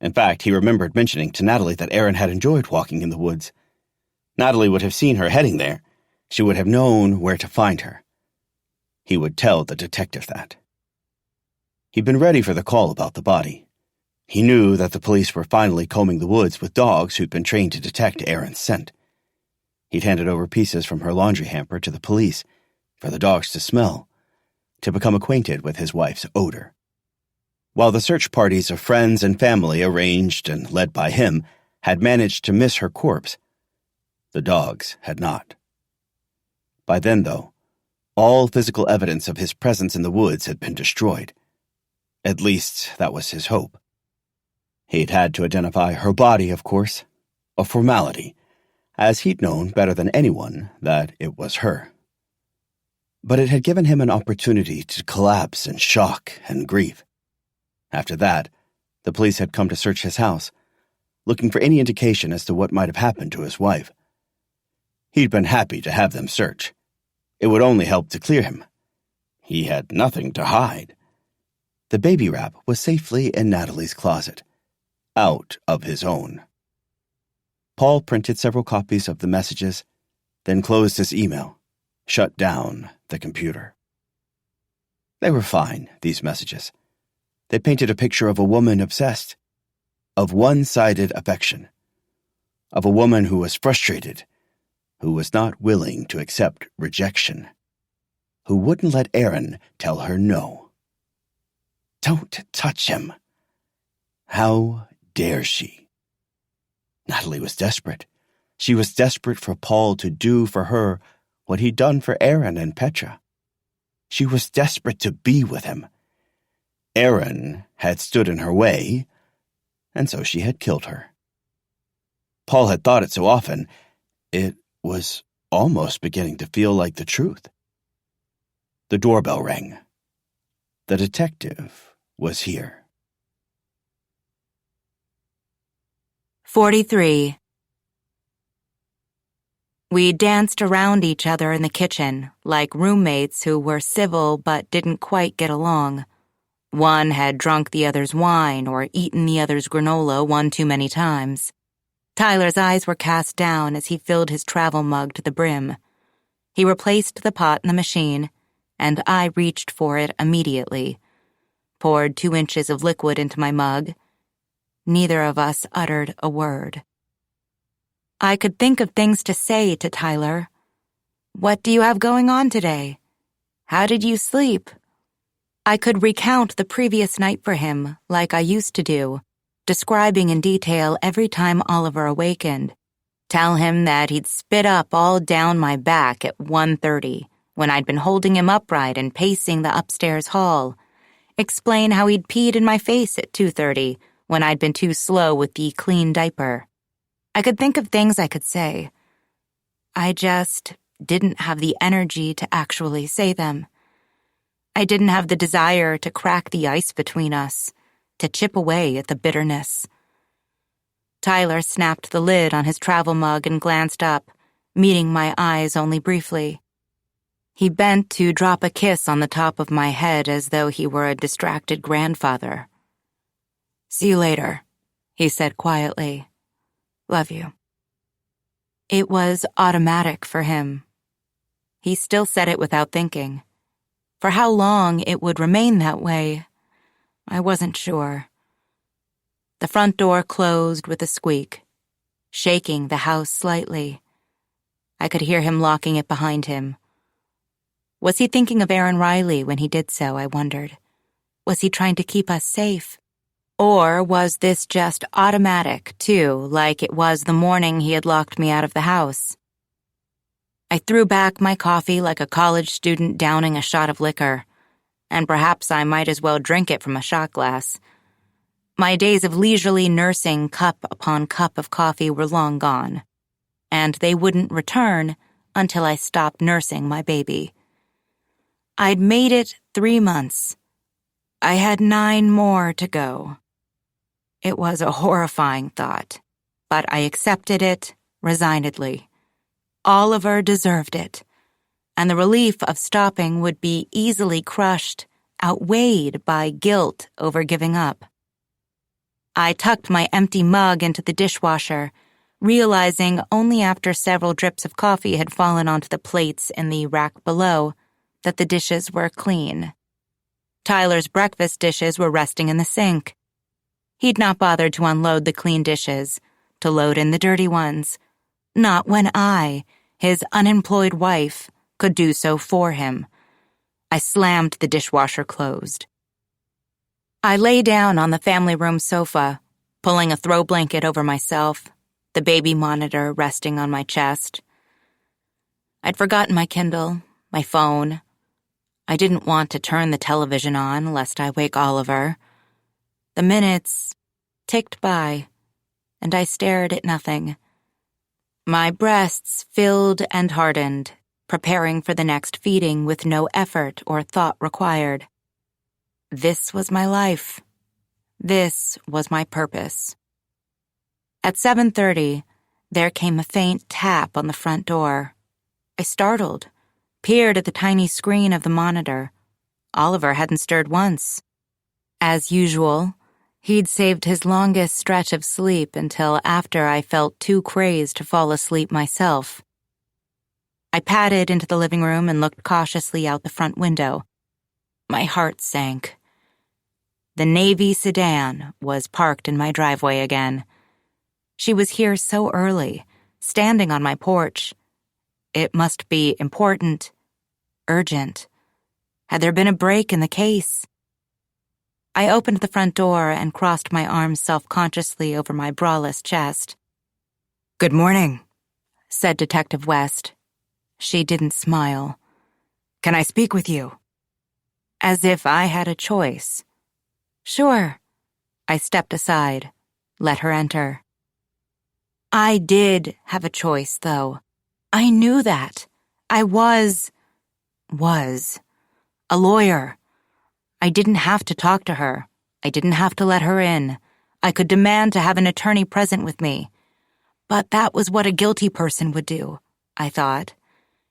In fact, he remembered mentioning to Natalie that Aaron had enjoyed walking in the woods. Natalie would have seen her heading there, She would have known where to find her. He would tell the detective that. He'd been ready for the call about the body. He knew that the police were finally combing the woods with dogs who'd been trained to detect Erin's scent. He'd handed over pieces from her laundry hamper to the police for the dogs to smell, to become acquainted with his wife's odor. While the search parties of friends and family arranged and led by him had managed to miss her corpse, the dogs had not. By then, though, all physical evidence of his presence in the woods had been destroyed. At least, that was his hope. He'd had to identify her body, of course, a formality, as he'd known better than anyone that it was her. But it had given him an opportunity to collapse in shock and grief. After that, the police had come to search his house, looking for any indication as to what might have happened to his wife. He'd been happy to have them search. It would only help to clear him. He had nothing to hide. The baby wrap was safely in Natalie's closet, out of his own. Paul printed several copies of the messages, then closed his email, shut down the computer. They were fine, these messages. They painted a picture of a woman obsessed, of one-sided affection, of a woman who was frustrated, who was not willing to accept rejection, who wouldn't let Erin tell her no. Don't touch him. How dare she? Natalie was desperate. She was desperate for Paul to do for her what he'd done for Erin and Petra. She was desperate to be with him. Erin had stood in her way, and so she had killed her. Paul had thought it so often, it was almost beginning to feel like the truth. The doorbell rang. The detective was here. 43. We danced around each other in the kitchen, like roommates who were civil but didn't quite get along. One had drunk the other's wine or eaten the other's granola one too many times. Tyler's eyes were cast down as he filled his travel mug to the brim. He replaced the pot in the machine, and I reached for it immediately. Poured 2 inches of liquid into my mug. Neither of us uttered a word. I could think of things to say to Tyler. What do you have going on today? How did you sleep? I could recount the previous night for him, like I used to do, describing in detail every time Oliver awakened. Tell him that he'd spit up all down my back at 1:30, when I'd been holding him upright and pacing the upstairs hall. Explain how he'd peed in my face at 2:30, when I'd been too slow with the clean diaper. I could think of things I could say. I just didn't have the energy to actually say them. I didn't have the desire to crack the ice between us, to chip away at the bitterness. Tyler snapped the lid on his travel mug and glanced up, meeting my eyes only briefly. He bent to drop a kiss on the top of my head as though he were a distracted grandfather. "See you later," he said quietly. "Love you." It was automatic for him. He still said it without thinking. For how long it would remain that way, I wasn't sure. The front door closed with a squeak, shaking the house slightly. I could hear him locking it behind him. Was he thinking of Erin Riley when he did so, I wondered? Was he trying to keep us safe? Or was this just automatic, too, like it was the morning he had locked me out of the house? I threw back my coffee like a college student downing a shot of liquor, and perhaps I might as well drink it from a shot glass. My days of leisurely nursing cup upon cup of coffee were long gone, and they wouldn't return until I stopped nursing my baby. I'd made it 3 months. I had 9 more to go. It was a horrifying thought, but I accepted it resignedly. Oliver deserved it, and the relief of stopping would be easily crushed, outweighed by guilt over giving up. I tucked my empty mug into the dishwasher, realizing only after several drips of coffee had fallen onto the plates in the rack below that the dishes were clean. Tyler's breakfast dishes were resting in the sink. He'd not bothered to unload the clean dishes, to load in the dirty ones. Not when I, his unemployed wife, could do so for him. I slammed the dishwasher closed. I lay down on the family room sofa, pulling a throw blanket over myself, the baby monitor resting on my chest. I'd forgotten my Kindle, my phone. I didn't want to turn the television on lest I wake Oliver. The minutes ticked by, and I stared at nothing. My breasts filled and hardened, preparing for the next feeding with no effort or thought required. This was my life. This was my purpose. At 7:30, there came a faint tap on the front door. I startled, peered at the tiny screen of the monitor. Oliver hadn't stirred once. As usual, he'd saved his longest stretch of sleep until after I felt too crazed to fall asleep myself. I padded into the living room and looked cautiously out the front window. My heart sank. The navy sedan was parked in my driveway again. She was here so early, standing on my porch. It must be important, urgent. Had there been a break in the case? I opened the front door and crossed my arms self-consciously over my braless chest. "Good morning," said Detective West. She didn't smile. "Can I speak with you?" As if I had a choice. "Sure." I stepped aside, let her enter. I did have a choice, though. I knew that. I was a lawyer. I didn't have to talk to her. I didn't have to let her in. I could demand to have an attorney present with me. But that was what a guilty person would do, I thought.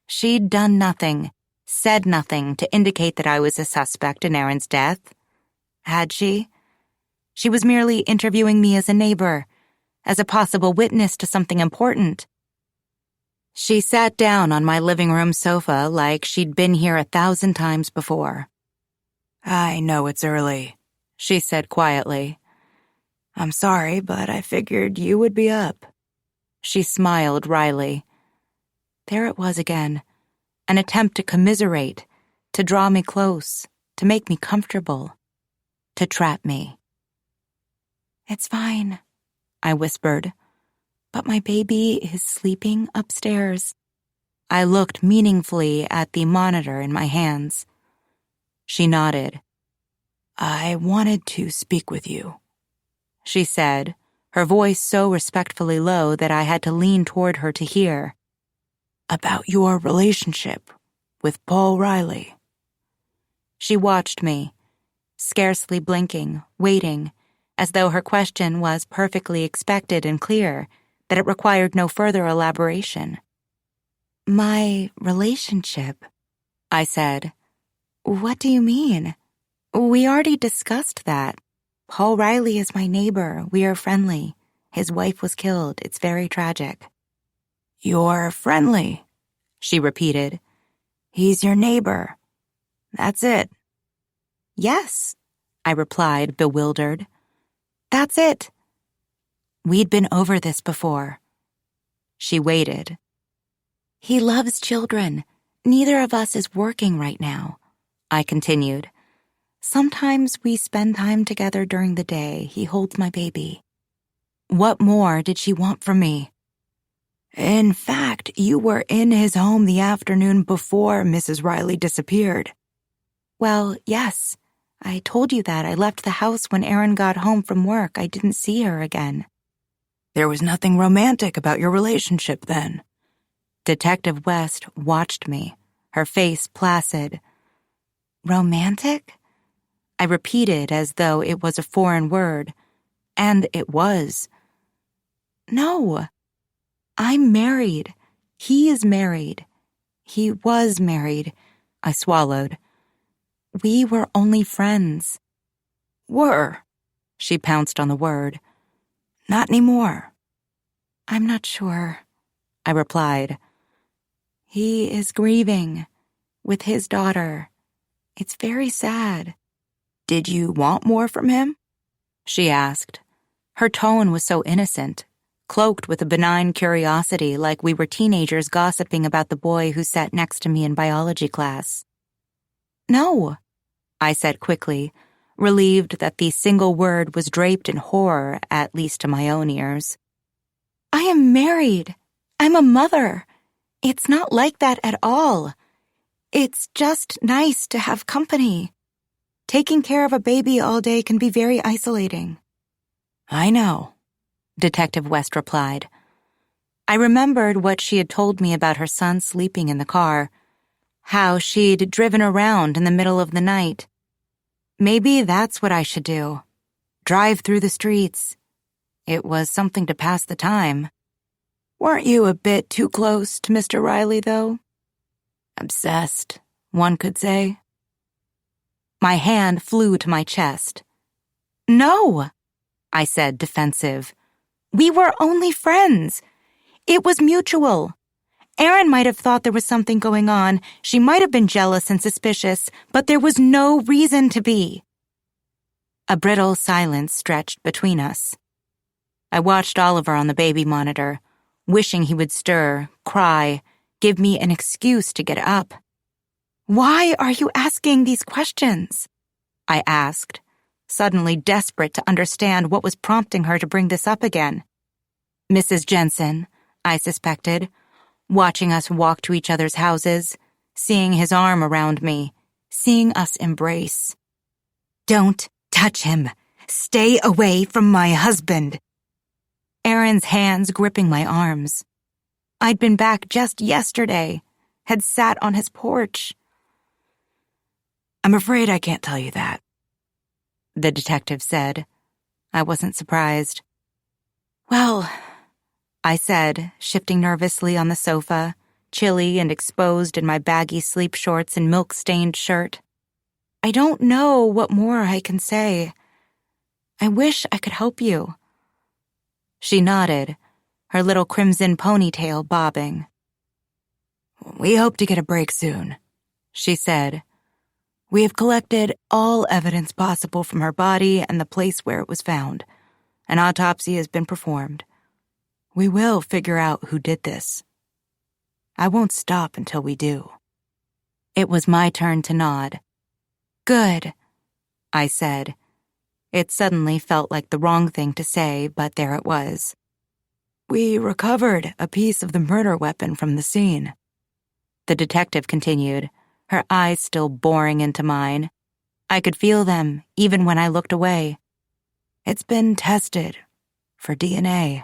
She'd done nothing, said nothing to indicate that I was a suspect in Aaron's death. Had she? She was merely interviewing me as a neighbor, as a possible witness to something important. She sat down on my living room sofa like she'd been here 1,000 times before. "I know it's early," she said quietly. "I'm sorry, but I figured you would be up." She smiled wryly. There it was again, an attempt to commiserate, to draw me close, to make me comfortable, to trap me. "It's fine," I whispered, "but my baby is sleeping upstairs." I looked meaningfully at the monitor in my hands. She nodded. "I wanted to speak with you," she said, her voice so respectfully low that I had to lean toward her to hear. "About your relationship with Paul Riley." She watched me, scarcely blinking, waiting, as though her question was perfectly expected and clear, that it required no further elaboration. "My relationship," I said. "What do you mean? We already discussed that. Paul Riley is my neighbor. We are friendly. His wife was killed. It's very tragic." "You're friendly," she repeated. "He's your neighbor. That's it." "Yes," I replied, bewildered. "That's it." We'd been over this before. She waited. "He loves children. Neither of us is working right now," I continued. "Sometimes we spend time together during the day. He holds my baby." What more did she want from me? "In fact, you were in his home the afternoon before Mrs. Riley disappeared." "Well, yes. I told you that. I left the house when Aaron got home from work. I didn't see her again." "There was nothing romantic about your relationship then." Detective West watched me, her face placid. "Romantic?" I repeated as though it was a foreign word. And it was. "No. I'm married. He is married. He was married." I swallowed. "We were only friends." "Were?" She pounced on the word. "Not anymore." I'm not sure, I replied. He is grieving with his daughter. It's very sad. Did you want more from him? She asked. Her tone was so innocent, cloaked with a benign curiosity like we were teenagers gossiping about the boy who sat next to me in biology class. No, I said quickly, relieved that the single word was draped in horror, at least to my own ears. I am married. I'm a mother. It's not like that at all. It's just nice to have company. Taking care of a baby all day can be very isolating. I know, Detective West replied. I remembered what she had told me about her son sleeping in the car, how she'd driven around in the middle of the night. Maybe that's what I should do. Drive through the streets. It was something to pass the time. Weren't you a bit too close to Mr. Riley, though? Obsessed, one could say. My hand flew to my chest. No, I said, defensive. We were only friends. It was mutual. Erin might have thought there was something going on. She might have been jealous and suspicious, but there was no reason to be. A brittle silence stretched between us. I watched Oliver on the baby monitor, wishing he would stir, cry, give me an excuse to get up. Why are you asking these questions? I asked, suddenly desperate to understand what was prompting her to bring this up again. Mrs. Jensen, I suspected, watching us walk to each other's houses, seeing his arm around me, seeing us embrace. Don't touch him. Stay away from my husband. Erin's hands gripping my arms. I'd been back just yesterday, had sat on his porch. I'm afraid I can't tell you that, the detective said. I wasn't surprised. Well, I said, shifting nervously on the sofa, chilly and exposed in my baggy sleep shorts and milk-stained shirt. I don't know what more I can say. I wish I could help you. She nodded, her little crimson ponytail bobbing. We hope to get a break soon, she said. We have collected all evidence possible from her body and the place where it was found. An autopsy has been performed. We will figure out who did this. I won't stop until we do. It was my turn to nod. Good, I said. It suddenly felt like the wrong thing to say, but there it was. We recovered a piece of the murder weapon from the scene. The detective continued, her eyes still boring into mine. I could feel them, even when I looked away. It's been tested for DNA.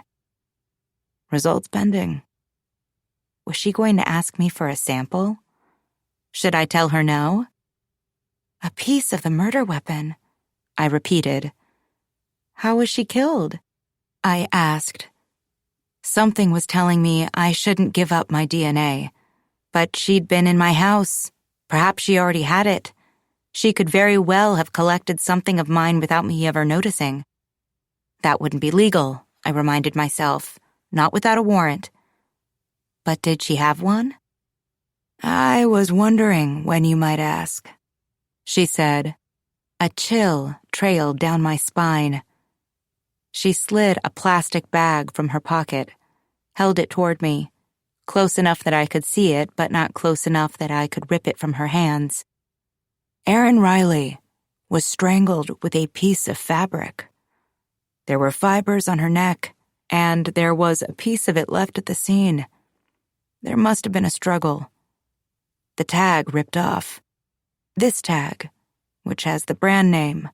Results pending. Was she going to ask me for a sample? Should I tell her no? A piece of the murder weapon, I repeated. How was she killed? I asked. Something was telling me I shouldn't give up my DNA, but she'd been in my house. Perhaps she already had it. She could very well have collected something of mine without me ever noticing. That wouldn't be legal, I reminded myself, not without a warrant. But did she have one? I was wondering when you might ask, she said. A chill trailed down my spine. She slid a plastic bag from her pocket, held it toward me, close enough that I could see it, but not close enough that I could rip it from her hands. Erin Riley was strangled with a piece of fabric. There were fibers on her neck, and there was a piece of it left at the scene. There must have been a struggle. The tag ripped off. This tag, which has the brand name.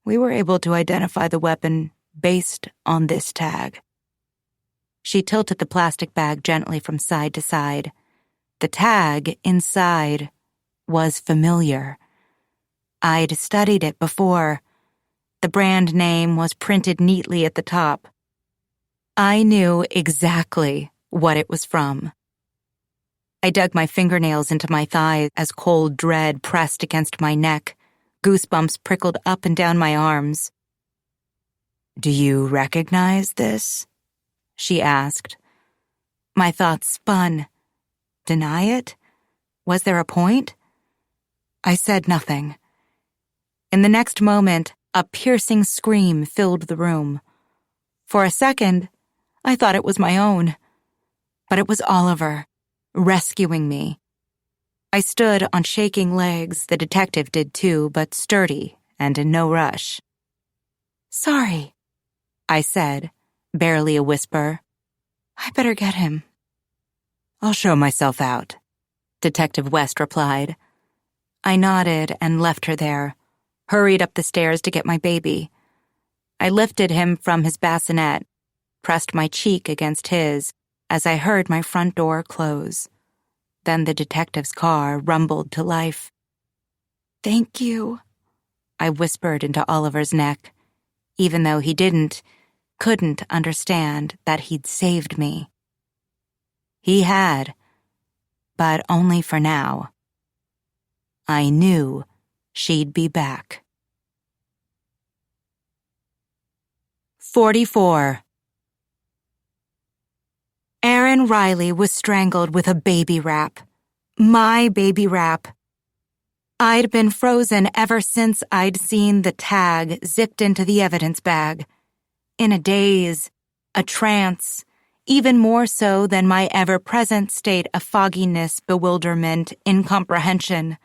We were able to identify the weapon based on this tag. She tilted the plastic bag gently from side to side. The tag inside was familiar. I'd studied it before. The brand name was printed neatly at the top. I knew exactly what it was from. I dug my fingernails into my thighs as cold dread pressed against my neck. Goosebumps prickled up and down my arms. Do you recognize this? she asked. My thoughts spun. Deny it? Was there a point? I said nothing. In the next moment, a piercing scream filled the room. For a second, I thought it was my own. But it was Oliver, rescuing me. I stood on shaking legs, the detective did too, but sturdy and in no rush. Sorry, I said, barely a whisper. I better get him. I'll show myself out, Detective West replied. I nodded and left her there, hurried up the stairs to get my baby. I lifted him from his bassinet, pressed my cheek against his as I heard my front door close. Then the detective's car rumbled to life. Thank you, I whispered into Oliver's neck, even though he couldn't understand that he'd saved me. He had, but only for now. I knew she'd be back. 44. Erin Riley was strangled with a baby wrap. My baby wrap. I'd been frozen ever since I'd seen the tag zipped into the evidence bag. In a daze, a trance, even more so than my ever-present state of fogginess, bewilderment, incomprehension.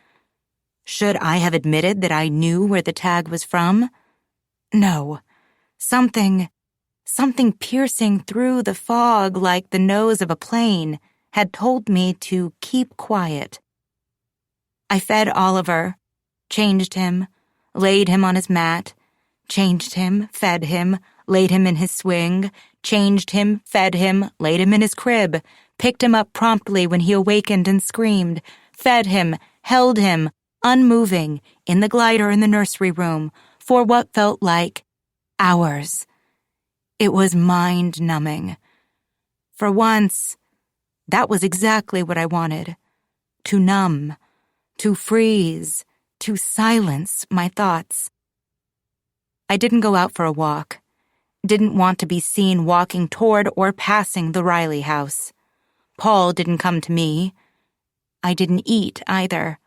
Should I have admitted that I knew where the tag was from? No. Something piercing through the fog like the nose of a plane had told me to keep quiet. I fed Oliver, changed him, laid him on his mat, changed him, fed him, laid him in his swing, changed him, fed him, laid him in his crib, picked him up promptly when he awakened and screamed, fed him, held him, unmoving, in the glider in the nursery room, for what felt like hours. It was mind-numbing. For once, that was exactly what I wanted. To numb, to freeze, to silence my thoughts. I didn't go out for a walk. Didn't want to be seen walking toward or passing the Riley house. Paul didn't come to me. I didn't eat either.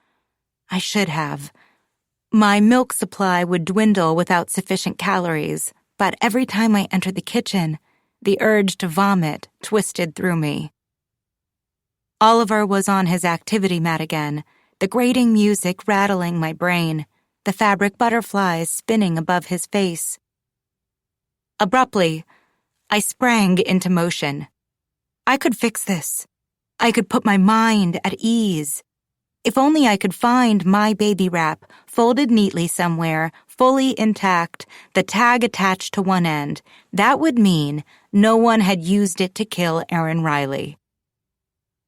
I should have. My milk supply would dwindle without sufficient calories, but every time I entered the kitchen, the urge to vomit twisted through me. Oliver was on his activity mat again, the grating music rattling my brain, the fabric butterflies spinning above his face. Abruptly, I sprang into motion. I could fix this. I could put my mind at ease. If only I could find my baby wrap, folded neatly somewhere, fully intact, the tag attached to one end. That would mean no one had used it to kill Erin Riley.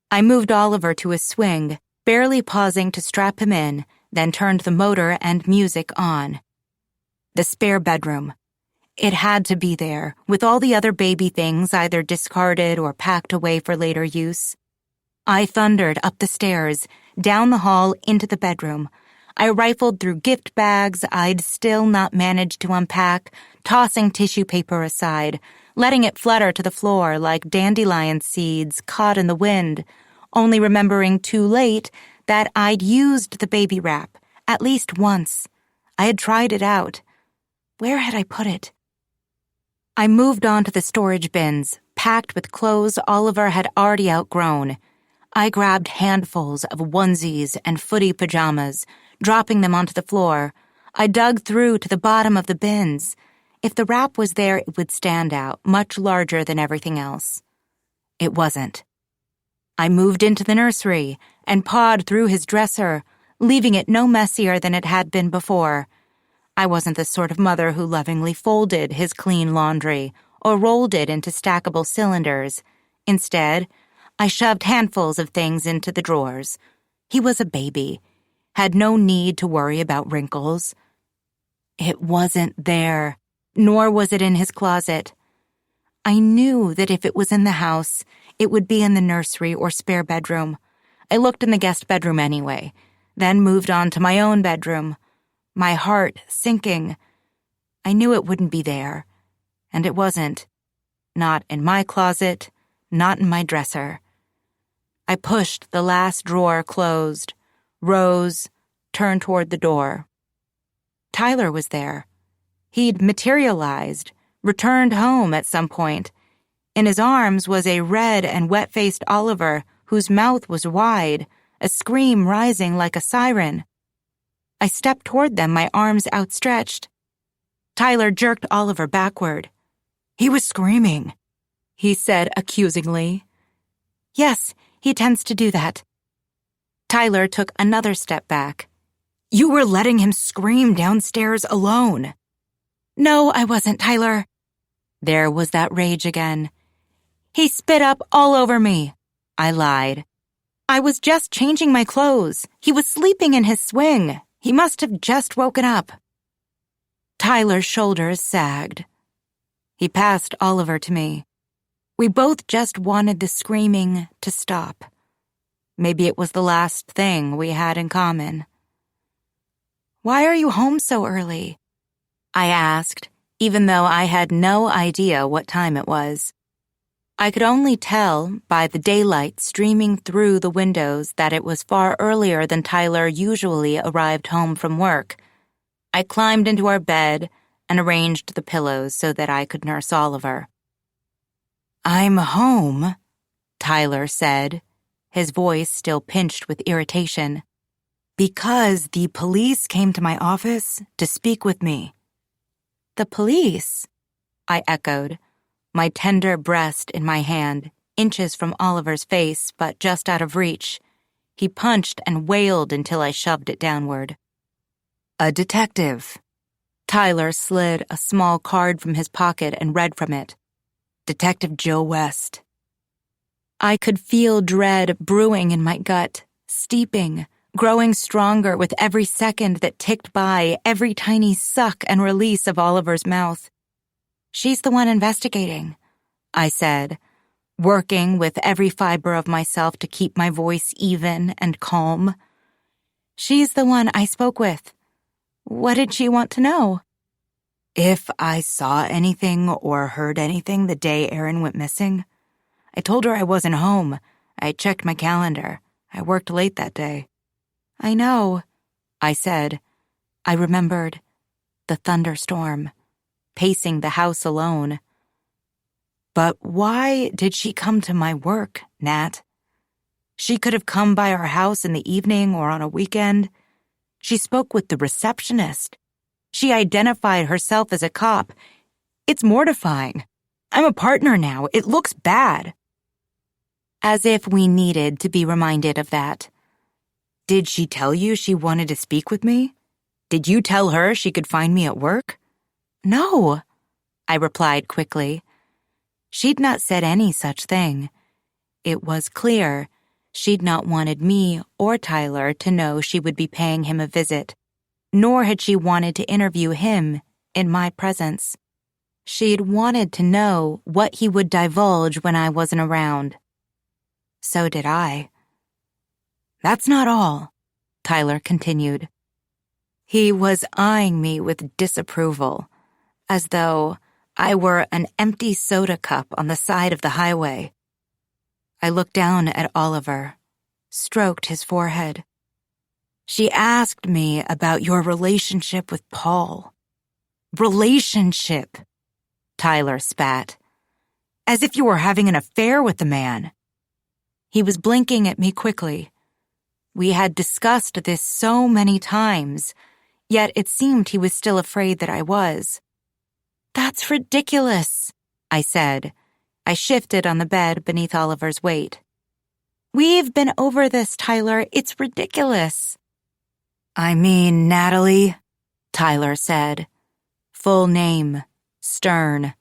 I moved Oliver to his swing, barely pausing to strap him in, then turned the motor and music on. The spare bedroom. It had to be there, with all the other baby things either discarded or packed away for later use. I thundered up the stairs, down the hall into the bedroom. I rifled through gift bags I'd still not managed to unpack, tossing tissue paper aside, letting it flutter to the floor like dandelion seeds caught in the wind, only remembering too late that I'd used the baby wrap, at least once. I had tried it out. Where had I put it? I moved on to the storage bins, packed with clothes Oliver had already outgrown. I grabbed handfuls of onesies and footy pajamas, dropping them onto the floor. I dug through to the bottom of the bins. If the wrap was there, it would stand out, much larger than everything else. It wasn't. I moved into the nursery and pawed through his dresser, leaving it no messier than it had been before. I wasn't the sort of mother who lovingly folded his clean laundry or rolled it into stackable cylinders. Instead, I shoved handfuls of things into the drawers. He was a baby, had no need to worry about wrinkles. It wasn't there, nor was it in his closet. I knew that if it was in the house, it would be in the nursery or spare bedroom. I looked in the guest bedroom anyway, then moved on to my own bedroom, my heart sinking. I knew it wouldn't be there, and it wasn't. Not in my closet, not in my dresser. I pushed the last drawer closed, rose, turned toward the door. Tyler was there. He'd materialized, returned home at some point. In his arms was a red and wet-faced Oliver whose mouth was wide, a scream rising like a siren. I stepped toward them, my arms outstretched. Tyler jerked Oliver backward. "He was screaming," he said accusingly. "Yes, he tends to do that." Tyler took another step back. "You were letting him scream downstairs alone." "No, I wasn't, Tyler." There was that rage again. "He spit up all over me," I lied. "I was just changing my clothes. He was sleeping in his swing. He must have just woken up." Tyler's shoulders sagged. He passed Oliver to me. We both just wanted the screaming to stop. Maybe it was the last thing we had in common. "Why are you home so early?" I asked, even though I had no idea what time it was. I could only tell by the daylight streaming through the windows that it was far earlier than Tyler usually arrived home from work. I climbed into our bed and arranged the pillows so that I could nurse Oliver. "I'm home," Tyler said, his voice still pinched with irritation, "because the police came to my office to speak with me." "The police?" I echoed, my tender breast in my hand, inches from Oliver's face but just out of reach. He punched and wailed until I shoved it downward. "A detective." Tyler slid a small card from his pocket and read from it. "Detective Joe West." I could feel dread brewing in my gut, steeping, growing stronger with every second that ticked by, every tiny suck and release of Oliver's mouth. "She's the one investigating," I said, working with every fiber of myself to keep my voice even and calm. "She's the one I spoke with. What did she want to know?" "If I saw anything or heard anything the day Aaron went missing. I told her I wasn't home. I checked my calendar. I worked late that day." "I know," I said. I remembered the thunderstorm, pacing the house alone. "But why did she come to my work, Nat? She could have come by our house in the evening or on a weekend. She spoke with the receptionist. She identified herself as a cop. It's mortifying. I'm a partner now. It looks bad." As if we needed to be reminded of that. "Did she tell you she wanted to speak with me? Did you tell her she could find me at work?" "No," I replied quickly. She'd not said any such thing. It was clear she'd not wanted me or Tyler to know she would be paying him a visit, nor had she wanted to interview him in my presence. She'd wanted to know what he would divulge when I wasn't around. So did I. "That's not all," Tyler continued. He was eyeing me with disapproval, as though I were an empty soda cup on the side of the highway. I looked down at Oliver, stroked his forehead. "She asked me about your relationship with Paul." "Relationship," Tyler spat. "As if you were having an affair with the man." He was blinking at me quickly. We had discussed this so many times, yet it seemed he was still afraid that I was. "That's ridiculous," I said. I shifted on the bed beneath Oliver's weight. "We've been over this, Tyler. It's ridiculous." "I mean, Natalie," Tyler said. Full name, stern.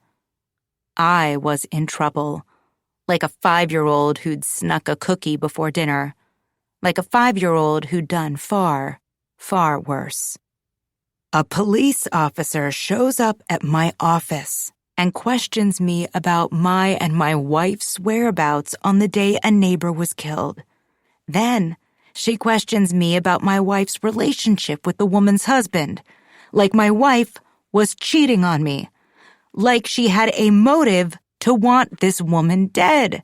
I was in trouble. Like a 5-year-old who'd snuck a cookie before dinner. Like a 5-year-old who'd done far, far worse. "A police officer shows up at my office and questions me about my and my wife's whereabouts on the day a neighbor was killed. Then she questions me about my wife's relationship with the woman's husband, like my wife was cheating on me, like she had a motive to want this woman dead.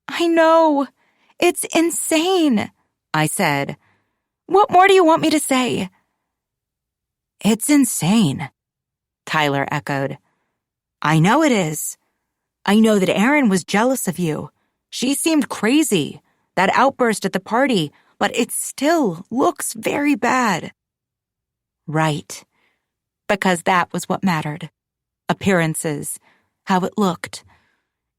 I know. It's insane, I said. What more do you want me to say? It's insane, Tyler echoed. I know it is. I know that Erin was jealous of you. She seemed crazy, that outburst at the party, but it still looks very bad. Right, because that was what mattered. Appearances, how it looked.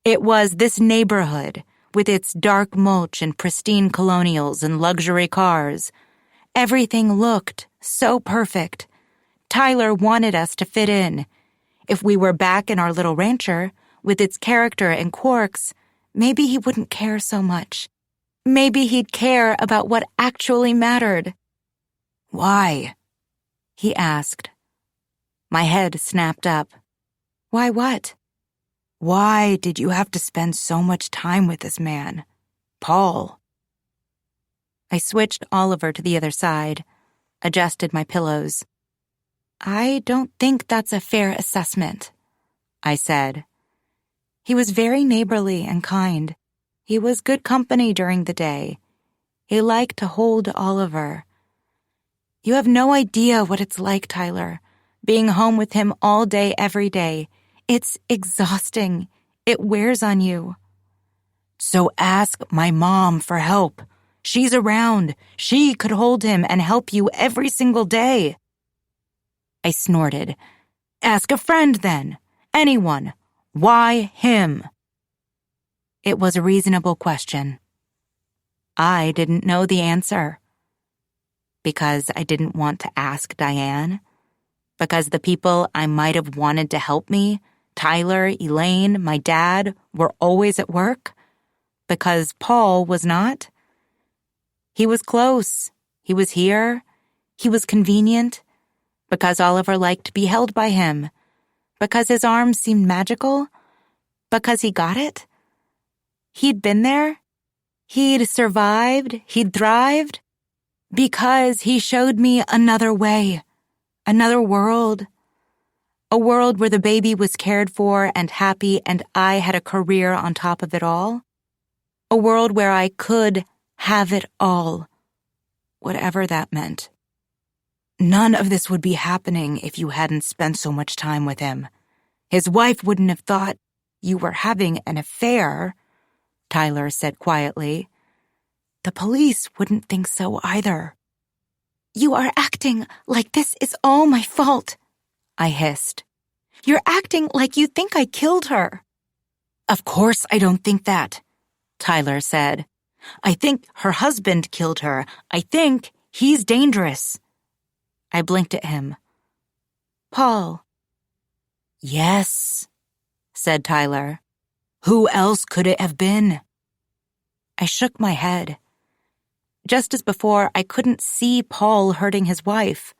It was this neighborhood, with its dark mulch and pristine colonials and luxury cars. Everything looked so perfect. Tyler wanted us to fit in. If we were back in our little rancher, with its character and quirks, maybe he wouldn't care so much. Maybe he'd care about what actually mattered. Why? He asked. My head snapped up. Why what? Why did you have to spend so much time with this man, Paul? I switched Oliver to the other side, adjusted my pillows. I don't think that's a fair assessment, I said. He was very neighborly and kind. He was good company during the day. He liked to hold Oliver. You have no idea what it's like, Tyler, being home with him all day, every day. It's exhausting. It wears on you. So ask my mom for help. She's around. She could hold him and help you every single day. I snorted. Ask a friend then. Anyone. Why him? It was a reasonable question. I didn't know the answer. Because I didn't want to ask Diane. Because the people I might have wanted to help me, Tyler, Elaine, my dad, were always at work? Because Paul was not? He was close. He was here. He was convenient. Because Oliver liked to be held by him. Because his arms seemed magical. Because he got it. He'd been there. He'd survived. He'd thrived. Because he showed me another way. Another world. A world where the baby was cared for and happy and I had a career on top of it all. A world where I could have it all. Whatever that meant. None of this would be happening if you hadn't spent so much time with him. His wife wouldn't have thought you were having an affair, Tyler said quietly. The police wouldn't think so either. You are acting like this is all my fault, I hissed. You're acting like you think I killed her. Of course I don't think that, Tyler said. I think her husband killed her. I think he's dangerous. I blinked at him. Paul. Yes, said Tyler. Who else could it have been? I shook my head. Just as before, I couldn't see Paul hurting his wife.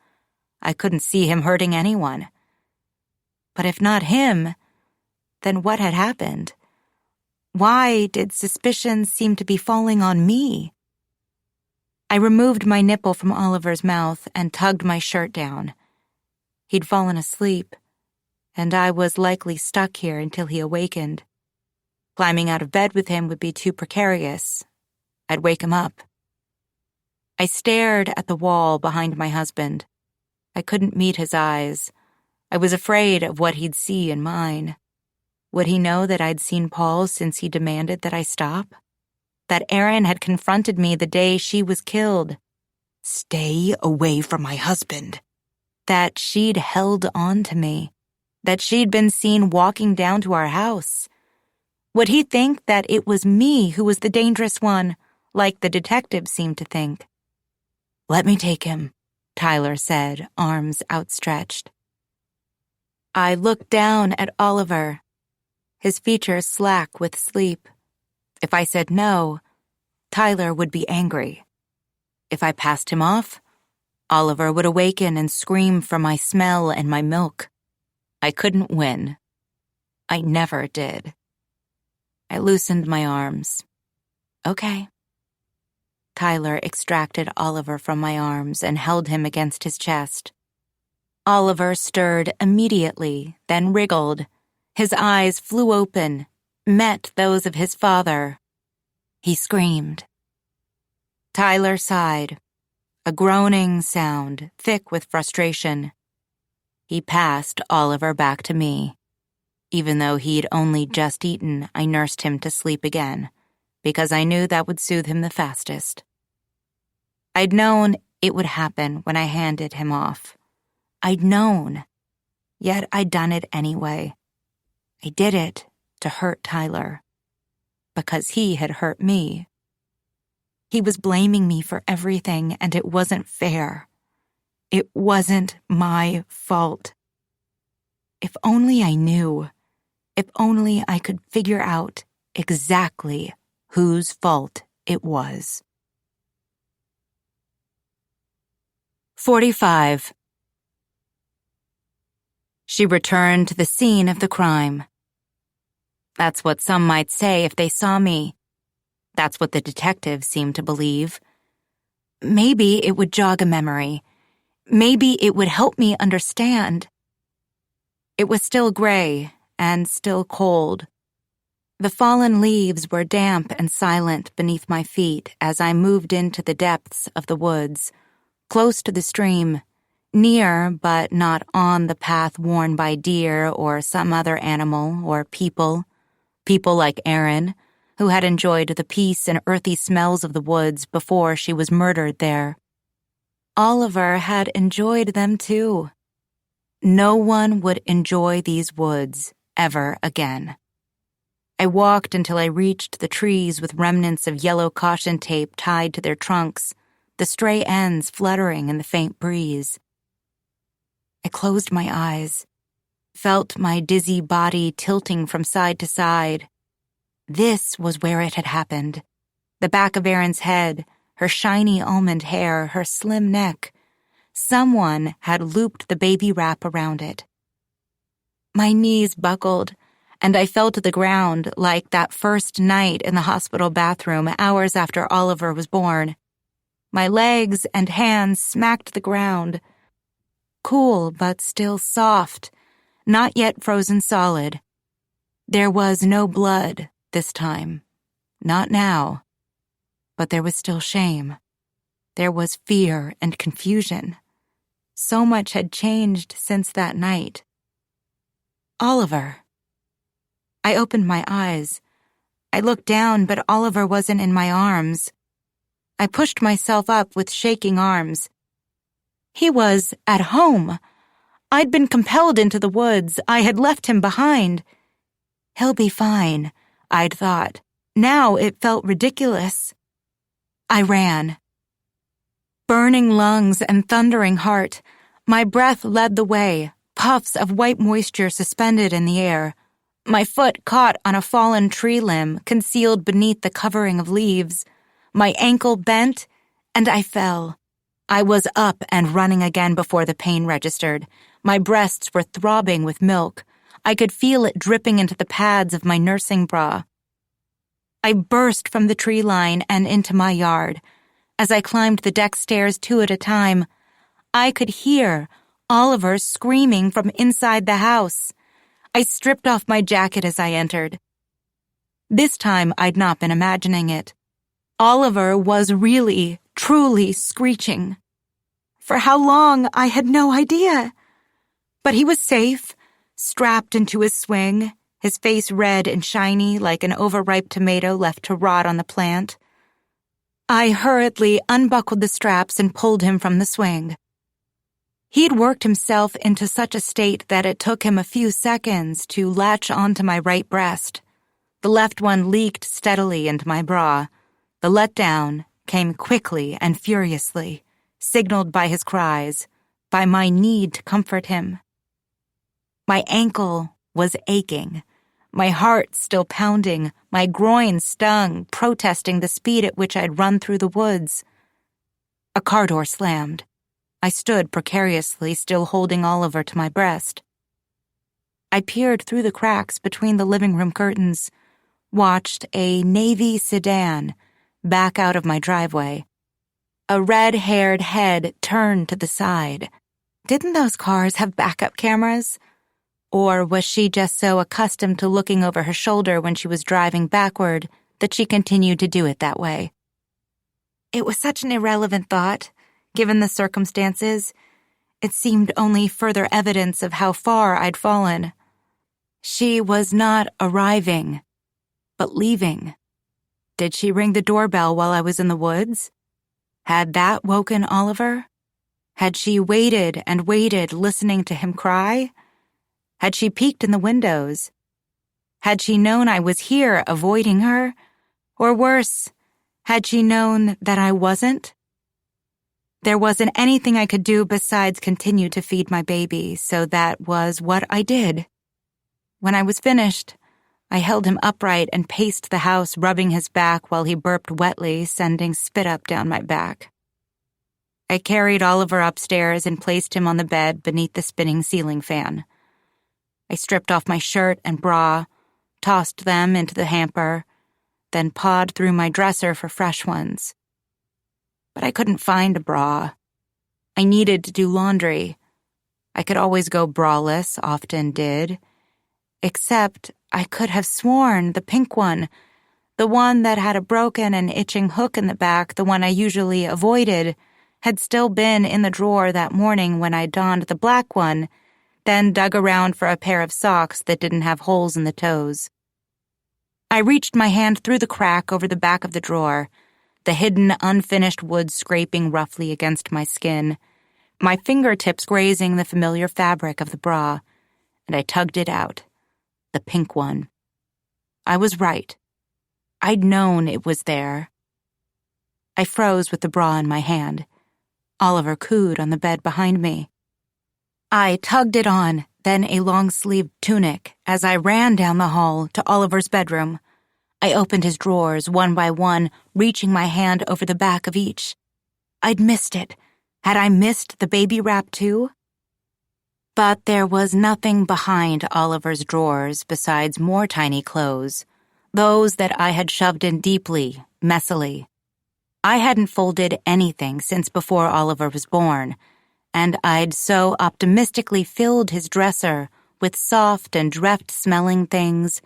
I couldn't see him hurting anyone. But if not him, then what had happened? Why did suspicion seem to be falling on me? I removed my nipple from Oliver's mouth and tugged my shirt down. He'd fallen asleep, and I was likely stuck here until he awakened. Climbing out of bed with him would be too precarious. I'd wake him up. I stared at the wall behind my husband. I couldn't meet his eyes. I was afraid of what he'd see in mine. Would he know that I'd seen Paul since he demanded that I stop? That Erin had confronted me the day she was killed. Stay away from my husband. That she'd held on to me. That she'd been seen walking down to our house. Would he think that it was me who was the dangerous one, like the detective seemed to think? Let me take him, Tyler said, arms outstretched. I looked down at Oliver, his features slack with sleep. If I said no, Tyler would be angry. If I passed him off, Oliver would awaken and scream for my smell and my milk. I couldn't win. I never did. I loosened my arms. Okay. Tyler extracted Oliver from my arms and held him against his chest. Oliver stirred immediately, then wriggled. His eyes flew open, met those of his father. He screamed. Tyler sighed, a groaning sound, thick with frustration. He passed Oliver back to me. Even though he'd only just eaten, I nursed him to sleep again, because I knew that would soothe him the fastest. I'd known it would happen when I handed him off. I'd known, yet I'd done it anyway. I did it to hurt Tyler, because he had hurt me. He was blaming me for everything, and it wasn't fair. It wasn't my fault. If only I knew. If only I could figure out exactly whose fault it was. 45. She returned to the scene of the crime. That's what some might say if they saw me. That's what the detectives seemed to believe. Maybe it would jog a memory. Maybe it would help me understand. It was still gray and still cold. The fallen leaves were damp and silent beneath my feet as I moved into the depths of the woods, close to the stream, near but not on the path worn by deer or some other animal or people like Erin, who had enjoyed the peace and earthy smells of the woods before she was murdered there. Oliver had enjoyed them too. No one would enjoy these woods ever again. I walked until I reached the trees with remnants of yellow caution tape tied to their trunks, the stray ends fluttering in the faint breeze. I closed my eyes, felt my dizzy body tilting from side to side. This was where it had happened. The back of Erin's head, her shiny almond hair, her slim neck. Someone had looped the baby wrap around it. My knees buckled, and I fell to the ground like that first night in the hospital bathroom hours after Oliver was born. My legs and hands smacked the ground. Cool but still soft, not yet frozen solid. There was no blood this time. Not now. But there was still shame. There was fear and confusion. So much had changed since that night. Oliver. I opened my eyes. I looked down, but Oliver wasn't in my arms. I pushed myself up with shaking arms. He was at home. I'd been compelled into the woods. I had left him behind. He'll be fine, I'd thought. Now it felt ridiculous. I ran. Burning lungs and thundering heart, my breath led the way, puffs of white moisture suspended in the air. My foot caught on a fallen tree limb concealed beneath the covering of leaves. My ankle bent, and I fell. I was up and running again before the pain registered. My breasts were throbbing with milk. I could feel it dripping into the pads of my nursing bra. I burst from the tree line and into my yard. As I climbed the deck stairs two at a time, I could hear Oliver screaming from inside the house. I stripped off my jacket as I entered. This time I'd not been imagining it. Oliver was really, truly screeching. For how long, I had no idea. But he was safe, strapped into his swing, his face red and shiny like an overripe tomato left to rot on the plant. I hurriedly unbuckled the straps and pulled him from the swing. He'd worked himself into such a state that it took him a few seconds to latch onto my right breast. The left one leaked steadily into my bra. The letdown came quickly and furiously, signaled by his cries, by my need to comfort him. My ankle was aching, my heart still pounding, my groin stung, protesting the speed at which I'd run through the woods. A car door slammed. I stood precariously, still holding Oliver to my breast. I peered through the cracks between the living room curtains, watched a navy sedan back out of my driveway. A red-haired head turned to the side. Didn't those cars have backup cameras? Or was she just so accustomed to looking over her shoulder when she was driving backward that she continued to do it that way? It was such an irrelevant thought, given the circumstances. It seemed only further evidence of how far I'd fallen. She was not arriving, but leaving. Did she ring the doorbell while I was in the woods? Had that woken Oliver? Had she waited and waited, listening to him cry? Had she peeked in the windows? Had she known I was here, avoiding her? Or worse, had she known that I wasn't? There wasn't anything I could do besides continue to feed my baby, so that was what I did. When I was finished, I held him upright and paced the house, rubbing his back while he burped wetly, sending spit up down my back. I carried Oliver upstairs and placed him on the bed beneath the spinning ceiling fan. I stripped off my shirt and bra, tossed them into the hamper, then pawed through my dresser for fresh ones. But I couldn't find a bra. I needed to do laundry. I could always go braless, often did. Except I could have sworn the pink one, the one that had a broken and itching hook in the back, the one I usually avoided, had still been in the drawer that morning when I donned the black one, then dug around for a pair of socks that didn't have holes in the toes. I reached my hand through the crack over the back of the drawer, the hidden, unfinished wood scraping roughly against my skin, my fingertips grazing the familiar fabric of the bra, and I tugged it out, the pink one. I was right. I'd known it was there. I froze with the bra in my hand. Oliver cooed on the bed behind me. I tugged it on, then a long-sleeved tunic, as I ran down the hall to Oliver's bedroom. I opened his drawers one by one, reaching my hand over the back of each. I'd missed it. Had I missed the baby wrap too? But there was nothing behind Oliver's drawers besides more tiny clothes, those that I had shoved in deeply, messily. I hadn't folded anything since before Oliver was born, and I'd so optimistically filled his dresser with soft and dreft-smelling things,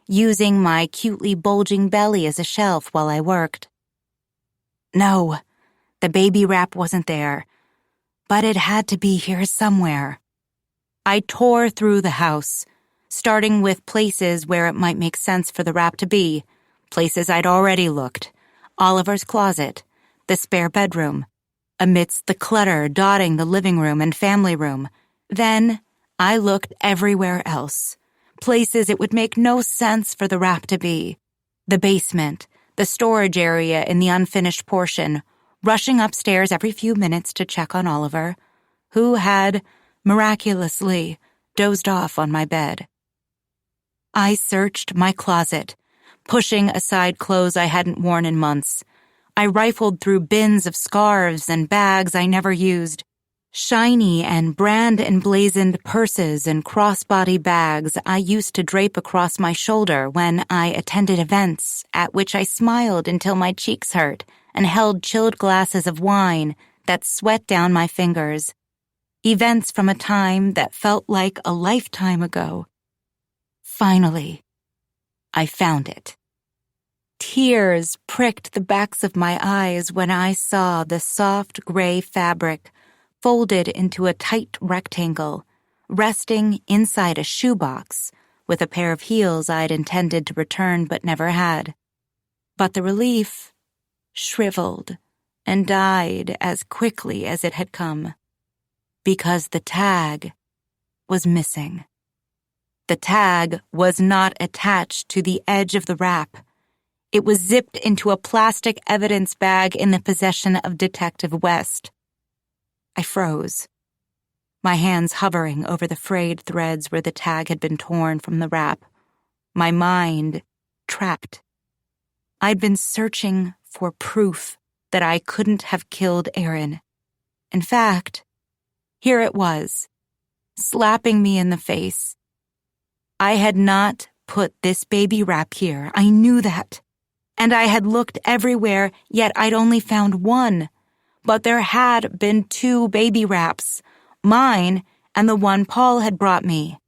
using my cutely bulging belly as a shelf while I worked. No, the baby wrap wasn't there, but it had to be here somewhere. I tore through the house, starting with places where it might make sense for the wrap to be, places I'd already looked: Oliver's closet, the spare bedroom, amidst the clutter dotting the living room and family room. Then I looked everywhere else, places it would make no sense for the wrap to be: the basement, the storage area in the unfinished portion, rushing upstairs every few minutes to check on Oliver, who had, miraculously, dozed off on my bed. I searched my closet, pushing aside clothes I hadn't worn in months. I rifled through bins of scarves and bags I never used, shiny and brand-emblazoned purses and crossbody bags I used to drape across my shoulder when I attended events at which I smiled until my cheeks hurt and held chilled glasses of wine that sweat down my fingers. Events from a time that felt like a lifetime ago. Finally, I found it. Tears pricked the backs of my eyes when I saw the soft gray fabric folded into a tight rectangle, resting inside a shoebox with a pair of heels I'd intended to return but never had. But the relief shriveled and died as quickly as it had come, because the tag was missing. The tag was not attached to the edge of the wrap. It was zipped into a plastic evidence bag in the possession of Detective West. I froze, my hands hovering over the frayed threads where the tag had been torn from the wrap, my mind trapped. I'd been searching for proof that I couldn't have killed Aaron. In fact, here it was, slapping me in the face. I had not put this baby wrap here. I knew that. And I had looked everywhere, yet I'd only found one. But there had been 2 baby wraps, mine and the one Paul had brought me.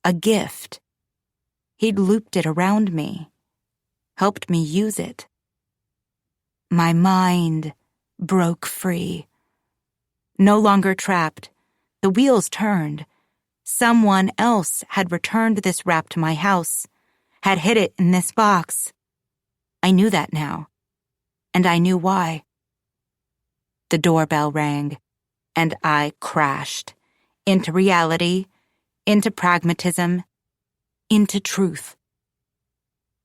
a gift. He'd looped it around me, helped me use it. My mind broke free. No longer trapped, the wheels turned. Someone else had returned this wrap to my house, had hid it in this box. I knew that now, and I knew why. The doorbell rang, and I crashed into reality, into pragmatism, into truth.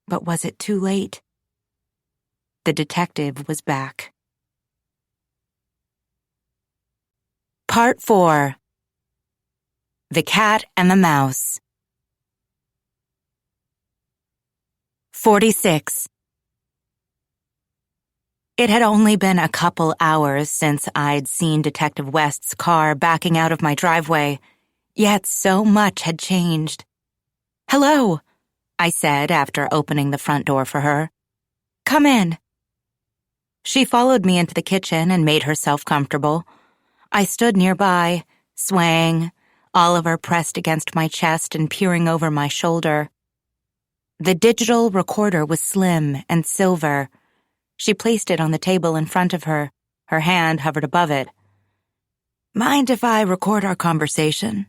But was it too late? The detective was back. Part 4. The Cat and the Mouse. 46. It had only been a couple hours since I'd seen Detective West's car backing out of my driveway, yet so much had changed. "Hello," I said after opening the front door for her. "Come in." She followed me into the kitchen and made herself comfortable. I stood nearby, swaying, Oliver pressed against my chest and peering over my shoulder. The digital recorder was slim and silver. She placed it on the table in front of her. Her hand hovered above it. "Mind if I record our conversation?"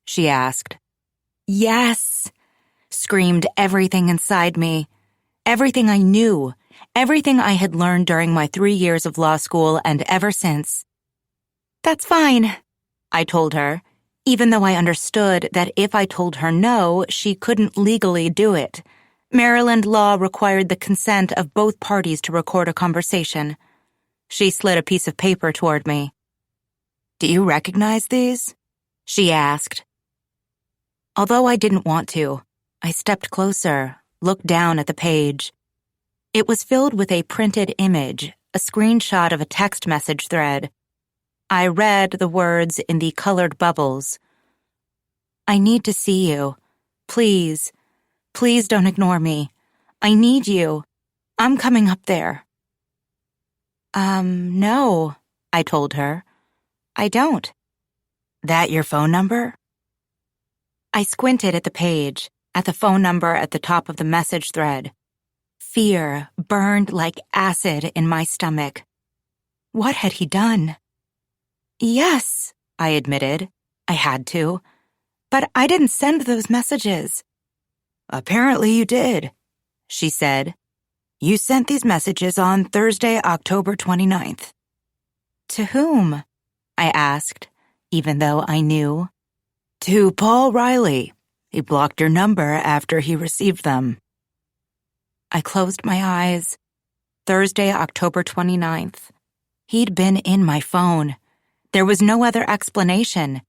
she asked. "Yes," screamed everything inside me. Everything I knew, everything I had learned during my 3 years of law school and ever since. "That's fine," I told her, even though I understood that if I told her no, she couldn't legally do it. Maryland law required the consent of both parties to record a conversation. She slid a piece of paper toward me. "Do you recognize these?" she asked. Although I didn't want to, I stepped closer, looked down at the page. It was filled with a printed image, a screenshot of a text message thread. I read the words in the colored bubbles. "I need to see you. Please. Please don't ignore me. I need you. I'm coming up there." No, I told her. "I don't." "That your phone number?" I squinted at the page, at the phone number at the top of the message thread. Fear burned like acid in my stomach. What had he done? "Yes," I admitted. I had to. "But I didn't send those messages." "Apparently you did," she said. "You sent these messages on Thursday, October 29th. "To whom?" I asked, even though I knew. "To Paul Riley. He blocked your number after he received them." I closed my eyes. Thursday, October 29th. He'd been in my phone. There was no other explanation.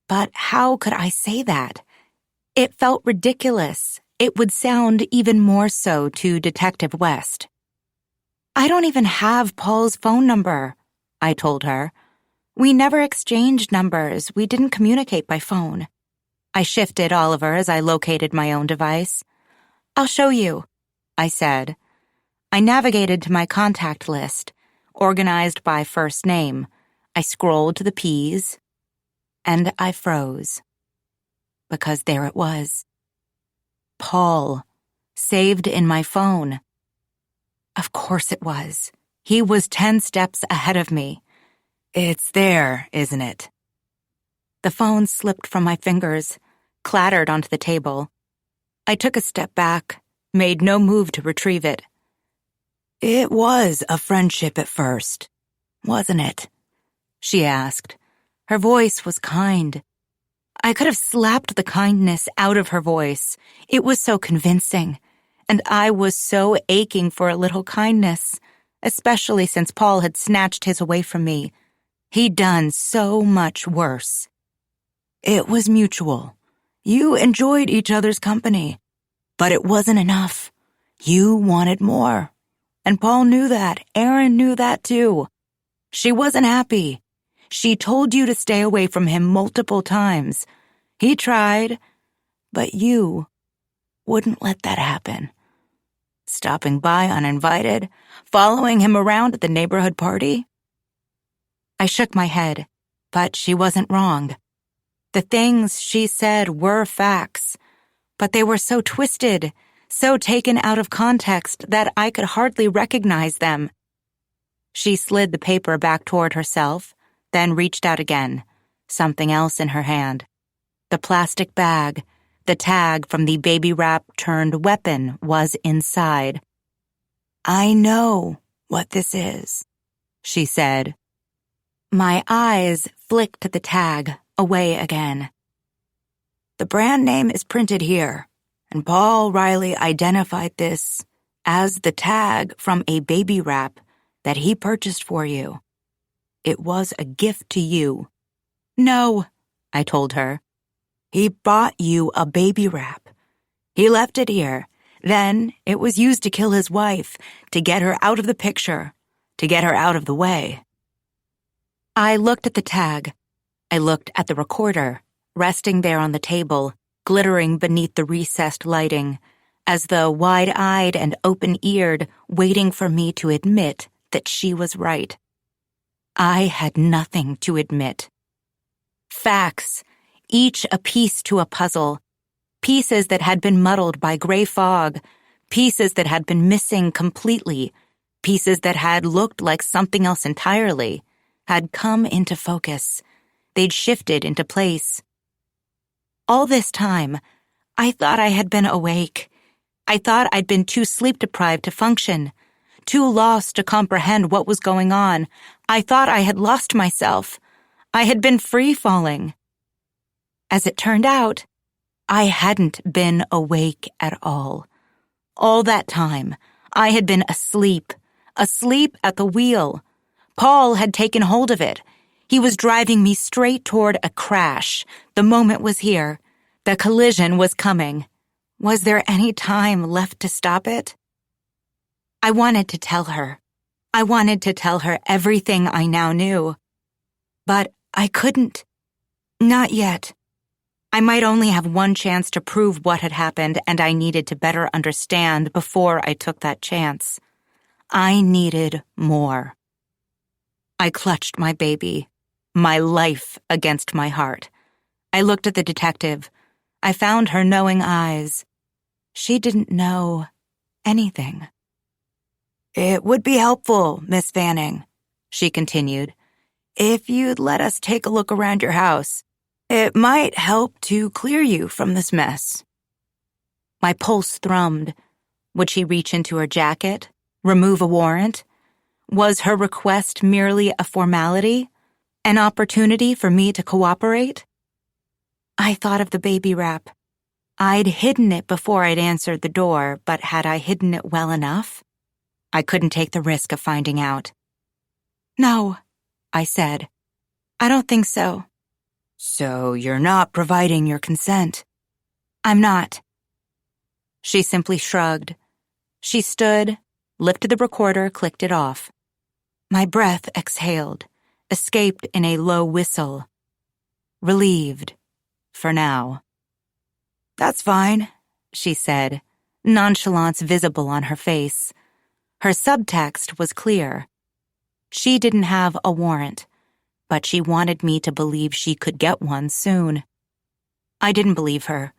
But how could I say that? It felt ridiculous. It would sound even more so to Detective West. "I don't even have Paul's phone number," I told her. "We never exchanged numbers. We didn't communicate by phone." I shifted Oliver as I located my own device. "I'll show you," I said. I navigated to my contact list, organized by first name. I scrolled to the P's, and I froze. Because there it was. Paul, saved in my phone. Of course it was. He was 10 steps ahead of me. "It's there, isn't it?" The phone slipped from my fingers, clattered onto the table. I took a step back, made no move to retrieve it. "It was a friendship at first, wasn't it?" she asked. Her voice was kind. I could have slapped the kindness out of her voice. It was so convincing, and I was so aching for a little kindness, especially since Paul had snatched his away from me. He'd done so much worse. "It was mutual. You enjoyed each other's company. But it wasn't enough. You wanted more. And Paul knew that. Erin knew that too. She wasn't happy. She told you to stay away from him multiple times. He tried, but you wouldn't let that happen. Stopping by uninvited, following him around at the neighborhood party." I shook my head, but she wasn't wrong. The things she said were facts, but they were so twisted, so taken out of context that I could hardly recognize them. She slid the paper back toward herself, then reached out again, something else in her hand. The plastic bag, the tag from the baby wrap-turned weapon was inside. "I know what this is," she said. My eyes flicked the tag away again. "The brand name is printed here, and Paul Riley identified this as the tag from a baby wrap that he purchased for you. It was a gift to you." "No," I told her. "He bought you a baby wrap. He left it here. Then it was used to kill his wife, to get her out of the picture, to get her out of the way." I looked at the tag. I looked at the recorder, resting there on the table, glittering beneath the recessed lighting, as though wide-eyed and open-eared, waiting for me to admit that she was right. I had nothing to admit. Facts, each a piece to a puzzle, pieces that had been muddled by gray fog, pieces that had been missing completely, pieces that had looked like something else entirely, had come into focus. They'd shifted into place. All this time, I thought I had been awake. I thought I'd been too sleep-deprived to function, too lost to comprehend what was going on. I thought I had lost myself. I had been free-falling. As it turned out, I hadn't been awake at all. All that time, I had been asleep at the wheel. Paul had taken hold of it. He was driving me straight toward a crash. The moment was here. The collision was coming. Was there any time left to stop it? I wanted to tell her. I wanted to tell her everything I now knew. But I couldn't. Not yet. I might only have one chance to prove what had happened, and I needed to better understand before I took that chance. I needed more. I clutched my baby, my life against my heart. I looked at the detective. I found her knowing eyes. She didn't know anything. "It would be helpful, Miss Fanning," she continued, "if you'd let us take a look around your house. It might help to clear you from this mess." My pulse thrummed. Would she reach into her jacket, remove a warrant? Was her request merely a formality, an opportunity for me to cooperate? I thought of the baby wrap. I'd hidden it before I'd answered the door, but had I hidden it well enough? I couldn't take the risk of finding out. "No," I said. "I don't think so." "So you're not providing your consent?" "I'm not." She simply shrugged. She stood, lifted the recorder, clicked it off. My breath exhaled, escaped in a low whistle. Relieved, for now. "That's fine," she said, nonchalance visible on her face. Her subtext was clear. She didn't have a warrant, but she wanted me to believe she could get one soon. I didn't believe her.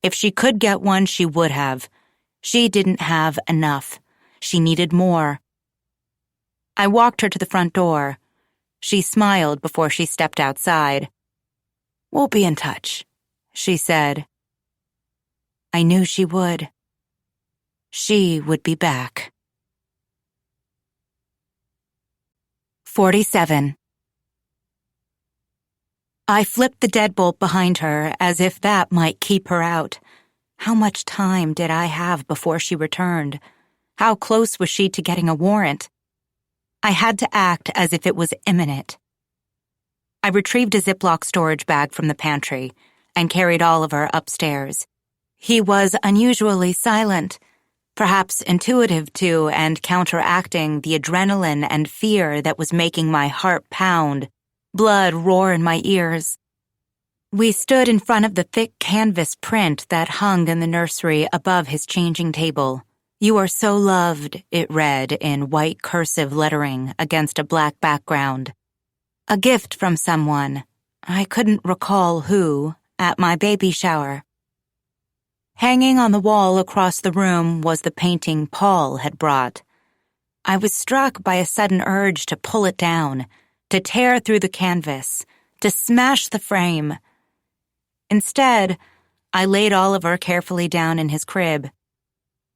If she could get one, she would have. She didn't have enough. She needed more. I walked her to the front door. She smiled before she stepped outside. "We'll be in touch," she said. I knew she would. She would be back. 47. I flipped the deadbolt behind her as if that might keep her out. How much time did I have before she returned? How close was she to getting a warrant? I had to act as if it was imminent. I retrieved a Ziploc storage bag from the pantry and carried Oliver upstairs. He was unusually silent, perhaps intuitive to and counteracting the adrenaline and fear that was making my heart pound, blood roar in my ears. We stood in front of the thick canvas print that hung in the nursery above his changing table. "You are so loved," it read in white cursive lettering against a black background. A gift from someone. I couldn't recall who, at my baby shower. Hanging on the wall across the room was the painting Paul had brought. I was struck by a sudden urge to pull it down, to tear through the canvas, to smash the frame. Instead, I laid Oliver carefully down in his crib.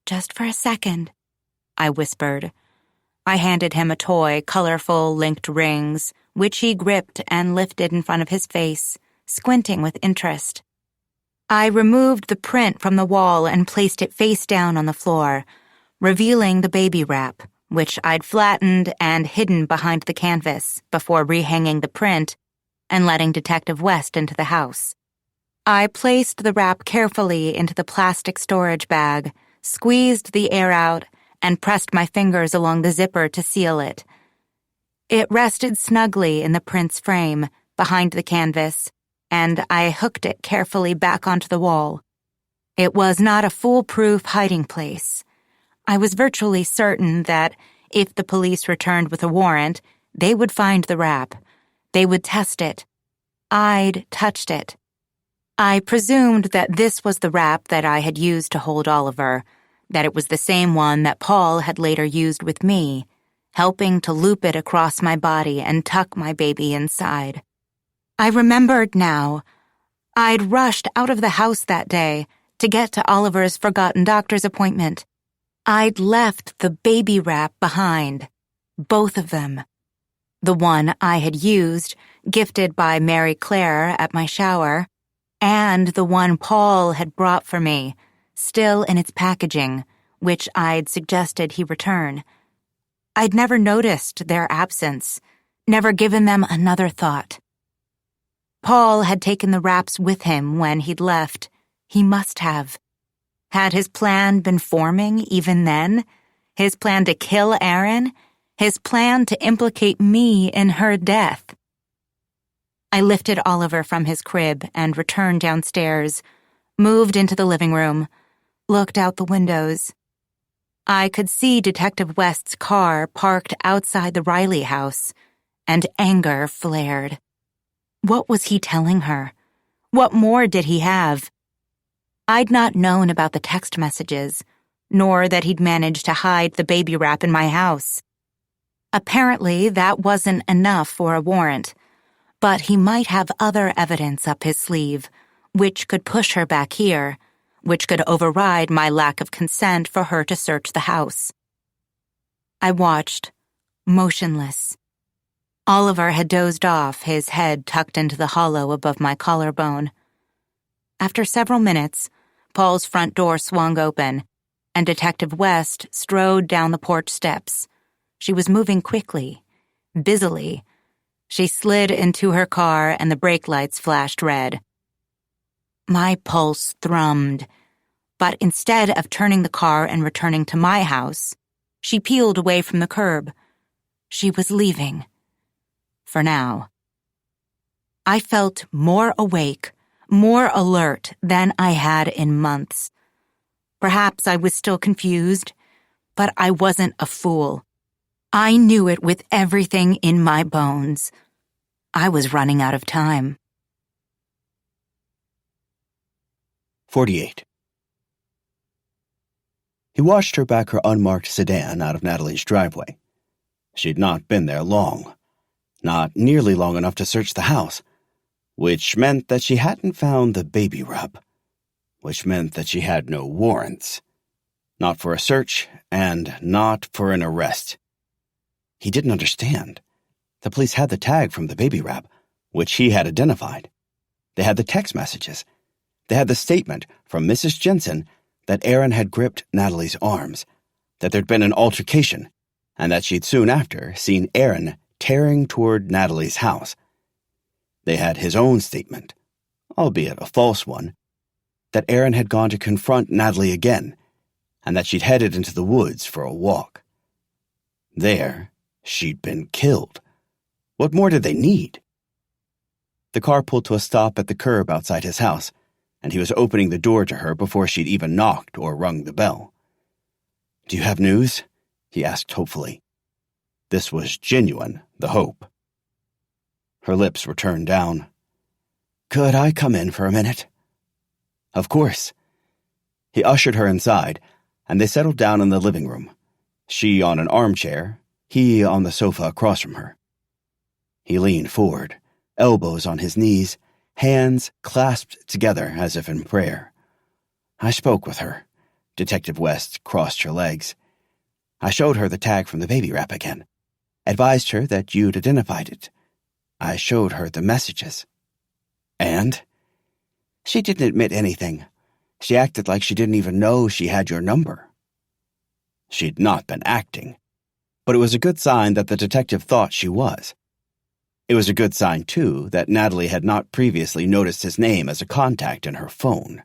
"Just for a second," I whispered. I handed him a toy, colorful linked rings, which he gripped and lifted in front of his face, squinting with interest. I removed the print from the wall and placed it face down on the floor, revealing the baby wrap, which I'd flattened and hidden behind the canvas before rehanging the print and letting Detective West into the house. I placed the wrap carefully into the plastic storage bag, squeezed the air out, and pressed my fingers along the zipper to seal it. It rested snugly in the print's frame, behind the canvas, and I hooked it carefully back onto the wall. It was not a foolproof hiding place. I was virtually certain that if the police returned with a warrant, they would find the wrap. They would test it. I'd touched it. I presumed that this was the wrap that I had used to hold Oliver, that it was the same one that Paul had later used with me, helping to loop it across my body and tuck my baby inside. I remembered now. I'd rushed out of the house that day to get to Oliver's forgotten doctor's appointment. I'd left the baby wrap behind, both of them. The one I had used, gifted by Mary Claire at my shower, and the one Paul had brought for me, still in its packaging, which I'd suggested he return. I'd never noticed their absence, never given them another thought. Paul had taken the wraps with him when he'd left. He must have. Had his plan been forming even then? His plan to kill Erin? His plan to implicate me in her death? I lifted Oliver from his crib and returned downstairs, moved into the living room, looked out the windows. I could see Detective West's car parked outside the Riley house, and anger flared. What was he telling her? What more did he have? I'd not known about the text messages, nor that he'd managed to hide the baby wrap in my house. Apparently, that wasn't enough for a warrant, but he might have other evidence up his sleeve, which could push her back here, which could override my lack of consent for her to search the house. I watched, motionless. Oliver had dozed off, his head tucked into the hollow above my collarbone. After several minutes, Paul's front door swung open, and Detective West strode down the porch steps. She was moving quickly, busily. She slid into her car and the brake lights flashed red. My pulse thrummed, but instead of turning the car and returning to my house, she peeled away from the curb. She was leaving. For now. I felt more awake, more alert than I had in months. Perhaps I was still confused, but I wasn't a fool. I knew it with everything in my bones. I was running out of time. 48. He watched her back her unmarked sedan out of Natalie's driveway. She'd not been there long. Not nearly long enough to search the house, which meant that she hadn't found the baby wrap, which meant that she had no warrants. Not for a search, and not for an arrest. He didn't understand. The police had the tag from the baby wrap, which he had identified. They had the text messages. They had the statement from Mrs. Jensen that Erin had gripped Natalie's arms, that there'd been an altercation, and that she'd soon after seen Erin tearing toward Natalie's house. They had his own statement, albeit a false one, that Erin had gone to confront Natalie again, and that she'd headed into the woods for a walk. There, she'd been killed. What more did they need? The car pulled to a stop at the curb outside his house, and he was opening the door to her before she'd even knocked or rung the bell. "Do you have news?" he asked hopefully. This was genuine, the hope. Her lips were turned down. "Could I come in for a minute?" "Of course." He ushered her inside, and they settled down in the living room, she on an armchair, he on the sofa across from her. He leaned forward, elbows on his knees, hands clasped together as if in prayer. "I spoke with her." Detective West crossed her legs. "I showed her the tag from the baby wrap again. Advised her that you'd identified it. I showed her the messages." "And?" "She didn't admit anything. She acted like she didn't even know she had your number." She'd not been acting, but it was a good sign that the detective thought she was. It was a good sign, too, that Natalie had not previously noticed his name as a contact in her phone.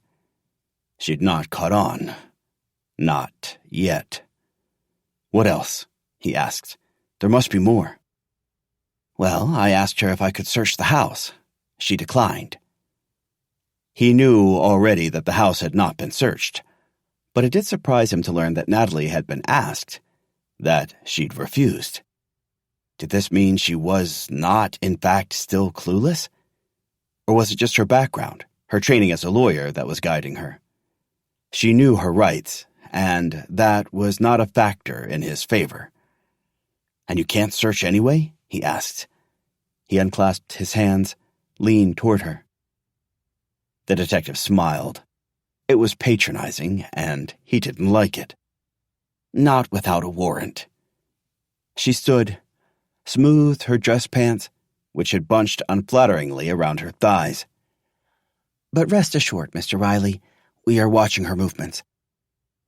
She'd not caught on. Not yet. "What else?" he asked. "There must be more." "Well, I asked her if I could search the house. She declined." He knew already that the house had not been searched, but it did surprise him to learn that Natalie had been asked, that she'd refused. Did this mean she was not, in fact, still clueless? Or was it just her background, her training as a lawyer, that was guiding her? She knew her rights, and that was not a factor in his favor. "And you can't search anyway?" he asked. He unclasped his hands, leaned toward her. The detective smiled. It was patronizing, and he didn't like it. "Not without a warrant." She stood, smoothed her dress pants, which had bunched unflatteringly around her thighs. "But rest assured, Mr. Riley, we are watching her movements.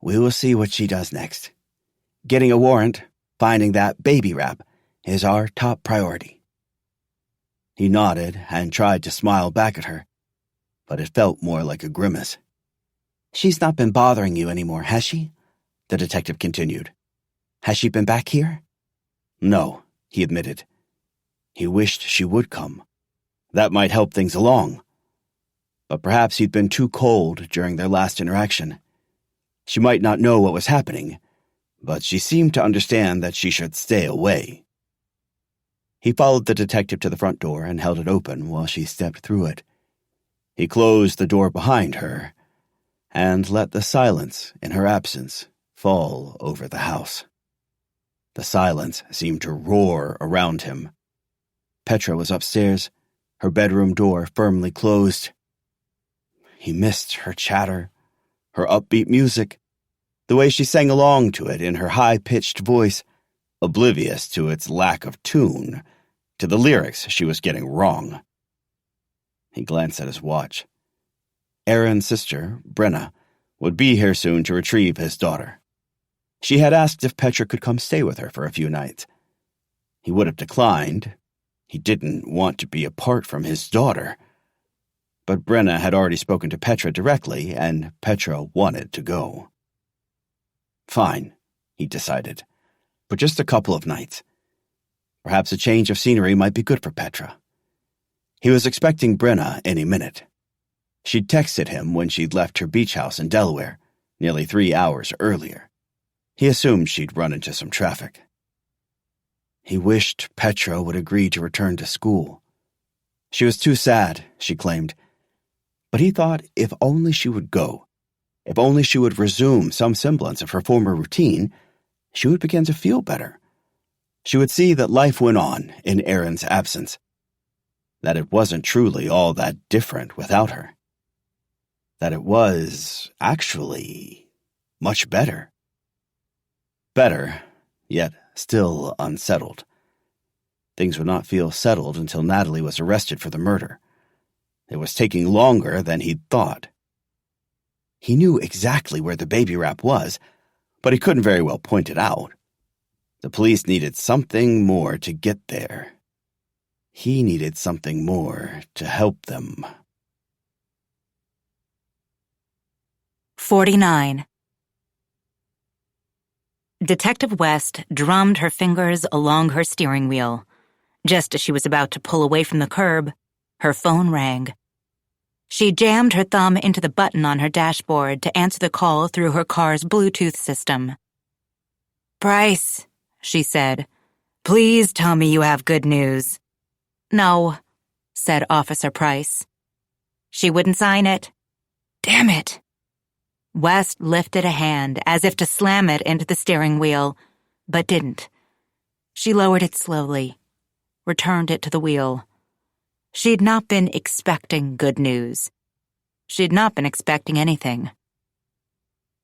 We will see what she does next. Getting a warrant, finding that baby wrap, is our top priority." He nodded and tried to smile back at her, but it felt more like a grimace. "She's not been bothering you anymore, has she?" the detective continued. "Has she been back here?" "No," he admitted. He wished she would come. That might help things along. But perhaps he'd been too cold during their last interaction. She might not know what was happening, but she seemed to understand that she should stay away. He followed the detective to the front door and held it open while she stepped through it. He closed the door behind her and let the silence in her absence fall over the house. The silence seemed to roar around him. Petra was upstairs, her bedroom door firmly closed. He missed her chatter, her upbeat music, the way she sang along to it in her high-pitched voice, oblivious to its lack of tune, to the lyrics she was getting wrong. He glanced at his watch. Aaron's sister, Brenna, would be here soon to retrieve his daughter. She had asked if Petra could come stay with her for a few nights. He would have declined. He didn't want to be apart from his daughter. But Brenna had already spoken to Petra directly, and Petra wanted to go. Fine, he decided, for just a couple of nights. Perhaps a change of scenery might be good for Petra. He was expecting Brenna any minute. She'd texted him when she'd left her beach house in Delaware, nearly 3 hours earlier. He assumed she'd run into some traffic. He wished Petra would agree to return to school. She was too sad, she claimed. But he thought if only she would go, if only she would resume some semblance of her former routine, she would begin to feel better. She would see that life went on in Aaron's absence, that it wasn't truly all that different without her, that it was, actually, much better. Better, yet still unsettled. Things would not feel settled until Natalie was arrested for the murder. It was taking longer than he'd thought. He knew exactly where the baby wrap was, but he couldn't very well point it out. The police needed something more to get there. He needed something more to help them. 49. Detective West drummed her fingers along her steering wheel. Just as she was about to pull away from the curb, her phone rang. She jammed her thumb into the button on her dashboard to answer the call through her car's Bluetooth system. "Bryce," she said, "please tell me you have good news." "No," said Officer Price. She wouldn't sign it. Damn it! West lifted a hand as if to slam it into the steering wheel, but didn't. She lowered it slowly, returned it to the wheel. She'd not been expecting good news. She'd not been expecting anything.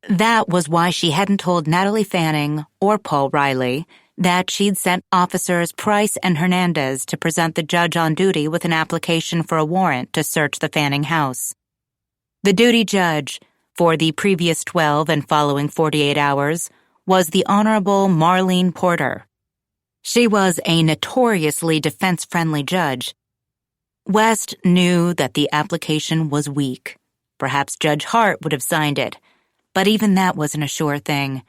That was why she hadn't told Natalie Fanning or Paul Riley that she'd sent officers Price and Hernandez to present the judge on duty with an application for a warrant to search the Fanning house. The duty judge, for the previous 12 and following 48 hours, was the Honorable Marlene Porter. She was a notoriously defense-friendly judge. West knew that the application was weak. Perhaps Judge Hart would have signed it, but even that wasn't a sure thing.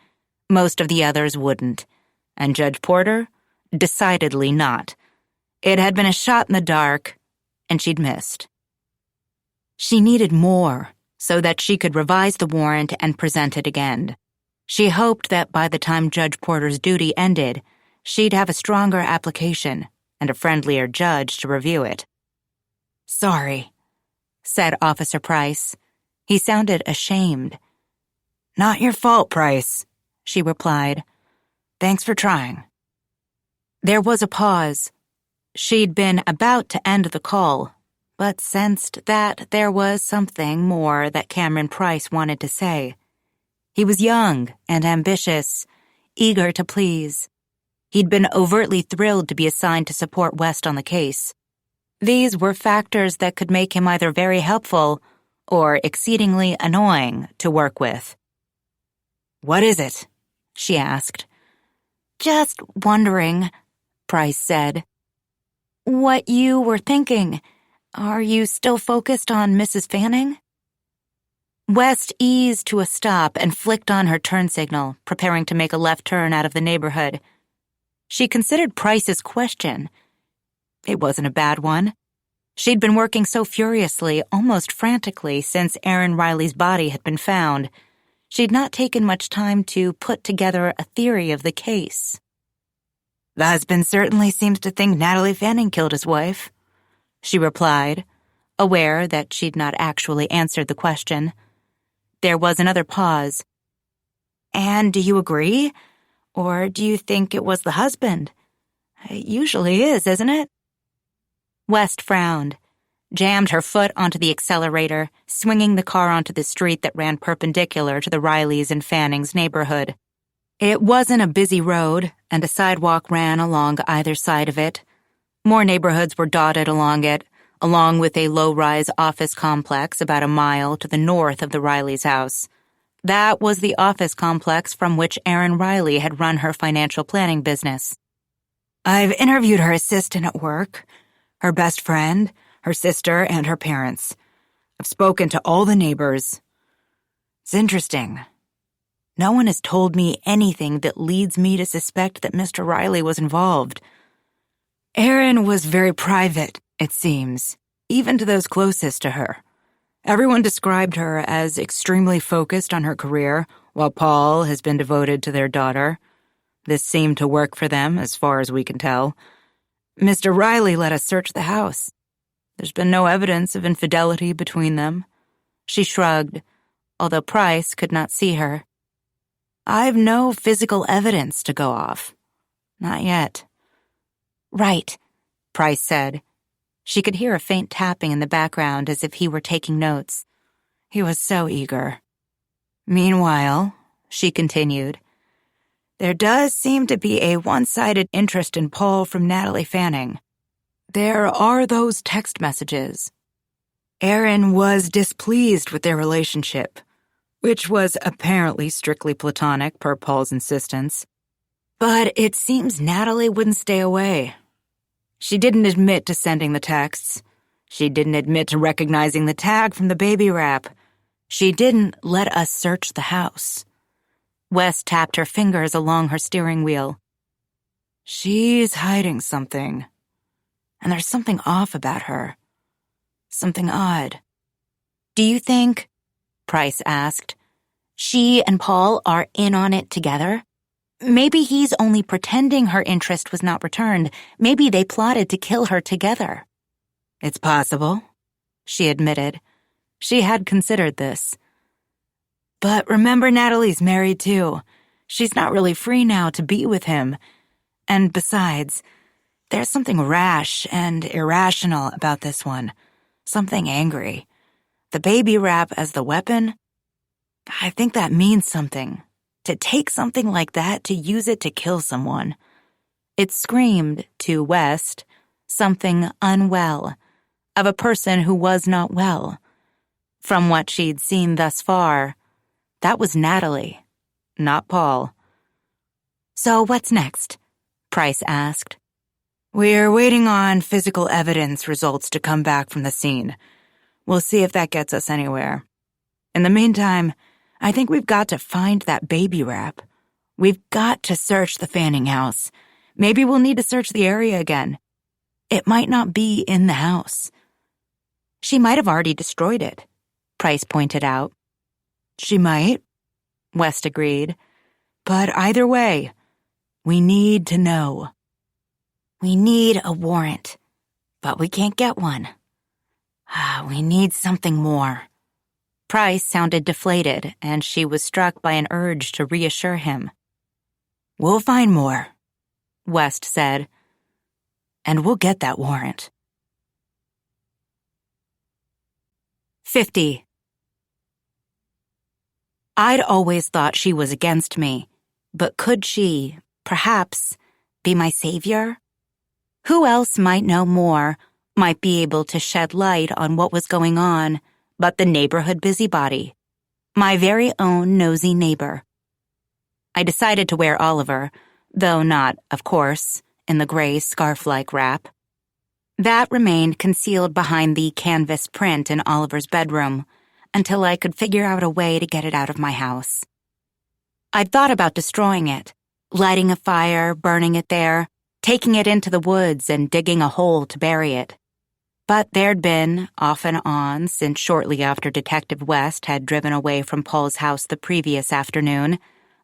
Most of the others wouldn't. And Judge Porter? Decidedly not. It had been a shot in the dark, and she'd missed. She needed more so that she could revise the warrant and present it again. She hoped that by the time Judge Porter's duty ended, she'd have a stronger application and a friendlier judge to review it. "Sorry," said Officer Price. He sounded ashamed. "Not your fault, Price," she replied. "Thanks for trying." There was a pause. She'd been about to end the call, but sensed that there was something more that Cameron Price wanted to say. He was young and ambitious, eager to please. He'd been overtly thrilled to be assigned to support West on the case. These were factors that could make him either very helpful or exceedingly annoying to work with. "What is it?" she asked. "Just wondering," Price said, "what you were thinking. Are you still focused on Mrs. Fanning?" West eased to a stop and flicked on her turn signal, preparing to make a left turn out of the neighborhood. She considered Price's question. It wasn't a bad one. She'd been working so furiously, almost frantically, since Aaron Riley's body had been found. She'd not taken much time to put together a theory of the case. "The husband certainly seems to think Natalie Fanning killed his wife," she replied, aware that she'd not actually answered the question. There was another pause. "And do you agree? Or do you think it was the husband? It usually is, isn't it?" West frowned, jammed her foot onto the accelerator, swinging the car onto the street that ran perpendicular to the Rileys and Fannings' neighborhood. It wasn't a busy road, and a sidewalk ran along either side of it. More neighborhoods were dotted along it, along with a low-rise office complex about a mile to the north of the Rileys' house. That was the office complex from which Aaron Riley had run her financial planning business. "I've interviewed her assistant at work, her best friend, her sister, and her parents. I've spoken to all the neighbors. It's interesting. No one has told me anything that leads me to suspect that Mr. Riley was involved. Aaron was very private, it seems, even to those closest to her. Everyone described her as extremely focused on her career, while Paul has been devoted to their daughter. This seemed to work for them, as far as we can tell. Mr. Riley let us search the house. There's been no evidence of infidelity between them." She shrugged, although Price could not see her. "I've no physical evidence to go off. Not yet." "Right," Price said. She could hear a faint tapping in the background as if he were taking notes. He was so eager. "Meanwhile," she continued, "there does seem to be a one-sided interest in Paul from Natalie Fanning. There are those text messages. Aaron was displeased with their relationship, which was apparently strictly platonic per Paul's insistence. But it seems Natalie wouldn't stay away. She didn't admit to sending the texts. She didn't admit to recognizing the tag from the baby wrap. She didn't let us search the house." West tapped her fingers along her steering wheel. "She's hiding something. And there's something off about her. Something odd." "Do you think," Price asked, "she and Paul are in on it together? Maybe he's only pretending her interest was not returned. Maybe they plotted to kill her together." "It's possible. she admitted. She had considered this. But remember, Natalie's married too. She's not really free now to be with him. And besides, there's something rash and irrational about this one. Something angry. The baby wrap as the weapon? I think that means something. To take something like that to use it to kill someone. It screamed, to West, something unwell, of a person who was not well. From what she'd seen thus far, that was Natalie, not Paul. So what's next? Price asked. We're waiting on physical evidence results to come back from the scene. We'll see if that gets us anywhere. In the meantime, I think we've got to find that baby wrap. We've got to search the Fanning house. Maybe we'll need to search the area again. It might not be in the house. She might have already destroyed it, Price pointed out. She might, West agreed. But either way, we need to know. We need a warrant, but we can't get one. We need something more. Price sounded deflated, and she was struck by an urge to reassure him. We'll find more, West said, and we'll get that warrant. 50. I'd always thought she was against me, but could she, perhaps, be my savior? Who else might know more, might be able to shed light on what was going on, but the neighborhood busybody, my very own nosy neighbor? I decided to wear Oliver, though not, of course, in the gray scarf-like wrap. That remained concealed behind the canvas print in Oliver's bedroom until I could figure out a way to get it out of my house. I'd thought about destroying it, lighting a fire, burning it there, taking it into the woods and digging a hole to bury it. But there'd been, off and on, since shortly after Detective West had driven away from Paul's house the previous afternoon,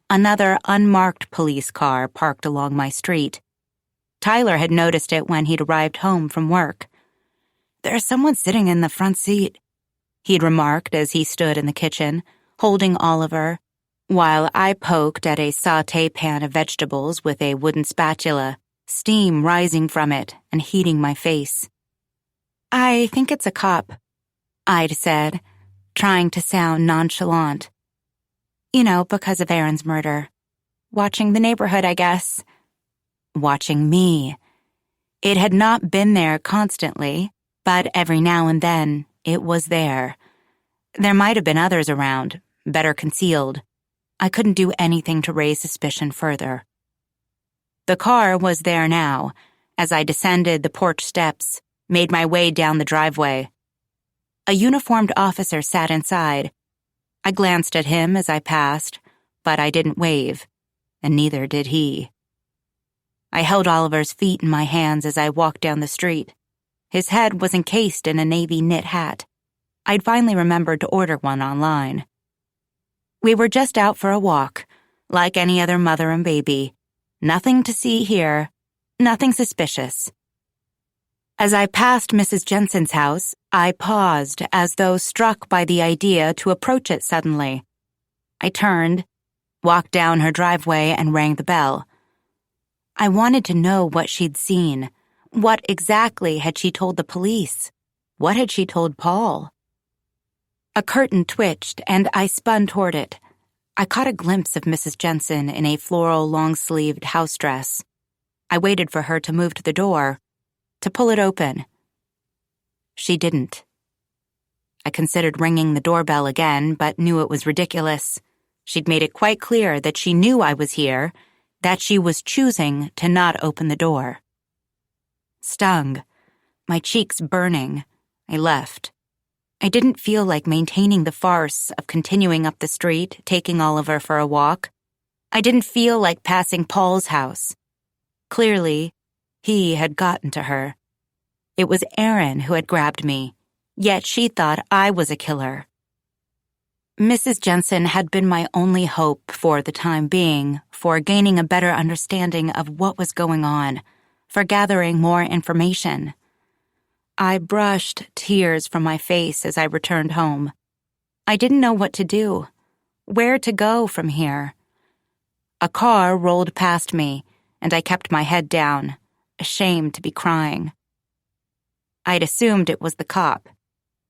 another unmarked police car parked along my street. Tyler had noticed it when he'd arrived home from work. There's someone sitting in the front seat, he'd remarked as he stood in the kitchen, holding Oliver, while I poked at a sauté pan of vegetables with a wooden spatula, steam rising from it and heating my face. I think it's a cop, I'd said, trying to sound nonchalant. You know, because of Aaron's murder. Watching the neighborhood, I guess. Watching me. It had not been there constantly, but every now and then it was there. There might have been others around, better concealed. I couldn't do anything to raise suspicion further. The car was there now, as I descended the porch steps, made my way down the driveway. A uniformed officer sat inside. I glanced at him as I passed, but I didn't wave, and neither did he. I held Oliver's feet in my hands as I walked down the street. His head was encased in a navy knit hat. I'd finally remembered to order one online. We were just out for a walk, like any other mother and baby. Nothing to see here, nothing suspicious. As I passed Mrs. Jensen's house, I paused as though struck by the idea to approach it suddenly. I turned, walked down her driveway, and rang the bell. I wanted to know what she'd seen. What exactly had she told the police? What had she told Paul? A curtain twitched, and I spun toward it. I caught a glimpse of Mrs. Jensen in a floral long-sleeved house dress. I waited for her to move to the door, to pull it open. She didn't. I considered ringing the doorbell again, but knew it was ridiculous. She'd made it quite clear that she knew I was here, that she was choosing to not open the door. Stung, my cheeks burning, I left. I didn't feel like maintaining the farce of continuing up the street, taking Oliver for a walk. I didn't feel like passing Paul's house. Clearly, he had gotten to her. It was Aaron who had grabbed me, yet she thought I was a killer. Mrs. Jensen had been my only hope for the time being, for gaining a better understanding of what was going on, for gathering more information. I brushed tears from my face as I returned home. I didn't know what to do, where to go from here. A car rolled past me, and I kept my head down, ashamed to be crying. I'd assumed it was the cop,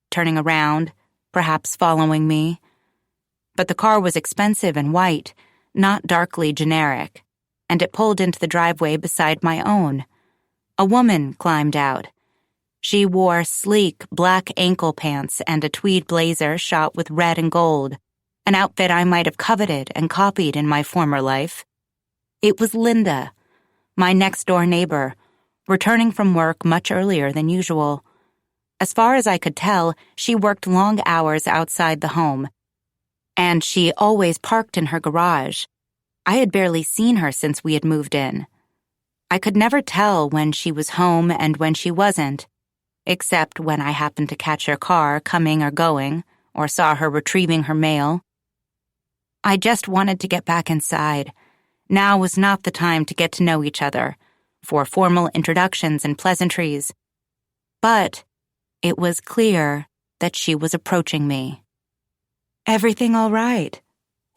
turning around, perhaps following me. But the car was expensive and white, not darkly generic, and it pulled into the driveway beside my own. A woman climbed out. She wore sleek black ankle pants and a tweed blazer shot with red and gold, an outfit I might have coveted and copied in my former life. It was Linda, my next-door neighbor, returning from work much earlier than usual. As far as I could tell, she worked long hours outside the home, and she always parked in her garage. I had barely seen her since we had moved in. I could never tell when she was home and when she wasn't, except when I happened to catch her car coming or going, or saw her retrieving her mail. I just wanted to get back inside. Now was not the time to get to know each other, for formal introductions and pleasantries. But it was clear that she was approaching me. "Everything all right?"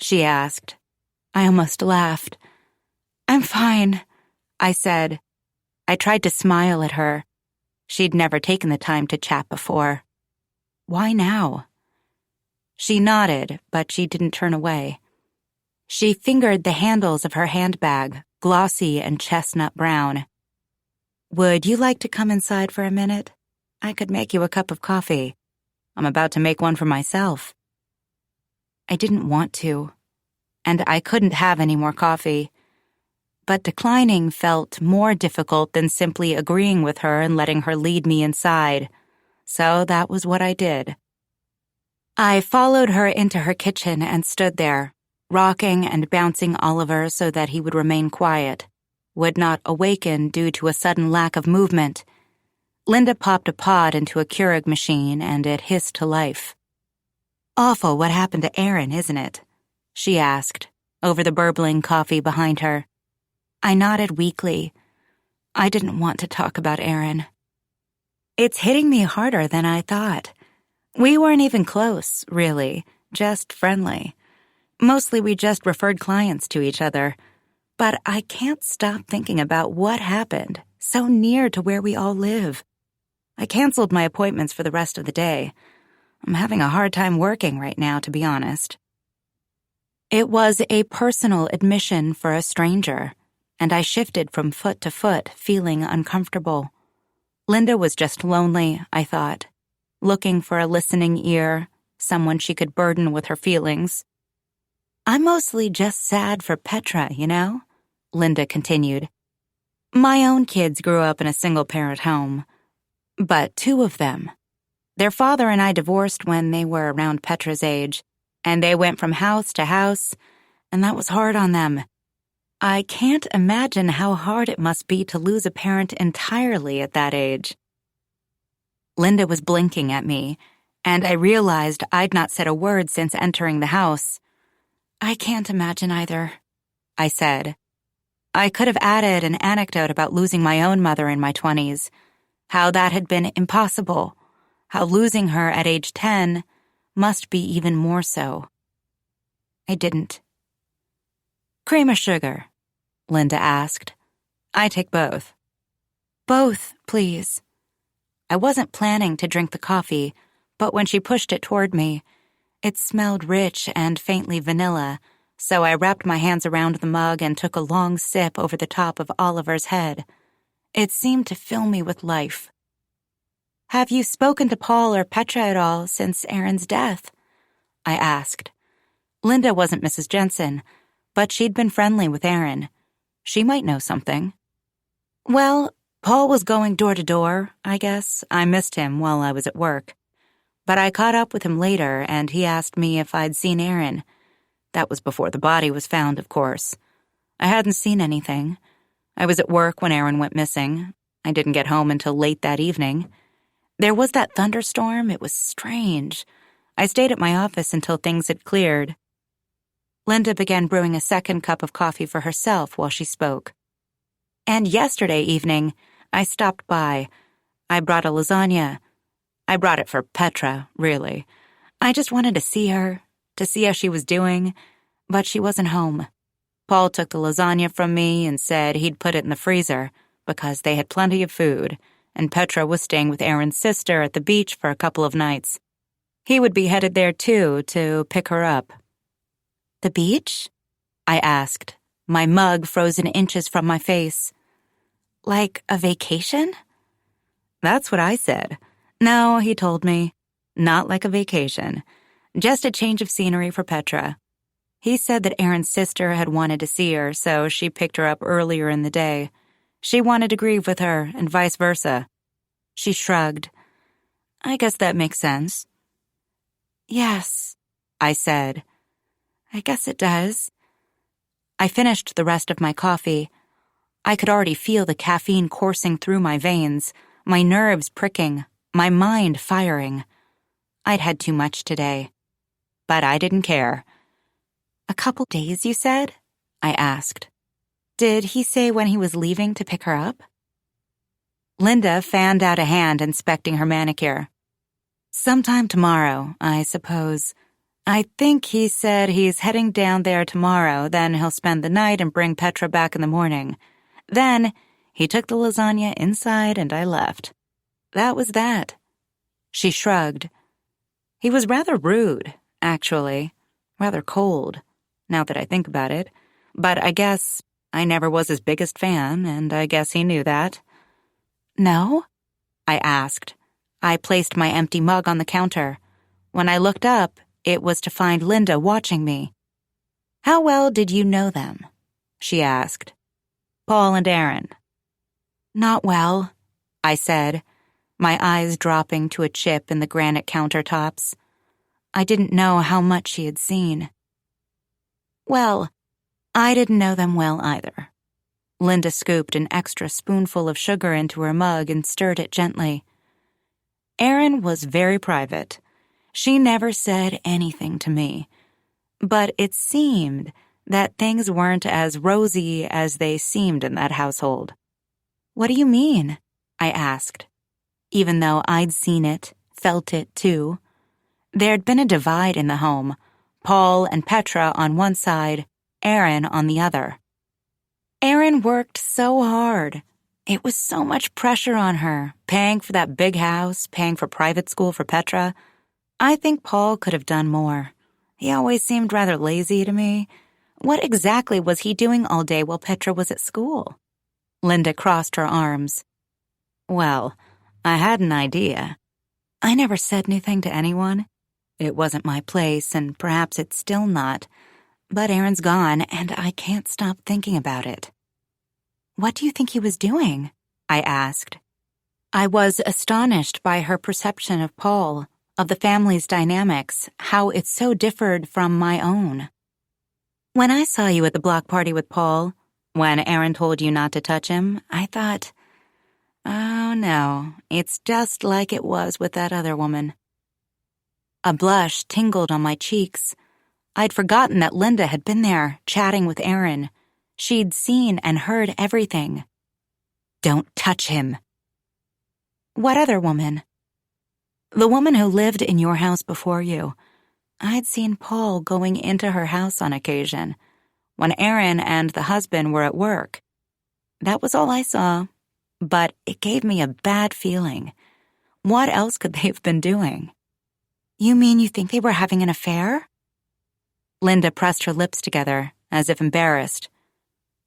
she asked. I almost laughed. "I'm fine," I said. I tried to smile at her. She'd never taken the time to chat before. Why now? She nodded, but she didn't turn away. She fingered the handles of her handbag, glossy and chestnut brown. "Would you like to come inside for a minute? I could make you a cup of coffee. I'm about to make one for myself." I didn't want to, and I couldn't have any more coffee. But declining felt more difficult than simply agreeing with her and letting her lead me inside, so that was what I did. I followed her into her kitchen and stood there, rocking and bouncing Oliver so that he would remain quiet, would not awaken due to a sudden lack of movement. Linda popped a pod into a Keurig machine and it hissed to life. "Awful what happened to Aaron, isn't it?" she asked, over the burbling coffee behind her. I nodded weakly. I didn't want to talk about Aaron. "It's hitting me harder than I thought. We weren't even close, really, just friendly. Mostly we just referred clients to each other. But I can't stop thinking about what happened, so near to where we all live. I canceled my appointments for the rest of the day. I'm having a hard time working right now, to be honest." It was a personal admission for a stranger, and I shifted from foot to foot, feeling uncomfortable. Linda was just lonely, I thought, looking for a listening ear, someone she could burden with her feelings. "I'm mostly just sad for Petra, you know?" Linda continued. "My own kids grew up in a single-parent home, but 2 of them. Their father and I divorced when they were around Petra's age, and they went from house to house, and that was hard on them. I can't imagine how hard it must be to lose a parent entirely at that age." Linda was blinking at me, and I realized I'd not said a word since entering the house. "I can't imagine either," I said. I could have added an anecdote about losing my own mother in my 20s, how that had been impossible, how losing her at age 10 must be even more so. I didn't. "Cream or sugar?" Linda asked. "I take both." "Both, please." I wasn't planning to drink the coffee, but when she pushed it toward me, it smelled rich and faintly vanilla, so I wrapped my hands around the mug and took a long sip over the top of Oliver's head. It seemed to fill me with life. "Have you spoken to Paul or Petra at all since Aaron's death?" I asked. Linda wasn't Mrs. Jensen, but she'd been friendly with Aaron. She might know something. "Well, Paul was going door to door, I guess. I missed him while I was at work. But I caught up with him later, and he asked me if I'd seen Aaron. That was before the body was found, of course. I hadn't seen anything. I was at work when Aaron went missing. I didn't get home until late that evening. There was that thunderstorm. It was strange. I stayed at my office until things had cleared." Linda began brewing a second cup of coffee for herself while she spoke. "And yesterday evening, I stopped by. I brought a lasagna. I brought it for Petra, really. I just wanted to see her, to see how she was doing, but she wasn't home. Paul took the lasagna from me and said he'd put it in the freezer because they had plenty of food, and Petra was staying with Aaron's sister at the beach for a couple of nights. He would be headed there, too, to pick her up. The beach? I asked, my mug frozen inches from my face. Like a vacation? That's what I said. No, he told me. Not like a vacation. Just a change of scenery for Petra. He said that Aaron's sister had wanted to see her, so she picked her up earlier in the day. She wanted to grieve with her, and vice versa. She shrugged. I guess that makes sense. Yes, I said. I guess it does. I finished the rest of my coffee. I could already feel the caffeine coursing through my veins, my nerves pricking, my mind firing. I'd had too much today. But I didn't care. A couple days, you said? I asked. Did he say when he was leaving to pick her up? Linda fanned out a hand inspecting her manicure. Sometime tomorrow, I suppose. I think he said he's heading down there tomorrow, then he'll spend the night and bring Petra back in the morning. Then he took the lasagna inside and I left. That was that. She shrugged. He was rather rude, actually. Rather cold, now that I think about it. But I guess I never was his biggest fan, and I guess he knew that. No? I asked. I placed my empty mug on the counter. When I looked up, it was to find Linda watching me. How well did you know them? She asked. Paul and Aaron. Not well, I said, my eyes dropping to a chip in the granite countertops. I didn't know how much she had seen. Well, I didn't know them well either. Linda scooped an extra spoonful of sugar into her mug and stirred it gently. Aaron was very private. She never said anything to me. But it seemed that things weren't as rosy as they seemed in that household. What do you mean? I asked, even though I'd seen it, felt it too. There'd been a divide in the home, Paul and Petra on one side, Aaron on the other. Aaron worked so hard. It was so much pressure on her, paying for that big house, paying for private school for Petra. I think Paul could have done more. He always seemed rather lazy to me. What exactly was he doing all day while Petra was at school? Linda crossed her arms. Well, I had an idea. I never said anything to anyone. It wasn't my place, and perhaps it's still not. But Aaron's gone, and I can't stop thinking about it. What do you think he was doing? I asked. I was astonished by her perception of Paul, of the family's dynamics, how it so differed from my own. When I saw you at the block party with Paul, when Aaron told you not to touch him, I thought, oh no, it's just like it was with that other woman. A blush tingled on my cheeks. I'd forgotten that Linda had been there, chatting with Aaron. She'd seen and heard everything. Don't touch him. What other woman? The woman who lived in your house before you. I'd seen Paul going into her house on occasion, when Aaron and the husband were at work. That was all I saw, but it gave me a bad feeling. What else could they have been doing? You mean you think they were having an affair? Linda pressed her lips together, as if embarrassed.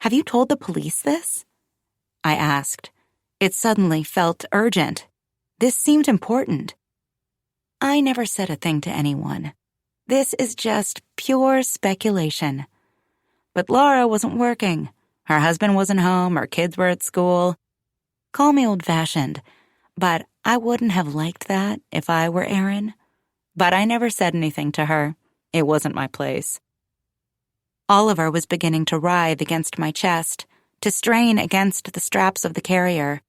Have you told the police this? I asked. It suddenly felt urgent. This seemed important. I never said a thing to anyone. This is just pure speculation. But Laura wasn't working. Her husband wasn't home, her kids were at school. Call me old-fashioned, but I wouldn't have liked that if I were Aaron. But I never said anything to her. It wasn't my place. Oliver was beginning to writhe against my chest, to strain against the straps of the carrier.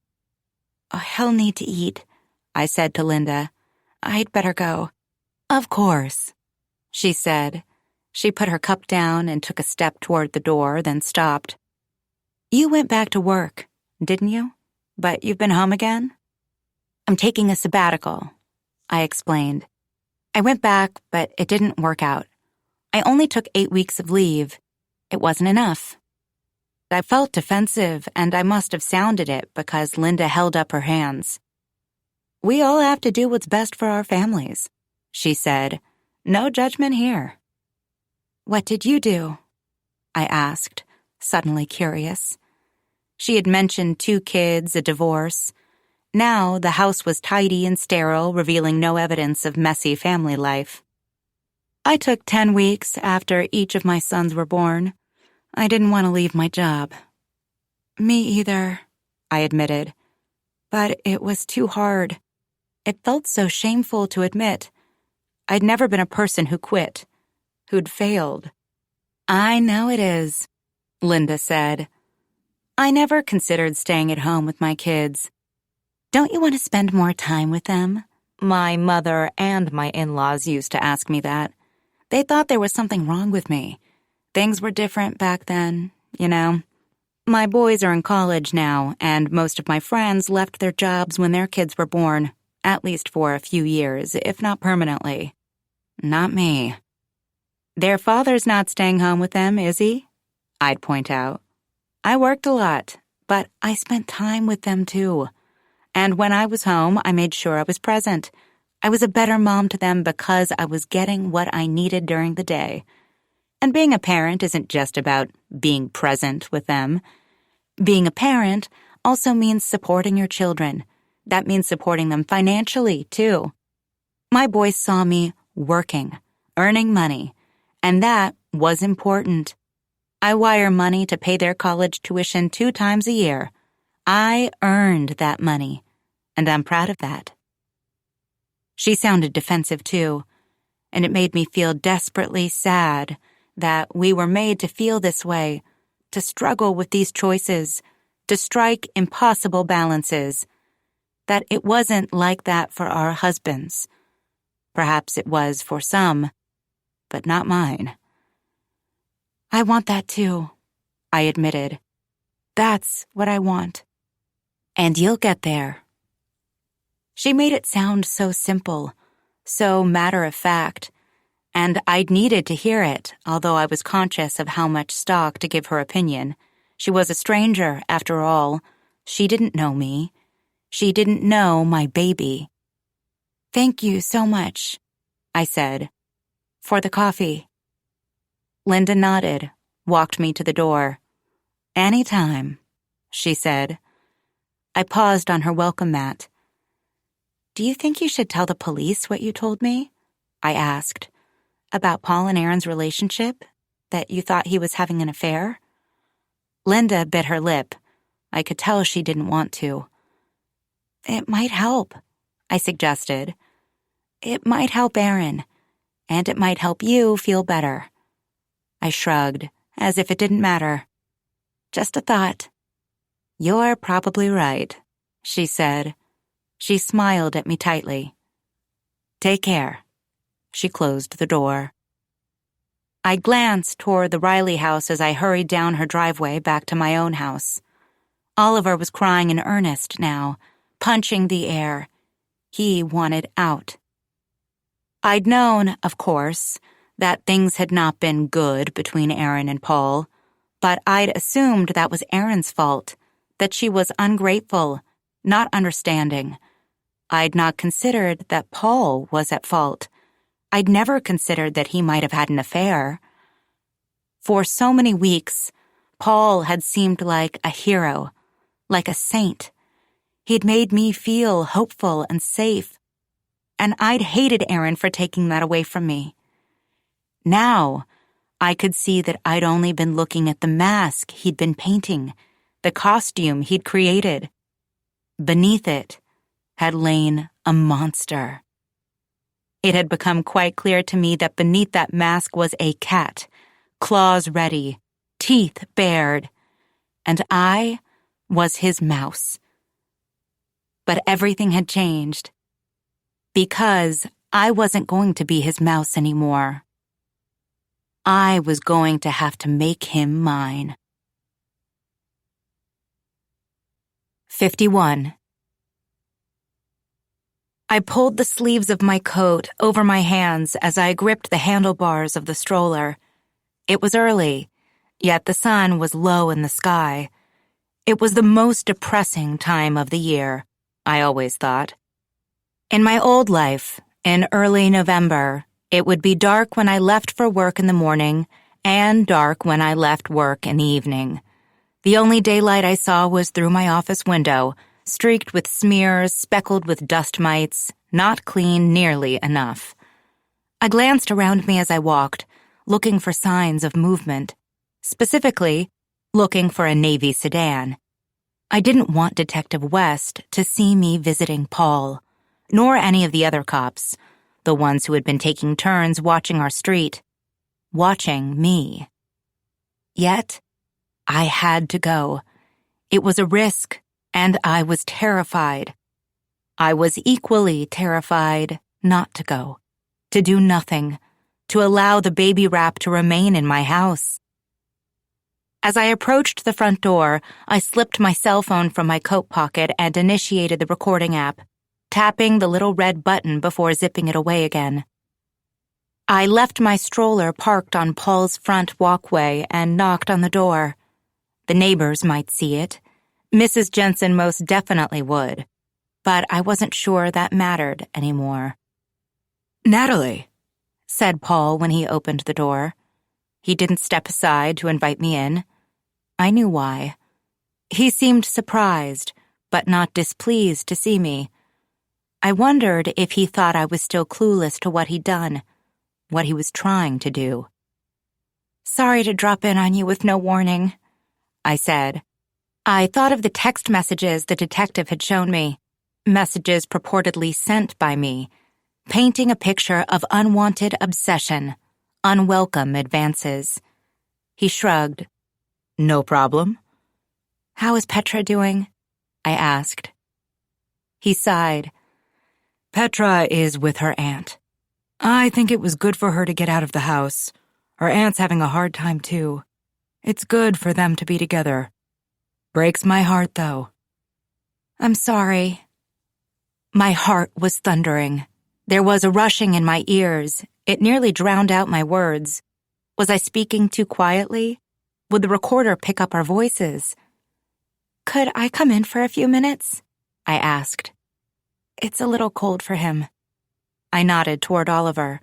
Oh, he'll need to eat, I said to Linda. I'd better go. Of course, she said. She put her cup down and took a step toward the door, then stopped. You went back to work, didn't you? But you've been home again? I'm taking a sabbatical, I explained. I went back, but it didn't work out. I only took 8 weeks of leave. It wasn't enough. I felt defensive, and I must have sounded it because Linda held up her hands. We all have to do what's best for our families, she said. No judgment here. What did you do? I asked, suddenly curious. She had mentioned 2 kids, a divorce. Now the house was tidy and sterile, revealing no evidence of messy family life. I took 10 weeks after each of my sons were born. I didn't want to leave my job. Me either, I admitted. But it was too hard. It felt so shameful to admit. I'd never been a person who quit, who'd failed. I know it is, Linda said. I never considered staying at home with my kids. Don't you want to spend more time with them? My mother and my in-laws used to ask me that. They thought there was something wrong with me. Things were different back then, you know. My boys are in college now, and most of my friends left their jobs when their kids were born, at least for a few years, if not permanently. Not me. Their father's not staying home with them, is he? I'd point out. I worked a lot, but I spent time with them too. And when I was home, I made sure I was present. I was a better mom to them because I was getting what I needed during the day. And being a parent isn't just about being present with them. Being a parent also means supporting your children. That means supporting them financially, too. My boys saw me working, earning money, and that was important. I wire money to pay their college tuition 2 times a year. I earned that money, and I'm proud of that. She sounded defensive, too, and it made me feel desperately sad that we were made to feel this way, to struggle with these choices, to strike impossible balances, that it wasn't like that for our husbands. Perhaps it was for some, but not mine. I want that too, I admitted. That's what I want. And you'll get there. She made it sound so simple, so matter-of-fact, and I'd needed to hear it, although I was conscious of how much stock to give her opinion. She was a stranger, after all. She didn't know me. She didn't know my baby. Thank you so much, I said, for the coffee. Linda nodded, walked me to the door. Anytime, she said. I paused on her welcome mat. Do you think you should tell the police what you told me? I asked. About Paul and Aaron's relationship? That you thought he was having an affair? Linda bit her lip. I could tell she didn't want to. It might help, I suggested. It might help Aaron, and it might help you feel better. I shrugged, as if it didn't matter. Just a thought. You're probably right, she said. She smiled at me tightly. Take care. She closed the door. I glanced toward the Riley house as I hurried down her driveway back to my own house. Oliver was crying in earnest now, punching the air. He wanted out. I'd known, of course, that things had not been good between Aaron and Paul, but I'd assumed that was Aaron's fault, that she was ungrateful, not understanding. I'd not considered that Paul was at fault. I'd never considered that he might have had an affair. For so many weeks, Paul had seemed like a hero, like a saint. He'd made me feel hopeful and safe, and I'd hated Aaron for taking that away from me. Now, I could see that I'd only been looking at the mask he'd been painting, the costume he'd created. Beneath it had lain a monster. It had become quite clear to me that beneath that mask was a cat, claws ready, teeth bared, and I was his mouse. But everything had changed, because I wasn't going to be his mouse anymore. I was going to have to make him mine. 51. I pulled the sleeves of my coat over my hands as I gripped the handlebars of the stroller. It was early, yet the sun was low in the sky. It was the most depressing time of the year, I always thought. In my old life, in early November, it would be dark when I left for work in the morning and dark when I left work in the evening. The only daylight I saw was through my office window, streaked with smears, speckled with dust mites, not clean nearly enough. I glanced around me as I walked, looking for signs of movement. Specifically, looking for a Navy sedan. I didn't want Detective West to see me visiting Paul, nor any of the other cops, the ones who had been taking turns watching our street, watching me. Yet, I had to go. It was a risk, and I was terrified. I was equally terrified not to go, to do nothing, to allow the baby wrap to remain in my house. As I approached the front door, I slipped my cell phone from my coat pocket and initiated the recording app, tapping the little red button before zipping it away again. I left my stroller parked on Paul's front walkway and knocked on the door. The neighbors might see it. Mrs. Jensen most definitely would. But I wasn't sure that mattered anymore. "Natalie," said Paul when he opened the door. He didn't step aside to invite me in. I knew why. He seemed surprised, but not displeased to see me. I wondered if he thought I was still clueless to what he'd done, what he was trying to do. "Sorry to drop in on you with no warning," I said. I thought of the text messages the detective had shown me, messages purportedly sent by me, painting a picture of unwanted obsession, unwelcome advances. He shrugged. "No problem." "How is Petra doing?" I asked. He sighed. "Petra is with her aunt. I think it was good for her to get out of the house. Her aunt's having a hard time, too. It's good for them to be together. Breaks my heart, though." "I'm sorry." My heart was thundering. There was a rushing in my ears. It nearly drowned out my words. Was I speaking too quietly? Would the recorder pick up our voices? "Could I come in for a few minutes?" I asked. "It's a little cold for him." I nodded toward Oliver.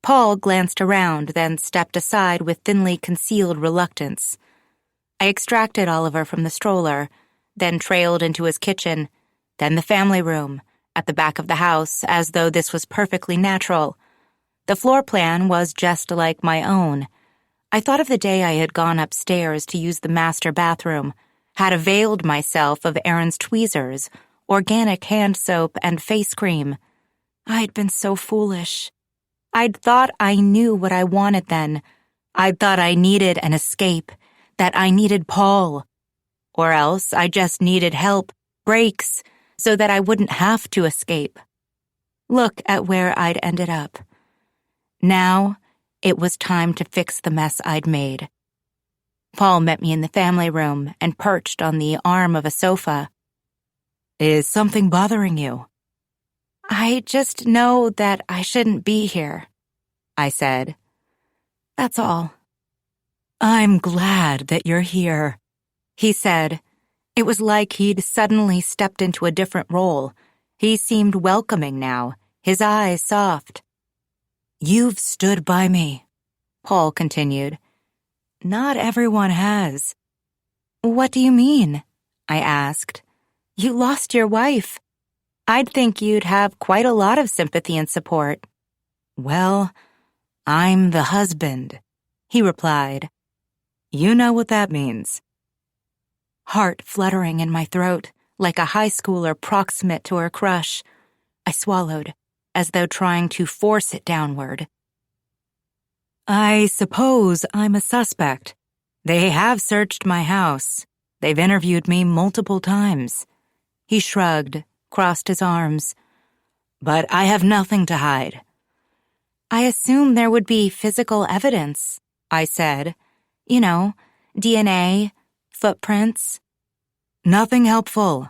Paul glanced around, then stepped aside with thinly concealed reluctance. I extracted Oliver from the stroller, then trailed into his kitchen, then the family room, at the back of the house, as though this was perfectly natural. The floor plan was just like my own. I thought of the day I had gone upstairs to use the master bathroom, had availed myself of Aaron's tweezers, organic hand soap, and face cream. I'd been so foolish. I'd thought I knew what I wanted then. I'd thought I needed an escape, that I needed Paul. Or else I just needed help, breaks, so that I wouldn't have to escape. Look at where I'd ended up. Now, it was time to fix the mess I'd made. Paul met me in the family room and perched on the arm of a sofa. "Is something bothering you?" "I just know that I shouldn't be here," I said. "That's all." "I'm glad that you're here," he said. It was like he'd suddenly stepped into a different role. He seemed welcoming now, his eyes soft. "You've stood by me," Paul continued. "Not everyone has." "What do you mean?" I asked. "You lost your wife. I'd think you'd have quite a lot of sympathy and support." "Well, I'm the husband," he replied. "You know what that means." Heart fluttering in my throat, like a high schooler proximate to her crush. I swallowed, as though trying to force it downward. "I suppose I'm a suspect. They have searched my house. They've interviewed me multiple times." He shrugged, crossed his arms. "But I have nothing to hide." "I assume there would be physical evidence," I said. "You know, DNA, footprints." "Nothing helpful,"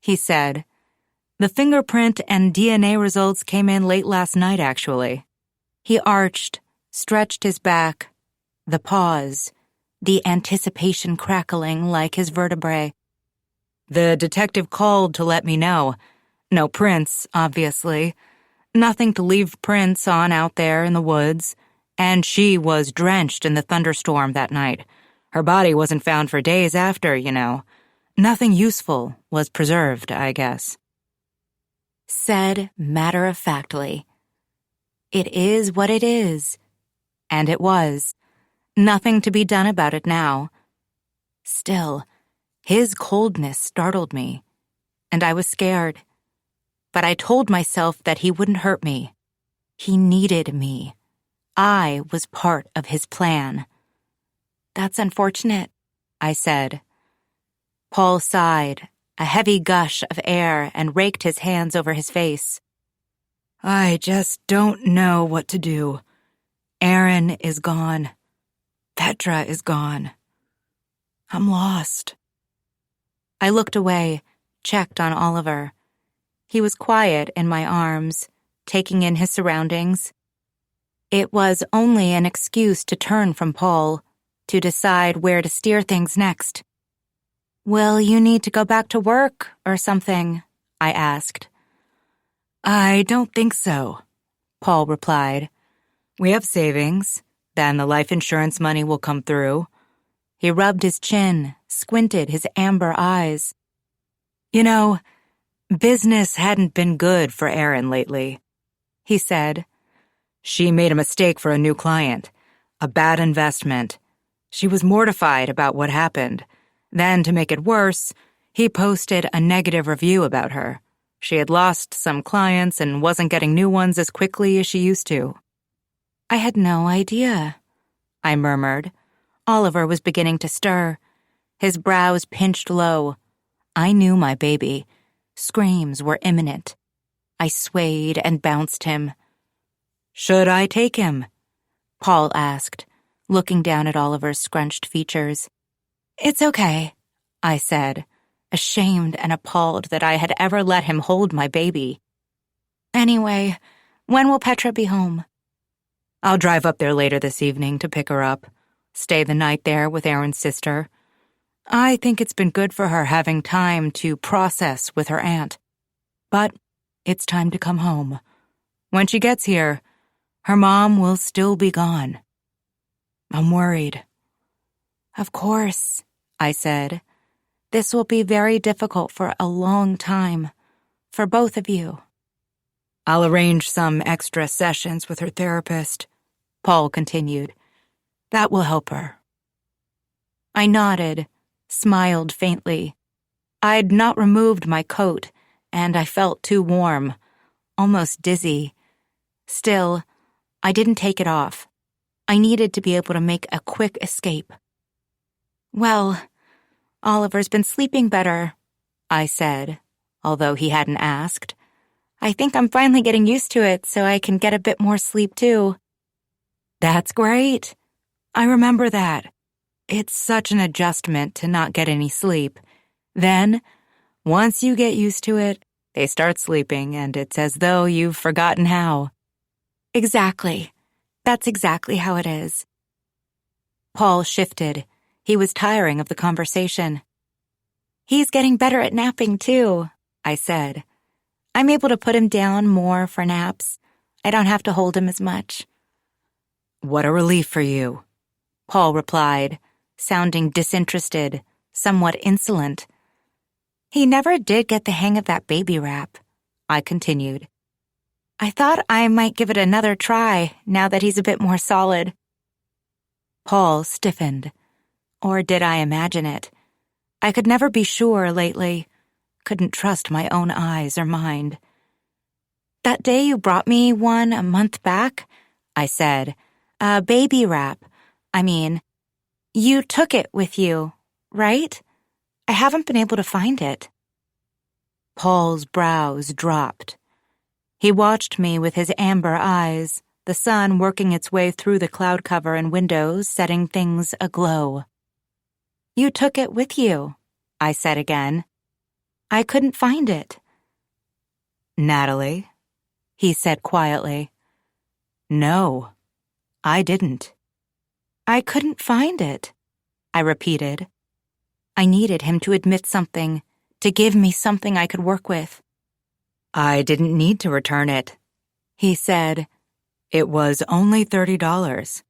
he said. The fingerprint and DNA results came in late last night, actually. He arched, stretched his back. The pause, the anticipation crackling like his vertebrae. The detective called to let me know. No prints, obviously. Nothing to leave prints on out there in the woods. And she was drenched in the thunderstorm that night. Her body wasn't found for days after, you know. Nothing useful was preserved, I guess. Said matter-of-factly. It is what it is. And it was. Nothing to be done about it now. Still, his coldness startled me, and I was scared. But I told myself that he wouldn't hurt me. He needed me. I was part of his plan. That's unfortunate, I said. Paul sighed, a heavy gush of air, and raked his hands over his face. I just don't know what to do. Aaron is gone. Petra is gone. I'm lost. I looked away, checked on Oliver. He was quiet in my arms, taking in his surroundings. It was only an excuse to turn from Paul, to decide where to steer things next. Will you need to go back to work or something? I asked. I don't think so, Paul replied. We have savings, then the life insurance money will come through. He rubbed his chin, squinted his amber eyes. You know, business hadn't been good for Erin lately, he said. She made a mistake for a new client, a bad investment. She was mortified about what happened. Then, to make it worse, he posted a negative review about her. She had lost some clients and wasn't getting new ones as quickly as she used to. I had no idea, I murmured. Oliver was beginning to stir. His brows pinched low. I knew my baby. Screams were imminent. I swayed and bounced him. Should I take him? Paul asked, looking down at Oliver's scrunched features. It's okay, I said, ashamed and appalled that I had ever let him hold my baby. Anyway, when will Petra be home? I'll drive up there later this evening to pick her up, stay the night there with Aaron's sister. I think it's been good for her having time to process with her aunt. But it's time to come home. When she gets here, her mom will still be gone. I'm worried. Of course, I said. This will be very difficult for a long time, for both of you. I'll arrange some extra sessions with her therapist, Paul continued. That will help her. I nodded, smiled faintly. I'd not removed my coat, and I felt too warm, almost dizzy. Still, I didn't take it off. I needed to be able to make a quick escape. Well, Oliver's been sleeping better, I said, although he hadn't asked. I think I'm finally getting used to it so I can get a bit more sleep too. That's great. I remember that. It's such an adjustment to not get any sleep. Then, once you get used to it, they start sleeping and it's as though you've forgotten how. Exactly. That's exactly how it is. Paul shifted. He was tiring of the conversation. He's getting better at napping too, I said. I'm able to put him down more for naps. I don't have to hold him as much. What a relief for you, Paul replied, sounding disinterested, somewhat insolent. He never did get the hang of that baby rap, I continued. I thought I might give it another try now that he's a bit more solid. Paul stiffened. Or did I imagine it? I could never be sure lately. Couldn't trust my own eyes or mind. That day you brought me one a month back, I said. A baby wrap. I mean, you took it with you, right? I haven't been able to find it. Paul's brows dropped. He watched me with his amber eyes, the sun working its way through the cloud cover and windows, setting things aglow. You took it with you, I said again. I couldn't find it. Natalie, he said quietly. No, I didn't. I couldn't find it, I repeated. I needed him to admit something, to give me something I could work with. I didn't need to return it, he said. It was only $30.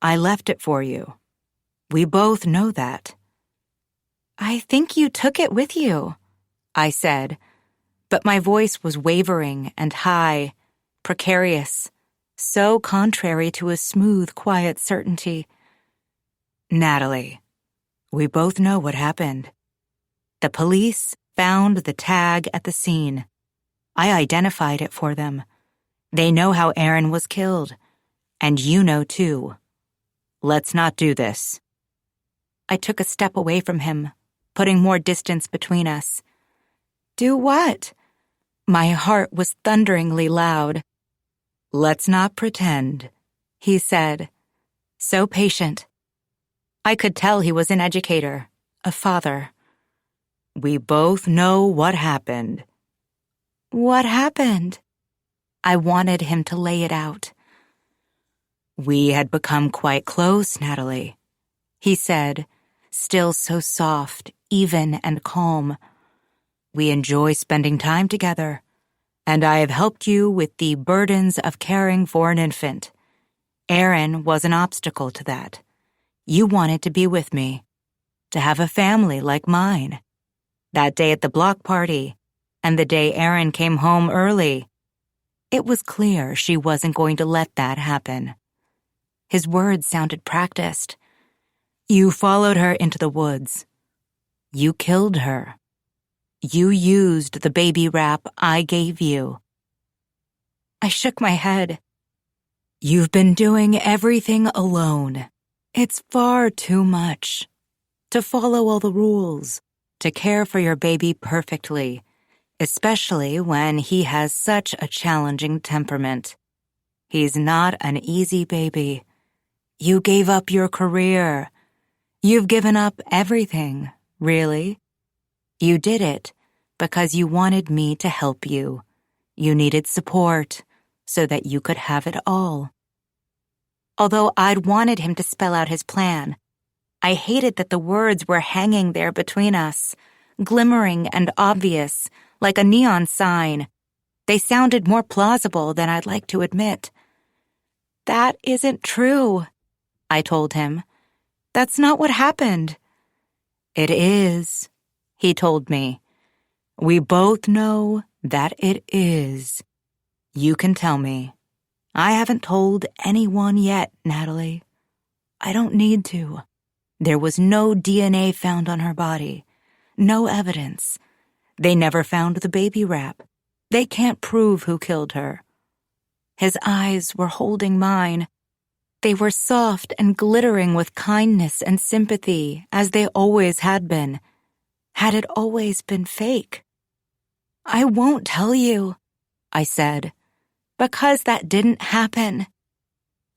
I left it for you. We both know that. I think you took it with you, I said, but my voice was wavering and high, precarious, so contrary to a smooth, quiet certainty. Natalie, we both know what happened. The police found the tag at the scene. I identified it for them. They know how Aaron was killed, and you know too. Let's not do this. I took a step away from him, putting more distance between us. Do what? My heart was thunderingly loud. Let's not pretend, he said, so patient. I could tell he was an educator, a father. We both know what happened. What happened? I wanted him to lay it out. We had become quite close, Natalie, he said, still so soft, even and calm. We enjoy spending time together, and I have helped you with the burdens of caring for an infant. Aaron was an obstacle to that. You wanted to be with me, to have a family like mine. That day at the block party, and the day Aaron came home early, it was clear she wasn't going to let that happen. His words sounded practiced. You followed her into the woods. You killed her. You used the baby wrap I gave you. I shook my head. You've been doing everything alone. It's far too much. To follow all the rules, to care for your baby perfectly, especially when he has such a challenging temperament. He's not an easy baby. You gave up your career. You've given up everything, really. You did it because you wanted me to help you. You needed support so that you could have it all. Although I'd wanted him to spell out his plan, I hated that the words were hanging there between us, glimmering and obvious, like a neon sign. They sounded more plausible than I'd like to admit. That isn't true, I told him. That's not what happened. It is, he told me. We both know that it is. You can tell me. I haven't told anyone yet, Natalie. I don't need to. There was no DNA found on her body. No evidence. They never found the baby wrap. They can't prove who killed her. His eyes were holding mine. They were soft and glittering with kindness and sympathy, as they always had been. Had it always been fake? I won't tell you, I said, because that didn't happen.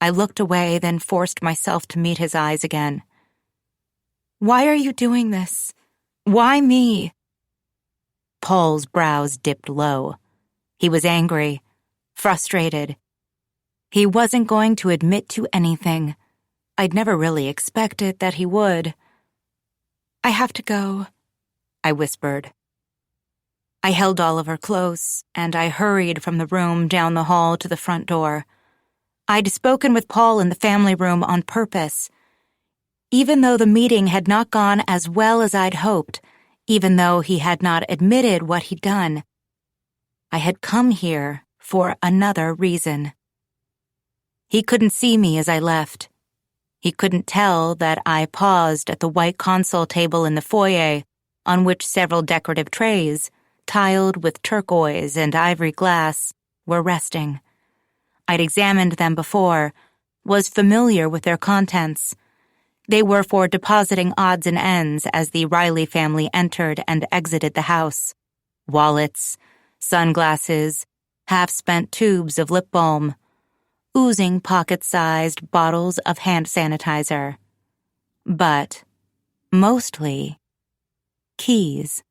I looked away, then forced myself to meet his eyes again. Why are you doing this? Why me? Paul's brows dipped low. He was angry, frustrated. He wasn't going to admit to anything. I'd never really expected that he would. I have to go, I whispered. I held Oliver close, and I hurried from the room down the hall to the front door. I'd spoken with Paul in the family room on purpose. Even though the meeting had not gone as well as I'd hoped, even though he had not admitted what he'd done, I had come here for another reason. He couldn't see me as I left. He couldn't tell that I paused at the white console table in the foyer, on which several decorative trays, tiled with turquoise and ivory glass, were resting. I'd examined them before, was familiar with their contents. They were for depositing odds and ends as the Riley family entered and exited the house. Wallets, sunglasses, half-spent tubes of lip balm, oozing pocket-sized bottles of hand sanitizer. But, mostly, keys.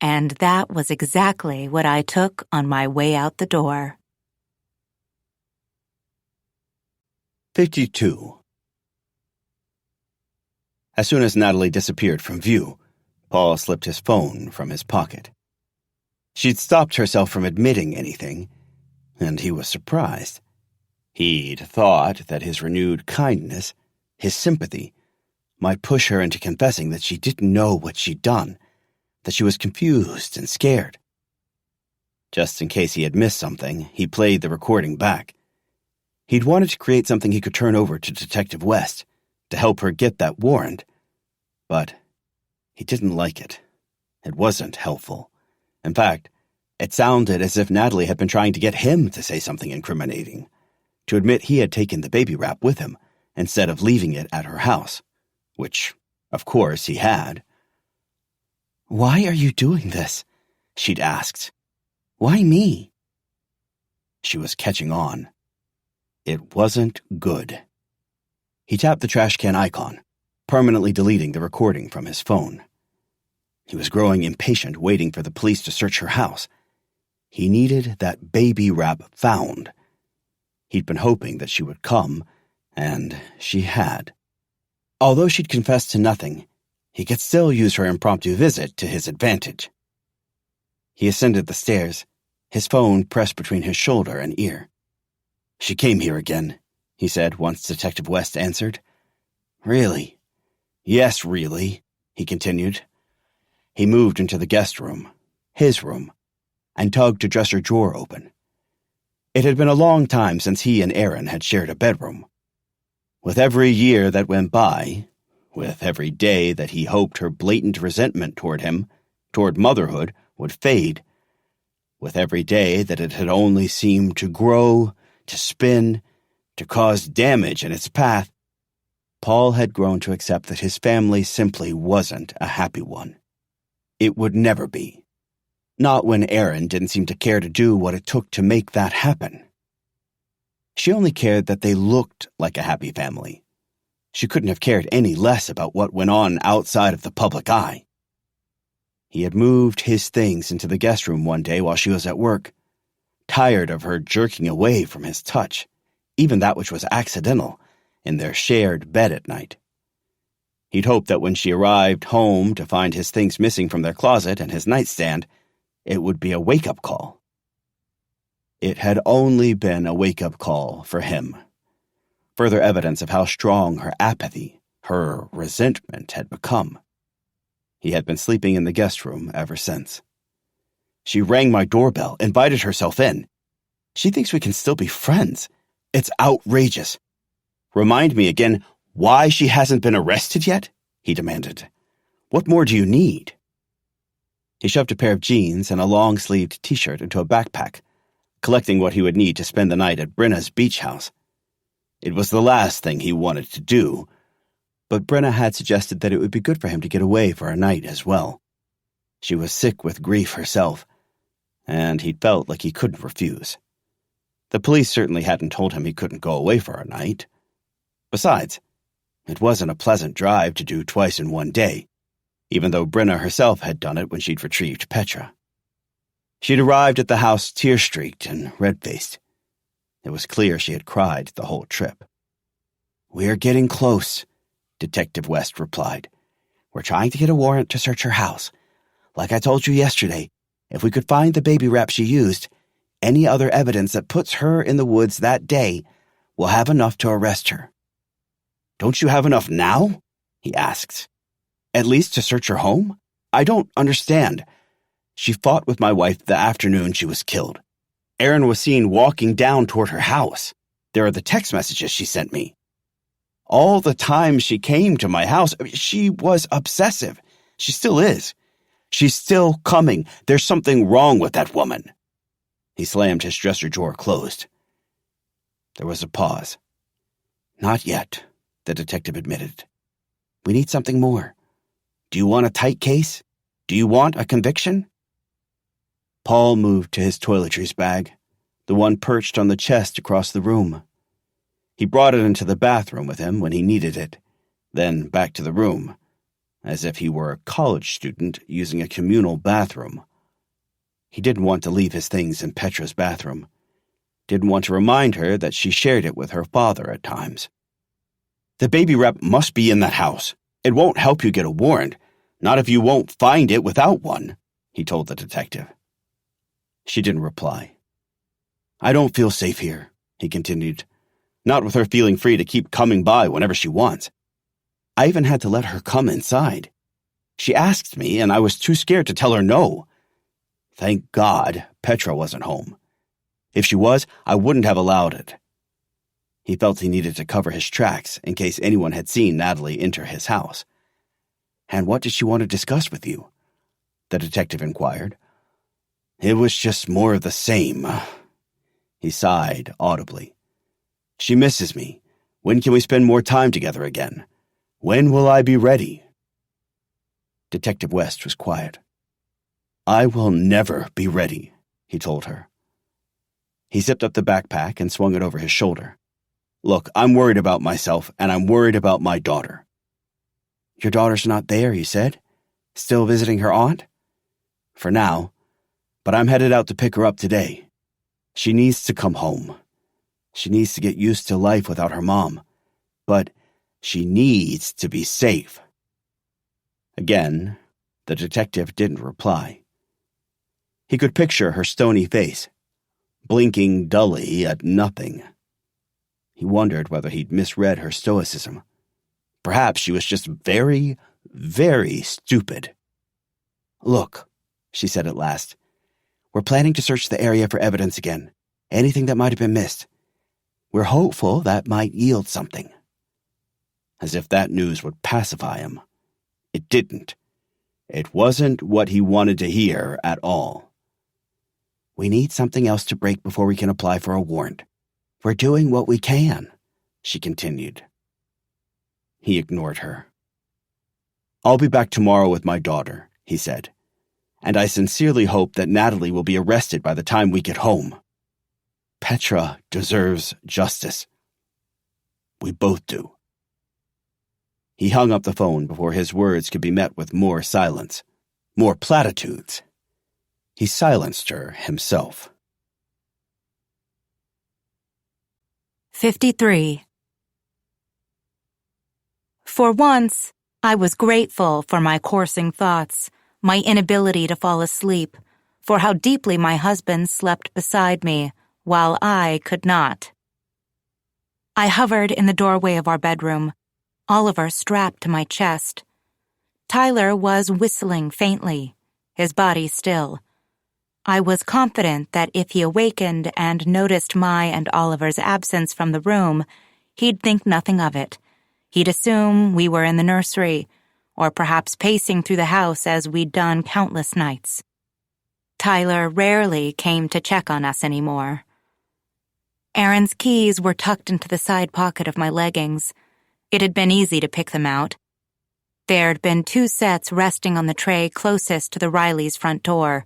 And that was exactly what I took on my way out the door. 52. As soon as Natalie disappeared from view, Paul slipped his phone from his pocket. She'd stopped herself from admitting anything, and he was surprised. He'd thought that his renewed kindness, his sympathy, might push her into confessing that she didn't know what she'd done, that she was confused and scared. Just in case he had missed something, he played the recording back. He'd wanted to create something he could turn over to Detective West to help her get that warrant, but he didn't like it. It wasn't helpful. In fact, it sounded as if Natalie had been trying to get him to say something incriminating, to admit he had taken the baby wrap with him instead of leaving it at her house, which, of course, he had. "Why are you doing this?" she'd asked. "Why me?" She was catching on. It wasn't good. He tapped the trash can icon, permanently deleting the recording from his phone. He was growing impatient, waiting for the police to search her house. He needed that baby wrap found. He'd been hoping that she would come, and she had. Although she'd confessed to nothing, he could still use her impromptu visit to his advantage. He ascended the stairs, his phone pressed between his shoulder and ear. "She came here again," he said once Detective West answered. "Really?" "Yes, really," he continued. He moved into the guest room, his room, and tugged a dresser drawer open. It had been a long time since he and Aaron had shared a bedroom. With every year that went by, with every day that he hoped her blatant resentment toward him, toward motherhood, would fade, with every day that it had only seemed to grow, to spin, to cause damage in its path, Paul had grown to accept that his family simply wasn't a happy one. It would never be. Not when Aaron didn't seem to care to do what it took to make that happen. She only cared that they looked like a happy family. She couldn't have cared any less about what went on outside of the public eye. He had moved his things into the guest room one day while she was at work, tired of her jerking away from his touch, even that which was accidental, in their shared bed at night. He'd hoped that when she arrived home to find his things missing from their closet and his nightstand, it would be a wake-up call. It had only been a wake-up call for him. Further evidence of how strong her apathy, her resentment had become. He had been sleeping in the guest room ever since. She rang my doorbell, invited herself in. She thinks we can still be friends. It's outrageous. Remind me again why she hasn't been arrested yet? He demanded. What more do you need? He shoved a pair of jeans and a long-sleeved t-shirt into a backpack, collecting what he would need to spend the night at Brenna's beach house. It was the last thing he wanted to do, but Brenna had suggested that it would be good for him to get away for a night as well. She was sick with grief herself, and he felt like he couldn't refuse. The police certainly hadn't told him he couldn't go away for a night. Besides, it wasn't a pleasant drive to do twice in one day, even though Brenna herself had done it when she'd retrieved Petra. She'd arrived at the house tear-streaked and red-faced. It was clear she had cried the whole trip. "We're getting close," Detective West replied. "We're trying to get a warrant to search her house. Like I told you yesterday, if we could find the baby wrap she used, any other evidence that puts her in the woods that day will have enough to arrest her." "Don't you have enough now?" he asked. "At least to search her home? I don't understand. She fought with my wife the afternoon she was killed. Aaron was seen walking down toward her house. There are the text messages she sent me. All the time she came to my house, she was obsessive. She still is. She's still coming. There's something wrong with that woman." He slammed his dresser drawer closed. There was a pause. "Not yet," the detective admitted. "We need something more. Do you want a tight case? Do you want a conviction?" Paul moved to his toiletries bag, the one perched on the chest across the room. He brought it into the bathroom with him when he needed it, then back to the room, as if he were a college student using a communal bathroom. He didn't want to leave his things in Petra's bathroom. Didn't want to remind her that she shared it with her father at times. The baby rep must be in that house. It won't help you get a warrant, not if you won't find it without one, he told the detective. She didn't reply. I don't feel safe here, he continued, not with her feeling free to keep coming by whenever she wants. I even had to let her come inside. She asked me, and I was too scared to tell her no. Thank God Petra wasn't home. If she was, I wouldn't have allowed it. He felt he needed to cover his tracks in case anyone had seen Natalie enter his house. And what did she want to discuss with you? The detective inquired. It was just more of the same. He sighed audibly. She misses me. When can we spend more time together again? When will I be ready? Detective West was quiet. I will never be ready, he told her. He zipped up the backpack and swung it over his shoulder. Look, I'm worried about myself, and I'm worried about my daughter. Your daughter's not there, you said? Still visiting her aunt? For now, but I'm headed out to pick her up today. She needs to come home. She needs to get used to life without her mom. But she needs to be safe. Again, the detective didn't reply. He could picture her stony face, blinking dully at nothing. He wondered whether he'd misread her stoicism. Perhaps she was just very, very stupid. Look, she said at last, we're planning to search the area for evidence again, anything that might have been missed. We're hopeful that might yield something. As if that news would pacify him. It didn't. It wasn't what he wanted to hear at all. We need something else to break before we can apply for a warrant. We're doing what we can, she continued. He ignored her. I'll be back tomorrow with my daughter, he said, and I sincerely hope that Natalie will be arrested by the time we get home. Petra deserves justice. We both do. He hung up the phone before his words could be met with more silence, more platitudes. He silenced her himself. 53. For once, I was grateful for my coursing thoughts, my inability to fall asleep, for how deeply my husband slept beside me, while I could not. I hovered in the doorway of our bedroom, Oliver strapped to my chest. Tyler was whistling faintly, his body still. I was confident that if he awakened and noticed my and Oliver's absence from the room, he'd think nothing of it. He'd assume we were in the nursery, or perhaps pacing through the house as we'd done countless nights. Tyler rarely came to check on us anymore. Aaron's keys were tucked into the side pocket of my leggings. It had been easy to pick them out. There'd been 2 sets resting on the tray closest to the Rileys' front door.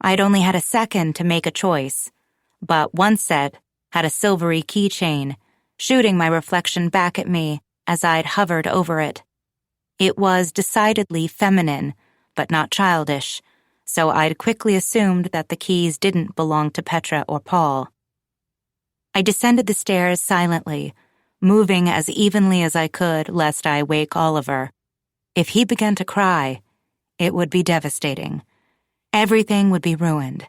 I'd only had a second to make a choice, but one set had a silvery keychain, shooting my reflection back at me as I'd hovered over it. It was decidedly feminine, but not childish, so I'd quickly assumed that the keys didn't belong to Petra or Paul. I descended the stairs silently, moving as evenly as I could lest I wake Oliver. If he began to cry, it would be devastating. Everything would be ruined.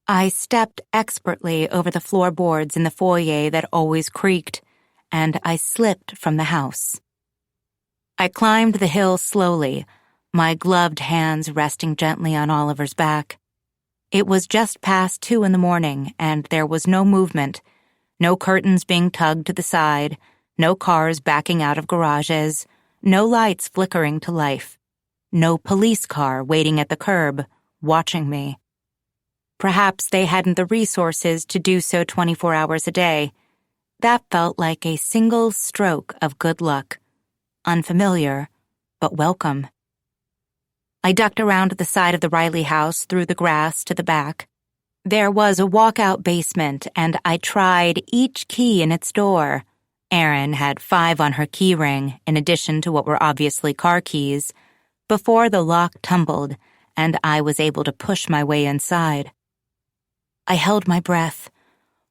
I stepped expertly over the floorboards in the foyer that always creaked, and I slipped from the house. I climbed the hill slowly, my gloved hands resting gently on Oliver's back. It was just past 2 a.m, and there was no movement, no curtains being tugged to the side, no cars backing out of garages, no lights flickering to life, no police car waiting at the curb, watching me. Perhaps they hadn't the resources to do so 24 hours a day. That felt like a single stroke of good luck. Unfamiliar, but welcome. I ducked around the side of the Riley house through the grass to the back. There was a walkout basement, and I tried each key in its door, Erin had 5 on her key ring in addition to what were obviously car keys, before the lock tumbled and I was able to push my way inside. I held my breath,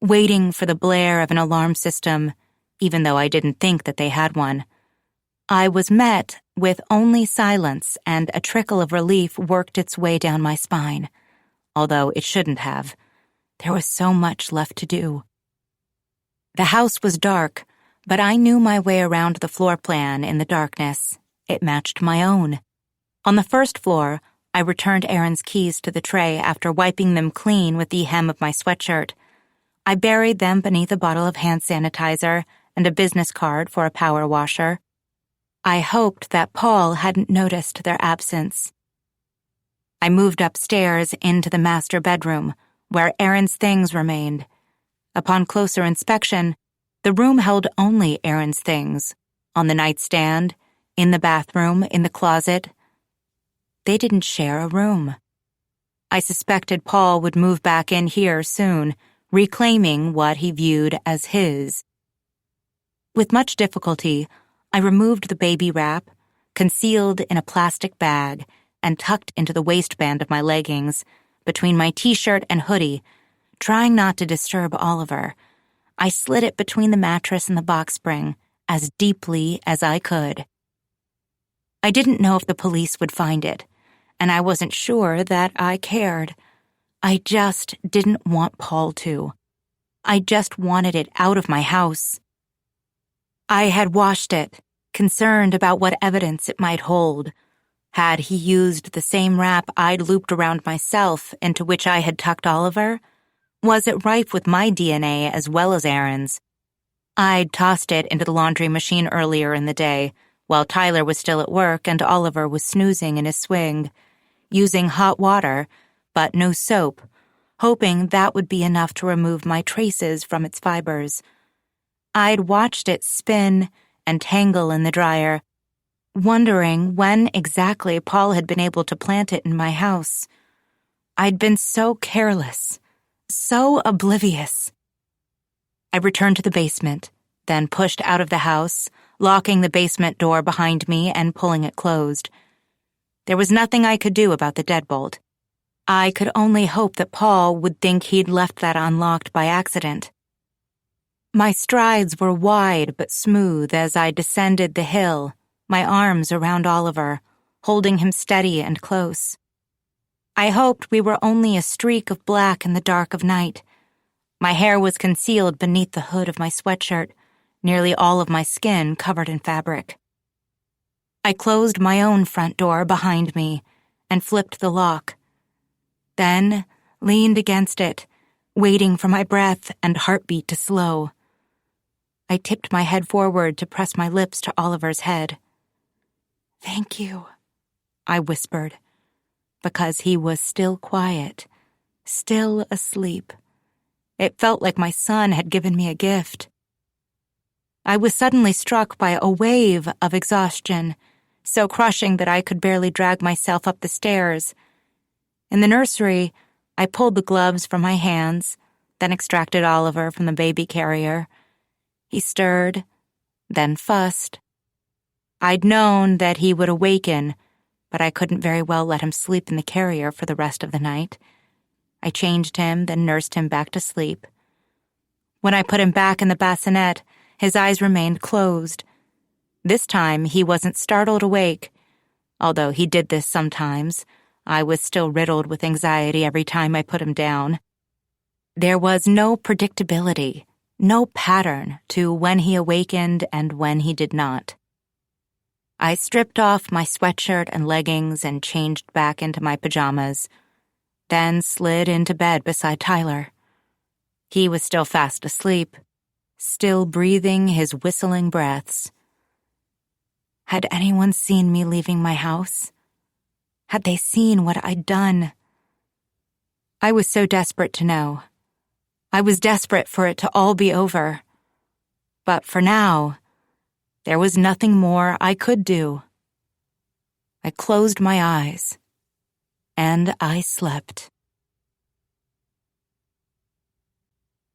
waiting for the blare of an alarm system, even though I didn't think that they had one. I was met with only silence, and a trickle of relief worked its way down my spine, although it shouldn't have. There was so much left to do. The house was dark, but I knew my way around the floor plan in the darkness. It matched my own. On the first floor, I returned Erin's keys to the tray after wiping them clean with the hem of my sweatshirt. I buried them beneath a bottle of hand sanitizer and a business card for a power washer. I hoped that Paul hadn't noticed their absence. I moved upstairs into the master bedroom, where Erin's things remained. Upon closer inspection, the room held only Erin's things, on the nightstand, in the bathroom, in the closet. They didn't share a room. I suspected Paul would move back in here soon, reclaiming what he viewed as his. With much difficulty, I removed the baby wrap, concealed in a plastic bag, and tucked into the waistband of my leggings, between my t-shirt and hoodie, trying not to disturb Oliver. I slid it between the mattress and the box spring, as deeply as I could. I didn't know if the police would find it, and I wasn't sure that I cared. I just didn't want Paul to. I just wanted it out of my house. I had washed it, concerned about what evidence it might hold. Had he used the same wrap I'd looped around myself into which I had tucked Oliver? Was it rife with my DNA as well as Erin's? I'd tossed it into the laundry machine earlier in the day, while Tyler was still at work and Oliver was snoozing in his swing, using hot water, but no soap, hoping that would be enough to remove my traces from its fibers. I'd watched it spin and tangle in the dryer, wondering when exactly Paul had been able to plant it in my house. I'd been so careless, so oblivious. I returned to the basement, then pushed out of the house, locking the basement door behind me and pulling it closed. There was nothing I could do about the deadbolt. I could only hope that Paul would think he'd left that unlocked by accident. My strides were wide but smooth as I descended the hill, my arms around Oliver, holding him steady and close. I hoped we were only a streak of black in the dark of night. My hair was concealed beneath the hood of my sweatshirt, nearly all of my skin covered in fabric. I closed my own front door behind me and flipped the lock, then leaned against it, waiting for my breath and heartbeat to slow. I tipped my head forward to press my lips to Oliver's head. "Thank you," I whispered, because he was still quiet, still asleep. It felt like my son had given me a gift. I was suddenly struck by a wave of exhaustion, so crushing that I could barely drag myself up the stairs. In the nursery, I pulled the gloves from my hands, then extracted Oliver from the baby carrier. He stirred, then fussed. I'd known that he would awaken, but I couldn't very well let him sleep in the carrier for the rest of the night. I changed him, then nursed him back to sleep. When I put him back in the bassinet, his eyes remained closed. This time, he wasn't startled awake. Although he did this sometimes, I was still riddled with anxiety every time I put him down. There was no predictability, no pattern to when he awakened and when he did not. I stripped off my sweatshirt and leggings and changed back into my pajamas, then slid into bed beside Tyler. He was still fast asleep, still breathing his whistling breaths. Had anyone seen me leaving my house? Had they seen what I'd done? I was so desperate to know. I was desperate for it to all be over. But for now, there was nothing more I could do. I closed my eyes, and I slept.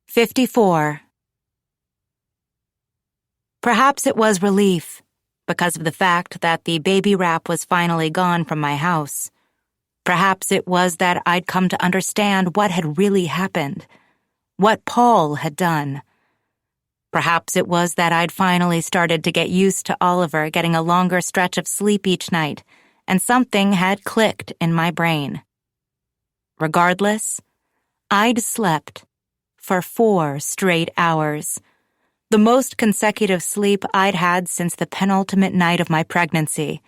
54. Perhaps it was relief, because of the fact that the baby wrap was finally gone from my house. Perhaps it was that I'd come to understand what had really happened, what Paul had done. Perhaps it was that I'd finally started to get used to Oliver getting a longer stretch of sleep each night, and something had clicked in my brain. Regardless, I'd slept for 4 straight hours, the most consecutive sleep I'd had since the penultimate night of my pregnancy.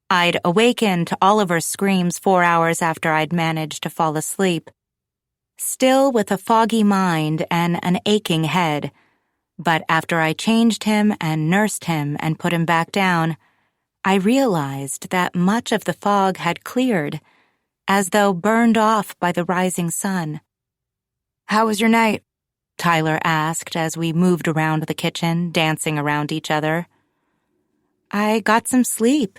I'd awakened to Oliver's screams 4 hours after I'd managed to fall asleep, still with a foggy mind and an aching head. But after I changed him and nursed him and put him back down, I realized that much of the fog had cleared, as though burned off by the rising sun. "How was your night?" Tyler asked as we moved around the kitchen, dancing around each other. "I got some sleep,"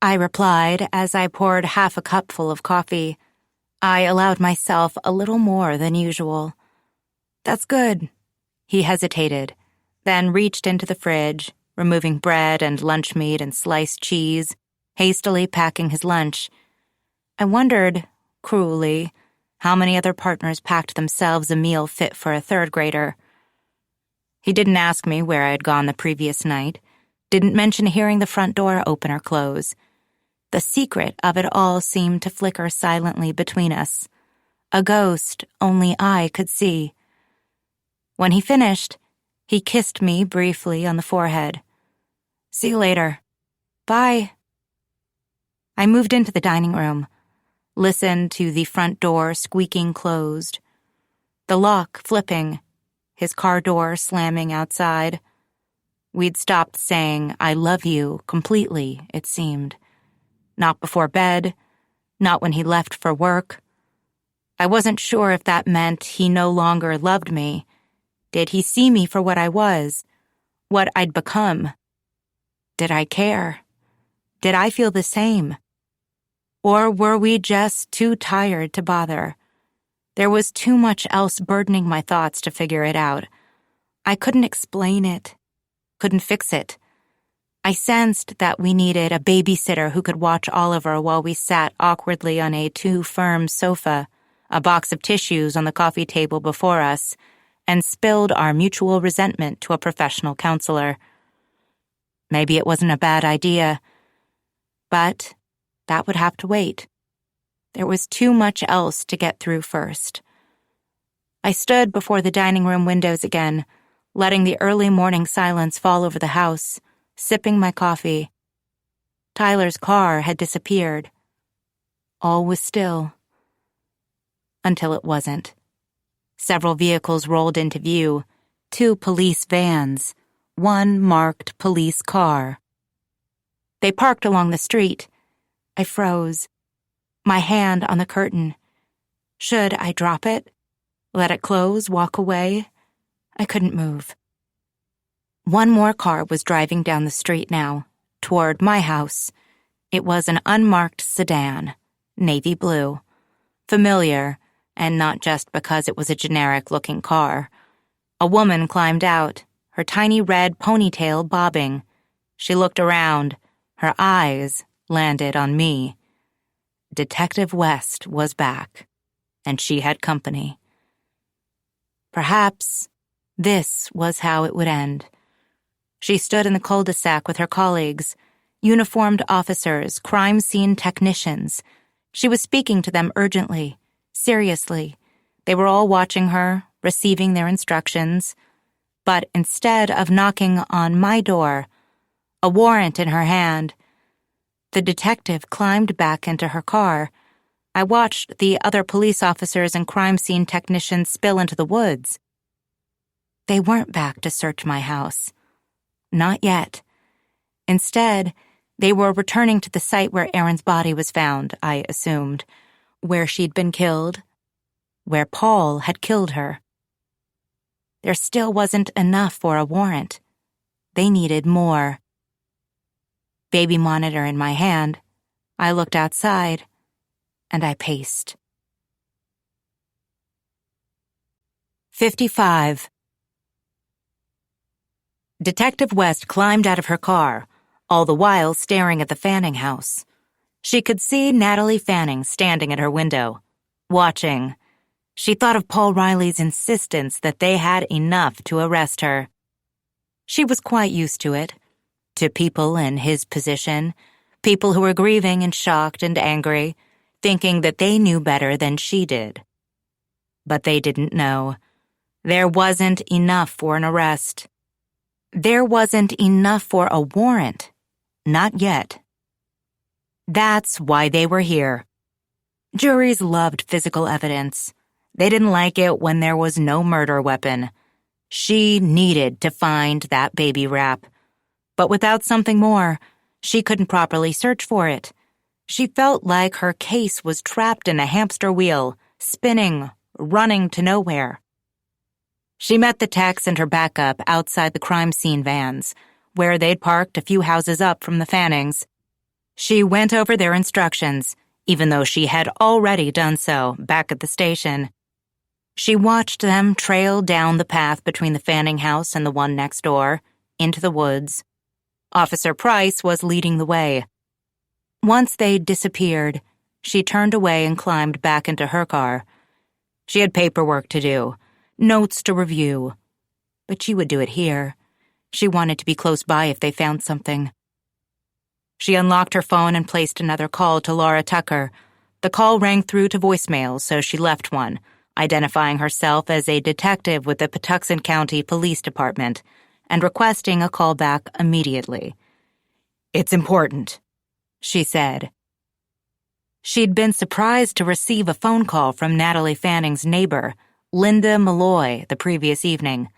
I replied as I poured half a cupful of coffee. I allowed myself a little more than usual. "That's good." He hesitated, then reached into the fridge, removing bread and lunch meat and sliced cheese, hastily packing his lunch. I wondered, cruelly, how many other partners packed themselves a meal fit for a third grader. He didn't ask me where I had gone the previous night, didn't mention hearing the front door open or close. The secret of it all seemed to flicker silently between us, a ghost only I could see. When he finished, he kissed me briefly on the forehead. "See you later." "Bye." I moved into the dining room, listened to the front door squeaking closed, the lock flipping, his car door slamming outside. We'd stopped saying "I love you" completely, it seemed. Not before bed, not when he left for work. I wasn't sure if that meant he no longer loved me. Did he see me for what I was, what I'd become? Did I care? Did I feel the same? Or were we just too tired to bother? There was too much else burdening my thoughts to figure it out. I couldn't explain it, couldn't fix it. I sensed that we needed a babysitter who could watch Oliver while we sat awkwardly on a too-firm sofa, a box of tissues on the coffee table before us, and spilled our mutual resentment to a professional counselor. Maybe it wasn't a bad idea, but that would have to wait. There was too much else to get through first. I stood before the dining room windows again, letting the early morning silence fall over the house, sipping my coffee. Tyler's car had disappeared. All was still. Until it wasn't. Several vehicles rolled into view, 2 police vans, 1 marked police car. They parked along the street. I froze, my hand on the curtain. Should I drop it? Let it close, walk away? I couldn't move. 1 more car was driving down the street now, toward my house. It was an unmarked sedan, navy blue. Familiar, and not just because it was a generic-looking car. A woman climbed out, her tiny red ponytail bobbing. She looked around, her eyes landed on me. Detective West was back, and she had company. Perhaps this was how it would end. She stood in the cul-de-sac with her colleagues, uniformed officers, crime scene technicians. She was speaking to them urgently, seriously. They were all watching her, receiving their instructions. But instead of knocking on my door, a warrant in her hand, the detective climbed back into her car. I watched the other police officers and crime scene technicians spill into the woods. They weren't back to search my house. Not yet. Instead, they were returning to the site where Erin's body was found, I assumed, where she'd been killed, where Paul had killed her. There still wasn't enough for a warrant. They needed more. Baby monitor in my hand, I looked outside, and I paced. 55. Detective West climbed out of her car, all the while staring at the Fanning house. She could see Natalie Fanning standing at her window, watching. She thought of Paul Riley's insistence that they had enough to arrest her. She was quite used to it, to people in his position, people who were grieving and shocked and angry, thinking that they knew better than she did. But they didn't know. There wasn't enough for an arrest. There wasn't enough for a warrant. Not yet. That's why they were here. Juries loved physical evidence. They didn't like it when there was no murder weapon. She needed to find that baby wrap. But without something more, she couldn't properly search for it. She felt like her case was trapped in a hamster wheel, spinning, running to nowhere. She met the techs and her backup outside the crime scene vans, where they'd parked a few houses up from the Fannings. She went over their instructions, even though she had already done so back at the station. She watched them trail down the path between the Fanning house and the one next door, into the woods. Officer Price was leading the way. Once they'd disappeared, she turned away and climbed back into her car. She had paperwork to do, notes to review. But she would do it here. She wanted to be close by if they found something. She unlocked her phone and placed another call to Laura Tucker. The call rang through to voicemail, so she left one, identifying herself as a detective with the Patuxent County Police Department and requesting a call back immediately. "It's important," she said. She'd been surprised to receive a phone call from Natalie Fanning's neighbor, Linda Malloy, the previous evening.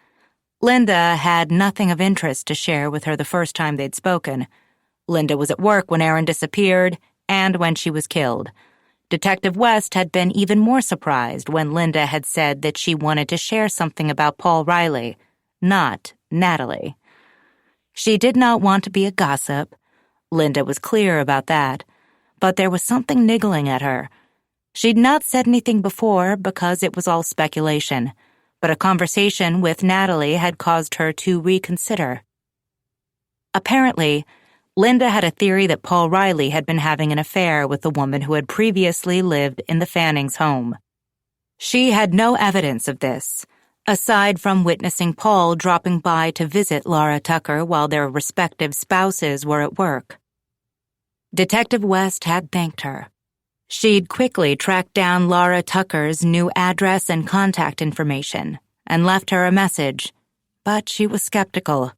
Linda had nothing of interest to share with her the first time they'd spoken. Linda was at work when Aaron disappeared and when she was killed. Detective West had been even more surprised when Linda had said that she wanted to share something about Paul Riley, not Natalie. She did not want to be a gossip. Linda was clear about that. But there was something niggling at her. She'd not said anything before because it was all speculation, but a conversation with Natalie had caused her to reconsider. Apparently, Linda had a theory that Paul Riley had been having an affair with the woman who had previously lived in the Fannings' home. She had no evidence of this, aside from witnessing Paul dropping by to visit Laura Tucker while their respective spouses were at work. Detective West had thanked her. She'd quickly tracked down Laura Tucker's new address and contact information and left her a message, but she was skeptical.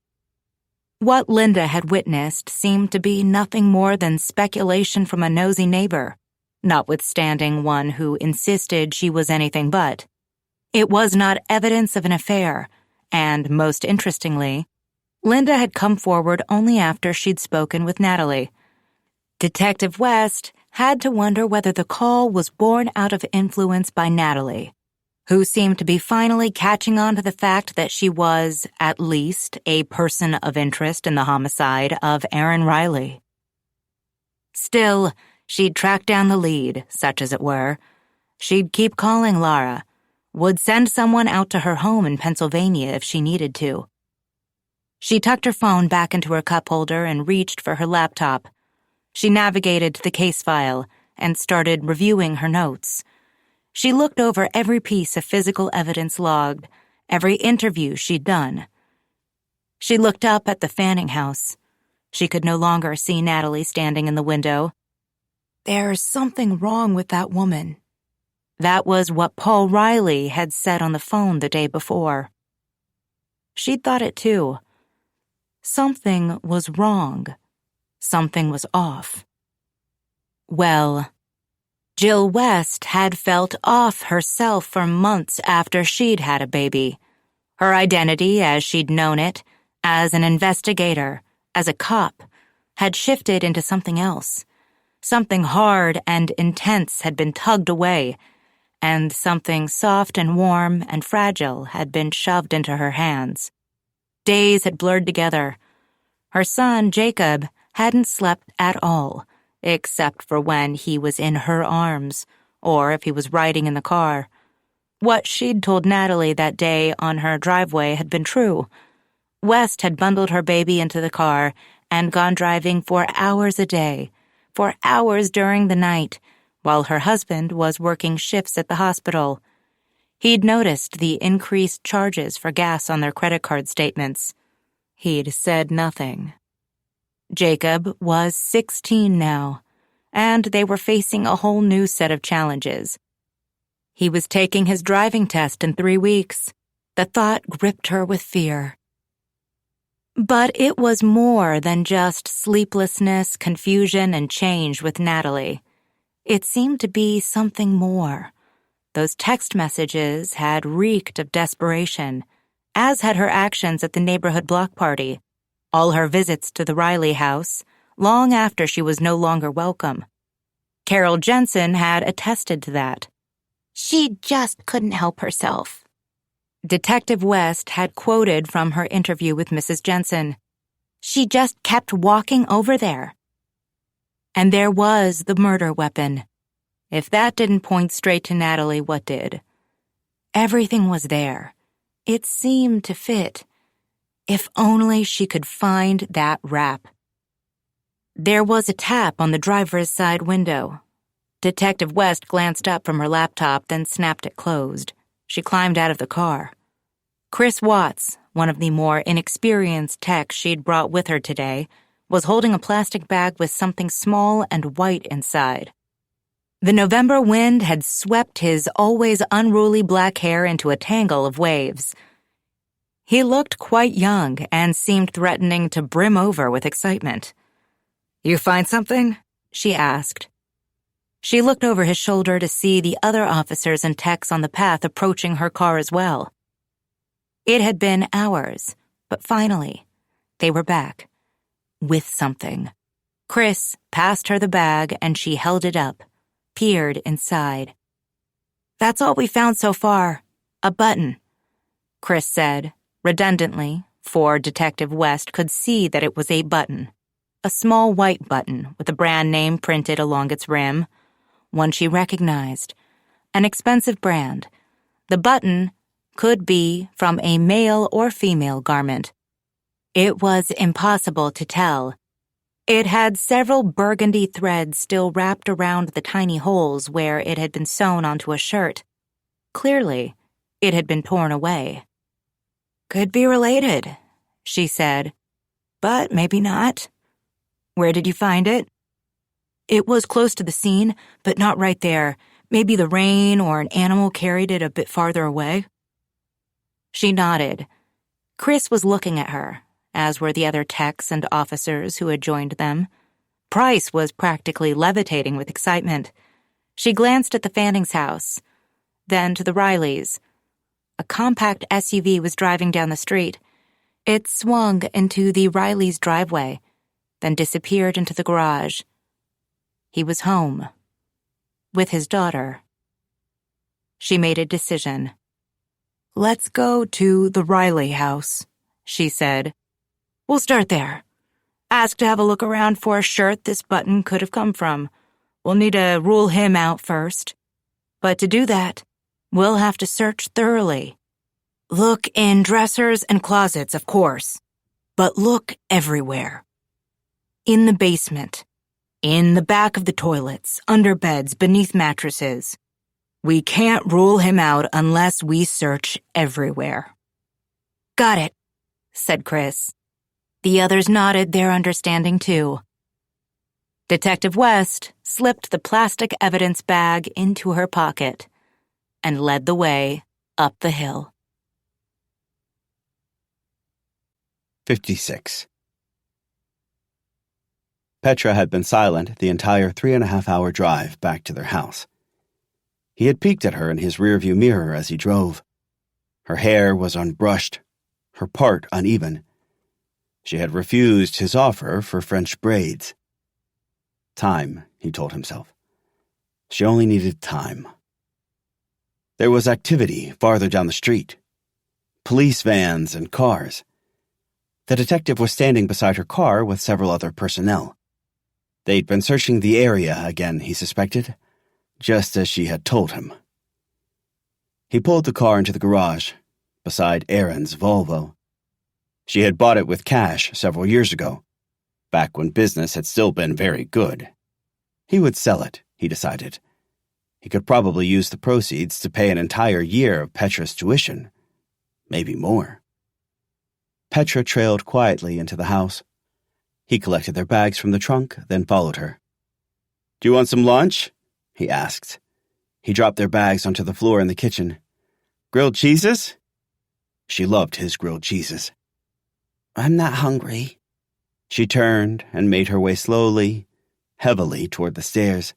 What Linda had witnessed seemed to be nothing more than speculation from a nosy neighbor, notwithstanding one who insisted she was anything but. It was not evidence of an affair, and, most interestingly, Linda had come forward only after she'd spoken with Natalie. Detective West had to wonder whether the call was born out of influence by Natalie, who seemed to be finally catching on to the fact that she was, at least, a person of interest in the homicide of Aaron Riley. Still, she'd track down the lead, such as it were. She'd keep calling Laura, would send someone out to her home in Pennsylvania if she needed to. She tucked her phone back into her cup holder and reached for her laptop. She navigated to the case file and started reviewing her notes. She looked over every piece of physical evidence logged, every interview she'd done. She looked up at the Fanning house. She could no longer see Natalie standing in the window. "There's something wrong with that woman." That was what Paul Riley had said on the phone the day before. She'd thought it too. Something was wrong. Something was off. Well, Jill West had felt off herself for months after she'd had a baby. Her identity, as she'd known it, as an investigator, as a cop, had shifted into something else. Something hard and intense had been tugged away, and something soft and warm and fragile had been shoved into her hands. Days had blurred together. Her son, Jacob, hadn't slept at all, except for when he was in her arms, or if he was riding in the car. What she'd told Natalie that day on her driveway had been true. West had bundled her baby into the car and gone driving for hours a day, for hours during the night, while her husband was working shifts at the hospital. He'd noticed the increased charges for gas on their credit card statements. He'd said nothing. Jacob was 16 now, and they were facing a whole new set of challenges. He was taking his driving test in 3 weeks. The thought gripped her with fear. But it was more than just sleeplessness, confusion, and change with Natalie. It seemed to be something more. Those text messages had reeked of desperation, as had her actions at the neighborhood block party, all her visits to the Riley house, long after she was no longer welcome. Carol Jensen had attested to that. She just couldn't help herself. Detective West had quoted from her interview with Mrs. Jensen. She just kept walking over there. And there was the murder weapon. If that didn't point straight to Natalie, what did? Everything was there. It seemed to fit. If only she could find that wrap. There was a tap on the driver's side window. Detective West glanced up from her laptop, then snapped it closed. She climbed out of the car. Chris Watts, one of the more inexperienced techs she'd brought with her today, was holding a plastic bag with something small and white inside. The November wind had swept his always unruly black hair into a tangle of waves. He looked quite young and seemed threatening to brim over with excitement. "You find something?" she asked. She looked over his shoulder to see the other officers and techs on the path approaching her car as well. It had been hours, but finally, they were back. With something. Chris passed her the bag and she held it up, peered inside. "That's all we found so far. A button," Chris said, redundantly, for Detective West could see that it was a button. A small white button with a brand name printed along its rim. One she recognized. An expensive brand. The button could be from a male or female garment. It was impossible to tell. It had several burgundy threads still wrapped around the tiny holes where it had been sewn onto a shirt. Clearly, it had been torn away. "Could be related," she said, "but maybe not. Where did you find it?" "It was close to the scene, but not right there. Maybe the rain or an animal carried it a bit farther away." She nodded. Chris was looking at her, as were the other techs and officers who had joined them. Price was practically levitating with excitement. She glanced at the Fanning's house, then to the Rileys. A compact SUV was driving down the street. It swung into the Rileys' driveway, then disappeared into the garage. He was home. With his daughter. She made a decision. "Let's go to the Riley house," she said. "We'll start there. Ask to have a look around for a shirt this button could have come from. We'll need to rule him out first. But to do that, we'll have to search thoroughly. Look in dressers and closets, of course, but look everywhere. In the basement, in the back of the toilets, under beds, beneath mattresses. We can't rule him out unless we search everywhere." "Got it," said Chris. The others nodded their understanding too. Detective West slipped the plastic evidence bag into her pocket and led the way up the hill. 56. Petra had been silent the entire 3.5-hour drive back to their house. He had peeked at her in his rearview mirror as he drove. Her hair was unbrushed, her part uneven. She had refused his offer for French braids. Time, he told himself. She only needed time. There was activity farther down the street. Police vans and cars. The detective was standing beside her car with several other personnel. They'd been searching the area again, he suspected, just as she had told him. He pulled the car into the garage, beside Aaron's Volvo. She had bought it with cash several years ago, back when business had still been very good. He would sell it, he decided. He could probably use the proceeds to pay an entire year of Petra's tuition, maybe more. Petra trailed quietly into the house. He collected their bags from the trunk, then followed her. "Do you want some lunch?" he asked. He dropped their bags onto the floor in the kitchen. "Grilled cheeses?" She loved his grilled cheeses. "I'm not hungry." She turned and made her way slowly, heavily toward the stairs.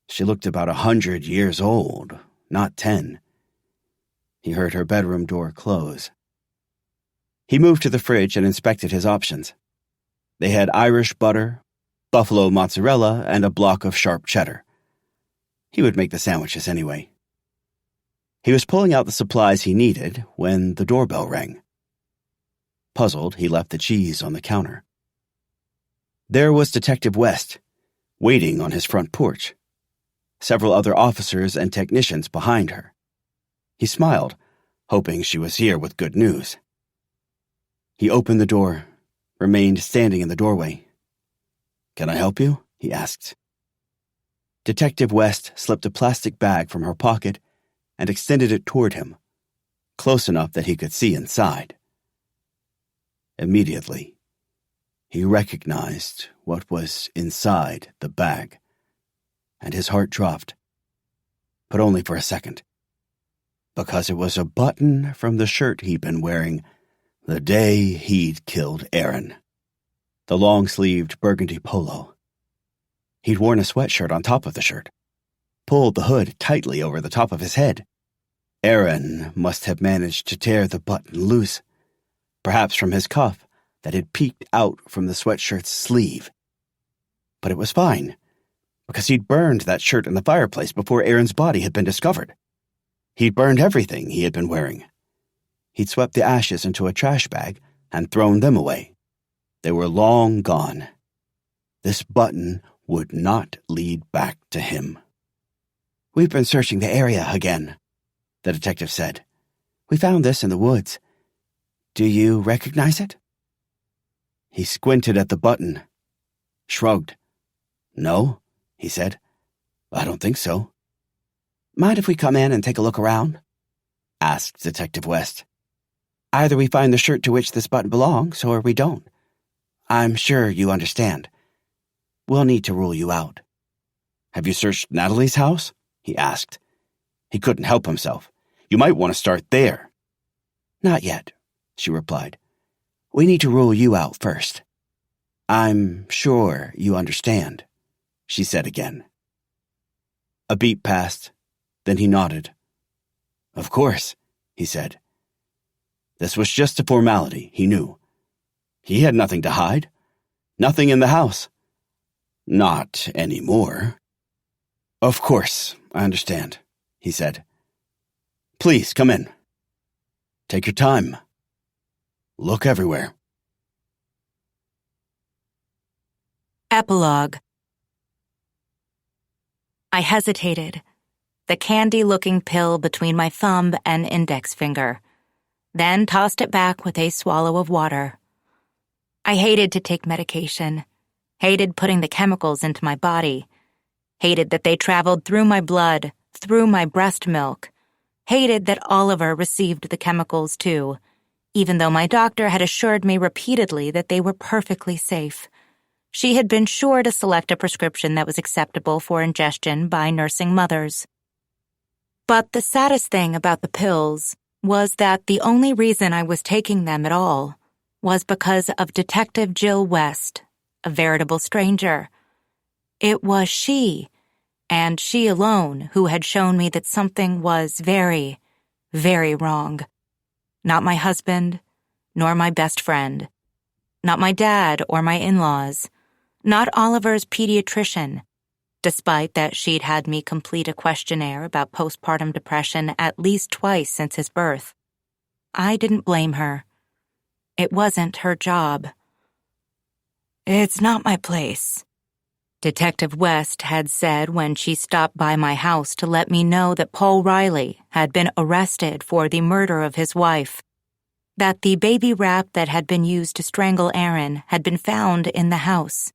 She looked about 100 years old, not 10. He heard her bedroom door close. He moved to the fridge and inspected his options. They had Irish butter, buffalo mozzarella, and a block of sharp cheddar. He would make the sandwiches anyway. He was pulling out the supplies he needed when the doorbell rang. Puzzled, he left the cheese on the counter. There was Detective West, waiting on his front porch. Several other officers and technicians behind her. He smiled, hoping she was here with good news. He opened the door, remained standing in the doorway. "Can I help you?" he asked. Detective West slipped a plastic bag from her pocket and extended it toward him, close enough that he could see inside. Immediately, he recognized what was inside the bag, and his heart dropped, but only for a second, because it was a button from the shirt he'd been wearing the day he'd killed Aaron. The long-sleeved burgundy polo. He'd worn a sweatshirt on top of the shirt, pulled the hood tightly over the top of his head. Aaron must have managed to tear the button loose, perhaps from his cuff that had peeked out from the sweatshirt's sleeve. But it was fine, because he'd burned that shirt in the fireplace before Aaron's body had been discovered. He'd burned everything he had been wearing. He'd swept the ashes into a trash bag and thrown them away. They were long gone. This button would not lead back to him. "We've been searching the area again," the detective said. "We found this in the woods. Do you recognize it?" He squinted at the button, shrugged. "No," he said. "I don't think so." "Mind if we come in and take a look around?" asked Detective West. "Either we find the shirt to which this button belongs, or we don't. I'm sure you understand. We'll need to rule you out." "Have you searched Natalie's house?" he asked. He couldn't help himself. "You might want to start there." "Not yet," she replied. "We need to rule you out first." "I'm sure you understand," she said again. A beat passed, then he nodded. "Of course," he said. This was just a formality, he knew. He had nothing to hide. Nothing in the house. Not anymore. "Of course, I understand," he said. "Please, come in. Take your time. Look everywhere." Epilogue. I hesitated, the candy-looking pill between my thumb and index finger, then tossed it back with a swallow of water. I hated to take medication, hated putting the chemicals into my body, hated that they traveled through my blood, through my breast milk, hated that Oliver received the chemicals too, even though my doctor had assured me repeatedly that they were perfectly safe. She had been sure to select a prescription that was acceptable for ingestion by nursing mothers. But the saddest thing about the pills was that the only reason I was taking them at all was because of Detective Jill West, a veritable stranger. It was she, and she alone, who had shown me that something was very, very wrong. Not my husband, nor my best friend. Not my dad or my in-laws. Not Oliver's pediatrician, despite that she'd had me complete a questionnaire about postpartum depression at least twice since his birth. I didn't blame her. It wasn't her job. "It's not my place," Detective West had said when she stopped by my house to let me know that Paul Riley had been arrested for the murder of his wife. that the baby wrap that had been used to strangle Aaron had been found in the house.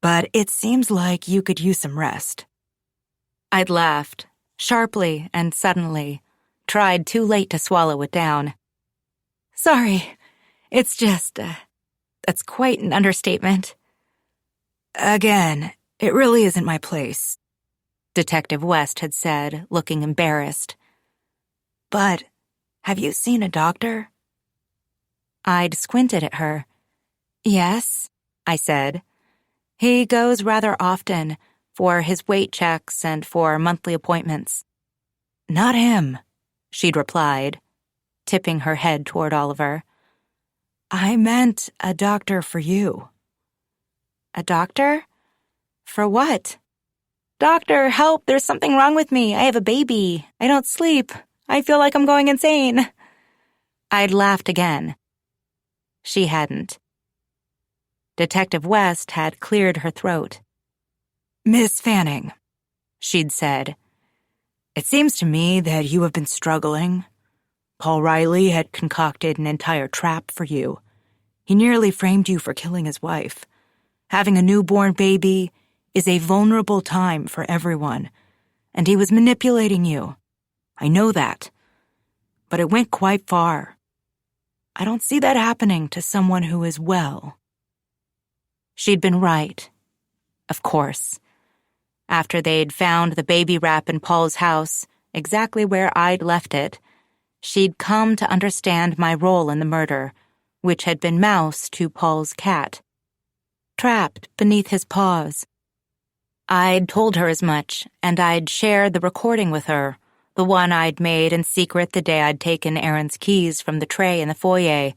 But it seems like you could use some rest. I'd laughed, sharply and suddenly, tried too late to swallow it down. Sorry, it's just, that's quite an understatement. Again, it really isn't my place, Detective West had said, looking embarrassed. But have you seen a doctor? I'd squinted at her. Yes, I said. He goes rather often for his weight checks and for monthly appointments. Not him, she'd replied, tipping her head toward Oliver. I meant a doctor for you. A doctor? For what? Doctor, help, there's something wrong with me. I have a baby. I don't sleep. I feel like I'm going insane. I'd laughed again. She hadn't. Detective West had cleared her throat. Miss Fanning, she'd said. It seems to me that you have been struggling. Paul Riley had concocted an entire trap for you. He nearly framed you for killing his wife. Having a newborn baby is a vulnerable time for everyone, and he was manipulating you. I know that. But it went quite far. I don't see that happening to someone who is well. She'd been right. Of course. After they'd found the baby wrap in Paul's house, exactly where I'd left it, she'd come to understand my role in the murder, which had been Mouse to Paul's cat. Trapped beneath his paws. I'd told her as much, and I'd shared the recording with her, the one I'd made in secret the day I'd taken Aaron's keys from the tray in the foyer.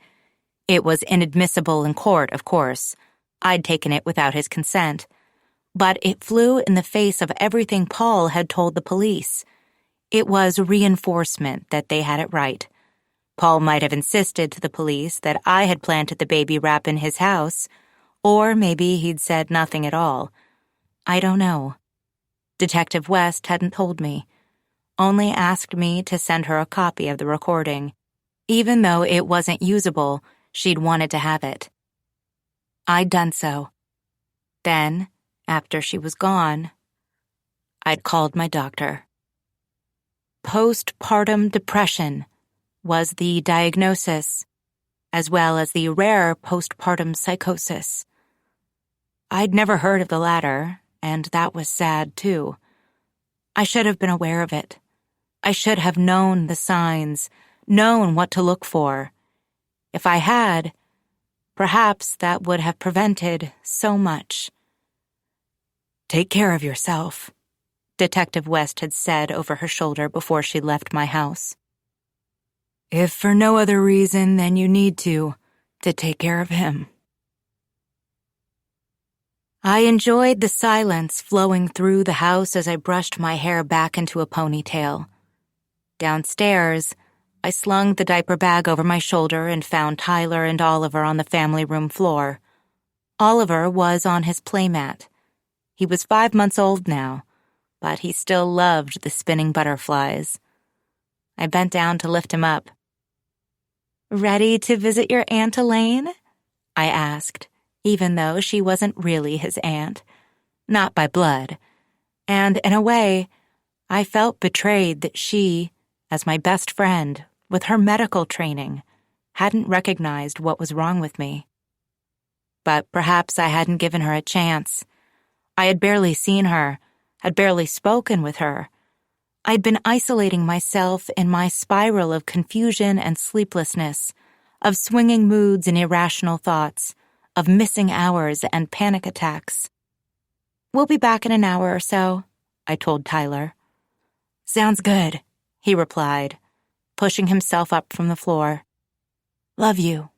It was inadmissible in court, of course. I'd taken it without his consent. But it flew in the face of everything Paul had told the police. It was reinforcement that they had it right. Paul might have insisted to the police that I had planted the baby wrap in his house, or maybe he'd said nothing at all. I don't know. Detective West hadn't told me, only asked me to send her a copy of the recording. Even though it wasn't usable, she'd wanted to have it. I'd done so. Then, after she was gone, I'd called my doctor. Postpartum depression was the diagnosis, as well as the rare postpartum psychosis. I'd never heard of the latter, and that was sad, too. I should have been aware of it. I should have known the signs, known what to look for. If I had, perhaps that would have prevented so much. Take care of yourself, Detective West had said over her shoulder before she left my house. If for no other reason than you need to take care of him. I enjoyed the silence flowing through the house as I brushed my hair back into a ponytail. Downstairs, I slung the diaper bag over my shoulder and found Tyler and Oliver on the family room floor. Oliver was on his playmat. He was 5 months old now, but he still loved the spinning butterflies. I bent down to lift him up. "Ready to visit your Aunt Elaine?" I asked, even though she wasn't really his aunt. Not by blood. And in a way, I felt betrayed that she, as my best friend, with her medical training, hadn't recognized what was wrong with me. But perhaps I hadn't given her a chance. I had barely seen her, had barely spoken with her. I'd been isolating myself in my spiral of confusion and sleeplessness, of swinging moods and irrational thoughts, of missing hours and panic attacks. "We'll be back in an hour or so," I told Tyler. "Sounds good," he replied, pushing himself up from the floor. "Love you."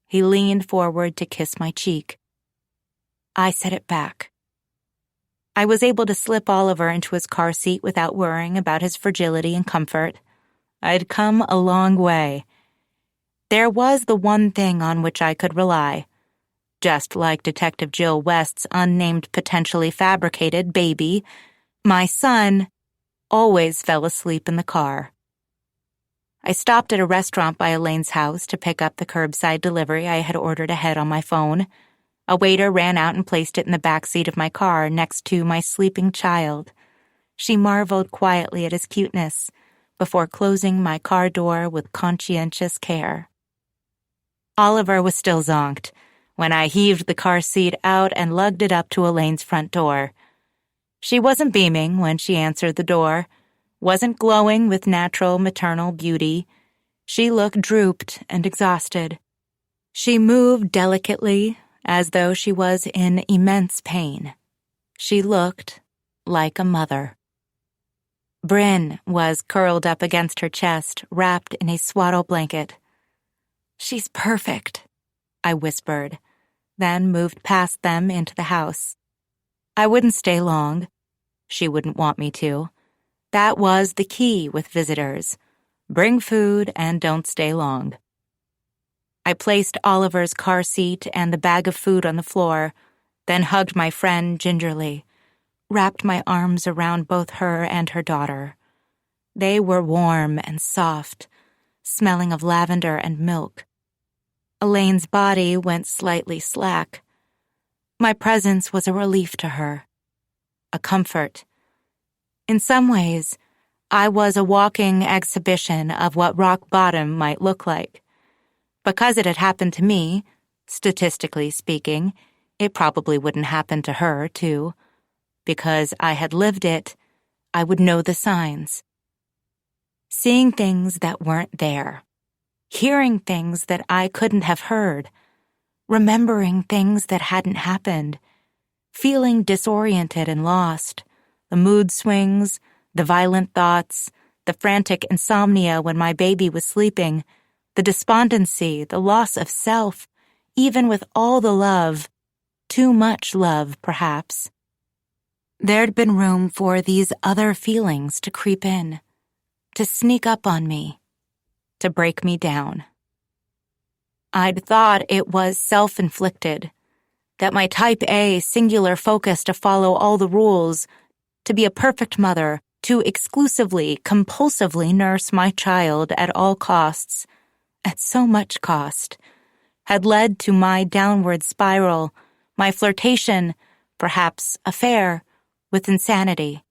He leaned forward to kiss my cheek. I said it back. I was able to slip Oliver into his car seat without worrying about his fragility and comfort. I'd come a long way. There was the one thing on which I could rely. Just like Detective Jill West's unnamed potentially fabricated baby, my son always fell asleep in the car. I stopped at a restaurant by Elaine's house to pick up the curbside delivery I had ordered ahead on my phone. A waiter ran out and placed it in the back seat of my car next to my sleeping child. She marveled quietly at his cuteness before closing my car door with conscientious care. Oliver was still zonked when I heaved the car seat out and lugged it up to Elaine's front door. She wasn't beaming when she answered the door, wasn't glowing with natural maternal beauty. She looked drooped and exhausted. She moved delicately, as though she was in immense pain. She looked like a mother. Bryn was curled up against her chest, wrapped in a swaddle blanket. "She's perfect," I whispered, then moved past them into the house. I wouldn't stay long. She wouldn't want me to. That was the key with visitors. Bring food and don't stay long. I placed Oliver's car seat and the bag of food on the floor, then hugged my friend gingerly, wrapped my arms around both her and her daughter. They were warm and soft, smelling of lavender and milk. Elaine's body went slightly slack. My presence was a relief to her, a comfort. In some ways, I was a walking exhibition of what rock bottom might look like. Because it had happened to me, statistically speaking, it probably wouldn't happen to her, too. Because I had lived it, I would know the signs. Seeing things that weren't there. Hearing things that I couldn't have heard. Remembering things that hadn't happened. Feeling disoriented and lost. The mood swings, the violent thoughts, the frantic insomnia when my baby was sleeping, the despondency, the loss of self, even with all the love, too much love, perhaps. There'd been room for these other feelings to creep in, to sneak up on me, to break me down. I'd thought it was self-inflicted, that my type A singular focus to follow all the rules, to be a perfect mother, to exclusively, compulsively nurse my child at all costs, at so much cost, had led to my downward spiral, my flirtation, perhaps affair, with insanity.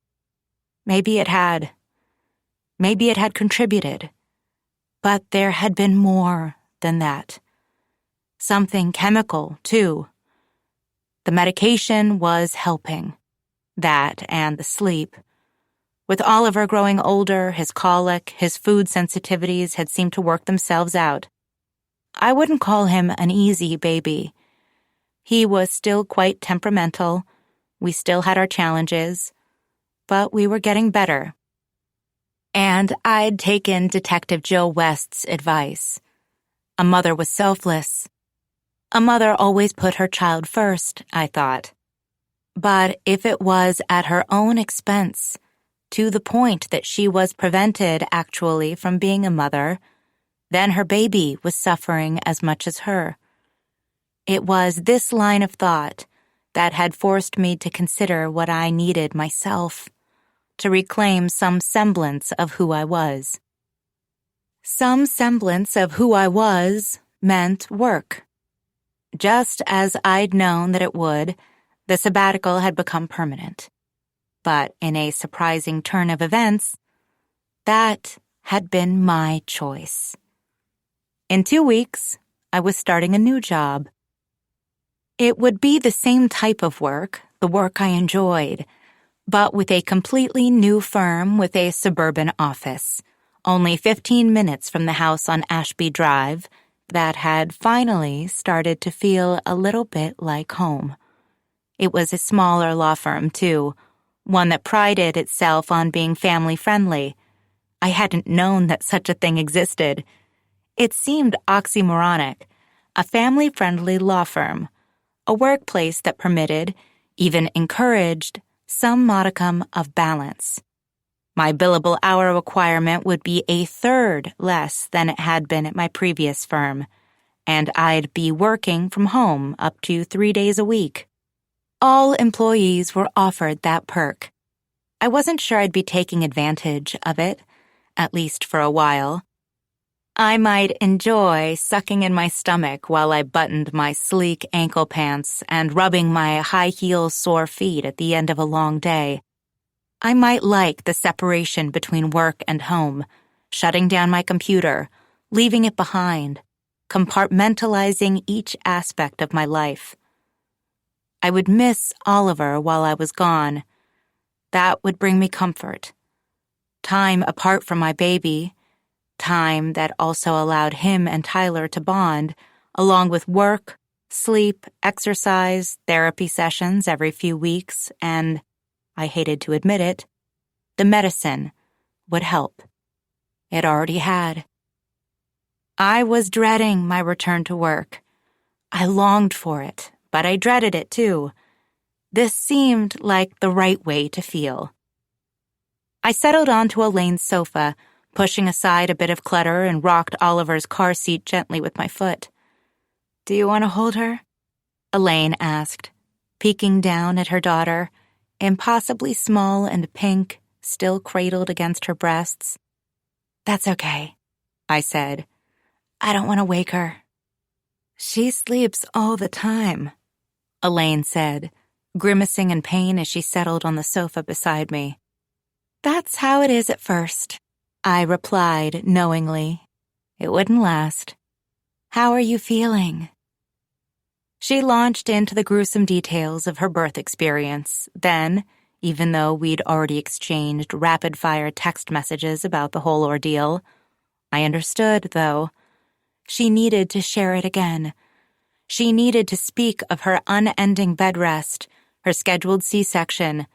Maybe it had. Maybe it had contributed. But there had been more than that. Something chemical, too. The medication was helping. That and the sleep. With Oliver growing older, his colic, his food sensitivities had seemed to work themselves out. I wouldn't call him an easy baby. He was still quite temperamental. We still had our challenges. But we were getting better. And I'd taken Detective Joe West's advice. A mother was selfless. A mother always put her child first, I thought. But if it was at her own expense, to the point that she was prevented actually from being a mother, then her baby was suffering as much as her. It was this line of thought that had forced me to consider what I needed myself, to reclaim some semblance of who I was. Some semblance of who I was meant work. Just as I'd known that it would, the sabbatical had become permanent. But in a surprising turn of events, that had been my choice. In 2 weeks, I was starting a new job. It would be the same type of work, the work I enjoyed, but with a completely new firm with a suburban office, only 15 minutes from the house on Ashby Drive, that had finally started to feel a little bit like home. It was a smaller law firm, too, one that prided itself on being family-friendly. I hadn't known that such a thing existed. It seemed oxymoronic, a family-friendly law firm, a workplace that permitted, even encouraged, some modicum of balance. My billable hour requirement would be a third less than it had been at my previous firm, and I'd be working from home up to 3 days a week. All employees were offered that perk. I wasn't sure I'd be taking advantage of it, at least for a while. I might enjoy sucking in my stomach while I buttoned my sleek ankle pants and rubbing my high-heel sore feet at the end of a long day. I might like the separation between work and home, shutting down my computer, leaving it behind, compartmentalizing each aspect of my life. I would miss Oliver while I was gone. That would bring me comfort. Time apart from my baby, time that also allowed him and Tyler to bond, along with work, sleep, exercise, therapy sessions every few weeks, and, I hated to admit it, the medicine would help. It already had. I was dreading my return to work. I longed for it, but I dreaded it too. This seemed like the right way to feel. I settled onto Elaine's sofa, pushing aside a bit of clutter, and rocked Oliver's car seat gently with my foot. "Do you want to hold her?" Elaine asked, peeking down at her daughter, impossibly small and pink, still cradled against her breasts. "That's okay," I said. "I don't want to wake her." "She sleeps all the time," Elaine said, grimacing in pain as she settled on the sofa beside me. "That's how it is at first," I replied knowingly. It wouldn't last. "How are you feeling?" She launched into the gruesome details of her birth experience. Then, even though we'd already exchanged rapid-fire text messages about the whole ordeal, I understood, though. She needed to share it again. She needed to speak of her unending bed rest, her scheduled C-section,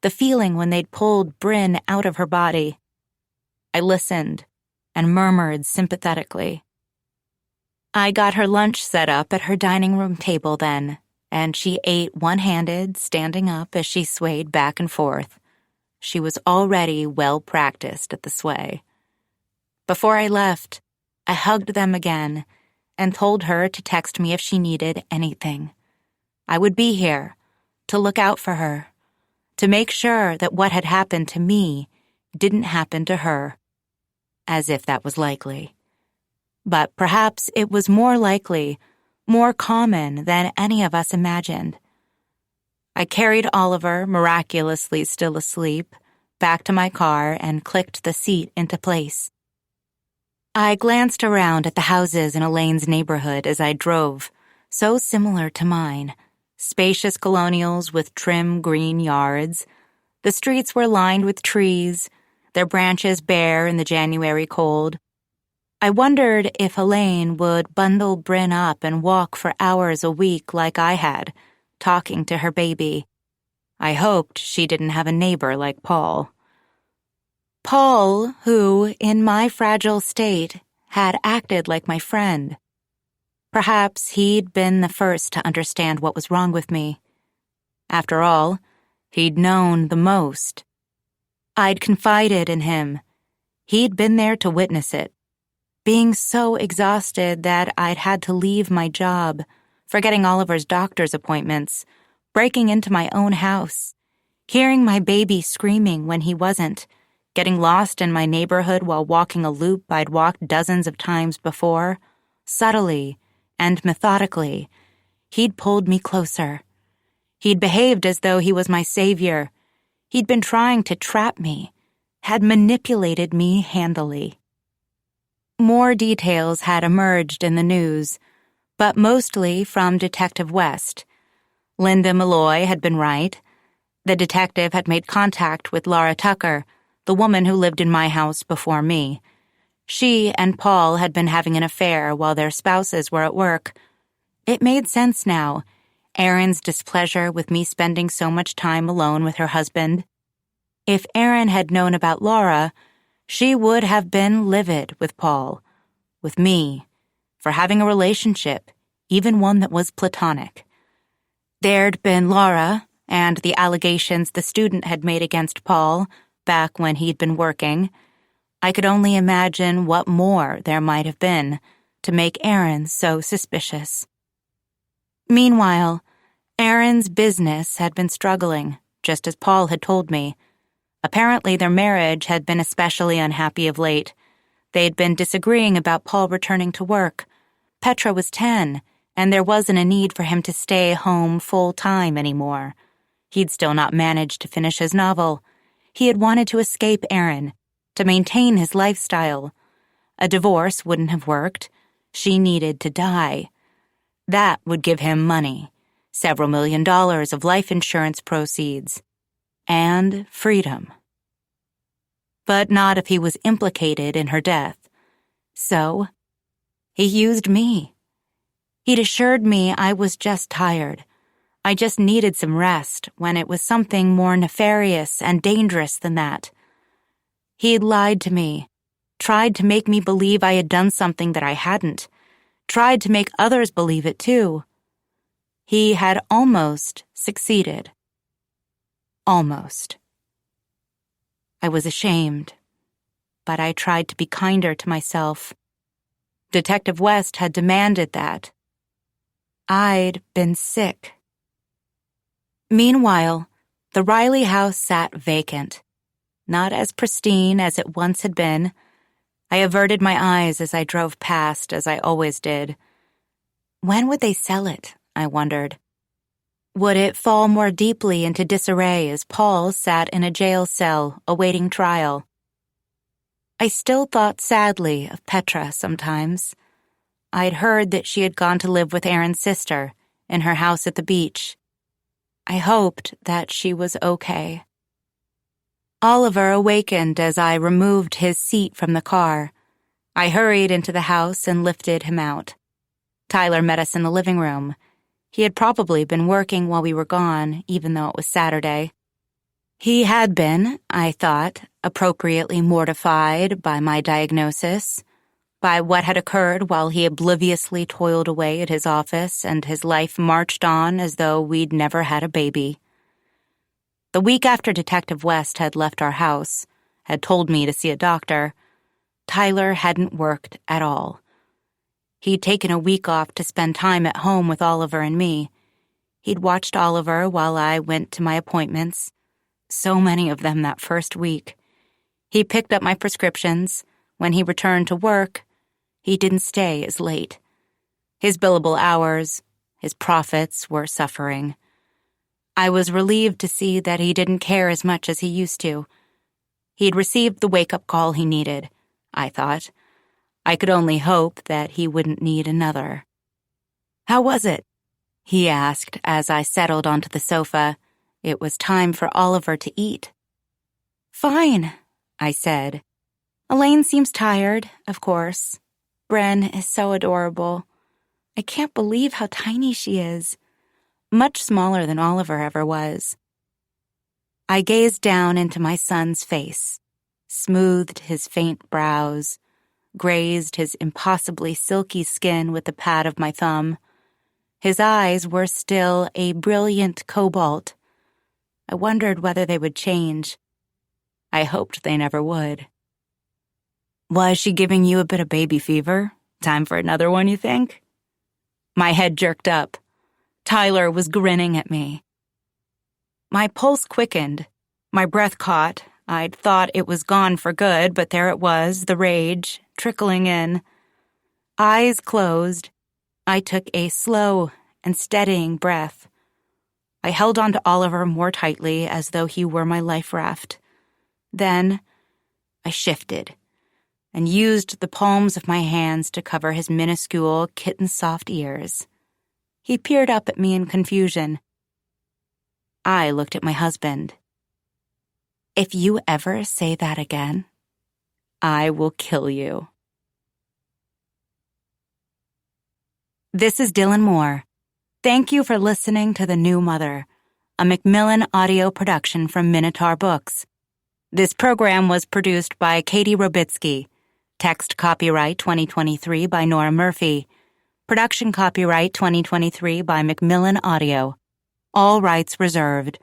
the feeling when they'd pulled Bryn out of her body. I listened and murmured sympathetically. I got her lunch set up at her dining room table then, and she ate one-handed, standing up as she swayed back and forth. She was already well practiced at the sway. Before I left, I hugged them again and told her to text me if she needed anything. I would be here, to look out for her, to make sure that what had happened to me didn't happen to her. As if that was likely. But perhaps it was more likely, more common than any of us imagined. I carried Oliver, miraculously still asleep, back to my car and clicked the seat into place. I glanced around at the houses in Elaine's neighborhood as I drove, so similar to mine. Spacious colonials with trim green yards. The streets were lined with trees, their branches bare in the January cold. I wondered if Elaine would bundle Bryn up and walk for hours a week like I had, talking to her baby. I hoped she didn't have a neighbor like Paul. Paul, who, in my fragile state, had acted like my friend. Perhaps he'd been the first to understand what was wrong with me. After all, he'd known the most. I'd confided in him. He'd been there to witness it. Being so exhausted that I'd had to leave my job, forgetting Oliver's doctor's appointments, breaking into my own house, hearing my baby screaming when he wasn't, getting lost in my neighborhood while walking a loop I'd walked dozens of times before, subtly and methodically, he'd pulled me closer. He'd behaved as though he was my savior. He'd been trying to trap me, had manipulated me handily. More details had emerged in the news, but mostly from Detective West. Linda Malloy had been right. The detective had made contact with Laura Tucker, the woman who lived in my house before me. She and Paul had been having an affair while their spouses were at work. It made sense now. Erin's displeasure with me spending so much time alone with her husband. If Erin had known about Laura, she would have been livid with Paul, with me, for having a relationship, even one that was platonic. There'd been Laura and the allegations the student had made against Paul back when he'd been working. I could only imagine what more there might have been to make Erin so suspicious. Meanwhile, Erin's business had been struggling, just as Paul had told me. Apparently their marriage had been especially unhappy of late. They'd been disagreeing about Paul returning to work. Petra was 10, and there wasn't a need for him to stay home full-time anymore. He'd still not managed to finish his novel. He had wanted to escape Erin, to maintain his lifestyle. A divorce wouldn't have worked. She needed to die. That would give him money, several $1 million of life insurance proceeds, and freedom. But not if he was implicated in her death. So, he used me. He'd assured me I was just tired. I just needed some rest when it was something more nefarious and dangerous than that. He'd lied to me, tried to make me believe I had done something that I hadn't, tried to make others believe it too. He had almost succeeded. Almost. I was ashamed, but I tried to be kinder to myself. Detective West had demanded that. I'd been sick. Meanwhile, the Riley house sat vacant, not as pristine as it once had been. I averted my eyes as I drove past, as I always did. When would they sell it, I wondered. Would it fall more deeply into disarray as Paul sat in a jail cell awaiting trial? I still thought sadly of Petra sometimes. I'd heard that she had gone to live with Erin's sister in her house at the beach. I hoped that she was okay. Oliver awakened as I removed his seat from the car. I hurried into the house and lifted him out. Tyler met us in the living room. He had probably been working while we were gone, even though it was Saturday. He had been, I thought, appropriately mortified by my diagnosis, by what had occurred while he obliviously toiled away at his office and his life marched on as though we'd never had a baby. The week after Detective West had left our house, had told me to see a doctor, Tyler hadn't worked at all. He'd taken a week off to spend time at home with Oliver and me. He'd watched Oliver while I went to my appointments, so many of them that first week. He picked up my prescriptions. When he returned to work, he didn't stay as late. His billable hours, his profits were suffering. I was relieved to see that he didn't care as much as he used to. He'd received the wake-up call he needed, I thought. I could only hope that he wouldn't need another. "How was it?" he asked as I settled onto the sofa. It was time for Oliver to eat. "Fine," I said. "Elaine seems tired, of course. Bren is so adorable. I can't believe how tiny she is. Much smaller than Oliver ever was." I gazed down into my son's face, smoothed his faint brows, grazed his impossibly silky skin with the pad of my thumb. His eyes were still a brilliant cobalt. I wondered whether they would change. I hoped they never would. "Was she giving you a bit of baby fever? Time for another one, you think?" My head jerked up. Tyler was grinning at me. My pulse quickened. My breath caught. I'd thought it was gone for good, but there it was, the rage, trickling in. Eyes closed, I took a slow and steadying breath. I held on to Oliver more tightly as though he were my life raft. Then I shifted and used the palms of my hands to cover his minuscule, kitten-soft ears. He peered up at me in confusion. I looked at my husband. "If you ever say that again, I will kill you." This is Dylan Moore. Thank you for listening to The New Mother, a Macmillan audio production from Minotaur Books. This program was produced by Katie Robitsky. Text copyright 2023 by Nora Murphy. Production copyright 2023 by Macmillan Audio. All rights reserved.